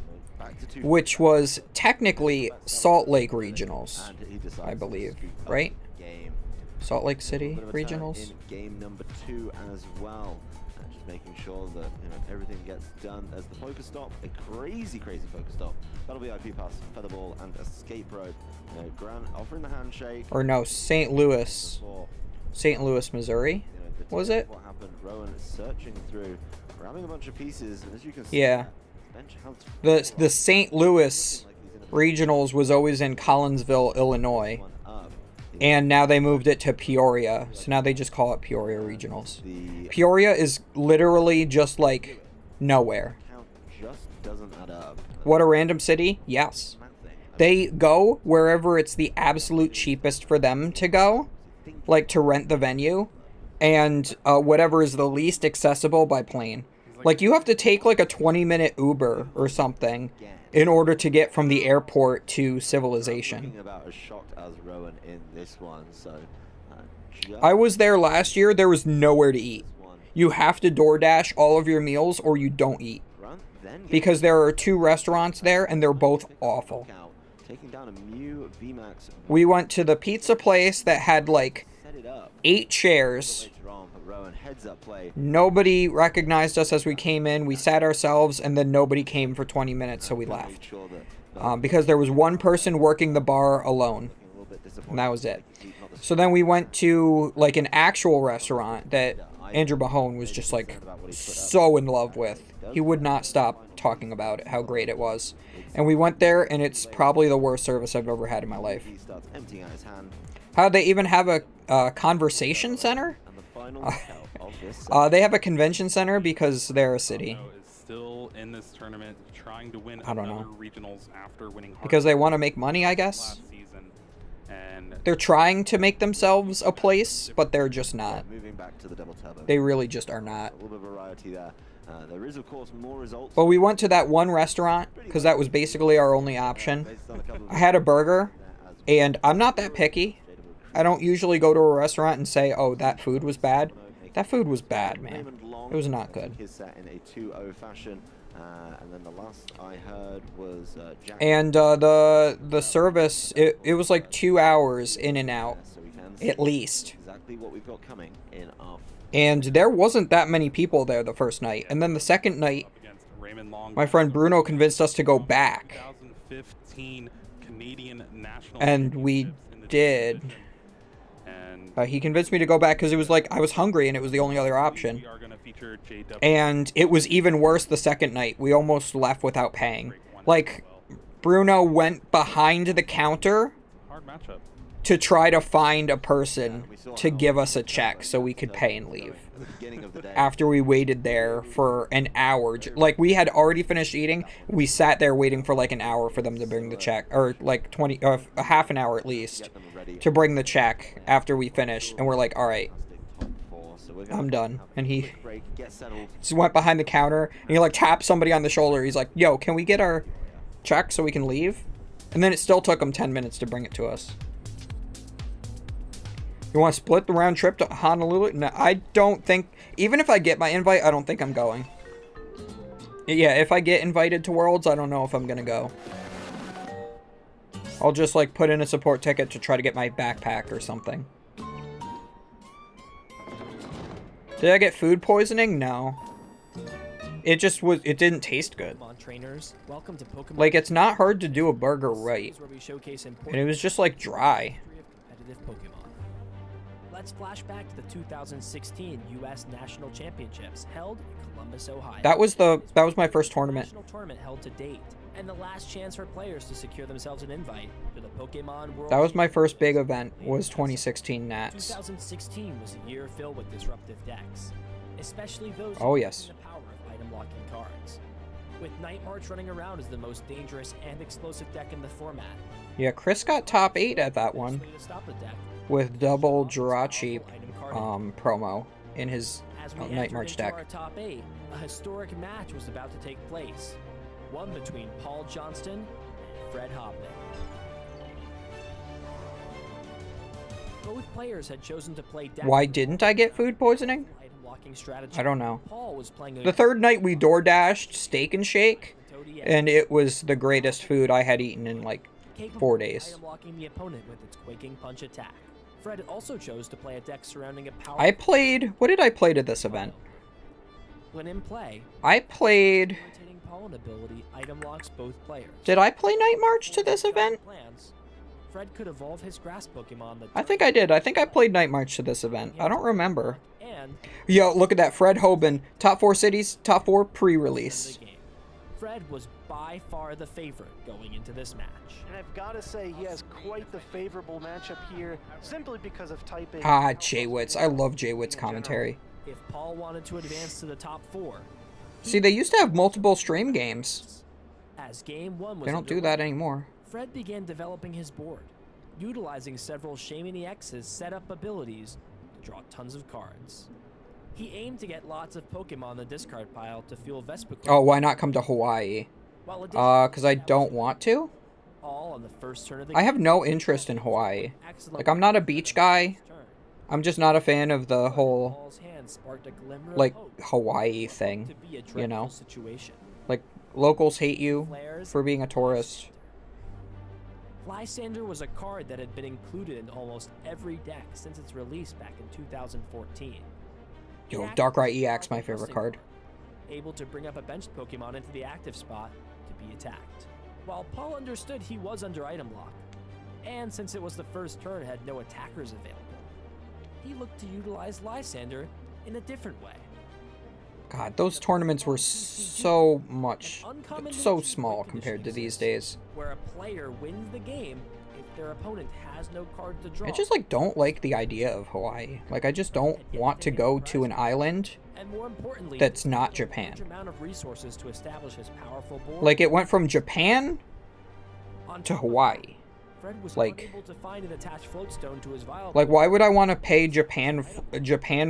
which was technically Salt Lake Regionals, I believe, right? Salt Lake City Regionals. In game number 2 as well, just making sure that everything gets done as the Pokestop, a crazy Pokestop. That'll be IP Pass, Featherball, and Escape Rope. Gran offering the handshake. Or no, St. Louis, Missouri. Was it? What happened? Rowan is searching through, grabbing a bunch of pieces, and as you can see, yeah. The St. Louis Regionals was always in Collinsville, Illinois, and now they moved it to Peoria, so now they just call it Peoria Regionals. Peoria is literally just like nowhere. Just doesn't add up. What a random city? Yes. They go wherever it's the absolute cheapest for them to go, like to rent the venue, and whatever is the least accessible by plane. Like, you have to take, like, a 20-minute Uber or something in order to get from the airport to Civilization. About as shocked as Rowan in this one, so I was there last year. There was nowhere to eat. you have to DoorDash all of your meals or you don't eat. Because there are 2 restaurants there and they're both awful. Taking down a Mew VMAX. We went to the pizza place that had like 8 chairs. Nobody recognized us as we came in. We sat ourselves and then nobody came for 20 minutes, so we left. Because there was one person working the bar alone. And that was it. So then we went to like an actual restaurant that Andrew Mahone was just like so in love with. He would not stop talking about it, how great it was. And we went there, and it's probably the worst service I've ever had in my life. How they even have a conversation center? They have a convention center because they're a city. Still in this tournament, trying to win I don't know. regionals after winning because they want to make money, I guess. And they're trying to make themselves a place, but they're just not. Moving back to the double turbo. They really just are not. A little bit of variety there. There is, of course, more results. But we went to that one restaurant because that was basically our only option. I had a burger, and I'm not that picky. I don't usually go to a restaurant and say, oh, that food was bad. That food was bad, man. It was not good. His set in a 2-0 fashion. And then the last I heard was Jack. And the service, it was like 2 hours in and out, at least. Exactly what we've got coming in our. And there wasn't that many people there the first night. And then the second night, my friend Bruno convinced us to go back. 2015 Canadian national and we did. He convinced me to go back because it was like I was hungry and it was the only other option. And it was even worse the second night. We almost left without paying. Like, Bruno went behind the counter to try to find a person to give us a check so we could pay and leave. After we waited there for an hour. Like, we had already finished eating. We sat there waiting for like an hour for them to bring the check. Or like a half an hour at least to bring the check after we finished. And we're like, all right, I'm done. And he just went behind the counter and he like tapped somebody on the shoulder. He's like, yo, can we get our check so we can leave? And then it still took him 10 minutes to bring it to us. You want to split the round trip to Honolulu? No, I don't think... Even if I get my invite, I don't think I'm going. Yeah, if I get invited to Worlds, I don't know if I'm going to go. I'll just, like, put in a support ticket to try to get my backpack or something. Did I get food poisoning? No. It just was... It didn't taste good. Trainers, welcome to Pokemon. Like, it's not hard to do a burger right. And it was just, like, dry. Let's flash back to the 2016 U.S. National Championships held in Columbus, Ohio. That was my first tournament. National tournament held to date, and the last chance for players to secure themselves an invite to the Pokemon World. That was my first big event. Was 2016 Nats. 2016 was a year filled with disruptive decks, especially those oh yes. The power of item locking cards. With Night March running around as the most dangerous and explosive deck in the format. Yeah, Chris got top 8 at that one. With double Jirachi promo in his Night March deck. Our top 8, a historic match was about to take place. One between Paul Johnston and Fred Hoffman. Both players had chosen to play deck. Why didn't I get food poisoning? I don't know. Paul was playing the third night we door dashed Steak and Shake, and it was the greatest food I had eaten in like 4 days. Item locking the opponent with its Quaking Punch attack. Fred also chose to play a deck surrounding a power. I played. What did I play to this event? When in play, I played. Pollen ability item locks both players. Did I play Night March to this event? Fred could evolve his grass Pokemon. I think I did. I think I played Night March to this event. I don't remember. Yo, look at that. Fred Hoban. Top 4 cities, top 4 pre-release. Fred was by far the favorite going into this match. And I've got to say, he has quite the favorable matchup here, simply because of typing. Ah, Jay-Witz. I love Jay-Witz commentary. If Paul wanted to advance to the top 4. See, they used to have multiple stream games. As game 1 was they don't do that anymore. Fred began developing his board, utilizing several Shaymin EX's setup abilities to draw tons of cards. He aimed to get lots of Pokemon in the discard pile to fuel Vespiquen. Oh, why not come to Hawaii? Because I don't want to? All on the first turn of the I have no interest in Hawaii. Like, I'm not a beach guy. I'm just not a fan of the whole, Paul's hand sparked a glimmer of like, hope Hawaii for what thing, to be a you know? dreadful situation. Like, locals hate you Flares for being a tourist. Lysander was a card that had been included in almost every deck since its release back in 2014. Yo, Inactive Darkrai was a EX, my powerful favorite busting card. Able to bring up a benched Pokemon into the active spot to be attacked. While Paul understood he was under item lock, and since it was the first turn had no attackers available, he looked to utilize Lysander in a different way. God, those tournaments were so small compared to these days. Where a player wins the game if their opponent has no card to draw. I just, like, don't like the idea of Hawaii. Like, I just don't want to go to an island and more importantly, that's not Japan. Amount of resources to establish his powerful board. Like, it went from Japan to Hawaii. Fred was like, unable to find an attached floatstone to his vial. Like, why would I want to pay Japan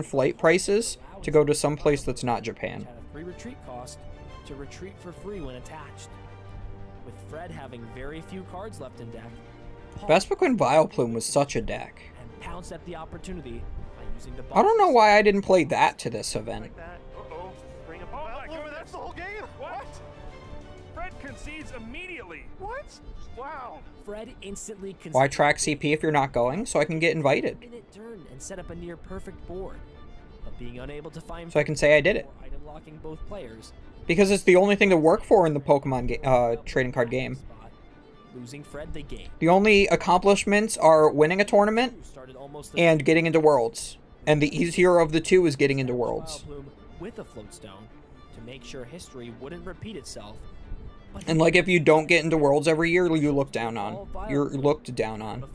flight prices to go to some place that's not Japan? Had a free retreat cost to retreat for free when attached. With Fred having very few cards left in deck, Vespiquen Vileplume was such a deck. and pounced at the opportunity by using the I don't know why I didn't play that to this event. Uh-oh. Bring a ball back. That's the whole game. What? Fred concedes immediately. What? Wow. Fred instantly conceded Why track CP if you're not going? So I can get invited. a minute turn and set up a near perfect board. But being unable to find So I can say I did it. item locking both players, Because it's the only thing to work for in the Pokemon trading card game. losing Fred the game. The only accomplishments are winning a tournament Started almost and getting into Worlds. And the easier of the two is getting into Worlds. with a floatstone to make sure history wouldn't repeat itself. And like, if you don't get into Worlds every year, you look down on. You're looked down on.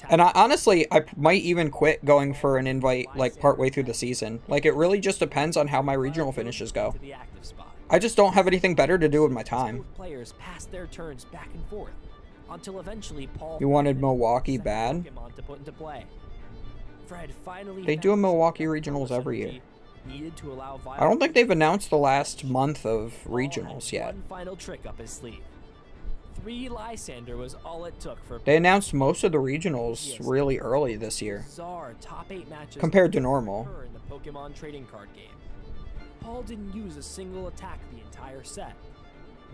And honestly, I might even quit going for an invite, like, partway through the season. Like, it really just depends on how my regional finishes go. I just don't have anything better to do with my time. Players passed their turns back and forth until eventually Paul You wanted Milwaukee bad? Pokemon to put into play. Fred finally They do a Milwaukee regionals every year. needed to allow I don't think they've announced the last month of regionals yet. one final trick up his sleeve. 3 Lysander was all it took for They announced most of the regionals really early this year, bizarre top 8 matches compared to normal. in the Pokemon trading card game. Paul didn't use a single attack the entire set.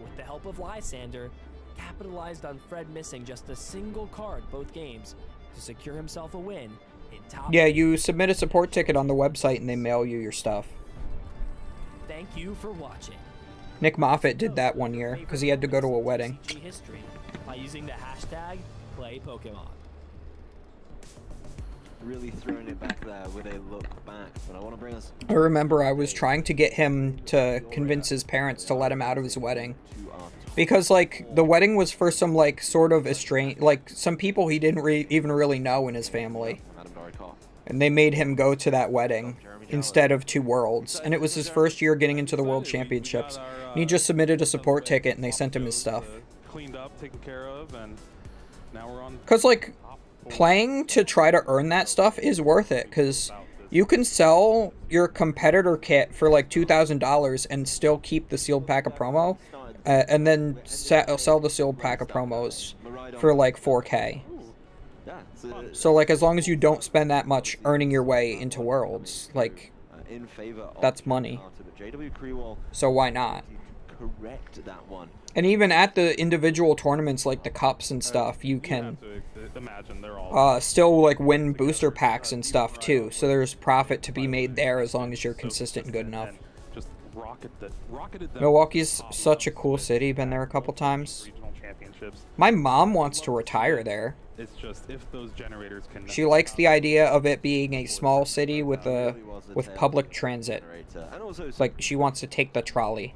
With the help of Lysander, capitalized on Fred missing just a single card both games to secure himself a win in top. Yeah, you submit a support ticket on the website and they mail you your stuff. Thank you for watching. Nick Moffat did that one year because he had to go to a wedding. TCG history by using the hashtag #PlayPokemon. Really throwing it back there with a look back, but I want to bring us. I remember I was trying to get him to convince his parents to let him out of his wedding. Because, like, the wedding was for some, like, sort of estranged, like, some people he didn't even really know in his family. And they made him go to that wedding instead of 2 Worlds. And it was his first year getting into the World Championships. And he just submitted a support ticket and they sent him his stuff. Cleaned up, taken care of, and now we're on. Because, like, playing to try to earn that stuff is worth it. Because you can sell your competitor kit for, like, $2,000 and still keep the sealed pack of promo. And then sell the sealed pack of promos for like 4K. So like, as long as you don't spend that much earning your way into Worlds, like, that's money. So why not? Correct that one. And even at the individual tournaments like the cups and stuff, you can still like win booster packs and stuff too. So there's profit to be made there as long as you're consistent and good enough. Rocketed them. Milwaukee's such a cool city. Been there a couple times. My mom wants to retire there. It's just if those generators can. She likes the idea of it being a small city with public transit. Like, she wants to take the trolley.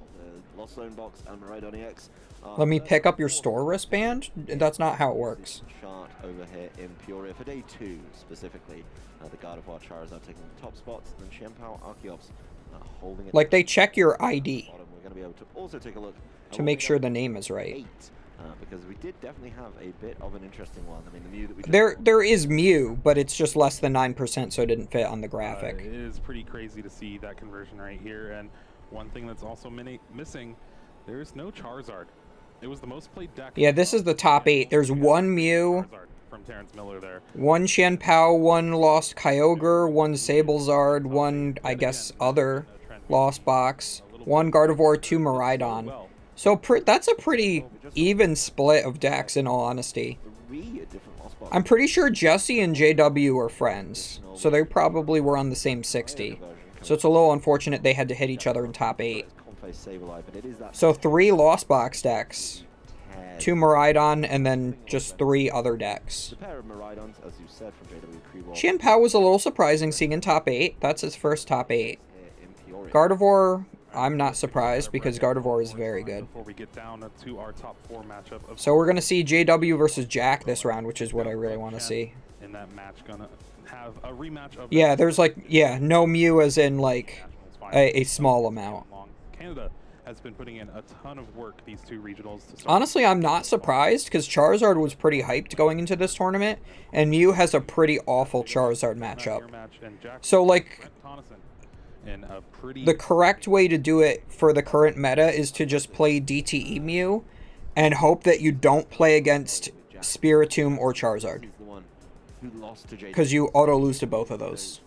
Let me pick up your store wristband? That's not how it works. Chart over here in Peoria for day 2 specifically. The God of War Charizard taking the top spots, and Shenpao Archeops holding it. Like, they check your ID We're going to be able to also take a look to make sure the name is right. 8, because we did definitely have a bit of an interesting one. I mean, the Mew that we there is Mew, but it's just less than 9%, so it didn't fit on the graphic. It is pretty crazy to see that conversion right here. And one thing that's also missing, there's no Charizard. It was the most played deck. Yeah, this is the top 8. There's 1 Mew, from Terrence Miller there. One Qian Pao, one Lost Kyogre, one Sablezard, one, I guess, other Lost Box, one Gardevoir, two Miraidon. So that's a pretty even split of decks, in all honesty. I'm pretty sure Jesse and JW are friends, so they probably were on the same 60. So it's a little unfortunate they had to hit each other in top 8. So 3 Lost Box decks, 2 Miraidon, and then just 3 other decks. Qian Pao was a little surprising seeing in top 8. That's his first top 8. Gardevoir, I'm not surprised because Gardevoir is very good. Before we get down to our top 4 matchup of So we're going to see JW versus Jack this round, which is what I really want to see. in that match, gonna have a rematch of Yeah, there's like, yeah, no Mew as in like a small amount. Canada has been putting in a ton of work these 2 regionals to start. Honestly, I'm not surprised because Charizard was pretty hyped going into this tournament, and Mew has a pretty awful Charizard matchup. So like, the correct way to do it for the current meta is to just play DTE Mew and hope that you don't play against Spiritomb or Charizard, because you auto lose to both of those.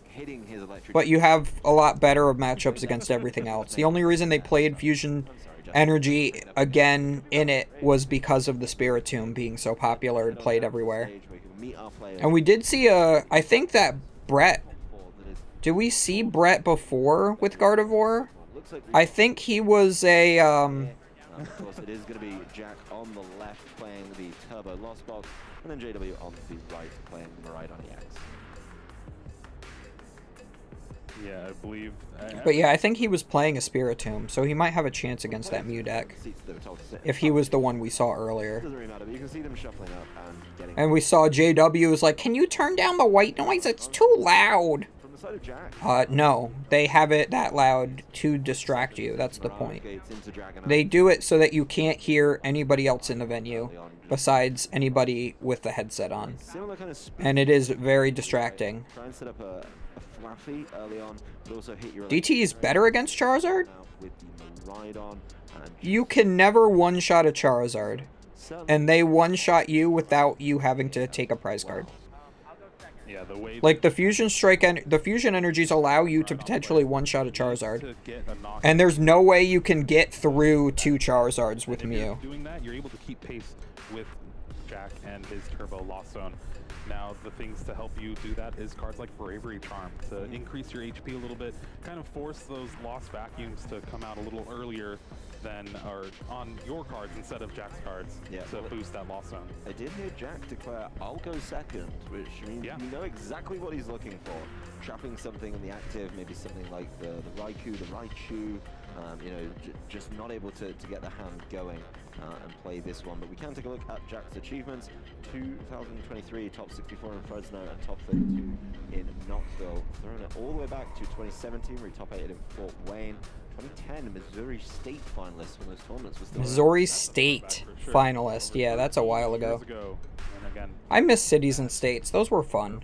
But you have a lot better of matchups against everything else. The only reason they played Fusion Energy again in it was because of the Spiritomb being so popular and played everywhere. And we did see I think that Brett, did we see Brett before with Gardevoir? I think he was a Of course, it is going to be Jack on the left playing the Turbo Lost Box, and then JW on the right playing Miraidon EX. Yeah, I believe. But yeah, I think he was playing a Spiritomb, so he might have a chance against that Mew deck. If he was the one we saw earlier. Doesn't really matter, but you can see them shuffling up and getting. And we saw JW was like, "Can you turn down the white noise? It's too loud." From the side of Jack. No, they have it that loud to distract you. That's the point. They do it so that you can't hear anybody else in the venue besides anybody with the headset on. And it is very distracting. Try and set up a Fluffy early on, but also hit your DT is better against Charizard? with the Miraidon. You can never one-shot a Charizard. And they one-shot you without you having to take a prize card. Yeah, the way like the Fusion Strike and the Fusion Energies allow you to potentially one-shot a Charizard. And there's no way you can get through 2 Charizards with Mew. Doing that, you're able to keep pace with Jack and his Turbo Lost Zone. Now, the things to help you do that is cards like Bravery Charm to increase your HP a little bit, kind of force those lost vacuums to come out a little earlier than or on your cards instead of Jack's cards to boost that Lost Zone. I did hear Jack declare, "I'll go second," which means you know exactly what he's looking for. Trapping something in the active, maybe something like the Raikou, the Raichu, you know, just not able to get the hand going and play this one. But we can take a look at Jack's achievements. 2023 top 64 in Fresno and top 32 in Knoxville. Throwing it all the way back to 2017 where he top 8'd in Fort Wayne. 2010 Missouri State finalist when those tournaments were still Missouri State finalist. Yeah, that's a while ago. I miss cities and states. Those were fun.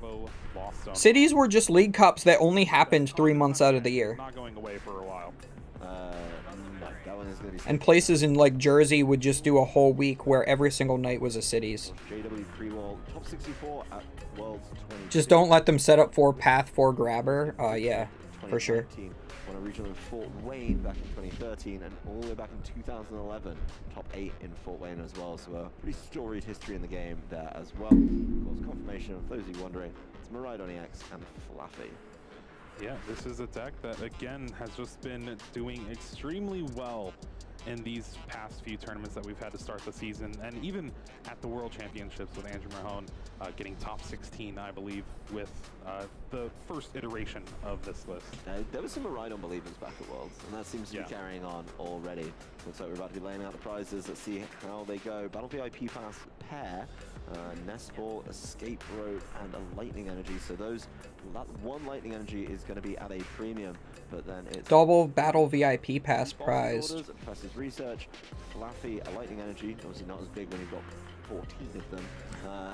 Cities were just league cups that only happened 3 months out of the year. Not going away for a while. That one is going to be And places in like Jersey would just do a whole week where every single night was a cities. JW pre-wall top 64 at Worlds 20. Just don't let them set up for Path 4 Grabber. Yeah, for sure. Won a regional in Fort Wayne back in 2013 and all the way back in 2011. Top 8 in Fort Wayne as well, so a pretty storied history in the game there as well. Of course, confirmation of those of you wondering, it's Miraidon EX and Fluffy. Yeah, this is a deck that, again, has just been doing extremely well in these past few tournaments that we've had to start the season, and even at the World Championships with Andrew Mahone getting top 16, I believe, with the first iteration of this list. There were some Miraidon believers back at Worlds, and that seems to be carrying on already. Looks like we're about to be laying out the prizes. Let's see how they go. Battle VIP Pass pair, Nest Ball, Escape Rope, and a Lightning Energy. So that one Lightning Energy is going to be at a premium, but then it's double Battle VIP Pass prize. Professor's Research, Fluffy, a Lightning Energy, obviously not as big when you've got 14 of them,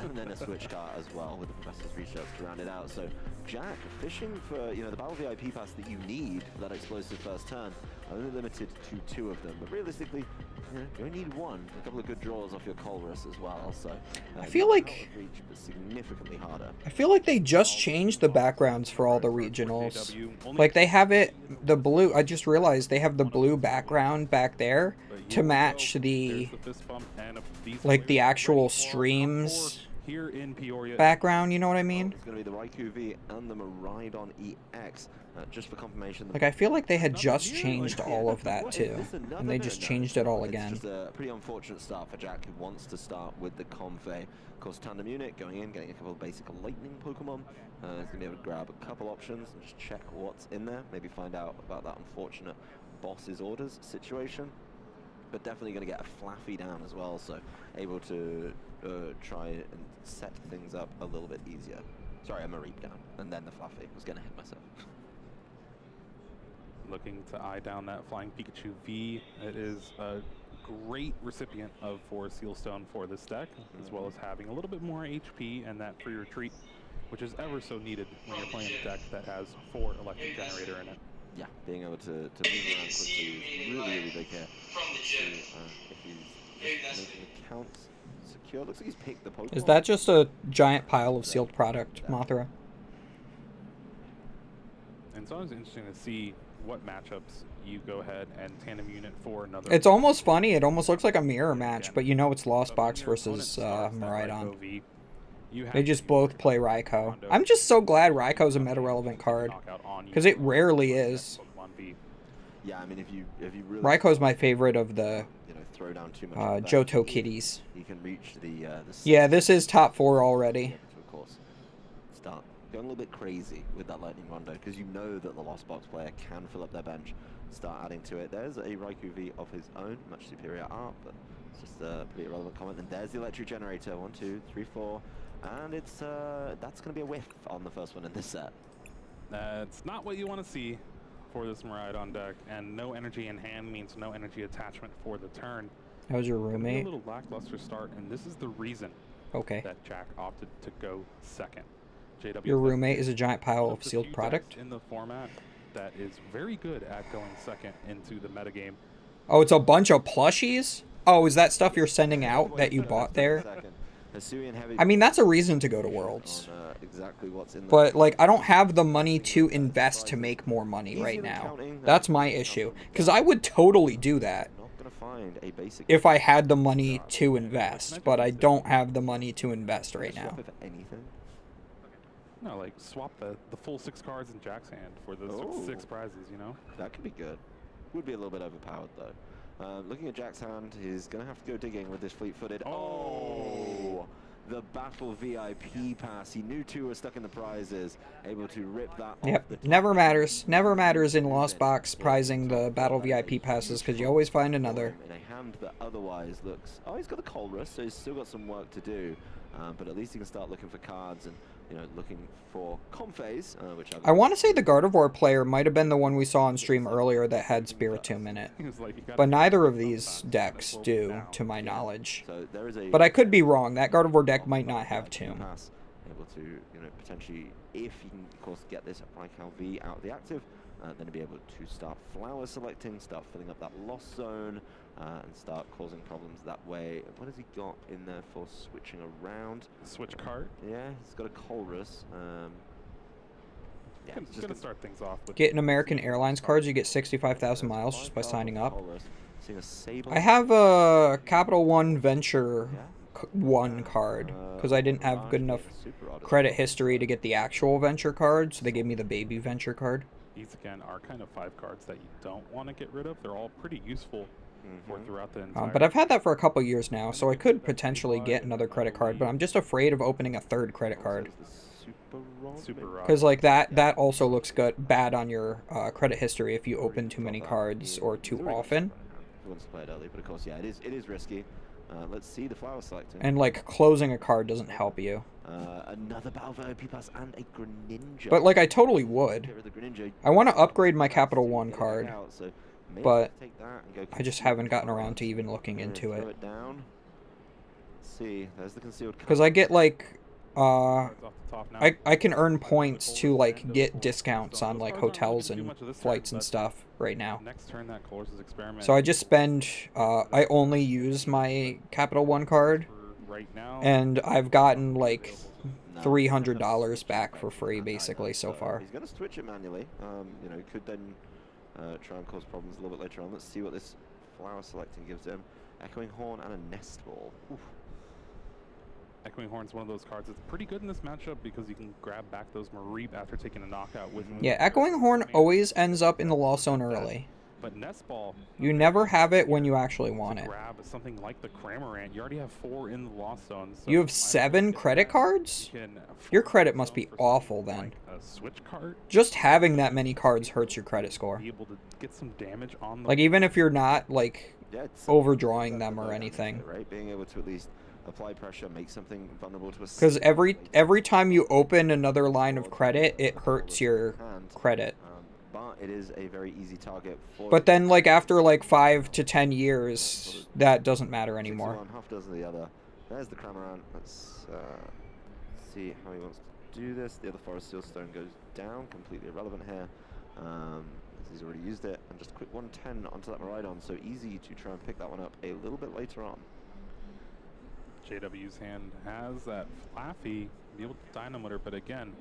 and then a Switch card as well with the Professor's Research to round it out. So Jack fishing for the Battle VIP Pass that you need for that explosive first turn. Only limited to 2 of them, but realistically you only need one. A couple of good draws off your Colress as well. So I feel like reach, but significantly harder. I feel like they just changed the backgrounds for all the regionals. Like they have it the blue. I just realized they have the blue background back there to match the like the actual streams here in Peoria background, you know what I mean? It's going to be the Raikou V and the Maridon EX. Just for confirmation. Like I feel like they had just changed all of that too, and they just changed it all again. It's just a pretty unfortunate start for Jack, who wants to start with the Comfey. Of course, Tandem Unit going in, getting a couple of basic lightning Pokemon. He's going to be able to grab a couple options and just check what's in there. Maybe find out about that unfortunate boss's orders situation. But definitely going to get a Flaffy down as well, so able to try and set things up a little bit easier. Sorry, a Mareep down, and then the Fluffy. I was going to hit myself. Looking to eye down that Flying Pikachu V. It is a great recipient of 4 Sealstone for this deck, as well as having a little bit more HP and that free retreat, which is ever so needed when you're playing a deck that has 4 Electric Generator in it. Yeah, being able to move around quickly is really big here. If he's making accounts secure, looks like he's picked the Pokemon. Is that just a giant pile of sealed product, Mothra? And it's always interesting to see what matchups you go ahead and Tandem Unit for another. It's almost funny. It almost looks like a mirror match, but you know it's Lost Box versus Maridon. They just both play Raikou. I'm just so glad Raikou's a meta-relevant card, because it rarely is. Yeah, I mean, if you really Raikou's my favorite of the throw down too much Johto kitties. You can reach the yeah, this is top 4 already. Of course, start going a little bit crazy with that Lightning Rondo, because you know that the Lost Box player can fill up their bench, start adding to it. There's a Raikou V of his own, much superior art, but it's just a pretty irrelevant comment. And there's the Electric Generator, 1, 2, 3, 4, and it's that's going to be a whiff on the first one in this set. It's not what you want to see for this Maridon deck, and no energy in hand means no energy attachment for the turn. That was your roommate? A little lackluster start, and this is the reason that Jack opted to go second. JW, your roommate is a giant pile of sealed product? In the format that is very good at going second into the metagame. Oh, it's a bunch of plushies? Oh, is that stuff you're sending out that you bought there? I mean, that's a reason to go to Worlds. But, like, I don't have the money to invest to make more money right now. That's my issue. Because I would totally do that if I had the money to invest. But I don't have the money to invest right now. No, like, swap the full 6 cards in Jack's hand for the 6 prizes, you know? That could be good. Would be a little bit overpowered, though. Looking at Jack's hand, he's going to have to go digging with this fleet-footed. Oh! The Battle VIP pass. He knew 2 were stuck in the prizes. Able to rip that off. Yep, never matters. Never matters in Lost Box prizing the Battle VIP passes, because you always find another. In a hand that otherwise looks... Oh, he's got the Colress, so he's still got some work to do. But at least he can start looking for cards and, you know, looking for Comfeys, which I want to say the Gardevoir player might have been the one we saw on stream earlier that had Spiritomb in it. But neither of these decks do, to my knowledge. But I could be wrong. That Gardevoir deck might not have Tomb. Able to, you know, potentially, if you can, of course, get this Raikou V out of the active, then be able to start flower selecting, start filling up that lost zone, and start causing problems that way. What has he got in there for switching around? Switch card? Yeah, he's got a Colrus. Yeah, he's just gonna start things off with Get an American Airlines cards, you get 65,000 miles just by signing up. I have a Capital One Venture 1 card, because I didn't have good enough credit history to get the actual Venture card, so they gave me the baby Venture card. These, again, are kind of 5 cards that you don't want to get rid of. They're all pretty useful for throughout the entire... But I've had that for a couple years now, so I could potentially get another credit card, but I'm just afraid of opening a 3rd credit card. Because, like, that also looks bad on your credit history if you open too many cards or too often. Wants to play it early, but of course, yeah, it is risky. Let's see the flower selecting. And, like, closing a card doesn't help you. Another Battle VIP pass and a Greninja. But, like, I totally would. I want to upgrade my Capital One card, but I just haven't gotten around to even looking into it. Let's see, there's the concealed card. Because I get, like, I can earn points to like get discounts on like hotels and flights and stuff right now. Next turn, that Colossus experiment. So I just spend I only use my Capital One card, and I've gotten like $300 back for free basically so far. He's going to switch it manually. You know, could then try and cause problems a little bit later on. Let's see what this flower selecting gives him. Echoing Horn and a Nest Ball. Oof. Echoing Horn's one of those cards that's pretty good in this matchup because you can grab back those Mareep after taking a knockout with him. Yeah, Echoing Horn always ends up in the Lost Zone early. But Nest Ball, you never have it when you actually want it. Grab something like the Cramorant. You already have 4 in the Lost Zone. So you have 7 credit cards? Your credit must be awful then. A switch card? Just having that many cards hurts your credit score. Be able to get some damage on the like even if you're not like overdrawing them or anything. Right, being able to at least apply pressure, make something vulnerable to a. Because every time you open another line of credit, it hurts your credit. But it is a very easy target for. But then, like after like 5 to 10 years, that doesn't matter anymore. One, half dozen the other. There's the Cramorant. Let's see how he wants to do this. The other Forest Sealstone goes down, completely irrelevant here. He's already used it, and just a quick 110 onto that Miraidon. So easy to try and pick that one up a little bit later on. JW's hand has that Flaffy, be able to Dynamotor, but again,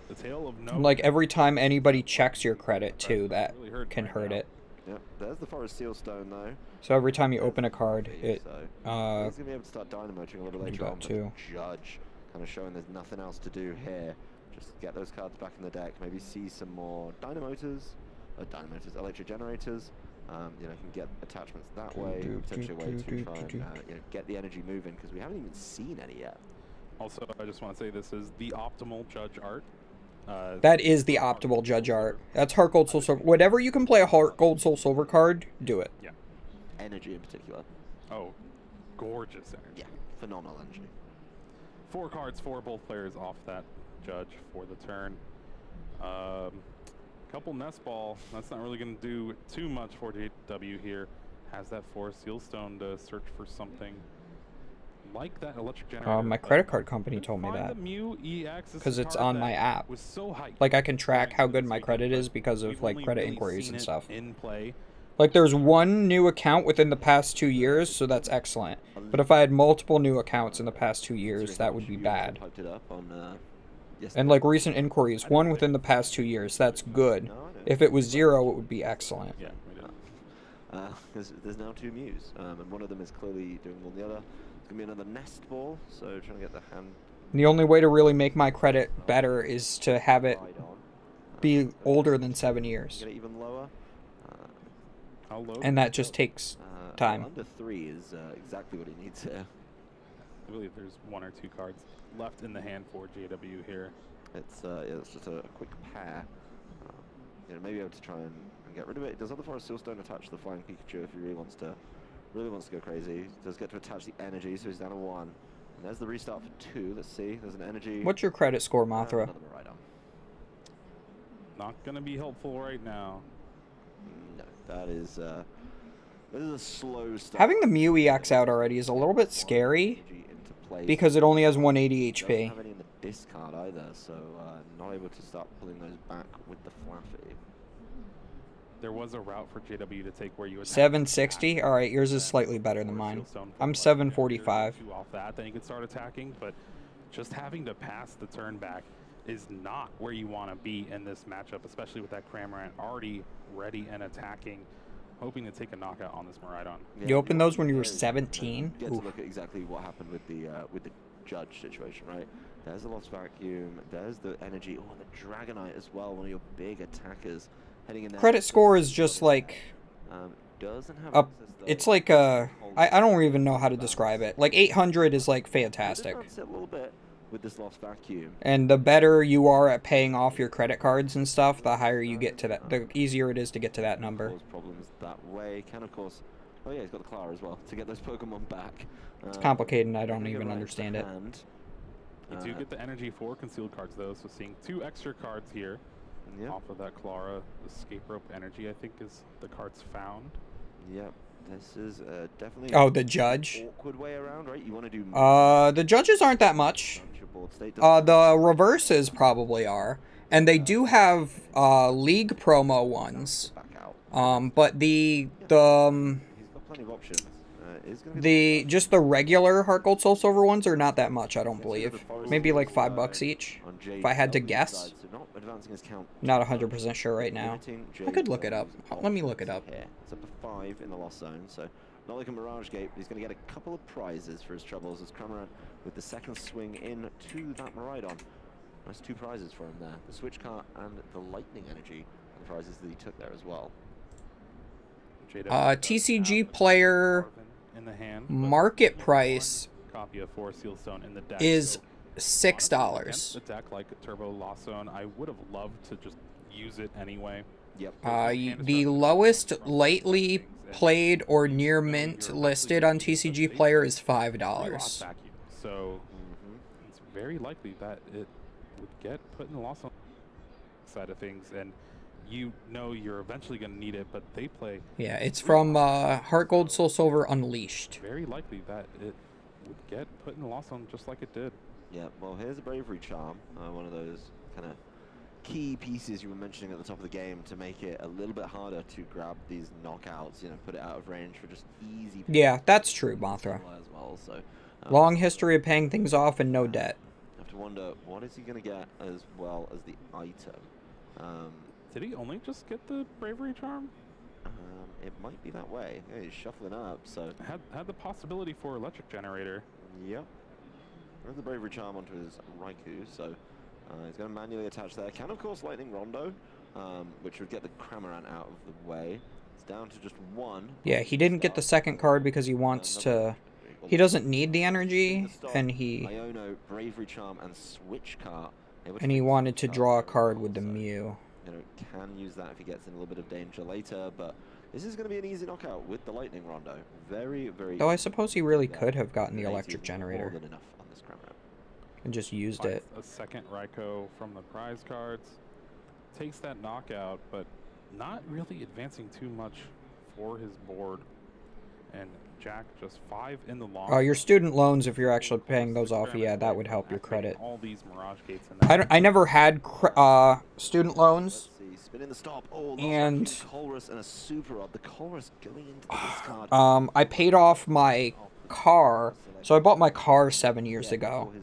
the tail of no. Like every time anybody checks your credit too, that can hurt it. Yep, there's the Forest Sealstone though. So every time you open a card, it he's gonna be able to start Dynamoting a little bit later on. Too. Judge kind of showing there's nothing else to do here. Just get those cards back in the deck. Maybe see some more electric generators. You know, can get attachments that way, potentially a way to try and you know, get the energy moving, because we haven't even seen any yet. Also, I just want to say this is the optimal Judge art. That is the optimal Judge art. That's Heart Gold Soul Silver. Whatever you can play a Heart Gold Soul Silver card, do it. Yeah. Energy in particular. Oh, gorgeous energy. Yeah, phenomenal energy. 4 cards for both players off that Judge for the turn. Couple Nest Ball. That's not really going to do too much for JW here. Has that Forest Sealstone to search for something like that electric generator. My credit card company told me that. Because it's on my app. Like I can track how good my credit is because of like credit inquiries and stuff. Like there's one new account within the past 2 years, so that's excellent. But if I had multiple new accounts in the past 2 years, that would be bad. And like recent inquiries, 1 within the past 2 years, that's good. If it was 0, it would be excellent. Yeah, we did. There's now 2 Mews, and one of them is clearly doing more than the other. It's going to be another Nest Ball, so trying to get the hand. The only way to really make my credit better is to have it be older than 7 years. Get it even lower. How low? And that just takes time. Under 3 is exactly what he needs here. I believe there's 1 or 2 cards left in the hand for JW here. It's just a quick pair. You know, maybe able to try and get rid of it. Does other Forest Sealstone attach to the Flying Pikachu if he really wants to go crazy? Does get to attach the energy, so he's down to 1. And there's the restart for 2. Let's see. There's an energy. What's your credit score, Mothra? Not gonna be helpful right now. No, that is this is a slow start. Having the Mew EX out already is a little bit scary because it only has 180 HP. Doesn't have any in the discard either, so not able to start pulling those back with the Flaffy. There was a route for JW to take where you would 760. All right, yours is slightly better than mine. I'm 745. Off that, then you can start attacking. But just having to pass the turn back is not where you want to be in this matchup, especially with that Cramorant already ready and attacking, hoping to take a knockout on this Miraidon. Yeah, you opened those when you were 17? Get to look at exactly what happened with the Judge situation, right? There's the Lost Vacuum, there's the energy, oh, and the Dragonite as well, one of your big attackers heading in there. Credit score is just like doesn't have it's like I don't even know how to describe it. Like 800 is like fantastic. A little bit with this Lost Vacuum. And the better you are at paying off your credit cards and stuff, the higher you get to that, the easier it is to get to that number. Cause problems that way. Can of course. Oh yeah, he's got the Clara as well to get those Pokemon back. It's complicated and I don't even understand it. You do get the energy for concealed cards though, so seeing 2 extra cards here off of that Clara. The Escape Rope energy, I think, is the cards found. Yep. This is definitely Oh, the judge? awkward way around, right? You want to do The judges aren't that much. The reverses probably are. And they do have league promo ones. But he's got plenty of options. just the regular Heart Gold Soul Silver ones are not that much, I don't believe. Maybe like $5 each, if I had to guess. Not 100% sure right now. I could look it up. Let me look it up. It's up to 5 in the lost zone, so not like a Mirage Gate, but he's going to get a couple of prizes for his troubles as Cramoran with the second swing in to that Miraidon. Nice 2 prizes for him there. The Switch Car and the Lightning Energy, the prizes that he took there as well. TCG player in the hand, market price copy of Forest Seal Stone in the deck is so, $6. Against a deck like Turbo Lost Zone, I would have loved to just use it anyway. Yep. The lowest lightly played or near mint listed on TCG player is $5. So it's very likely that it would get put in the Lost Zone side of things, and you know you're eventually going to need it, but they play... Yeah, it's from Heart Gold Soul Silver Unleashed. Very likely that it would get put in the Lost Zone just like it did. Yeah, well, here's a Bravery Charm, one of those kind of key pieces you were mentioning at the top of the game to make it a little bit harder to grab these knockouts, you know, put it out of range for just easy... Yeah, that's true, Mothra. As well, so, long history of paying things off and no debt. I have to wonder, what is he going to get as well as the item? Did he only just get the Bravery Charm? It might be that way. Yeah, he's shuffling up, so... Had the possibility for Electric Generator. Yep. There's the Bravery Charm onto his Raikou, so he's going to manually attach there. Can, of course, Lightning Rondo, which would get the Cramoran out of the way. It's down to just 1. Yeah, he didn't get the second card because he wants to... He doesn't need the energy, and he... Iono, Bravery Charm, and Switch Cart. And he wanted to draw a card with the Mew. You know, can use that if he gets in a little bit of danger later, but this is going to be an easy knockout with the Lightning Rondo. Very, very... Though I suppose he really could have gotten the Electric Generator. More than enough on this Cramoran. And just used it. A second Raikou from the prize cards. Takes that knockout, but not really advancing too much for his board. And Jack just 5 in the long. Your student loans, if you're actually paying those off, yeah, that would help your credit. All these Mirage Gates in I never had student loans. Spin in the stop. Oh, and Colress and a Super Rod. The Colress going into the discard. I paid off my car. So I bought my car 7 years ago.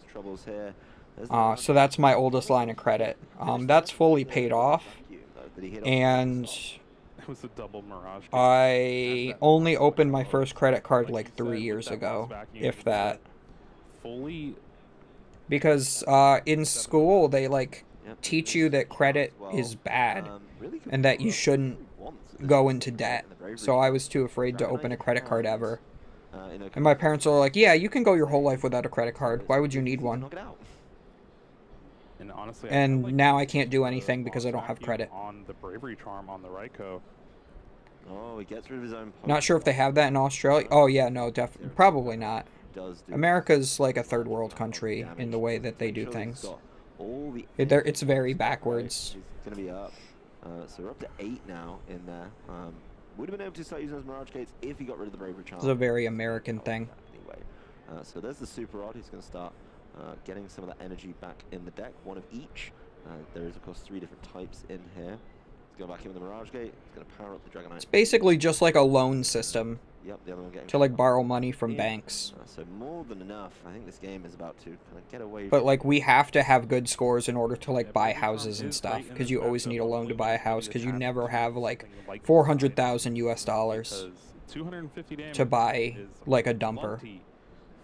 So that's my oldest line of credit. That's fully paid off. And it was a double Mirage. I only opened my first credit card like 3 years ago, if that. Fully. Because in school they like teach you that credit is bad and that you shouldn't go into debt. So I was too afraid to open a credit card ever. And my parents are like, yeah, you can go your whole life without a credit card. Why would you need one? And honestly, now I can't do anything because I don't have credit. On the Bravery Charm on the Raikou. Oh, he gets rid of his own. Not sure if they have that in Australia. Oh yeah, no, definitely, probably not. America's like a third world country in the way that they do things. It's very backwards. It's going to be up. So we're up to 8 now in there. Would have been able to start using those Mirage Gates if he got rid of the Bravery Charm. It's a very American thing. Anyway, so there's the Super Rod. He's going to start getting some of that energy back in the deck, 1 of each. There is, of course, 3 different types in here. He's going back in with the Mirage Gate. He's going to power up the Dragonite. It's basically just like a loan system. Yep, the other one getting to like borrow money from banks. So more than enough. I think this game is about to kind of get away. But like we have to have good scores in order to like buy houses and stuff, because you always need a loan to buy a house, because you never have like $400,000 US to buy like a dumper.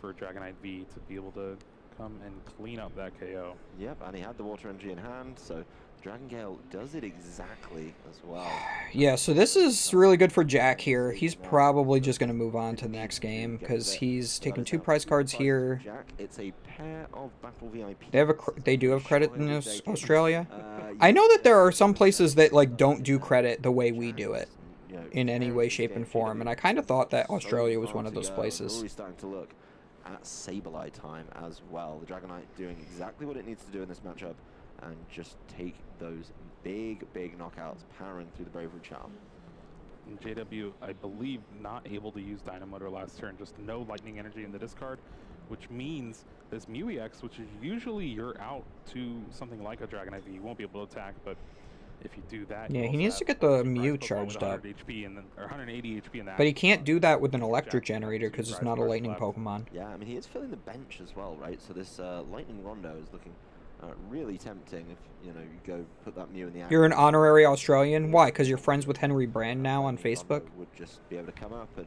For Dragonite V to be able to come and clean up that KO. Yep, and he had the Water Energy in hand, so Dragon Gale does it exactly as well. Yeah, so this is really good for Jack here. He's probably just going to move on to the next game because he's taking 2 prize cards here. It's a pair of Battle VIP. They do have credit in Australia. I know that there are some places that like don't do credit the way we do it in any way, shape, and form, and I kind of thought that Australia was one of those places. We're already starting to look at Sableye time as well. The Dragonite doing exactly what it needs to do in this matchup and just take those big knockouts, powering through the Bravery Charm. And JW, I believe, not able to use Dynamotor last turn, just no Lightning Energy in the discard, which means this Mew EX, which is usually you're out to something like a Dragonite V, you won't be able to attack, but if you do that, Yeah, he needs to get the Mew charged up. 100 HP and then, or 180 HP in that. But he can't do that with an electric generator because it's not a lightning Pokemon. Yeah, I mean, he is filling the bench as well, right? So this Lightning Rondo is looking really tempting if, you know, you go put that Mew in the... You're an honorary Australian? Why? Because you're friends with Henry Brand now on Facebook? Would just be able to come up and,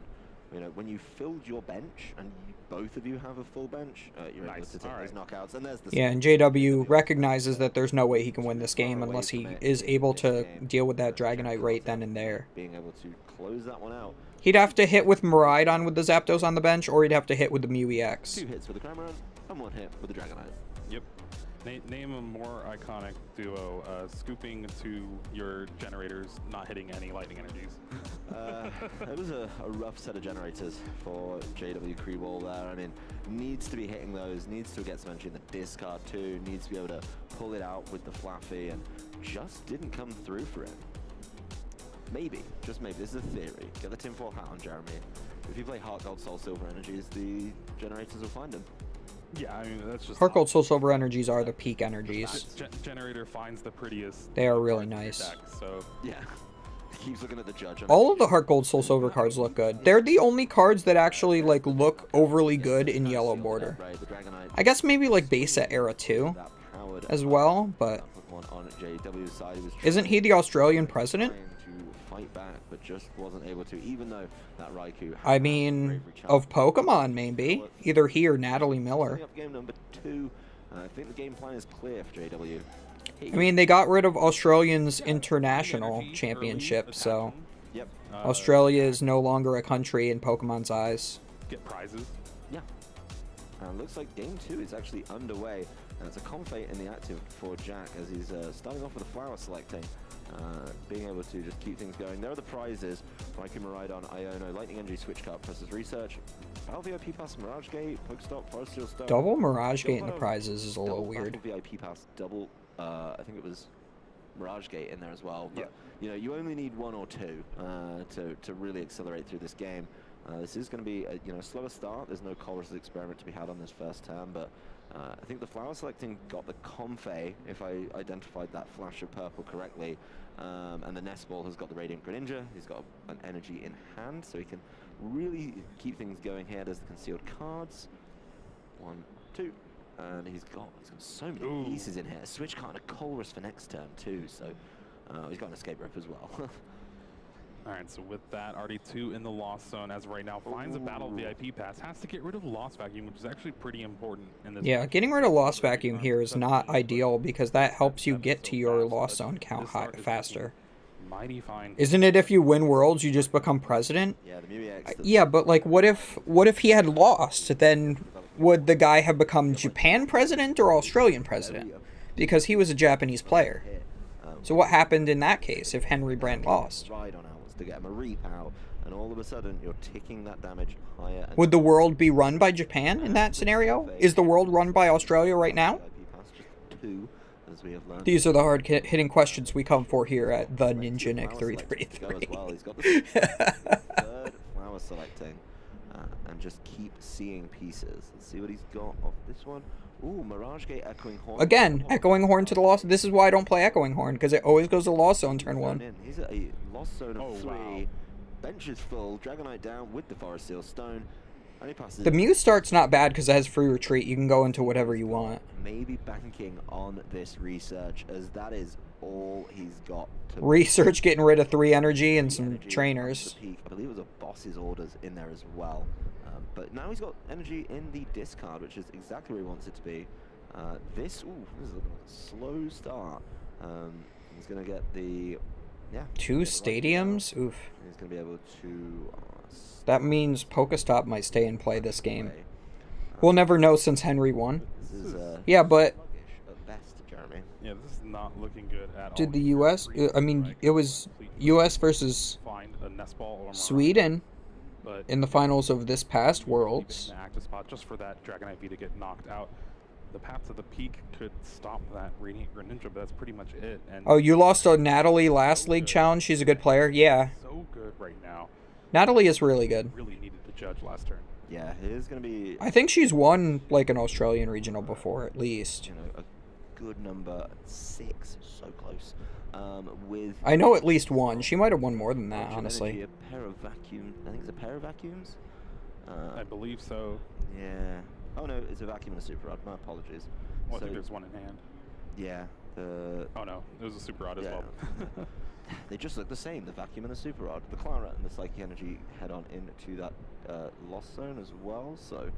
you know, when you filled your bench and both of you have a full bench, you're able to take those knockouts. And there's the... Yeah, and JW recognizes that there's no way he can win this game unless he is able to deal with that Dragonite right then and there. Being able to close that one out. He'd have to hit with Miraidon with the Zapdos on the bench, or he'd have to hit with the Mew EX. 2 hits with the Cramorant and 1 hit with the Dragonite. Yep. Name a more iconic duo, scooping to your generators, not hitting any lightning energies. It was a rough set of generators for JW Creeball there. I mean, needs to be hitting those, needs to get some energy in the discard too, needs to be able to pull it out with the Flaffy, and just didn't come through for him. Maybe, just maybe, this is a theory. Get the tinfoil hat on, Jeremy. If you play Heart Gold, Soul Silver energies, the generators will find him. Yeah, I mean, that's just... Heart Gold, Soul Silver energies are the peak energies. Generator finds the prettiest... They are really nice. Deck, so... Yeah. Keeps looking at the judge. All of the Heart Gold, Soul Silver cards look good. They're the only cards that actually, like, look overly good in yellow border. I guess maybe, like, base set era 2 as well, but... Isn't he the Australian president? Fight back, but just wasn't able to, even though that Raikou... I mean, of Pokemon, maybe. Either he or Natalie Miller. Game number 2. I think the game plan is clear for JW. I mean, they got rid of Australians' international championship, so... Yep. Australia is no longer a country in Pokemon's eyes. Get prizes. Yeah. Looks like game 2 is actually underway. And it's a Comfey in the active for Jack as he's starting off with a flower selecting. Being able to just keep things going. There are the prizes. Raikou, Miraidon, Iono, Lightning Energy, Switch Card, Presses Research, Battle VIP Pass, Mirage Gate, Pokestop, Forest Steel Stone. Double Mirage Gate in the prizes is a little weird. Battle VIP Pass, double, I think it was Mirage Gate in there as well. But, you know, you only need 1 or 2 to really accelerate through this game. This is going to be a slower start. There's no Colress's experiment to be had on this first turn, but I think the flower selecting got the Comfey, if I identified that flash of purple correctly, and the Nest Ball has got the Radiant Greninja. He's got an energy in hand, so he can really keep things going here. There's the concealed cards. 1, 2, and he's got so many pieces in here. Switch card and a Colress for next turn too, so he's got an escape rope as well. Alright, so with that, RD2 in the Lost Zone as of right now finds a Battle VIP Pass. Has to get rid of Lost Vacuum, which is actually pretty important in this. Yeah, getting rid of Lost Vacuum here is not ideal because that helps you get to your Lost Zone count faster. Mighty fine. Isn't it if you win Worlds, you just become president? Yeah, the Mew EX. Yeah, but like, what if he had lost? Then would the guy have become Japan president or Australian president? Because he was a Japanese player. So what happened in that case if Henry Brand lost? To get him a repow, and all of a sudden you're ticking that damage higher. Would the world be run by Japan in that scenario? Is the world run by Australia right now? These are the hard-hitting questions we come for here at the Ninja Nick 333. He's got the third flower selecting, and just keep seeing pieces. Let's see what he's got off this one. Ooh, Mirage Gate, Echoing Horn. Again, Echoing Horn to the Lost. This is why I don't play Echoing Horn, because it always goes to Lost Zone turn 1. He's at a Lost Zone of 3. Bench is full. Dragonite down with the Forest Seal Stone. And he passes. The Mew start's not bad because it has free retreat. You can go into whatever you want. Maybe banking on this research, as that is all he's got. Research getting rid of 3 energy and some trainers. I believe it was a boss's orders in there as well. But now he's got energy in the discard, which is exactly where he wants it to be. This is a slow start. He's going to get the... 2 stadiums? Oof. He's going to be able to... that means Pokestop might stay in play this game. We'll never know since Henry won. Yeah, but... at best, Jeremy. Yeah, this is not looking good at all. Did the U.S.? I mean, it was U.S. versus Sweden in the finals of this past Worlds. Active spot just for that Dragonite V to get knocked out. The path to the peak could stop that Radiant Greninja, but that's pretty much it. And oh, you lost to Natalie last league challenge? She's a good player? Yeah. So good right Natalie is really good. Really needed to judge last turn. Yeah, it is going to be... I think she's won like an Australian regional before, at least. You know, a good number, 6, so close. With I know at least one. She might have won more than that, honestly. Energy, a pair of vacuum. I think it's a pair of vacuums. I believe so. Yeah. Oh no, it's a vacuum and a super rod. My apologies. Well, I think there's one in hand. Yeah. Oh no, it was a super rod as well. They just look the same. The vacuum and the super rod. The Clara and the Psychic Energy head on into that lost zone as well. So,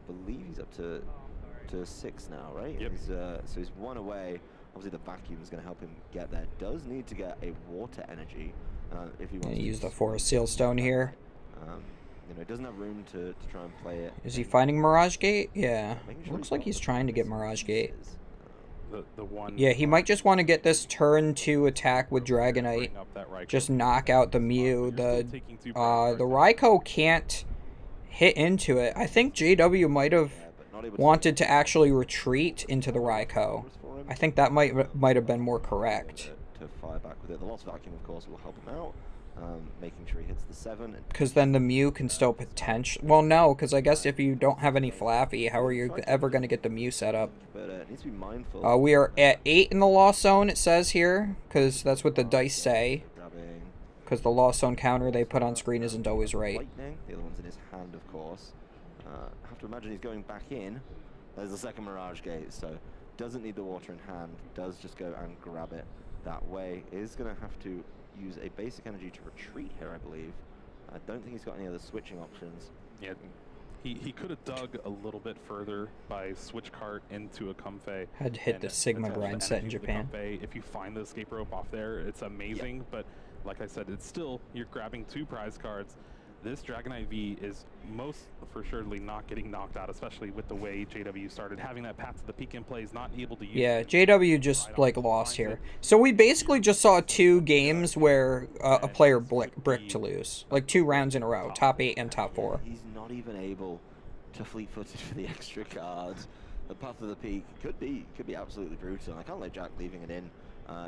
believe he's up to 6 now, right? Yep. So he's 1 away. Obviously, the vacuum is going to help him get there. Does need to get a water energy if he wants to use the Forest Seal Stone here. You know, he doesn't have room to try and play it. Is he finding Mirage Gate? Yeah. Looks like he's trying to get Mirage Gate. The one. Yeah, he might just want to get this turn 2 attack with Dragonite. Just knock out the Mew. The Raikou can't hit into it. I think JW might have wanted to actually retreat into the Raikou. I think that might have been more correct. To fire back with it. The lost vacuum, of course, will help him out, making sure he hits the 7. Because then the Mew can still potentially... Well, no, because I guess if you don't have any Flaffy, how are you ever going to get the Mew set up? But it needs to be mindful. We are at 8 in the Lost Zone, it says here, because that's what the dice say. Because the Lost Zone counter they put on screen isn't always right. Lightning. The other one's in his hand, of course. I have to imagine he's going back in. There's the second Mirage Gate, so doesn't need the water in hand. Does just go and grab it that way. Is going to have to use a basic energy to retreat here, I believe. I don't think he's got any other switching options. Yeah, he could have dug a little bit further by switch cart into a Comfey. Had hit the Sigma grind set in Japan. If you find the escape rope off there, it's amazing. Yep. But like I said, it's still, you're grabbing 2 prize cards. This Dragonite V is most for surely not getting knocked out, especially with the way JW started. Having that path to the peak in play is not able to use. Yeah, JW just like lost here. So we basically just saw 2 games where a player bricked to lose. Like 2 rounds in a row, top 8 and top 4. He's not even able to fleet-footed for the extra cards. The path to the peak could be absolutely brutal. I can't let Jack leaving it in.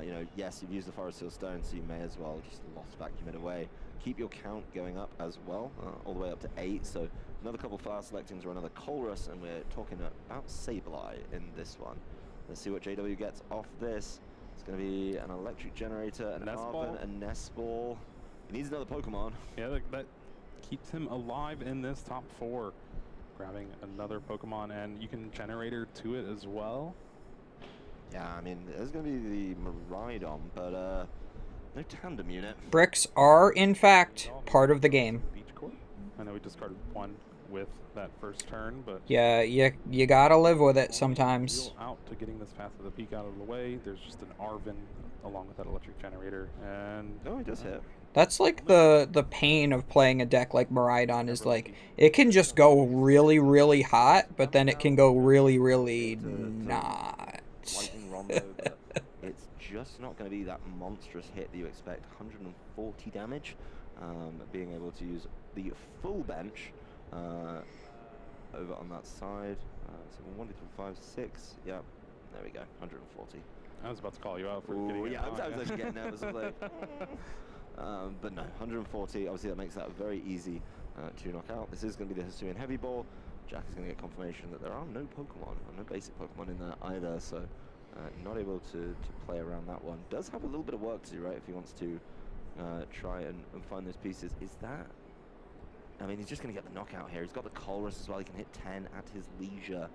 You know, yes, you've used the Forest Seal Stone, so you may as well just lost vacuum it away. Keep your count going up as well, all the way up to 8. So another couple fast selectings or another Colrus, and we're talking about Sableye in this one. Let's see what JW gets off this. It's going to be an electric generator, an Arven, a Nest Ball. He needs another Pokemon. Yeah, that keeps him alive in this top 4. Grabbing another Pokemon, and you can generator to it as well. Yeah, I mean, there's going to be the Miraidon, but no tandem unit. Bricks are, in fact, part of the game. Beach Court. I know we discarded 1 with that first turn, but... Yeah, you gotta live with it sometimes. Out to getting this path of the peak out of the way. There's just an Arven along with that electric generator, and... Oh, he does hit. That's like the pain of playing a deck like Miraidon is like, it can just go really, really hot, but then it can go really, really not. Lightning Rondo, but it's just not going to be that monstrous hit that you expect. 140 damage. Being able to use the full bench over on that side. So 1, 2, 3, 5, 6. Yep. There we go. 140. I was about to call you out for getting it. Yeah, I was actually getting nervous. I was like, but no, 140. Obviously, that makes that very easy to knock out. This is going to be the Hisuian Heavy Ball. Jack is going to get confirmation that there are no Pokemon, or no basic Pokemon in there either, so not able to play around that one. Does have a little bit of work to do, right, if he wants to try and find those pieces. Is that... I mean, he's just going to get the knockout here. He's got the Colrus as well. He can hit 10 at his leisure.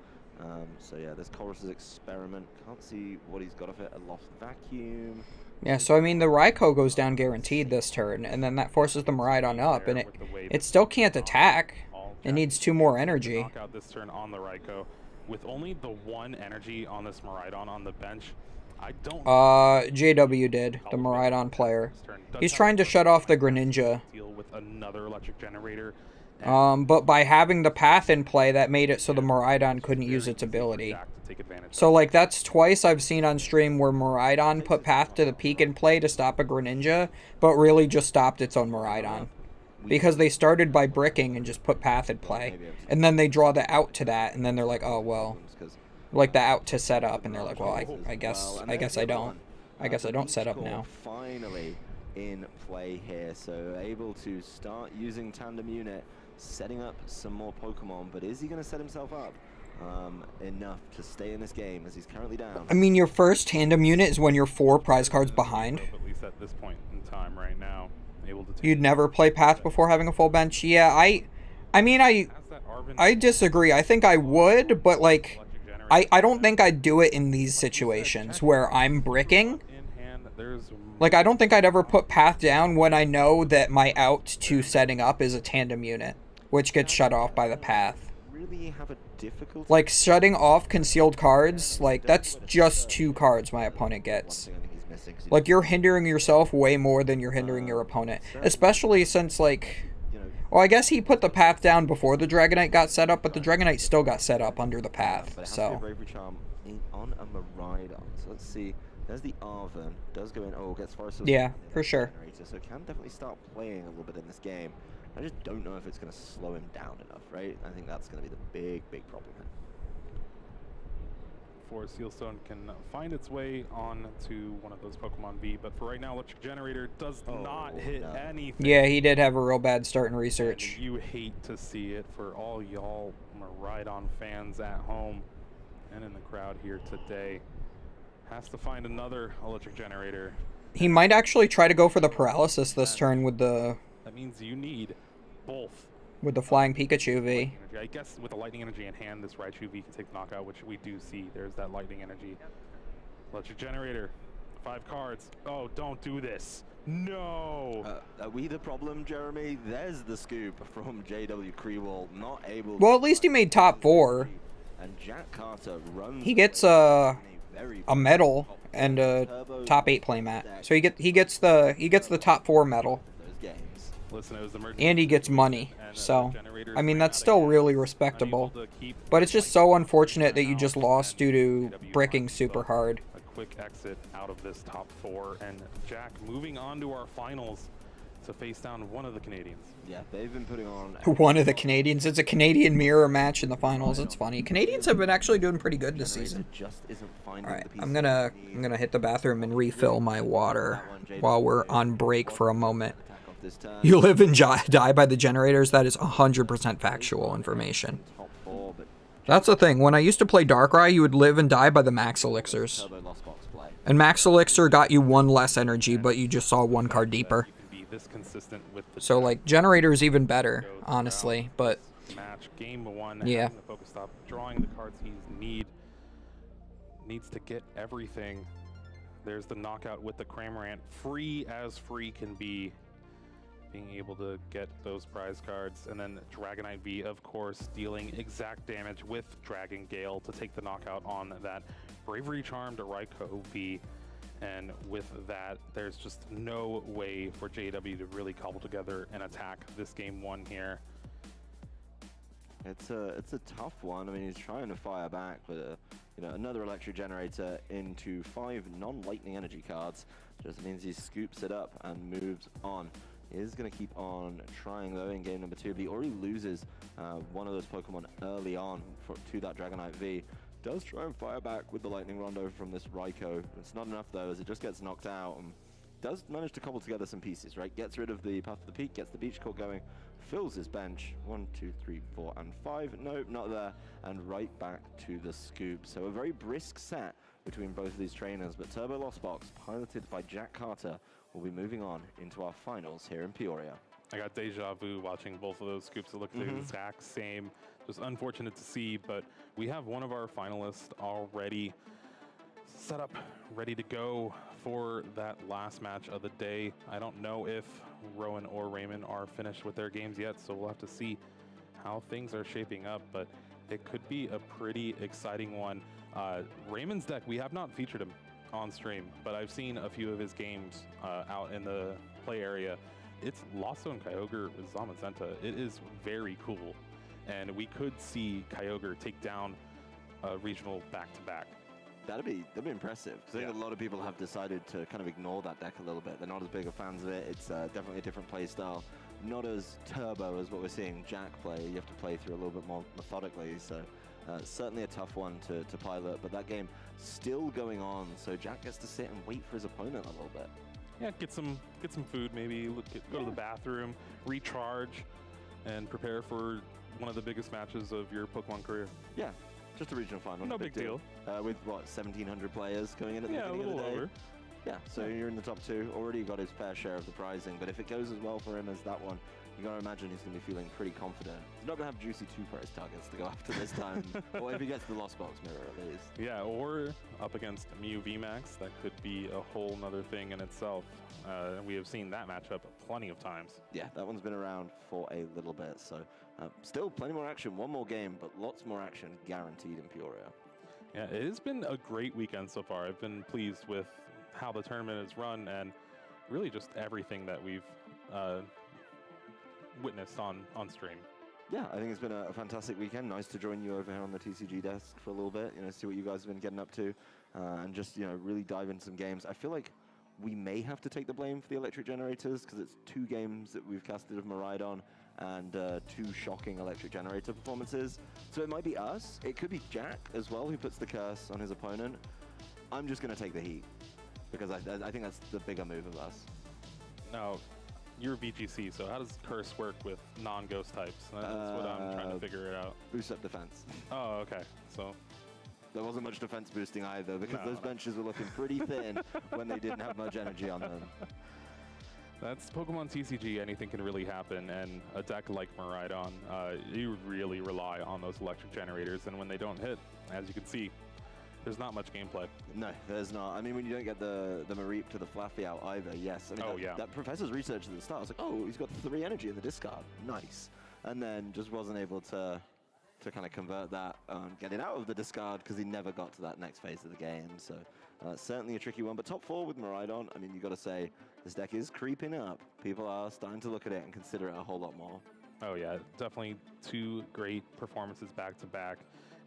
So yeah, there's Colrus's Experiment. Can't see what he's got off it. A Lost Vacuum. Yeah, so I mean, the Raikou goes down guaranteed this turn, and then that forces the Miraidon up, and it still can't attack. It needs 2 more energy. Knock out this turn on the Raikou. With only the 1 energy on this Miraidon on the bench, I don't... JW did, the Miraidon player. He's trying to shut off the Greninja. Deal with another electric generator. But by having the path in play, that made it so the Miraidon couldn't use its ability. So, like, that's twice I've seen on stream where Miraidon put path to the peak in play to stop a Greninja, but really just stopped its own Miraidon. Because they started by bricking and just put path in play. And then they draw the out to that, and then they're like, oh, well. Like, the out to set up, and they're like, well, I guess I don't. I guess I don't set up now. Finally in play here. So able to start using Tandem Unit, setting up some more Pokemon, but is he going to set himself up enough to stay in this game as he's currently down? I mean, your first Tandem Unit is when you're 4 prize cards behind. At least at this point in time right now, able to You'd never play Path before having a full bench? Yeah, I mean, I disagree. I think I would, but like, I don't think I'd do it in these situations where I'm bricking. Like, I don't think I'd ever put Path down when I know that my out to setting up is a Tandem Unit, which gets shut off by the Path. Really have a difficult. Like, shutting off concealed cards, like, that's just 2 cards my opponent gets. Like, you're hindering yourself way more than you're hindering your opponent. Especially since, like... Well, I guess he put the Path down before the Dragonite got set up, but the Dragonite still got set up under the Path, so... Bravery Charm on a Miraidon. So let's see. There's the Arven. Does go in. Oh, gets Forest. Yeah, for sure. So can definitely start playing a little bit in this game. I just don't know if it's going to slow him down enough, right? I think that's going to be the big problem here. Before Sealstone can find its way on to one of those Pokemon V, but for right now, Electric Generator does not hit anything. Yeah, he did have a real bad start in research. And you hate to see it for all y'all Miraidon fans at home and in the crowd here today. Has to find another Electric Generator. He might actually try to go for the Paralysis this turn with the... That means you need both. With the Flying Pikachu V. I guess with the Lightning Energy in hand, this Raichu V can take the knockout, which we do see. There's that Lightning Energy. Electric Generator. 5 cards. Oh, don't do this. No! Are we the problem, Jeremy? There's the scoop from JW Creewall, not able... Well, at least he made top 4. And Jack Carter runs... He gets a medal and a top 8 playmat. So he gets the top 4 medal. Listen, it was and he gets money. So, I mean, that's still really respectable. But it's just so unfortunate that you just lost due to bricking super hard. A quick exit out of this top 4, and Jack moving on to our finals to face down one of the Canadians. Yeah, they've been putting on... One of the Canadians. It's a Canadian mirror match in the finals. It's funny. Canadians have been actually doing pretty good this season. Alright, I'm gonna hit the bathroom and refill my water while we're on break for a moment. You live and die by the generators. That is 100% factual information. That's the thing. When I used to play Darkrai, you would live and die by the Max Elixirs. And Max Elixir got you 1 less energy, but you just saw 1 card deeper. So, like, Generator is even better, honestly, but... Game 1, yeah. The Pokestop, drawing the cards he needs to get everything. There's the knockout with the Cramorant. Free as free can be. Being able to get those prize cards, and then Dragonite V, of course, dealing exact damage with Dragon Gale to take the knockout on that Bravery Charmed Raikou V. And with that, there's just no way for JW to really cobble together an attack this game 1 here. It's a tough one. I mean, he's trying to fire back, but you know, another Electric Generator into 5 non-lightning energy cards just means he scoops it up and moves on. He is going to keep on trying, though, in game number 2, but he already loses one of those Pokemon early on to that Dragonite V. Does try and fire back with the Lightning Rondo from this Raikou. It's not enough, though, as it just gets knocked out. And does manage to cobble together some pieces, right? Gets rid of the Path of the Peak, gets the Beach Court going, fills his bench. 1, 2, 3, 4, and 5. Nope, not there. And right back to the scoop. So a very brisk set between both of these trainers, but Turbo Lost Box, piloted by Jack Carter, will be moving on into our finals here in Peoria. I got deja vu watching both of those scoops. It looked the exact same. Just unfortunate to see, but we have one of our finalists already set up, ready to go for that last match of the day. I don't know if Rowan or Raymond are finished with their games yet, so we'll have to see how things are shaping up, but it could be a pretty exciting one. Raymond's deck, we have not featured him on stream, but I've seen a few of his games out in the play area. It's Lasso and Kyogre with Zamazenta. It is very cool, and we could see Kyogre take down a regional back-to-back. That'd be impressive, because I think a lot of people have decided to kind of ignore that deck a little bit. They're not as big of fans of it. It's definitely a different play style. Not as turbo as what we're seeing Jack play. You have to play through a little bit more methodically, so certainly a tough one to pilot, but that game still going on, so Jack gets to sit and wait for his opponent a little bit. yeah, get some food, maybe go to the bathroom, recharge, and prepare for one of the biggest matches of your Pokemon career. Yeah, just a regional final. No big deal. With what, 1,700 players going in at the beginning of the day? Over. Yeah, so you're in the top 2. Already got his fair share of the prizing, but if it goes as well for him as that one, you got to imagine he's going to be feeling pretty confident. He's not going to have juicy 2 prize targets to go after this time. Or if he gets the Lost Box Mirror, at least. Yeah, or up against Mew VMAX, that could be a whole nother thing in itself. We have seen that matchup plenty of times. Yeah, that one's been around for a little bit, so still plenty more action. One more game, but lots more action guaranteed in Peoria. Yeah, it has been a great weekend so far. I've been pleased with how the tournament is run and really just everything that we've witnessed on stream. Yeah, I think it's been a fantastic weekend. Nice to join you over here on the TCG desk for a little bit, see what you guys have been getting up to, and just, really dive into some games. I feel like we may have to take the blame for the electric generators because it's 2 games that we've casted of Miraidon and 2 shocking electric generator performances. So it might be us. It could be Jack as well, who puts the curse on his opponent. I'm just going to take the heat because I think that's the bigger move of us. Now, you're VGC, so how does curse work with non-ghost types? That's what I'm trying to figure it out. Boost up defense. Oh, okay. So there wasn't much defense boosting either because those benches were looking pretty thin when they didn't have much energy on them. That's Pokemon TCG. Anything can really happen, and a deck like Miraidon, you really rely on those electric generators, and when they don't hit, as you can see, there's not much gameplay. No, there's not. I mean, when you don't get the Mareep to the Flaffy out either, yes. I mean, that Professor's research at the start, I was like, oh, he's got 3 energy in the discard. Nice. And then just wasn't able to kind of convert that, getting out of the discard because he never got to that next phase of the game. So certainly a tricky one. But top 4 with Miraidon, I mean, you got to say, this deck is creeping up. People are starting to look at it and consider it a whole lot more. Oh, yeah. Definitely 2 great performances back-to-back.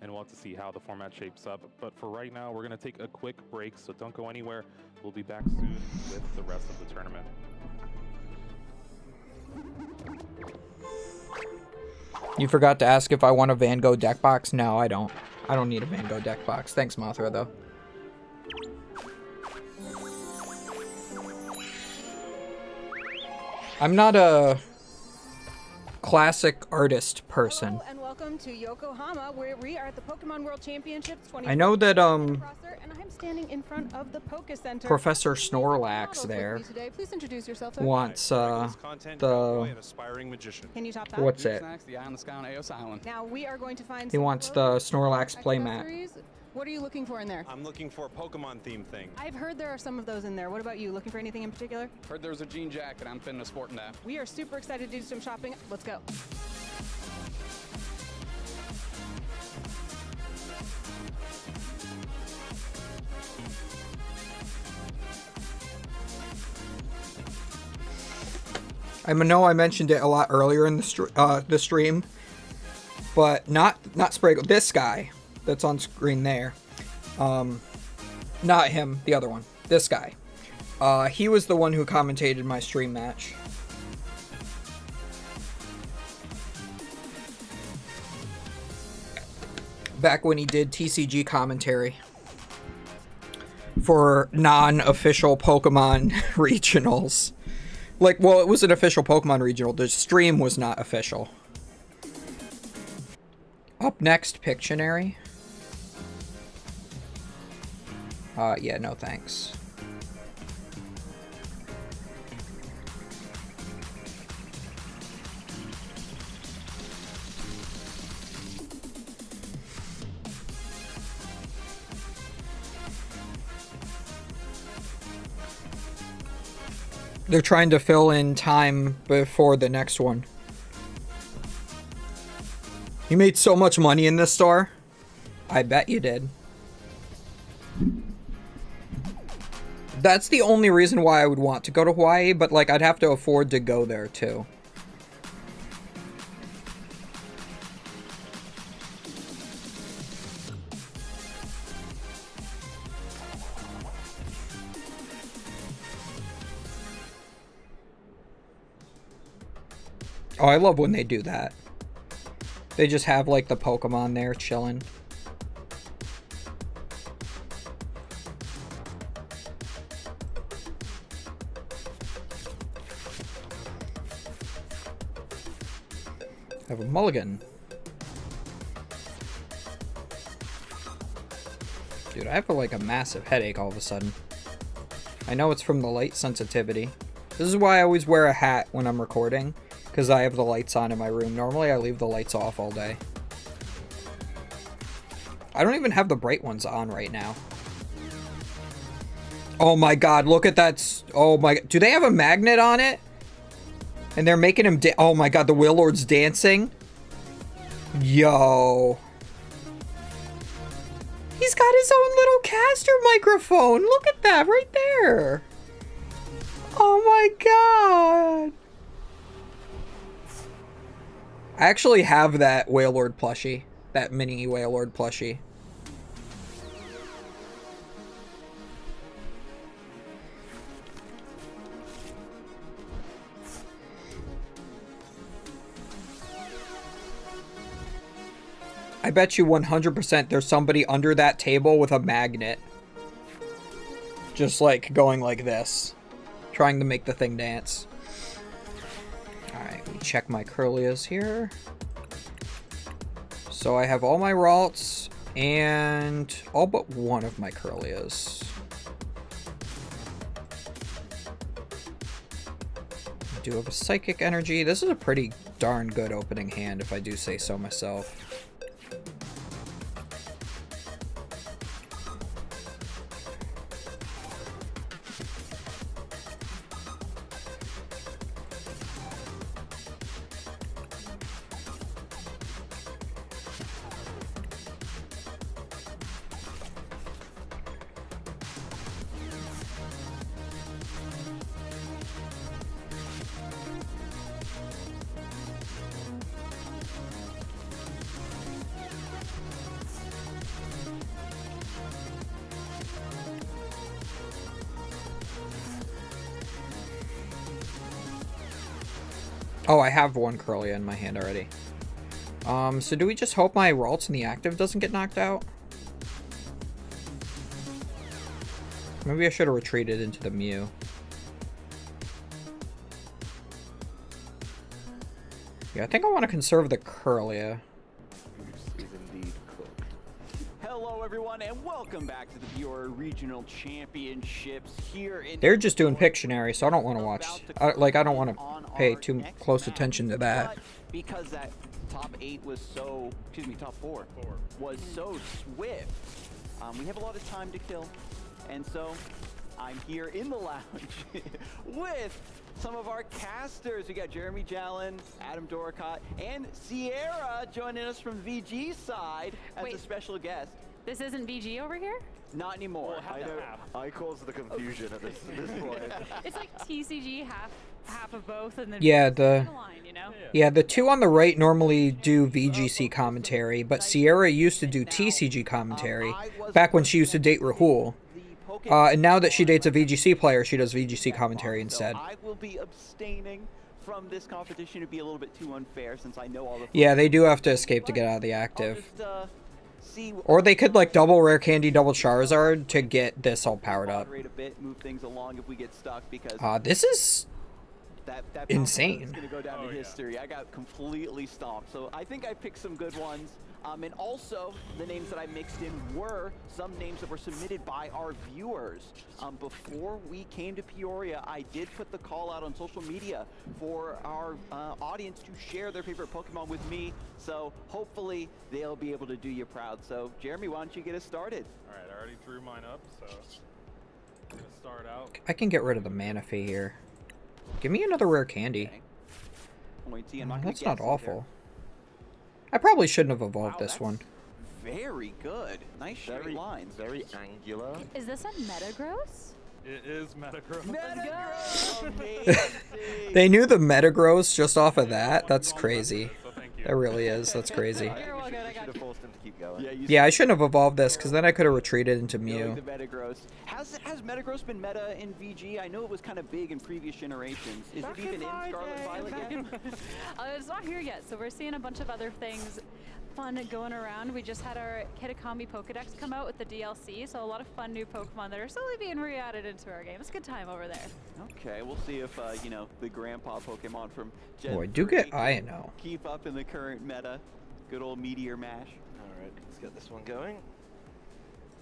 And we'll have to see how the format shapes up. But for right now, we're going to take a quick break, so don't go anywhere. We'll be back soon with the rest of the tournament. You forgot to ask if I want a Van Gogh deck box? No, I don't. I don't need a Van Gogh deck box. Thanks, Mothra, though. I'm not a classic artist person. Hello and welcome to Yokohama, where we are at the Pokemon World Championships 2020. I know that and I'm standing in front of the Poke Center. Professor Snorlax there Please introduce yourself. wants the Can you top that? what's it? The Eye on the Sky on Eos Island. Now we are going to find. He wants the Snorlax playmat. accessories. What are you looking for in there? I'm looking for a Pokemon themed thing. I've heard there are some of those in there. What about you? Looking for anything in particular? Heard there was a jean jacket. I'm finna sporting that. We are super excited to do some shopping. Let's go. I know I mentioned it a lot earlier in the stream, but not Sprague. This guy that's on screen there, not him, the other one. This guy. He was the one who commentated my stream match. Back when he did TCG commentary for non-official Pokemon regionals. Like, well, it was an official Pokemon regional. The stream was not official. Up next, Pictionary. Yeah, no thanks. They're trying to fill in time before the next one. You made so much money in this store? I bet you did. That's the only reason why I would want to go to Hawaii, but like I'd have to afford to go there too. Oh, I love when they do that. They just have like the Pokemon there chilling. Have a mulligan. Dude, I have like a massive headache all of a sudden. I know it's from the light sensitivity. This is why I always wear a hat when I'm recording, because I have the lights on in my room. Normally I leave the lights off all day. I don't even have the bright ones on right now. Oh my god, look at that. Oh my, do they have a magnet on it? And they're making him oh my god, the Whale Lord's dancing. Yo. He's got his own little caster microphone. Look at that right there. Oh my god. I actually have that Whale Lord plushie. That mini Whale Lord plushie. I bet you 100% there's somebody under that table with a magnet. Just like going like this. Trying to make the thing dance. Alright, we check my Curlias here. So I have all my Ralts and all but one of my Curlias. I do have a Psychic Energy. This is a pretty darn good opening hand if I do say so myself. Oh, I have one Curlia in my hand already. So do we just hope my Ralts in the active doesn't get knocked out? Maybe I should have retreated into the Mew. Yeah, I think I want to conserve the Curlia. Hello everyone and welcome back to the PEORIA Regional Championships here in... They're just doing Pictionary, so I don't want to watch... I don't want to pay too close attention to that. Because that top 8 was so... Excuse me, top 4 was so swift. We have a lot of time to kill. And so, I'm here in the lounge with some of our casters. We got Jeremy Jalen, Adam Doricott, and Sierra joining us from VG side as a special guest. This isn't VG over here? Not anymore. I caused the confusion at this point. It's like TCG, half of both, and then Yeah, the line, you know? Yeah, the two on the right normally do VGC commentary, but Sierra used to do TCG commentary back when she used to date Rahul. And now that she dates a VGC player, she does VGC commentary instead. I will be abstaining from this competition. It'd be a little bit too unfair since I know all the... Yeah, they do have to escape to get out of the active. Or they could like double Rare Candy, double Charizard to get this all powered up. Move things along if we get stuck because this is that insane. It's gonna go down to history. I got completely stomped. So I think I picked some good ones. And also, the names that I mixed in were some names that were submitted by our viewers. Before we came to Peoria, I did put the call out on social media for our audience to share their favorite Pokemon with me. So hopefully they'll be able to do you proud. So Jeremy, why don't you get us started? All right, I already drew mine up, so I'm gonna start out. I can get rid of the Manaphy here. Give me another Rare Candy. Okay. That's not awful. I probably shouldn't have evolved this one. Very good. Nice straight lines. Very angular. Is this a Metagross? It is Metagross. Metagross! They knew the Metagross just off of that? That's crazy. That really is. That's crazy. You're all good. I got you. Yeah, I shouldn't have evolved this, because then I could have retreated into Mew. The Metagross. Has Metagross been meta in VG? I know it was kind of big in previous generations. Is it even in Scarlet Violet yet? It's not here yet, so we're seeing a bunch of other things. fun going around. We just had our Kitakami Pokedex come out with the DLC, so a lot of fun new Pokemon that are slowly being re-added into our game. It's a good time over there. Okay, we'll see if, you know, the grandpa Pokemon from Gen Oh, I do 3 get Ino. keep up in the current meta. Good old Meteor Mash. Alright, let's get this one going.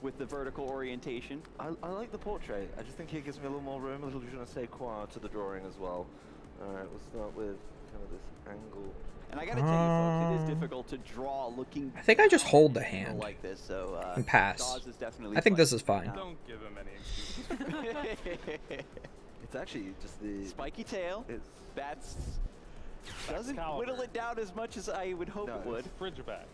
With the vertical orientation. I like the portrait. I just think he gives me a little more room, a little je ne sais quoi to the drawing as well. Alright, we'll start with kind of this angle. And I gotta tell you, folks, it is difficult to draw looking. I think I just hold the hand like this, so and pass. Dawes is definitely I think this is fine. Don't give him any excuses. It's actually just the spiky tail. That's doesn't caliber. whittle it down as much as I would hope it would. Ridgebacks.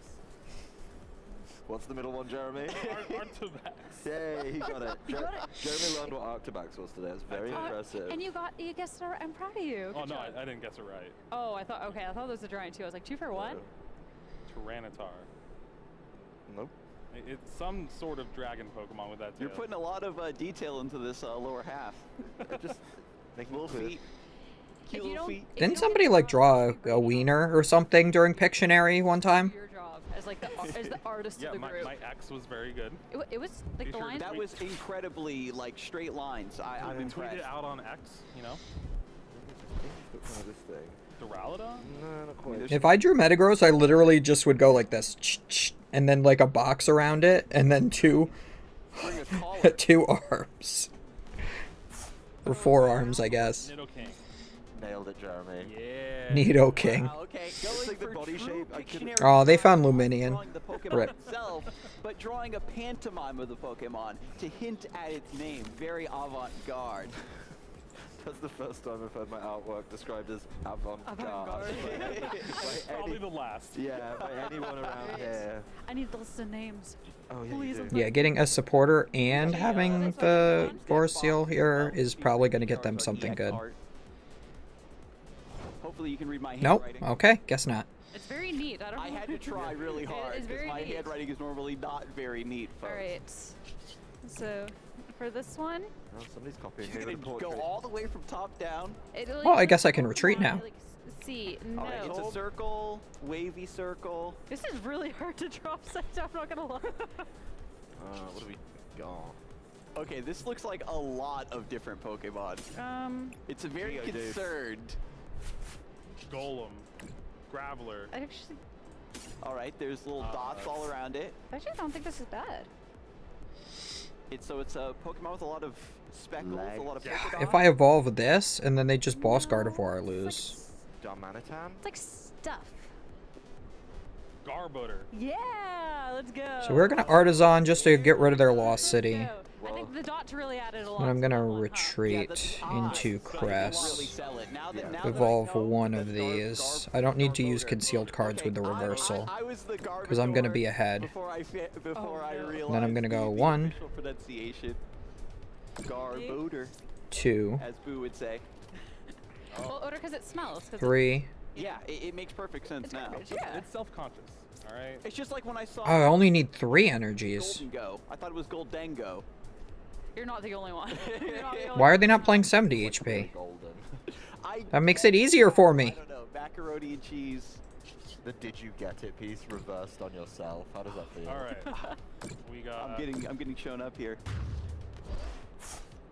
What's the middle one, Jeremy? Arctobacks. Yay, he got it. You got it. Jeremy learned what Arctobacks was today. It's very impressive. And you guessed it right. I'm proud of you. Oh Good no, job. I didn't guess it right. Oh, I thought there was a giant too. I was like 2 for 1. Tyranitar. Nope. It's some sort of dragon Pokemon with that tail. You're putting a lot of detail into this lower half. Just making little feet. Cute little feet. Didn't somebody like draw a wiener or something during Pictionary one time? Your job as like the artist Yeah, of the group. my X was very good. It was like the lines. That was incredibly like straight lines. I'm They impressed. tweeted it out on X, you know? This thing. Duraludon? No, not quite. If I drew Metagross, I literally just would go like this, and then like a box around it, and then two arms. Or 4 arms, I guess. Nidoking. Nailed it, Jeremy. Yeah. Nidoking. Wow, okay, going like the for body true shape, I couldn't- Oh, they found Luminion. drawing the Pokemon Rip. itself, but drawing a pantomime of the Pokemon to hint at its name. Very avant-garde. That's the first time I've heard my artwork described as avant-garde. Probably the last. Yeah, by anyone around here. I need the list of names. Oh, yeah, Please. Yeah, getting a supporter and having the Force Seal here is probably going to get them something good. Hopefully you can read my Nope. handwriting. Okay, guess not. It's very neat. I don't know. I had to try really hard It's because very my neat. handwriting is normally not very neat, folks. All right. So for this one, Oh, somebody's copying You're me with a gonna portrait. go all the way from top down. Well, I guess I can retreat now. See, no. All right, it's a circle, wavy circle. This is really hard to draw upside down, I'm not gonna lie. What do we got? Okay, this looks like a lot of different Pokemon. It's a very Geodude. concerned. Golem. Graveler. I actually All right, there's little dots all around it. don't think this is bad. It's a Pokemon with a lot of speckles, a lot of polka dots. If I evolve this, and then they just boss Gardevoir, I lose. Darmanitan? It's like stuff. Garbutter. Yeah, let's go. So we're going to Artisan just to get rid of their Lost City. I think the dots really added a lot. And I'm going to retreat into Crest. Evolve one of these. I don't need to use concealed cards with the reversal. Because I'm going to be ahead. Before I realized And then I'm going to go the 1, official pronunciation. Garbodor, 2, as Boo would say. Well, odor because it smells. 'cause 3. Yeah, it makes perfect sense now. garbage, yeah. It's self-conscious, all right? It's just like when I saw Oh, I only need 3 energies. Golden Go. I thought it was Goldengo. You're not the only one. You're not the only Why are they not playing 70 HP? Golden. That makes it easier for me. I don't know. Macaroni and cheese. The did you get it piece reversed on yourself. How does that feel? All right. We got. I'm getting shown up here.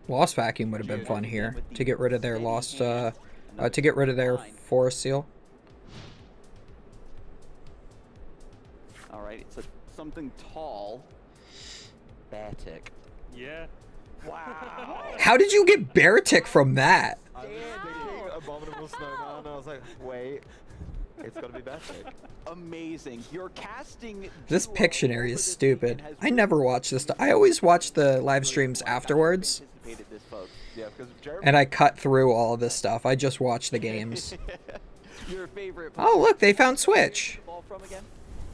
Lost Vacuum would have been fun here to get rid of their lost, to get rid of their Forest Seal. All right, it's something tall. Beartic. Yeah. Wow. How did you get Beartic from that? I was thinking Abominable Snowman, and I was like, wait, it's got to be Beartic. Amazing. You're casting. This Pictionary is stupid. I never watch this. I always watch the live streams afterwards. Anticipated this, folks. Yeah, because Jeremy. And I cut through all of this stuff. I just watch the games. Your favorite. Oh, look, they found Switch. Ball from again?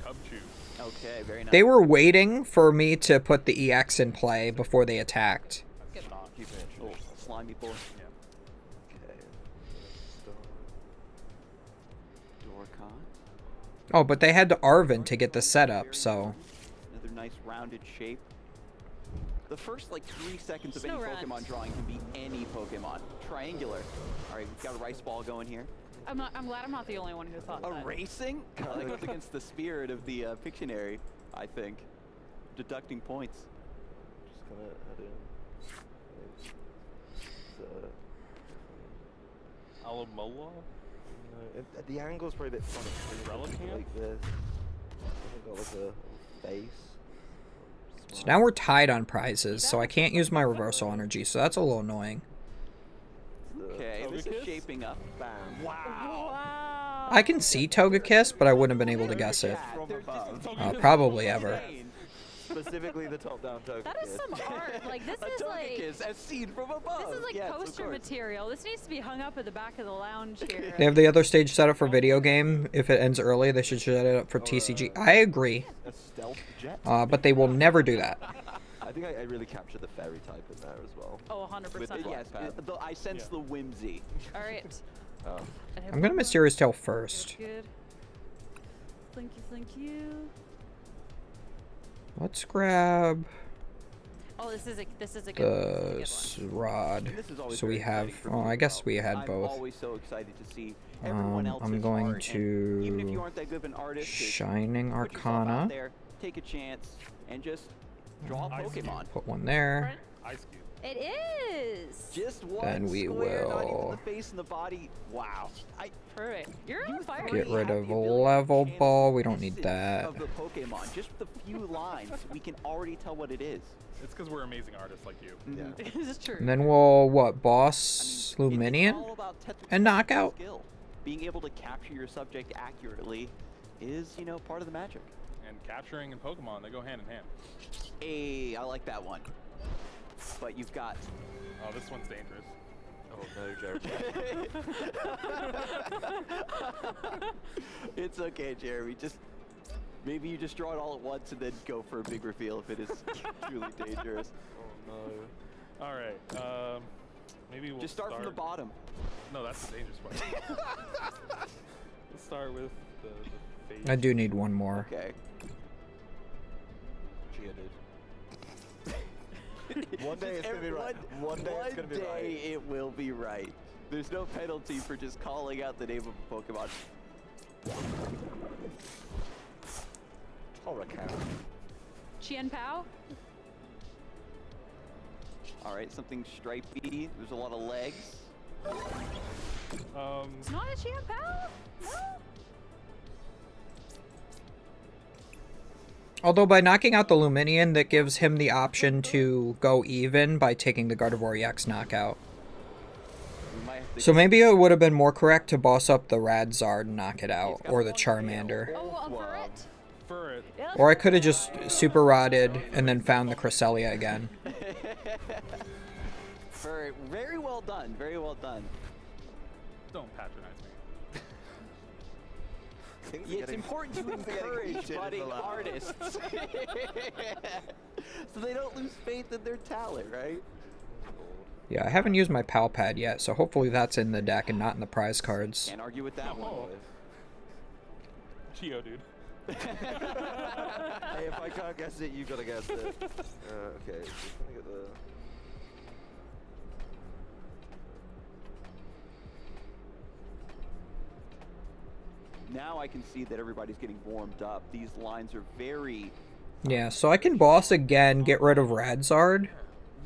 Cubchoo. Okay, very nice. They were waiting for me to put the EX in play before they attacked. Keeping it little slimy boy. Okay. Dorcon. Oh, but they had to Arven to get the setup, so... Another nice rounded shape. The first like 3 seconds of any Snow Pokemon drawing can be any Pokemon. Triangular. All right, we've got a rice ball going here. I'm glad I'm not the only one who thought that. Erasing? That goes against the spirit of the Pictionary, I think. Deducting points. Just gonna head in. Alamola? The angle's probably a bit funny. Like this. I've got like a face. So now we're tied on prizes, so I can't use my reversal energy, so that's a little annoying. Okay, this is shaping up. Bam. Wow. I can see Togekiss, but I wouldn't have been able to guess it. Probably ever. Specifically the top-down Togekiss. That is some art. Like, this is like... as seen from above. This is like poster material. This needs to be hung up at the back of the lounge here. They have the other stage set up for video game. If it ends early, they should set it up for TCG. I agree. A stealth jet? But they will never do that. I think I really captured the fairy type in there as well. Oh, 100%. Yes, I sense the whimsy. All right. I'm going to Mysterious Tail first. Good. Thank you. Let's grab Oh, this is a good the rod. So we have, oh, I guess we had both. I'm always so excited to see everyone else's I'm going art, and even if you to aren't that good of an artist, Shining put yourself out Arcana. there, take a chance, and just draw a Pokemon. Put one there. Ice Cube. It is. Just one Then we square, not even will the face and the body. Wow. Perfect. You're on fire. get rid of a level ball. We don't need that. Of the Pokemon, just with a few lines, we can already tell what it is. It's because we're amazing artists like you. Yeah. This is true. And then we'll, what, boss Luminion and knockout? Skill. Being able to capture your subject accurately is, you know, part of the magic. And capturing and Pokemon, they go hand in hand. Hey, I like that one. But you've got... Oh, this one's dangerous. Oh no, Jeremy. It's okay, Jeremy. Just maybe you just draw it all at once and then go for a big reveal if it is truly dangerous. Oh no. All right. Maybe we'll just start from the bottom. No, that's the dangerous part. Let's start with the face. I do need one more. Okay. One day it's gonna be right. One day it's gonna be right. One day it will be right. There's no penalty for just calling out the name of a Pokemon. Hurricane. Chien Pao? Alright, something stripey. There's a lot of legs. It's not a Chien Pao? No? Although by knocking out the Luminion, that gives him the option to go even by taking the Gardevoir EX knockout. So maybe it would have been more correct to boss up the Radzard and knock it out, or the Charmander. Oh, Furret. Or I could have just Super Rodded and then found the Cresselia again. Furret, very well done, very well done. Don't patronize me. It's important to encourage budding artists so they don't lose faith in their talent, right? Yeah, I haven't used my Pal Pad yet, so hopefully that's in the deck and not in the prize cards. Can't argue with that one. Geo, dude. Hey, if I can't guess it, you gotta guess it. Okay, just gonna get the... Now I can see that everybody's getting warmed up. These lines are very... Yeah, so I can boss again, get rid of Radzard.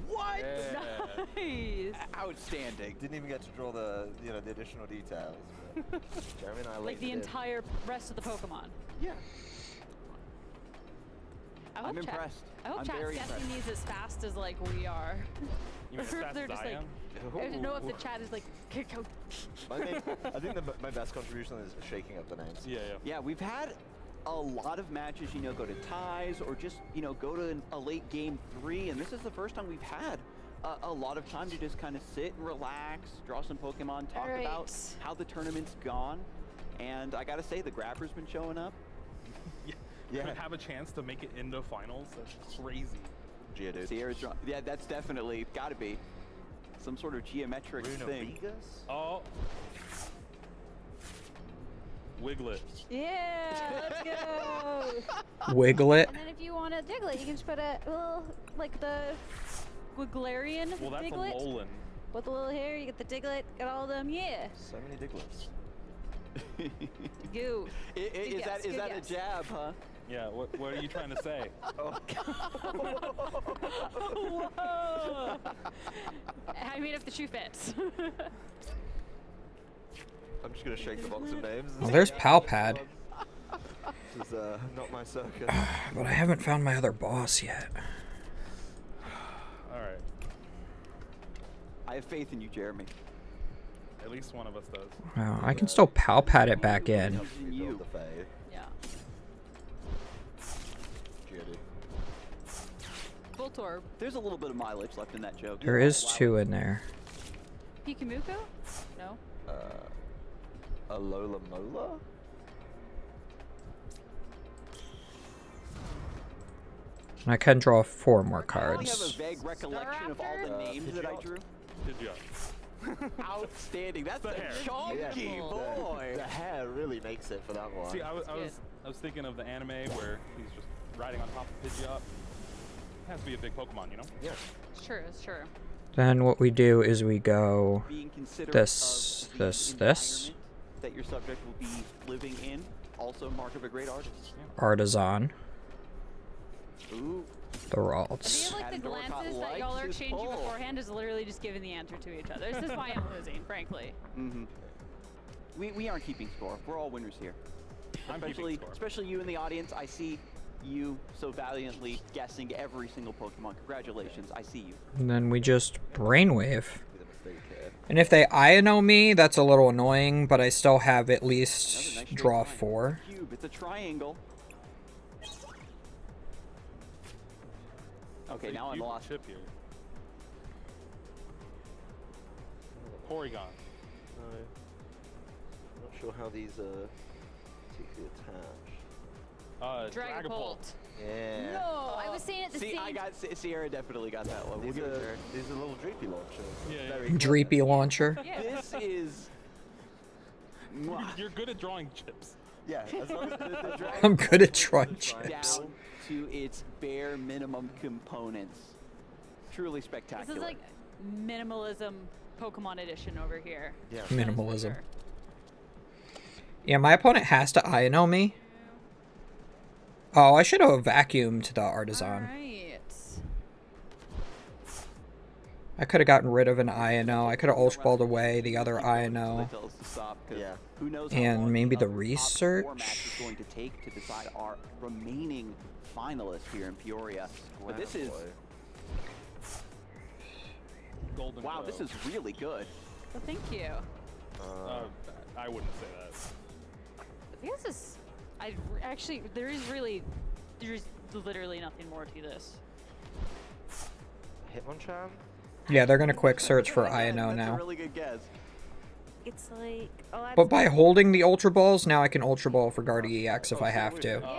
What? Yeah. Nice. Outstanding. Didn't even get to draw the, you know, the additional details. But Jeremy and I Like the entire rest of the Pokemon. Yeah. I'm impressed. I hope I'm chat's very guessing impressed. these as fast as like we are. You mean as fast They're as just I like, am? I don't know if the chat is like, I think my best contribution is shaking up the names. Yeah. Yeah, we've had a lot of matches, you know, go to ties or just, you know, go to a late game 3, and this is the first time we've had a lot of time to just kind of sit and relax, draw some Pokemon, talk about how the tournament's gone, and I gotta say, the grabber's been showing up. Yeah. Have a chance to make it into finals. That's crazy. Geodude. Yeah, that's definitely gotta be some sort of geometric thing. Oh. Wiglet. yeah, let's go. Wiglet. And then if you want a Diglett, you can just put a little, like the Wiglarian Well, that's Diglett. a Alolan. With a little hair, you get the Diglett, got all of them, yeah. So many Digletts. Goo. Is that a jab, huh? Yeah, what are you trying to say? Whoa! I mean, if the shoe fits. I'm just gonna shake the box of names. Well, there's Palpad. This is not my circus. But I haven't found my other boss yet. Alright. I have faith in you, Jeremy. At least one of us does. Wow, I can still Palpad it back in. You. Yeah. Judy. Voltorb. There's a little bit of mileage left in that joke. There is 2 in there. Pikamuko? No. Alola Mola? And I can draw 4 more I only have a cards. vague recollection of all the names that I drew. Good job. Outstanding. That's The a hair. chunky boy. The hair really makes it for that one. See, I was thinking of the anime where he's just riding on top of Pidgeot. Has to be a big Pokemon, you know? Yeah. It's true, it's true. Then what we do is we go Being considerate this, of the this. environment that your subject will be living in. Also, mark of a great artist. Artisan. Ooh. The I Ralts. feel like the glances that y'all are exchanging beforehand is literally just giving the answer to each other. This is why I'm losing, frankly. Mm-hmm. We aren't keeping score. We're all winners here. I'm keeping score. Especially you in the audience. I see you so valiantly guessing every single Pokemon. Congratulations. I see you. And then we just Brainwave. And if they Iono me, that's a little annoying, but I still have at least draw 4. Cube. It's a triangle. Okay, now I'm lost. Chip here. Porygon. Not sure how these particularly attach. Dragapult. Yeah. No, I was saying it the same. I got Sierra definitely got that one. We'll These give it to are her. these are little droopy launchers. Yeah, Very Dreepy launcher. This is. You're good at drawing chips. Yeah, as long as the dragon I'm good at drawing chips. Down to its bare minimum components. Truly spectacular. This is like minimalism Pokemon edition over here. Yeah. Minimalism. Yeah, my opponent has to Iono me. Oh, I should have vacuumed the Artisan. Alright. I could have gotten rid of an Iono. I could have Ultra Balled away the other Iono. Yeah. Who knows how And long maybe the top 4 research. match is going to take to decide our remaining finalists here in Peoria. But this is Golden wow. Glow. This is really good. Well, thank you. I wouldn't say that. I think this is. Actually, there's literally nothing more to this. Hitmonchan? Yeah, they're gonna quick search for That's Iono a now. really good guess. It's like, oh, that's But by holding the Ultra Balls, now I can Ultra Ball for Guardi EX if I have to. Nice.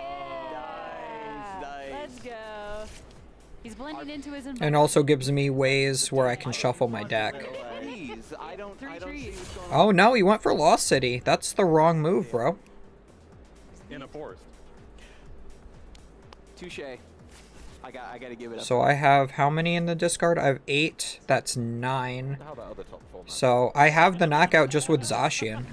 Let's go. He's blending into his environment. And also gives me ways where I can shuffle my deck. Please, I don't see what's going on. Oh no, he went for Lost City. That's the wrong move, bro. In a forest. Touche. I got to give it up. So I have how many in the discard? I have 8. That's 9. How about other top 4 matches? So I have the knockout just with Zacian.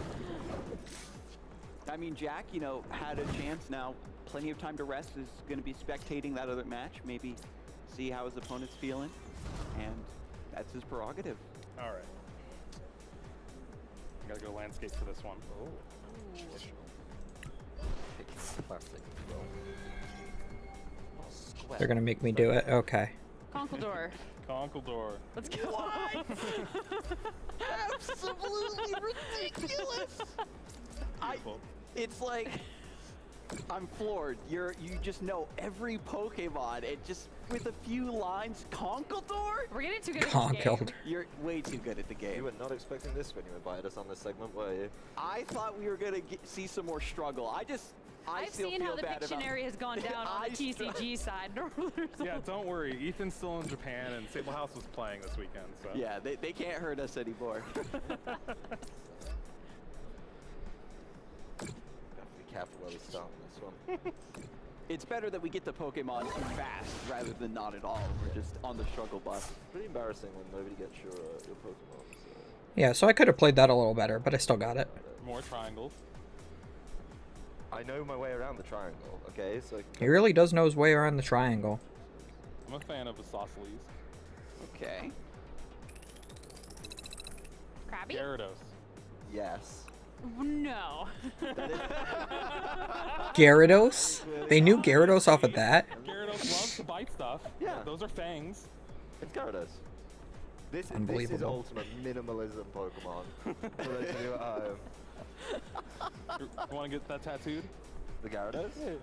I mean, Jack, you know, had a chance now. Plenty of time to rest. Is going to be spectating that other match. Maybe see how his opponent's feeling, and that's his prerogative. All right. I gotta go landscape for this one. Oh. Classic. They're gonna make me do it. Okay. Conkeldurr. Conkeldurr. Let's go. What? Absolutely ridiculous. It's like I'm floored. You just know every Pokemon. It just with a few lines. Conkeldurr? We're getting too good at this game. You're way too good at the game. You were not expecting this when you invited us on this segment, were you? I thought we were gonna see some more struggle. I've seen how the Pictionary has gone down on the TCG side. Yeah, don't worry. Ethan's still in Japan, and Sable House was playing this weekend. So. Yeah, they can't hurt us anymore. Have to be careful where we start on this one. It's better that we get the Pokemon fast rather than not at all. We're just on the struggle bus. Pretty embarrassing when nobody gets your Pokemon. So. Yeah, so I could have played that a little better, but I still got it. More triangles. I know my way around the triangle, okay? So He really does know his way around the triangle. I'm a fan of Isosceles. Okay. Krabby? Gyarados. yes. No. Gyarados? They knew Gyarados off of that? Gyarados loves to bite stuff. Yeah. Those are fangs. It's Gyarados. This is Unbelievable. ultimate minimalism Pokemon. For those of you at home. You want to get that tattooed? The Gyarados? Yeah.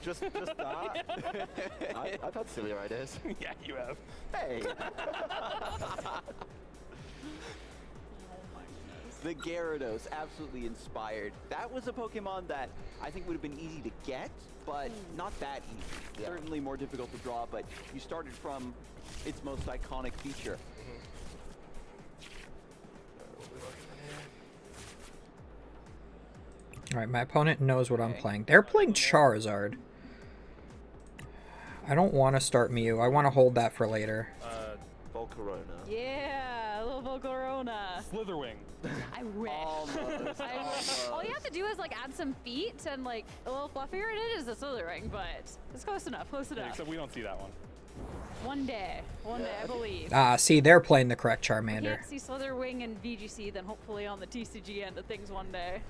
Just that? I've had sillier ideas. Yeah, you have. Hey! The Gyarados, absolutely inspired. That was a Pokemon that I think would have been easy to get, but not that easy. Yeah. Certainly more difficult to draw, but you started from its most iconic feature. Alright, my opponent knows what I'm playing. They're playing Charizard. I don't want to start Mew. I want to hold that for later. Volcarona. Yeah, a little Volcarona. Slitherwing. I wish. Almost. All you have to do is like add some feet and like a little fluffier, and it is a Slithering, but it's close enough. Close Yeah, enough. except we don't see that one. One day, I believe. See, they're playing the correct If you Charmander. can't see Slitherwing and VGC, then hopefully on the TCG end of things one day.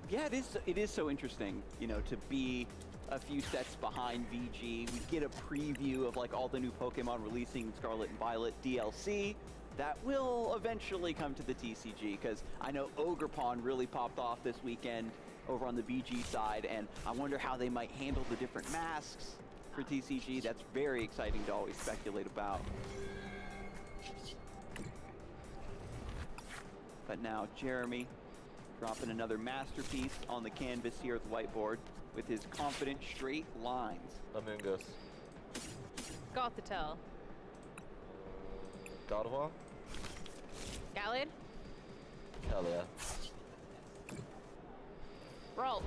Yeah, it is so interesting, you know, to be a few sets behind VG. We get a preview of like all the new Pokemon releasing Scarlet and Violet DLC. That will eventually come to the TCG, because I know Ogerpon really popped off this weekend over on the VG side, and I wonder how they might handle the different masks for TCG. That's very exciting to always speculate about. But now Jeremy dropping another masterpiece on the canvas here at the whiteboard with his confident straight lines. Amoonguss. Got the tell. Gardevoir? Gallade? Hell yeah. Ralts.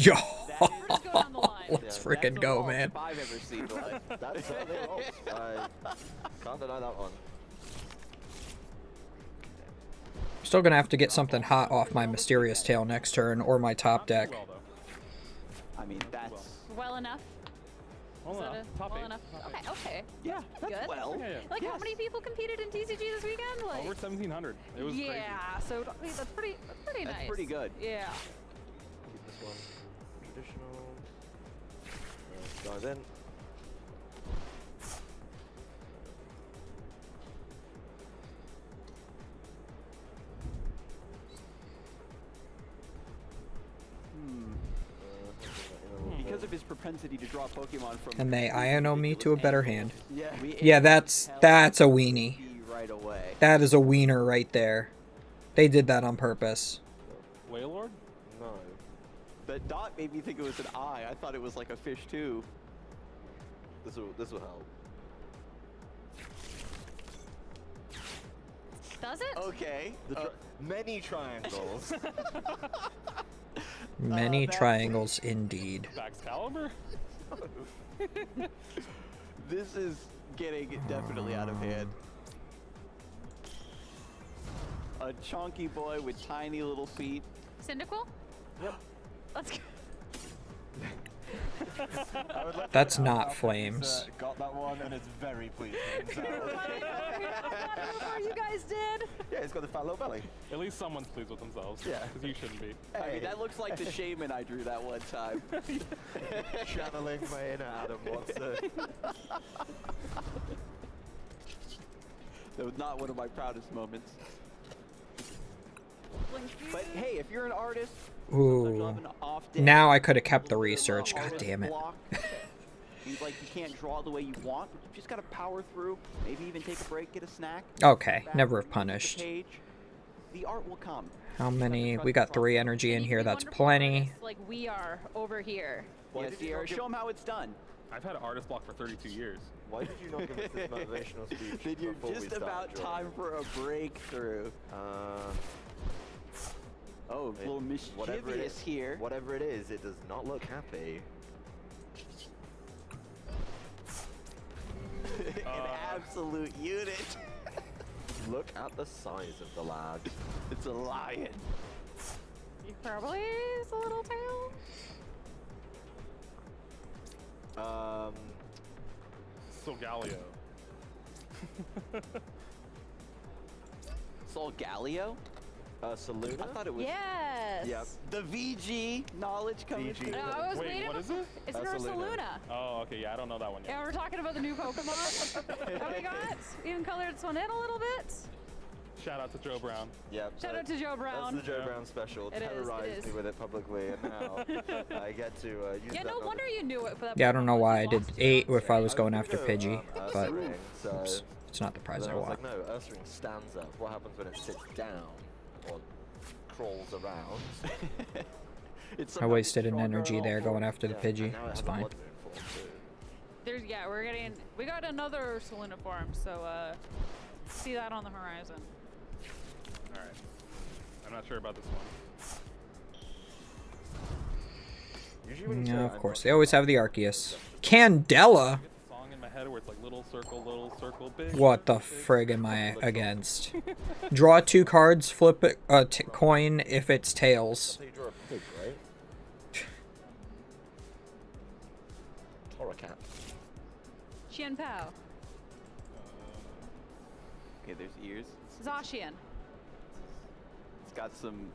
Yo! We're just going down the line. Let's freaking go, man. If I've ever seen one. That's certainly a roll. I can't deny that one. Still gonna have to get something hot off my Mysterious Tail next turn, or my top deck. I mean, that's... Well enough. Top well eight. enough. Okay. Yeah, that's good. well. Yeah, yeah. Like how many people competed in TCG this weekend? Like Over 1,700. It was crazy. yeah, so I mean, that's pretty nice. That's pretty good. Yeah. Keep this one traditional. Dive in. Because of his propensity to draw Pokemon from... And they Iono me to a better hand. Yeah, Yeah, that's a weenie. right away. That is a wiener right there. They did that on purpose. Wailord? No. The dot made me think it was an eye. I thought it was like a fish too. This will help. Does it? Okay. Many triangles. Many triangles indeed. Excalibur? This is getting definitely out of hand. A chunky boy with tiny little feet. Cyndaquil? Yep. Let's go. That's not flames. Got that one and it's very pleased with himself. You guys did. Yeah, he's got the fat little belly. At least someone's pleased with themselves. Yeah. Because you shouldn't be. I mean, that looks like the shaman I drew that one time. Channeling my inner Adam Watson. That was not one of my proudest moments. But hey, if you're an artist, sometimes you'll have an off day. Now I could have kept the research. God Artist damn it. block. Means like you can't draw the way you want, but you just gotta power through. Maybe even take a break, get a snack. Okay, back, never have read the punished. page. The art will come. How many? We got 3 energy in here. That's plenty. Like we are over here. Yes, Sierra, show them how it's done. I've had an artist block for 32 years. Why did you not give us this motivational speech? Then you're before we just started about drawing? time for a breakthrough. Oh, a little mischievous here. Whatever it is, it does not look happy. An absolute unit. Look at the size of the lad. It's a lion. Probably is a little tail. Solgaleo. Solgaleo? Saluna? I thought it was. Yes. Yep. The VG knowledge coming through. No, I was Wait, waiting. what is it? Isn't there a Saluna? Oh, okay, yeah, I don't know that one yet. Yeah, we're talking about the new Pokemon that we got. Even colored this one in a little bit. Shout out to Joe Brown. Yep. Shout out to Joe Brown. That's the Joe Brown special. It is, Terrorized me with it publicly, and now I get to use Yeah, that no wonder you knew it for that. Yeah, I don't know why I did lost 8 if I was going after Pidgey, Ursaring, but so oops, it's not the prize then I I was want. like, no, Ursaring stands up. What happens when it sits down or crawls around? I wasted an energy there going after the Pidgey. It's fine. There's we got another Saluna form, so see that on the horizon. All right. I'm not sure about this one. Yeah, of course. They always have the Arceus. Candela? Song in my head where it's like little circle, big. What the frig am I against? Draw 2 cards, flip a coin if it's tails. So you draw a pig, right? Torracat. Xian Pao. Okay, there's ears. Zacian. It's got some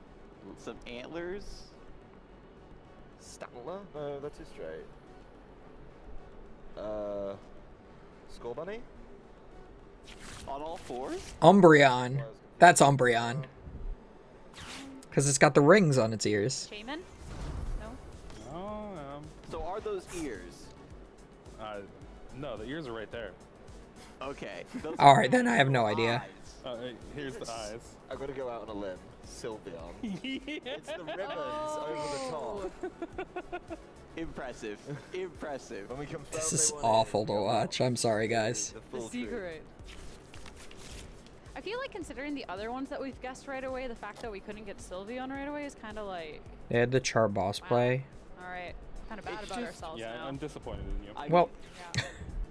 antlers. Statler? No, that's too straight. Skull Bunny? On all fours? Umbreon. That's Umbreon. Because it's got the rings on its ears. Shaman? No. Oh, So are those ears? No, the ears are right there. Okay. Alright, then I have no idea. Here's the eyes. I've got to go out on a limb. Sylveon. It's the ribbons over the top. Impressive. Impressive. When we confirm This is awful to watch. I'm sorry, guys. The secret. I feel like considering the other ones that we've guessed right away, the fact that we couldn't get Sylveon right away is kind of like... They had the Char boss play. Alright, kind of bad about ourselves yeah, now. I'm disappointed in you. Well...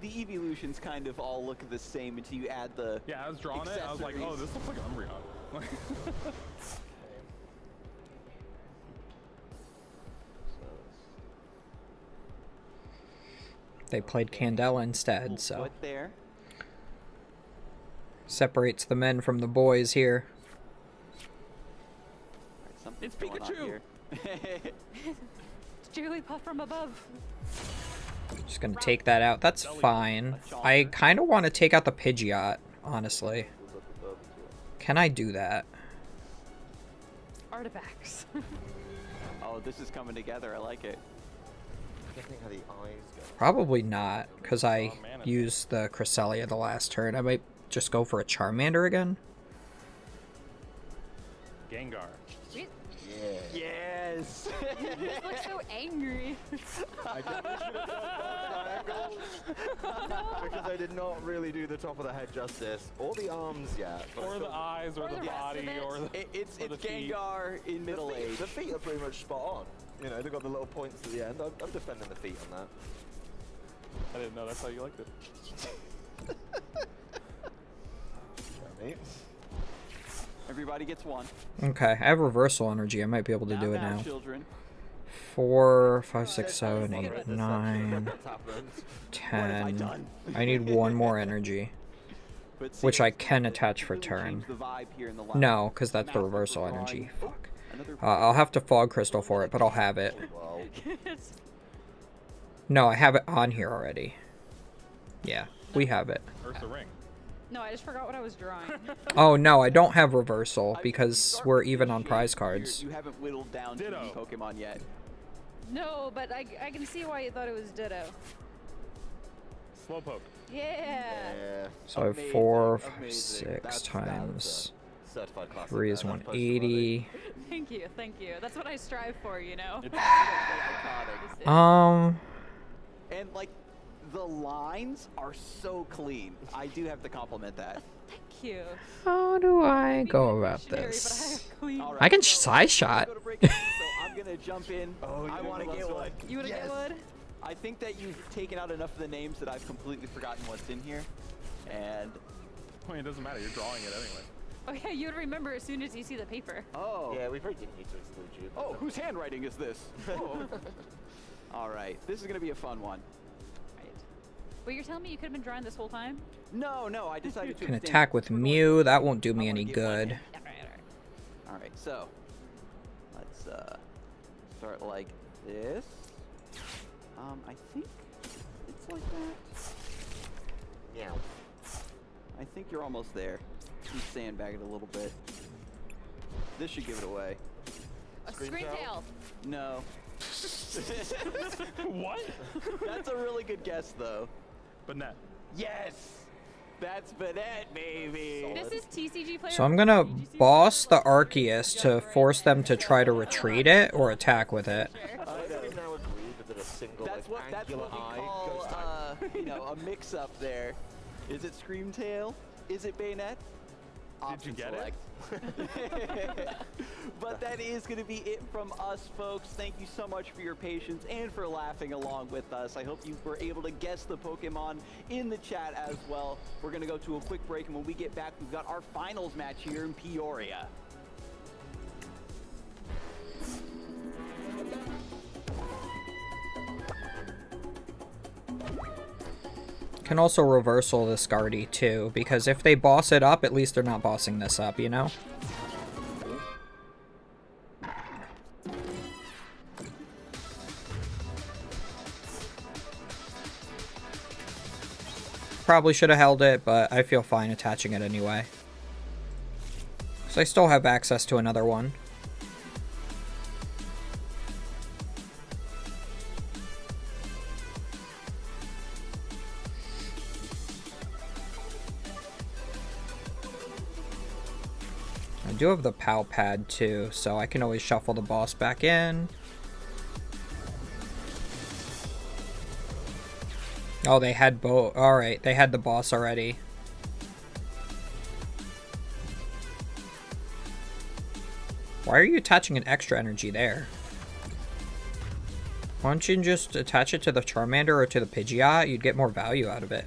The evolutions kind of all look the same until you add the Yeah, I was drawing it, I was like, oh, this looks like Umbreon. They played Candela instead, so... What there? Separates the men from the boys here. It's Pikachu! It's Jigglypuff from above. Just gonna take that out. That's fine. I kind of want to take out the Pidgeot, honestly. Can I do that? Artifacts. Oh, this is coming together. I like it. I think how the eyes go. Probably not, because I used the Cresselia the last turn. I might just go for a Charmander again. Gengar. Sweet. Yeah. Yes! You just look so angry. I definitely should have done that because I did not really do the top of the head justice, or the arms yet. Or the eyes, or the body, or the It's or the feet. Gengar in middle age. The feet are pretty much spot on. You know, they've got the little points at the end. I'm defending the feet on that. I didn't know that's how you liked it. Everybody gets one. Okay, I have reversal energy. I might be able to do it now. Children. 4, 5, 6, 7, 8, 9, 10. I need one more energy, which I can attach for turn. No, because that's the reversal energy. Fuck. I'll have to Fog Crystal for it, but I'll have it. No, I have it on here already. Yeah, we have it. Ursa Ring. No, I just forgot what I was drawing. Oh no, I don't have reversal because we're even on prize cards. You haven't whittled down to Pokemon yet. No, but I can see why you thought it was Ditto. Slowpoke. Yeah. So I have 4, 5, 6 times 3 is 180. Thank you, thank you. That's what I strive for, you know. And like the lines are so clean. I do have to compliment that. Thank you. How do I go about this? I can side shot. So I'm gonna jump in. I want to get one. You want to get one? I think that you've taken out enough of the names that I've completely forgotten what's in here. And Well, it doesn't matter. You're drawing it anyway. Oh yeah, you would remember as soon as you see the paper. Oh. Yeah, we probably didn't need to exclude you. Oh, whose handwriting is this? Oh. All right, this is going to be a fun one. But you're telling me you could have been drawing this whole time? No, I decided to Can abstain. attack with Mew. That won't do me any good. All right, so let's start like this. I think it's like that. Yeah. I think you're almost there. You sandbag it a little bit. This should give it away. A screen tail. No. What? That's a really good guess, though. Banette. Yes! That's Banette, baby! This is TCG player. So I'm gonna boss the Arceus to force them to try to retreat it or attack with it. That's what we call, you know, a mix-up there. Is it Screamtail? Is it Bayonet? Did you get it? But that is going to be it from us, folks. Thank you so much for your patience and for laughing along with us. I hope you were able to guess the Pokemon in the chat as well. We're going to go to a quick break, and when we get back, we've got our finals match here in Peoria. Can also reversal this Guardy too, because if they boss it up, at least they're not bossing this up, you know? Probably should have held it, but I feel fine attaching it anyway. So I still have access to another one. I do have the POW pad too, so I can always shuffle the boss back in. Oh, they had both. Alright, they had the boss already. Why are you attaching an extra energy there? Why don't you just attach it to the Charmander or to the Pidgeot? You'd get more value out of it.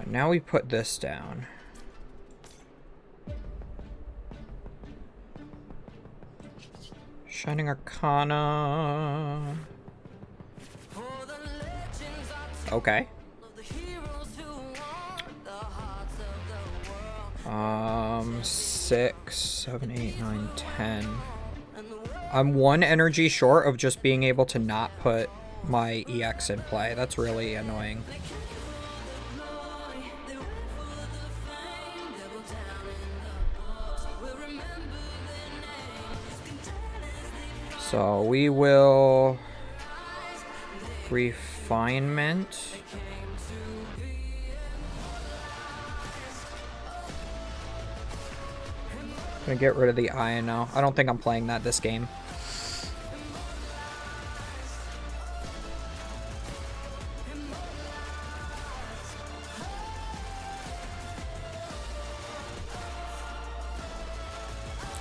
Now we put this down. Shining Arcana. Okay. 6, 7, 8, 9, 10. I'm 1 energy short of just being able to not put my EX in play. That's really annoying. So we will refinement. I'm gonna get rid of the iron now. I don't think I'm playing that this game.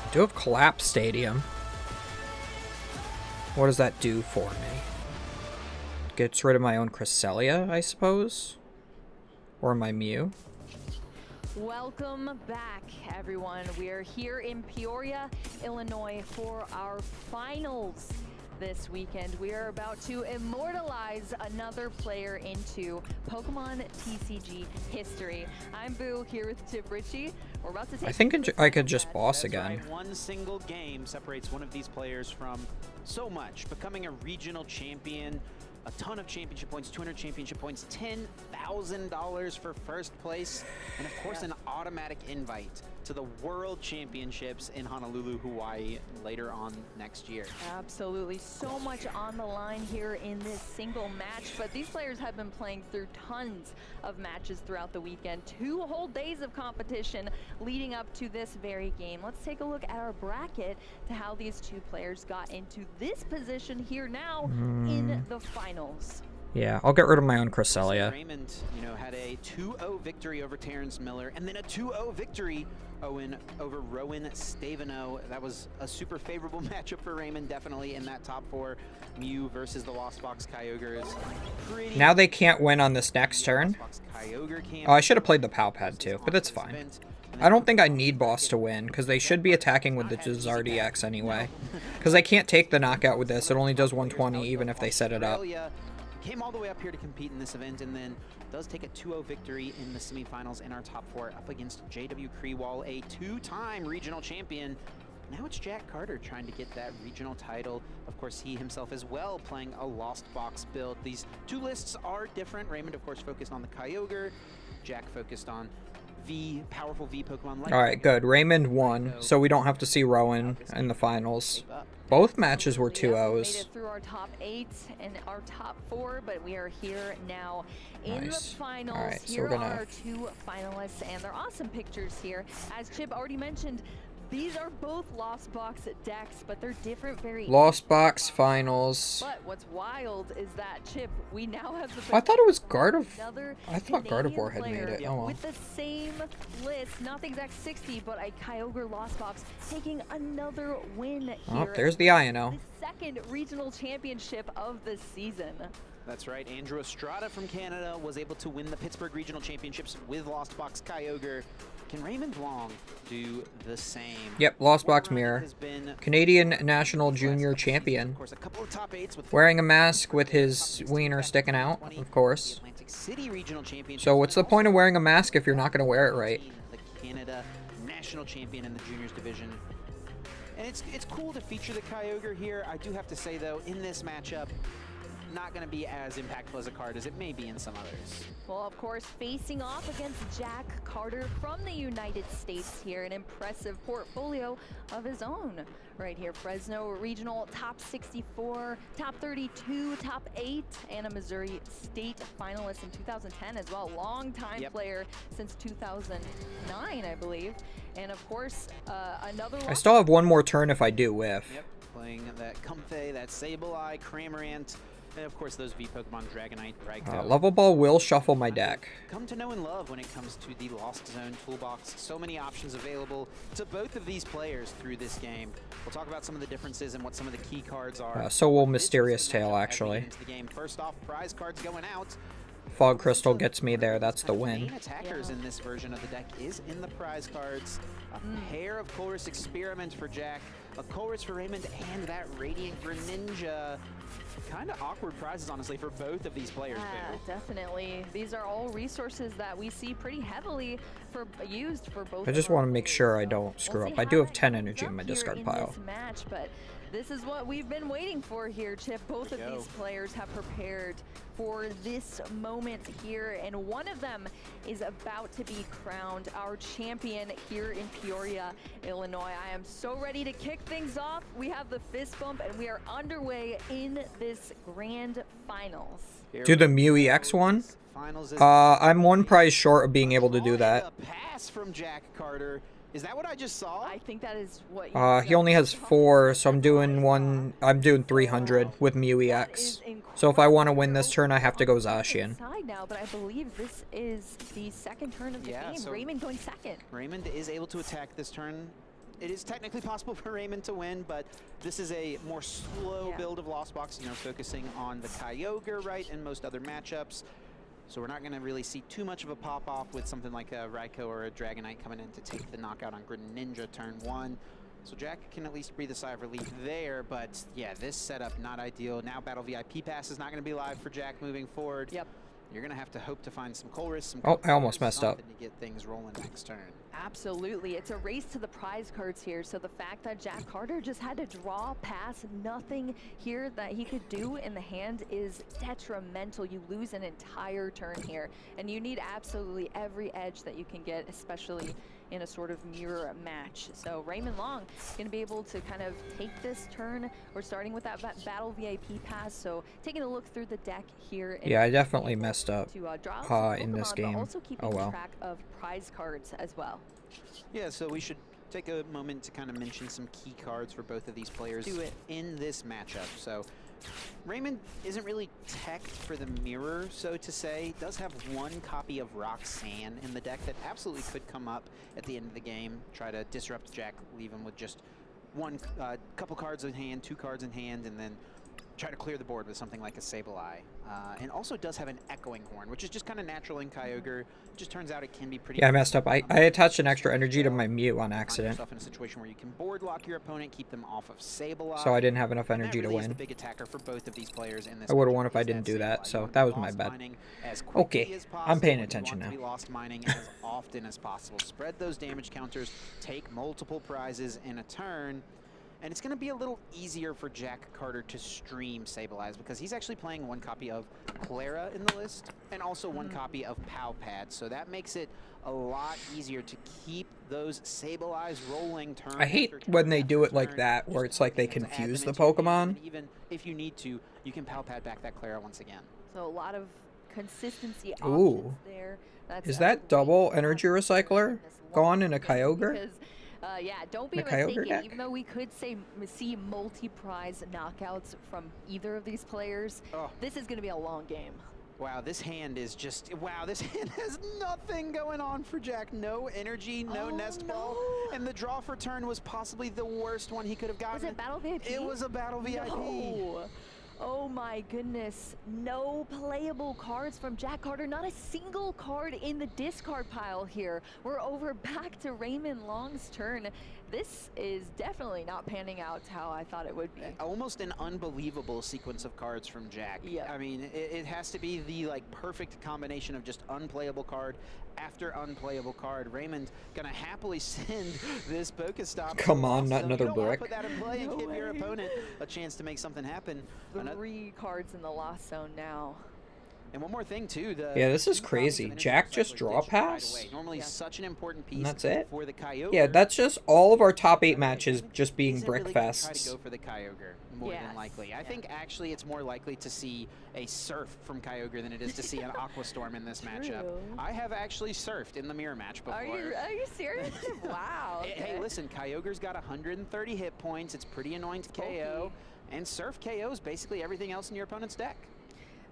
I do have Collapse Stadium. What does that do for me? Gets rid of my own Cresselia, I suppose? Or my Mew? Welcome back, everyone. We are here in Peoria, Illinois for our finals this weekend. We are about to immortalize another player into Pokemon TCG history. I'm Boo, here with Tip Ritchie. We're about to take I think I could just boss again. Right. One single game separates one of these players from so much. Becoming a regional champion, a ton of championship points, 200 championship points, $10,000 for first place, and of course an automatic invite to the World Championships in Honolulu, Hawaii later on next year. Absolutely. So much on the line here in this single match, but these players have been playing through tons of matches throughout the weekend. 2 whole days of competition leading up to this very game. Let's take a look at our bracket to how these 2 players got into this position here now in the finals. Yeah, I'll get rid of my own Cresselia. Raymond, you know, had a 2-0 victory over Terrence Miller, and then a 2-0 victory over Rowan Stavino. That was a super favorable matchup for Raymond, definitely in that top 4. Mew versus the Lost Box Kyogre is pretty... Now they can't win on this next turn. Oh, I should have played the Pow Pad too, but that's fine. I don't think I need boss to win, because they should be attacking with the Gisardi X anyway. Because I can't take the knockout with this, it only does 120 even if they set it up. Came all the way up here to compete in this event, and then does take a 2-0 victory in the semifinals in our top 4 up against JW Creewall, a 2-time regional champion. Now it's Jack Carter trying to get that regional title. Of course, he himself as well playing a Lost Box build. These two lists are different. Raymond, of course, focused on the Kyogre. Jack focused on powerful V Pokemon. Like Alright, good. Raymond won, so we don't have to see Rowan in the finals. Both matches were 2-0s. We made it through our top 8 and our top 4, but we are here now in the finals. All right, so here we're gonna... are our 2 finalists, and they're awesome pictures here. As Chip already mentioned, these are both Lost Box decks, but they're different variations. Lost Box finals. But what's wild is that, Chip, we now have the... I thought it was Gardevoir. I thought Gardevoir had made it. Oh well. With the same list, not the exact 60, but a Kyogre Lost Box taking another win here. Oh, there's the Ino. The second regional championship of the season. That's right. Andrew Estrada from Canada was able to win the Pittsburgh Regional Championships with Lost Box Kyogre. Can Raymond Long do the same? Yep, Lost Box Mirror. Canadian National Junior Champion. Wearing a mask with his wiener sticking out, of course. So what's the point of wearing a mask if you're not going to wear it right? The Canada National Champion in the Juniors Division. And it's cool to feature the Kyogre here. I do have to say, though, in this matchup, not going to be as impactful as a card as it may be in some others. Well, of course, facing off against Jack Carter from the United States here, an impressive portfolio of his own right here. Fresno Regional top 64, top 32, top 8, and a Missouri State finalist in 2010 as well. Long-time player since 2009, I believe. And of course, another one. I still have one more turn if I do whiff. Yep, playing that Comfey, that Sableye, Cramorant, and of course those V Pokemon Dragonite, Raikou. Level Ball will shuffle my deck. Come to know and love when it comes to the Lost Zone toolbox. So many options available to both of these players through this game. We'll talk about some of the differences and what some of the key cards are. So will Mysterious Tail, actually. First off, prize cards going out. Fog Crystal gets me there. That's the win. Main attackers in this version of the deck is in the prize cards. A pair of Colress Experiment for Jack, a Colress for Raymond, and that Radiant Greninja. Kind of awkward prizes, honestly, for both of these players. Definitely. These are all resources that we see pretty heavily used for both. I just want to make sure I don't screw up. I do have 10 energy in my discard pile. This match, but this is what we've been waiting for here, Chip. Both of these players have prepared for this moment here, and one of them is about to be crowned our champion here in Peoria, Illinois. I am so ready to kick things off. We have the fist bump, and we are underway in this grand finals. Do the Mew EX one? I'm one prize short of being able to do that. Pass from Jack Carter. Is that what I just saw? I think that is what he only has 4, so I'm doing 300 with Mew EX. So if I want to win this turn, I have to go Zacian. Now, but I believe this is the second turn of the game. So Raymond going second. Raymond is able to attack this turn. It is technically possible for Raymond to win, but this is a more slow build of Lost Box, you know, focusing on the Kyogre, right, and most other matchups. So we're not going to really see too much of a pop-off with something like a Raikou or a Dragonite coming in to take the knockout on Greninja turn 1. So Jack can at least breathe a sigh of relief there, but yeah, this setup not ideal. Now Battle VIP Pass is not going to be live for Jack moving forward. Yep. You're going to have to hope to find some Colress, some I almost messed up. to get things rolling next turn. Absolutely. It's a race to the prize cards here. So the fact that Jack Carter just had to draw, pass, nothing here that he could do in the hand is detrimental. You lose an entire turn here, and you need absolutely every edge that you can get, especially in a sort of mirror match. So Raymond Long is going to be able to kind of take this turn. We're starting with that Battle VIP pass, so taking a look through the deck here. Yeah, I definitely messed up to, in this game. also keeping oh well. track of prize cards as well. Yeah, so we should take a moment to kind of mention some key cards for both of these players in this matchup. So Raymond isn't really teched for the mirror, so to say. Does have one copy of Roxanne in the deck that absolutely could come up at the end of the game, try to disrupt Jack, leave him with just one couple cards in hand, 2 cards in hand, and then try to clear the board with something like a Sableye. And also does have an Echoing Horn, which is just kind of natural in Kyogre. Just turns out it can be pretty... Yeah, I messed up. I attached an extra energy to my Mew on accident. Yourself in a situation where you can board lock your opponent, keep them off of Sableye. So I didn't have enough energy to Is win. the big attacker for both of these players in this I would have matchup won if I is didn't do that, Sableye. so You want that to was be my lost bad. mining as quickly Okay, as I'm possible. paying You attention want now. to be lost mining as often as possible. Spread those damage counters, take multiple prizes in a turn. And it's going to be a little easier for Jack Carter to stream Sableyes because he's actually playing one copy of Clara in the list and also one copy of Powpad. So that makes it a lot easier to keep those Sableyes rolling turn. I hate when they do it like that, where it's like they confuse the Pokemon. Even if you need to, you can Powpad back that Clara once again. So a lot of consistency Ooh. options there. That's Is that double energy recycler gone in a Kyogre? Because, yeah, don't be The Kyogre mistaken. deck? Even though we could see multi-prize knockouts from either of these players, this is going to be a long game. Wow, this hand is just, wow, this hand has nothing going on for Jack. No energy, no nest ball, and the draw for turn was possibly the worst one he could have gotten. Was it Battle VIP? It was a Battle VIP. No. Oh my goodness, no playable cards from Jack Carter, not a single card in the discard pile here. We're over back to Raymond Long's turn. This is definitely not panning out how I thought it would be. Almost an unbelievable sequence of cards from Jack. Yeah. I mean, it has to be the perfect combination of just unplayable card after unplayable card. Raymond gonna happily send this Pokestop. Come on, not another you don't wanna brick. Put that in play and No give your way. opponent a chance to make something happen. 3 cards in the lost zone now. And one more thing too, Yeah, this is crazy. Jack just draw pass? Normally such an important piece And that's it? for the Kyogre. Yeah, that's just all of our top 8 matches just being Isn't brick really gonna Try to fests. go for the Kyogre more than likely. I think actually it's more likely to see a Surf from Kyogre than it is to see an Aqua Storm in this matchup. True. I have actually surfed in the mirror match before. Are you serious? Wow. Hey, listen, Kyogre's got 130 hit points. It's pretty annoying to KO. And Surf KOs basically everything else in your opponent's deck.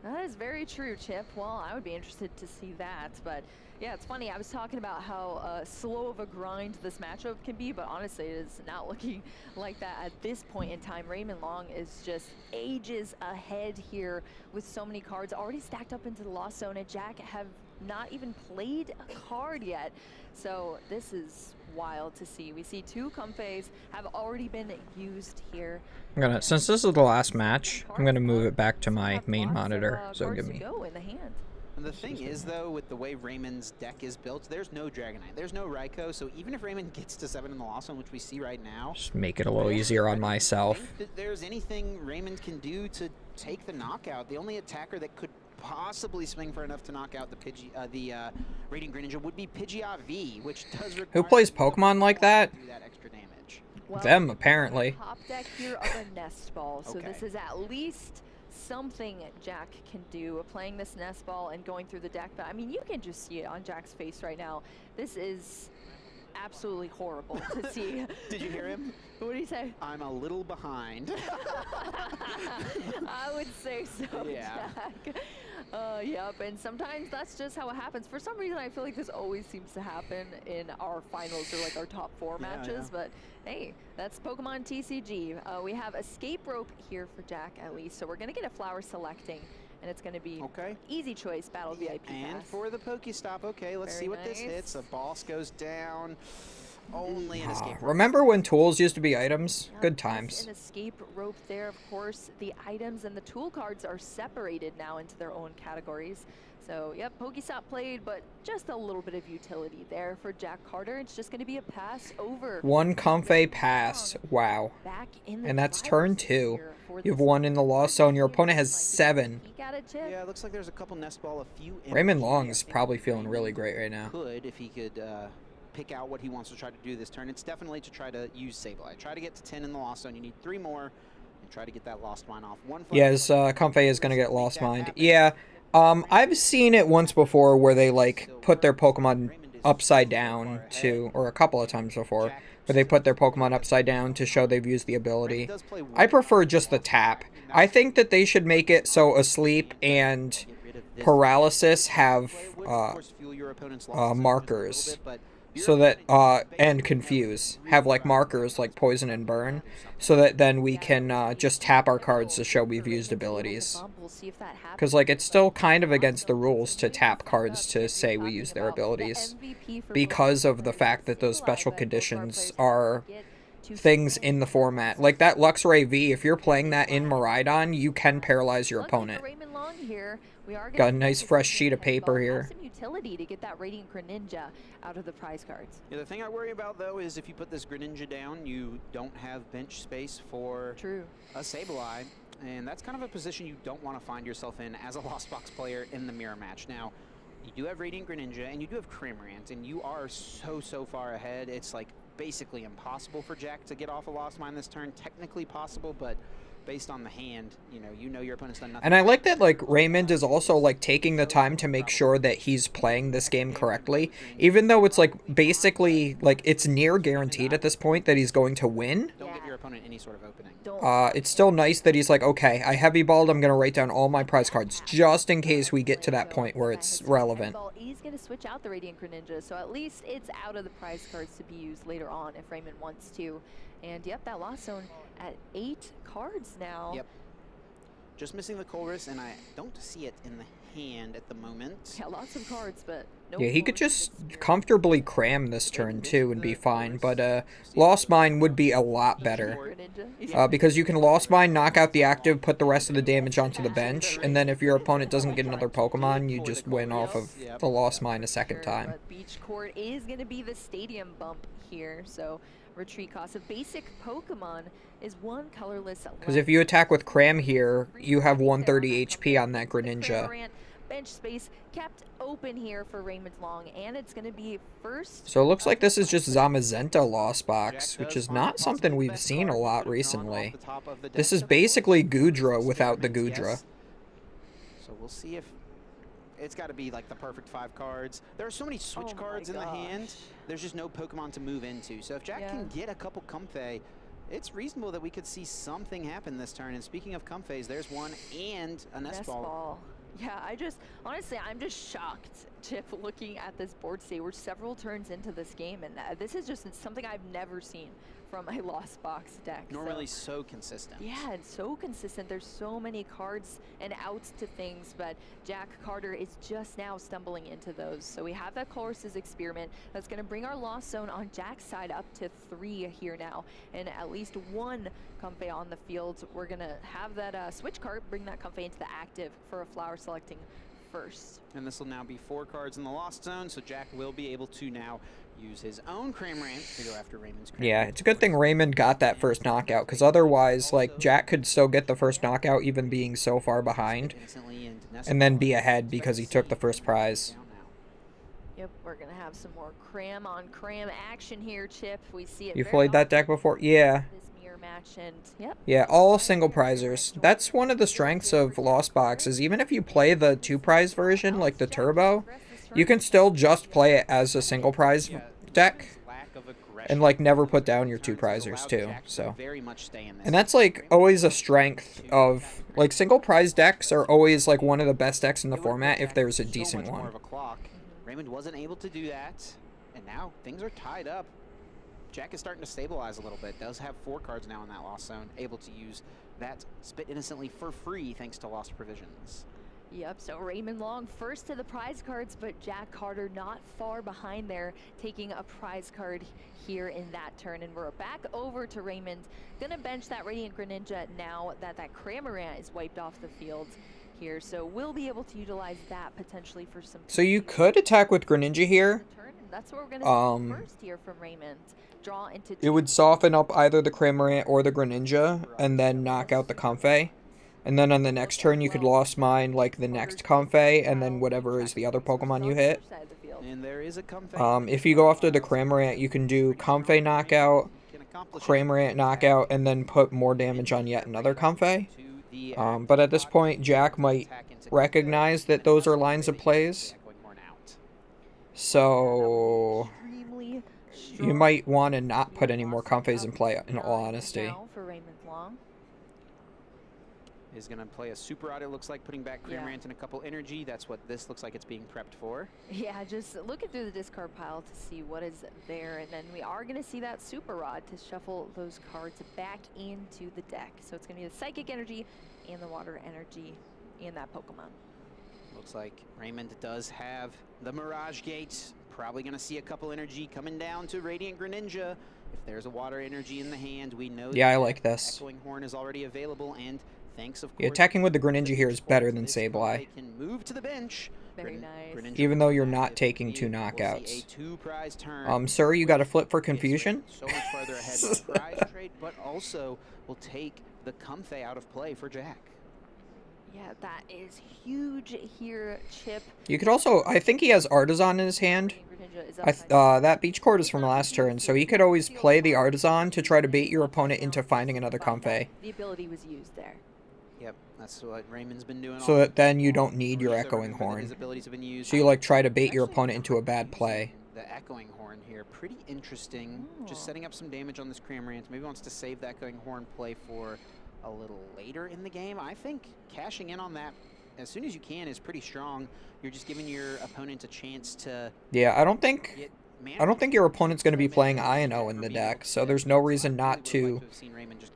That is very true, Chip. Well, I would be interested to see that. But yeah, it's funny. I was talking about how slow of a grind this matchup can be, but honestly, it is not looking like that at this point in time. Raymond Long is just ages ahead here with so many cards already stacked up into the lost zone, and Jack have not even played a card yet. So this is wild to see. We see 2 Comfeys have already been used here. I'm gonna, since this is the last match, I'm gonna move it back to my main monitor, so cards give to me. go in the hand. And the thing is, though, with the way Raymond's deck is built, there's no Dragonite, there's no Raikou, so even if Raymond gets to 7 in the lost zone, which we see right now, Just make it a little easier on myself. if there's anything Raymond can do to take the knockout, the only attacker that could possibly swing for enough to knock out the Radiant Greninja would be Pidgeot V, which does require Who plays Pokemon like that? do that extra damage. Well, Them, apparently. Top deck here of a nest ball, so this is at least something Jack can do, playing this nest ball and going through the deck. But I mean, you can just see it on Jack's face right now. This is absolutely horrible to see. Did you hear him? What did he say? I'm a little behind. I would say so, Yeah. Jack. Yep, and sometimes that's just how it happens. For some reason, I feel like this always seems to happen in our finals or like our top 4 matches, but hey, that's Pokemon TCG. We have Escape Rope here for Jack at least, so we're gonna get a flower selecting, and it's gonna be easy choice battle VIP And pass. for the Pokestop, okay, let's Very see what this nice. hits. A boss goes down. Only an escape rope. Remember when tools used to be items? Yep, Good just times. An escape rope there, of course. The items and the tool cards are separated now into their own categories. So, yep, Pokestop played, but just a little bit of utility there for Jack Carter. It's just going to be a pass over. 1 Comfey pass. Wow. Back in the And that's driver's turn seat 2. here for You have this 1 in the lost zone. Your opponent has 7. peek at it, Chip. Yeah, it looks like there's a couple nest ball, a few. Raymond empty. Long I is think probably feeling really great right now. Could, if he could pick out what he wants to try to do this turn. It's definitely to try to use Sableye. Try to get to 10 in the lost zone. You need 3 more, and try to get that lost mine off. Yes, Comfey is going to get lost mind. Yeah, I've seen it once before where they, like, put their Pokemon upside down to, or a couple of times before, where they put their Pokemon upside down to show they've used the ability. I prefer just the tap. I think that they should make it so Asleep and Paralysis have markers. So that, and Confuse, have like markers like Poison and Burn, so that then we can just tap our cards to show we've used abilities. Because like it's still kind of against the rules to tap cards to say we use their abilities, because of the fact that those special conditions are things in the format. Like that Luxray V, if you're playing that in Miraidon, you can paralyze your opponent. Got a nice fresh sheet of paper here. Utility to get that Radiant Greninja out of the prize cards. Yeah, the thing I worry about though is if you put this Greninja down, you don't have bench space for a Sableye, and that's kind of a position you don't want to find yourself in as a Lost Box player in the mirror match. Now, you do have Radiant Greninja and you do have Cramorant, and you are so far ahead. It's like basically impossible for Jack to get off a Lost Mine this turn. Technically possible, but based on the hand, you know your opponent's done nothing. And I like that, like, Raymond is also, like, taking the time to make sure that he's playing this game correctly. Even though it's, like, basically, like, it's near guaranteed at this point that he's going to win. Don't give your opponent any sort of opening. It's still nice that he's like, okay, I heavy balled, I'm going to write down all my prize cards, just in case we get to that point where it's relevant. He's going to switch out the Radiant Greninja, so at least it's out of the prize cards to be used later on if Raymond wants to. And yep, that Lost Zone at 8 cards now. Yep. Just missing the Colress, and I don't see it in the hand at the moment. Yeah, lots of cards, but no. Yeah, he could just comfortably cram this turn too and be fine, but Lost Mine would be a lot better. Because you can Lost Mine, knock out the active, put the rest of the damage onto the bench, and then if your opponent doesn't get another Pokemon, you just win off of the Lost Mine a second time. But Beach Court is going to be the stadium bump here, so retreat cost of basic Pokemon is 1 colorless. Because if you attack with Cram here, you have 130 HP on that Greninja. Bench space kept open here for Raymond Long, and it's going to be first. So it looks like this is just Zamazenta Lost Box, which is not something we've seen a lot recently. This is basically Goodra without the Goodra. So we'll see if it's got to be like the perfect 5 cards. There are so many switch cards in the hand. There's just no Pokemon to move into. So if Jack can get a couple Comfey, it's reasonable that we could see something happen this turn. And speaking of Comfeys, there's one and a Nest Ball. Yeah, honestly, I'm just shocked, Chip, looking at this board state. We're several turns into this game, and this is just something I've never seen from a Lost Box deck. Normally so consistent. Yeah, it's so consistent. There's so many cards and outs to things, but Jack Carter is just now stumbling into those. So we have that Colress's Experiment. That's going to bring our Lost Zone on Jack's side up to 3 here now, and at least 1 Comfey on the field. We're going to have that switch card, bring that Comfey into the active for a flower selecting first. And this will now be 4 cards in the Lost Zone, so Jack will be able to now use his own Cramorant to go after Raymond's Cramorant. Yeah, it's a good thing Raymond got that first knockout, because otherwise, like, Jack could still get the first knockout even being so far behind, and then be ahead because he took the first prize. Yep, we're going to have some more cram on cram action here, Chip. We see it. You played that deck before? Yeah. This mirror match, and yep. Yeah, all single prizers. That's one of the strengths of Lost Box, is even if you play the 2 prize version, like the Turbo, you can still just play it as a single prize deck and like never put down your 2 prizers too. So, and that's like always a strength of, like, single prize decks are always like one of the best decks in the format if there's a decent one. Raymond wasn't able to do that, and now things are tied up. Jack is starting to stabilize a little bit. Does have 4 cards now in that Lost Zone, able to use that Spit Innocently for free thanks to Lost Provisions. Yep, so Raymond Long first to the prize cards, but Jack Carter not far behind there, taking a prize card here in that turn. And we're back over to Raymond. Gonna bench that Radiant Greninja now that Cramorant is wiped off the field here. So we'll be able to utilize that potentially for some... So you could attack with Greninja here. That's what we're gonna see first here from Raymond. Draw into... It would soften up either the Cramorant or the Greninja, and then knock out the Comfey. And then on the next turn, you could Lost Mine, like, the next Comfey, and then whatever is the other Pokemon you hit. And there is a Comfey. If you go after the Cramorant, you can do Comfey knockout, Cramorant knockout, and then put more damage on yet another Comfey. But at this point, Jack might recognize that those are lines of plays. So Extremely you might want to not put any more Comfeys in play, in all honesty. now for Raymond Long. Is going to play a super odd, it looks like, putting back Cramorant and a couple energy. That's what this looks like it's being prepped for. Yeah, just looking through the discard pile to see what is there, and then we are going to see that super rod to shuffle those cards back into the deck. So it's going to be the psychic energy and the water energy in that Pokemon. Looks like Raymond does have the Mirage Gate. Probably going to see a couple energy coming down to Radiant Greninja. If there's a water energy in the hand, we know Yeah, I like this. Echoing Horn is already available, and thanks, of course, Yeah, attacking with the Greninja here is better than Sableye. can move to the bench. Very nice. Even though you're not taking 2 knockouts. Sir, you got a flip for confusion? So much farther ahead with the prize trade, but also will take the Comfey out of play for Jack. Yeah, that is huge here, Chip. You could also, I think he has Artisan in his hand. That Beach Court is from last turn, so he could always play the Artisan to try to bait your opponent into finding another Comfey. The ability was used there. Yep, that's what Raymond's been doing. So that then you don't need your Echoing Horn. So you like try to bait your opponent into a bad play. The Echoing Horn here, pretty interesting. Just setting up some damage on this Cramorant. Maybe wants to save that Echoing Horn play for a little later in the game. I think cashing in on that as soon as you can is pretty strong. You're just giving your opponent a chance to... Yeah, I don't think your opponent's going to be playing Io in the deck, so there's no reason not to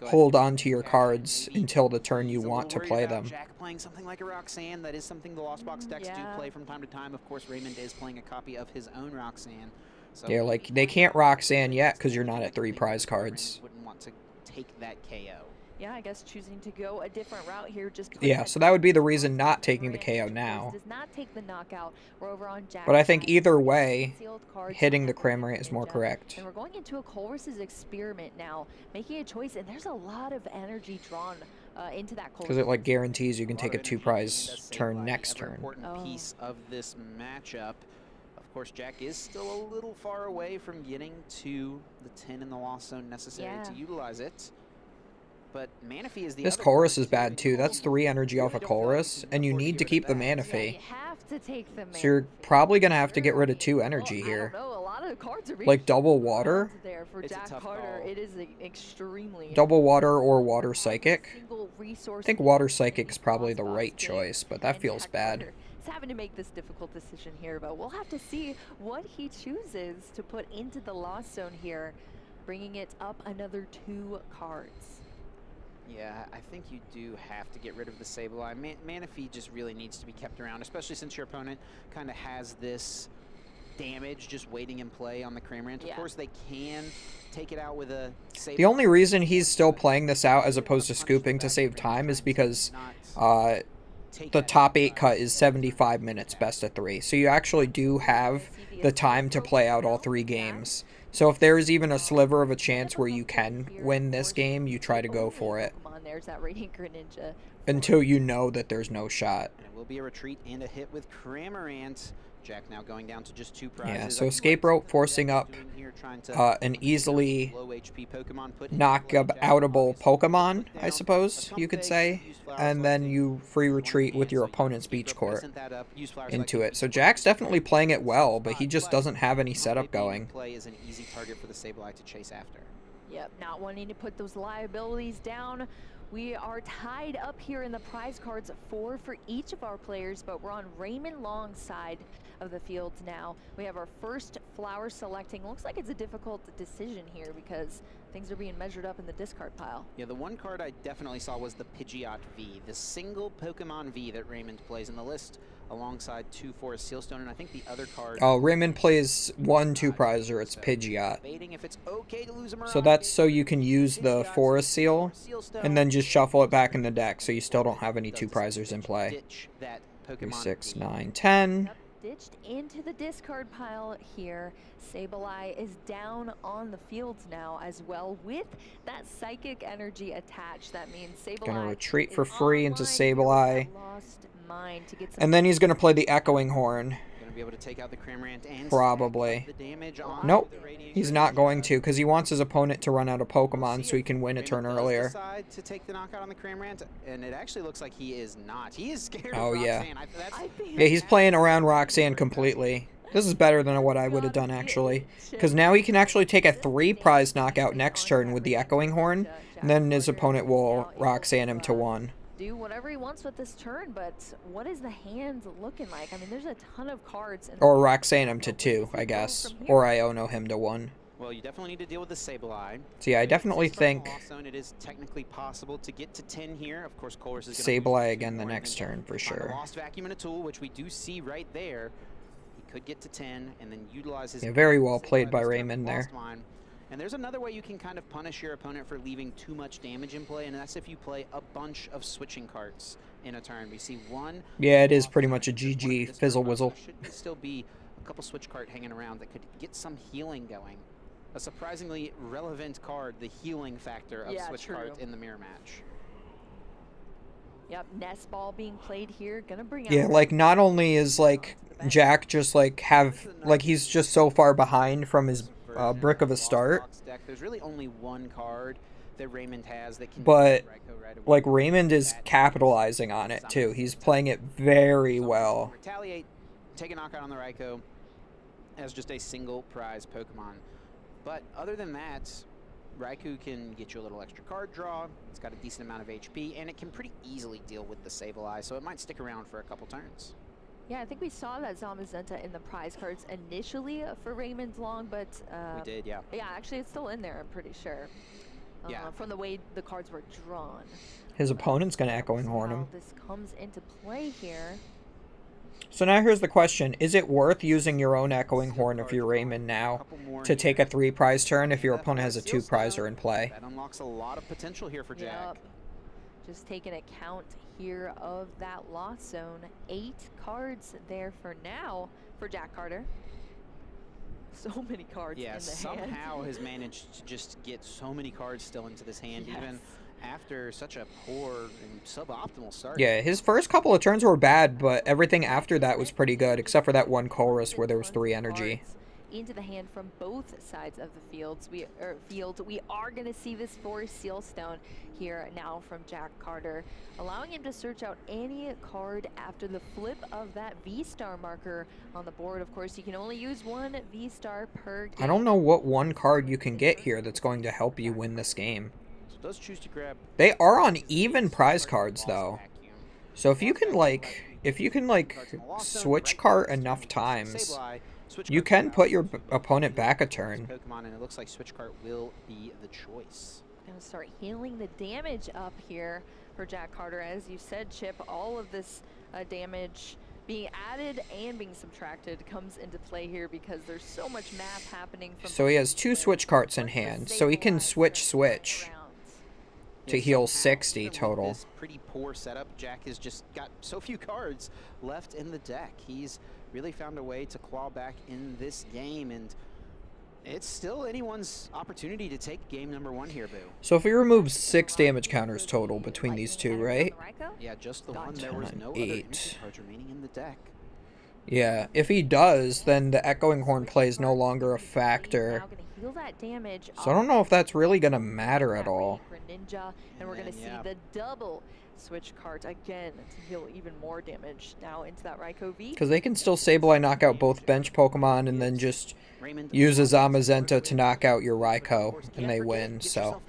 hold on to your cards until the turn you want to play them. Jack playing something like a Roxanne. That is something the Lost Box decks do play from time to time. Of course, Raymond is playing a copy of his own Roxanne. So Yeah, like, they can't Roxanne yet because you're not at 3 prize cards. Wouldn't want to take that KO. Yeah, I guess choosing to go a different route here. Yeah, so that would be the reason not taking the KO now. Does not take the knockout. We're over on Jack. But I think either way, hitting the Cramorant is more correct. And we're going into a Colress's experiment now, making a choice, and there's a lot of energy drawn into that Colress. Because it like guarantees you can take a 2 prize turn next turn. Important piece of this matchup. Of course, Jack is still a little far away from getting to the 10 in the Lost Zone necessary to utilize it. But Manaphy is the This Chorus is bad too. That's 3 energy off a Chorus, and you need to keep the Manaphy. So you're probably going to have to get rid of 2 energy here. Like double water? There for Jack Carter, it is extremely Double water or water psychic? I think water psychic is probably the right choice, but that feels bad. He's having to make this difficult decision here, but we'll have to see what he chooses to put into the Lost Zone here, bringing it up another 2 cards. Yeah, I think you do have to get rid of the Sableye. Manaphy just really needs to be kept around, especially since your opponent kind of has this damage just waiting in play on the Cramorant. Of course, they can take it out with a Sableye. The only reason he's still playing this out as opposed to scooping to save time is because the top 8 cut is 75 minutes best of 3. So you actually do have the time to play out all 3 games. So if there's even a sliver of a chance where you can win this game, you try to go for it. There's that Radiant Greninja. Until you know that there's no shot. And it will be a retreat and a hit with Cramorant. Jack now going down to just 2 prizes. Yeah, so Escape Rope forcing up an easily knockoutable Pokemon, I suppose you could say. And then you free retreat with your opponent's Beach Court into it. So Jack's definitely playing it well, but he just doesn't have any setup going. Play is an easy target for the Sableye to chase after. Yep, not wanting to put those liabilities down. We are tied up here in the prize cards, 4 for each of our players, but we're on Raymond Long's side of the field now. We have our first flower selecting. Looks like it's a difficult decision here because things are being measured up in the discard pile. Yeah, the one card I definitely saw was the Pidgeot V, the single Pokemon V that Raymond plays in the list alongside 2 Forest Sealstone, and I think the other card... Oh, Raymond plays 1 2-prizer, it's Pidgeot. If it's okay to lose a So that's so you can use the Forest Seal, and then just shuffle it back in the deck, so you still don't have any 2-prizers in play. 3, 6, 9, 10. Ditched into the discard pile here. Sableye is down on the fields now as well with that psychic energy attached. That means Sableye Gonna retreat for free into Sableye. To and then he's gonna play the Echoing Horn. Gonna be able to take out the Cramorant and probably. The damage on nope. He's not going to because he wants his opponent to run out of Pokemon so he can win a turn earlier. Decide to take the knockout on the Cramorant, and it actually looks like he is not. He is scared of Roxanne. Yeah, he's playing around Roxanne completely. This is better than what I would have done, actually. Because now he can actually take a 3-prize knockout next turn with the Echoing Horn, and then his opponent will Roxanne him to 1. Do whatever he wants with this turn, but what is the hand looking like? I mean, there's a ton of cards. Or Roxanne him to 2, I guess. Or Iono him to 1. Well, you definitely need to deal with the Sableye. So yeah, I definitely think it is technically possible to get to 10 here. Of course, Colress is Sableye again the next turn for sure. Lost Vacuum and a tool, which we do see right there. He could get to 10 and then utilize his... Yeah, very well played by Raymond there. And there's another way you can kind of punish your opponent for leaving too much damage in play, and that's if you play a bunch of switching carts in a turn. We see one... Yeah, it is pretty much a GG, fizzle whizzle. Should still be a couple switch cart hanging around that could get some healing going. A surprisingly relevant card, the healing factor of switch cart in the mirror match. Yep, nest ball being played here, gonna bring out... Yeah, like, not only is, like, Jack just, like, he's just so far behind from his brick of a start. There's really only one card that Raymond has that can... But, like, Raymond is capitalizing on it, too. He's playing it very well. Retaliate, take a knockout on the Raikou as just a single prize Pokemon. But other than that, Raikou can get you a little extra card draw. It's got a decent amount of HP, and it can pretty easily deal with the Sableye, so it might stick around for a couple turns. Yeah, I think we saw that Zamazenta in the prize cards initially for Raymond's Long, but... we did, yeah. Yeah, actually, it's still in there, I'm pretty sure. Yeah. From the way the cards were drawn. His opponent's going to Echoing Horn him. This comes into play here. So now here's the question. Is it worth using your own Echoing Horn if you're Raymond now to take a 3-prize turn if your opponent has a 2-prizer in play? That unlocks a lot of potential here for Jack. Yep. Just taking account here of that loss zone. 8 cards there for now for Jack Carter. So many cards in the hand. Somehow has managed to just get so many cards still into this hand, even after such a poor and suboptimal start. Yeah, his first couple of turns were bad, but everything after that was pretty good, except for that one Colress where there was 3 energy. Into the hand from both sides of the field. We are going to see this for Sealstone here now from Jack Carter, allowing him to search out any card after the flip of that V-Star marker on the board. Of course, you can only use 1 V-Star per game. I don't know what one card you can get here that's going to help you win this game. Does choose to grab. They are on even prize cards though, so if you can switch cart enough times, you can put your opponent back a turn. Pokemon, and it looks like switch cart will be the choice. Gonna start healing the damage up here for Jack Carter, as you said, Chip. All of this damage being added and being subtracted comes into play here because there's so much math happening. So he has 2 switch carts in hand, so he can switch to heal 60 total. This pretty poor setup. Jack has just got so few cards left in the deck. He's really found a way to claw back in this game, and it's still anyone's opportunity to take game number 1 here, Boo. So if he removes 6 damage counters total between these two, right? Yeah, just the one. There was no other instant cards remaining in the deck. Yeah, if he does, then the Echoing Horn play is no longer a factor. So I don't know if that's really going to matter at all. Ninja, and we're going to see the double switch cart again to heal even more damage now into that Raikou V. Because they can still Sableye knock out both bench Pokemon and then just use a Zamazenta to knock out your Raikou, and they win. So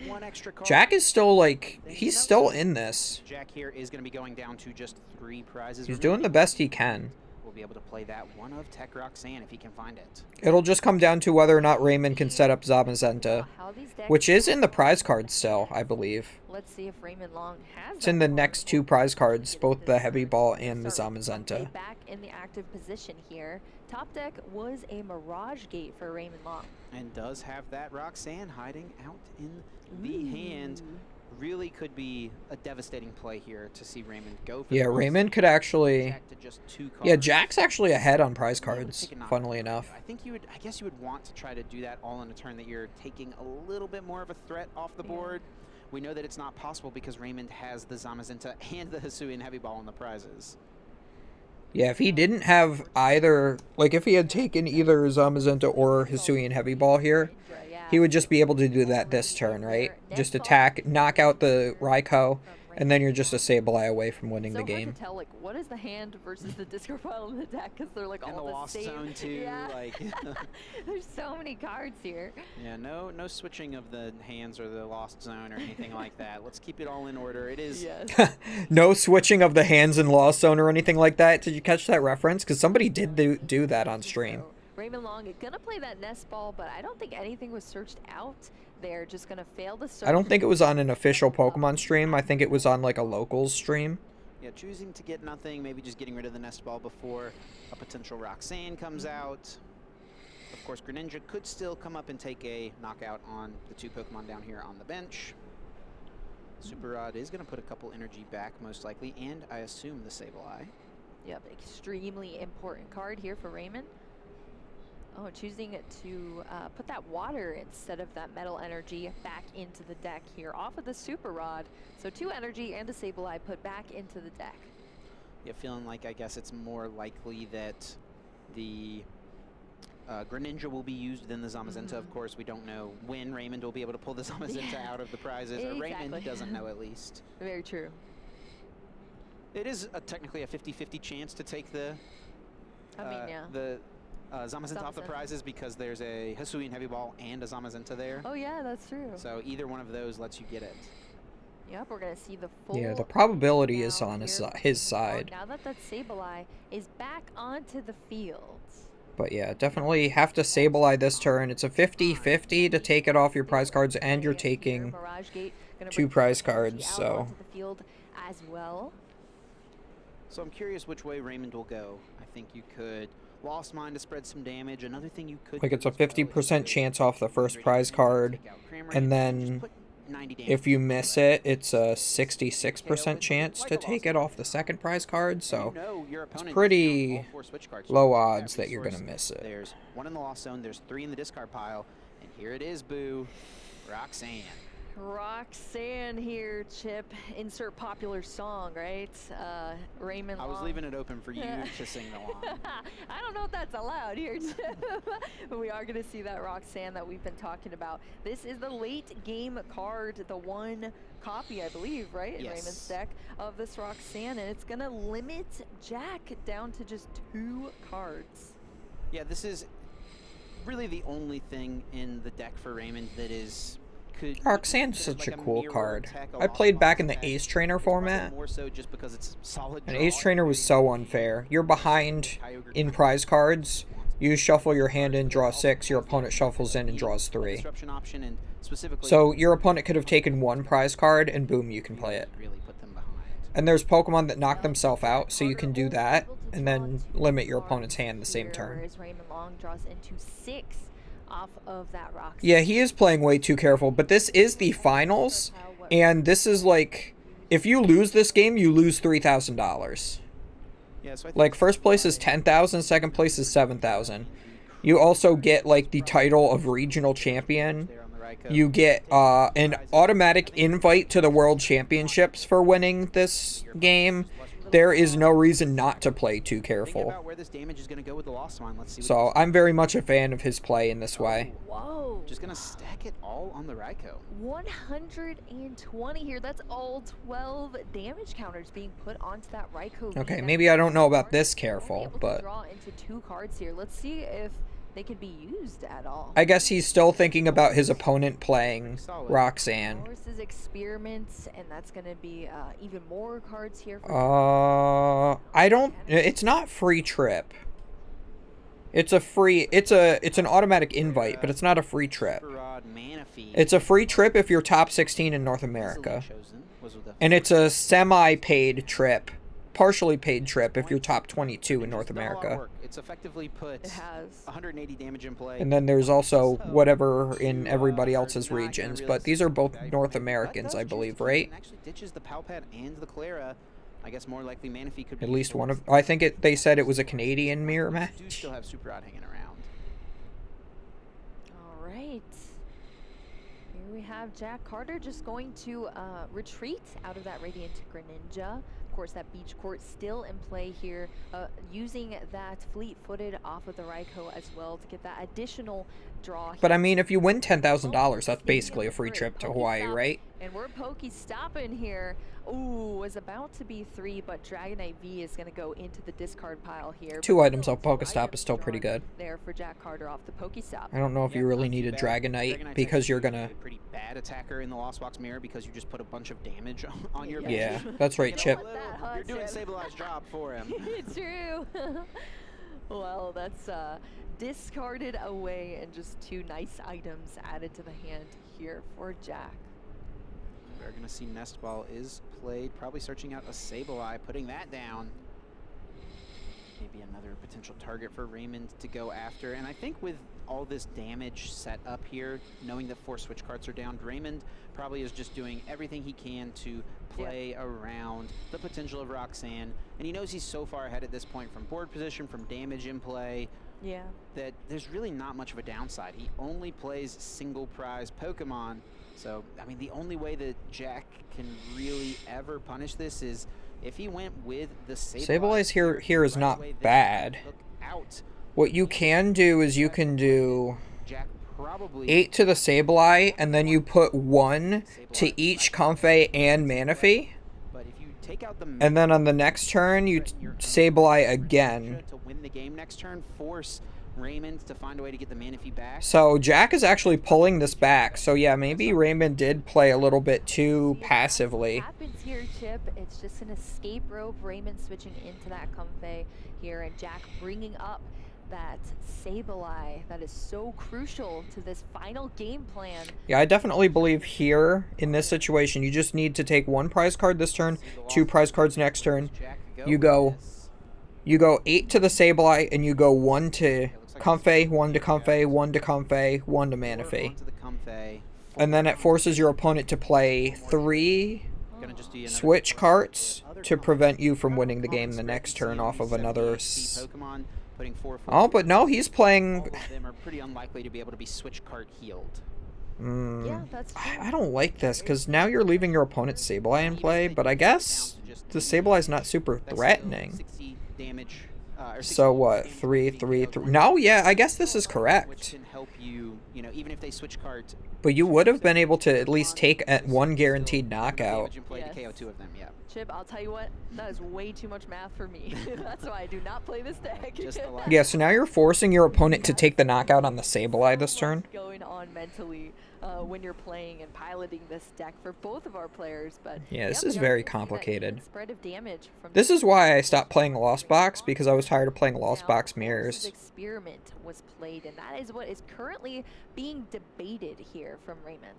Jack is still, like, he's still in this. Jack here is going to be going down to just 3 prizes. He's doing the best he can. We'll be able to play that one of Tech Roxanne if he can find it. It'll just come down to whether or not Raymond can set up Zamazenta, which is in the prize card still, I believe. Let's see if Raymond Long has. It's in the next 2 prize cards, both the Heavy Ball and the Zamazenta. Back in the active position here. Top deck was a Mirage Gate for Raymond Long. And does have that Roxanne hiding out in the hand. Really could be a devastating play here to see Raymond go for Raymond could actually... Yeah, Jack's actually ahead on prize cards, funnily enough. I guess you would want to try to do that all in a turn that you're taking a little bit more of a threat off the board. We know that it's not possible because Raymond has the Zamazenta and the Hisuian Heavy Ball in the prizes. Yeah, if he didn't have either... Like, if he had taken either Zamazenta or Hisuian Heavy Ball here, he would just be able to do that this turn, right? Just attack, knock out the Raikou, And then you're just a Sableye away from winning so the game. hard to tell, like, what is the hand versus the discard pile in the deck, because they're like And all the the lost same. zone too. Yeah. Like There's so many cards here. yeah, no switching of the hands or the lost zone or anything like that. Let's keep it all in order. It is. Yes. No switching of the hands in Lost Zone or anything like that. Did you catch that reference? Because somebody did do that on stream. Raymond Long is gonna play that nest ball, but I don't think anything was searched out. They're just gonna fail the search. I don't think it was on an official Pokemon stream. I think it was on like a locals stream. Yeah, choosing to get nothing, maybe just getting rid of the nest ball before a potential Roxanne comes out. Of course, Greninja could still come up and take a knockout on the 2 Pokemon down here on the bench. Super Rod is going to put a couple energy back, most likely, and I assume the Sableye. Yep, extremely important card here for Raymond. Oh, choosing to put that water instead of that metal energy back into the deck here off of the Super Rod. So 2 energy and a Sableye put back into the deck. Yeah, feeling like I guess it's more likely that the Greninja will be used than the Zamazenta. Of course, we don't know when Raymond will be able to pull the Zamazenta out of the prizes. Or Raymond doesn't know at least. Very true. It is technically a 50-50 chance to take the Zamazenta off the prizes because there's a Hisuian Heavy Ball and a Zamazenta there. Oh yeah, that's true. So either one of those lets you get it. Yep, we're gonna see the full. Yeah, the probability is on his side. Now that Sableye is back onto the field. But yeah, definitely have to Sableye this turn. It's a 50-50 to take it off your prize cards, and you're taking 2 prize cards, so. The field as well. So I'm curious which way Raymond will go. I think you could Lost Mine to spread some damage. Another thing you could like it's a 50% chance off the first prize card, and then if you miss it, it's a 66% chance to take it off the second prize card, so it's pretty low odds that you're going to miss it. There's 1 in the Lost Zone, there's 3 in the discard pile, and here it is, Boo, Roxanne. Roxanne here, Chip. Insert popular song, right? Raymond Long. I was leaving it open for you to sing along. I don't know if that's allowed here, Chip. But we are going to see that Roxanne that we've been talking about. This is the late game card, the 1 copy, I believe, right? In Raymond's deck of this Roxanne. And it's going to limit Jack down to just 2 cards. Yeah, this is really the only thing in the deck for Raymond that is... Roxanne's such a cool card. I played back in the Ace Trainer format, and Ace Trainer was so unfair. You're behind in prize cards, you shuffle your hand in, draw 6, your opponent shuffles in and draws 3. So your opponent could have taken 1 prize card, and boom, you can play it. And there's Pokemon that knock themselves out, so you can do that, and then limit your opponent's hand the same turn. Raymond Long draws into 6. Off of that Roxanne. Yeah, he is playing way too careful, but this is the finals, and this is like, if you lose this game, you lose $3,000. Yeah, so like, first place is $10,000, second place is $7,000. You also get, like, the title of regional champion. You get an automatic invite to the World Championships for winning this game. There is no reason not to play too careful. So I'm very much a fan of his play in this way. Whoa. Just going to stack it all on the Raikou. 120 here. That's all 12 damage counters being put onto that Raikou. Okay, maybe I don't know about this careful, but... draw into 2 cards here. Let's see if they could be used at all. I guess he's still thinking about his opponent playing Roxanne. Versus experiments, and that's going to be even more cards here. I don't. It's not free trip. It's a free. It's an automatic invite, but it's not a free trip. It's a free trip if you're top 16 in North America, and it's a semi-paid trip. Partially paid trip if you're top 22 in North America. It's effectively put 180 damage in play. And then there's also whatever in everybody else's regions, but these are both North Americans, I believe, right? Actually ditches the Palpat and the Clara. I guess more likely Manaphy could be at least one of. I think they said it was a Canadian mirror match. Do still have Super Rod hanging around. All right. Here we have Jack Carter just going to retreat out of that Radiant Greninja. Of course, that Beach Court still in play here, using that fleet-footed off of the Raikou as well to get that additional draw here. But I mean, if you win $10,000, that's basically a free trip to Hawaii, right? And we're pokey stopping here. Ooh, was about to be 3, but Dragonite V is going to go into the discard pile here. 2 items off Pokestop is still pretty good. There for Jack Carter off the Pokestop. I don't know if you really need a Dragonite because you're gonna... pretty bad attacker in the Lost Box Mirror because you just put a bunch of damage on your Yeah, that's right, Chip. You're doing Sabley's job for him. True. Well, that's discarded away and just 2 nice items added to the hand here for Jack. We're going to see Nest Ball is played, probably searching out a Sableye, putting that down. Maybe another potential target for Raymond to go after. And I think with all this damage set up here, knowing that 4 switch cards are down, Raymond probably is just doing everything he can to play around the potential of Roxanne. And he knows he's so far ahead at this point from board position, from damage in play, that there's really not much of a downside. He only plays single prize Pokemon. So, I mean, the only way that Jack can really ever punish this is if he went with the Sableye's here is not bad. What you can do is you can do 8 to the Sableye, and then you put 1 to each Comfey and Manaphy. And then on the next turn, you Sableye again. To win the game next turn, force Raymond to find a way to get the Manaphy back. So Jack is actually pulling this back. So yeah, maybe Raymond did play a little bit too passively. What happens here, Chip? It's just an escape rope. Raymond switching into that Comfey here, and Jack bringing up that Sableye that is so crucial to this final game plan. Yeah, I definitely believe here in this situation, you just need to take 1 prize card this turn, 2 prize cards next turn. You go 8 to the Sableye, and you go 1 to Comfey, 1 to Comfey, 1 to Comfey, 1 to Manaphy. And then it forces your opponent to play 3 switch cards to prevent you from winning the game the next turn off of another... Oh, but no, he's playing... All of them are pretty unlikely to be able to be switch card healed. Yeah, that's true. I don't like this, because now you're leaving your opponent's Sableye in play, but I guess the Sableye's not super threatening. So what? 3, 3, 3... No, yeah, I guess this is correct. Can help you, even if they switch cards. But you would have been able to at least take at 1 guaranteed knockout. KO 2 of them, yeah. Chip, I'll tell you what, that is way too much math for me. That's why I do not play this deck. Yeah, so now you're forcing your opponent to take the knockout on the Sableye this turn. Going on mentally when you're playing and piloting this deck for both of our players, but yeah, this is very complicated. Spread of damage from this is why I stopped playing Lost Box, because I was tired of playing Lost Box mirrors. This experiment was played, and that is what is currently being debated here from Raymond.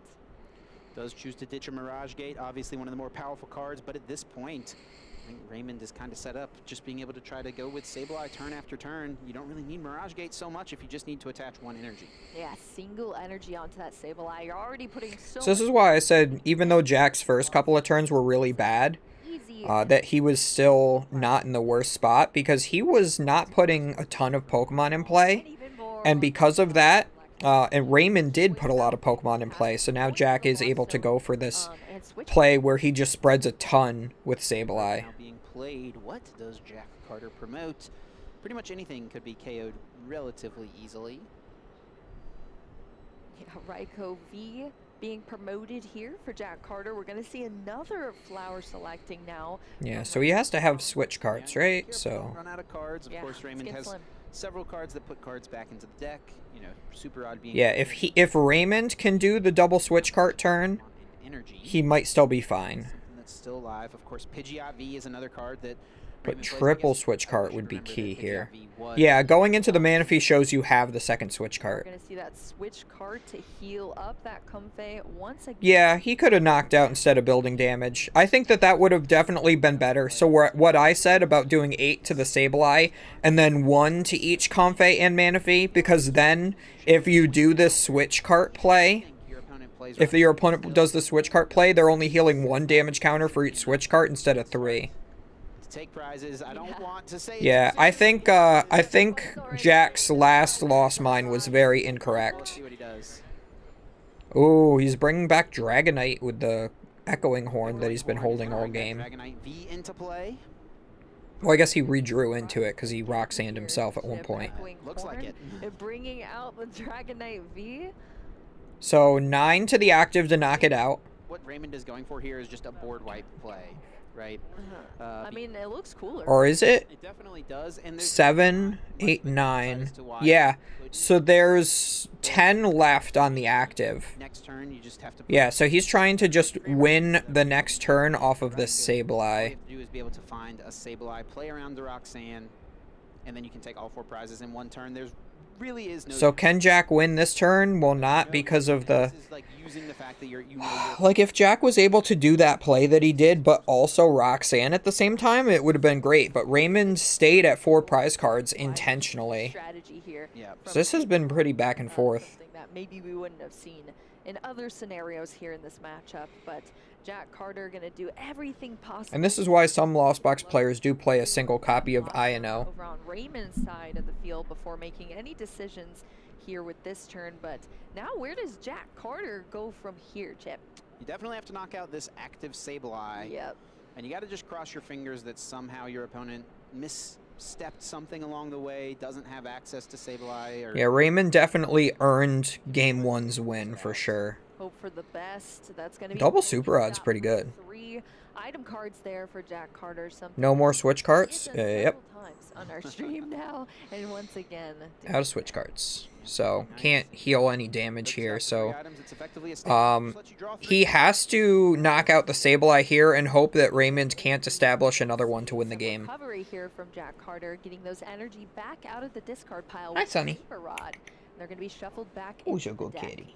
Does choose to ditch a Mirage Gate, obviously one of the more powerful cards, but at this point, I think Raymond is kind of set up, just being able to try to go with Sableye turn after turn. You don't really need Mirage Gate so much if you just need to attach 1 energy. Yeah, single energy onto that Sableye. You're already putting so this is why I said, even though Jack's first couple of turns were really bad, that he was still not in the worst spot, because he was not putting a ton of Pokemon in play, and because of that, and Raymond did put a lot of Pokemon in play, so now Jack is able to go for this play where he just spreads a ton with Sableye. Now being played, what does Jack Carter promote? Pretty much anything could be KO'd relatively easily. Yeah, Raikou V being promoted here for Jack Carter. We're going to see another flower selecting now. Yeah, so he has to have switch cards, right? So run out of cards. Of course, Raymond has several cards that put cards back into the deck. Super odd being. Yeah, if Raymond can do the double switch card turn, he might still be fine. Something that's still alive. Of course, Pidgeot V is another card that. But triple switch cart would be key here. Yeah, going into the Manaphy shows you have the second switch cart. We're going to see that switch cart to heal up that Comfey once again. Yeah, he could have knocked out instead of building damage. I think that would have definitely been better. So what I said about doing 8 to the Sableye and then 1 to each Comfey and Manaphy, because then if you do this switch cart play, if your opponent does the switch cart play, they're only healing 1 damage counter for each switch cart instead of 3. Take prizes. I don't want to say. Yeah, I think Jack's last lost mine was very incorrect. See what he does. Ooh, he's bringing back Dragonite with the echoing horn that he's been holding all game. Dragonite V into play. Well, I guess he redrew into it because he Roxanned himself at one point. Looks like it. And bringing out the Dragon Knight V. So 9 to the active to knock it out. What Raymond is going for here is just a board wipe play, right? I mean, it looks cooler. Or is it? It definitely does. And 7, 8, 9. Yeah. So there's 10 left on the active. Next turn, you just have to. Yeah, so he's trying to just win the next turn off of this Sableye. All you have to do is be able to find a Sableye, play around the Roxanne, and then you can take all 4 prizes in one turn. There's really is no. So can Jack win this turn? Well, not because of the. This is like using the fact that you're Like if Jack was able to do that play that he did, but also Roxanne at the same time, it would have been great. But Raymond stayed at 4 prize cards intentionally. Strategy here. Yeah. So this has been pretty back and forth. Something that maybe we wouldn't have seen in other scenarios here in this matchup, but Jack Carter gonna do everything possible. And this is why some Lost Box players do play a single copy of INO. Over on Raymond's side of the field before making any decisions here with this turn, but now where does Jack Carter go from here, Chip? You definitely have to knock out this active Sableye. Yep. And you got to just cross your fingers that somehow your opponent misstepped something along the way, doesn't have access to Sableye. Or Yeah, Raymond definitely earned Game 1's win for sure. Hope for the best. That's going to be Double super odds pretty good. 3 item cards there for Jack Carter. No more switch cards? Yep. Times on our stream now, and once again Out of switch cards. So can't heal any damage here. So he has to knock out the Sableye here and hope that Raymond can't establish another one to win the game. Recovery here from Jack Carter, getting those energy back out of the discard pile. Hi, Sonny. Rod. They're going to be shuffled back. Who's a good kitty?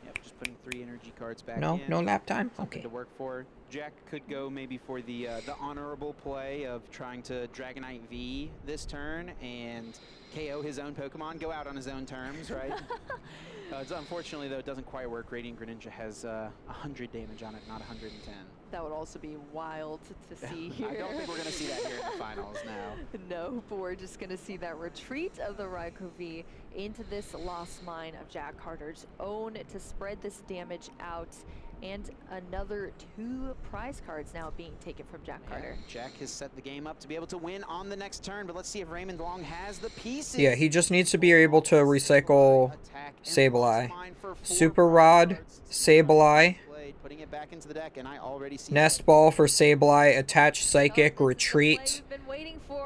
Yep, just putting 3 energy cards back No, in. no lap time. Something Okay. to work for. Jack could go maybe for the honorable play of trying to Dragonite V this turn and KO his own Pokemon, go out on his own terms, right? Unfortunately, though, it doesn't quite work. Radiant Greninja has 100 damage on it, not 110. That would also be wild to see here. I don't think we're going to see that here in the finals now. No, but we're just going to see that retreat of the Raikou V into this Lost Mine of Jack Carter's own to spread this damage out. And another 2 prize cards now being taken from Jack Carter. Jack has set the game up to be able to win on the next turn, but let's see if Raymond Long has the pieces. Yeah, he just needs to be able to recycle Sableye. Super Rod, Sableye. Putting it back into the deck, and I already see Nest Ball for Sableye, Attach Psychic, Retreat,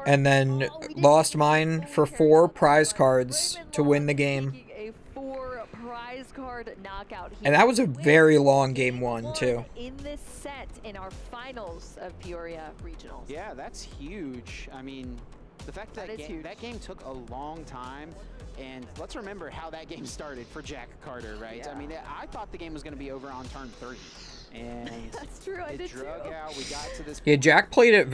and then Lost Mine for 4 prize cards to win the game. A 4 prize card knockout. And that was a very long Game 1, too. In this set in our finals of Peoria Regionals. Yeah, that's huge. I mean, the fact that that game took a long time, and let's remember how that game started for Jack Carter, right? Yeah. I mean, I thought the game was going to be over on turn 3. And that's true, I did drug too. Out. We got to this Yeah, Jack played it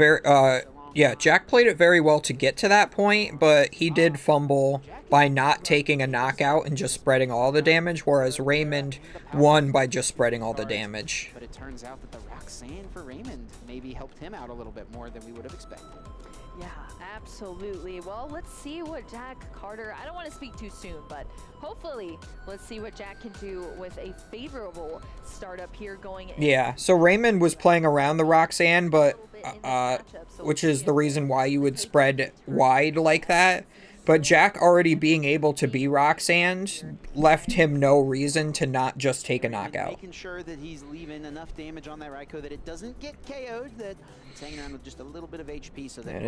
Jack played it very well to get to that point, but he did fumble by not taking a knockout and just spreading all the damage, whereas Raymond won by just spreading all the damage. But it turns out that the Roxanne for Raymond maybe helped him out a little bit more than we would have expected. Yeah, absolutely. Well, let's see what Jack Carter, I don't want to speak too soon, but hopefully let's see what Jack can do with a favorable startup here going in. Yeah, so Raymond was playing around the Roxanne, but which is the reason why you would spread wide like that. But Jack already being able to be Roxanne left him no reason to not just take a knockout. Making sure that he's leaving enough damage on that Raikou that it doesn't get KO'd, that it's hanging around with just a little bit of HP. So that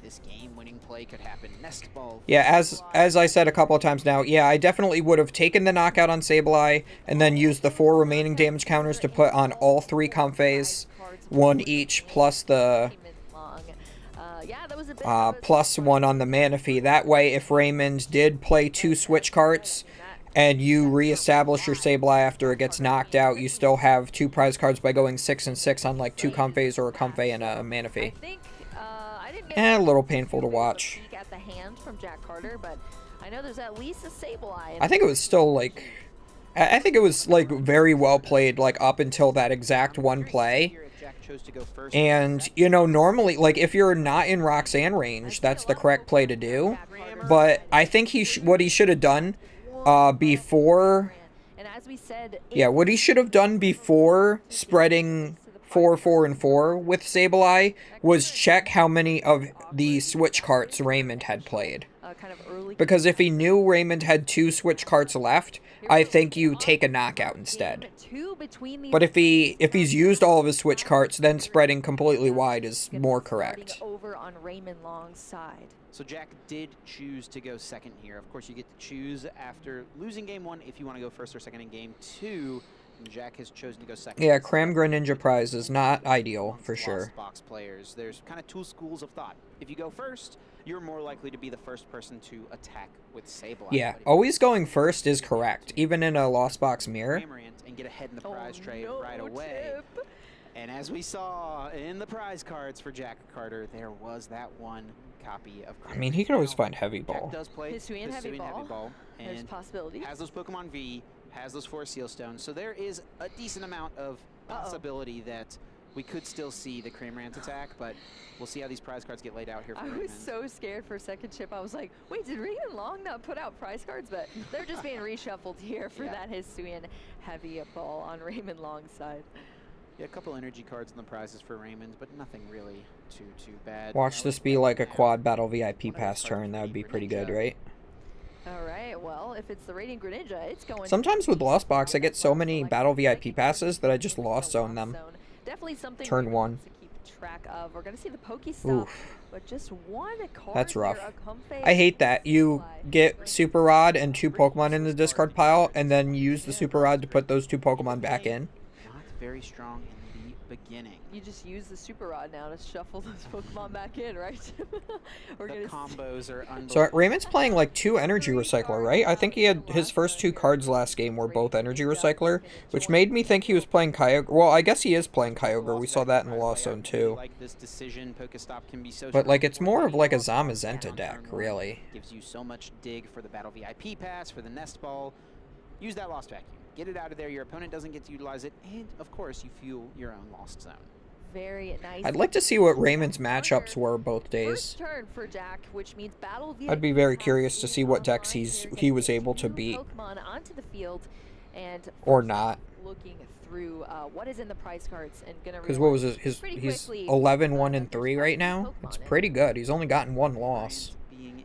This game-winning play could happen. Nest Ball. Yeah, as I said a couple of times now, yeah, I definitely would have taken the knockout on Sableye and then used the 4 remaining damage counters to put on all 3 Comfeys, 1 each, plus the plus 1 on the Manaphy. That way, if Raymond did play 2 switch cards and you reestablish your Sableye after it gets knocked out, you still have 2 prize cards by going 6 and 6 on like 2 Comfeys or a Comfey and a Manaphy. A little painful to watch. At the hand from Jack Carter, but I know there's at least a Sableye. I think it was still like, I think it was like very well played like up until that exact one play. And, you know, normally, like, if you're not in Roxanne range, that's the correct play to do. But I think what he should have done before... Yeah, what he should have done before spreading 4, 4, and 4 with Sableye was check how many of the switch carts Raymond had played. Because if he knew Raymond had 2 switch carts left, I think you take a knockout instead. But if he's used all of his switch carts, then spreading completely wide is more correct. Over on Raymond Long's side. So Jack did choose to go second here. Of course, you get to choose after losing game 1 if you want to go first or second in game 2. And Jack has chosen to go second. Yeah, Cram Greninja prize is not ideal for sure. Box players, there's kind of 2 schools of thought. If you go first, you're more likely to be the first person to attack with Sableye. Yeah, always going first is correct, even in a Lost Box mirror. And get ahead in the prize trade right away. And as we saw in the prize cards for Jack Carter, there was that one copy of. I mean, he could always find Heavy Ball. Jack does play Hisuian Heavy Ball. And there's possibility. Has those Pokemon V, has those 4 Seal Stones, so there is a decent amount of possibility that we could still see the Cramorant attack, but we'll see how these prize cards get laid out here for I was so scared for a second, Chip. I was like, wait, did Raymond Long not put out prize cards? But they're just being reshuffled here for that Hisuian Heavy Ball on Raymond Long's side. Yeah, a couple energy cards in the prizes for Raymond, but nothing really too bad. Watch this be like a quad battle VIP pass turn. That would be pretty good, right? All right, well, if it's the Radiant Greninja, it's going. Sometimes with Lost Box, I get so many battle VIP passes that I just lost zone them. Definitely something turn 1. to keep track of. We're going to see the Pokestop, but just one card. That's rough. Here, I hate that. You get Super Rod and 2 Pokemon in the discard pile, and then use the Super Rod to put those 2 Pokemon back in. Not very strong in the beginning. You just use the Super Rod now to shuffle those Pokemon back in, right? We're the combos are unbelievable. So Raymond's playing like 2 Energy Recycler, right? I think he had his first 2 cards last game were both Energy Recycler, which made me think he was playing Kyogre. Well, I guess he is playing Kyogre. We saw that in the Lost Zone too. But like it's more of like a Zamazenta deck, really. Gives you so much dig for the Battle VIP pass, for the Nest Ball. Use that Lost Vacuum. Get it out of there. Your opponent doesn't get to utilize it, and of course you fuel your own Lost Zone. Very nice. I'd like to see what Raymond's matchups were both days. First turn for Jack, which means battle VIP. I'd be very curious to see what decks he was able to beat. Pokemon onto the field, and or not. Looking through what is in the prize cards and gonna. Because what was he's 11, 1, and 3 right now. It's pretty good. He's only gotten 1 loss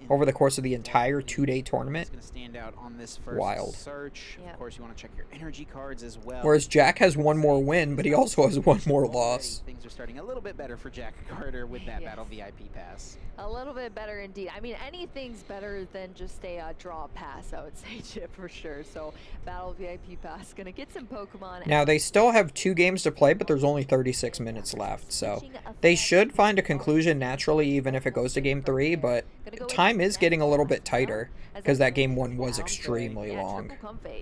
over the course of the entire 2-day tournament. Going to stand out on this first Wild. Search. Of course, you want to check your energy cards as well. Whereas Jack has 1 more win, but he also has 1 more loss. Things are starting a little bit better for Jack Carter with that Battle VIP pass. A little bit better indeed. I mean, anything's better than just a draw pass, I would say, Chip, for sure. So, Battle VIP pass, gonna get some Pokemon. Now, they still have 2 games to play, but there's only 36 minutes left. So, they should find a conclusion naturally, even if it goes to Game 3, but time is getting a little bit tighter, because that Game 1 was extremely long.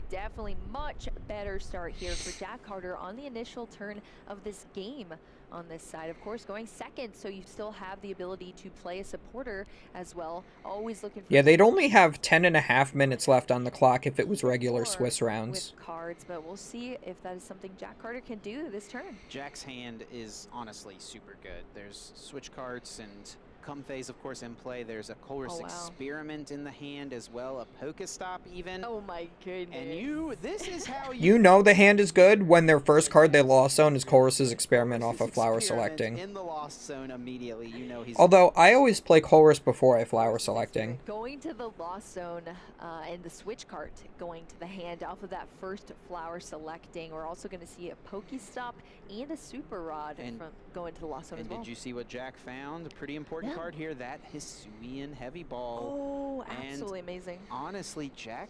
Definitely much better start here for Jack Carter on the initial turn of this game. On this side, of course, going second, so you still have the ability to play a supporter as well. Always looking for. Yeah, they'd only have 10.5 minutes left on the clock if it was regular Swiss rounds. With cards, but we'll see if that is something Jack Carter can do this turn. Jack's hand is honestly super good. There's switch cards and Comfey's, of course, in play. There's a Colress Experiment in the hand as well, a Pokestop even. Oh my goodness. And this is how you know the hand is good when their first card they lost zone is Colress's Experiment off of Flower Selecting. In the lost zone immediately, you know he's. Although I always play Colress before I Flower Selecting. Going to the lost zone and the switch card going to the hand off of that first Flower Selecting. We're also going to see a Pokestop and a Super Rod from going to the lost zone as well. Did you see what Jack found? A pretty important card here, that Hisuian Heavy Ball. Oh, absolutely amazing. Honestly, Jack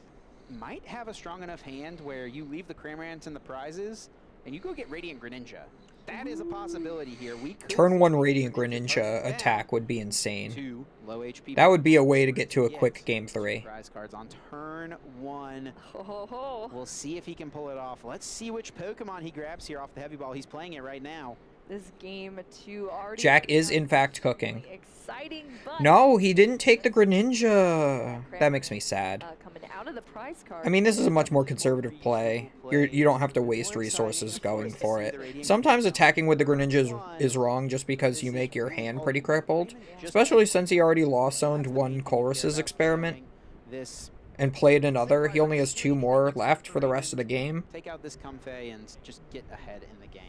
might have a strong enough hand where you leave the Cramorant and the prizes and you go get Radiant Greninja. That is a possibility here. We could Turn 1 Radiant Greninja attack would be insane. 2 low HP. That would be a way to get to a quick Game 3. Prize cards on turn 1. We'll see if he can pull it off. Let's see which Pokemon he grabs here off the Heavy Ball. He's playing it right now. This game 2 already. Jack is in fact cooking. Exciting, but no, he didn't take the Greninja. That makes me sad. Coming out of the prize card. I mean, this is a much more conservative play. You don't have to waste resources going for it. Sometimes attacking with the Greninja is wrong just because you make your hand pretty crippled. Especially since he already lost zoned 1 Colress's Experiment and played another. He only has 2 more left for the rest of the game. Take out this Comfey and just get ahead in the game.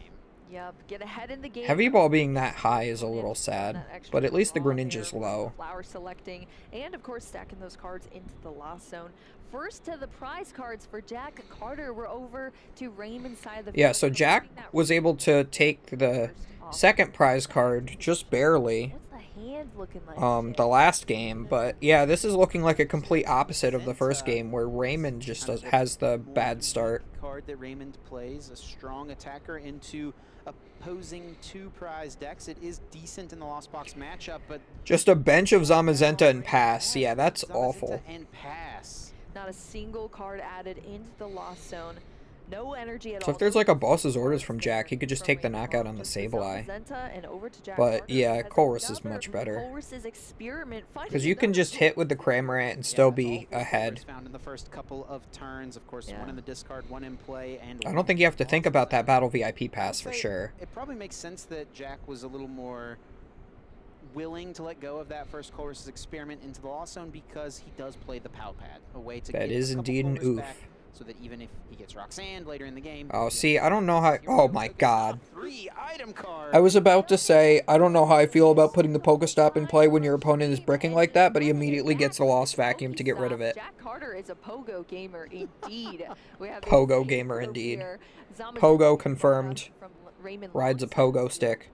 Yep, get ahead in the game. Heavy ball being that high is a little sad, but at least the Greninja's low. Flower selecting, and of course stacking those cards into the lost zone. First to the prize cards for Jack Carter. We're over to Raymond's side of the Yeah, field. so Jack was able to take the second prize card just barely. What's the hand looking like? The last game, but yeah, this is looking like a complete opposite of the first game where Raymond just has the bad start. Card that Raymond plays, a strong attacker into opposing 2 prize decks. It is decent in the Lost Box matchup, but Just a bench of Zamazenta and pass. Yeah, that's awful. and pass. Not a single card added into the lost zone. No energy at all. So if there's like a boss's orders from Jack, he could just take the knockout on the Sableye. But yeah, Colress is much better. Because you can just hit with the Cramorant and still be ahead. Found in the first couple of turns, of course, one in the discard, one in play, and I don't think you have to think about that Battle VIP pass for sure. It probably makes sense that Jack was a little more willing to let go of that first Colress's experiment into the Lost Zone because he does play the POW pad, a way to That get is a couple indeed an Colress oof. back, so that even if he gets Roxanne later in the game. Oh, see, I don't know how... Oh my god. 3 item card. I was about to say, I don't know how I feel about putting the Pokestop in play when your opponent is bricking like that, but he immediately gets a Lost Vacuum to get rid of it. Jack Carter is a Pogo gamer indeed. We have Pogo gamer indeed. Pogo confirmed. Rides a Pogo stick.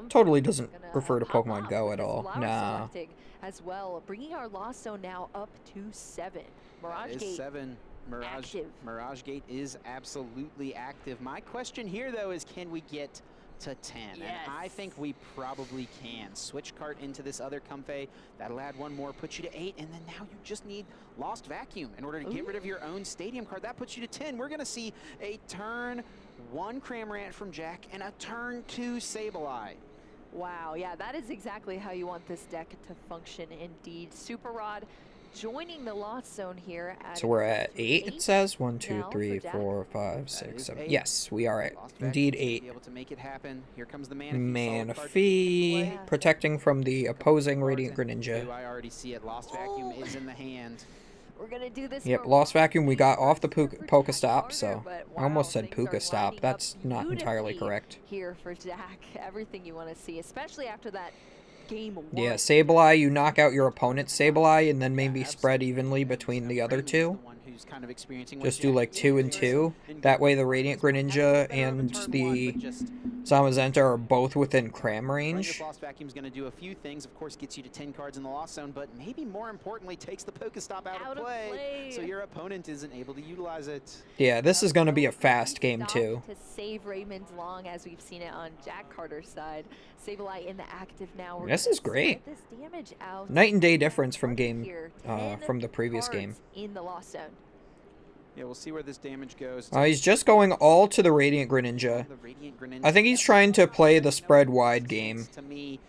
Totally doesn't refer to Pokemon Go at all. Nah. As well, bringing our Lost Zone now up to 7. Mirage Gate 7. Mirage Gate is absolutely active. My question here, though, is can we get to 10? Yes. And I think we probably can. Switch cart into this other Comfey. That'll add 1 more, put you to 8, and then now you just need Lost Vacuum in order to get rid of your own Stadium card. That puts you to 10. We're going to see a turn 1 Cramorant from Jack and a turn 2 Sableye. Wow, yeah, that is exactly how you want this deck to function indeed. Super Rod joining the Lost Zone here. So we're at 8, it says? 1, 2, 3, 4, 5, 6, 7. Yes, we are at indeed 8. Be able to make it happen. Here comes the Manaphy, protecting from the opposing Radiant Greninja. I already see it. Lost Vacuum is in the hand. We're gonna do this. Yep, Lost Vacuum we got off the Pokestop, so I almost said Pokestop. That's not entirely correct. Here for Jack, everything you want to see, especially after that game 1. Yeah, Sableye, you knock out your opponent's Sableye and then maybe spread evenly between the other 2. Kind of experiencing just do like 2 and 2. That way the Radiant Greninja and the Zamazenta are both within cram range. Lost Vacuum's going to do a few things. Of course, gets you to 10 cards in the Lost Zone, but maybe more importantly, takes the Pokestop out of play, so your opponent isn't able to utilize it. Yeah, this is going to be a fast game too. To save Raymond's long, as we've seen it on Jack Carter's side. Sableye in the active now. This is great. This damage out. Night and day difference from from the previous game. In the Lost Zone. Yeah, we'll see where this damage goes. He's just going all to the Radiant Greninja. I think he's trying to play the spread wide game. To me,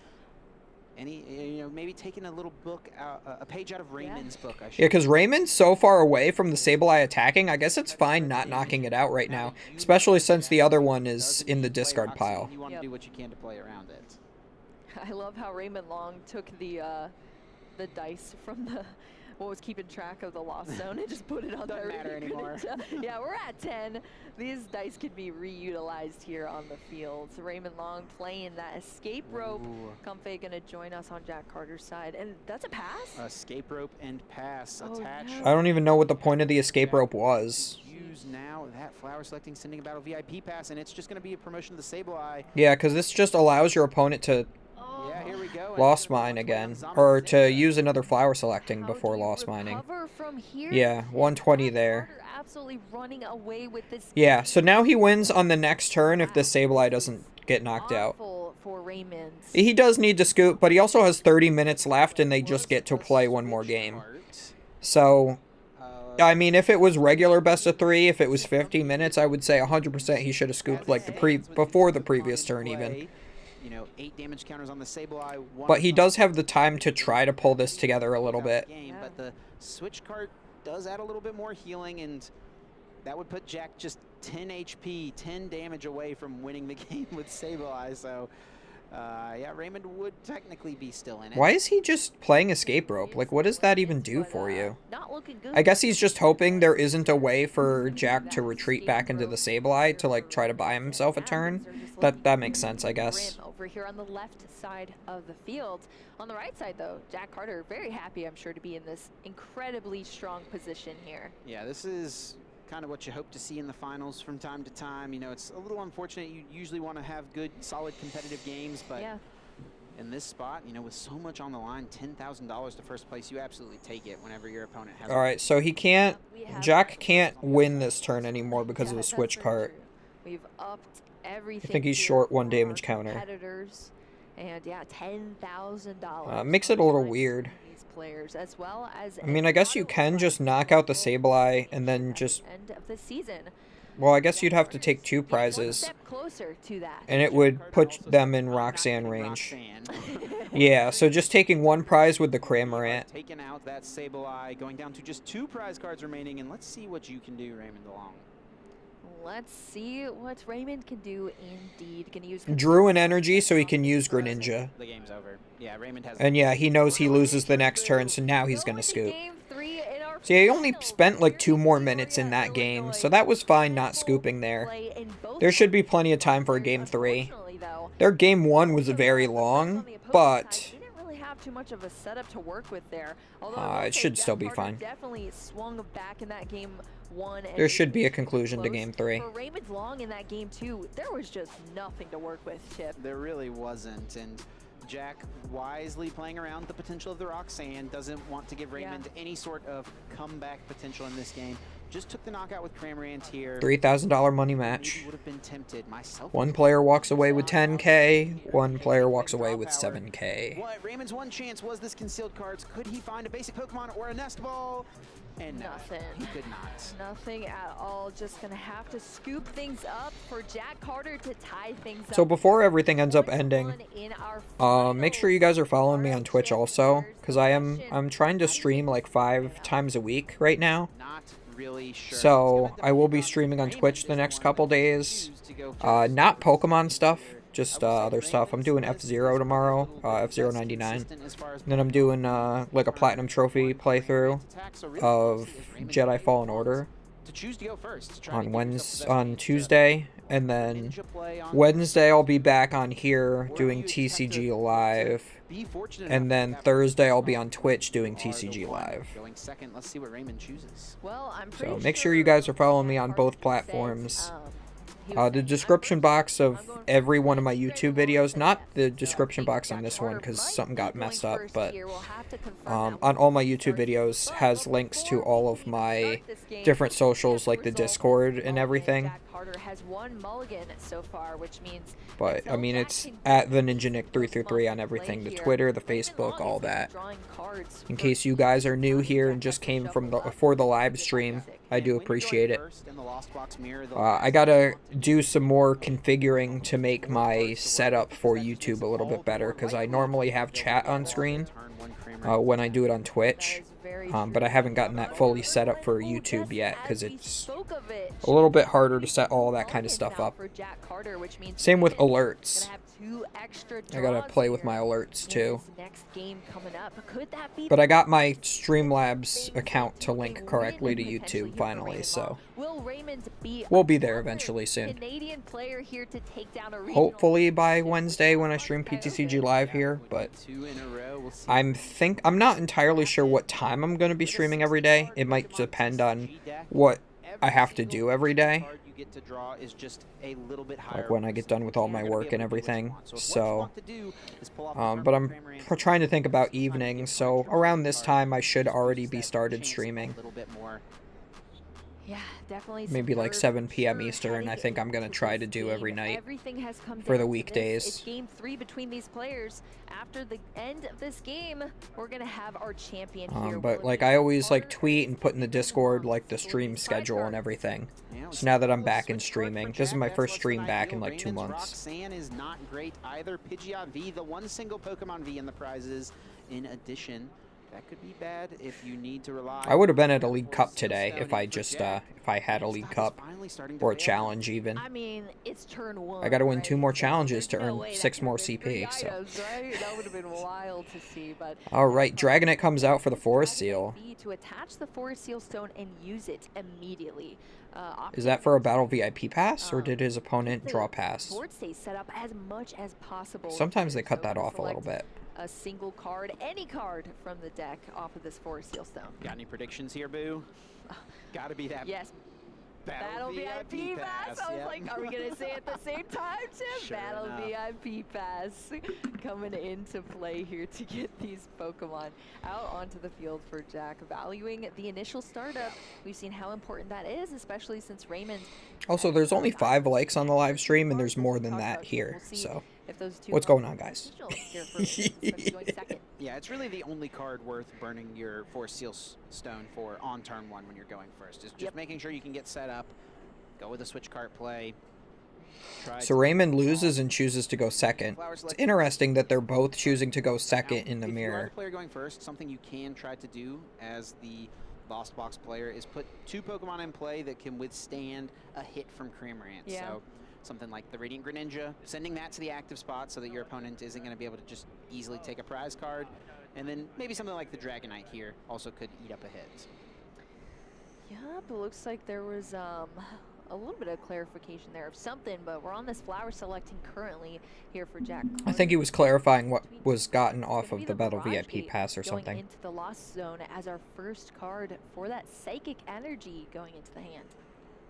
maybe taking a little book out, a page out of Raymond's book. I should. Yeah, because Raymond's so far away from the Sableye attacking. I guess it's fine not knocking it out right now, especially since the other one is in the discard pile. You want to do what you can to play around it. I love how Raymond Long took the dice from the. What was keeping track of the Lost Zone and just put it on Doesn't matter anymore. Yeah, we're at 10. These dice could be reutilized here on the field. So Raymond Long playing that escape rope. Comfey gonna join us on Jack Carter's side, and that's a pass. Escape rope and pass attached. I don't even know what the point of the escape rope was. Use now that flower selecting sending a battle VIP pass, and it's just gonna be a promotion to the Sableye. Yeah, because this just allows your opponent to. Yeah, here we go. Lost mine again, or to use another flower selecting before lost mining. Yeah, 120 there. Absolutely running away with this. Yeah, so now he wins on the next turn if the Sableye doesn't get knocked out. For Raymond. He does need to scoot, but he also has 30 minutes left, and they just get to play one more game. So, I mean, if it was regular best of 3, if it was 50 minutes, I would say 100% he should have scooped like before the previous turn even. 8 damage counters on the Sableye. But he does have the time to try to pull this together a little bit. But the switch card does add a little bit more healing, and that would put Jack just 10 HP, 10 damage away from winning the game with Sableye. So Yeah, Raymond would technically be still in it. Why is he just playing escape rope? Like, what does that even do for you? Not looking good. I guess he's just hoping there isn't a way for Jack to retreat back into the Sableye to, like, try to buy himself a turn. That makes sense, I guess. Over here on the left side of the field. On the right side, though, Jack Carter very happy, I'm sure, to be in this incredibly strong position here. Yeah, this is kind of what you hope to see in the finals from time to time. You know, it's a little unfortunate. You usually want to have good, solid, competitive games, but in this spot, you know, with so much on the line, $10,000 to first place, you absolutely take it whenever your opponent has. All right, so he can't. Jack can't win this turn anymore because of the switch cart. We've upped everything. I think he's short 1 damage counter. Competitors, and yeah, $10,000. Makes it a little weird. Players as well as I mean, I guess you can just knock out the Sableye and then just end of the season. Well, I guess you'd have to take 2 prizes. Closer to that. And it would put them in Roxanne range. Yeah, so just taking 1 prize with the Cramorant. Taking out that Sableye, going down to just 2 prize cards remaining, and let's see what you can do, Raymond DeLong. Let's see what Raymond can do indeed. Gonna use Drew an energy so he can use Greninja. The game's over. Yeah, Raymond has. And yeah, he knows he loses the next turn, so now he's gonna scoop. See, he only spent like 2 more minutes in that game, so that was fine not scooping there. There should be plenty of time for a game 3. Their game 1 was very long, but too much of a setup to work with there. It should still be fine. Definitely swung back in that game 1. There should be a conclusion to game 3. For Raymond Long in that game 2, there was just nothing to work with, Chip. There really wasn't, and Jack wisely playing around the potential of the Roxanne, doesn't want to give Raymond any sort of comeback potential in this game. Just took the knockout with Cramorant here. $3,000 money match. Would have been tempted myself. 1 player walks away with 10K. 1 player walks away with 7K. What Raymond's one chance was this concealed cards. Could he find a basic Pokemon or a nest ball? And nothing. He could not. Nothing at all. Just gonna have to scoop things up for Jack Carter to tie things up. So before everything ends up ending, make sure you guys are following me on Twitch also, because I'm trying to stream like 5 times a week right now. Not really sure. So I will be streaming on Twitch the next couple days. Not Pokemon stuff, just other stuff. I'm doing F-Zero tomorrow, F-Zero 99. Then I'm doing like a Platinum Trophy playthrough of Jedi Fallen Order on Tuesday. And then Wednesday I'll be back on here doing TCG Live. And then Thursday I'll be on Twitch doing TCG Live. Let's see what Raymond chooses. Well, So make sure you guys are following me on both platforms. The description box of every one of my YouTube videos, not the description box on this one because something got messed up, but on all my YouTube videos has links to all of my different socials like the Discord and everything. But I mean, it's at the NinjaNick333 on everything, the Twitter, the Facebook, all that. In case you guys are new here and just came from for the live stream, I do appreciate it. I gotta do some more configuring to make my setup for YouTube a little bit better, because I normally have chat on screen when I do it on Twitch, but I haven't gotten that fully set up for YouTube yet, because it's a little bit harder to set all that kind of stuff up. Same with alerts. I gotta play with my alerts too. But I got my Streamlabs account to link correctly to YouTube finally, so we'll be there eventually soon. Hopefully by Wednesday when I stream PTCG Live here, but I'm not entirely sure what time I'm gonna be streaming every day. It might depend on what I have to do every day. Like when I get done with all my work and everything. So, but I'm trying to think about evenings. So around this time, I should already be started streaming. Yeah, definitely. Maybe like 7 p.m. Eastern. I think I'm gonna try to do every night for the weekdays. It's game 3 between these players. After the end of this game, we're gonna have our champion here. But like I always like tweet and put in the Discord like the stream schedule and everything. So now that I'm back in streaming, this is my first stream back in like 2 months. Roxanne is not great either. Pidgeot V, the one single Pokemon V in the prizes, in addition That could be bad if you need to rely. I would have been at a League Cup today if I just if I had a League Cup or a challenge even. I mean, it's turn 1. I got to win right? 2 more So challenges to there's no earn way that 6 could more have been 3 CP. So. items, right? That would have been wild to see, but All right, Dragonite comes out for the Forest Seal. to attach the Forest Seal stone and use it immediately. Is that for a Battle VIP pass, or did his opponent draw pass? Board stays set up as much as possible. Sometimes they cut that off a little bit. A single card, any card from the deck off of this Forest Seal stone. Got any predictions here, Boo? Gotta be that. Yes. Battle VIP pass. I was like, are we gonna say it at the same time, Tim? Sure Battle enough. VIP pass coming into play here to get these Pokemon out onto the field for Jack. Valuing the initial startup, we've seen how important that is, especially since Raymond. Also, there's only 5 likes on the live stream, and there's more than that here. So, what's going on, guys? Yeah, it's really the only card worth burning your Forest Seal stone for on turn 1 when you're going first. Is just making sure you can get set up, go with a switch cart play. So Raymond loses and chooses to go second. It's interesting that they're both choosing to go second in the If you are mirror. the player going first, something you can try to do as the Lost Box player is put 2 Pokemon in play that can withstand a hit from Cramorant. Yeah. So something like the Radiant Greninja, sending that to the active spot so that your opponent isn't going to be able to just easily take a prize card. And then maybe something like the Dragonite here also could eat up a hit. Yeah, but it looks like there was a little bit of clarification there of something, but we're on this flower selecting currently here for Jack. I think he was clarifying what was gotten off of the Battle VIP pass or going something. into the Lost Zone as our first card for that Psychic Energy going into the hand.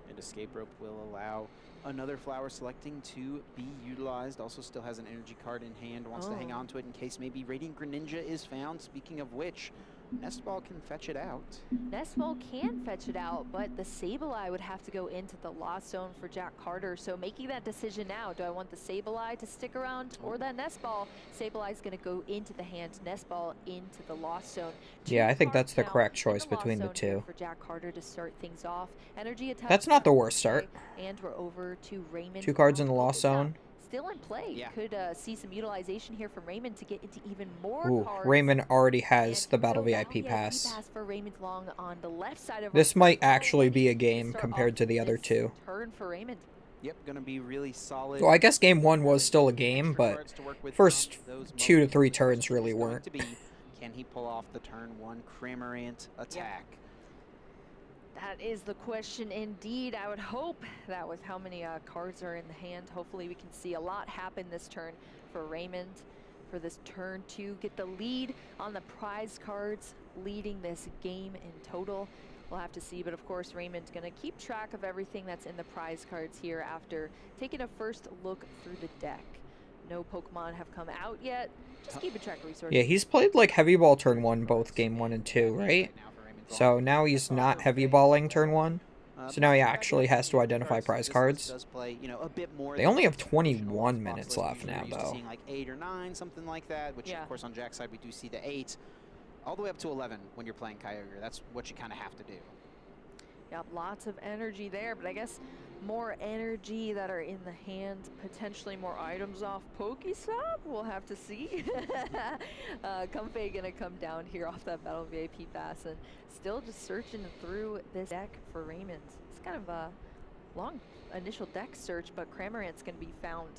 And Escape Rope will allow another flower selecting to be utilized. Also still has an energy card in hand, wants to hang on to it in case maybe Radiant Greninja is found. Speaking of which, Nestball can fetch it out. Nestball can fetch it out, but the Sableye would have to go into the Lost Zone for Jack Carter. So making that decision now, do I want the Sableye to stick around or that Nestball? Sableye's going to go into the hand, Nestball into the Lost Zone. Yeah, I think that's the correct choice between the two. For Jack Carter to start things off. Energy attack. That's not the worst start. And we're over to Raymond. 2 cards in the Lost Zone. Still in play. Yeah. Could see some utilization here from Raymond to get into even more Ooh, cards. Raymond already has the Battle No VIP pass. for Raymond Long on the left side of This our might field. actually be a game Start compared off to the other this 2. Turn for Raymond. Yep, going to be really solid. Well, I guess game 1 was still a game, but first 2 to 3 turns really weren't. Can he pull off the turn 1 Cramorant attack? That is the question indeed. I would hope that with how many cards are in the hand, hopefully we can see a lot happen this turn for Raymond. For this turn 2, get the lead on the prize cards, leading this game in total. We'll have to see, but of course Raymond's going to keep track of everything that's in the prize cards here after taking a first look through the deck. No Pokemon have come out yet. Just keeping track of resources. Yeah, he's played like Heavy Ball turn 1 both game 1 and 2, right? So now he's not Heavy Balling turn 1. So now he actually has to identify prize cards. They only have 21 minutes left now, though. Seeing like 8 or 9, something like that, which of course on Jack's side we do see the 8. All the way up to 11 when you're playing Kyogre. That's what you kind of have to do. Yep, lots of energy there, but I guess more energy that are in the hand, potentially more items off Pokestop. We'll have to see. Comfey gonna come down here off that Battle VIP pass and still just searching through this deck for Raymond. It's kind of a long initial deck search, but Cramorant's gonna be found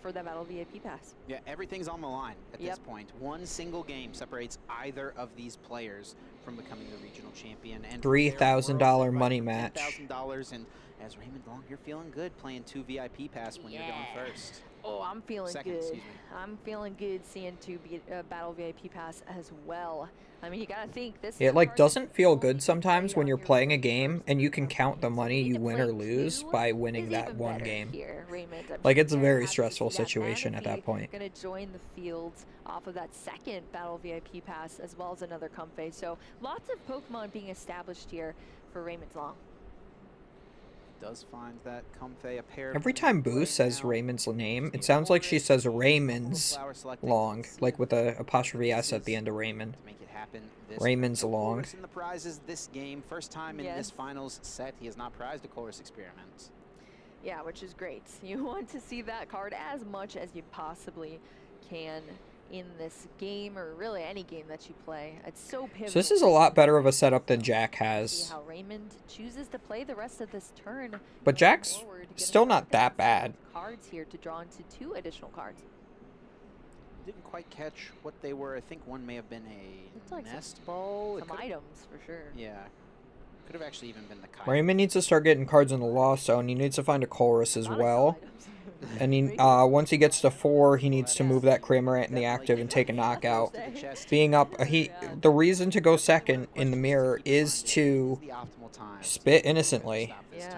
for that Battle VIP pass. Yeah, everything's on the line at this point. One single game separates either of these players from becoming the regional champion. And $3,000 money match. $3,000, and as Raymond Long, you're feeling good playing 2 VIP pass when you're going first. Oh, I'm feeling Second, good. excuse me. I'm feeling good seeing 2 Battle VIP pass as well. I mean, you gotta think this. It like doesn't feel good sometimes when you're playing a game and you can count the money you win or lose by winning that one game. Here, Raymond. Like it's a very stressful situation at that point. Gonna join the field off of that second Battle VIP pass as well as another Comfey. So lots of Pokemon being established here for Raymond Long. Does find that Comfey a pair. Every time Boo says Raymond's name, it sounds like she says Raymond's Long, like with a apostrophe S at the end of Raymond. Raymond's Long. In the prizes this game, first time in this finals set, he has not prized a Chorus Experiment. Yeah, which is great. You want to see that card as much as you possibly can in this game, or really any game that you play. It's so pivotal. So this is a lot better of a setup than Jack See has. how Raymond chooses to play the rest of this turn. But Jack's still not that bad. Cards here to draw into 2 additional cards. Didn't quite catch what they were. I think one may have been a like nest ball. Some items for sure. Yeah. Could have actually even been the kite. Raymond needs to start getting cards in the Lost Zone. He needs to find a Chorus as well. And he, once he gets to 4, he needs to move that Cramorant in the active and take a knockout. Being up, the reason to go second in the mirror is to spit innocently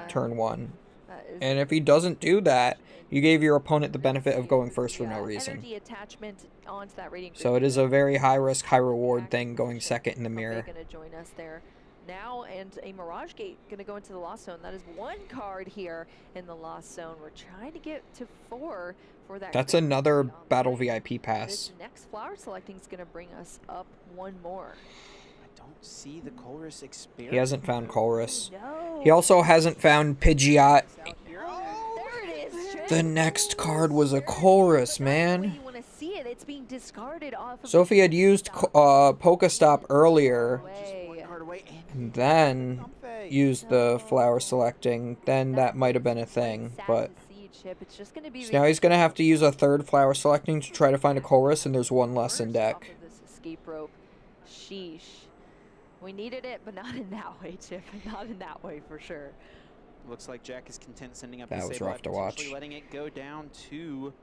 turn 1. And if he doesn't do that, you gave your opponent the benefit of going first for no reason. So it is a very high risk, high reward thing going second in the mirror. Going to join us there now, and a Mirage Gate going to go into the Lost Zone. That is 1 card here in the Lost Zone. We're trying to get to 4 for that. That's another Battle VIP pass. This next flower selecting is going to bring us up 1 more. I don't see the Chorus experiment. He hasn't found Chorus. No. He also hasn't found Pidgeot. There it is. The next card was a Chorus, man. You want to see it? It's being discarded off of So if he had used Pokestop earlier, and then used the flower selecting, then that might have been a thing. But so now he's going to have to use a 3rd flower selecting to try to find a Chorus, and there's 1 less in deck. This escape rope. Sheesh. We needed it, but not in that way, Chip. Not in that way for sure. Looks like Jack is content sending up that the was Sableye, rough to watch. letting it go down to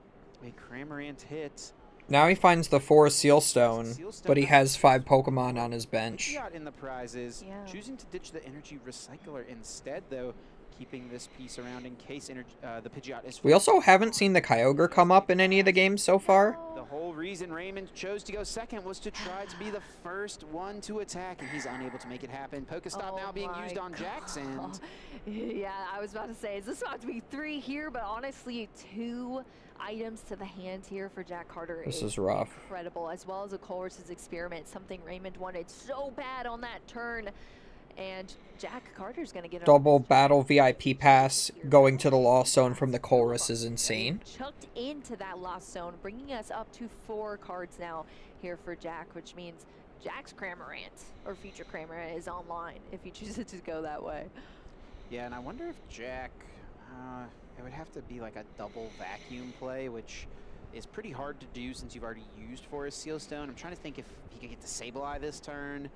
a Cramorant hit. Now he finds the 4 Sealstone, but he has 5 Pokemon on his bench. Pidgeot in the prizes, choosing to ditch the energy recycler instead, though, keeping this piece around in case the Pidgeot is... We also haven't seen the Kyogre come up in any of the games so far. The whole reason Raymond chose to go second was to try to be the first one to attack, and he's unable to make it happen. Pokestop now being used on Jack's end. Yeah, I was about to say, is this about to be 3 here? But honestly, 2 items to the hand here for Jack Carter. This is rough. Incredible, as well as a Chorus's experiment, something Raymond wanted so bad on that turn. And Jack Carter's going to get double Battle VIP pass going to the Lost Zone from the Chorus is insane. Chucked into that Lost Zone, bringing us up to 4 cards now here for Jack, which means Jack's Cramorant, or future Cramorant, is online if he chooses to go that way. Yeah, and I wonder if Jack, it would have to be like a double vacuum play, which is pretty hard to do since you've already used for his Sealstone. I'm trying to think if he could get to Sableye this turn.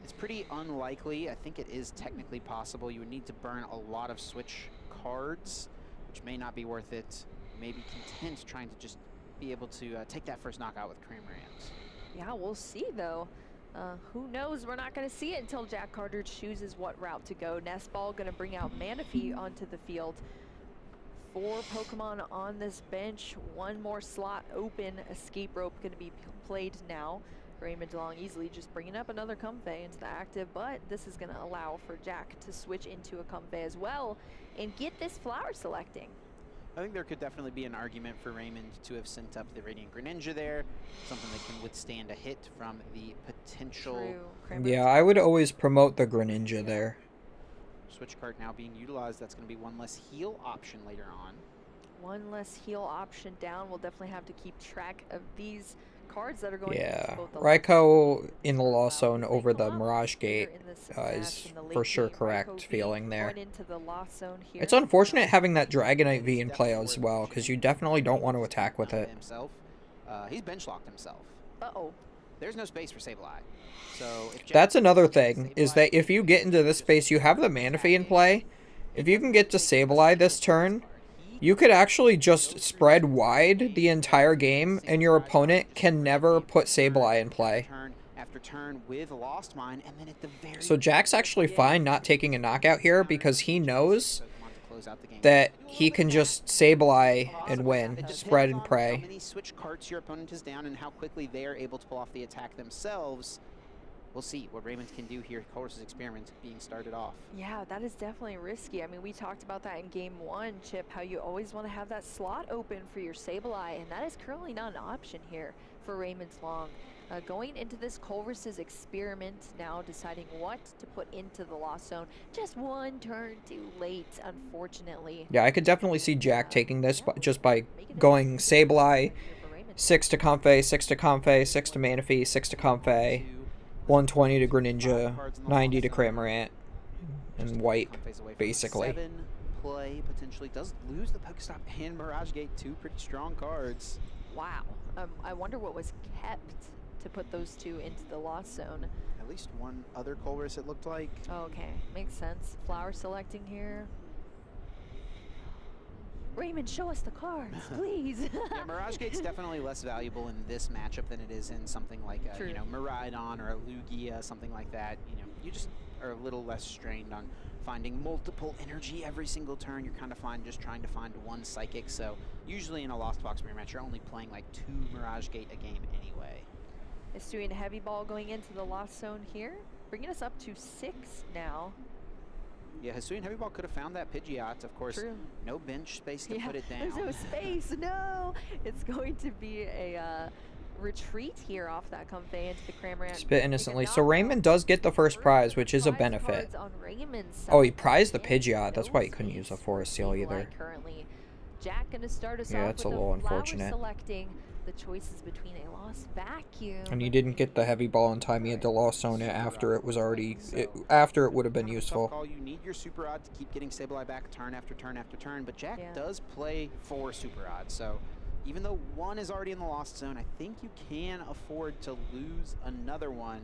It's pretty unlikely. I think it is technically possible. You would need to burn a lot of switch cards, which may not be worth it. Maybe content trying to just be able to take that first knockout with Cramorant. Yeah, we'll see though. Who knows? We're not going to see it until Jack Carter chooses what route to go. Nest Ball going to bring out Manaphy onto the field. 4 Pokemon on this bench. 1 more slot open. Escape Rope going to be played now. Raymond Long easily just bringing up another Comfey into the active, but this is going to allow for Jack to switch into a Comfey as well and get this flower selecting. I think there could definitely be an argument for Raymond to have sent up the Radiant Greninja there, something that can withstand a hit from the potential... Yeah, I would always promote the Greninja there. Switch card now being utilized. That's going to be 1 less heal option later on. 1 less heal option down. We'll definitely have to keep track of these cards that are going yeah, Raikou in the Lost Zone over the Mirage Gate is for sure correct feeling there. It's unfortunate having that Dragonite V in play as well, because you definitely don't want to attack with it. He's bench locked himself. Uh-oh. There's no space for Sableye. So that's another thing, is that if you get into this space, you have the Manaphy in play. If you can get to Sableye this turn, you could actually just spread wide the entire game, and your opponent can never put Sableye in play. So Jack's actually fine not taking a knockout here, because he knows that he can just Sableye and win, spread and pray. How many switch cards your opponent has down and how quickly they are able to pull off the attack themselves. We'll see what Raymond can do here. Chorus's experiment being started off. Yeah, that is definitely risky. I mean, we talked about that in game 1, Chip, how you always want to have that slot open for your Sableye, and that is currently not an option here for Raymond's Long. Going into this Chorus's experiment now, deciding what to put into the Lost Zone. Just 1 turn too late, unfortunately. Yeah, I could definitely see Jack taking this just by going Sableye, 6 to Comfey, 6 to Comfey, 6 to Manaphy, 6 to Comfey, 120 to Greninja, 90 to Cramorant, and wipe, basically. 7 play potentially does lose the Pokestop and Mirage Gate, 2 pretty strong cards. Wow. I wonder what was kept to put those 2 into the lost zone. At least one other Colress, it looked like. Oh, okay, makes sense. Flower selecting here. Raymond, show us the cards, please. Yeah, Mirage Gate's definitely less valuable in this matchup than it is in something like a, you know, Miraidon or a Lugia, something like that. You know, you just are a little less strained on finding multiple energy every single turn. You're kind of fine just trying to find one Psychic. So usually in a Lost Box mirror match, you're only playing like 2 Mirage Gate a game anyway. It's doing heavy ball going into the lost zone here, bringing us up to 6 now. Yeah, Hisuian Heavy Ball could have found that Pidgeot. Of course, no bench space to put it down. There's no space, no! It's going to be a retreat here off that Comfey into the Cramorant. Spit innocently. So Raymond does get the first prize, which is a benefit. Oh, he prized the Pidgeot. That's why he couldn't use a Forest Seal either. Currently, Jack going to start us Yeah, off that's a with little flower unfortunate. Selecting the choices between a Lost Vacuum. And he didn't get the heavy ball in time. He had to lost zone it after it was already after it would have been useful. Call. You need your Super Rod to keep getting Sableye back turn after turn after turn, but Jack does play 4 Super Rods, so even though 1 is already in the lost zone, I think you can afford to lose another one.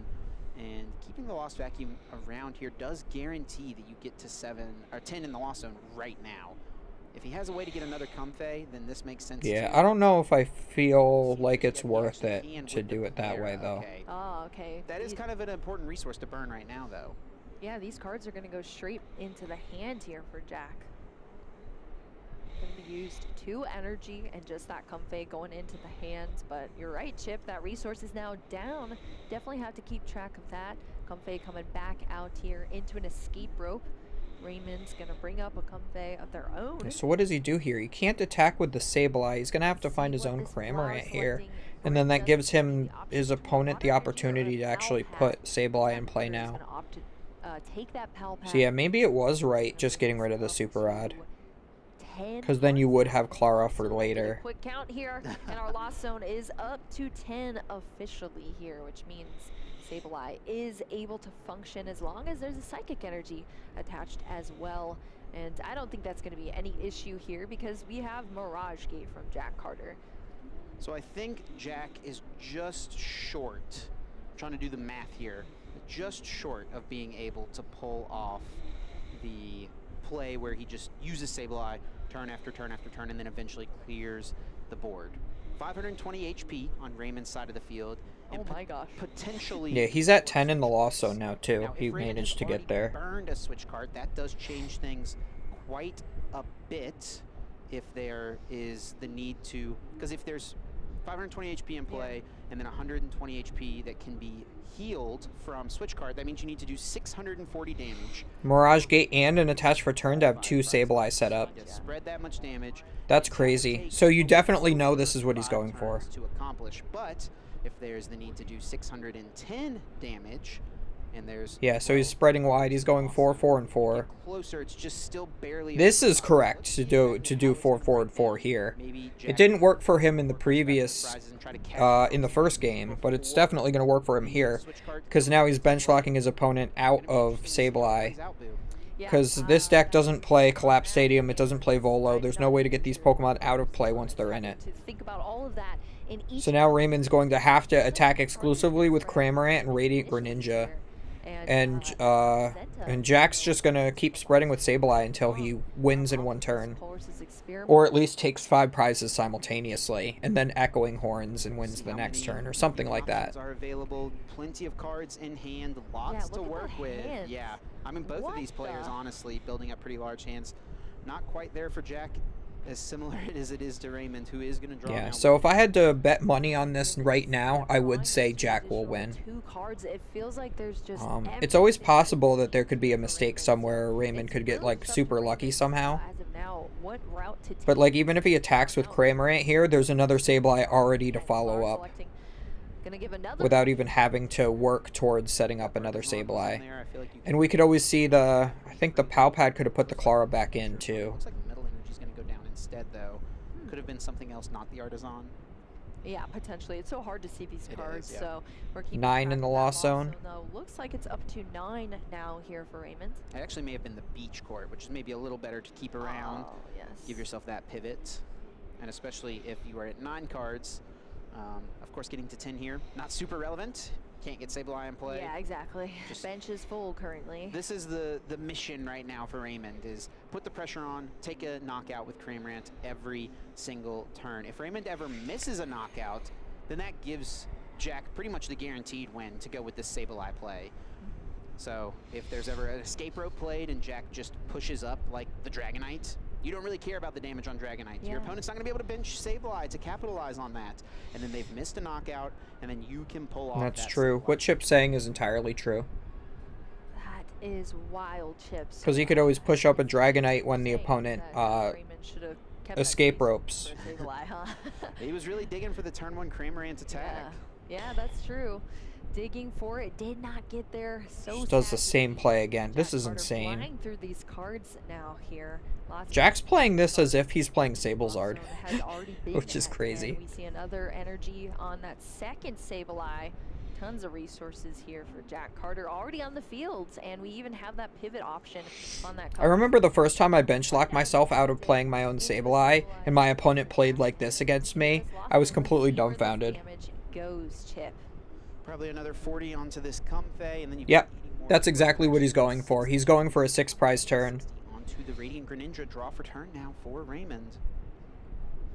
And keeping the Lost Vacuum around here does guarantee that you get to 7 or 10 in the lost zone right now. If he has a way to get another Comfey, then this makes sense. Yeah, too. I don't know if I feel like it's worth it to do it that way, though. Okay. Oh, okay. That is kind of an important resource to burn right now, though. Yeah, these cards are going to go straight into the hand here for Jack. Going to be used 2 energy and just that Comfey going into the hand. But you're right, Chip, that resource is now down. Definitely have to keep track of that. Comfey coming back out here into an escape rope. Raymond's going to bring up a Comfey of their own. So what does he do here? He can't attack with the Sableye. He's going to have to find his own Cramorant here. And then that gives him, his opponent, the opportunity to actually put Sableye in play now. So yeah, maybe it was right just getting rid of the Super Rod. Because then you would have Clara for later. Quick count here, and our lost zone is up to 10 officially here, which means Sableye is able to function as long as there's a Psychic Energy attached as well. And I don't think that's going to be any issue here because we have Mirage Gate from Jack Carter. So I think Jack is just short, I'm trying to do the math here, just short of being able to pull off the play where he just uses Sableye turn after turn after turn and then eventually clears the board. 520 HP on Raymond's side of the field. And oh my gosh. Potentially. Yeah, he's at 10 in the lost zone now, too. Now, he managed to get there. Burned a switch card. That does change things quite a bit if there is the need to. Because if there's 520 HP in play and then 120 HP that can be healed from switch card, that means you need to do 640 damage. Mirage Gate and an attached return to have 2 Sableye set up. Spread that much damage. That's crazy. So you definitely know this is what he's going for. To accomplish, but if there's the need to do 610 damage, and there's so he's spreading wide. He's going 4, 4, and 4. Closer, it's just still barely. This is correct to do 4, 4, and 4 here. It didn't work for him in the previous, in the first game, but it's definitely going to work for him here, because now he's bench locking his opponent out of Sableye. Because this deck doesn't play Collapse Stadium, it doesn't play Volo. There's no way to get these Pokemon out of play once they're in it. Think about all of that. So now Raymond's going to have to attack exclusively with Cramorant and Radiant Greninja. And Jack's just going to keep spreading with Sableye until he wins in one turn. Or at least takes 5 prizes simultaneously, and then Echoing Horns and wins the next turn, or something like that. Are available, plenty of cards in hand, lots to work with. Yeah, I mean, both of these players, honestly, building up pretty large hands. Not quite there for Jack, as similar as it is to Raymond, who is going to draw. Yeah, so if I had to bet money on this right now, I would say Jack will win. 2 cards, it feels like there's just it's always possible that there could be a mistake somewhere. Raymond could get like super lucky somehow. As of now, what route to take? But like even if he attacks with Cramorant here, there's another Sableye already to follow up. Without even having to work towards setting up another Sableye. And we could always see I think the Palpad could have put the Clara back in too. Looks like Metal Energy's going to go down instead, though. Could have been something else, not the Artisan. Yeah, potentially. It's so hard to see these cards, so we're keeping 9 track in the of that lost zone. No, looks like it's up to 9 now here for Raymond. It actually may have been the beach court, which is maybe a little better to keep around. Oh, yes. Give yourself that pivot. And especially if you are at 9 cards. Of course, getting to 10 here, not super relevant. Can't get Sableye in play. Yeah, exactly. Bench is full currently. This is the mission right now for Raymond, is put the pressure on, take a knockout with Cramorant every single turn. If Raymond ever misses a knockout, then that gives Jack pretty much the guaranteed win to go with this Sableye play. So if there's ever an escape rope played and Jack just pushes up like the Dragonite, you don't really care about the damage on Dragonite. Yeah. Your opponent's not going to be able to bench Sableye to capitalize on that. And then they've missed a knockout, and then you can pull off That's that true. Sableye. What Chip's saying is entirely true. That is wild, Chips. Because he could always push up a Dragonite when the opponent escape ropes. He was really digging for the turn 1 Cramorant attack. Yeah, that's true. Digging for it, did not get there. So Just does the sad. same play again. This is Carter insane. flying through these cards now here. Lots Jack's playing this as if he's playing Sablezard, has already been which is met, crazy. and we see another energy on that second Sableye. Tons of resources here for Jack Carter already on the field, and we even have that pivot option on that I card. remember the first time I bench locked myself out of playing my own Sableye, and my opponent played like this against me. I was completely dumbfounded. Damage goes, Chip. Probably another 40 onto this Comfey, and then you've Yep, that's exactly what he's going for. He's going for a 6 prize turn. onto the Radiant Greninja. Draw for turn now for Raymond.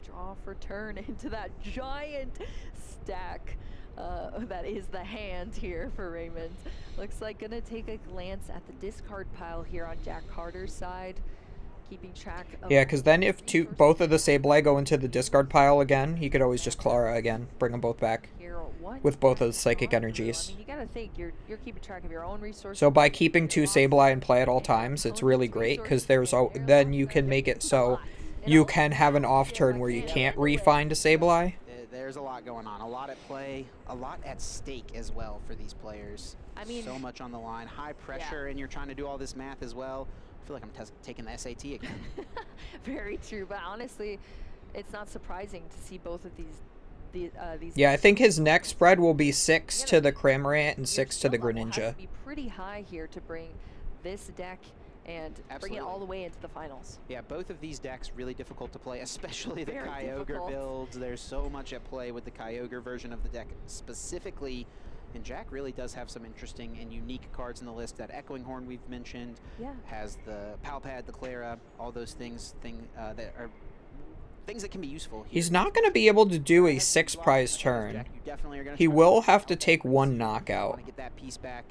Draw for turn into that giant stack. That is the hand here for Raymond. Looks like gonna take a glance at the discard pile here on Jack Carter's side. Keeping track of Yeah, because then if both of the Sableye go into the discard pile again, he could always just Clara again, bring them both back with both of the psychic energies. I mean, you gotta think you're keeping track of your own resources. So by keeping 2 Sableye in play at all times, it's really great because then you can make it so you can have an off turn where you can't re-find a Sableye. There's a lot going on, a lot at play, a lot at stake as well for these players. I mean, so much on the line, high pressure, and you're trying to do all this math as well. I feel like I'm taking the SAT again. Very true, but honestly, it's not surprising to see both of these. Yeah, I think his next spread will be 6 to the Cramorant and 6 to the Greninja. Has to be pretty high here to bring this deck and bring it all the way into the finals. Yeah, both of these decks really difficult to play, especially the Very Kyogre difficult. builds. There's so much at play with the Kyogre version of the deck specifically. And Jack really does have some interesting and unique cards in the list. That Echoing Horn we've mentioned has the Palpad, the Clara, all those things that are things that can be useful here. He's not going to be able to do a 6 prize turn. He will have to take 1 knockout. Get that piece back.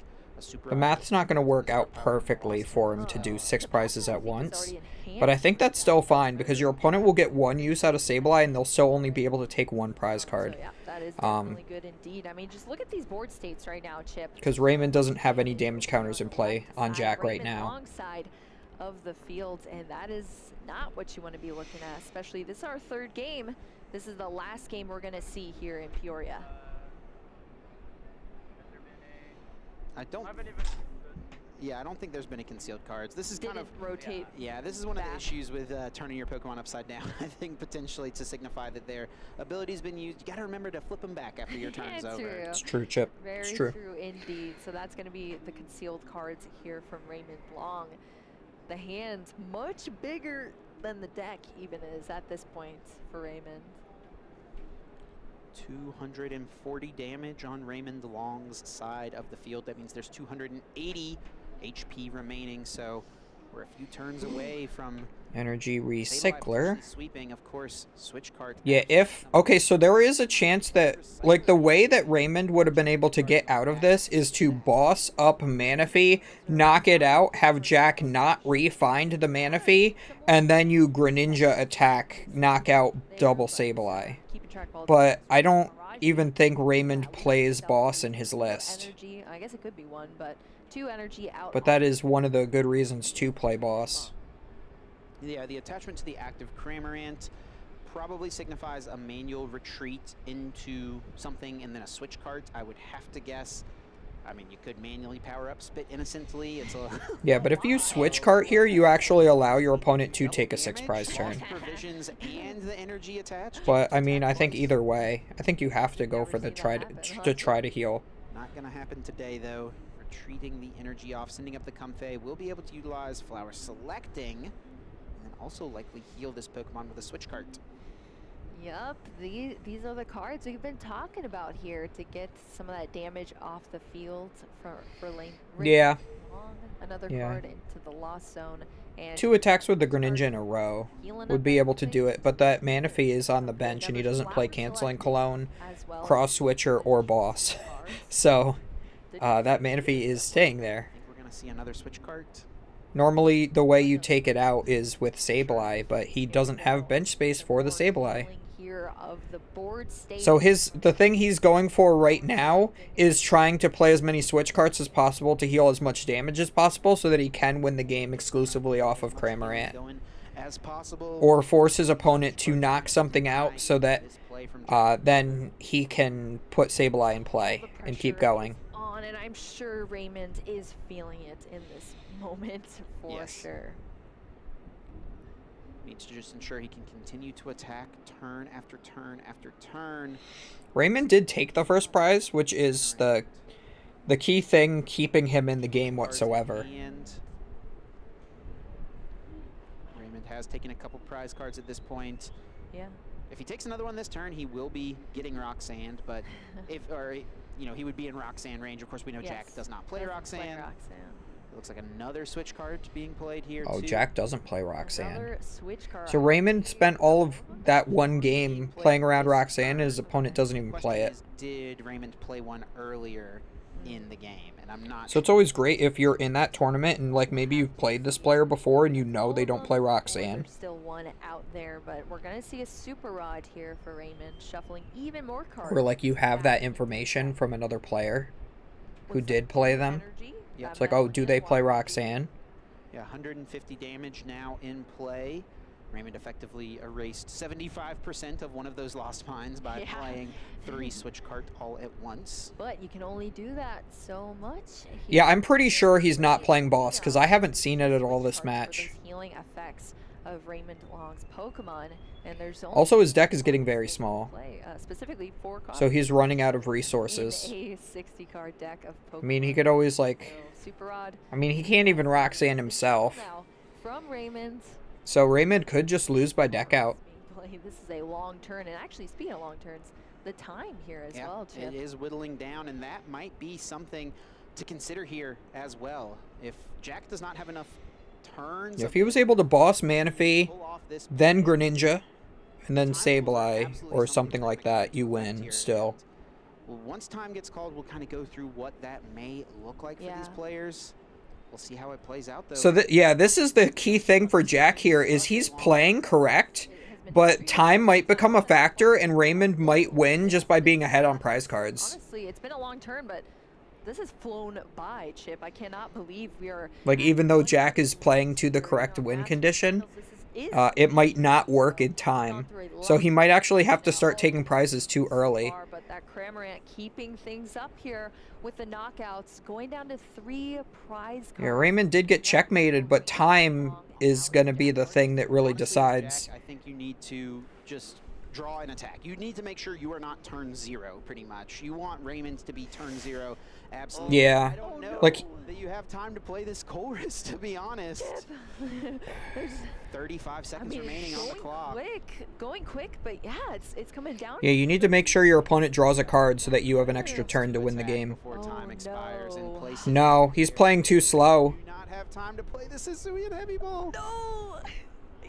The math's not going to work out perfectly for him to do 6 prizes at once, but I think that's still fine because your opponent will get 1 use out of Sableye and they'll still only be able to take 1 prize card. So yeah, that is definitely good indeed. I mean, just look at these board states right now, Chip. Because Raymond doesn't have any damage counters in play on Jack right now. Alongside of the field, and that is not what you want to be looking at, especially this is our 3rd game. This is the last game we're going to see here in Peoria. I don't think there's been any concealed cards. This is kind of rotate. Yeah, this is one of the issues with turning your Pokemon upside down. I think potentially to signify that their ability's been used. You got to remember to flip them back after your turn's over. It's true, Chip. Very true indeed. So that's going to be the concealed cards here from Raymond Long. The hand much bigger than the deck even is at this point for Raymond. 240 damage on Raymond Long's side of the field. That means there's 280 HP remaining, so we're a few turns away from Energy Recycler. Sweeping, of course, switch card. Yeah, okay, so there is a chance that, like, the way that Raymond would have been able to get out of this is to boss up Manaphy, knock it out, have Jack not re-find the Manaphy, and then you Greninja attack, knock out double Sableye. But I don't even think Raymond plays boss in his list. Energy, I guess it could be 1, but 2 energy out. But that is one of the good reasons to play boss. Yeah, the attachment to the active Cramorant probably signifies a manual retreat into something and then a switch card, I would have to guess. I mean, you could manually power up Spit innocently. It's a Yeah, but if you switch cart here, you actually allow your opponent to take a 6 prize turn. provisions and the energy attached. But I mean, I think either way, I think you have to go for the try to heal. Not gonna happen today though. Retreating the energy off, sending up the Comfey. We'll be able to utilize Flower Selecting, and then also likely heal this Pokemon with a switch cart. Yup, these are the cards we've been talking about here to get some of that damage off the field for lane. Yeah. Another card into the Lost Zone. And 2 attacks with the Greninja in a row would be able to do it, but that Manaphy is on the bench and he doesn't play Canceling Cologne, Cross Switcher, or Boss. So that Manaphy is staying there. I think we're gonna see another switch cart. Normally the way you take it out is with Sableye, but he doesn't have bench space for the Sableye. Of the board So the thing he's going for right now is trying to play as many switch carts as possible to heal as much damage as possible so that he can win the game exclusively off of Cramorant. Or force his opponent to knock something out so that then he can put Sableye in play and keep going. On, and I'm sure Raymond is feeling it in this moment for sure. Needs to just ensure he can continue to attack turn after turn after turn. Raymond did take the first prize, which is the key thing keeping him in the game whatsoever. And Raymond has taken a couple prize cards at this point. Yeah. If he takes another one this turn, he will be getting Rock Sand, but he would be in Rock Sand range. Of course, we know Jack does not play Rock Sand. It looks like another switch card being played here. Oh, too. Jack doesn't play Roxanne. So So Raymond spent all of that one game playing around Roxanne, and his opponent doesn't even play it. Did Raymond play one earlier in the game? And I'm not. So it's always great if you're in that tournament and like maybe you've played this player before and you know they don't play Roxanne. There's still one out there, but we're gonna see a Super Rod here for Raymond, shuffling even more cards. Or like you have that information from another player who did play them. It's like, oh, do they play Roxanne? Yeah, 150 damage now in play. Raymond effectively erased 75% of one of those lost mines by playing 3 switch cart all at once. But you can only do that so much. Yeah, I'm pretty sure he's not playing boss because I haven't seen it at all this match. Healing effects of Raymond Long's Pokemon, and there's only Also, his deck is getting very small. Specifically 4 cards. So he's running out of resources. A 60-card deck of Pokemon. I mean, he could always like. Super Rod. I mean, he can't even Roxanne himself. Now, from Raymond. So Raymond could just lose by deck out. This is a long turn, and actually, speaking of long turns, the time here as well, Chip. It is whittling down, and that might be something to consider here as well. If Jack does not have enough turns. Yeah, if he was able to boss Manaphy, then Greninja, and then Sableye, or something like that, you win still. Well, once time gets called, we'll kind of go through what that may look like for these players. We'll see how it plays out, though. So, this is the key thing for Jack here, is he's playing correct, but time might become a factor, and Raymond might win just by being ahead on prize cards. Honestly, it's been a long turn, but this has flown by, Chip. I cannot believe we are... Like, even though Jack is playing to the correct win condition, it might not work in time. So he might actually have to start taking prizes too early. But that Cramorant keeping things up here with the knockouts, going down to 3 prize cards. Yeah, Raymond did get checkmated, but time is going to be the thing that really decides. Jack, I think you need to just draw an attack. You need to make sure you are not turn 0, pretty much. You want Raymond to be turn 0, absolutely. Yeah, I don't know like that you have time to play this chorus, to be honest. 35 seconds remaining on the clock. Going quick, but yeah, it's coming down. Yeah, you need to make sure your opponent draws a card so that you have an extra turn to win the game. No, he's playing too slow. Do not have time to play this Hisuian Heavy Ball. No.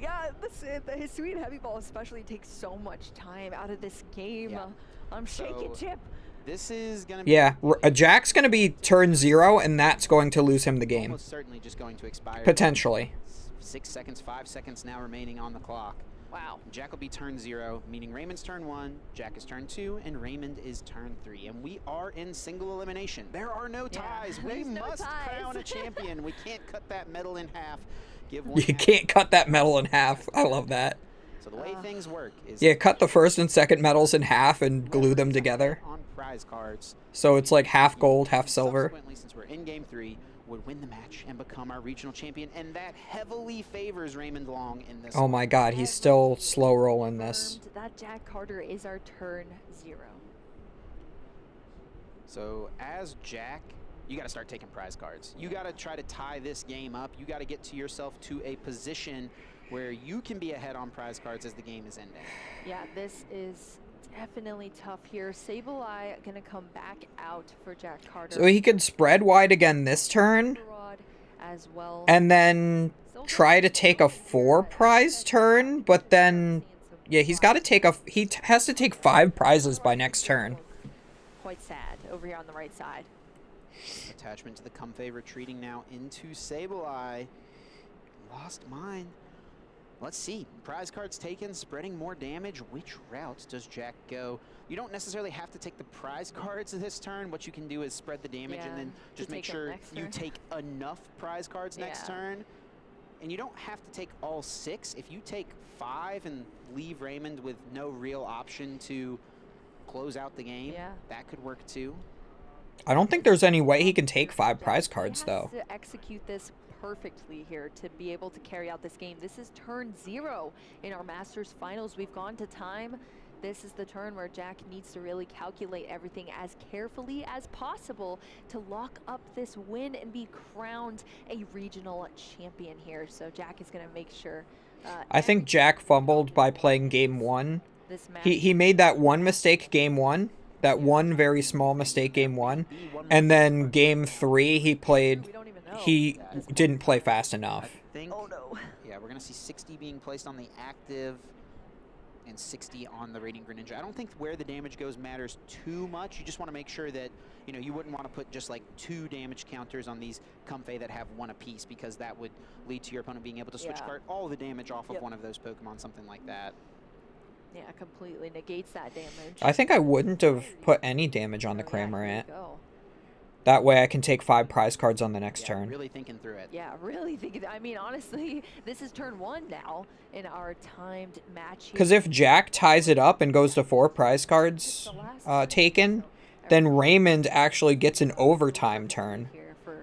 Yeah, the Hisuian Heavy Ball especially takes so much time out of this game. Yeah. I'm shaking, Chip. This is gonna be Jack's gonna be turn 0, and that's going to lose him the game. Almost certainly just going to expire. Potentially. 6 seconds, 5 seconds now remaining on the clock. Wow. Jack will be turn 0, meaning Raymond's turn 1, Jack is turn 2, and Raymond is turn 3. And we are in single elimination. There are no ties. We must crown a champion. We can't cut that medal in half. You can't cut that medal in half. I love that. So the way things work is... Yeah, cut the first and second medals in half and glue them together. On prize prize cards. So it's like half gold, half silver. Subsequently, since we're in game 3, would win the match and become our regional champion, and that heavily favors Raymond Long in this. Oh my god, he's still slow rolling this. That Jack Carter is our turn 0. So as Jack, you got to start taking prize cards. You got to try to tie this game up. You got to get to yourself to a position where you can be ahead on prize cards as the game is ending. Yeah, this is definitely tough here. Sableye gonna come back out for Jack Carter. So he could spread wide again this turn, as well. and then try to take a 4 prize turn, but then, yeah, he's got to take a, has to take 5 prizes by next turn. Quite sad over here on the right side. Attachment to the Comfey retreating now into Sableye. Lost mine. Let's see. Prize cards taken, spreading more damage. Which route does Jack go? You don't necessarily have to take the prize cards this turn. What you can do is spread the damage and then just make sure you take enough prize cards next turn. And you don't have to take all 6. If you take 5 and leave Raymond with no real option to close out the game, that could work too. I don't think there's any way he can take 5 prize cards, though. To execute this perfectly here to be able to carry out this game. This is turn 0 in our Masters Finals. We've gone to time. This is the turn where Jack needs to really calculate everything as carefully as possible to lock up this win and be crowned a regional champion here. So Jack is going to make sure. I think Jack fumbled by playing game 1. This match. He made that one mistake game 1. That one very small mistake game 1. And then game 3 he didn't play fast enough. Oh no. Yeah, we're going to see 60 being placed on the active and 60 on the Radiant Greninja. I don't think where the damage goes matters too much. You just want to make sure that, you know, you wouldn't want to put just like 2 damage counters on these Comfey that have 1 apiece, because that would lead to your opponent being able to switch card all the damage off of one of those Pokemon, something like that. Yeah, completely negates that damage. I think I wouldn't have put any damage on the Cramorant. That way I can take 5 prize cards on the next turn. Really thinking through it. Yeah, really thinking. I mean, honestly, this is turn 1 now in our timed match. Because if Jack ties it up and goes to 4 prize cards taken, then Raymond actually gets an overtime turn.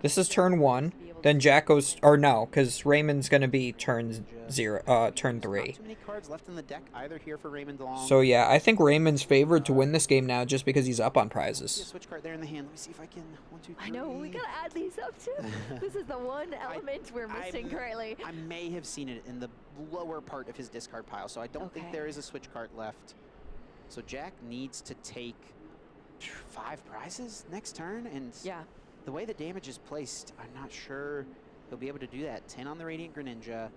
This is turn 1. Then Jack goes, or no, because Raymond's going to be turn 3. Not too many cards left in the deck either here for Raymond Long. So yeah, I think Raymond's favored to win this game now just because he's up on prizes. Switch card there in the hand. Let me see if I can. 1, 2, 3. I know, we gotta add these up too. This is the one element we're missing currently. I may have seen it in the lower part of his discard pile, so I don't think there is a switch card left. So Jack needs to take 5 prizes next turn, and the way the damage is placed, I'm not sure he'll be able to do that. 10 on the Radiant Greninja,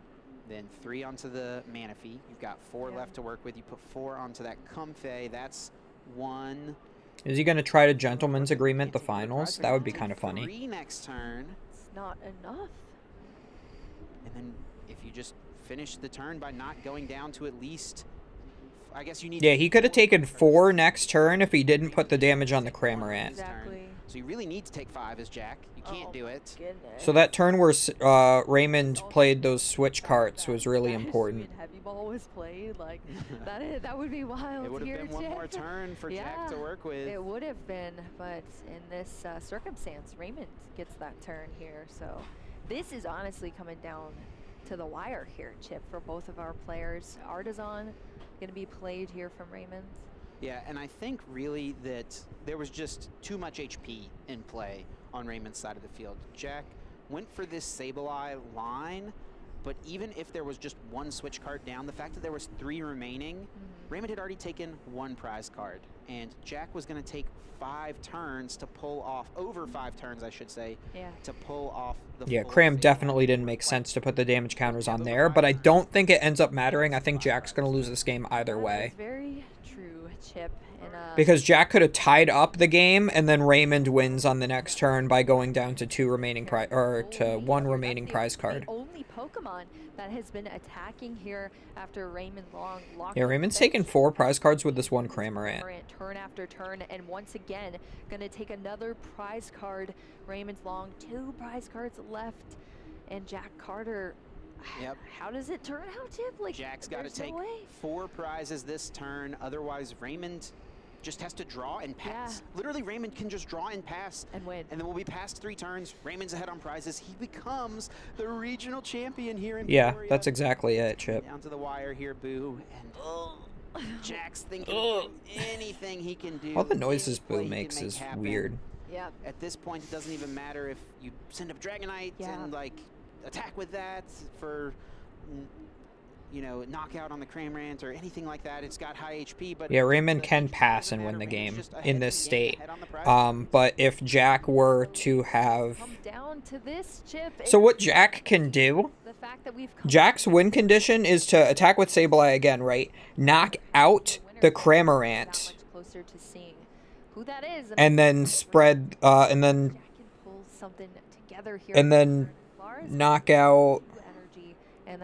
then 3 onto the Manaphy. You've got 4 left to work with. You put 4 onto that Comfey. That's 1. Is he going to try to gentleman's agreement the finals? That would be kind of funny. 3 next turn. It's not enough. And then if you just finish the turn by not going down to at least, I guess you need. Yeah, he could have taken 4 next turn if he didn't put the damage on the Cramorant. Exactly. So you really need to take 5 as Jack. You can't do it. So that turn where Raymond played those switch cards was really important. Heavy ball was played like that would be wild. It would have been one more turn for Jack to work with. It would have been, but in this circumstance, Raymond gets that turn here. So this is honestly coming down to the wire here, Chip, for both of our players. Artisan going to be played here from Raymond. Yeah, and I think really that there was just too much HP in play on Raymond's side of the field. Jack went for this Sableye line, but even if there was just 1 switch card down, the fact that there was 3 remaining, Raymond had already taken 1 prize card, and Jack was going to take 5 turns to pull off, over 5 turns I should say, to pull off the Yeah, Cram definitely didn't make sense to put the damage counters on there, but I don't think it ends up mattering. I think Jack's going to lose this game either way. Very true, Chip. Because Jack could have tied up the game, and then Raymond wins on the next turn by going down to 2 remaining to 1 remaining prize card. The only Pokemon that has been attacking here after Raymond Long locked. Yeah, Raymond's taken 4 prize cards with this 1 Cramorant. Turn after turn, and once again gonna take another prize card. Raymond's Long, 2 prize cards left, and Jack Carter. Yep. How does it turn out, Chip? Like Jack's got to take 4 prizes this turn, otherwise Raymond just has to draw and pass. Literally, Raymond can just draw and pass. And win. And then we'll be past 3 turns. Raymond's ahead on prizes. He becomes the regional champion here in Yeah, Peoria. that's exactly it, Chip. Down to the wire here, Boo. And Jack's thinking anything he can do. All the noises any play Boo he can makes make is happen. weird. Yeah. At this point, it doesn't even matter if you send up Dragonite and like attack with that for, you know, knockout on the Cramorant or anything like that. It's got high HP, but Yeah, Raymond can pass and win the game in this state. But if Jack were to have... Down to this, Chip. So what Jack can do, The fact that we've Jack's win condition is to attack with Sableye again, right? Knock out the Cramorant. Closer to seeing who that is. And then spread, and then... Pull something together here. And then knock out...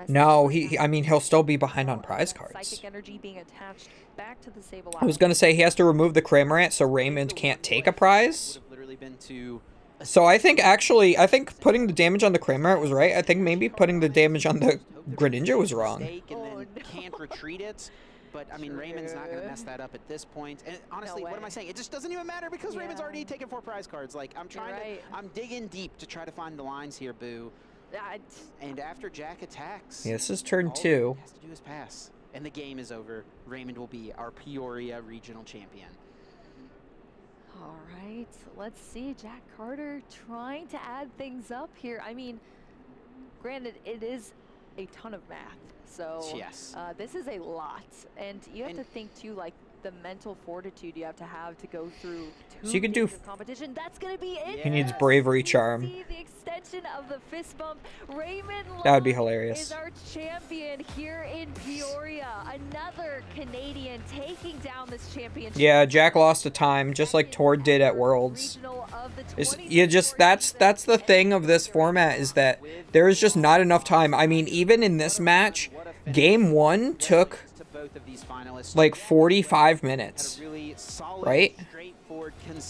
No, I mean, he'll still be behind on prize cards. Psychic energy being attached back to the Sableye. I was going to say he has to remove the Cramorant so Raymond can't take a prize. So I think putting the damage on the Cramorant was right. I think maybe putting the damage on the Greninja was wrong. And then can't retreat it. But, I mean, Raymond's not going to mess that up at this point. And honestly, what am I saying? It just doesn't even matter because Raymond's already taken 4 prize cards. Like, I'm digging deep to try to find the lines here, Boo. And after Jack attacks, Yeah, this is turn all 2. he has to do is pass. And the game is over. Raymond will be our Peoria regional champion. All right, let's see. Jack Carter trying to add things up here. I mean, granted, it is a ton of math. So yes. This is a lot. And you have to think, too, like, the mental fortitude you have to go through 2 So you could do games of competition. That's going to be it. He needs Bravery Charm. See the extension of the fist bump. Raymond That would be Long hilarious. is our champion here in Peoria. Another Canadian taking down this championship. Yeah, Jack lost to time, just like Tord did at Worlds. That's the thing of this format, is that there is just not enough time. I mean, even in this match, game 1 took like 45 minutes, right?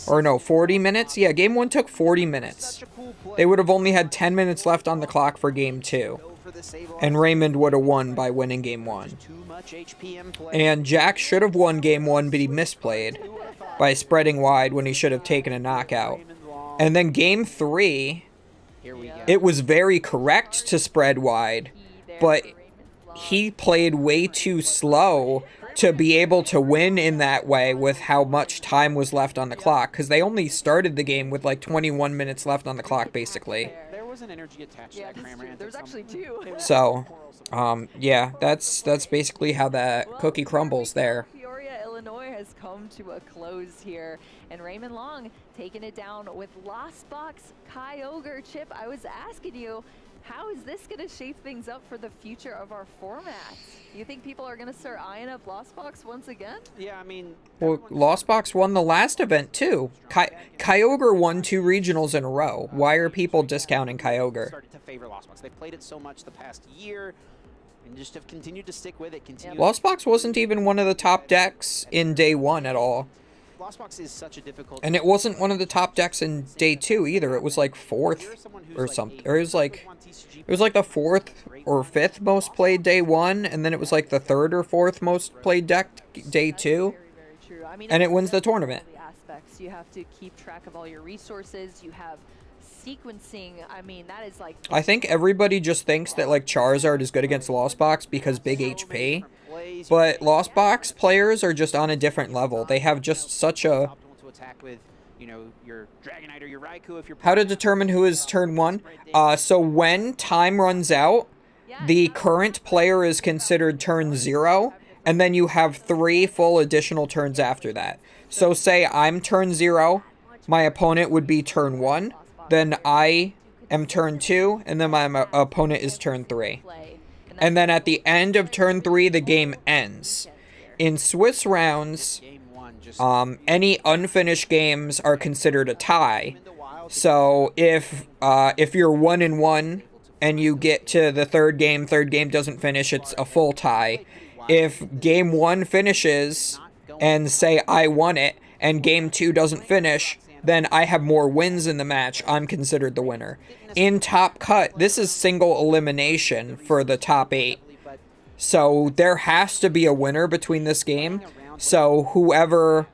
Or no, 40 minutes? Yeah, game 1 took 40 minutes. They would have only had 10 minutes left on the clock for game 2. And Raymond would have won by winning game 1. And Jack should have won game 1, but he misplayed by spreading wide when he should have taken a knockout. And then game 3, it was very correct to spread wide, but he played way too slow to be able to win in that way with how much time was left on the clock, because they only started the game with like 21 minutes left on the clock, basically. There was an energy attached to that Cramorant. There's actually 2. So, yeah, that's basically how that cookie crumbles there. Peoria, Illinois has come to a close here, and Raymond Long taking it down with Lost Box Kyogre. Chip, I was asking you, how is this going to shape things up for the future of our format? Do you think people are going to start eyeing up Lost Box once again? Yeah, I mean... Well, Lost Box won the last event, too. Kyogre won 2 regionals in a row. Why are people discounting Kyogre? Started to favor Lost Box. They've played it so much the past year, and just have continued to stick with it. Lost Box wasn't even one of the top decks in day 1 at all. Lost Box is such a difficult... And it wasn't one of the top decks in day 2 either. It was like 4th or something. Or it was like the 4th or 5th most played day 1, and then it was like the 3rd or 4th most played deck day 2. Very true. I mean, and it wins the tournament. The aspects. You have to keep track of all your resources. You have sequencing. I mean, that is like... I think everybody just thinks that like Charizard is good against Lost Box because big HP. But Lost Box players are just on a different level. They have just such a... How to determine who is turn 1? So when time runs out, the current player is considered turn 0, and then you have 3 full additional turns after that. So say I'm turn 0, my opponent would be turn 1, then I am turn 2, and then my opponent is turn 3. And then at the end of turn 3, the game ends. In Swiss rounds, any unfinished games are considered a tie. So if you're 1-1 and you get to the third game doesn't finish, it's a full tie. If game 1 finishes and say I won it and game 2 doesn't finish, then I have more wins in the match. I'm considered the winner. In Top Cut, this is single elimination for the top 8. So there has to be a winner between this game. So whoever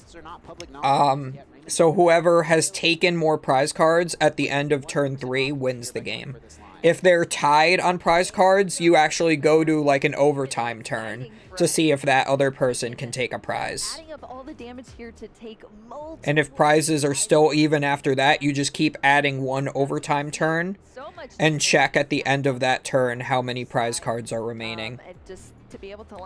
These are not public knowledge. So whoever has taken more prize cards at the end of turn 3 wins the game. If they're tied on prize cards, you actually go to like an overtime turn to see if that other person can take a prize. Adding up all the damage here to take multiple. And if prizes are still even after that, you just keep adding one overtime turn and check at the end of that turn how many prize cards are remaining.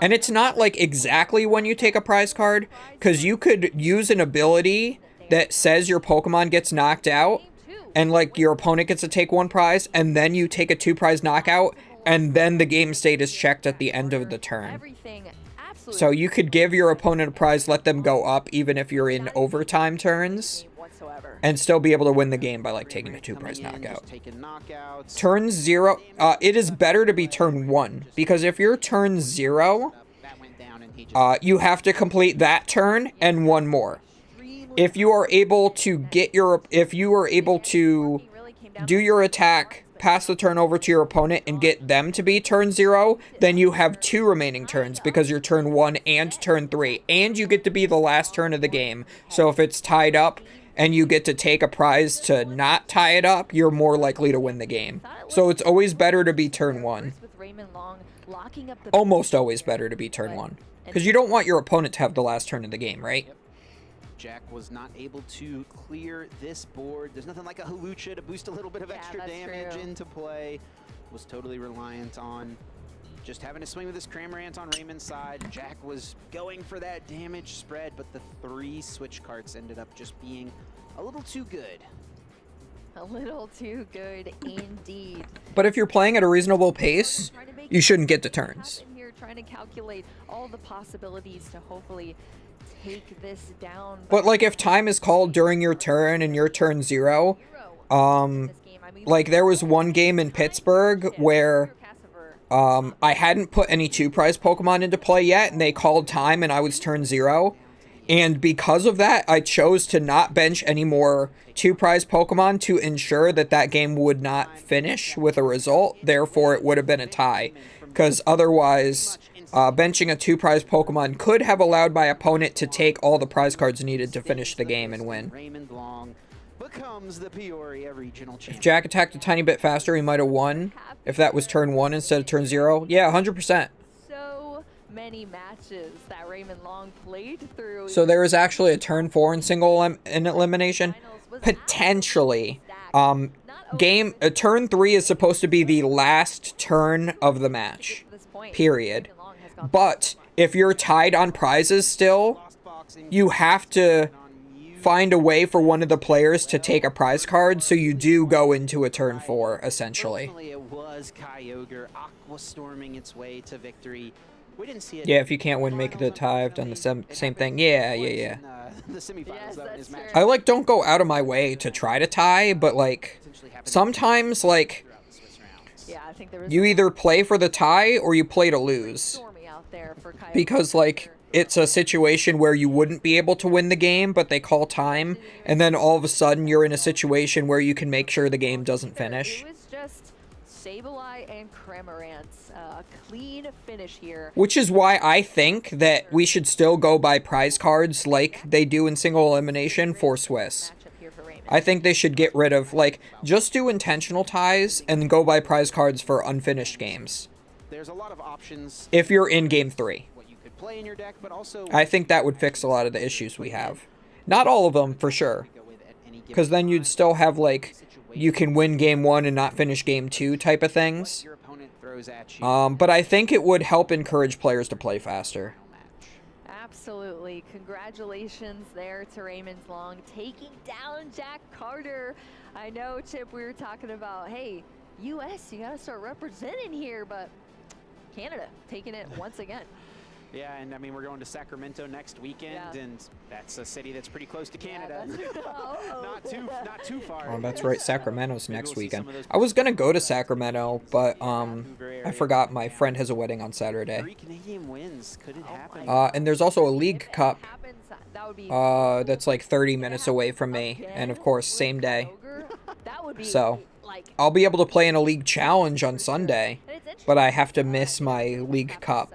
And it's not like exactly when you take a prize card, because you could use an ability that says your Pokemon gets knocked out and like your opponent gets to take one prize, and then you take a 2-prize knockout, and then the game state is checked at the end of the turn. So you could give your opponent a prize, let them go up even if you're in overtime turns, and still be able to win the game by like taking a 2-prize knockout. Turn 0, it is better to be turn 1, because if you're turn 0, you have to complete that turn and one more. If you are able to get your, if you are able to do your attack, pass the turn over to your opponent and get them to be turn 0, then you have 2 remaining turns because you're turn 1 and turn 3, and you get to be the last turn of the game. So if it's tied up and you get to take a prize to not tie it up, you're more likely to win the game. So it's always better to be turn 1. Almost always better to be turn 1. Because you don't want your opponent to have the last turn of the game, right? Jack was not able to clear this board. There's nothing like a Halucha to boost a little bit of extra damage into play. Was totally reliant on just having to swing with his Cramorant on Raymond's side. Jack was going for that damage spread, but the 3 switch carts ended up just being a little too good. A little too good indeed. But if you're playing at a reasonable pace, you shouldn't get to turns. Here trying to calculate all the possibilities to hopefully take this down. But like if time is called during your turn and your turn 0, like there was one game in Pittsburgh where I hadn't put any 2-prize Pokemon into play yet, and they called time and I was turn 0. And because of that, I chose to not bench any more 2-prize Pokemon to ensure that that game would not finish with a result. Therefore, it would have been a tie. Because otherwise, benching a 2-prize Pokemon could have allowed my opponent to take all the prize cards needed to finish the game and win. Becomes the Peoria Regional Champion. If Jack attacked a tiny bit faster, he might have won. If that was turn 1 instead of turn 0. Yeah, 100%. So many matches that Raymond Long played through. So there is actually a turn 4 in single elimination. Potentially. Turn 3 is supposed to be the last turn of the match. Period. But if you're tied on prizes still, you have to find a way for one of the players to take a prize card, so you do go into a turn 4, essentially. It was Kyogre aqua storming its way to victory. We didn't see it. Yeah, if you can't win, make it a tie. I've done the same thing. Yeah. The semifinals of his match. I like don't go out of my way to try to tie, but like sometimes like you either play for the tie or you play to lose. Because like it's a situation where you wouldn't be able to win the game, but they call time, and then all of a sudden you're in a situation where you can make sure the game doesn't finish. It was just Sableye and Cramorant's clean finish here. Which is why I think that we should still go by prize cards like they do in single elimination for Swiss. I think they should get rid of, like, just do intentional ties and go by prize cards for unfinished games. There's a lot of options. If you're in game 3. Play in your deck, but also I think that would fix a lot of the issues we have. Not all of them, for sure. Because then you'd still have, like, you can win game 1 and not finish game 2 type of things. But I think it would help encourage players to play faster. Absolutely. Congratulations there to Raymond Long taking down Jack Carter. I know, Chip, we were talking about, hey, U.S., you got to start representing here, but Canada taking it once again. Yeah, and I mean, we're going to Sacramento next weekend, and that's a city that's pretty close to Canada. Not too far. Oh, that's right, Sacramento's next weekend. I was gonna go to Sacramento, but I forgot my friend has a wedding on Saturday. 3 Canadian wins. Could it happen? And there's also a League Cup that's like 30 minutes away from me, and of course, same day. So I'll be able to play in a League Challenge on Sunday, but I have to miss my League Cup.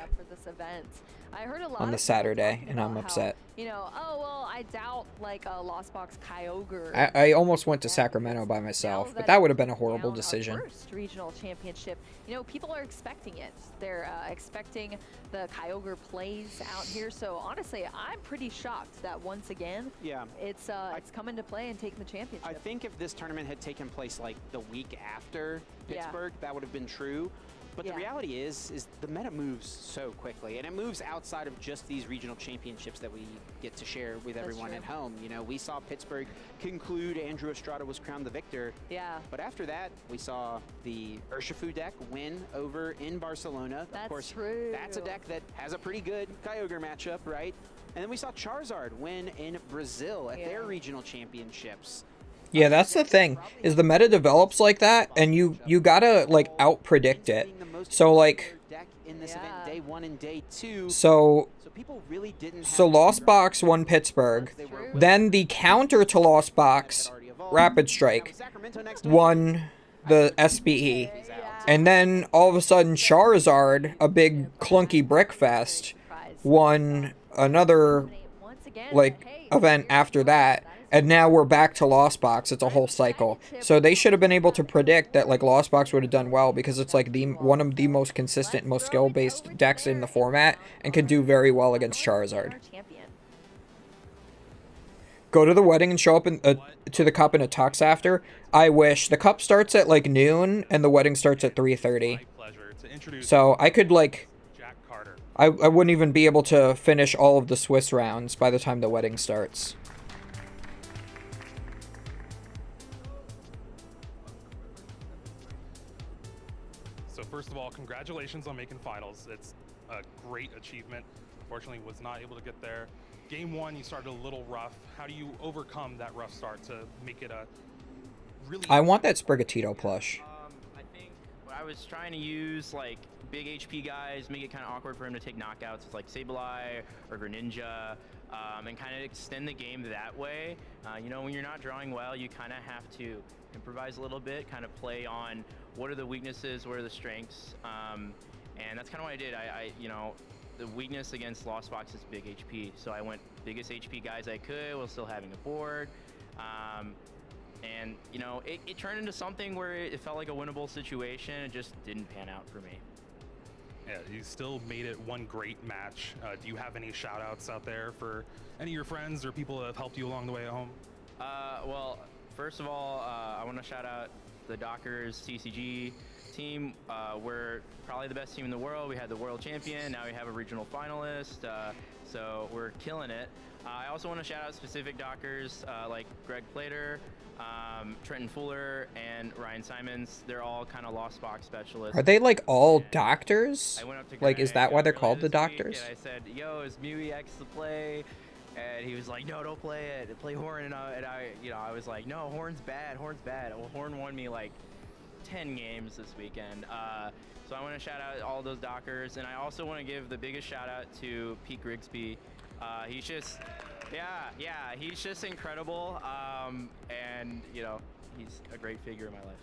I heard a lot on the of people Saturday, talking and I'm about how, upset. you know, oh well, I doubt like a Lost Box Kyogre. I almost went to Sacramento by myself, but that would have been a horrible decision. First regional championship, you know, people are expecting it. They're expecting the Kyogre plays out here. So honestly, I'm pretty shocked that once again, it's come into play and taken the championship. I think if this tournament had taken place like the week after Pittsburgh, that would have been true. But the reality is the meta moves so quickly, and it moves outside of just these regional championships that we get to share with everyone at home. You know, we saw Pittsburgh conclude, Andrew Estrada was crowned the victor. Yeah. But after that, we saw the Urshifu deck win over in Barcelona. Of course, that's a deck that has a pretty good Kyogre matchup, right? And then we saw Charizard win in Brazil at their regional championships. Yeah, that's the thing, is the meta develops like that, and you gotta, like, out-predict it. So, like, in this event, day 1 and day 2. so people really didn't Lost Box won Pittsburgh, then the counter to Lost Box, Rapid Strike, won the SBE, and then all of a sudden Charizard, a big clunky brickfest, won another, like, event after that. And now we're back to Lost Box. It's a whole cycle. So they should have been able to predict that, like, Lost Box would have done well, because it's like one of the most consistent, most skill-based decks in the format, and can do very well against Charizard. Go to the wedding and show up to the cup in a tux after. I wish. The cup starts at like noon and the wedding starts at 3:30. So I could like, I wouldn't even be able to finish all of the Swiss rounds by the time the wedding starts. So first of all, congratulations on making finals. It's a great achievement. Unfortunately, was not able to get there. Game 1, you started a little rough. How do you overcome that rough start to make it a really... I want that Sprigatito plush. I think I was trying to use like big HP guys, make it kind of awkward for him to take knockouts with like Sableye or Greninja, and kind of extend the game that way. You know, when you're not drawing well, you kind of have to improvise a little bit, kind of play on what are the weaknesses, what are the strengths, and that's kind of what I did. You know, the weakness against Lost Box is big HP, so I went biggest HP guys I could while still having a board. And, you know, it turned into something where it felt like a winnable situation. It just didn't pan out for me. Yeah, you still made it one great match. Do you have any shout outs out there for any of your friends or people that have helped you along the way at home? Well, first of all, I want to shout out the Dockers TCG team. We're probably the best team in the world. We had the world champion. Now we have a regional finalist. So we're killing it. I also want to shout out specific Dockers like Greg Plater, Trenton Fuller, and Ryan Simons. They're all kind of Lost Box specialists. Are they like all doctors? Like, is that why they're called the Doctors? And I said, yo, is Mew EX the play? And he was like, no, don't play it. Play Horn. And I you know, I was like, no, Horn's bad. Horn's bad. Well, Horn won me like 10 games this weekend. So I want to shout out all those Dockers. And I also want to give the biggest shout out to Pete Grigsby. He's just, he's just incredible. And, you know, he's a great figure in my life.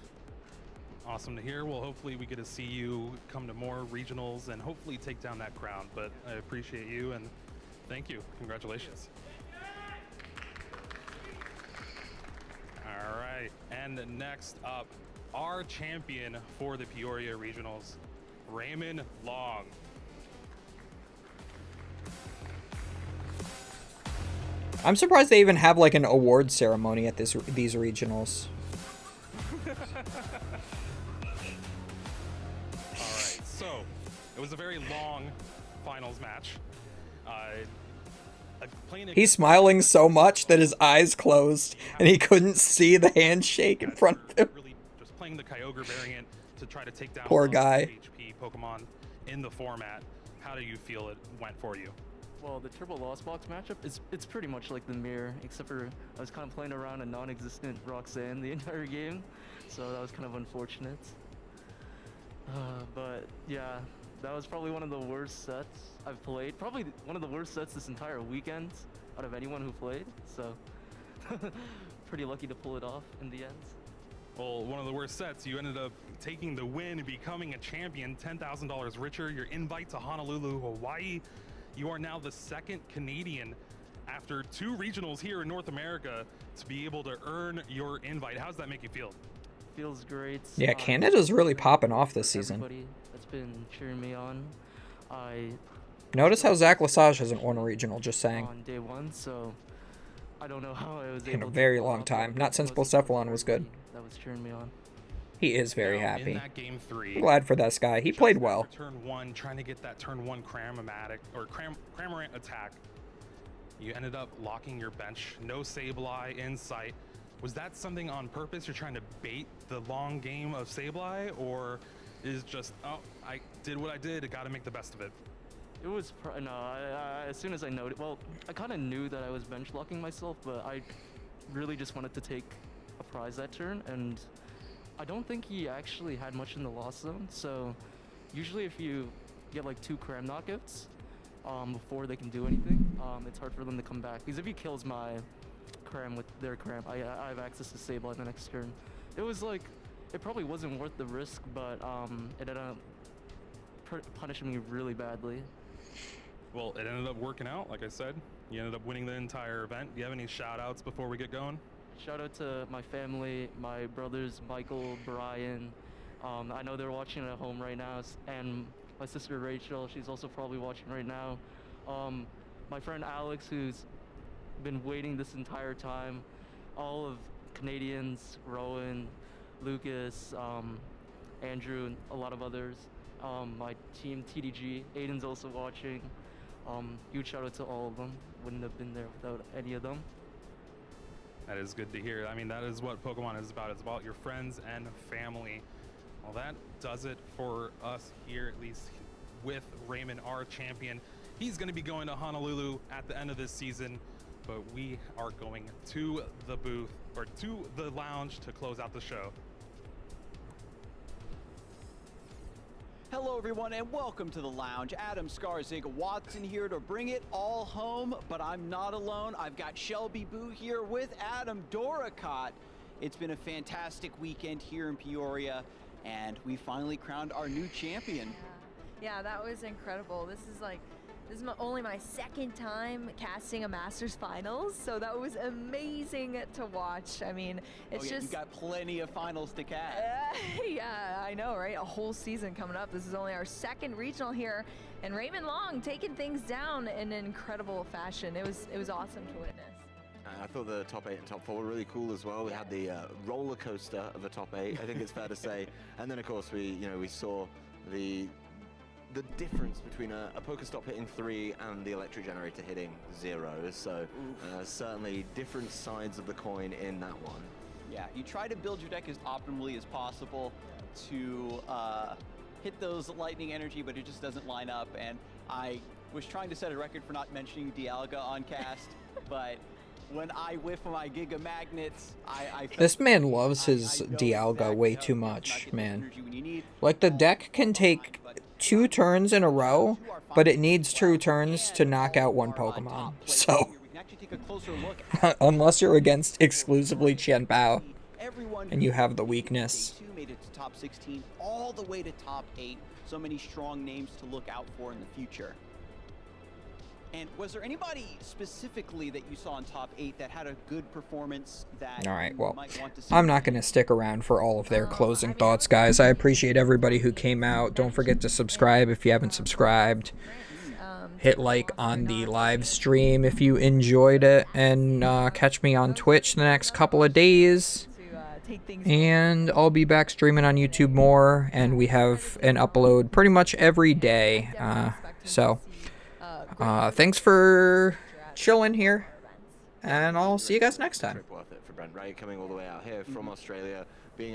Awesome to hear. Well, hopefully we get to see you come to more regionals and hopefully take down that crown. But I appreciate you and thank you. Congratulations. All right. And next up, our champion for the Peoria Regionals, Raymond Long. I'm surprised they even have like an award ceremony at these regionals. Alright, so it was a very long finals match. He's smiling so much that his eyes closed and he couldn't see the handshake in front of him. Really just playing the Kyogre variant to try to take down poor guy. HP Pokemon in the format. How do you feel it went for you? Well, the Turbo Lost Box matchup, it's pretty much like the mirror, except for I was kind of playing around a non-existent Roxanne the entire game, so that was kind of unfortunate. But yeah, that was probably one of the worst sets I've played. Probably one of the worst sets this entire weekend out of anyone who played, so pretty lucky to pull it off in the end. Well, one of the worst sets, you ended up taking the win and becoming a champion, $10,000 richer, your invite to Honolulu, Hawaii. You are now the second Canadian after 2 regionals here in North America to be able to earn your invite. How does that make you feel? Feels great. Yeah, Canada's really popping off this season. Everybody that's been cheering me on. I Notice how Zach Lesage hasn't won a regional, just saying. on day 1, so I don't know how I was In a able very to long time. Not since Bucephalon was good. that was cheering me on. He is very Now, happy. In that game 3, I'm glad for this guy. He played well. after turn 1, trying to get that turn 1 Cramorant attack. You ended up locking your bench. No Sableye in sight. Was that something on purpose? You're trying to bait the long game of Sableye, or is just, oh, I did what I did. I got to make the best of it? It was no. As soon as I noticed, well, I kind of knew that I was bench blocking myself, but I really just wanted to take a prize that turn, and I don't think he actually had much in the loss zone. So usually, if you get like 2 cram knockouts before they can do anything, it's hard for them to come back. Because if he kills my cram with their cram, I have access to Sableye the next turn. It was like, it probably wasn't worth the risk, but it ended up punishing me really badly. Well, it ended up working out, like I said. You ended up winning the entire event. Do you have any shout outs before we get going? Shout out to my family, my brothers, Michael, Brian. I know they're watching at home right now, and my sister Rachel, she's also probably watching right now. My friend Alex, who's been waiting this entire time. All of Canadians, Rowan, Lucas, Andrew, and a lot of others. My team, TDG, Aiden's also watching. Huge shout out to all of them. Wouldn't have been there without any of them. That is good to hear. I mean, that is what Pokemon is about. It's about your friends and family. Well, that does it for us here, at least with Raymond, our champion. He's going to be going to Honolulu at the end of this season, but we are going to the booth, or to the lounge, to close out the show. Hello everyone and welcome to the lounge. Adam Skarzig Watson here to bring it all home, but I'm not alone. I've got Shelby Boo here with Adam Doricott. It's been a fantastic weekend here in Peoria, and we finally crowned our new champion. Yeah, that was incredible. This is only my 2nd time casting a Masters Finals, so that was amazing to watch. I mean, it's just... You've got plenty of finals to cast. Yeah, I know, right? A whole season coming up. This is only our 2nd regional here, and Raymond Long taking things down in an incredible fashion. It was awesome to witness. I thought the top 8 and top 4 were really cool as well. We had the roller coaster of a top 8, I think it's fair to say. And then of course we saw the difference between a Pokestop hitting 3 and the electric generator hitting 0. So certainly different sides of the coin in that one. Yeah, you try to build your deck as optimally as possible to hit those lightning energy, but it just doesn't line up. And I was trying to set a record for not mentioning Dialga on cast, but when I whiff my Giga Magnets, This man loves his Dialga way too much, man. Like, the deck can take 2 turns in a row, but it needs 2 turns to knock out 1 Pokemon. So, unless you're against exclusively Qianbao, and you have the weakness. Made it to top 16, all the way to top 8. So many strong names to look out for in the future. And was there anybody specifically that you saw in top 8 that had a good performance that Alright, well, might want to see? I'm not going to stick around for all of their closing thoughts, guys. I appreciate everybody who came out. Don't forget to subscribe if you haven't subscribed. Hit like on the live stream if you enjoyed it. And catch me on Twitch the next couple of days. And I'll be back streaming on YouTube more. And we have an upload pretty much every day. Thanks for chilling here, and I'll see you guys next time. Worth it for Brent Ray coming all the way out here from Australia, being able